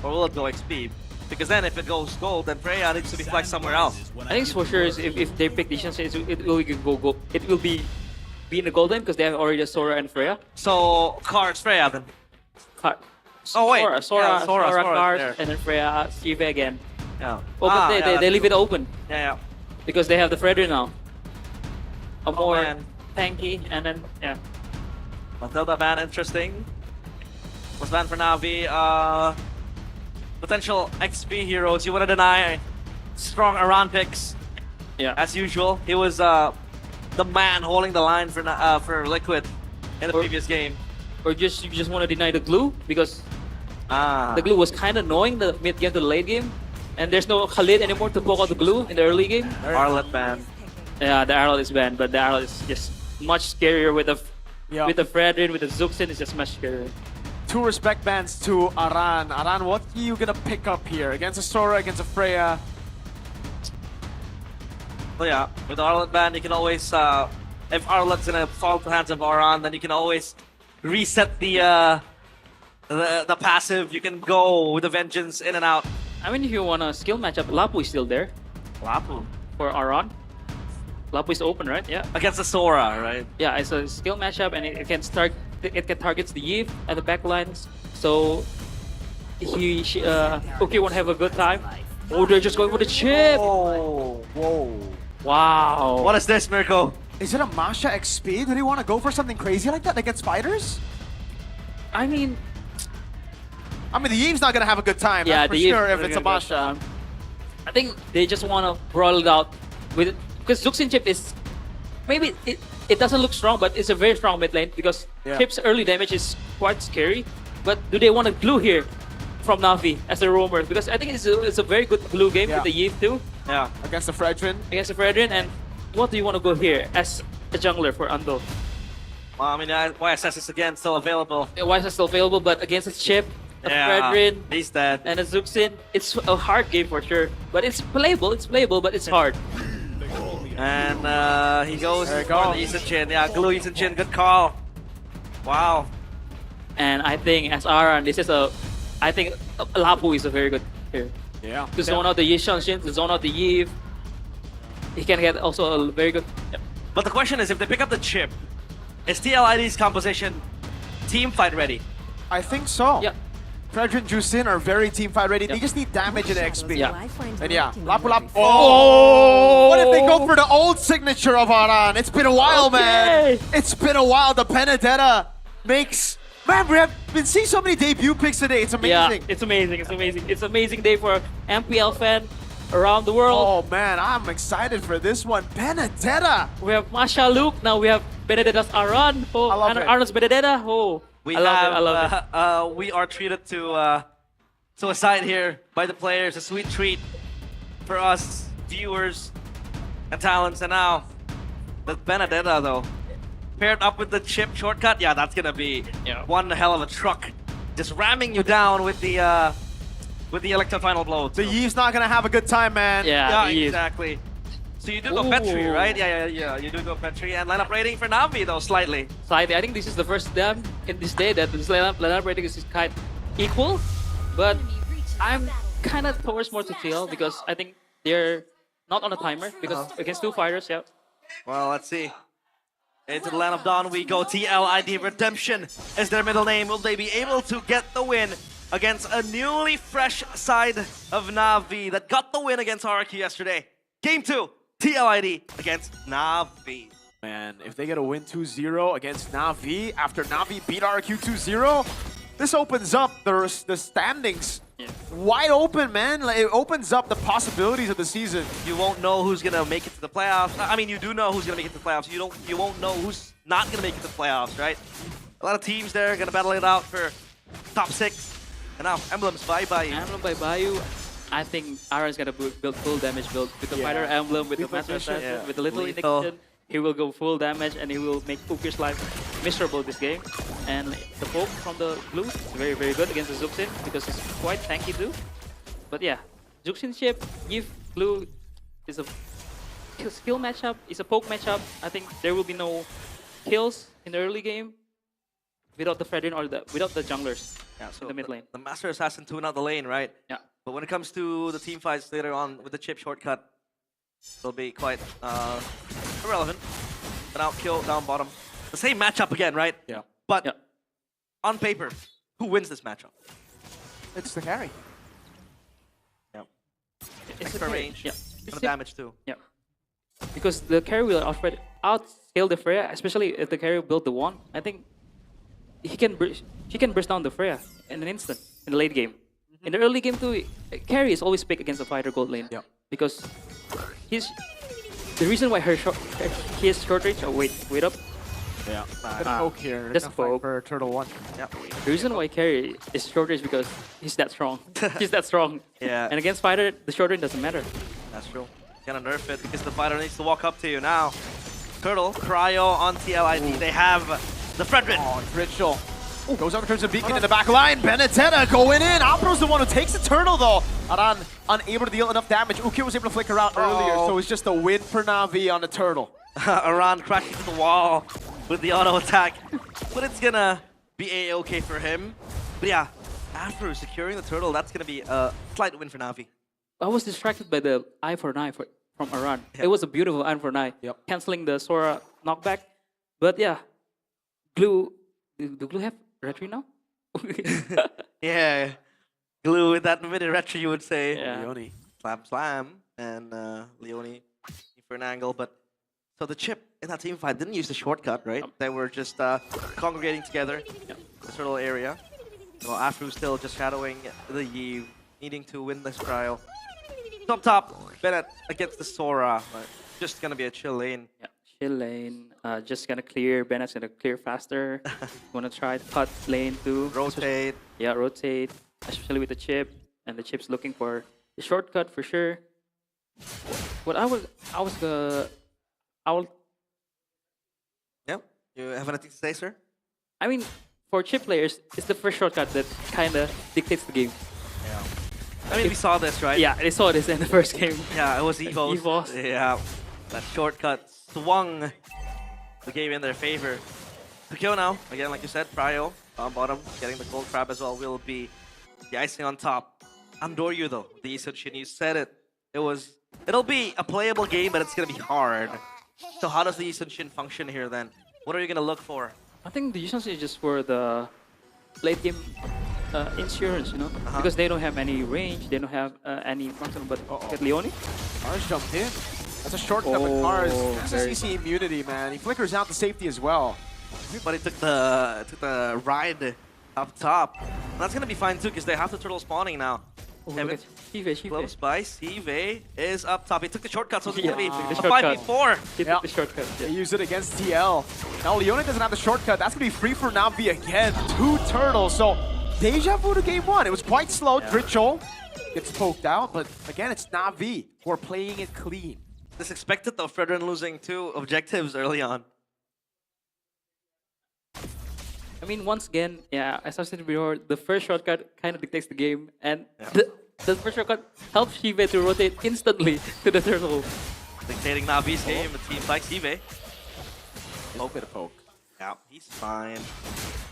or will it go XP? Because then if it goes gold, then Freya needs to be flexed somewhere else. I think for sure is if they pick the Yisanshin, it will go. It will be in the golden because they have already the Sora and Freya. So Cars Freya then. Oh wait, Sora, Sora Cars, there. and then Freya, Steve again. Yeah. Oh, but they leave it open. Yeah. Because they have the Fredrin now. A more man. tanky, and then Matilda ban, interesting. Was banned for Na'Vi. Potential XP heroes. You want to deny strong Iran picks? Yeah. As usual, he was the man holding the line for Liquid in the previous game. Or you just want to deny the glue because the glue was kind of annoying the mid game to the late game, and there's no Khalid anymore to poke out the glue in the early game. Arlet ban. Yeah, the Arlet is banned, but the Arlet is just much scarier with the Fredrin, with the Zuxin. It's just much scarier. 2 respect bans to Aran. Aran, what are you gonna pick up here against a Sora, against a Freya? So yeah, with the Arlet ban, you can always if Arlet's gonna fall to the hands of Aran, then you can always reset the passive. You can go with the vengeance in and out. I mean, if you want a skill matchup, Lapu is still there. Lapu for Aran. Lapu is open, right? Yeah. Against the Sora, right? Yeah, it's a skill matchup, and it can target the Yif at the back lines, So okay, won't have a good time. Oh, they're just going for the chip. Oh, whoa. Wow. What is this, Mirko? Is it a Masha XP? Do they want to go for something crazy like that against fighters? I mean, the Yeem's not gonna have a good time. yeah, That's for the sure Eve- if it's a Masha. I think they just want to brawl it out with because Zuxin chip is maybe it doesn't look strong, but it's a very strong mid lane because Yeah. chip's early damage is quite scary. But do they want a glue here from Navi as a roamer? Because I think it's a very good glue game Yeah. with the Yves too. Yeah. Against the Fredrin. Against the Fredrin, and what do you want to go here as a jungler for Ando? Well, I mean, YSS is again still available. Why is it still available? But against a chip, a Yeah, Fredrin, he's dead. and a Zuxin, it's a hard game for sure. But it's playable, but it's hard. And he goes There you for go. the Eason Chin. Yeah, glue Eason Chin. Good call. Wow. And I think as Aran, I think Lapu is a very good here. Yeah. To zone out the Yishan Shin, to zone out the Yves. He can get also a very good. But the question is, if they pick up the chip, is TLID's composition team fight ready? I think so. Yeah. Fredrin and Jusin are very team fight ready. They just need damage and XP. Yeah. And yeah, Lapu Lapu. Oh! What if they go for the old signature of Aran? It's been a while, man. It's been a while. The Benedetta makes... Man, we have been seeing so many debut picks today. It's amazing. Yeah, it's amazing. It's amazing. It's an amazing day for MPL fan around the world. Oh man, I'm excited for this one. Benedetta. We have Masha Luke. Now we have Benedetta's Aran. Oh, I love it. Aran's Benedetta. Oh, I love it. We are treated to a side here by the players. A sweet treat for us viewers and talents. And now the Benedetta though, paired up with the chip shortcut. Yeah, that's gonna be one hell of a truck, just ramming you down with the Electro final blow. The Yee's not gonna have a good time, man. Yeah, exactly. So you do go Petri, right? Yeah. You do go Petri and lineup rating for Navi though slightly. Slightly. I think this is the first time in this day that this lineup rating is kind of equal, but I'm kind of towards more to TL because I think they're not on a timer because against two fighters, yeah. Well, let's see. Into the land of dawn we go. TLID Redemption is their middle name. Will they be able to get the win against a newly fresh side of Navi that got the win against RQ yesterday? Game 2, TLID against Navi. Man, if they get a win 2-0 against Navi after Navi beat RQ 2-0, this opens up the standings wide open, man. Like, it opens up the possibilities of the season. You won't know who's gonna make it to the playoffs. I mean, you do know who's gonna make it to the playoffs. You won't know who's not gonna make it to the playoffs, right? A lot of teams there gonna battle it out for top 6. And now Emblems by Bayou. Emblem by Bayou. I think Aran's gonna build full damage build with the fighter emblem, with the master assassin, with the little indication. He will go full damage and he will make Ukir's life miserable this game. And the poke from the blue is very, very good against the Zuxin because it's quite tanky too. But yeah, Zuxin chip, Yves, blue is a skill matchup, it's a poke matchup. I think there will be no kills in the early game without the Fredrin or without the junglers in the mid lane. The master assassin tune out the lane, right? Yeah. But when it comes to the team fights later on with the chip shortcut, they'll be quite irrelevant. But out kill down bottom. The same matchup again, right? Yeah. But on paper, who wins this matchup? It's the carry. Yeah. It's Extra the carry. range. Yeah. And the damage too. Yeah. Because the carry will outscale the Freya, especially if the carry built the one. I think he can burst down the Freya in an instant in the late game. In the early game too, carry is always picked against the fighter gold lane. Yeah. Because the reason why he has short range. Oh wait up. Yeah. Poke here. Just poke for Turtle 1. Yeah. The reason why carry is short range because he's that strong. He's that strong. Yeah. And against fighter, the short range doesn't matter. That's true. Gonna nerf it because the fighter needs to walk up to you now. Turtle, Cryo on TLID. They have the Fredrin. Oh, it's Ritual. Goes over towards the beacon in the back line. Benedetta going in. Apro's the one who takes the turtle though. Aran unable to deal enough damage. Ukir was able to flicker out earlier, so it's just a win for Navi on the turtle. Aran crashing to the wall with the auto attack. But it's gonna be A-okay for him. But yeah, after securing the turtle, that's gonna be a slight win for Navi. I was distracted by the eye for an eye from Aran. It was a beautiful eye for an eye, canceling the Sora knockback. But yeah, do Glue have retry now? Yeah. Glue with that mid retro, you would say. Yeah. Leone. Slam. And Leone for an angle. But so the chip in that team fight didn't use the shortcut, right? They were just congregating together in this little area. Well, Afro still just shadowing the Yi, needing to win this trial. Top, Bennett against the Sora. But just gonna be a chill lane. Yeah, chill lane. Just gonna clear. Bennett's gonna clear faster. Wanna try to cut lane too. Rotate. Yeah, rotate. Especially with the chip. And the chip's looking for the shortcut for sure. What I will. Yeah. You have anything to say, sir? I mean, for chip players, it's the first shortcut that kind of dictates the game. Yeah. I mean, we saw this, right? Yeah, they saw this in the first game. Yeah, it was Evo's. Evo's. Yeah, that shortcut swung the game in their favor. To kill now, again, like you said, Prio on bottom, getting the gold crab as well will be the icing on top. Andoryu though, the Isunshin, you said it. It'll be a playable game, but it's gonna be hard. So how does the Isunshin function here then? What are you gonna look for? I think the Isunshin is just for the late game insurance, you know, because they don't have any range, they don't have any function. But get Leone. Cars jumped in. That's a shortcut with Cars. That's a CC immunity, man. He flickers out the safety as well. Everybody took the ride up top. And that's gonna be fine too, because they have the turtle spawning now. Kevin, close by. Sive is up top. He took the shortcut, so it's gonna be a 5v4. He took the shortcut. They used it against TL. Now Leone doesn't have the shortcut. That's gonna be free for Navi again. 2 turtles. So deja vu to game 1. It was quite slow. Dritchel gets poked out, but again, it's Navi who are playing it clean. This expected though, Fredrin losing 2 objectives early on. I mean, once again, yeah, as I said before, the first shortcut kind of dictates the game, and the first shortcut helps Sive to rotate instantly to the turtle. Dictating Navi's game, it seems like Sive. Poke with a poke. Yeah, he's fine.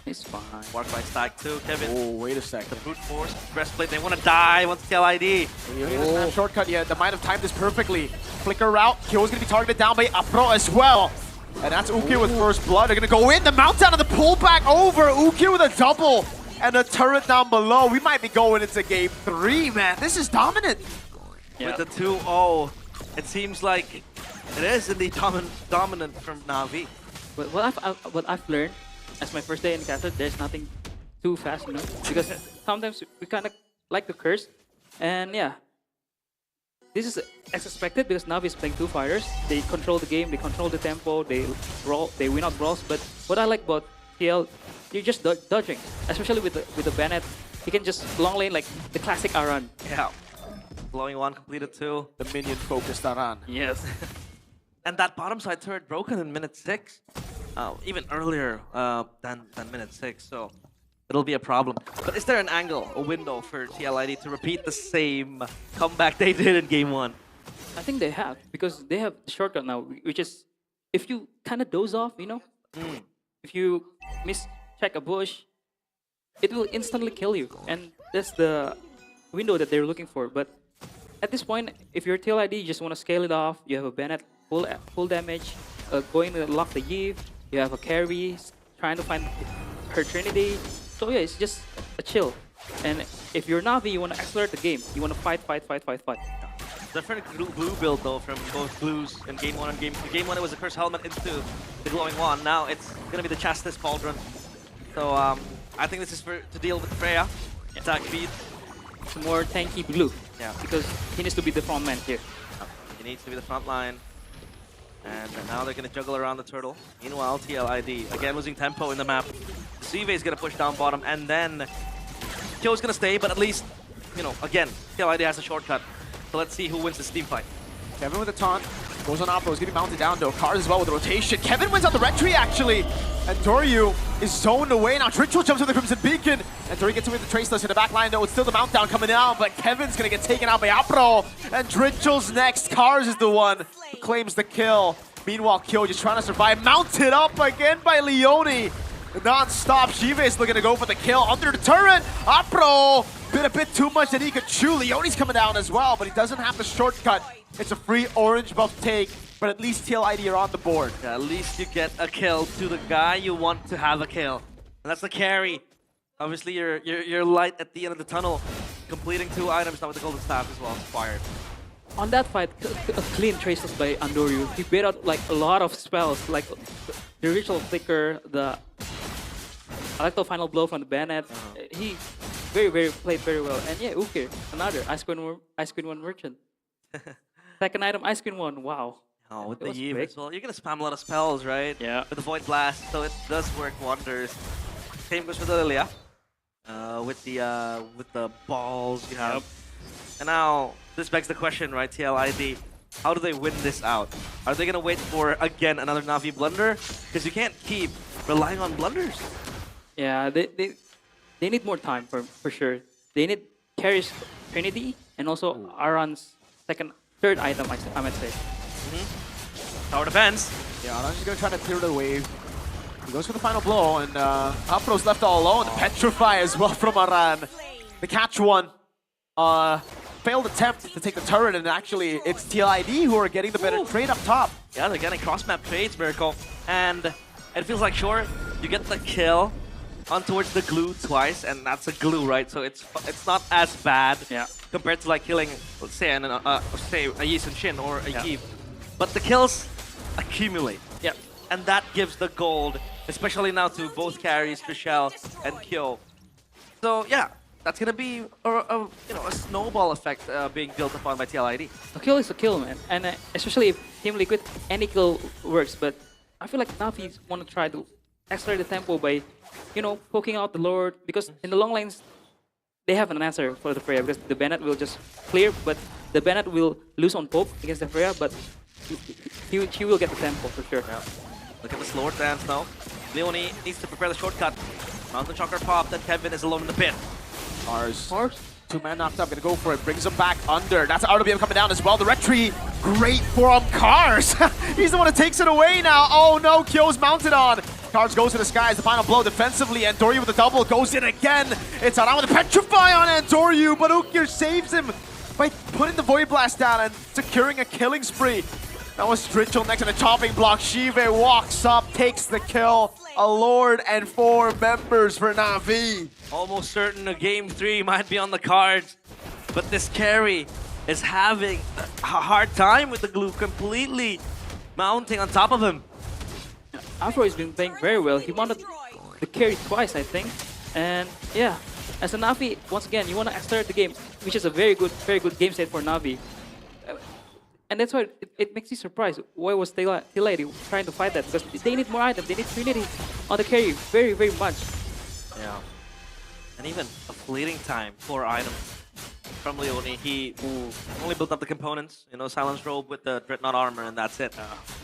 He's fine. Marked by Stack too, Kevin. Oh, wait a second. The brute force, breastplate, they want to die, wants to kill ID. Leone doesn't have shortcut yet. They might have timed this perfectly. Flicker route. Kyo's going to be targeted down by Apro as well. And that's Uki with first blood. They're going to go in. The mount down and the pullback over. Uki with a double. And a turret down below. We might be going into game 3, man. This is dominant. With the 2-0, it seems like it is indeed dominant from Navi. But what I've learned as my first day in Castle, there's nothing too fast, you know? Because sometimes we kind of like to curse. And yeah, this is as expected because Navi is playing 2 fighters. They control the game, they control the tempo, they win out brawls. But what I like about TL, you're just dodging, especially with the Bennett. He can just long lane like the classic Aran. Yeah, blowing 1, completed 2. The minion focused Aran. Yes. And that bottom side turret broken in minute 6, even earlier than minute 6. So it'll be a problem. But is there an angle, a window for TLID to repeat the same comeback they did in game 1? I think they have, because they have the shortcut now, which is if you kind of doze off, you know, if you mischeck a bush, it will instantly kill you. And that's the window that they're looking for. But at this point, if you're TLID, you just want to scale it off. You have a Bennett, full damage, going to lock the Eve. You have a carry, trying to find her Trinity. So yeah, it's just a chill. And if you're Navi, you want to accelerate the game. You want to fight. Different blue build though from both blues in game 1 and game 2. Game 1 it was the Curse Helmet into the glowing wand. Now it's gonna be the Chastise Pauldron. So I think this is to deal with Freya. Attack speed. It's more tanky blue. Yeah. Because he needs to be the front man here. He needs to be the front line. And now they're gonna juggle around the turtle. Meanwhile, TLID again losing tempo in the map. Sive is gonna push down bottom, and then Kyo's gonna stay, but at least, you know, again, TLID has a shortcut. So let's see who wins this team fight. Kevin with a taunt. Goes on Opera. He's getting mounted down though. Cars as well with the rotation. Kevin wins out the red tree actually. And Doryu is zoned away. Now Dritchel jumps with the Crimson Beacon. And Doryu gets away with the Traceless in the back line though. It's still the mount down coming out. But Kevin's going to get taken out by Apro. And Dritchel's next. Cars is the one who claims the kill. Meanwhile, Kyo just trying to survive. Mounted up again by Leone. Non-stop. Shiva is looking to go for the kill. Under the turret. Apro bit a bit too much that he could chew. Leone's coming down as well, but he doesn't have the shortcut. It's a free orange buff take, but at least TLID are on the board. Yeah, at least you get a kill to the guy you want to have a kill. And that's the carry Obviously, you're light at the end of the tunnel, completing 2 items now with the golden staff as well, acquired. On that fight, a clean traces by Andoryu. He bait out like a lot of spells, like the ritual flicker, the electro final blow from the bayonet. He played very well. And yeah, Ukir, another Ice Queen 1 merchant. Second item, Ice Queen 1. Wow. Oh, with It the was Eve big. as well. You're gonna spam a lot of spells, right? Yeah. With the Void Blast, so it does work wonders. Same goes with the Lilia. With the balls you have. And now this begs the question, right? TLID, how do they win this out? Are they gonna wait for again another Navi blunder? Because you can't keep relying on blunders. Yeah, they need more time for sure. They need carries Trinity and also Aran's third item, I might say. Tower defense. Yeah, Aran's just gonna try to clear the wave. He goes for the final blow, and Afro's left all alone. The Petrify as well from Aran. The catch one. Failed attempt to take the turret, and actually it's TLID who are getting the better trade up top. Yeah, they're getting cross-map trades, Miracle. And it feels like, sure, you get the kill on towards the glue twice, and that's a glue, right? So it's not as bad compared to like killing, let's say, a Yi Sun Shin or a Yi. But the kills accumulate. Yep. And that gives the gold, especially now to both carries, Trishelle and Kyo. So yeah, that's gonna be a snowball effect being built upon by TLID. A kill is a kill, man. And especially if Team Liquid, any kill works. But I feel like Navi want to try to accelerate the tempo by, poking out the Lord. Because in the long lanes, they have an answer for the Freya. Because the Bennett will just clear, but the Bennett will lose on poke against the Freya. But he will get the tempo for sure. Yeah. Look at the slower dance now. Leonie needs to prepare the shortcut. Mountain Shocker popped, and Kevin is alone in the pit. Mars. 2-man knocked up, gonna go for it, brings him back under. That's RWM coming down as well. The retry, great for Cars. He's the one that takes it away now. Oh no, Kyo's mounted on. Cars goes to the skies, the final blow defensively, and Doryu with the double goes in again. It's Aran with the Petrify on Doryu, but Ukir saves him by putting the Void Blast down and securing a killing spree. That was Stritchel next to the chopping block. Shive walks up, takes the kill. A Lord and 4 members for Na'Vi. Almost certain a game 3 might be on the cards, but this carry is having a hard time with the glue completely mounting on top of him. Afro has been playing very well. He wanted the carry twice, I think. And yeah, as a Na'Vi, once again, you want to accelerate the game, which is a very good game state for Na'Vi. And that's why it makes you surprised. Why was TLID trying to fight that? Because they need more items. They need Trinity on the carry very much. Yeah. And even a fleeting time for items from Leone. He only built up the components, Silence Robe with the Dreadnought armor, and that's it.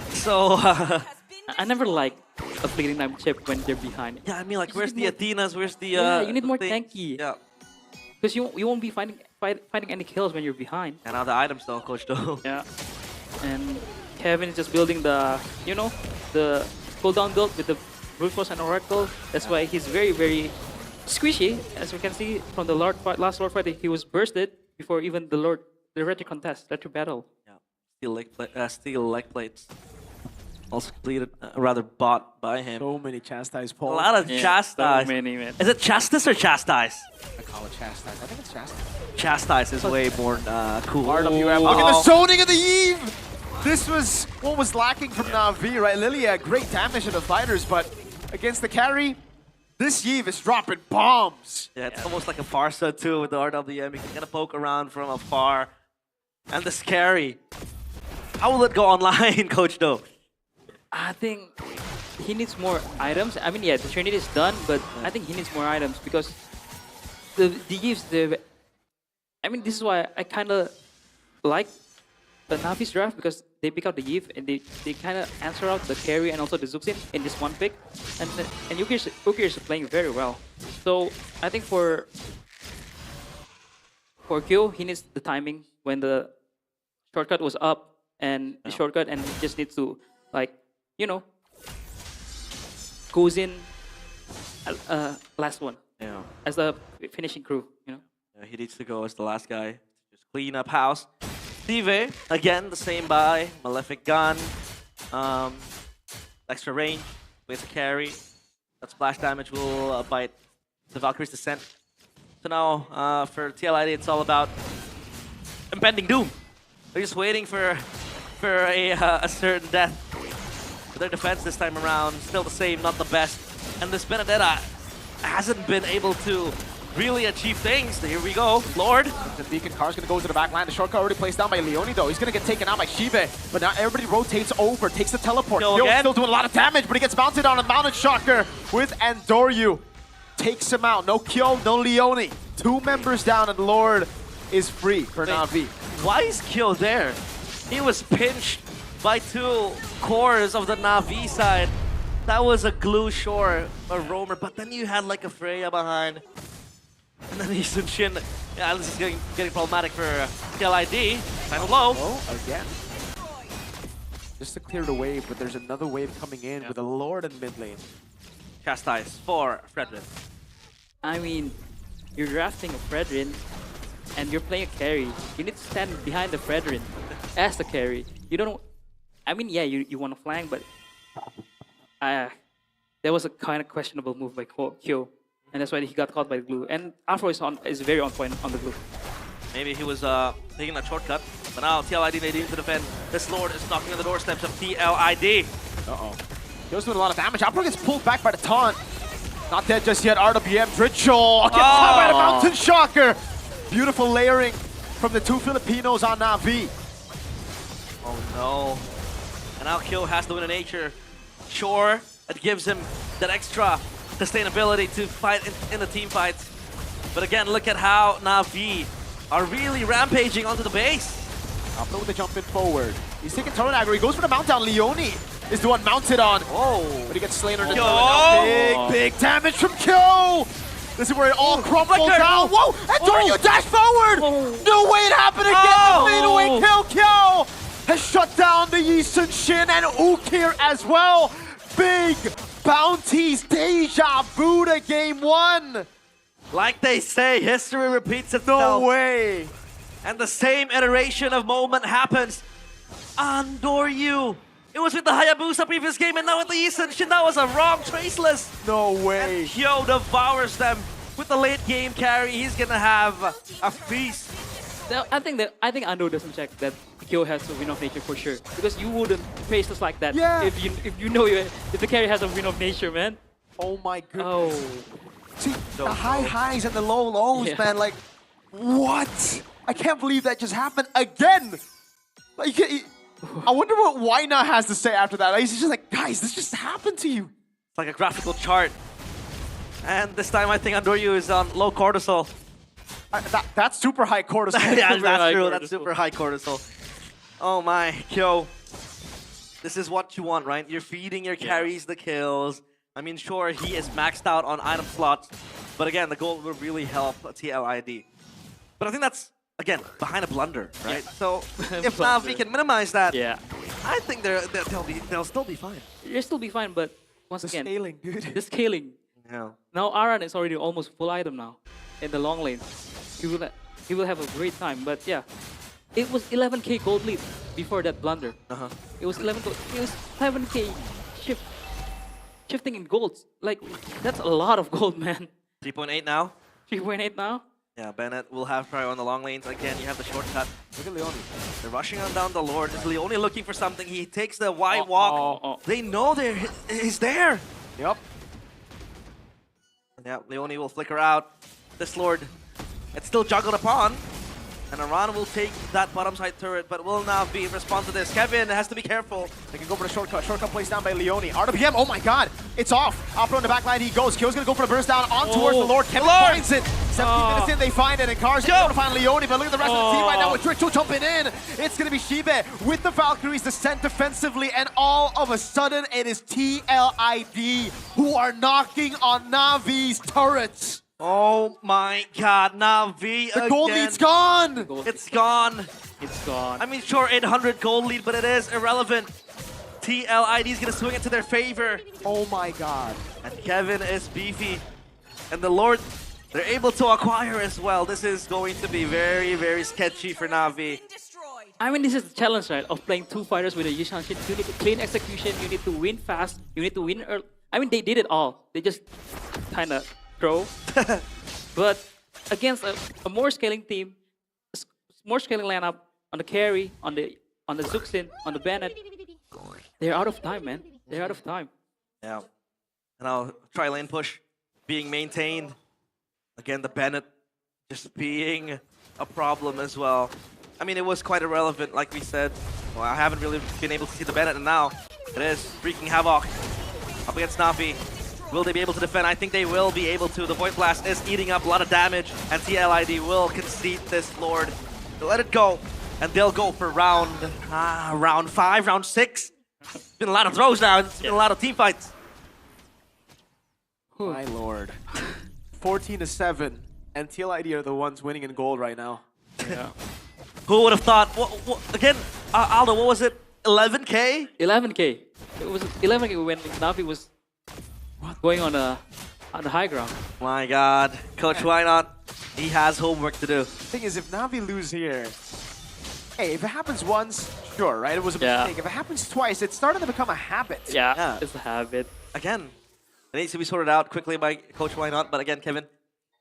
So I never like a fleeting time chip when they're behind. Yeah, I mean, like, where's the Athenas? Where's the yeah, you need more thing? tanky. Yeah. Because you won't be fighting any kills when you're behind. And now the items though, Coach Do. Yeah. And Kevin is just building the, the cooldown build with the Brute Force and Oracle. That's why he's very squishy. As we can see from the last Lord fight, he was bursted before even the retro contest, retro battle. Yeah. Steel leg plates. Also completed, rather bought by him. So many chastise A pulls. lot of chastise. So many, man. Is it chastise or chastise? I call it chastise. I think it's chastise. Chastise is way more cool. RWM. Look at the zoning of the Eve! This was what was lacking from Na'Vi, right? Lilia, great damage to the fighters, but against the carry, this Eve is dropping bombs. Yeah, it's almost like a Farsa too with the RWM. You can kind of poke around from afar. And the scary. How will it go online, Coach Do? I think he needs more items. I mean, yeah, the Trinity is done, but I think he needs more items because the Eves, I mean, this is why I kind of like the Navi's draft because they pick out the Eve and they kind of answer out the carry and also the Zuxin in this one pick. And Ukir is playing very well. So I think for Q, he needs the timing when the shortcut was up and the shortcut, and he just needs to, like, goes in last one. Yeah. As the finishing crew, Yeah, he needs to go as the last guy. Just clean up house. Steve, again, the same buy. Malefic gun. Extra range. With a carry. That splash damage will bite the Valkyrie's descent. So now for TLID, it's all about impending doom. They're just waiting for a certain death. But their defense this time around, still the same, not the best. And this Benedetta hasn't been able to really achieve things. Here we go, Lord. The Beacon Car's gonna go to the back line. The shortcut already placed down by Leone though. He's gonna get taken out by Shibe. But now everybody rotates over, takes the teleport. Yo, Kyo's again. still doing a lot of damage, but he gets mounted on a mounted shocker with Andoryu. Takes him out. No Kyo, no Leone. 2 members down and Lord is free for Na'Vi. Why is Kyo there? He was pinched by 2 cores of the Na'Vi side. That was a glue shore, a roamer, but then you had like a Freya behind. And then Sun Shin. Yeah, this is getting problematic for TLID. Final blow. Oh, again. Just to clear the wave, but there's another wave coming in with a Lord in mid lane. Chastise for Fredrin. I mean, you're drafting a Fredrin and you're playing a carry. You need to stand behind the Fredrin as the carry. You don't. I mean, yeah, you want to flank, but there was a kind of questionable move by Kyo, and that's why he got caught by the glue. And Afro is very on point on the glue. Maybe he was taking that shortcut, but now TLID they need to defend. This Lord is knocking on the doorsteps of TLID. Uh-oh. Kyo's doing a lot of damage. Afro gets pulled back by the taunt. Not dead just yet. RWM, Dritchel gets caught by the Mountain Shocker. Beautiful layering from the 2 Filipinos on Na'Vi. Oh no. And now Kyo has to win in nature. Sure, it gives him that extra sustainability to fight in the team fights. But again, look at how Na'Vi are really rampaging onto the base. Afro with the jump in forward. He's taking turret aggro. He goes for the mount down. Leone is the one mounted on. Oh. But he gets slain under the Kyo! big damage from Kyo. This is where it all crumbles down. Whoa! Andoryu dash forward! No way it happened again! The fadeaway kill! Kyo has shut down the Yi Sun Shin and Ukir as well. Big bounties, deja vu to game 1. Like they say, history repeats itself. No way. And the same iteration of moment happens. Andoryu. It was with the Hayabusa previous game, and now with the Yi Sun Shin. That was a wrong traceless. No way. And Kyo devours them with the late game carry. He's gonna have a feast. I think Ando doesn't check that Kyo has a win of nature for sure, because you wouldn't face us like that if you know if the carry has a win of nature, man. Oh my goodness. Oh. See, the high highs and the low lows, man. Like, what? I can't believe that just happened again. Like, I wonder what Waina has to say after that. He's just like, guys, this just happened to you. It's like a graphical chart. And this time I think Andoryu is on low cortisol. That's super high cortisol. Yeah, that's true. That's super high cortisol. Oh my, Kyo. This is what you want, right? You're feeding your carries the kills. I mean, sure, he is maxed out on item slots. But again, the gold will really help TLID. But I think that's, again, behind a blunder, right? So if Na'Vi can minimize that, I think they'll still be fine. They'll still be fine, but once The again, scaling, dude. the scaling. Yeah. Now Aran is already almost full item now in the long lane. He will have a great time, but yeah. It was 11k gold lead before that blunder. It was 7k shifting in golds. Like, that's a lot of gold, man. 3.8 now. 3.8 now? Yeah, Bennett will have prior on the long lanes. Again, you have the shortcut. Look at Leone. They're rushing on down the Lord. Is Leone looking for something? He takes the wide walk. They know he's there. Yep. Yeah, Leone will flicker out. This Lord, it's still juggled upon. And Aran will take that bottom side turret, but will now be in response to this. Kevin has to be careful. They can go for the shortcut. Shortcut placed down by Leone. RWM, oh my god, it's off. Up on the back line he goes. Kyo's gonna go for the burst down on towards the Lord. Kevin finds it. 17 minutes in, they find it, and Car's going to find Leone, but look at the rest of the team right now with Dritchel jumping in. It's gonna be Shibe with the Valkyries descent defensively, and all of a sudden it is TLID who are knocking on Navi's turrets. Oh my god, Na'Vi The gold lead's gone! It's gone. It's gone. I mean, sure, 800 gold lead, but it is irrelevant. TLID is going to swing it to their favor. Oh my god. And Kevin is beefy. And the Lord, they're able to acquire as well. This is going to be very, very sketchy for Na'Vi. I mean, this is the challenge, right? Of playing 2 fighters with a Yi Sun Shin. You need to clean execution, you need to win fast, you need to win early. I mean, they did it all. They just kind of throw. But against a more scaling team, more scaling lineup on the carry, on the Zuxin, on the Bennett, they're out of time, man. They're out of time. Yeah. Now, try lane push being maintained. Again, the Bennett just being a problem as well. I mean, it was quite irrelevant, like we said. Well, I haven't really been able to see the Bennett, and now it is wreaking havoc up against Navi. Will they be able to defend? I think they will be able to. The Void Blast is eating up a lot of damage, and TLID will concede this Lord. They'll let it go, and they'll go for round 5, round 6. It's been a lot of throws now. It's been a lot of team fights. My lord. 14-7, and TLID are the ones winning in gold right now. Yeah. Who would have thought? Again, Aldo, what was it? 11K? 11K. It was 11K when Navi was going on the high ground. My God, Coach, why not? He has homework to do. The thing is, if Navi lose here, hey, if it happens once, sure, right? It was a mistake. If it happens twice, it's starting to become a habit. Yeah, it's a habit. Again, it needs to be sorted out quickly by Coach, why not? But again, Kevin,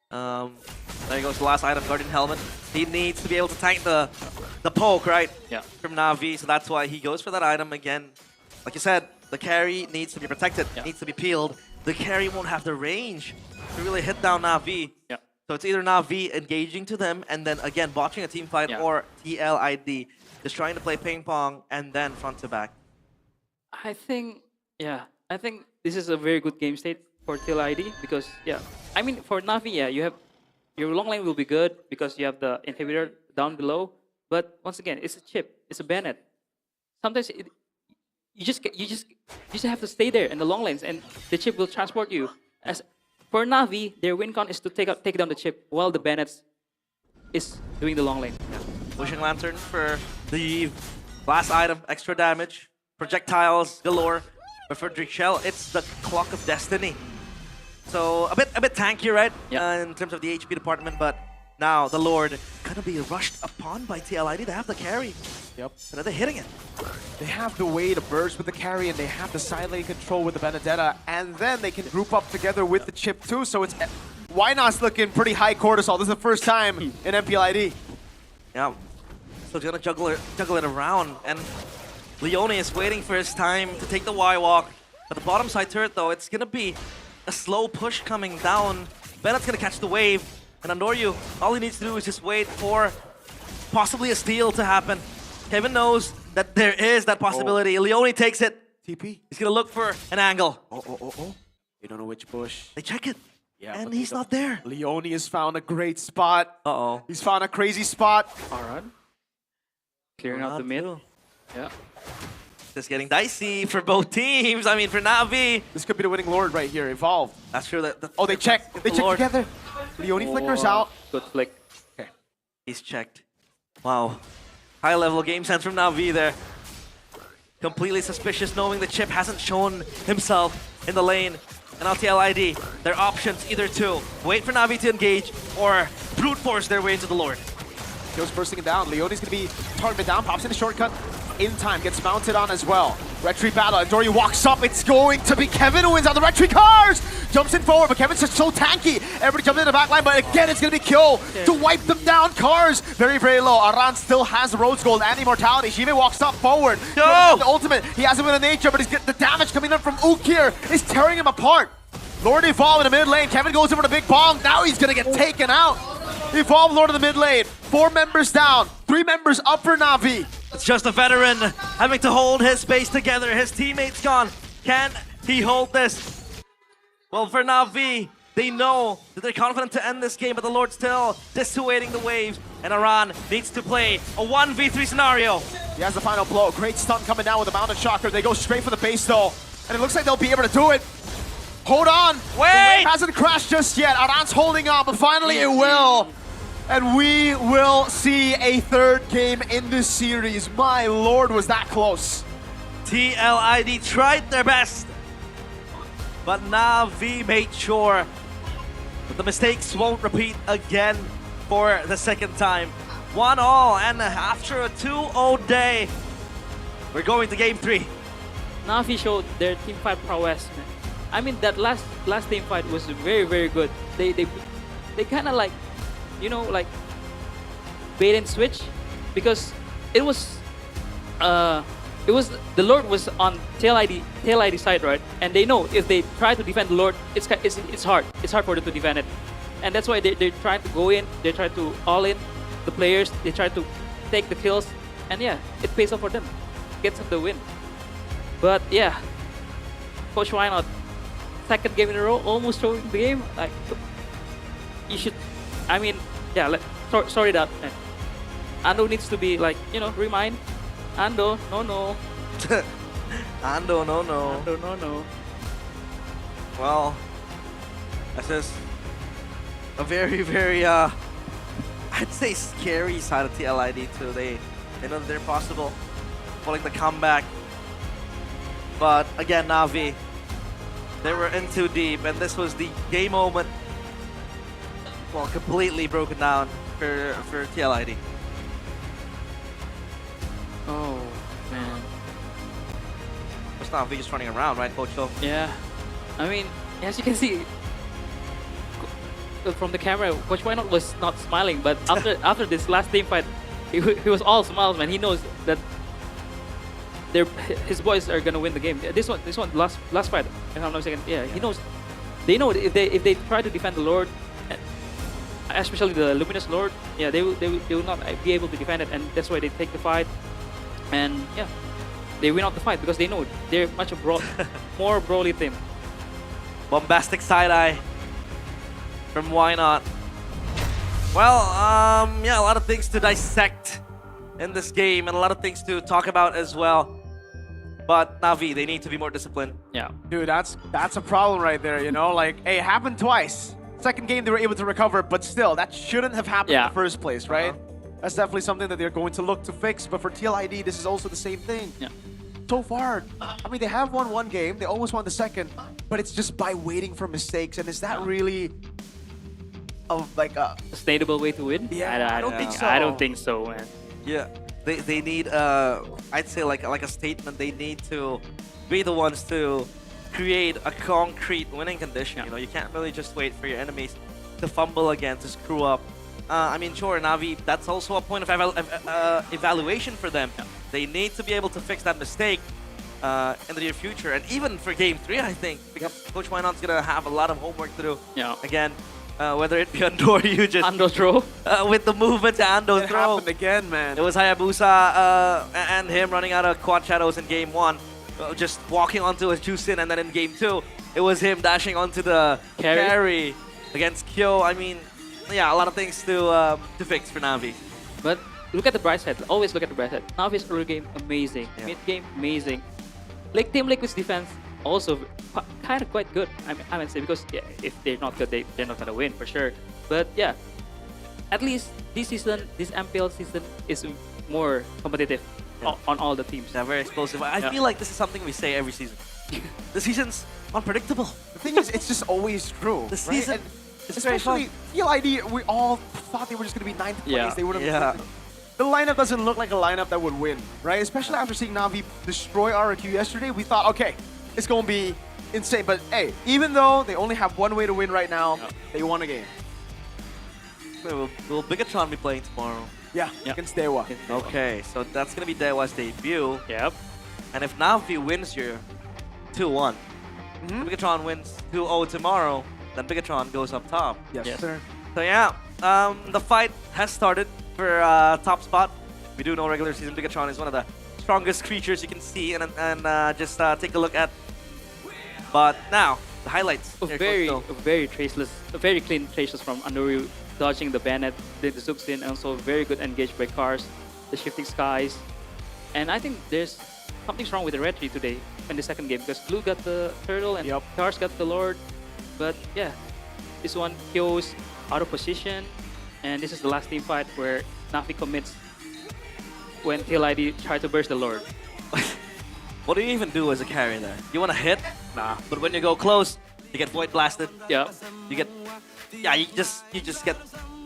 there goes the last item, Guardian Helmet. He needs to be able to tank the poke, right? Yeah. From Navi, so that's why he goes for that item again. Like you said, the carry needs to be protected, needs to be peeled. The carry won't have the range to really hit down Navi. Yeah. So it's either Navi engaging to them and then again botching a team fight, or TLID just trying to play ping pong and then front to back. I think this is a very good game state for TLID because, I mean, for Navi, you have your long lane will be good because you have the inhibitor down below. But once again, it's a chip, it's a Bennett. Sometimes you just have to stay there in the long lanes, and the chip will transport you. As for Navi, their win con is to take down the chip while the Bennett is doing the long lane. Pushing Lantern for the last item, extra damage, projectiles galore. But for Drixel, it's the Clock of Destiny. So a bit tanky, right? In terms of the HP department, but now the Lord gonna be rushed upon by TLID. They have the carry. Yep. And they're hitting it. They have the way to burst with the carry, and they have the side lane control with the Benedetta, and then they can group up together with the chip too. So it's Wynot's looking pretty high cortisol. This is the first time in MPL ID. Yeah. So he's gonna juggle it around, and Leone is waiting for his time to take the Y-Walk. But the bottom side turret, though, it's gonna be a slow push coming down. Bennett's gonna catch the wave, and Andoryu, all he needs to do is just wait for possibly a steal to happen. Kevin knows that there is that possibility. Leone takes it. TP. He's gonna look for an angle. You don't know which bush. They check it. Yeah, and he's not there. Leone has found a great spot. Uh-oh. He's found a crazy spot. Alright. Clearing out the mid. Yeah. Just getting dicey for both teams. I mean, for Navi. This could be the winning Lord right here. Evolve. That's true. They check. They check together. Leone flickers out. Good flick. Okay. He's checked. Wow. High level game sense from Navi there. Completely suspicious knowing the chip hasn't shown himself in the lane. And LTLID, their options either to wait for Navi to engage or brute force their way into the Lord. Goes bursting it down. Leone's gonna be targeted down, pops in a shortcut in time, gets mounted on as well. Retry battle, Dory walks up, it's going to be Kevin who wins on the Retry cars! Jumps in forward, but Kevin's just so tanky. Everybody jumps in the back line, but again, it's gonna be Kyo to wipe them down. Cars, very, very low. Aran still has the Rose Gold and Immortality. Shive walks up forward. The ultimate, he has it with a nature, but he's getting the damage coming in from Ook here is tearing him apart. Lord Evolve in the mid lane. Kevin goes in for the big bomb. Now he's gonna get taken out. Evolve Lord of the mid lane. 4 members down. 3 members up for Navi. It's just a veteran having to hold his space together. His teammate's gone. Can he hold this? Well, for Navi, they know that they're confident to end this game, but the Lord still dissuading the waves. And Aran needs to play a 1v3 scenario. He has the final blow. Great stun coming down with the Mounted Shocker. They go straight for the base though. And it looks like they'll be able to do it. Hold on. Wait! The wave hasn't crashed just yet. Aran's holding on, but finally it will. And we will see a 3rd game in this series. My lord, was that close. TLID tried their best, but Navi made sure that the mistakes won't repeat again for the 2nd time. 1-1, and after a 2-0 day, we're going to game 3. Navi showed their team fight prowess, man. I mean, that last team fight was very good. They kind of like, you know, like bait and switch, because it was the Lord was on tail ID side, right? And they know if they try to defend the Lord, it's hard. It's hard for them to defend it, and that's why they're trying to go in. They try to all in the players. They try to take the kills, and yeah, it pays off for them. Gets them the win. But yeah, Coach Why Not, second game in a row, almost throwing the game. Like, you should. I mean, yeah. Sorry that. Ando needs to be like, you know, remind. Ando, no. Ando, no. Ando, no. Well, this is a very I'd say scary side of TLID too. They know that they're possible pulling the comeback, but again, Navi, they were in too deep, and this was the game moment. Well, completely broken down for TLID. Oh man. It's Navi just running around, right, Coach Phil? Yeah. I mean, as you can see from the camera, Coach Why Not was not smiling, but after this last team fight, he was all smiles, man. He knows that his boys are gonna win the game. This one, last fight, if I'm not mistaken. Yeah, he knows. They know if they try to defend the Lord, especially the Luminous Lord, yeah, they will not be able to defend it, and that's why they take the fight, and yeah, they win out the fight because they know they're much more brawly team. Bombastic side eye from Why Not. Well, yeah, a lot of things to dissect in this game and a lot of things to talk about as well. But Navi, they need to be more disciplined. Yeah. Dude, that's a problem right there, you know? Like, hey, it happened twice. Second game, they were able to recover, but still, that shouldn't have happened in the first place, right? That's definitely something that they're going to look to fix. But for TLID, this is also the same thing. Yeah. So far, I mean, they have won one game. They almost won the second, but it's just by waiting for mistakes. And is that really like a sustainable way to win? Yeah, I don't think so. I don't think so, man. Yeah, they need I'd say like a statement. They need to be the ones to create a concrete winning condition. You know, you can't really just wait for your enemies to fumble again, to screw up. I mean, sure, Navi, that's also a point of evaluation for them. They need to be able to fix that mistake in the near future, and even for Game 3, I think, because Coach Why Not's gonna have a lot of homework to do. Yeah. Again, whether it be Ando or you just Ando throw with the movement to Ando it throw. happened again, man. It was Hayabusa and him running out of quad shadows in Game 1, just walking onto his Juicin, and then in Game 2, it was him dashing onto the carry against Kyo. I mean, yeah, a lot of things to fix for Navi. But look at the bright side. Always look at the bright side. Navi's early game, amazing. Yeah. Mid game, amazing. Like Team Liquid's defense, also kind of quite good. I would say, because yeah, if they're not good, they're not gonna win for sure. But yeah, at least this season, this MPL season is more competitive on all the teams. They're very explosive. I feel like this is something we say every season. The season's unpredictable. The thing is, it's just always true. The season, it's especially TLID, we all thought they were just going to be 9th place. They would have. The lineup doesn't look like a lineup that would win, right? Especially after seeing Navi destroy RQ yesterday, we thought, okay, it's going to be insane. But hey, even though they only have one way to win right now, they won a game. Will Bigatron be playing tomorrow? Yeah, against Dewa. Okay, so that's going to be Dewa's debut. Yep. And if Navi wins here 2-1, Bigatron wins 2-0 tomorrow, then Bigatron goes up top. Yes, sir. So yeah, the fight has started for top spot. We do know regular season Bigatron is one of the strongest creatures you can see and just take a look at. But now, the highlights. Very traceless, very clean traceless from Anuru, dodging the Bennett, the Zuxin, and also very good engaged by Cars, the Shifting Skies. And I think there's something wrong with the Red Tree today in the second game, because Blue got the Turtle and Cars got the Lord. But yeah, this one Kyo's out of position, and this is the last team fight where Navi commits when TLID try to burst the Lord. What do you even do as a carry there? You want to hit? Nah. But when you go close, you get void blasted. Yeah. You just get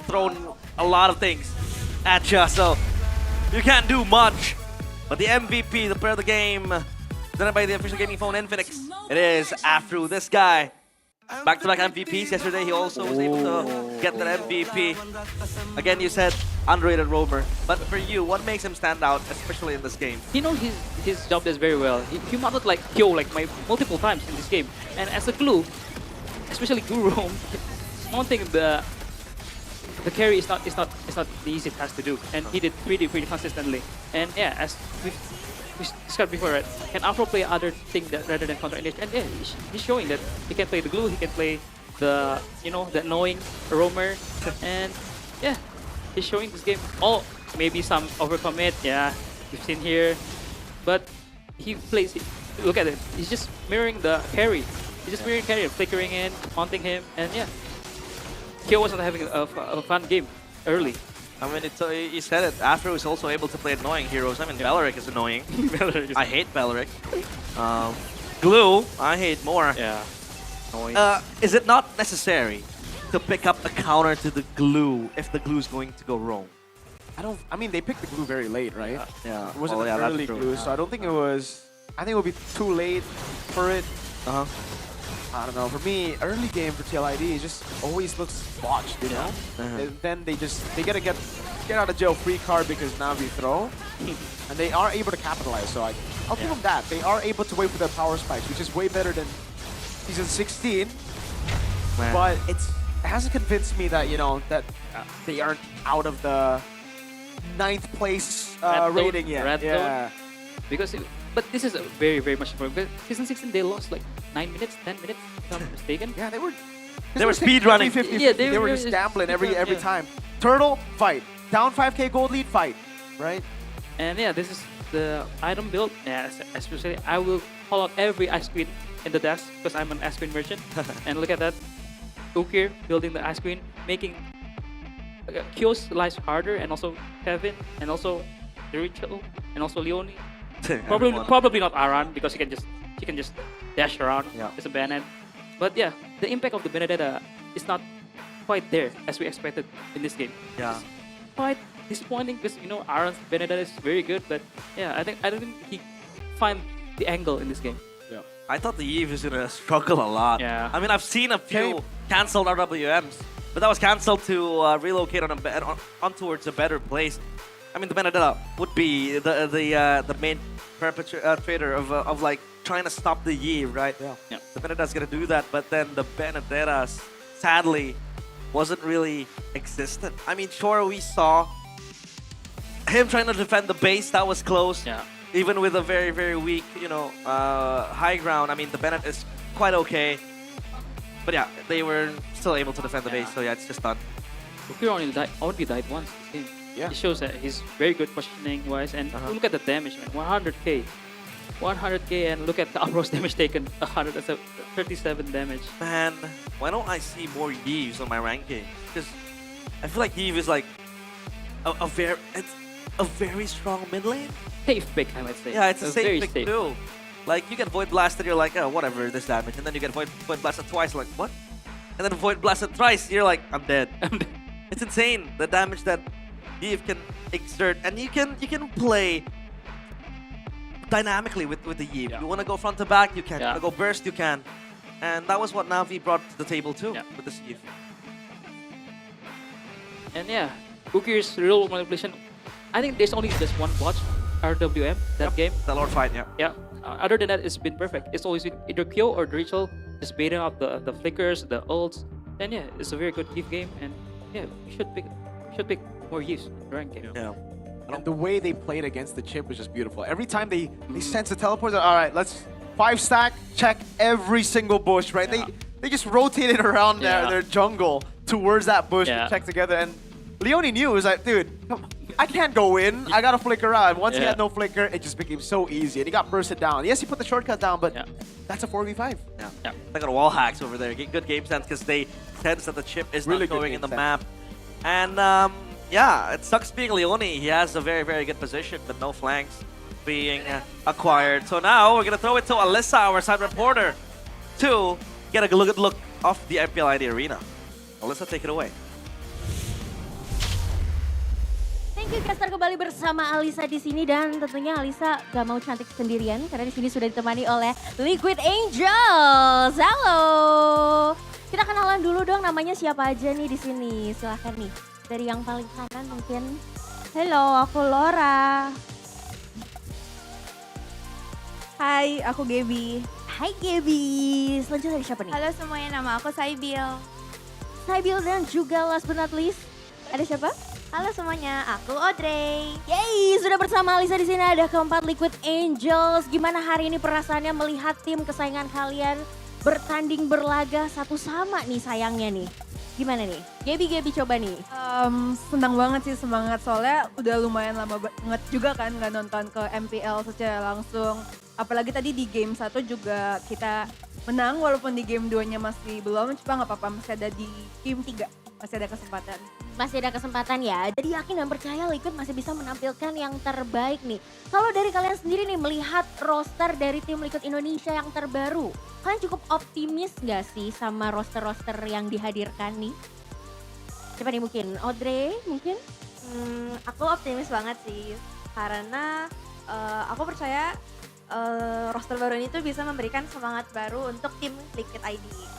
thrown a lot of things at you, so you can't do much. But the MVP, the player of the game, presented by the official gaming phone Infinix. It is Afro, this guy. Back-to-back MVPs. Yesterday, he also was able to get that MVP. Again, you said underrated roamer. But for you, what makes him stand out, especially in this game? He knows his job does very well. He mounted like Kyo like multiple times in this game. And as a glue, especially glue roam, mounting the carry is not the easy task to do. And he did pretty consistently. And yeah, as we discussed before, right? Can Afro play other thing rather than counter engage? And yeah, he's showing that he can play the glue, he can play the the annoying roamer, and yeah, he's showing this game. Oh, maybe some overcommit, yeah, we've seen here, but he plays. Look at it, he's just mirroring the carry. He's just mirroring carry, flickering in, haunting him, and yeah, Kyo was not having a fun game early. I mean, you said it. Afro is also able to play annoying heroes. I mean, Beleric is annoying. I hate Beleric. Glue, I hate more. Yeah. Annoying. Is it not necessary to pick up a counter to the glue if the glue is going to go wrong? I mean, they picked the glue very late, right? Yeah. It wasn't an early glue, so I don't think it was. I think it would be too late for it. I don't know. For me, early game for TLID just always looks botched, you know. And then they get a get out of jail free card because Navi throw, and they are able to capitalize. So I'll give them that. They are able to wait for their power spikes, which is way better than season 16. But it hasn't convinced me that that they aren't out of the 9th place rating yet. Because. But this is a very much more. Because season 16 they lost like 9 minutes, 10 minutes, if I'm not mistaken. Yeah, they were speed running. Yeah, they were just gambling every time. Turtle, fight. Down 5k gold lead, fight. Right? And yeah, this is the item build. Yeah, especially I will call out every ice queen in the desk because I'm an ice queen merchant. And look at that. Ukir building the ice queen, making Kyo's life harder, and also Kevin, and also Rachel, and also Leonie. Probably not Aran because she can just dash around. It's a Bennett. But yeah, the impact of the Benedetta is not quite there as we expected in this game. Yeah. It's quite disappointing because Aran's Benedetta is very good, but yeah, I don't think he find the angle in this game. Yeah. I thought the Eve was gonna struggle a lot. Yeah. I mean, I've seen a few cancelled RWMs, but that was cancelled to relocate on towards a better place. I mean, the Benedetta would be the main perpetrator of like trying to stop the Yi, right? Yeah. The Benedetta's gonna do that, but then the Benedetta sadly wasn't really existent. I mean, sure, we saw him trying to defend the base. That was close. Yeah. Even with a very weak, high ground. I mean, the Bennett is quite okay. But yeah, they were still able to defend the base. So yeah, it's just done. Ukir only died once this game. Yeah. It shows that he's very good positioning wise, and look at the damage, man. 100k, and look at the Afro's damage taken, 137 damage. Man, why don't I see more Yves on my ranking? Because I feel like Yves is like a very strong mid lane. Safe pick, I might say. Yeah, it's a safe pick safe. too. Like you get Void Blasted, you're like, oh, whatever, this damage, and then you get Void Blasted twice, like what? And then Void Blasted thrice, you're like, I'm dead. It's insane the damage that Eve can exert, and you can play dynamically with the Eve. You want to go front to back, you can. You want to go burst, you can. And that was what Navi brought to the table too with this Eve. And yeah, Ukir's real manipulation. I think there's only just one botch, RWM, that game. The Lord fight, Yeah. Other than that, it's been perfect. It's always been either Kyo or Rachel just baiting out the flickers, the ults. And yeah, it's a very good Eve game, and yeah, you should pick more use in the rank game. Yeah. And the way they played against the chip was just beautiful. Every time they sense the teleport, all right, let's 5-stack, check every single bush, right? They just rotated around their jungle towards that bush to check together. And Leonie knew, it was like, dude, I can't go in. I gotta flicker out. And once he had no flicker, it just became so easy. And he got bursted down. Yes, he put the shortcut down, but that's a 4v5. Yeah. They got wall hacks over there. Good game sense because they sense that the chip is Really not good going in the game map. And yeah, it sucks being Leonie. He has a very good position, but no flanks being acquired. So now we're gonna throw it to Alyssa, our side reporter, to get a good look of the MPL ID arena. Alyssa, take it away. Thank Oke, caster kembali bersama Alisa di sini dan tentunya Alisa gak mau cantik sendirian karena di sini sudah ditemani oleh Liquid Angels. Halo. Kita kenalan dulu dong, namanya siapa aja nih di sini? Silahkan nih. Dari yang paling kanan mungkin. Halo, aku Laura. Hai, aku Gaby. Hai Gaby. Selanjutnya dari siapa nih? Halo semuanya, nama aku Saibil. Saibil dan juga last but not least, ada siapa? Halo semuanya, aku Audrey. Yeay, sudah bersama Alisa di sini ada keempat Liquid Angels. Gimana hari ini perasaannya melihat tim kesayangan kalian bertanding berlaga satu sama nih sayangnya nih? Gimana nih? Gaby coba nih. Senang banget sih, semangat soalnya udah lumayan lama banget juga kan nggak nonton ke MPL secara langsung. Apalagi tadi di game 1 juga kita menang walaupun di game 2-nya masih belum. Cuma nggak apa-apa, masih ada di game 3. Masih ada kesempatan. Masih ada kesempatan ya. Jadi yakin dan percaya Liquid masih bisa menampilkan yang terbaik nih. Kalau dari kalian sendiri nih melihat roster dari tim Liquid Indonesia yang terbaru. Kalian cukup optimis gak sih sama roster-roster yang dihadirkan nih? Coba nih mungkin Audrey mungkin? Aku optimis banget sih. Karena aku percaya roster baru ini tuh bisa memberikan semangat baru untuk tim Liquid ID.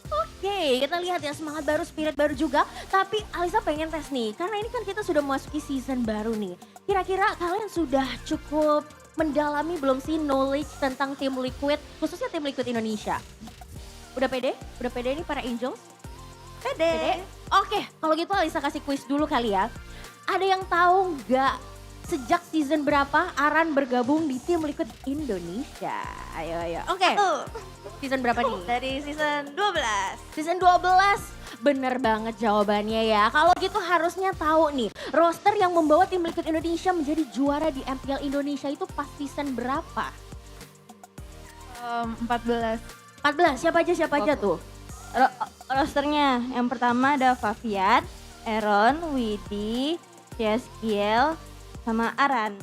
Oke, kita lihat ya semangat baru, spirit baru juga. Tapi Alisa pengen tes nih, karena ini kan kita sudah memasuki season baru nih. Kira-kira kalian sudah cukup mendalami belum sih knowledge tentang tim Liquid, khususnya tim Liquid Indonesia? Udah pede? Udah pede nih para Angels? Pede. Oke, kalau gitu Alisa kasih quiz dulu kali ya. Ada yang tahu nggak sejak season berapa Aran bergabung di tim Liquid Indonesia? Ayo. Oke. Season berapa nih? Dari season 12. Season 12. Bener banget jawabannya ya. Kalau gitu harusnya tahu nih, roster yang membawa tim Liquid Indonesia menjadi juara di MPL Indonesia itu pas season berapa? 14. 14, siapa aja tuh? Rosternya yang pertama ada Faviat, Aaron, Widi, Yeskiel, sama Aran.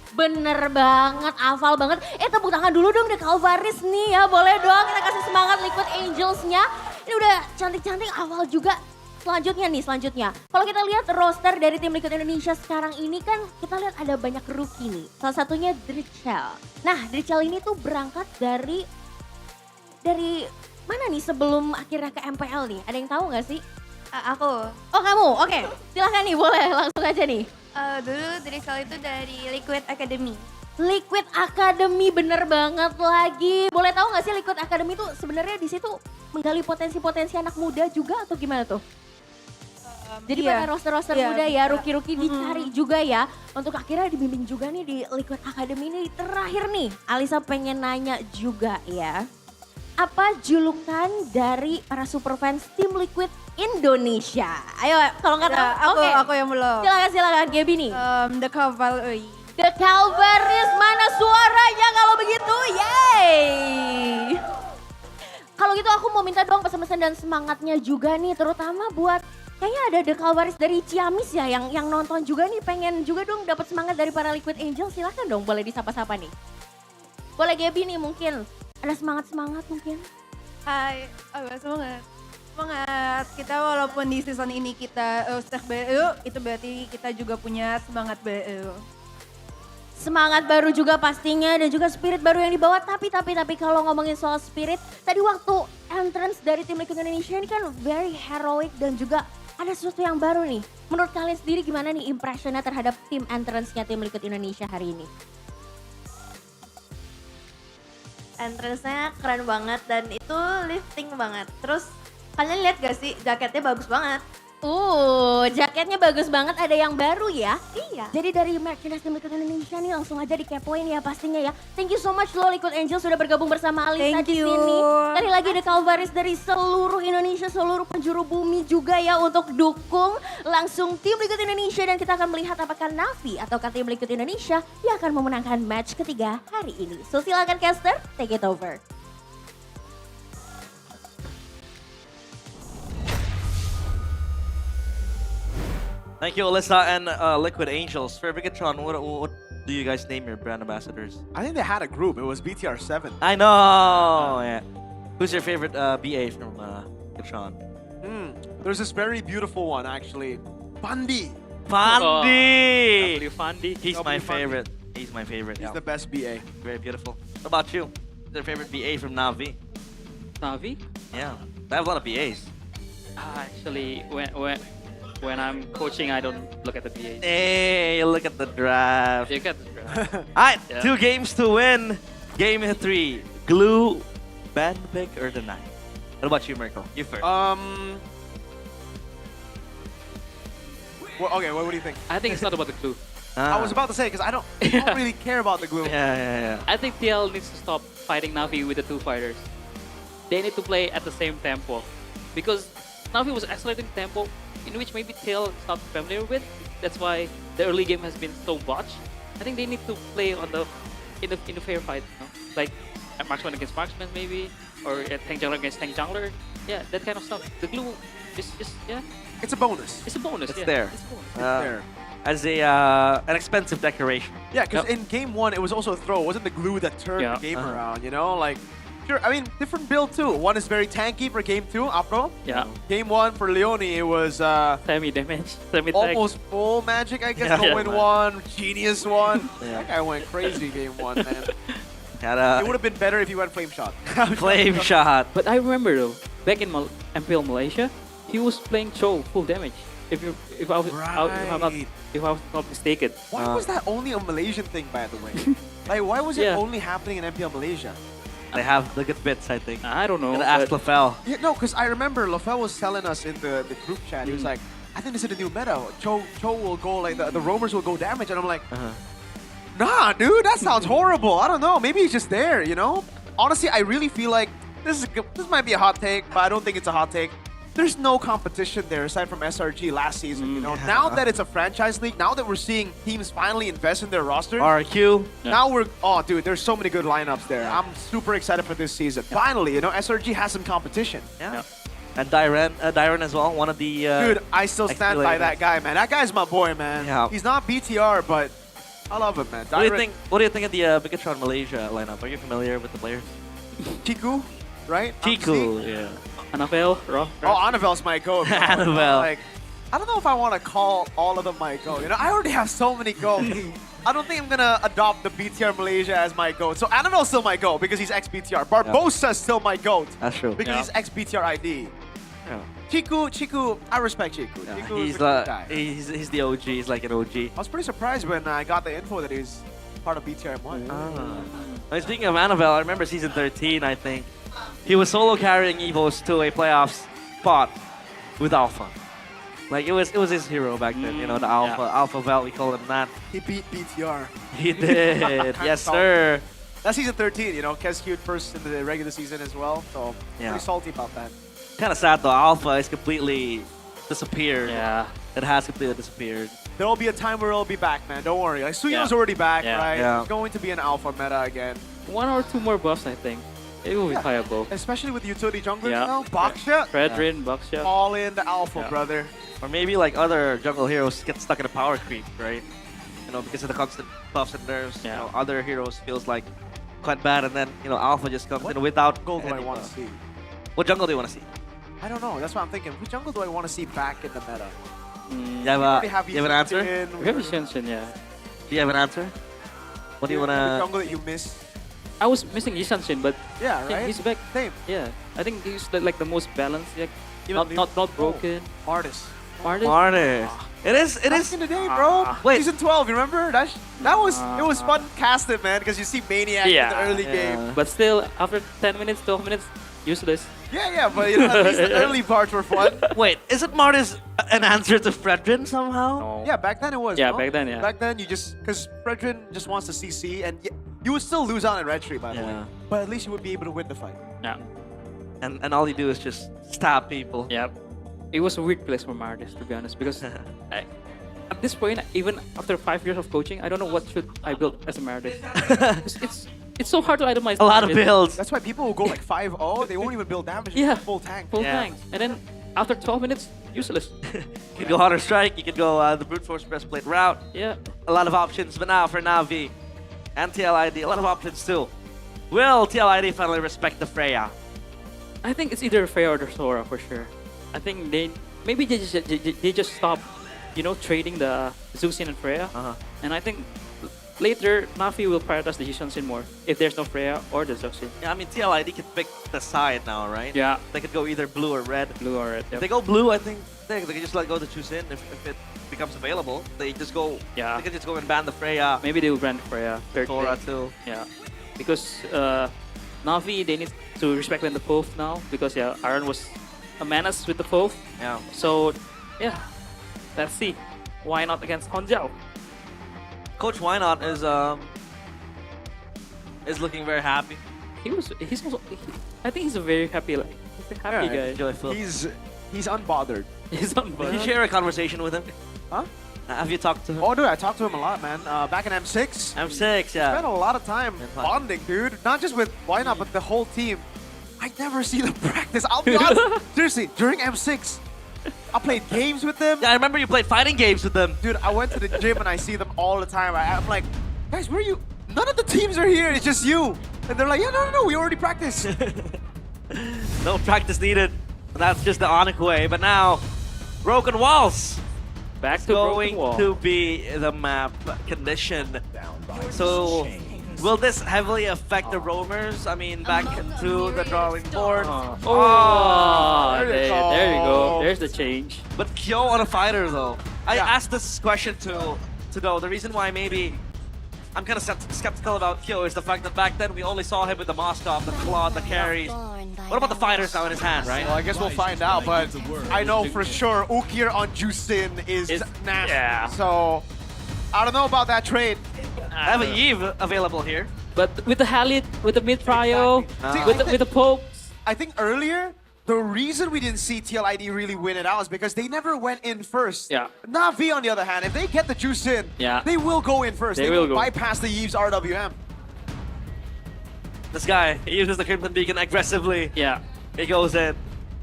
Bener banget, hafal banget. Tepuk tangan dulu dong deh Calvaris nih ya. Boleh dong kita kasih semangat Liquid Angels-nya. Ini udah cantik-cantik, hafal juga. Selanjutnya. Kalau kita lihat roster dari tim Liquid Indonesia sekarang ini kan kita lihat ada banyak rookie nih. Salah satunya Drichel. Nah Drichel ini tuh berangkat dari mana nih sebelum akhirnya ke MPL nih? Ada yang tahu gak sih? Aku. Oh kamu, oke. Silahkan nih, boleh langsung aja nih. Dulu Drichel itu dari Liquid Academy. Liquid Academy bener banget lagi. Boleh tahu gak sih Liquid Academy tuh sebenarnya di situ menggali potensi-potensi anak muda juga atau gimana tuh? Jadi pada roster-roster muda ya, rookie-rookie dicari juga ya. Untuk akhirnya dibimbing juga nih di Liquid Academy ini. Terakhir nih, Alisa pengen nanya juga ya. Apa julukan dari para superfans tim Liquid Indonesia? Ayo, kalau nggak tahu, Aku yang belum. Silakan Gaby nih. The Cavalry. The Calvaris, mana suaranya kalau begitu? Yeay! Kalau gitu aku mau minta dong pesan-pesan dan semangatnya juga nih, terutama buat kayaknya ada The Calvaris dari Ciamis ya yang nonton juga nih, pengen juga dong dapat semangat dari para Liquid Angel. Silakan dong, boleh disapa-sapa nih. Boleh Gaby nih mungkin. Ada semangat-semangat mungkin? Hai, semangat. Semangat, kita walaupun di season ini kita stage baru, itu berarti kita juga punya semangat baru. Semangat baru juga pastinya dan juga spirit baru yang dibawa. Tapi kalau ngomongin soal spirit, tadi waktu entrance dari tim Liquid Indonesia ini kan very heroic dan juga ada sesuatu yang baru nih. Menurut kalian sendiri gimana nih impressionnya terhadap tim entrance-nya tim Liquid Indonesia hari ini? Entrance-nya keren banget dan itu lifting banget. Terus kalian lihat gak sih jaketnya bagus banget. Jaketnya bagus banget, ada yang baru ya. Iya. Jadi dari merchandise tim Liquid Indonesia nih langsung aja dikepoin ya pastinya ya. Thank you so much loh Liquid Angel sudah bergabung bersama Alisa di sini. Sekali lagi ada Calvaris dari seluruh Indonesia, seluruh penjuru bumi juga ya untuk dukung langsung tim Liquid Indonesia. Dan kita akan melihat apakah Navi atau tim Liquid Indonesia yang akan memenangkan match ketiga hari ini. So silakan caster, take it over. Thank you, Alyssa and Liquid Angels. For Bigatron, what do you guys name your brand ambassadors? I think they had a group. It was BTR7. I know. Yeah. Who's your favorite BA from Bigatron? There's this very beautiful one, actually. Bandi. Fandi! Fandi. He's my favorite. He's my favorite. He's the best BA. Very beautiful. What about you? What's your favorite BA from Navi? Navi? Yeah. I have a lot of BAs. Actually, when I'm coaching, I don't look at the BA. Hey, look at the draft. You get the draft. Alright, Yeah. 2 games to win. Game 3. Glue, band pick, or deny? What about you, Mirko? You first. Well, okay, what do you think? I think it's not about the clue. I was about to say, because I don't really care about the glue. Yeah. I think TL needs to stop fighting Navi with the 2 fighters. They need to play at the same tempo. Because Navi was accelerating tempo, in which maybe TL is not familiar with. That's why the early game has been so botched. I think they need to play on in the fair fight. You know? Like marksman against marksman maybe, or tank jungler against tank jungler. Yeah, that kind of stuff. The glue is yeah. It's a bonus. It's a bonus. It's yeah. there. It's a bonus. There. As an expensive decoration. Yeah, because in game 1, it was also a throw. It wasn't the glue that turned the game around, you know? Like, sure, I mean, different build too. One is very tanky for game 2, Apro. Yeah. Game 1 for Leone, it was semi damage, semi almost full magic, I guess. Yeah. No win 1, genius 1. Yeah. That guy went crazy game 1, man. It would have been better if he went flame shot. Flame shot. But I remember though, back in MPL Malaysia, he was playing Cho full damage. If I was not mistaken. Why was that only a Malaysian thing, by the way? Like, why was it only happening in MPL Malaysia? They have the good bits, I think. I don't know. Gotta ask Lafel. Yeah, no, because I remember Lafel was telling us in the group chat, he was like, I think this is the new meta. Cho will go, like, the roamers will go damage. And I'm like, nah, dude, that sounds horrible. I don't know. Maybe he's just there, you know? Honestly, I really feel like this might be a hot take, but I don't think it's a hot take. There's no competition there aside from SRG last season, you know? Now that it's a franchise league, now that we're seeing teams finally invest in their roster. RQ. Now dude, there's so many good lineups there. I'm super excited for this season. Finally, you know, SRG has some competition. Yeah. And Dyren as well, one of the... Dude, I still stand by that guy, man. That guy's my boy, man. Yeah. He's not BTR, but I love him, man. What do you think of the Bigatron Malaysia lineup? Are you familiar with the players? Chiku, right? Chiku, yeah. Annabelle, Raw. Oh, Annabelle's my goat. Annabelle. Like, I don't know if I want to call all of them my goat. You know, I already have so many goats. I don't think I'm gonna adopt the BTR Malaysia as my goat. So Annabelle's still my goat because he's ex-BTR. Barbosa's still my goat. That's true. Because he's ex-BTR ID. Yeah. Chiku, I respect Chiku. Yeah, Chiku is a good guy. he's the OG. He's like an OG. I was pretty surprised when I got the info that he's part of BTR M1. Speaking of Annabelle, I remember season 13, I think. He was solo carrying Evos to a playoff spot with Alpha. Like, it was his hero back then, you know, the Alpha Vel, we call him that. He beat BTR. He did, yes sir. That's season 13, you know, Kez queued first in the regular season as well, so pretty salty about that. Kind of sad though, Alpha is completely disappeared. Yeah. It has completely disappeared. There'll be a time where it'll be back, man, don't worry. Like, Suyo's already back, right? Yeah. It's going to be an Alpha meta again. 1 or 2 more buffs, I think. It will be viable. Especially with the utility junglers now. Baksha. Fredrin, Baksha. All in the Alpha, brother. Or maybe like other jungle heroes get stuck in a power creep, right? You know, because of the constant buffs and nerfs. You know, other heroes feels like quite bad, and then you know Alpha just comes in without. What jungle do I want to see? What jungle do you want to see? I don't know. That's what I'm thinking. Which jungle do I want to see back in the meta? You have an answer? We have Shen, yeah. Do you have an answer? What do you want to... Which jungle that you miss? I was missing Yisanshin, but yeah, right? He's back. Same. Yeah, I think he's like the most balanced, like not broken. Martis. Martis. It is. Back in the day, bro. Wait, season 12. You remember that? It was fun casted, man, because you see Maniac in the early game. But still, after 10 minutes, 12 minutes, useless. Yeah, but you know, at least the early parts were fun. Wait, isn't Martis an answer to Fredrin somehow? No. Yeah, back then it was. Yeah, no? back then, yeah. Back then, you just because Fredrin just wants to CC, and you would still lose out in Red Tree, by the way. But at least you would be able to win the fight. Yeah. And all you do is just stab people. Yep. It was a weird place for Martis, to be honest, because at this point, even after 5 years of coaching, I don't know what should I build as a Martis. It's so hard to itemize. A lot of builds. That's why people will go like 5-0. They won't even build damage. Yeah. Full tank. Full tank. And then after 12 minutes, useless. You can go Hunter Strike. You can go the Brute Force Breastplate route. Yeah. A lot of options. But now for Navi and TLID, a lot of options too. Will TLID finally respect the Freya? I think it's either Freya or the Sora for sure. I think they just stop trading the Zuxin and Freya. And I think later Navi will prioritize the Yushansin more if there's no Freya or the Zuxin. Yeah, I mean, TLID can pick the side now, right? Yeah. They could go either blue or red. Blue or red, If yep. they go blue, I think they can just let go the Chusin if it becomes available. They just go. Yeah. They can just go and ban the Freya. Maybe they will ban Freya. Sora too. Yeah. Because Navi, they need to respect when the Pove now. Because yeah, Aaron was a menace with the Pove. Yeah. So yeah, let's see. Why not against Honjiao? Coach Why Not is looking very happy. He's also. I think he's a very happy guy. Joyful. He's unbothered. He's Did you share a conversation with him? Huh? Have you talked to him? Oh, dude, I talked to him a lot, man. Back in M6. M6, yeah. Spent a lot of time bonding, dude. Not just with Why Not, but the whole team. I never see them practice. I'll be honest. Seriously, during M6, I played games with them. Yeah, I remember you played fighting games with them. Dude, I went to the gym and I see them all the time. I'm like, guys, where are you? None of the teams are here. It's just you. And they're like, yeah, no, we already practiced. No practice needed. That's just the Onic way. But now, Broken Walls. Back to going Broken Wall. to be the map condition. So, will this heavily affect the roamers? I mean, back to the drawing board. There you go. There's the change. But Kyo on a fighter though. I asked this question to Go. The reason why maybe I'm kind of skeptical about Kyo is the fact that back then we only saw him with the Moskov, the Claw, the carries. What about the fighters now in his hand, right? Well, I guess we'll find out, but I know for sure Ukir on Jusin is nasty. Yeah. So, I don't know about that trade. I have a Yves available here. But with the Halit, with the mid prio, with the Popes. I think earlier, the reason we didn't see TLID really win it out is because they never went in first. Yeah. Navi, on the other hand, if they get the juice in, yeah, they will go in first. They will will go. bypass the Yves RWM. This guy, he uses the Crimson Beacon aggressively. Yeah. He goes in.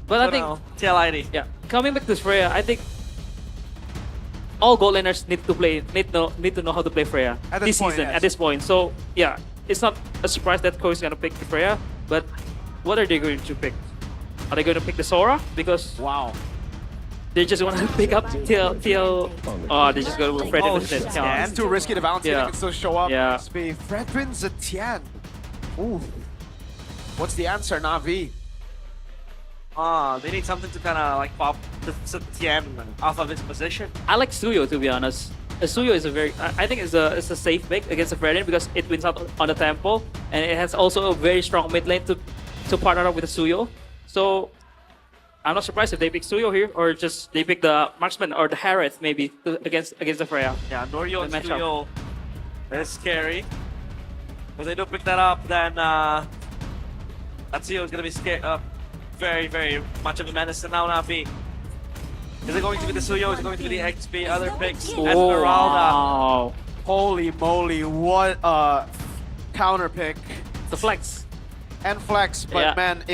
But I think TLID. Yeah. Coming back to Freya, I think all gold laners need to know how to play Freya at this point, season. yes. At this point, so yeah, it's not a surprise that Ko is gonna pick Freya. But what are they going to pick? Are they going to pick the Sora? Because wow, they just want to pick up TL. Oh, they just go with Fred instead. Yeah, it's too risky to bounce. Yeah. They can still show up. Yeah. Fredrin Zetian. Ooh. What's the answer, Navi? They need something to kind of like pop the Tien off of his position. I like Suyo, to be honest. Suyo is a very, I think it's a safe pick against the Fredin because it wins out on the tempo and it has also a very strong mid lane to partner up with the Suyo. So I'm not surprised if they pick Suyo here or just they pick the Marksman or the Harith maybe against the Freya. Yeah, Norio and The matchup. Suyo is scary. If they don't pick that up, then that Suyo is going to be scared. Very, very much of a menace. And now Navi. Is it going to be the Suyo? Is it going to be the XP? Other picks? Esmeralda. Wow. Holy moly, what a counter pick. The flex. And flex, but Yeah. man,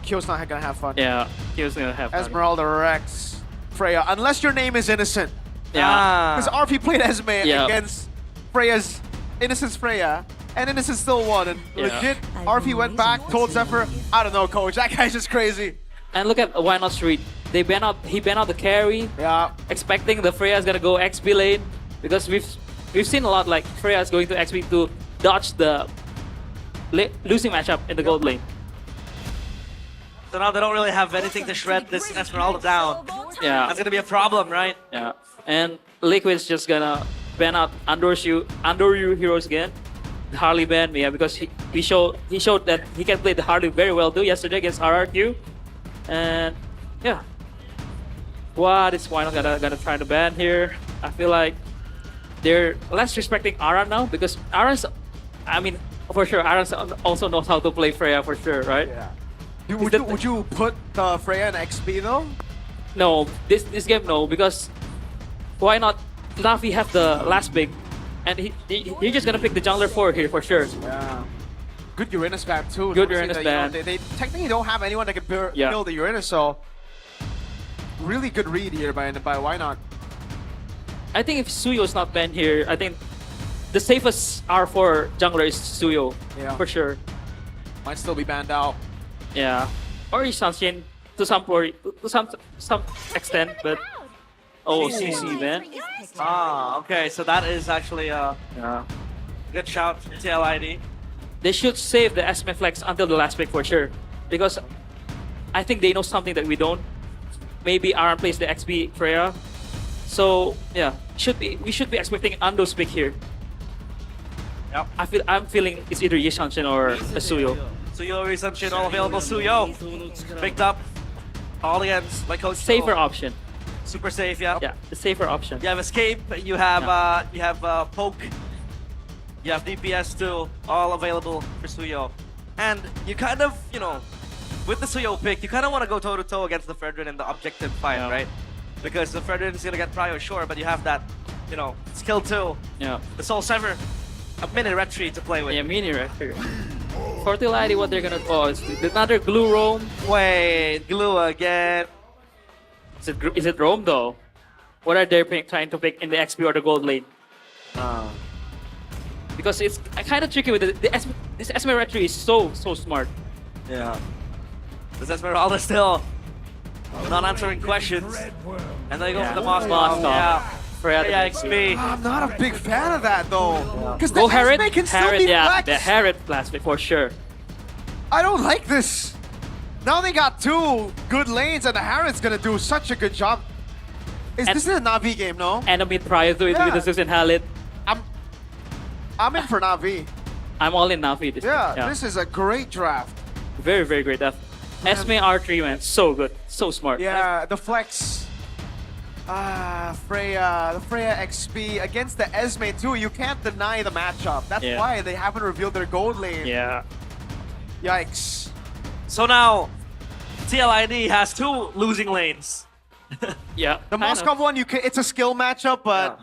Kyo's not gonna have fun. Yeah, Kyo's gonna have fun. Esmeralda, Rex, Freya, unless your name is Innocent. Yeah. Because RP played Esme Yeah. against Freya's Innocent's Freya, and Innocent still won. And Yeah. legit, RP went back, told Zephyr, I don't know, coach, that guy's just crazy. And look at Why Not Street. He banned out the carry. Yeah. Expecting the Freya is gonna go XP lane because we've seen a lot like Freya is going to XP to dodge the losing matchup in the gold lane. So now they don't really have anything to shred this Esmeralda down. Yeah. That's going to be a problem, right? Yeah. And Liquid's just gonna ban out Andoryu heroes again. The Harley ban, yeah, because he showed that he can play the Harley very well too yesterday against RRQ. And yeah. What is Why Not gonna try to ban here? I feel like they're less respecting Aran now because Aran's, I mean, for sure, Aran also knows how to play Freya for sure, right? Yeah. Would you put the Freya in XP though? No, this game no, because Why Not Navi have the last pick, and he's just gonna pick the jungler 4 here for sure. Yeah. Good Uranus ban too. Good Noticing Uranus that, ban. They technically don't have anyone that can Yeah. kill the Uranus, so really good read here by Why Not. I think if Suyo is not banned here, I think the safest R4 jungler is Suyo, for sure. Might still be banned out. Yeah, or Shanshin to some extent, but Oh, CC, man. Ah, okay. So that is actually a good shout from TLID. They should save the Esme Flex until the last pick for sure. Because I think they know something that we don't. Maybe Aran plays the XP Freya. So yeah, we should be expecting Ando's pick here. Yep. I'm feeling it's either Yishanshin or a Suyo. Suyo, Yishanshin, all available. Suyo picked up all against by Coach. Safer option. Super safe, yeah. Yeah, the safer option. You have escape. You have poke. You have DPS too. All available for Suyo, and you kind of with the Suyo pick, you kind of want to go toe to toe against the Fredrin in the objective fight, right? Because the Fredrin is gonna get prio, sure, but you have that, skill too. Yeah. The Soul Sever, a mini retreat to play with. Yeah, mini retreat. For TLID, what they're gonna it's another glue roam. Wait, glue again. Is it roam though? What are they trying to pick in the XP or the gold lane? Because it's kind of tricky with this Esme retreat is so smart. Yeah. This Esmeralda still not answering questions. And they go for the Moskov. Yeah. Freya XP. I'm not a big fan of that though. Because Go the Harriet. Esme can still Harriet, be yeah, flexed. the Harriet last pick for sure. I don't like this. Now they got two good lanes and the Harriet's gonna do such a good job. This is a Na'Vi game, no? Enemy prior to it with the Susan Halit. I'm in for Na'Vi. I'm all in Na'Vi. This is a great draft. Very, very great draft. Esme R3, man, so good, so smart. Yeah, the flex. The Freya XP against the Esme too. You can't deny the matchup. That's why they haven't revealed their gold lane. Yeah. Yikes. So now, TLID has two losing lanes. Yeah. The Moskov one, it's a skill matchup, but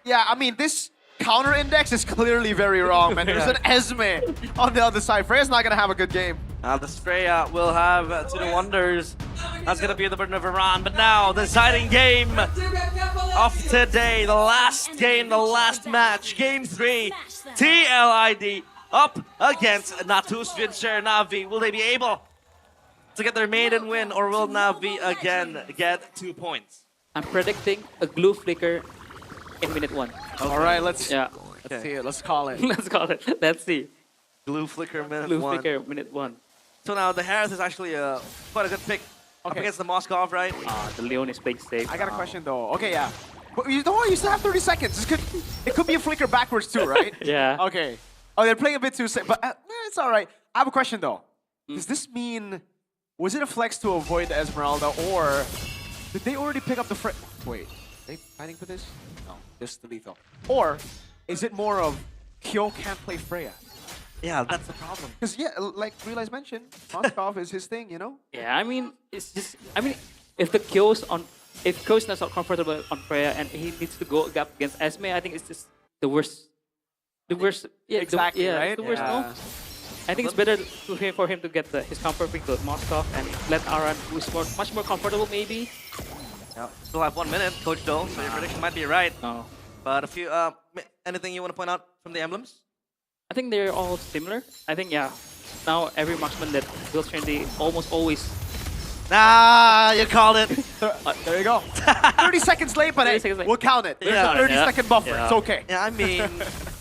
yeah, I mean this counter index is clearly very wrong, man. There's an Esme on the other side. Freya's not gonna have a good game. The Freya will have to do wonders. That's gonna be the burden of Iran. But now, the deciding game of today, the last game, the last match, Game 3, TLID up against Natus Vincer Na'Vi. Will they be able to get their maiden win, or will Na'Vi again get 2 points? I'm predicting a glue flicker in minute 1. Okay. All right, let's see it. Let's call it. Let's call it. Let's see. Glue flicker minute Glue 1. flicker minute 1. So now the Harris is actually quite a good pick up against the Moskov, right? The Leon is playing safe. I got a question though. Okay, yeah. But you know what? You still have 30 seconds. It could be a flicker backwards too, right? Yeah. Okay. Oh, they're playing a bit too safe, but it's all right. I have a question though. Does this mean, was it a flex to avoid the Esmeralda, or did they already pick up the Wait, are they fighting for this? No, just the lethal. Or is it more of Kyo can't play Freya? Yeah, that's the problem. Because like Realize mentioned, Moskov is his thing, you know? Yeah, I mean, it's just, if the if Kyo's not comfortable on Freya and he needs to go up against Esme, I think it's just the worst. The worst, Exactly, right? The worst, no? I think it's better for him to get his comfort pick to Moskov and let Aran, who's much more comfortable, maybe. Yeah. Still have 1 minute, Coach Doe, so your prediction might be right. No. But a few, anything you want to point out from the emblems? I think they're all similar. I think, now every marksman that builds Trinity almost always. Nah, you called it. There you go. 30 seconds late, but we'll count it. There's a 30-second buffer. It's okay. Yeah, I mean,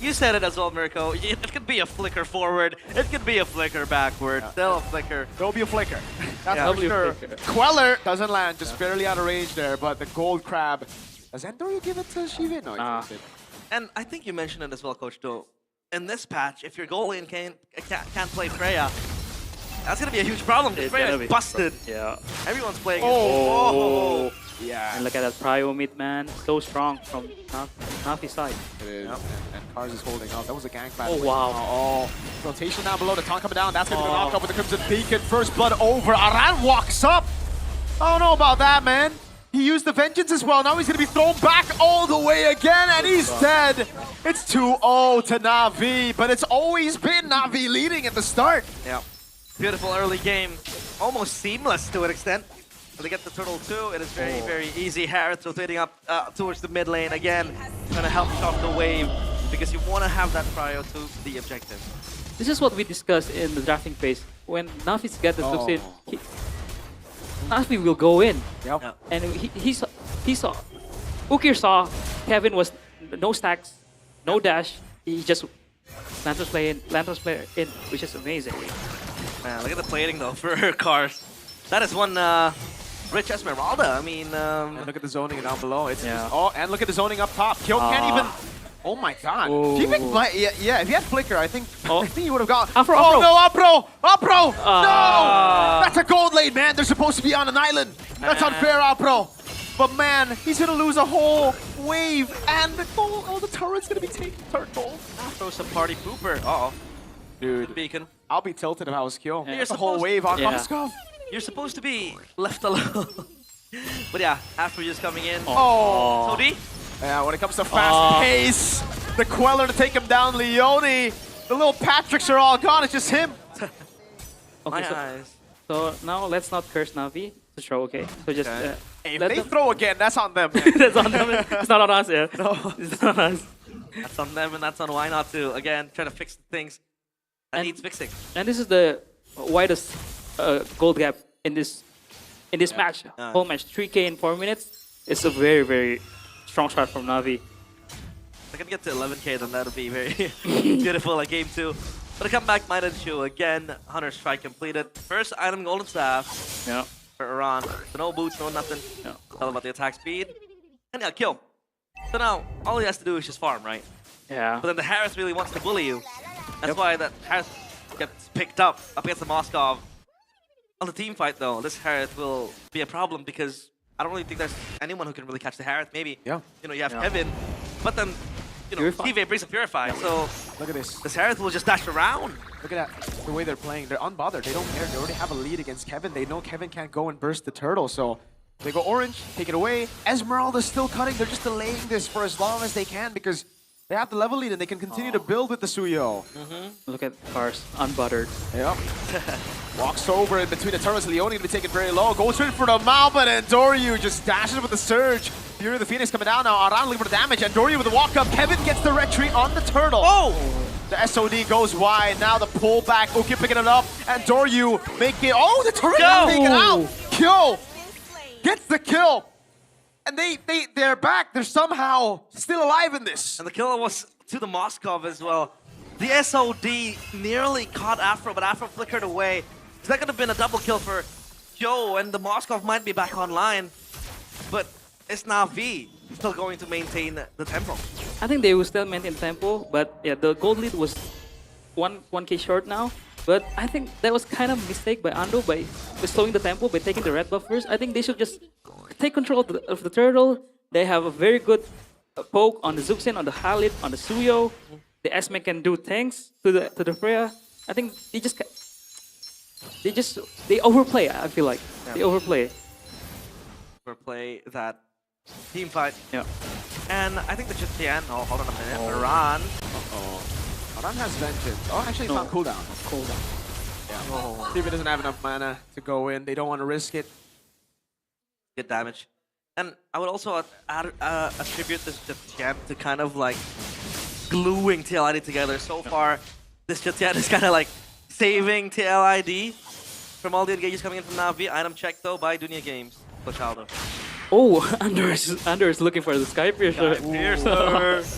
you said it as well, Mirko. It could be a flicker forward. It could be a flicker backward. Still a flicker. There'll be a flicker. That's for sure. Queller doesn't land, just barely out of range there, but the gold crab. Does Endor give it to Shivin? No, he doesn't. And I think you mentioned it as well, Coach Doe. In this patch, if your goal lane can't play Freya, that's gonna be a huge problem. Freya is busted. Yeah. Everyone's playing it. Oh. Yeah. And look at that prio mid, man. So strong from Nafi's side. It is. And Cars is holding out. That was a gang fight. Oh, wow. Oh. Rotation down below. The taunt coming down. That's going to be the knockup with the Crimson Beacon. First blood over. Aran walks up. I don't know about that, man. He used the Vengeance as well. Now he's going to be thrown back all the way again, and he's dead. It's 2-0 to Na'Vi, but it's always been Na'Vi leading at the start. Yeah. Beautiful early game. Almost seamless to an extent. When they get the turtle 2, it is very, very easy. Harris rotating up towards the mid lane again. Trying to help shot the wave because you want to have that prior to the objective. This is what we discussed in the drafting phase. When Nafi's get the succeed, Nafi will go in. Yep. And he saw Ukir saw Kevin was no stacks, no dash. He just Lanterns play in, which is amazing. Man, look at the plating though for Cars. That is one rich Esmeralda. I mean, and look at the zoning down below. It's oh, and look at the zoning up top. Kyo can't even. Oh my God! Yeah, if he had flicker, I think he would have gone. Afro. No, Apro! No! That's a gold lane, man. They're supposed to be on an island. That's unfair, Apro. But man, he's gonna lose a whole wave, and the gold. Oh, the turret's gonna be taking third gold. Afro some party pooper. Uh oh, dude. Beacon. I'll be tilted if I was Kyo. Yeah. Here's the whole wave on Moskov. You're supposed to be left alone. But yeah, Afro just coming in. Oh. Sodi? Yeah, when it comes to fast pace, the Queller to take him down, Leone. The little Patricks are all gone. It's just him. Okay, so now let's not curse Navi to throw, okay? So just hey, if they throw again, that's on them. That's on them. It's not on us, yeah. No, it's not on us. That's on them, and that's on Why Not too. Again, trying to fix things that needs fixing. And this is the widest gold gap in this match. Whole match, 3K in 4 minutes. It's a very, very strong start from Navi. If I can get to 11K, then that'll be very beautiful like game 2. But a comeback might ensue. Again, Hunter Strike completed. First item, Golden Staff. Yeah. For Iran. So no boots, no nothing. Yeah. All about the attack speed. And yeah, kill. So now, all he has to do is just farm, right? Yeah. But then the Harris really wants to bully you. That's why that Harris gets picked up against the Moskov. On the team fight, though, this Harris will be a problem because I don't really think there's anyone who can really catch the Harris. Maybe, you know, you have Kevin, but then, you know, TV brings a Purify, so look at this. This Harris will just dash around. Look at that, the way they're playing. They're unbothered. They don't care. They already have a lead against Kevin. They know Kevin can't go and burst the turtle, so they go orange, take it away. Esmeralda's still cutting. They're just delaying this for as long as they can because they have the level lead and they can continue to build with the Suyo. Look at Cars, unbuttered. Yep. Walks over in between the turtles. Leone gonna be taken very low. Goes straight for the mouth, but and Doryu just dashes with the surge. Fury of the Phoenix coming down now. Aran looking for the damage, and Doryu with the walk up. Kevin gets the retreat on the turtle. Oh! The SOD goes wide. Now the pullback. Uki picking it up, and Doryu making it. Oh, the turtle got taken out. Kyo gets the kill. And they're back. They're somehow still alive in this. And the kill was to the Moskov as well. The SOD nearly caught Afro, but Afro flickered away. That could have been a double kill for Kyo, and the Moskov might be back online. But it's Navi still going to maintain the tempo. I think they will still maintain tempo, but yeah, the gold lead was 1K short now. But I think that was kind of a mistake by Ando by slowing the tempo, by taking the red buff first. I think they should just take control of the turtle. They have a very good poke on the Zuxin, on the Halid, on the Suyo. The Esme can do things to the Freya. I think they overplay. I feel like they overplay. Overplay that team fight. Yeah. And I think the Jitian. Oh, hold on a minute. Iran. Aran has Vengeance. Oh, actually, it's on cooldown. Cooldown. Yeah. TV doesn't have enough mana to go in. They don't want to risk it. Get damage. And I would also attribute this Jitian to kind of like gluing TLID together. So far, this Jitian is kind of like saving TLID from all the engages coming in from Navi. Item check though by Dunia Games. Chaldo. Oh, Under is looking for the Sky Piercer.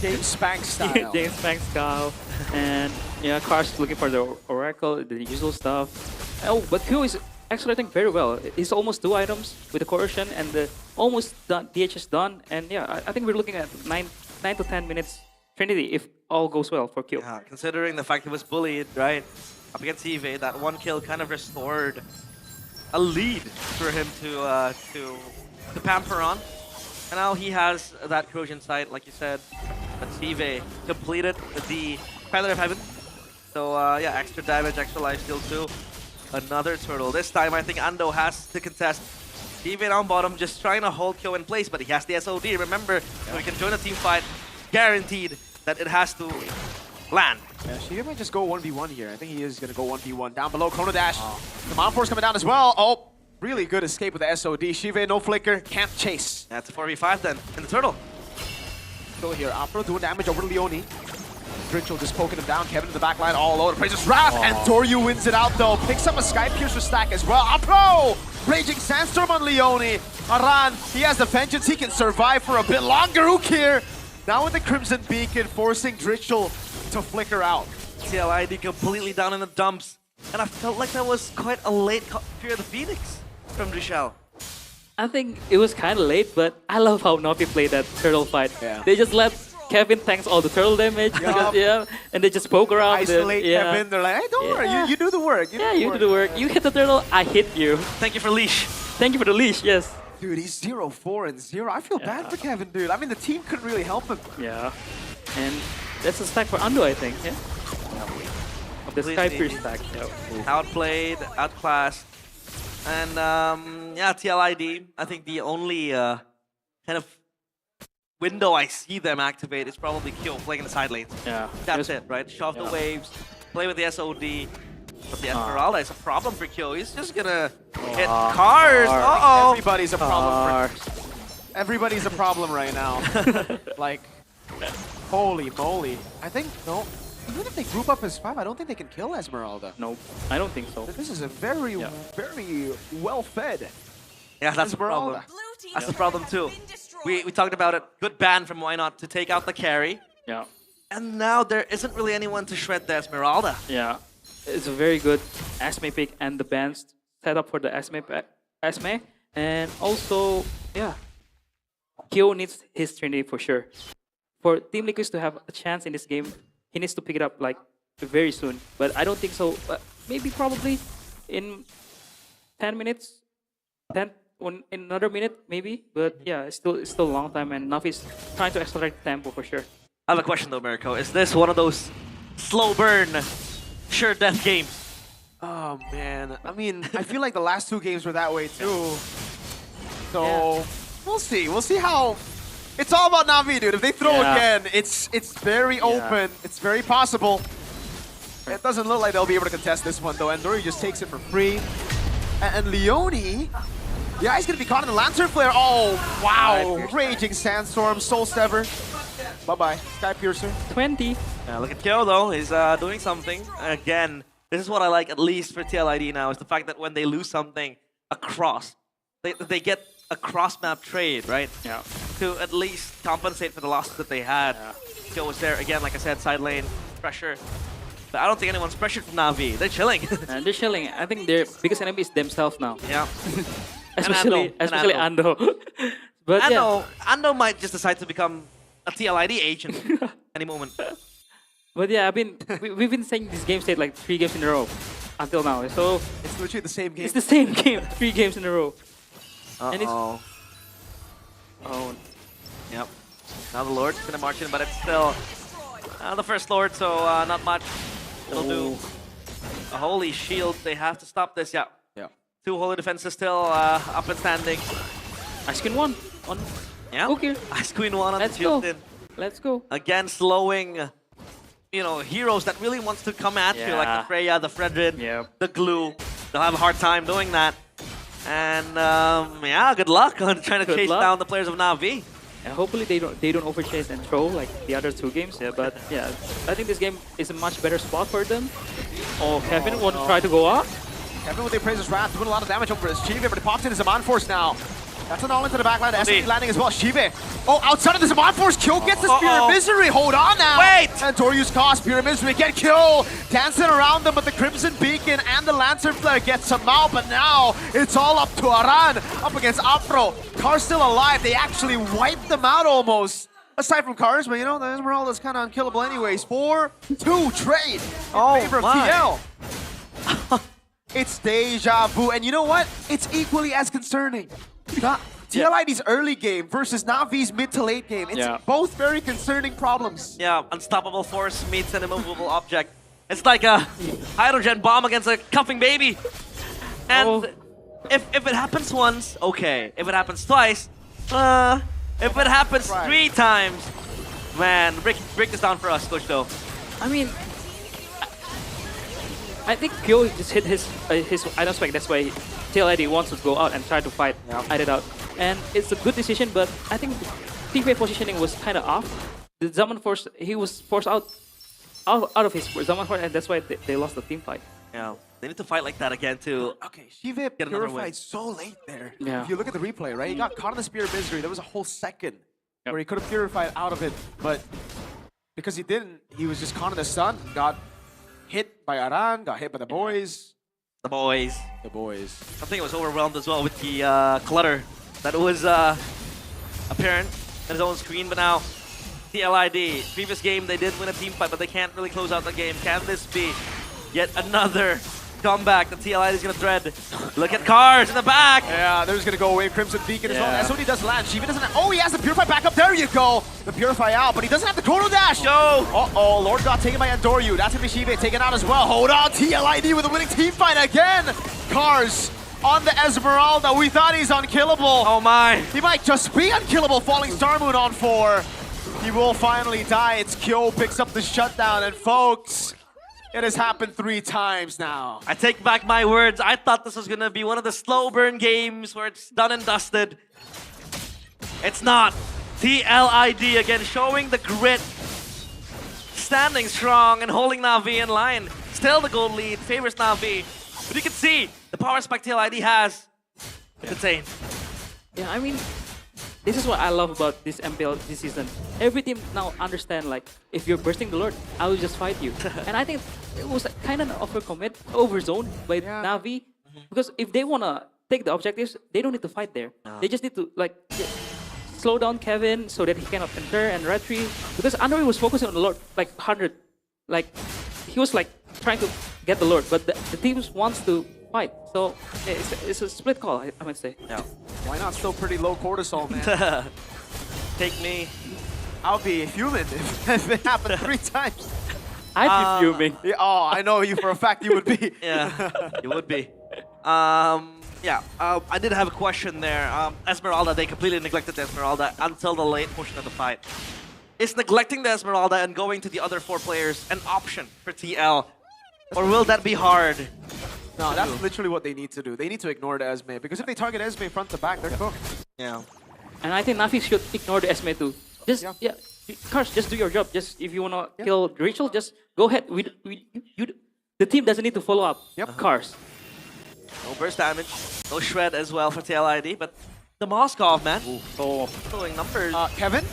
James Spank style. James Spank style. And yeah, Cars looking for the Oracle, the usual stuff. Oh, but Kyo is actually I think very well. He's almost 2 items with the Coercion and the almost done, DHS done. And yeah, I think we're looking at 9 to 10 minutes Trinity if all goes well for Kyo. Yeah, considering the fact he was bullied, right? Up against Eve, that 1 kill kind of restored a lead for him to pamper on. And now he has that corrosion sight, like you said. But Steve completed the Feather of Heaven. So yeah, extra damage, extra life steal too. Another turtle. This time I think Ando has to contest. Steve on bottom, just trying to hold Kyo in place, but he has the SOD. Remember, so he can join a team fight. Guaranteed that it has to land. Yeah, Shiva might just go 1v1 here. I think he is going to go 1v1. Down below, Chrono Dash. The Mount Force coming down as well. Oh, really good escape with the SOD. Shiva, no flicker, can't chase. That's a 4v5 then, in the turtle. Go here, Afro doing damage over to Leone. Dritchel just poking him down. Kevin in the back line all over. Praises Wrath, and Doryu wins it out though. Picks up a Sky Piercer stack as well. Afro Raging Sandstorm on Leone. Aran, he has the vengeance. He can survive for a bit longer. Who care? Now with the Crimson Beacon, forcing Dritchel to flicker out. TLID completely down in the dumps. And I felt like that was quite a late Fear of the Phoenix from Dritchel. I think it was kind of late, but I love how Navi played that turtle fight. Yeah. They just let Kevin tanks all the turtle damage, because, and they just poke around. Isolate Kevin, they're like, hey, don't worry, you do the work. You do the work. You hit the turtle, I hit you. Thank you for leash. Thank you for the leash, yes. Dude, he's 0-4 and 0. I feel bad for Kevin, dude. I mean, the team couldn't really help him. Yeah. And that's a stack for Ando, I think, yeah? Of the Skypier stack, yeah. Outplayed, outclassed. And yeah, TLID, I think the only kind of window I see them activate is probably Kyo playing in the side lanes. Yeah. That's it, right? Shove the waves, play with the SOD. But the Esmeralda is a problem for Kyo. He's just gonna hit cars. Uh-oh. Everybody's a problem. Everybody's a problem right now. Like, holy moly. I think, no, even if they group up as 5, I don't think they can kill Esmeralda. No, I don't think so. This is a very, very well-fed Yeah, that's the problem. That's the problem too. We talked about it. Good ban from Why Not to take out the carry. Yeah. And now there isn't really anyone to shred the Esmeralda. Yeah. It's a very good Esme pick and the bands set up for the Esme. And also, yeah, Kyo needs his Trinity for sure. For Team Liquid to have a chance in this game, he needs to pick it up like very soon. But I don't think so. Maybe probably in 10 minutes, in another minute maybe. But yeah, it's still a long time, and Navi's trying to accelerate the tempo for sure. I have a question though, Mirko. Is this one of those slow burn, sure death games? Oh man, I mean, I feel like the last 2 games were that way too. So we'll see. We'll see how. It's all about Navi, dude. If they throw again, it's very open. It's very possible. It doesn't look like they'll be able to contest this one though. And Dory just takes it for free. And Leone, yeah, he's gonna be caught in the Lantern Flare. Oh wow! Raging Sandstorm, Soul Sever. Bye-bye, Sky Piercer. 20. Yeah, look at Kyo though. He's doing something. Again, this is what I like at least for TLID now, is the fact that when they lose something across, they get a cross-map trade, right? Yeah. To at least compensate for the losses that they had. Kyo was there, again, like I said, side lane, pressure. But I don't think anyone's pressured from Navi. They're chilling. And they're chilling. I think their biggest enemy is themselves now. Yeah. especially Ando. But Ando might just decide to become a TLID agent any moment. But yeah, I mean, we've been saying this game state like 3 games in a row until now. So it's literally the same game. It's the same game, 3 games in a row. And it's, oh. Yep. Now the Lord's gonna march in, but it's still the first Lord, so not much. It'll do a holy shield. They have to stop this. Yeah. 2 holy defenses still up and standing. Ice Queen 1 on. Yeah. Okay. Ice Queen 1 on Let's the shield. Let's go. Again, slowing, you know, heroes that really wants to come at you, like the Freya, the Fredrin, the Glue. They'll have a hard time doing that. And yeah, good luck on trying to chase down the players of Navi. And hopefully they don't overchase and throw like the other 2 games. Yeah, but yeah, I think this game is a much better spot for them. Oh, Kevin want to try to go up. Kevin with the Appraiser's Wrath doing a lot of damage over his Chive, but he pops in his Zaman Force now. That's an all into the backline. SMD landing as well. Chive. Oh, outside of the Zaman Force, Kyo gets the Spear of Misery. Hold on now. Wait! And Toriu's caught. Spear of Misery get killed. Dancing around them, but the Crimson Beacon and the Lantern Flare gets him out. But now it's all up to Aran up against Afro. Car's still alive. They actually wiped them out almost. Aside from Cars, but you know, the Esmeralda's kind of unkillable anyways. 4-2 trade in favor of TL. It's deja vu. And you know what? It's equally as concerning. TLID's early game versus Navi's mid to late game. It's both very concerning problems. Yeah, unstoppable force meets an immovable object. It's like a hydrogen bomb against a cuffing baby. And if it happens once, okay. If it happens twice, if it happens 3 times, man, break this down for us, Coach Do. I mean, I think Kyo just hit his item spec. That's why TLID wants to go out and try to fight it out. And it's a good decision, but I think teammate positioning was kind of off. The Zaman Force, he was forced out of his Zaman Force, and that's why they lost the team fight. Yeah, they need to fight like that again to Okay, Shive get another win. purified so late there. Yeah. If you look at the replay, right, he got caught in the Spear of Misery. There was a whole second where he could have purified out of it, but because he didn't, he was just caught in the sun, got hit by Aran, got hit by the boys. The boys. The boys. I think it was overwhelmed as well with the clutter that was apparent in his own screen, but now TLID. Previous game they did win a team fight, but they can't really close out the game. Can this be yet another comeback that TLID is gonna thread? Look at Cars in the back. Yeah, there's gonna go away Crimson Beacon as well. SOD does land. Shiva doesn't. Oh, he has the Purify back up. There you go. The Purify out, but he doesn't have the Chrono Dash. Yo. Uh-oh, Lord got taken by Andoryu. That's gonna be Shiva taken out as well. Hold on, TLID with a winning team fight again. Cars on the Esmeralda. We thought he's unkillable. Oh my. He might just be unkillable. Falling Star Moon on 4. He will finally die. It's Kyo picks up the shutdown, and folks, it has happened 3 times now. I take back my words. I thought this was gonna be one of the slow burn games where it's done and dusted. It's not. TLID again showing the grit. Standing strong and holding Na'Vi in line. Still the gold lead, favors Na'Vi. But you can see the power spike TLID has. It's insane. Yeah, I mean, this is what I love about this MPL this season. Every team now understand, like, if you're bursting the Lord, I will just fight you. And I think it was kind of an overzone by Na'Vi. Because if they want to take the objectives, they don't need to fight there. They just need to, like, slow down Kevin so that he cannot enter and retreat. Because Android was focusing on the Lord, like, 100. Like, he was, like, trying to get the Lord, but the team wants to fight. So it's a split call, I might say. Yeah. Why not? Still pretty low cortisol, man. Take me. I'll be fuming if it happened 3 times. I'd be fuming. Yeah, oh, I know you for a fact you would be. Yeah, you would be. I did have a question there. Esmeralda, they completely neglected the Esmeralda until the late portion of the fight. Is neglecting the Esmeralda and going to the other 4 players an option for TL? Or will that be hard? No, that's literally what they need to do. They need to ignore the Esme, because if they target Esme front to back, they're cooked. Yeah. And I think Na'Vi should ignore the Esme too. Just, Cars, just do your job. Just if you want to kill Rachel, just go ahead. The team doesn't need to follow up. Cars. No burst damage, no shred as well for TLID, but the Moskov, man. Throwing numbers. Kevin?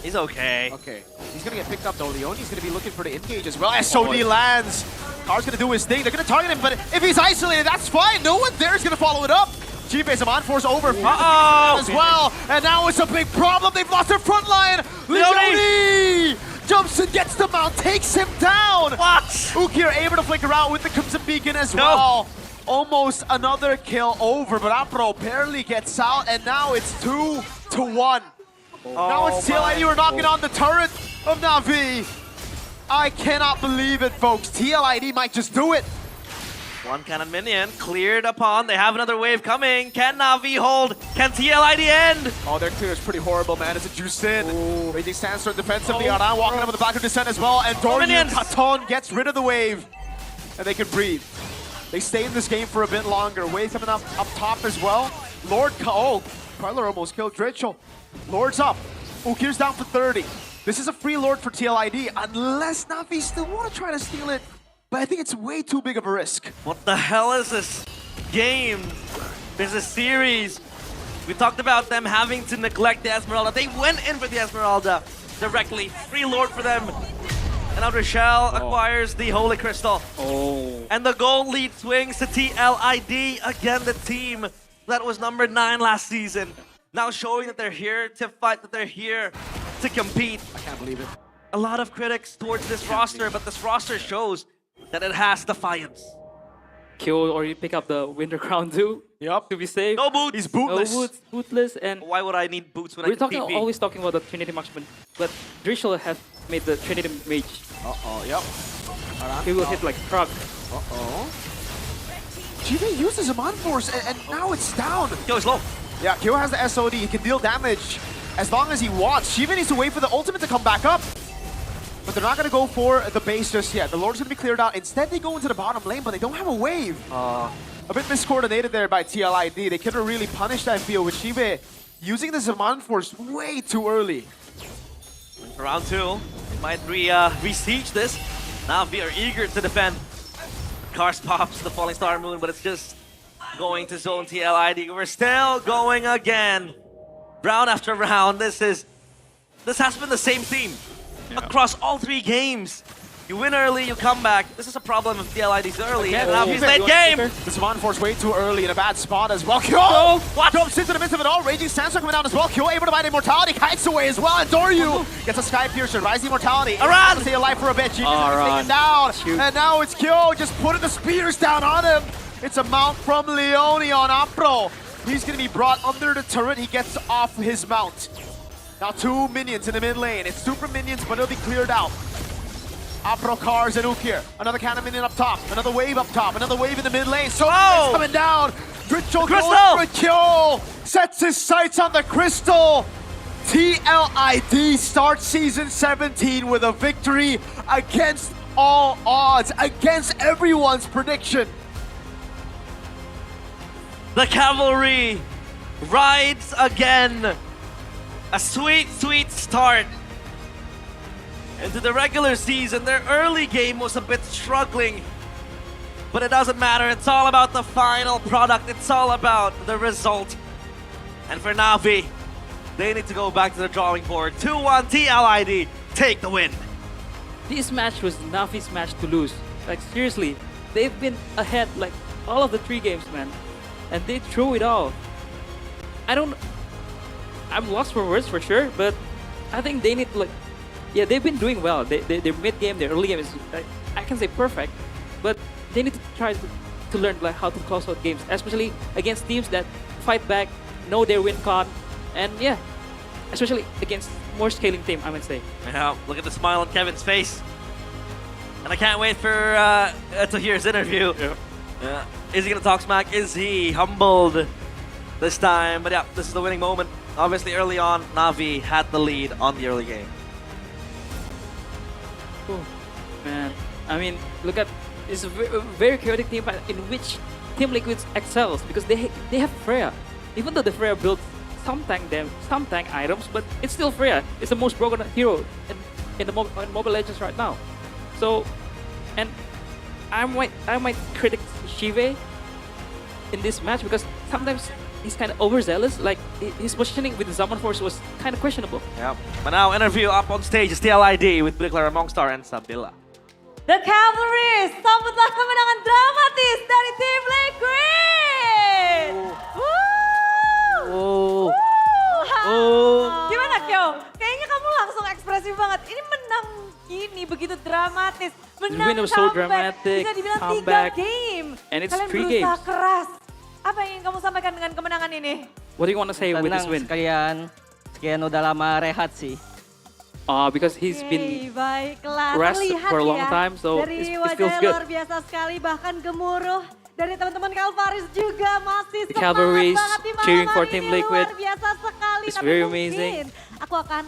He's okay. Okay. He's going to get picked up though. Leone's going to be looking for the engage as well. SOD lands. Car's going to do his thing. They're going to target him, but if he's isolated, that's fine. No one there is going to follow it up. G-Base, a Force over as well. And now it's a big problem. They've lost their front line. Leone jumps and gets the mount, takes him down. What? Ukir able to flicker out with the Crimson Beacon as well. Almost another kill over, but Apro barely gets out, and now it's 2-1. Now it's TLID, we're knocking on the turret of Na'Vi. I cannot believe it, folks. TLID might just do it. One cannon minion cleared upon. They have another wave coming. Can Na'Vi hold? Can TLID end? Oh, their clear is pretty horrible, man. It's a Juicin. Raging Sandstorm defensively. Aran walking up with the back of Descent as well. And Dorian Katon gets rid of the wave. And they can breathe. They stay in this game for a bit longer. Wave coming up top as well. Lord, Carler almost killed Dritchel. Lord's up. Ukir's down for 30. This is a free Lord for TLID, unless Na'Vi still want to try to steal it. But I think it's way too big of a risk. What the hell is this game? There's a series. We talked about them having to neglect the Esmeralda. They went in for the Esmeralda directly. Free Lord for them. And now Rochelle acquires the Holy Crystal. And the gold lead swings to TLID. Again, the team that was number 9 last season. Now showing that they're here to fight, that they're here to compete. I can't believe it. A lot of critics towards this roster, but this roster shows that it has defiance. Kyo already pick up the Winter Crown too. Yep. To be safe. No boots. He's bootless. No boots, bootless, and why would I need boots when I can TP? Always talking about the Trinity marksman, but Drishel has made the Trinity mage. Yep. He will hit like truck. GV uses him on force, and now it's down. Kyo is low. Yeah, Kyo has the SOD. He can deal damage as long as he wants. Shiva needs to wait for the ultimate to come back up. But they're not going to go for the base just yet. The Lord's going to be cleared out. Instead, they go into the bottom lane, but they don't have a wave. A bit miscoordinated there by TLID. They could have really punished, I feel, with Shiva using the Zaman Force way too early. Round 2, they might re-siege this. Na'Vi are eager to defend. Cars pops the falling star moon, but it's just going to zone TLID. We're still going again. Round after round, this has been the same theme across all 3 games. You win early, you come back. This is a problem of TLID's early, and now he's late game. This one force way too early in a bad spot as well. Kyo! Jumps into the midst of it all. Raging Sandstorm coming down as well. Kyo able to find Immortality, kites away as well. And Doryu gets a Sky Piercer, Rising Immortality. Aran! Stay alive for a bit. Genius is taken down. And now it's Kyo just putting the spears down on him. It's a mount from Leone on Apro. He's going to be brought under the turret. He gets off his mount. Now 2 minions in the mid lane. It's super minions, but it'll be cleared out. Apro, Cars, and Ukir. Another cannon minion up top. Another wave up top. Another wave in the mid lane. So it's coming down. Crystal goes for a kill. Sets his sights on the Crystal. TLID starts Season 17 with a victory against all odds, against everyone's prediction. The Cavalry rides again. A sweet, sweet start into the regular season. Their early game was a bit struggling, but it doesn't matter. It's all about the final product. It's all about the result. And for Navi, they need to go back to the drawing board. 2-1 TLID, take the win. This match was Navi's match to lose. Like seriously, they've been ahead like all of the 3 games, man. And they threw it all. I'm lost for words for sure, but I think they need like, yeah, they've been doing well. Their mid game, their early game is, I can say perfect, but they need to try to learn like how to close out games, especially against teams that fight back, know their win con, and yeah, especially against more scaling team, I would say. Yeah, look at the smile on Kevin's face. And I can't wait for to hear his interview. Yeah. Is he gonna talk smack? Is he humbled this time? But yeah, this is the winning moment. Obviously, early on, Navi had the lead on the early game. Oh, man, I mean, look at it's a very chaotic team in which Team Liquid excels because they have Freya. Even though the Freya built some tank items, but it's still Freya. It's the most broken hero in Mobile Legends right now. So, and I might critic Shive in this match because sometimes he's kind of overzealous. Like his positioning with the Zaman Force was kind of questionable. Yeah. But now interview up on stage is TLID with Clara Mongstar and Sabila. The Cavalry, sambutlah kemenangan dramatis dari tim Liquid. Woo! Gimana Kyo? Kayaknya kamu langsung ekspresif banget. Ini menang gini begitu dramatis. Menang win was so dramatic, bisa dibilang comeback, 3 game. and it's Kalian 3 berusaha games. keras. Apa yang ingin kamu sampaikan dengan kemenangan ini? What do you want to say with this win? Sekian udah lama rehat sih. Because he's been baiklah. rest Terlihat for a long ya, time, so dari it wajah feels good. luar biasa sekali, bahkan gemuruh. Dari teman-teman Calvaris juga masih The semangat Cavalry's banget di malam cheering for hari Team ini. Liquid. Luar biasa sekali. It's Tapi very mungkin amazing. aku akan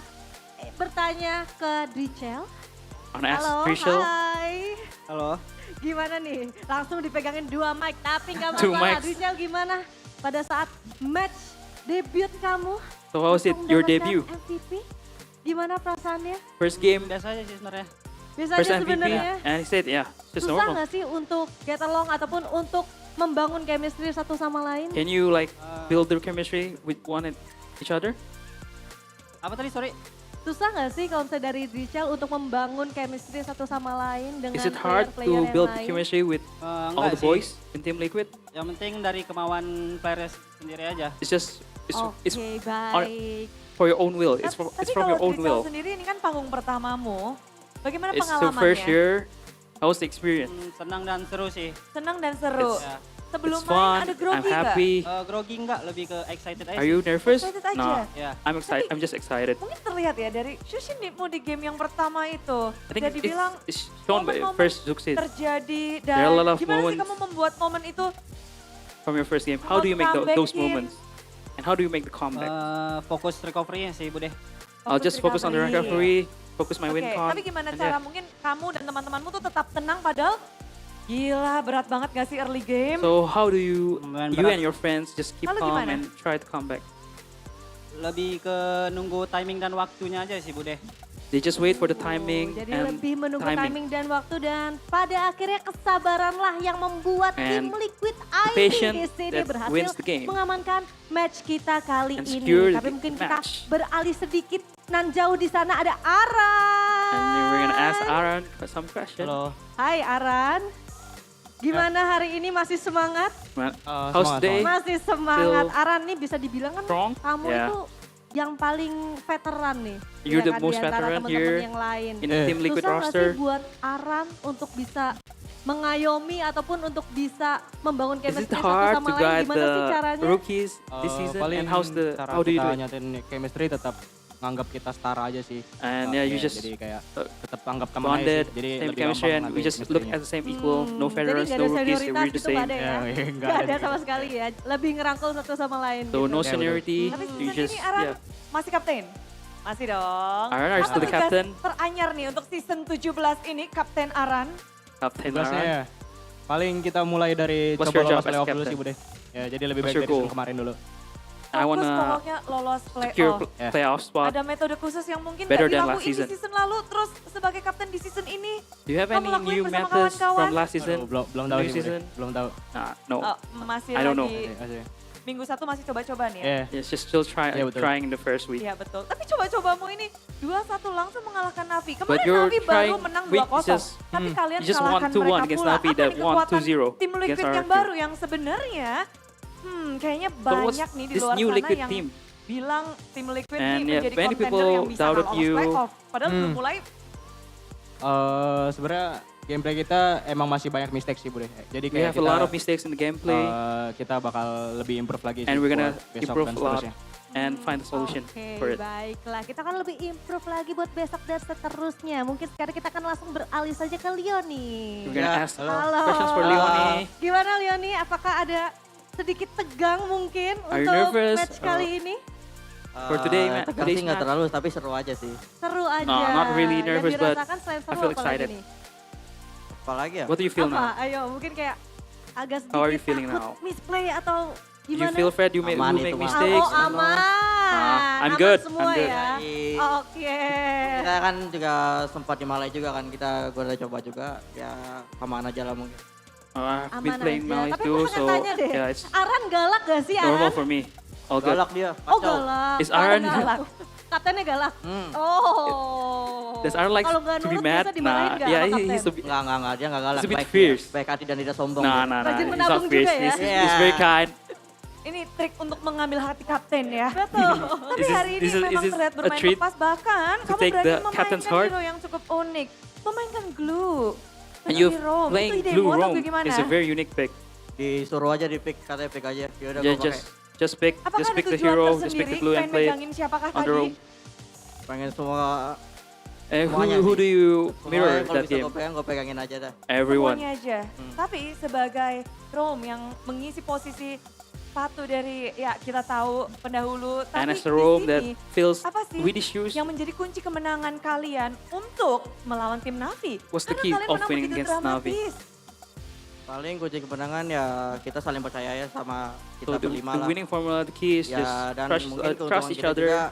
bertanya ke Drichel. On ask Halo, Rachel. hai. Halo. Gimana nih? Langsung dipegangin 2 mic, tapi nggak 2 masalah. mics. Drichel gimana pada saat match debut kamu? So how was it, untuk your mendapatkan debut? MVP? Gimana perasaannya? First game, Biasa aja sih sebenarnya. Biasa first aja MVP, sebenarnya. and he said, yeah, just Susah normal. nggak sih untuk get along ataupun untuk membangun chemistry satu sama lain? Can you like build the chemistry with one and each other? Apa tadi, sorry? Susah nggak sih kalau misalnya dari Drichel untuk membangun chemistry satu sama lain dengan Is it hard player-player to yang build lain? chemistry with all the boys in Team Liquid? Yang penting dari kemauan players sendiri aja. It's just it's Oke, baik. for your own will. It's from your own will. Drichel sendiri ini kan panggung pertamamu. Bagaimana It's the pengalamannya? first year. How was the experience? Senang dan seru sih. Senang dan seru. It's- Sebelum it's main fun, ada I'm grogi nggak? happy. Grogi enggak, lebih ke excited aja. Are you nervous? Excited aja? Nah, Yeah. I'm excited. I'm just excited. Mungkin terlihat ya dari Shushinmu di game yang pertama itu. I think Jadi bilang it's shown by momen-momen first Zuxit terjadi There are a lot dan of gimana sih moments. kamu membuat momen itu? from your first game. How do you make those Comeback-in. moments? And how do you make the comeback? Fokus recovery-nya sih, Bude. I'll just focus on the recovery, focus my Oke, win con. tapi gimana and cara yeah. mungkin kamu dan teman-temanmu tuh tetap tenang padahal gila berat banget gak sih early game? So how do you berat. and your friends just keep Lalu calm gimana? and try to come back? Lebih ke nunggu timing dan waktunya aja sih, Bude. They just wait for the timing Jadi and lebih menunggu timing dan waktu dan pada akhirnya kesabaranlah yang membuat tim And Liquid the ID patient di sini that berhasil wins the game. mengamankan match kita kali And ini. secure the Tapi mungkin kita match. beralih sedikit. Nan jauh di sana ada Aran. And we're gonna ask Aaron some question. Halo. Hai Aran. Gimana hari ini masih semangat? How's the day? Masih semangat. Still Aran nih bisa dibilang kan strong? kamu Yeah. itu yang paling veteran nih. You're ya the kan, most di antara veteran teman-teman here yang lain. in the Team Liquid Susah nggak roster. sih buat Aran untuk bisa mengayomi ataupun untuk bisa membangun Is chemistry it satu hard sama to lain? guide Gimana sih the caranya? rookies this season? Paling And cara how do you kita do it? nyatain chemistry tetap nganggap kita setara aja sih. And yeah, you just jadi kayak tetap anggap teman aja bonded, sih. Jadi same lebih chemistry, gampang and we nanti just look chemistry-nya. at the same equal. No Jadi veterans, nggak no ada rookies. senioritas We're the gitu nggak same. ada ya? nggak Nggak ada ada sama sekali ya. Lebih ngerangkul satu sama lain. So gitu. no seniority. Tapi You season just ini Aran yeah. masih kapten? Masih dong. Aran, are you Apa still the tugas captain? teranyar nih untuk season 17 ini Kapten Aran? Captain Tugasnya Aaron. ya, paling kita mulai dari What's coba your job lolos as playoff dulu captain? sih Bude. Ya jadi lebih What's baik your dari season goal? kemarin dulu. I Fokus wanna pokoknya lolos secure playoff. playoff spot. Ada metode khusus yang mungkin Better gak than dilakuin last di season. season lalu terus sebagai kapten di season ini? Do you have kamu any lakuin new bersama methods kawan-kawan? from last season? Belum tahu New sih Bude. season? Belum tahu. Nah, no. Masih I don't know. lagi minggu 1 masih coba-coba nih ya? Yeah. It's just still Yeah, betul. trying in the first week. Iya betul. Tapi coba-cobamu ini 2-1 langsung mengalahkan Navi. But Kemarin you're Navi baru trying menang weak, 2-0. just- Tapi kalian you just won kalahkan 2-1 mereka against pula. Navi Apa that nih won kekuatan 2-0 tim Liquid against yang RRQ. baru yang sebenarnya kayaknya So what's banyak nih di this luar new sana Liquid yang team? bilang tim Liquid And ini yeah, menjadi many contender people yang bisa doubted lolos you. playoff. Padahal belum mulai. Sebenarnya gameplay kita emang masih banyak mistake sih Bude. Jadi We kayak have a lot of mistakes in the gameplay. kita bakal lebih improve lagi sih And we're gonna buat besok improve dan a lot seterusnya. and find the solution Oke, for it. baiklah. Kita akan lebih improve lagi buat besok dan seterusnya. Mungkin sekarang kita akan langsung beralih saja ke Leoni. We're gonna ask Halo. questions for Leoni. Gimana Leoni? Apakah ada sedikit tegang mungkin Are you untuk nervous? match kali ini? For today, tegang today's sih nggak match? terlalu, tapi seru aja sih. Seru aja. No, not really nervous, Yang but dirasakan selain seru I feel apa lagi excited. nih? Apalagi ya? What do you feel Apa? now? Ayo, mungkin kayak agak sedikit How are you feeling takut now? misplay atau Do you gimana? feel afraid you Aman will itu make mah. mistakes? Oh, aman. I'm Aman good. semua I'm good. ya. Baik. Oke. Kita kan juga sempat di Malai juga kan, kita gue udah coba juga, ya aman aja lah mungkin. I've Aman been playing aja. Malay Tapi too, aku so pengen tanya deh, yeah, it's Aran galak gak sih Aran? normal for me. All good. Galak dia. Oh galak. Is Oh, Aran galak. Kaptennya galak? Oh. Does Aran like Kalau nggak to be nurut mad? biasa dimarahin Nah, nggak yeah, sama kapten? he's a bit, Enggak, dia enggak galak. he's a bit Baik fierce. dia. Baik hati dan tidak sombong. Nah, dia. nah, nah. Rajin He's menabung not fierce. juga ya? He's very kind. Ini trik untuk mengambil hati kapten ya. Betul. Tapi Is this- hari ini is this- memang is this terlihat a bermain treat lepas. Bahkan to kamu take berani the memainkan captain's heart? hero yang cukup unik. Memainkan Glue. And you Dari Rome. playing Itu ide Blue Mono Rome gimana? is a very unique pick. Disuruh aja di pick, katanya pick aja. Yaudah Yeah, gue pakai. just pick Apakah the ada tujuan hero, just tersendiri? pick the blue and Pengen play it megangin siapakah on the tadi? Rome. Pengen semua And semuanya who sih. do you Semuanya mirror kalau that bisa game? gue pegangin aja dah. Everyone. Semuanya aja. Tapi sebagai Rome yang mengisi posisi satu dari ya kita tahu pendahulu. And Tapi as a Rome di that sini feels apa sih Swedish shoes, yang menjadi kunci kemenangan kalian untuk melawan tim Navi? what's the Karena key kalian of menang winning begitu against Navi? dramatis. Paling kunci kemenangan ya kita saling percaya ya sama So kita berlima the lah. winning formula, the key is Ya just dan trust, mungkin trust keuntungan each kita other. juga,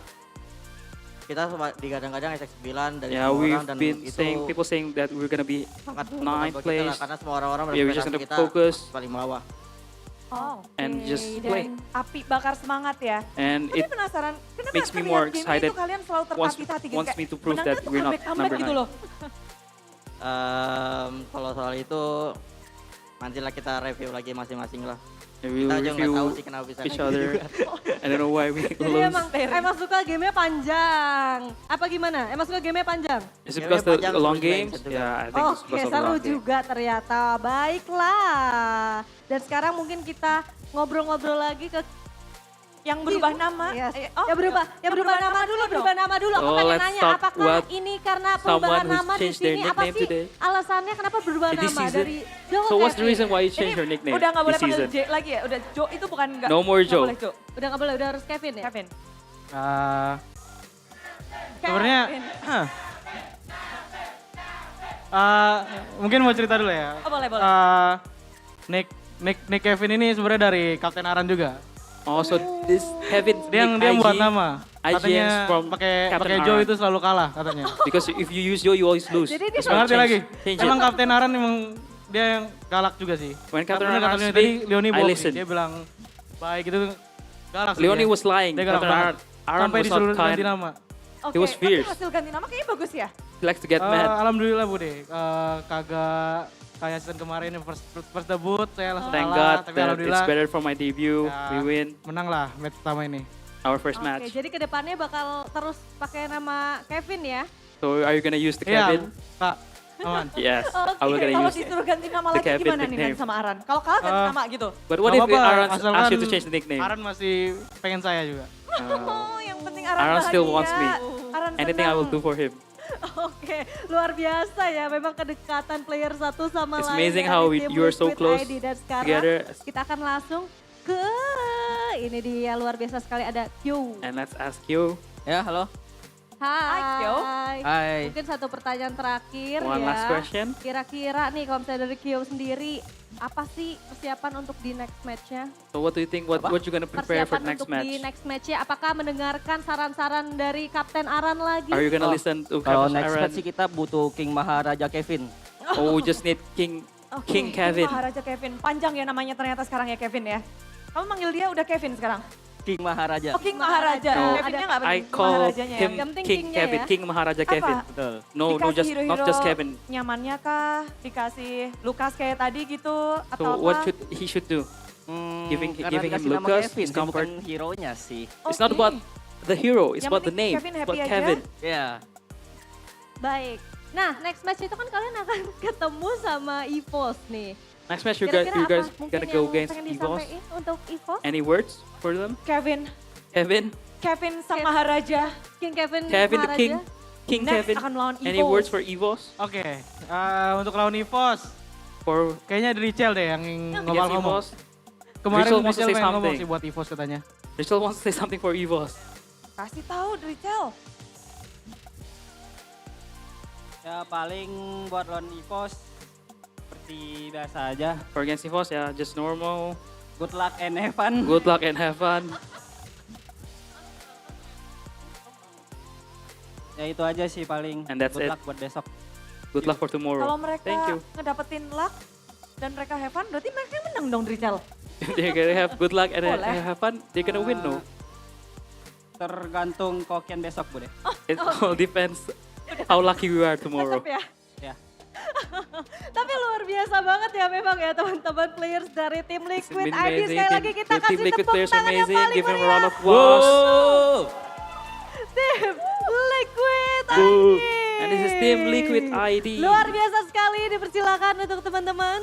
kita digadang-gadang SX9 dari Yeah, semua we've orang dan been itu saying, people saying that we're gonna be sangat 9 menguntungkan buat kita plays. lah, karena semua orang-orang Yeah, we're just berekspektasi gonna kita focus paling bawah. Oh, and just dan play. api bakar semangat ya. And Tapi it penasaran, kenapa makes me terlihat more game excited itu kalian selalu wants tertatih-tatih gitu, wants kayak me to prove menangnya that tuh we're not comeback number gitu 9. loh. Kalau soal itu nantilah kita review lagi masing-masing lah. Yeah, we'll Kita aja nggak tahu review sih kenapa bisa each kayak other. gitu. I don't know why we Jadi lose. emang suka gamenya panjang. Apa gimana? Emang suka gamenya panjang? Is it because the long games? Yeah, I think it's Oke, because of the seru long game. juga ternyata. Baiklah. Dan sekarang mungkin kita ngobrol-ngobrol lagi ke Yang berubah nama. Yes. Oh, yang berubah nama dulu, berubah nama dulu. Aku Oh, pengen let's nanya talk apakah what ini karena someone perubahan who's nama di changed their sini? Apa nickname sih today. alasannya kenapa berubah This nama season? dari Joe So what's the Kevin? reason why you changed your nickname Udah nggak boleh this panggil season? J lagi ya? Udah Jo itu bukan nggak. No more nggak Joe. boleh Jo. Udah nggak boleh, udah harus Kevin ya? Kevin. Sebenarnya mungkin mau cerita dulu ya. Oh, boleh, boleh. Nick Kevin ini sebenarnya dari Kapten Aran juga. Also, this Kevin Dia make dia buat IG, nama. IGNs Katanya from pakai Captain Joe Aran. itu selalu kalah katanya. Because if you use Joe, you always lose. Jadi dia That's why Ngerti lagi. change Emang it. Kapten Aran emang dia yang galak juga sih. When Captain Bener Aran kata speak, tadi Leoni I bohong listen. sih. Dia bilang baik gitu galak sih Leoni dia. was lying. Dia galak Captain banget. Aran Sampai was disuruh not kind. ganti nama. Oke, was tapi fierce. hasil ganti nama kayaknya bagus ya. He likes to get mad. Alhamdulillah Bude, kagak kayak season kemarin yang first debut saya langsung Thank kalah. God Tapi that alhamdulillah it's better for my debut. ya, We win menang lah match pertama ini. our first Oke, match. jadi kedepannya bakal terus pakai nama Kevin ya. So are you gonna use the Iya, Kevin? Kak. Aman. Yes, Oke, I will gonna kalau use it. disuruh ganti nama the lagi Kevin gimana nih nickname. Nan sama Aran? Kalau kalah ganti nama gitu. But what Gak if apa-apa, Aran asalkan asks you to change the nickname? Aran masih pengen saya juga. Oh, yang penting Aran Aran still bahagia. wants me. Aran Anything I will senang. do for him. Oke, luar biasa ya. Memang kedekatan player satu sama It's lain. amazing ya, how di tim you are so Liquid close ID. Dan sekarang together. kita akan langsung ke ini dia luar biasa sekali ada Q. And let's ask you. Ya, halo. Hai. Hai. Mungkin satu pertanyaan terakhir One ya. last question. Kira-kira nih kalau misalnya dari Q sendiri, apa sih persiapan untuk di next match-nya? So what do you think? What you gonna prepare for Persiapan next untuk match? di next match-nya, apakah mendengarkan saran-saran dari Kapten Aran lagi? Are you gonna listen to Kalau Captain next Aran? match sih kita butuh King Maharaja Kevin. Oh, we just need King Oke, King Kevin. Maharaja Kevin. Panjang ya namanya ternyata sekarang ya Kevin ya. Kamu manggil dia udah Kevin sekarang? King Maharaja. Oh King Maharaja. No, Kevinnya nggak I penting, call Maharajanya ya. him Yang penting King Kingnya Kevin, ya. King Maharaja Apa? Kevin. No, Dikasih not hero-hero just Kevin. nyamannya kah? Dikasih Lukas kayak tadi gitu? So Atau what apa? he should do? Giving Karena him dikasih nama Lucas, Kevin, his dia bukan comfort. hero-nya sih. It's not about the hero, it's Yang about the penting name. Kevin It's happy about aja. Kevin. Ya. Baik. Nah, next match itu kan kalian akan ketemu sama EVOS nih. Next match you Kira-kira guys apa mungkin gonna go yang against pengen EVOS. disampaikan untuk EVOS? Any words for them? Kevin. Kevin, Sang Maharaja. King Kevin Kevin the Maharaja. King, King Next Kevin. akan melawan Any EVOS. words for EVOS? Oke, untuk lawan EVOS, For kayaknya dari Rachel deh yang against ngomong. EVOS? Kemarin Rachel wants to Rachel say pengen ngomong something. sih buat EVOS katanya. Rachel wants to say something for EVOS. Kasih tahu Rachel. Ya paling buat lawan EVOS seperti biasa aja. For against EVOS ya, just normal. Good luck and have fun. Good luck and have fun. Ya itu aja sih paling. And that's Good it. luck buat besok. Good luck for tomorrow. Kalau mereka Thank you. ngedapetin luck dan mereka have fun, berarti mereka yang menang dong Rachel. They're gonna have good luck and Boleh. have fun. They're gonna win, no? Tergantung kokian besok, Bude. It all depends how lucky we are tomorrow. Tetap ya. Ya. Tapi luar biasa banget ya memang ya teman-teman players dari tim Liquid ID. Amazing. Sekali lagi kita The team kasih Liquid tepuk players tangan yang amazing. paling Give them a meriah. round of applause. Tim Liquid ID. Woo. And this is Team Liquid ID. Luar biasa sekali, dipersilakan untuk teman-teman.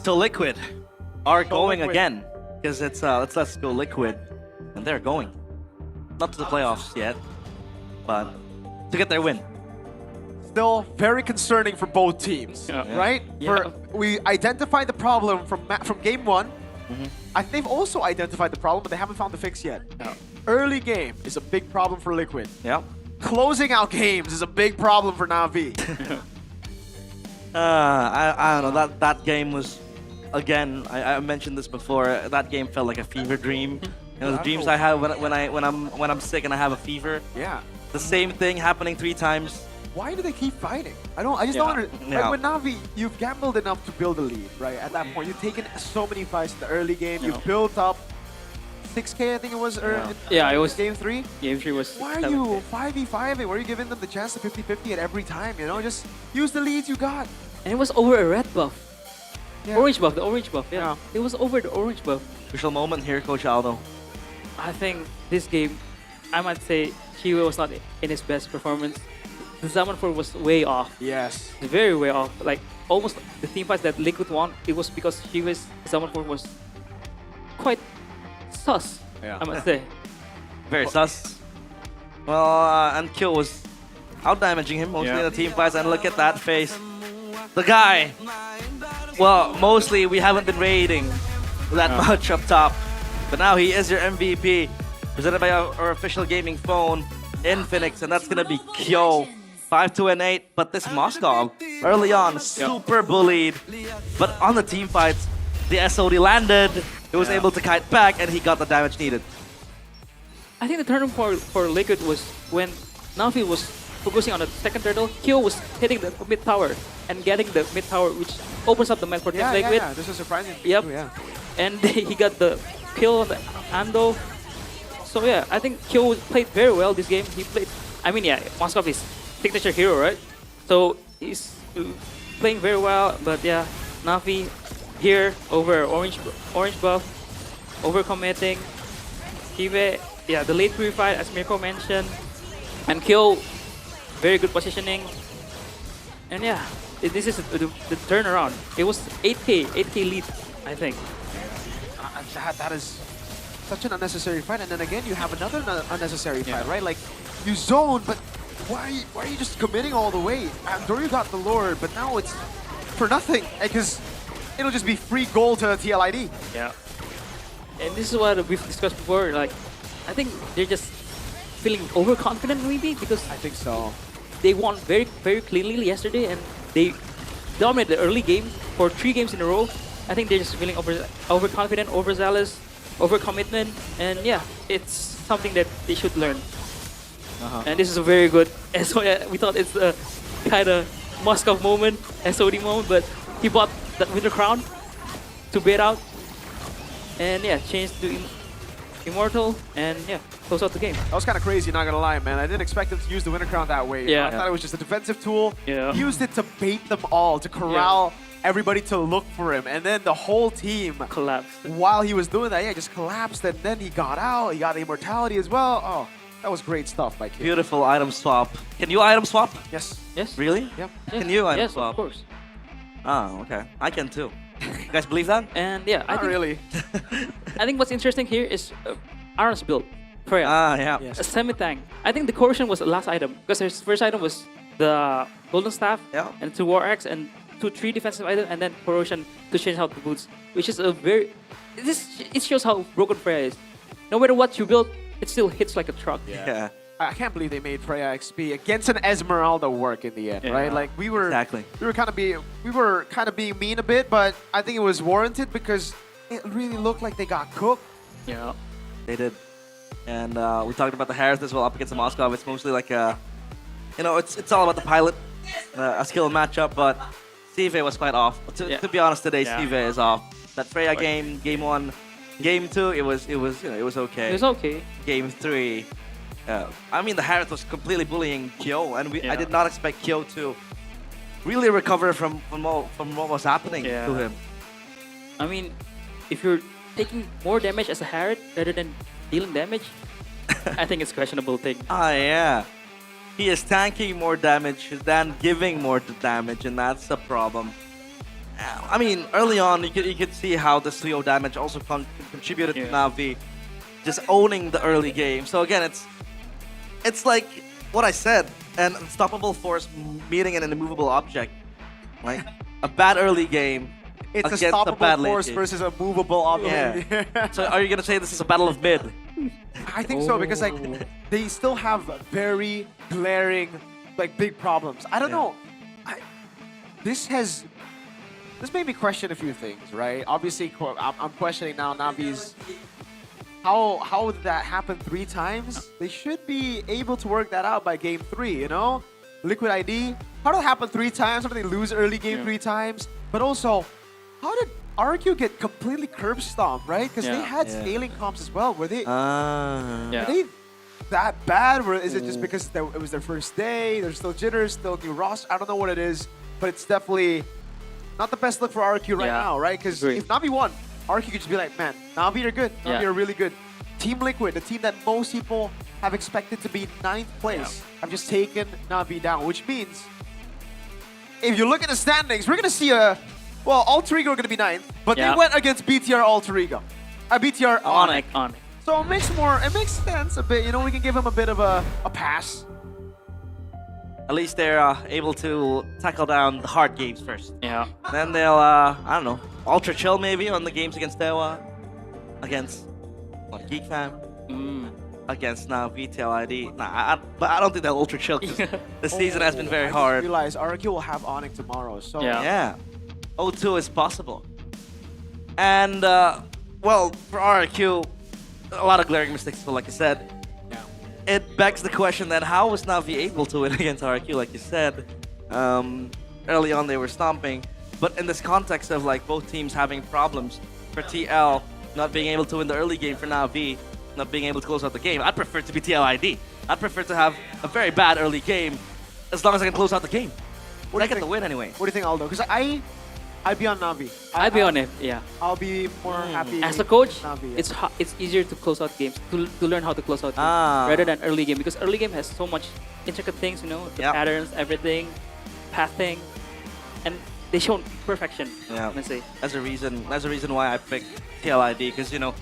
So Liquid are going Liquid. again because it's let's go Liquid, and they're going, not to the playoffs yet, but to get their win. Still very concerning for both teams, right? Yeah. We identified the problem from game one. Mm-hmm. I think they've also identified the problem, but they haven't found the fix yet. Early game is a big problem for Liquid. Yeah. Closing out games is a big problem for Navi. I don't know, that game was, again, I mentioned this before, that game felt like a fever dream. You know, the dreams I have when I'm sick and I have a fever. Yeah. The same thing happening 3 times. Why do they keep fighting? I just don't understand. Yeah. Like with Navi, you've gambled enough to build a lead, right? At that point, you've taken so many fights in the early game. You've built up 6K, I think it was, Yeah, it was game 3. Game 3 was. Why are you 5v5? Why are you giving them the chance to 50-50 at every time? You know, just use the leads you got. And it was over a red buff. Yeah. Orange buff, the orange buff, yeah. It was over the orange buff. Crucial moment here, Coach Aldo. I think this game, I might say Kiwi was not in his best performance. The Zaman 4 was way off. Yes. Very way off. Like almost the team fights that Liquid won, it was because Kiwi's Zaman 4 was quite sus, Yeah. I must say. Very sus. Well, and Kill was out-damaging him mostly in the team fights, and look at that face. The guy. Well, mostly we haven't been raiding that much up top. But now he is your MVP, presented by our official gaming phone in Phoenix, and that's gonna be Kyo. 5-2 and 8, but this Moskov early on super bullied, but on the team fights, the SOD landed. He was able to kite back, and he got the damage needed. I think the turning point for Liquid was when Navi was focusing on the second turtle. Kyo was hitting the mid tower and getting the mid tower, which opens up the map for Team Liquid. Yeah, this is surprising. Yep. Too, yeah. And he got the kill on the Ando. So yeah, I think Kyo played very well this game. He played, I mean, yeah, Moskov is signature hero, right? So he's playing very well, but yeah, Navi here over orange buff, overcommitting. Kive, yeah, the late purify as Mirko mentioned, and Kyo, very good positioning. And yeah, this is the turnaround. It was 8k lead, I think. That is such an unnecessary fight, and then again you have another unnecessary fight, right? Like you zone, but why are you just committing all the way? Doru got the Lord, but now it's for nothing because it'll just be free gold to TLID. Yeah. And this is what we've discussed before. Like, I think they're just feeling overconfident maybe because I think so. They won very cleanly yesterday, and they dominated the early game for 3 games in a row. I think they're just feeling overconfident, overzealous, overcommitment, and yeah, it's something that they should learn. And this is a very good SOD. We thought it's a kind of Moskov moment, SOD moment, but he bought that winter crown to bait out, and yeah, changed to Immortal, and yeah, close out the game. That was kind of crazy, not gonna lie, man. I didn't expect him to use the winter crown that way. Yeah. I thought it was just a defensive tool. Yeah. He used it to bait them all, to corral everybody to look for him, and then the whole team collapsed. While he was doing that, yeah, just collapsed, and then he got out. He got the immortality as well. Oh, that was great stuff by Kid. Beautiful item swap. Can you item swap? Yes. Yes. Really? Yep. Can you item Yes, swap? of course. Oh, okay. I can too. You guys believe that? And yeah, I Not think, really. I think what's interesting here is Aaron's build. Freya. Yeah. A semi-tank. I think the coercion was the last item because his first item was the golden staff and 2 war axe and 2-3 defensive items, and then corrosion to change out the boots, which is a very it shows how broken Freya is. No matter what you build, it still hits like a truck. Yeah. I can't believe they made Freya XP against an Esmeralda work in the end, right? Like we were kind of being mean a bit, but I think it was warranted because it really looked like they got cooked. Yeah, they did. And we talked about the Harris as well up against the Moskov. It's mostly like it's all about the pilot, a skill matchup, but Steve was quite off. To be honest, today Steve is off. That Freya game 1, game 2, it was okay. It was okay. Game 3. I mean, the Harris was completely bullying Kyo, and I did not expect Kyo to really recover from what was happening to him. I mean, if you're taking more damage as a Harriet rather than dealing damage, I think it's a questionable thing. Yeah. He is tanking more damage than giving more damage, and that's the problem. I mean, early on, you could see how the Suyo damage also contributed to Navi just owning the early game. So again, it's like what I said, an unstoppable force meeting an immovable object. Like a bad early game. It's against a stoppable a bad force versus a movable object. Yeah. So are you gonna say this is a battle of mid? I think so because like they still have very glaring like big problems. I don't know. This made me question a few things, right? Obviously, I'm questioning now Navi's. How did that happen 3 times? They should be able to work that out by game 3, you know? Liquid ID, how did it happen 3 times? How did they lose early game 3 times? But also, how did RQ get completely curb stomped, right? Because they had scaling comps as well. Were they that bad? Or is it just because it was their first day? There's still jitters, still new roster. I don't know what it is, but it's definitely not the best look for RQ right now, right? Because if Navi won, RQ could just be like, man, Navi are good. Navi are really good. Team Liquid, the team that most people have expected to be 9th place, have just taken Navi down, which means if you look at the standings, we're going to see Alter Ego are going to be 9th, but they went against BTR Alter Ego. BTR Onyx. So it makes sense a bit. You know, we can give him a bit of a pass. At least they're able to tackle down the hard games first. Yeah. Then they'll, I don't know, ultra chill maybe on the games against Dewa, against Geek Fam, against now VTL ID. But I don't think they'll ultra chill because the season has been very hard. I realize RQ will have Onyx tomorrow, so Yeah. 0-2 is possible. And, well, for RQ, a lot of glaring mistakes, like you said. It begs the question then, how was Navi able to win against RQ, like you said? Early on they were stomping, but in this context of like both teams having problems, for TL not being able to win the early game, for Navi not being able to close out the game, I'd prefer it to be TLID. I'd prefer to have a very bad early game as long as I can close out the game. But I get the win anyway. What do you think, Aldo? Because I'd be on Navi. I'd be on it, yeah. I'll be more happy. As a coach, Navi, it's easier to close out games, to learn how to close out games, rather than early game, because early game has so much intricate things, you know, the patterns, everything, pathing, and they show perfection. Yeah, let's say. That's a reason why I picked TLID, because you know,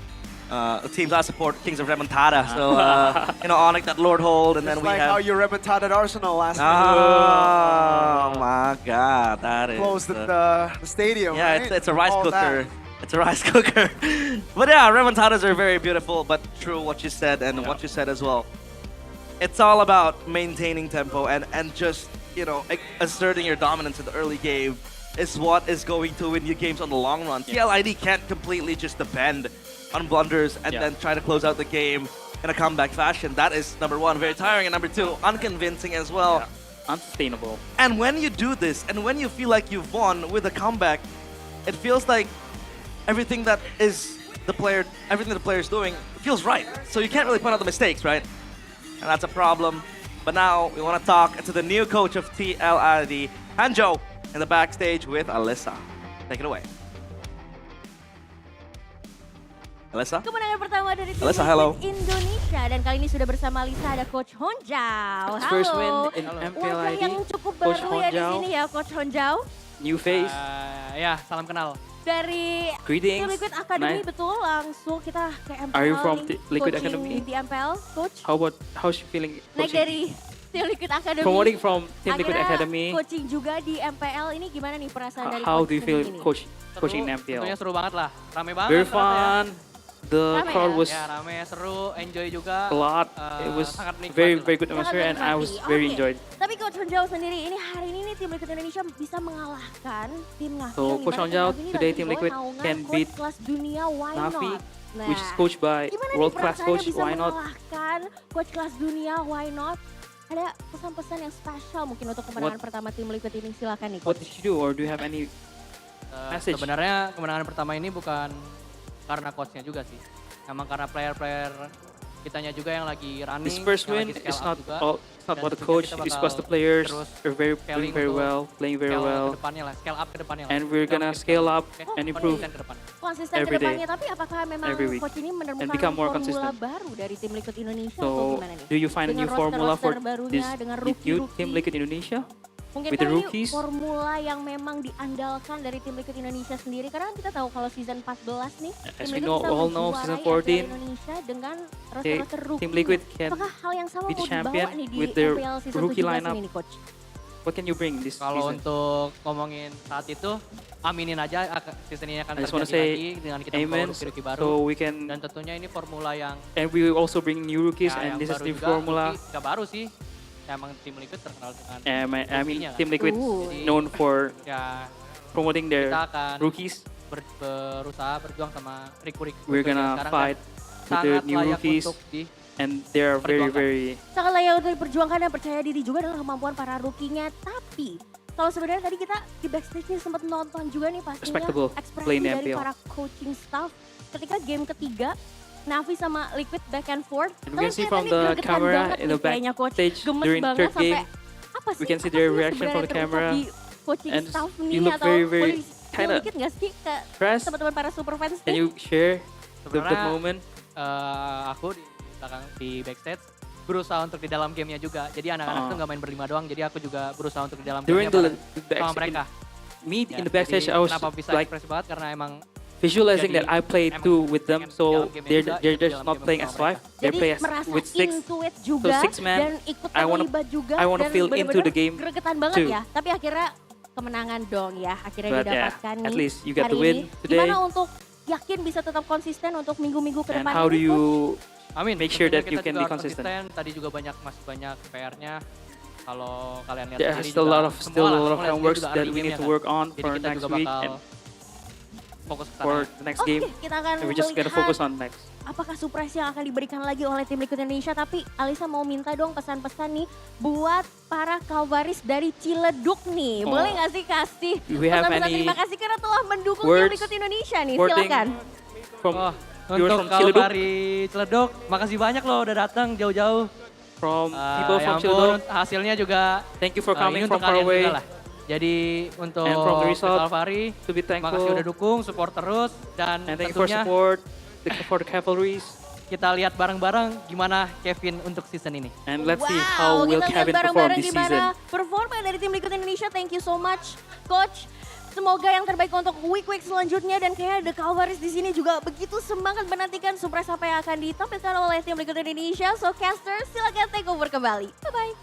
the teams I support, Kings of Remontada, so you know, Onyx that Lord Hold, and just then we like have. how you Remontada at Arsenal last Oh my God, that is closed the stadium. Yeah, right? it's a rice All cooker. that. It's a rice cooker. But yeah, remontadas are very beautiful, but true what you said and what you said as well. It's all about maintaining tempo and just, you know, asserting your dominance in the early game is what is going to win you games on the long run. TLID can't completely just depend on blunders and then try to close out the game in a comeback fashion. That is, number one, very tiring, and number two, unconvincing as well. Yeah. Unsustainable. And when you do this, and when you feel like you've won with a comeback, it feels like everything that the player is doing feels right. So you can't really point out the mistakes, right? And that's a problem. But now we want to talk to the new coach of TLID, Hanjo, in the backstage with Alyssa. Take it away. Alyssa? Kemenangan pertama dari tim Alyssa, hello. Indonesia, dan kali ini sudah bersama Lisa ada Coach Honjao. Halo. First win in MPL Wajah ID. yang cukup Coach baru ya di Honjao. sini ya Coach Honjao. New face. Ya, salam kenal. Dari Greetings. tim Liquid Academy, Nice. betul, langsung kita ke MPL. Are you from nih, Liquid coaching Academy? Di MPL, Coach. How's she feeling? Naik coaching? dari tim Liquid Academy. Promoting from Team Liquid akhirnya Academy. coaching juga di MPL, ini gimana nih perasaan dari How coach do you feel sendiri nih? coaching in MPL? Tentunya seru banget lah. Rame banget. Very ternyata ya. fun. The Rame crowd ya? was Ya, rame, seru, enjoy juga. a lot. It was sangat nikmat very lah. very good atmosphere, and I was very Oke. enjoyed. Tapi Coach Honjao sendiri, ini hari ini nih tim Liquid Indonesia bisa mengalahkan tim Navi. So, yang Coach ibaratnya Honjao, Navi ini today lagi Team bawa Liquid naungan can coach beat kelas dunia, why Navi, not? Nah, which is coached by gimana nih world class perasaannya coach. bisa Why not? mengalahkan coach kelas dunia, why not? Ada pesan-pesan yang spesial mungkin untuk kemenangan pertama tim Liquid ini, silakan nih What Coach. did you do, or do you have any message? Sebenarnya kemenangan pertama ini bukan karena coachnya juga sih. Emang karena player-player kitanya juga yang lagi running. This first yang win lagi is scale up not juga. it's not Dan about the tentunya coach. kita It's bakal because the players terus are very scaling doing very untuk well, playing very scale well, ke depannya lah, scale up ke depannya lah. and we're gonna scale up and improve Konsisten ke depan. Konsisten every ke day. depannya, tapi apakah memang Every week. coach ini menemukan become more formula consistent. baru dari tim Liquid Indonesia atau So, gimana nih? do you find a Dengan new formula for roster-roster barunya, this dengan new rookie-rookie. Team Liquid Indonesia? Mungkin with the ini rookies? formula yang memang diandalkan dari tim Liquid Indonesia sendiri, karena kita tahu kalau season 14 nih As tim we Liquid know, bisa all know, menjuarai season MPL 14, Indonesia dengan they- roster-roster rookie. Team Liquid can Apakah hal yang sama be the mau dibawa champion nih di with their MPL season rookie 17 lineup. ini nih Coach? What can you bring this Kalau season? untuk ngomongin saat itu, aminin aja season ini akan I just wanna terjadi lagi say dengan kita amen, membawa rookie-rookie baru. so we can, Dan tentunya ini formula yang and we will also bring new rookies, ya, and yang this is baru the juga, formula. rookie, nggak baru sih. Emang tim Liquid terkenal dengan I mean, rookie-nya Team kan. Liquid Jadi, known for ya, promoting their kita akan rookies. berusaha berjuang sama rookie We're yang gonna sekarang fight kan with the sangat new layak rookies, untuk and they are very diperjuangkan. very. Sangat layak untuk diperjuangkan dan percaya diri juga dengan kemampuan para rookie-nya. Tapi kalau sebenarnya tadi kita di backstage sempat nonton juga nih pastinya Respectable ekspresi play in dari MPL. para coaching staff ketika game ketiga Navi sama Liquid back and forth. And we can see Ternyata from ini the gregetan camera banget in nih the kayaknya, Coach. backstage Gemes during banget third sampai game. apa sih? We can see Apa their sih reaction from the sebenarnya terucap camera, di coaching and staff you nih look atau very, very boleh kinda dikit nggak sih ke stressed. teman-teman para super fans Can nih? you share that Sebenarnya, moment? Aku di belakang di backstage berusaha untuk di dalam gamenya juga. Jadi anak-anak tuh nggak main berlima doang. Jadi aku juga berusaha untuk di dalam During gamenya the sama mereka. me Ya, in the backstage, jadi I was kenapa bisa like ekspresi banget karena emang visualizing Jadi, that I played emang two with them, pengen so dalam game they're juga, they're ikut just dalam not game playing bersama as 5. They Jadi play merasa with 6. intuit So juga 6 man. dan ikut I wanna terlibat juga I wanna dan feel into bener-bener the game gregetan banget too. ya. Tapi akhirnya kemenangan dong ya, akhirnya But yeah, didapatkan at nih least you get hari the win ini. today. Gimana untuk yakin bisa tetap konsisten untuk minggu-minggu ke And depan how do ini, Coach? you Amin. make sure Tentunya that you kita can juga be harus consistent? Tadi juga masih banyak PR-nya. Kalau kalian lihat There are sendiri still a juga lot of semua lah, semua homeworks juga ada that di we need gamenya to kan. work on Jadi for kita next juga week bakal and fokus ke for sana. the next Oke, game. kita akan And we just gotta melihat focus on next. apakah surprise yang akan diberikan lagi oleh tim Liquid Indonesia. Tapi Alisa mau minta dong pesan-pesan nih buat para Kalvaris dari Ciledug nih. Oh. Boleh nggak sih kasih Do we have pesan-pesan any terima kasih karena telah mendukung tim words, Liquid Indonesia nih. wording Silakan. From Untuk from Ciledug, Kalvari Ciledug, makasih banyak loh udah datang jauh-jauh. from people Ya from ampun, Ciledug. hasilnya juga Thank you for ini coming untuk from far kalian away. juga lah. Jadi untuk And from the result, Kalvari, to be thankful. makasih udah dukung, support terus dan And thank you for tentunya support for the cavalries. kita lihat bareng-bareng gimana Kevin untuk season ini. And let's see Wow, how will kita lihat Kevin perform bareng-bareng this gimana season. performa dari tim Liquid Indonesia. Thank you so much, Coach. Semoga yang terbaik untuk week-week selanjutnya dan kayaknya The Kalvaris di sini juga begitu semangat menantikan surprise apa yang akan ditampilkan oleh tim Liquid Indonesia. So casters, silakan take over kembali. Bye-bye.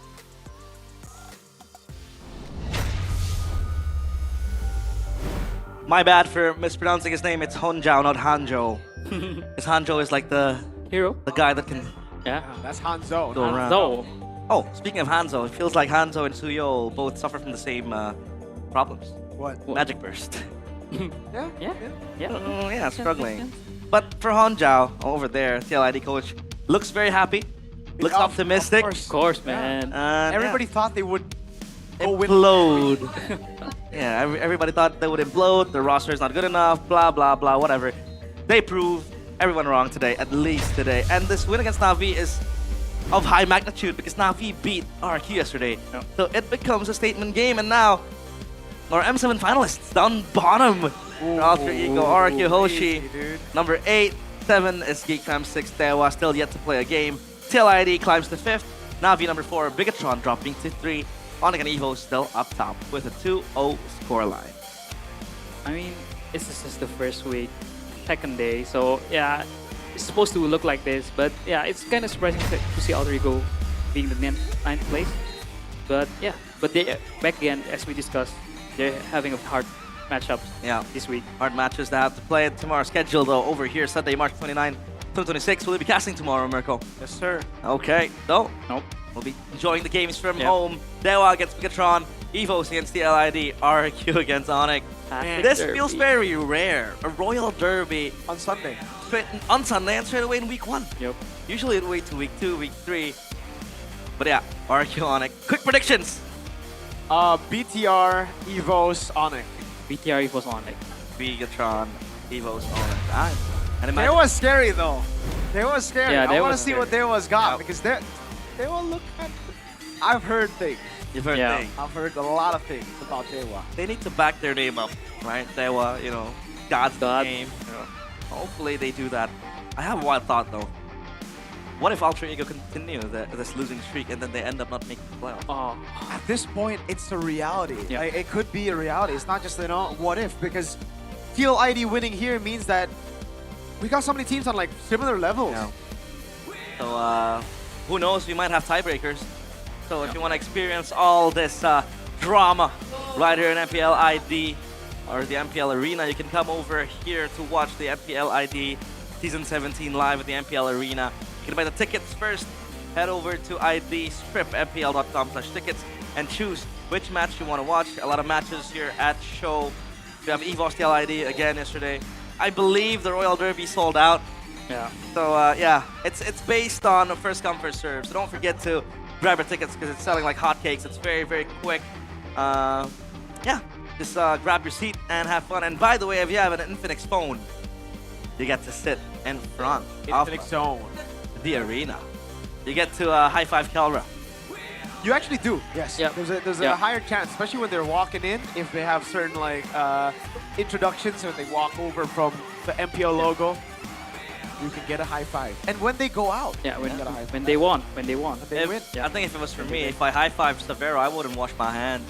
My bad for mispronouncing his name. It's Honjao, not Hanjo. Because Hanjo is like the hero, the guy that can That's Hanzo. go around. Hanzo. Oh, speaking of Hanzo, it feels like Hanzo and Suyo both suffer from the same problems. What? Magic burst. Yeah. Yeah, struggling. But for Honjao, over there, TLID coach, looks very happy, looks optimistic. Of course, man. Everybody thought they would go win. Implode. Yeah, everybody thought they would implode, the roster is not good enough, blah, blah, blah, whatever. They proved everyone wrong today, at least today. And this win against Na'Vi is of high magnitude because Na'Vi beat RQ yesterday. So it becomes a statement game, and now our M7 finalists down bottom. Alter Ego, RQ Hoshi. Number 8, 7 is GeekFam, 6 Dewa, still yet to play a game. TLID climbs to 5th. Na'Vi number 4, Bigatron dropping to 3. Onyx and Evo still up top with a 2-0 scoreline. I mean, this is just the first week, second day, so yeah, it's supposed to look like this, but yeah, it's kind of surprising to see Alter Ego being the ninth place. But yeah, but they back again, as we discussed, they're having a hard matchups this week. Hard matches to have to play tomorrow. Schedule though over here, Sunday, March 29, 2026. Will you be casting tomorrow, Mirko? Yes, sir. Okay, no. Nope. We'll be enjoying the games from home. Dewa against Bigatron, Evos against TLID, RQ against Onyx. This Derby. feels very rare. A Royal Derby on Sunday. On Sunday and straight away in week 1. Yep. Usually it wait to week 2, week 3. But yeah, RQ Onyx. Quick predictions. BTR, Evos, Onyx. BTR Evos Onyx. Bigatron, Evos Onyx. And They was scary though. They was scary. Yeah, I they want to was see scary. what they was got because they will look at. I've heard things. You've heard Yeah. things. I've heard a lot of things about Dewa. They need to back their name up, right? Dewa, God's God. name. Hopefully they do that. I have a wild thought though. What if Alter Ego continue this losing streak and then they end up not making the playoffs? Oh, At this point, it's a reality. Yeah. Like, it could be a reality. It's not just, what if? Because TLID winning here means that we got so many teams on like similar levels. Yeah. So who knows? We might have tiebreakers. So if you want to experience all this drama right here in MPL ID or the MPL Arena, you can come over here to watch the MPL ID Season 17 live at the MPL Arena. You can buy the tickets first. Head over to idstripmpl.com/tickets and choose which match you want to watch. A lot of matches here at show. We have EVOS TLID again yesterday. I believe the Royal Derby sold out. yeah. So yeah, it's based on a first come first serve. So don't forget to grab your tickets because it's selling like hotcakes. It's very very quick. Yeah, just grab your seat and have fun. And by the way, if you have an Infinix phone, you get to sit in front of Infinix Zone. the arena. You get to high five Kelra. You actually do, yes. Yeah. There's Yeah. a higher chance, especially when they're walking in, if they have certain like introductions when they walk over from the MPL logo, you can get a high five. And when they go out, Yeah, you when, can get a high when they won, when they won. They win. I think if it was for me, if I high five Severo, I wouldn't wash my hands.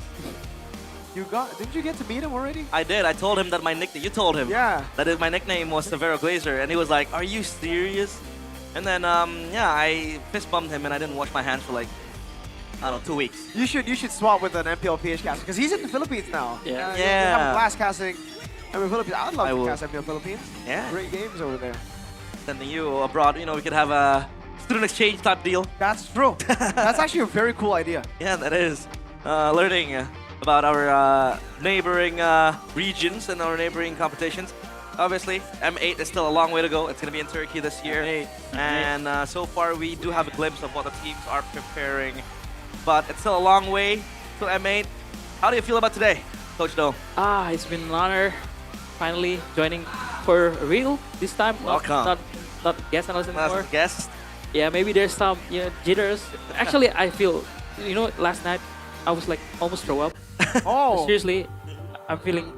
Didn't you get to meet him already? I did. I told him that my nickname. You told him. Yeah. My nickname was Severo Glazer, and he was like, "Are you serious?" And then I fist bumped him, and I didn't wash my hands for like I don't know 2 weeks. You should swap with an MPL PH caster because he's in the Philippines now. Yeah. You have a blast casting. Philippines. I'd love to would. cast MPL Philippines. Yeah. Great games over there. Sending you abroad. You know, we could have a student exchange type deal. That's true. That's actually a very cool idea. Yeah, that is. Learning about our neighboring regions and our neighboring competitions. Obviously, M8 is still a long way to go. It's going to be in Turkey this year. And so far, we do have a glimpse of what the teams are preparing. But it's still a long way to M8. How do you feel about today, Coach Do? It's been an honor finally joining for real this time. Welcome. Not guest analyst anymore. Not guest. Yeah, maybe there's some jitters. Actually, I feel, last night I was like almost throw up. Oh. Seriously, I'm feeling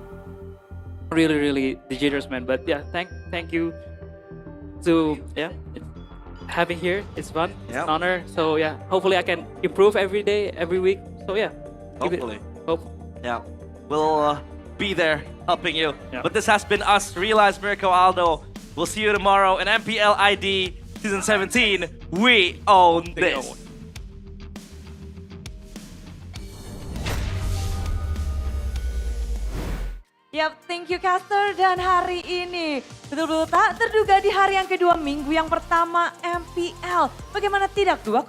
really the jitters, man. But yeah, thank you to having here. It's fun. It's an honor. So yeah, hopefully I can improve every day, every week. So yeah, Hopefully. Hope. Yeah, we'll be there helping you. Yeah. But this has been us, Realize Mirko Aldo. We'll see you tomorrow in MPL ID Season 17. We own this. Yap, thank you caster. Dan hari ini betul-betul tak terduga di hari yang kedua minggu yang pertama MPL. Bagaimana tidak 2-0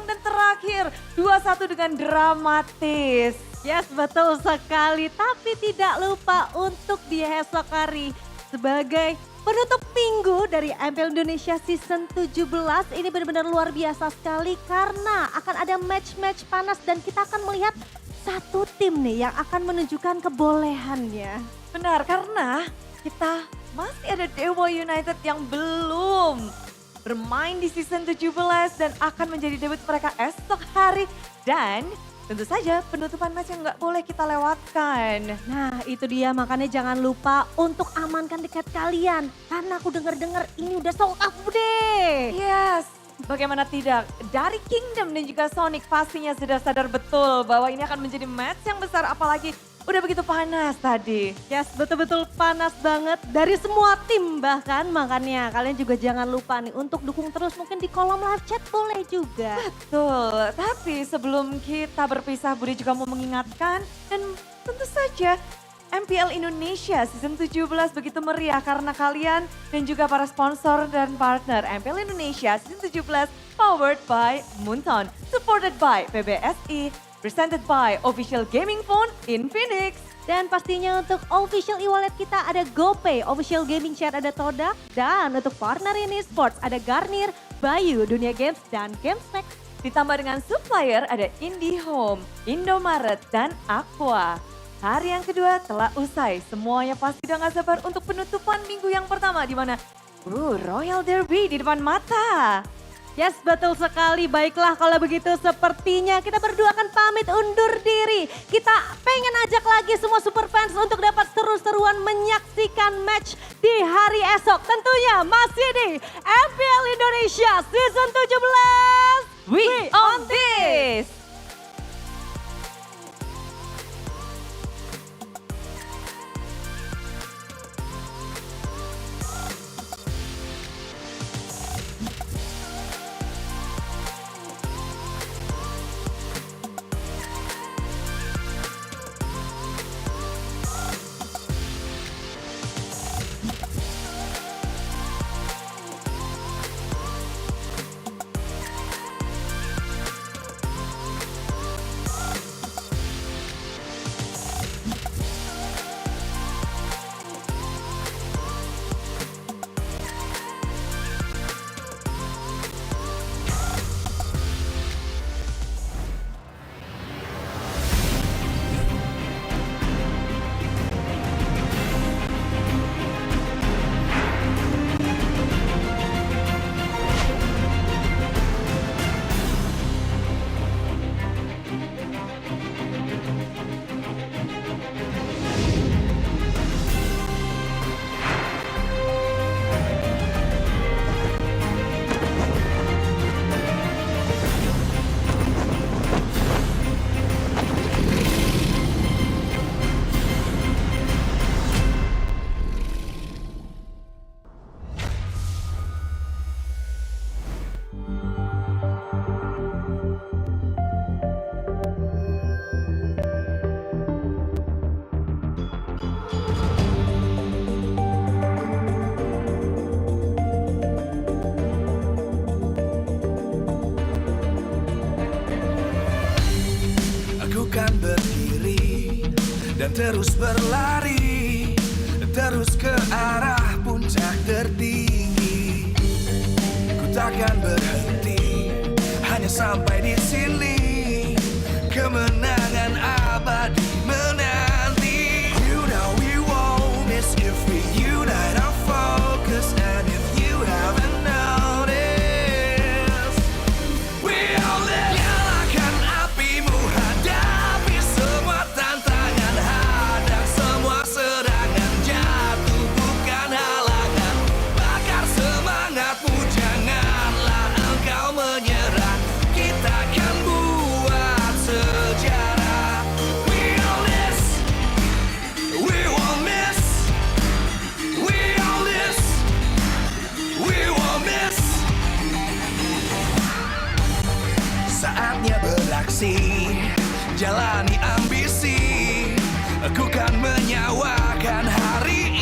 dan terakhir 2-1 dengan dramatis. Yes, betul sekali. Tapi tidak lupa untuk di esok hari sebagai penutup minggu dari MPL Indonesia Season 17. Ini benar-benar luar biasa sekali karena akan ada match-match panas dan kita akan melihat satu tim nih yang akan menunjukkan kebolehannya. Benar, karena kita masih ada Dewa United yang belum bermain di season 17 dan akan menjadi debut mereka esok hari. Dan tentu saja penutupan match yang nggak boleh kita lewatkan. Nah itu dia, makanya jangan lupa untuk amankan tiket kalian. Karena aku dengar-dengar ini udah sold out deh. Yes. Bagaimana tidak, dari Kingdom dan juga Sonic pastinya sudah sadar betul bahwa ini akan menjadi match yang besar, apalagi udah begitu panas tadi. Yes, betul-betul panas banget dari semua tim bahkan, makanya kalian juga jangan lupa nih untuk dukung terus, mungkin di kolom live chat boleh juga. Betul, tapi sebelum kita berpisah Budi juga mau mengingatkan dan tentu saja MPL Indonesia Season 17 begitu meriah karena kalian dan juga para sponsor dan partner. MPL Indonesia Season 17 powered by Moonton, supported by PBSI, presented by Official Gaming Phone in Phoenix. Dan pastinya untuk official e-wallet kita ada GoPay, official gaming share ada Todak, dan untuk partner ini sports ada Garnier, Bayu, Dunia Games, dan Gamesmax. Ditambah dengan supplier ada IndiHome, Indomaret, dan Aqua. Hari yang kedua telah usai, semuanya pasti udah gak sabar untuk penutupan minggu yang pertama di mana Royal Derby di depan mata. Yes, betul sekali. Baiklah kalau begitu sepertinya kita berdua akan pamit undur diri. Kita pengen ajak lagi semua super fans untuk dapat seru-seruan menyaksikan match di hari esok. Tentunya masih di MPL Indonesia Season 17. We on this! dan terus berlari, terus ke arah puncak tertinggi. Ku takkan berhenti, hanya sampai di sini. Kemenangan abadi menanti. You know we won't miss if we unite our focus. And if you haven't noticed, we all live. Nyalakan apimu, hadapi semua tantangan, hadang semua serangan, jatuh bukan halangan. Bakar semangatmu, janganlah engkau menyerah. Kita akan buat sejarah. We all this, we won't miss. We all this, we won't miss. Saatnya beraksi, jalani ambisi. Aku kan menyawakan hari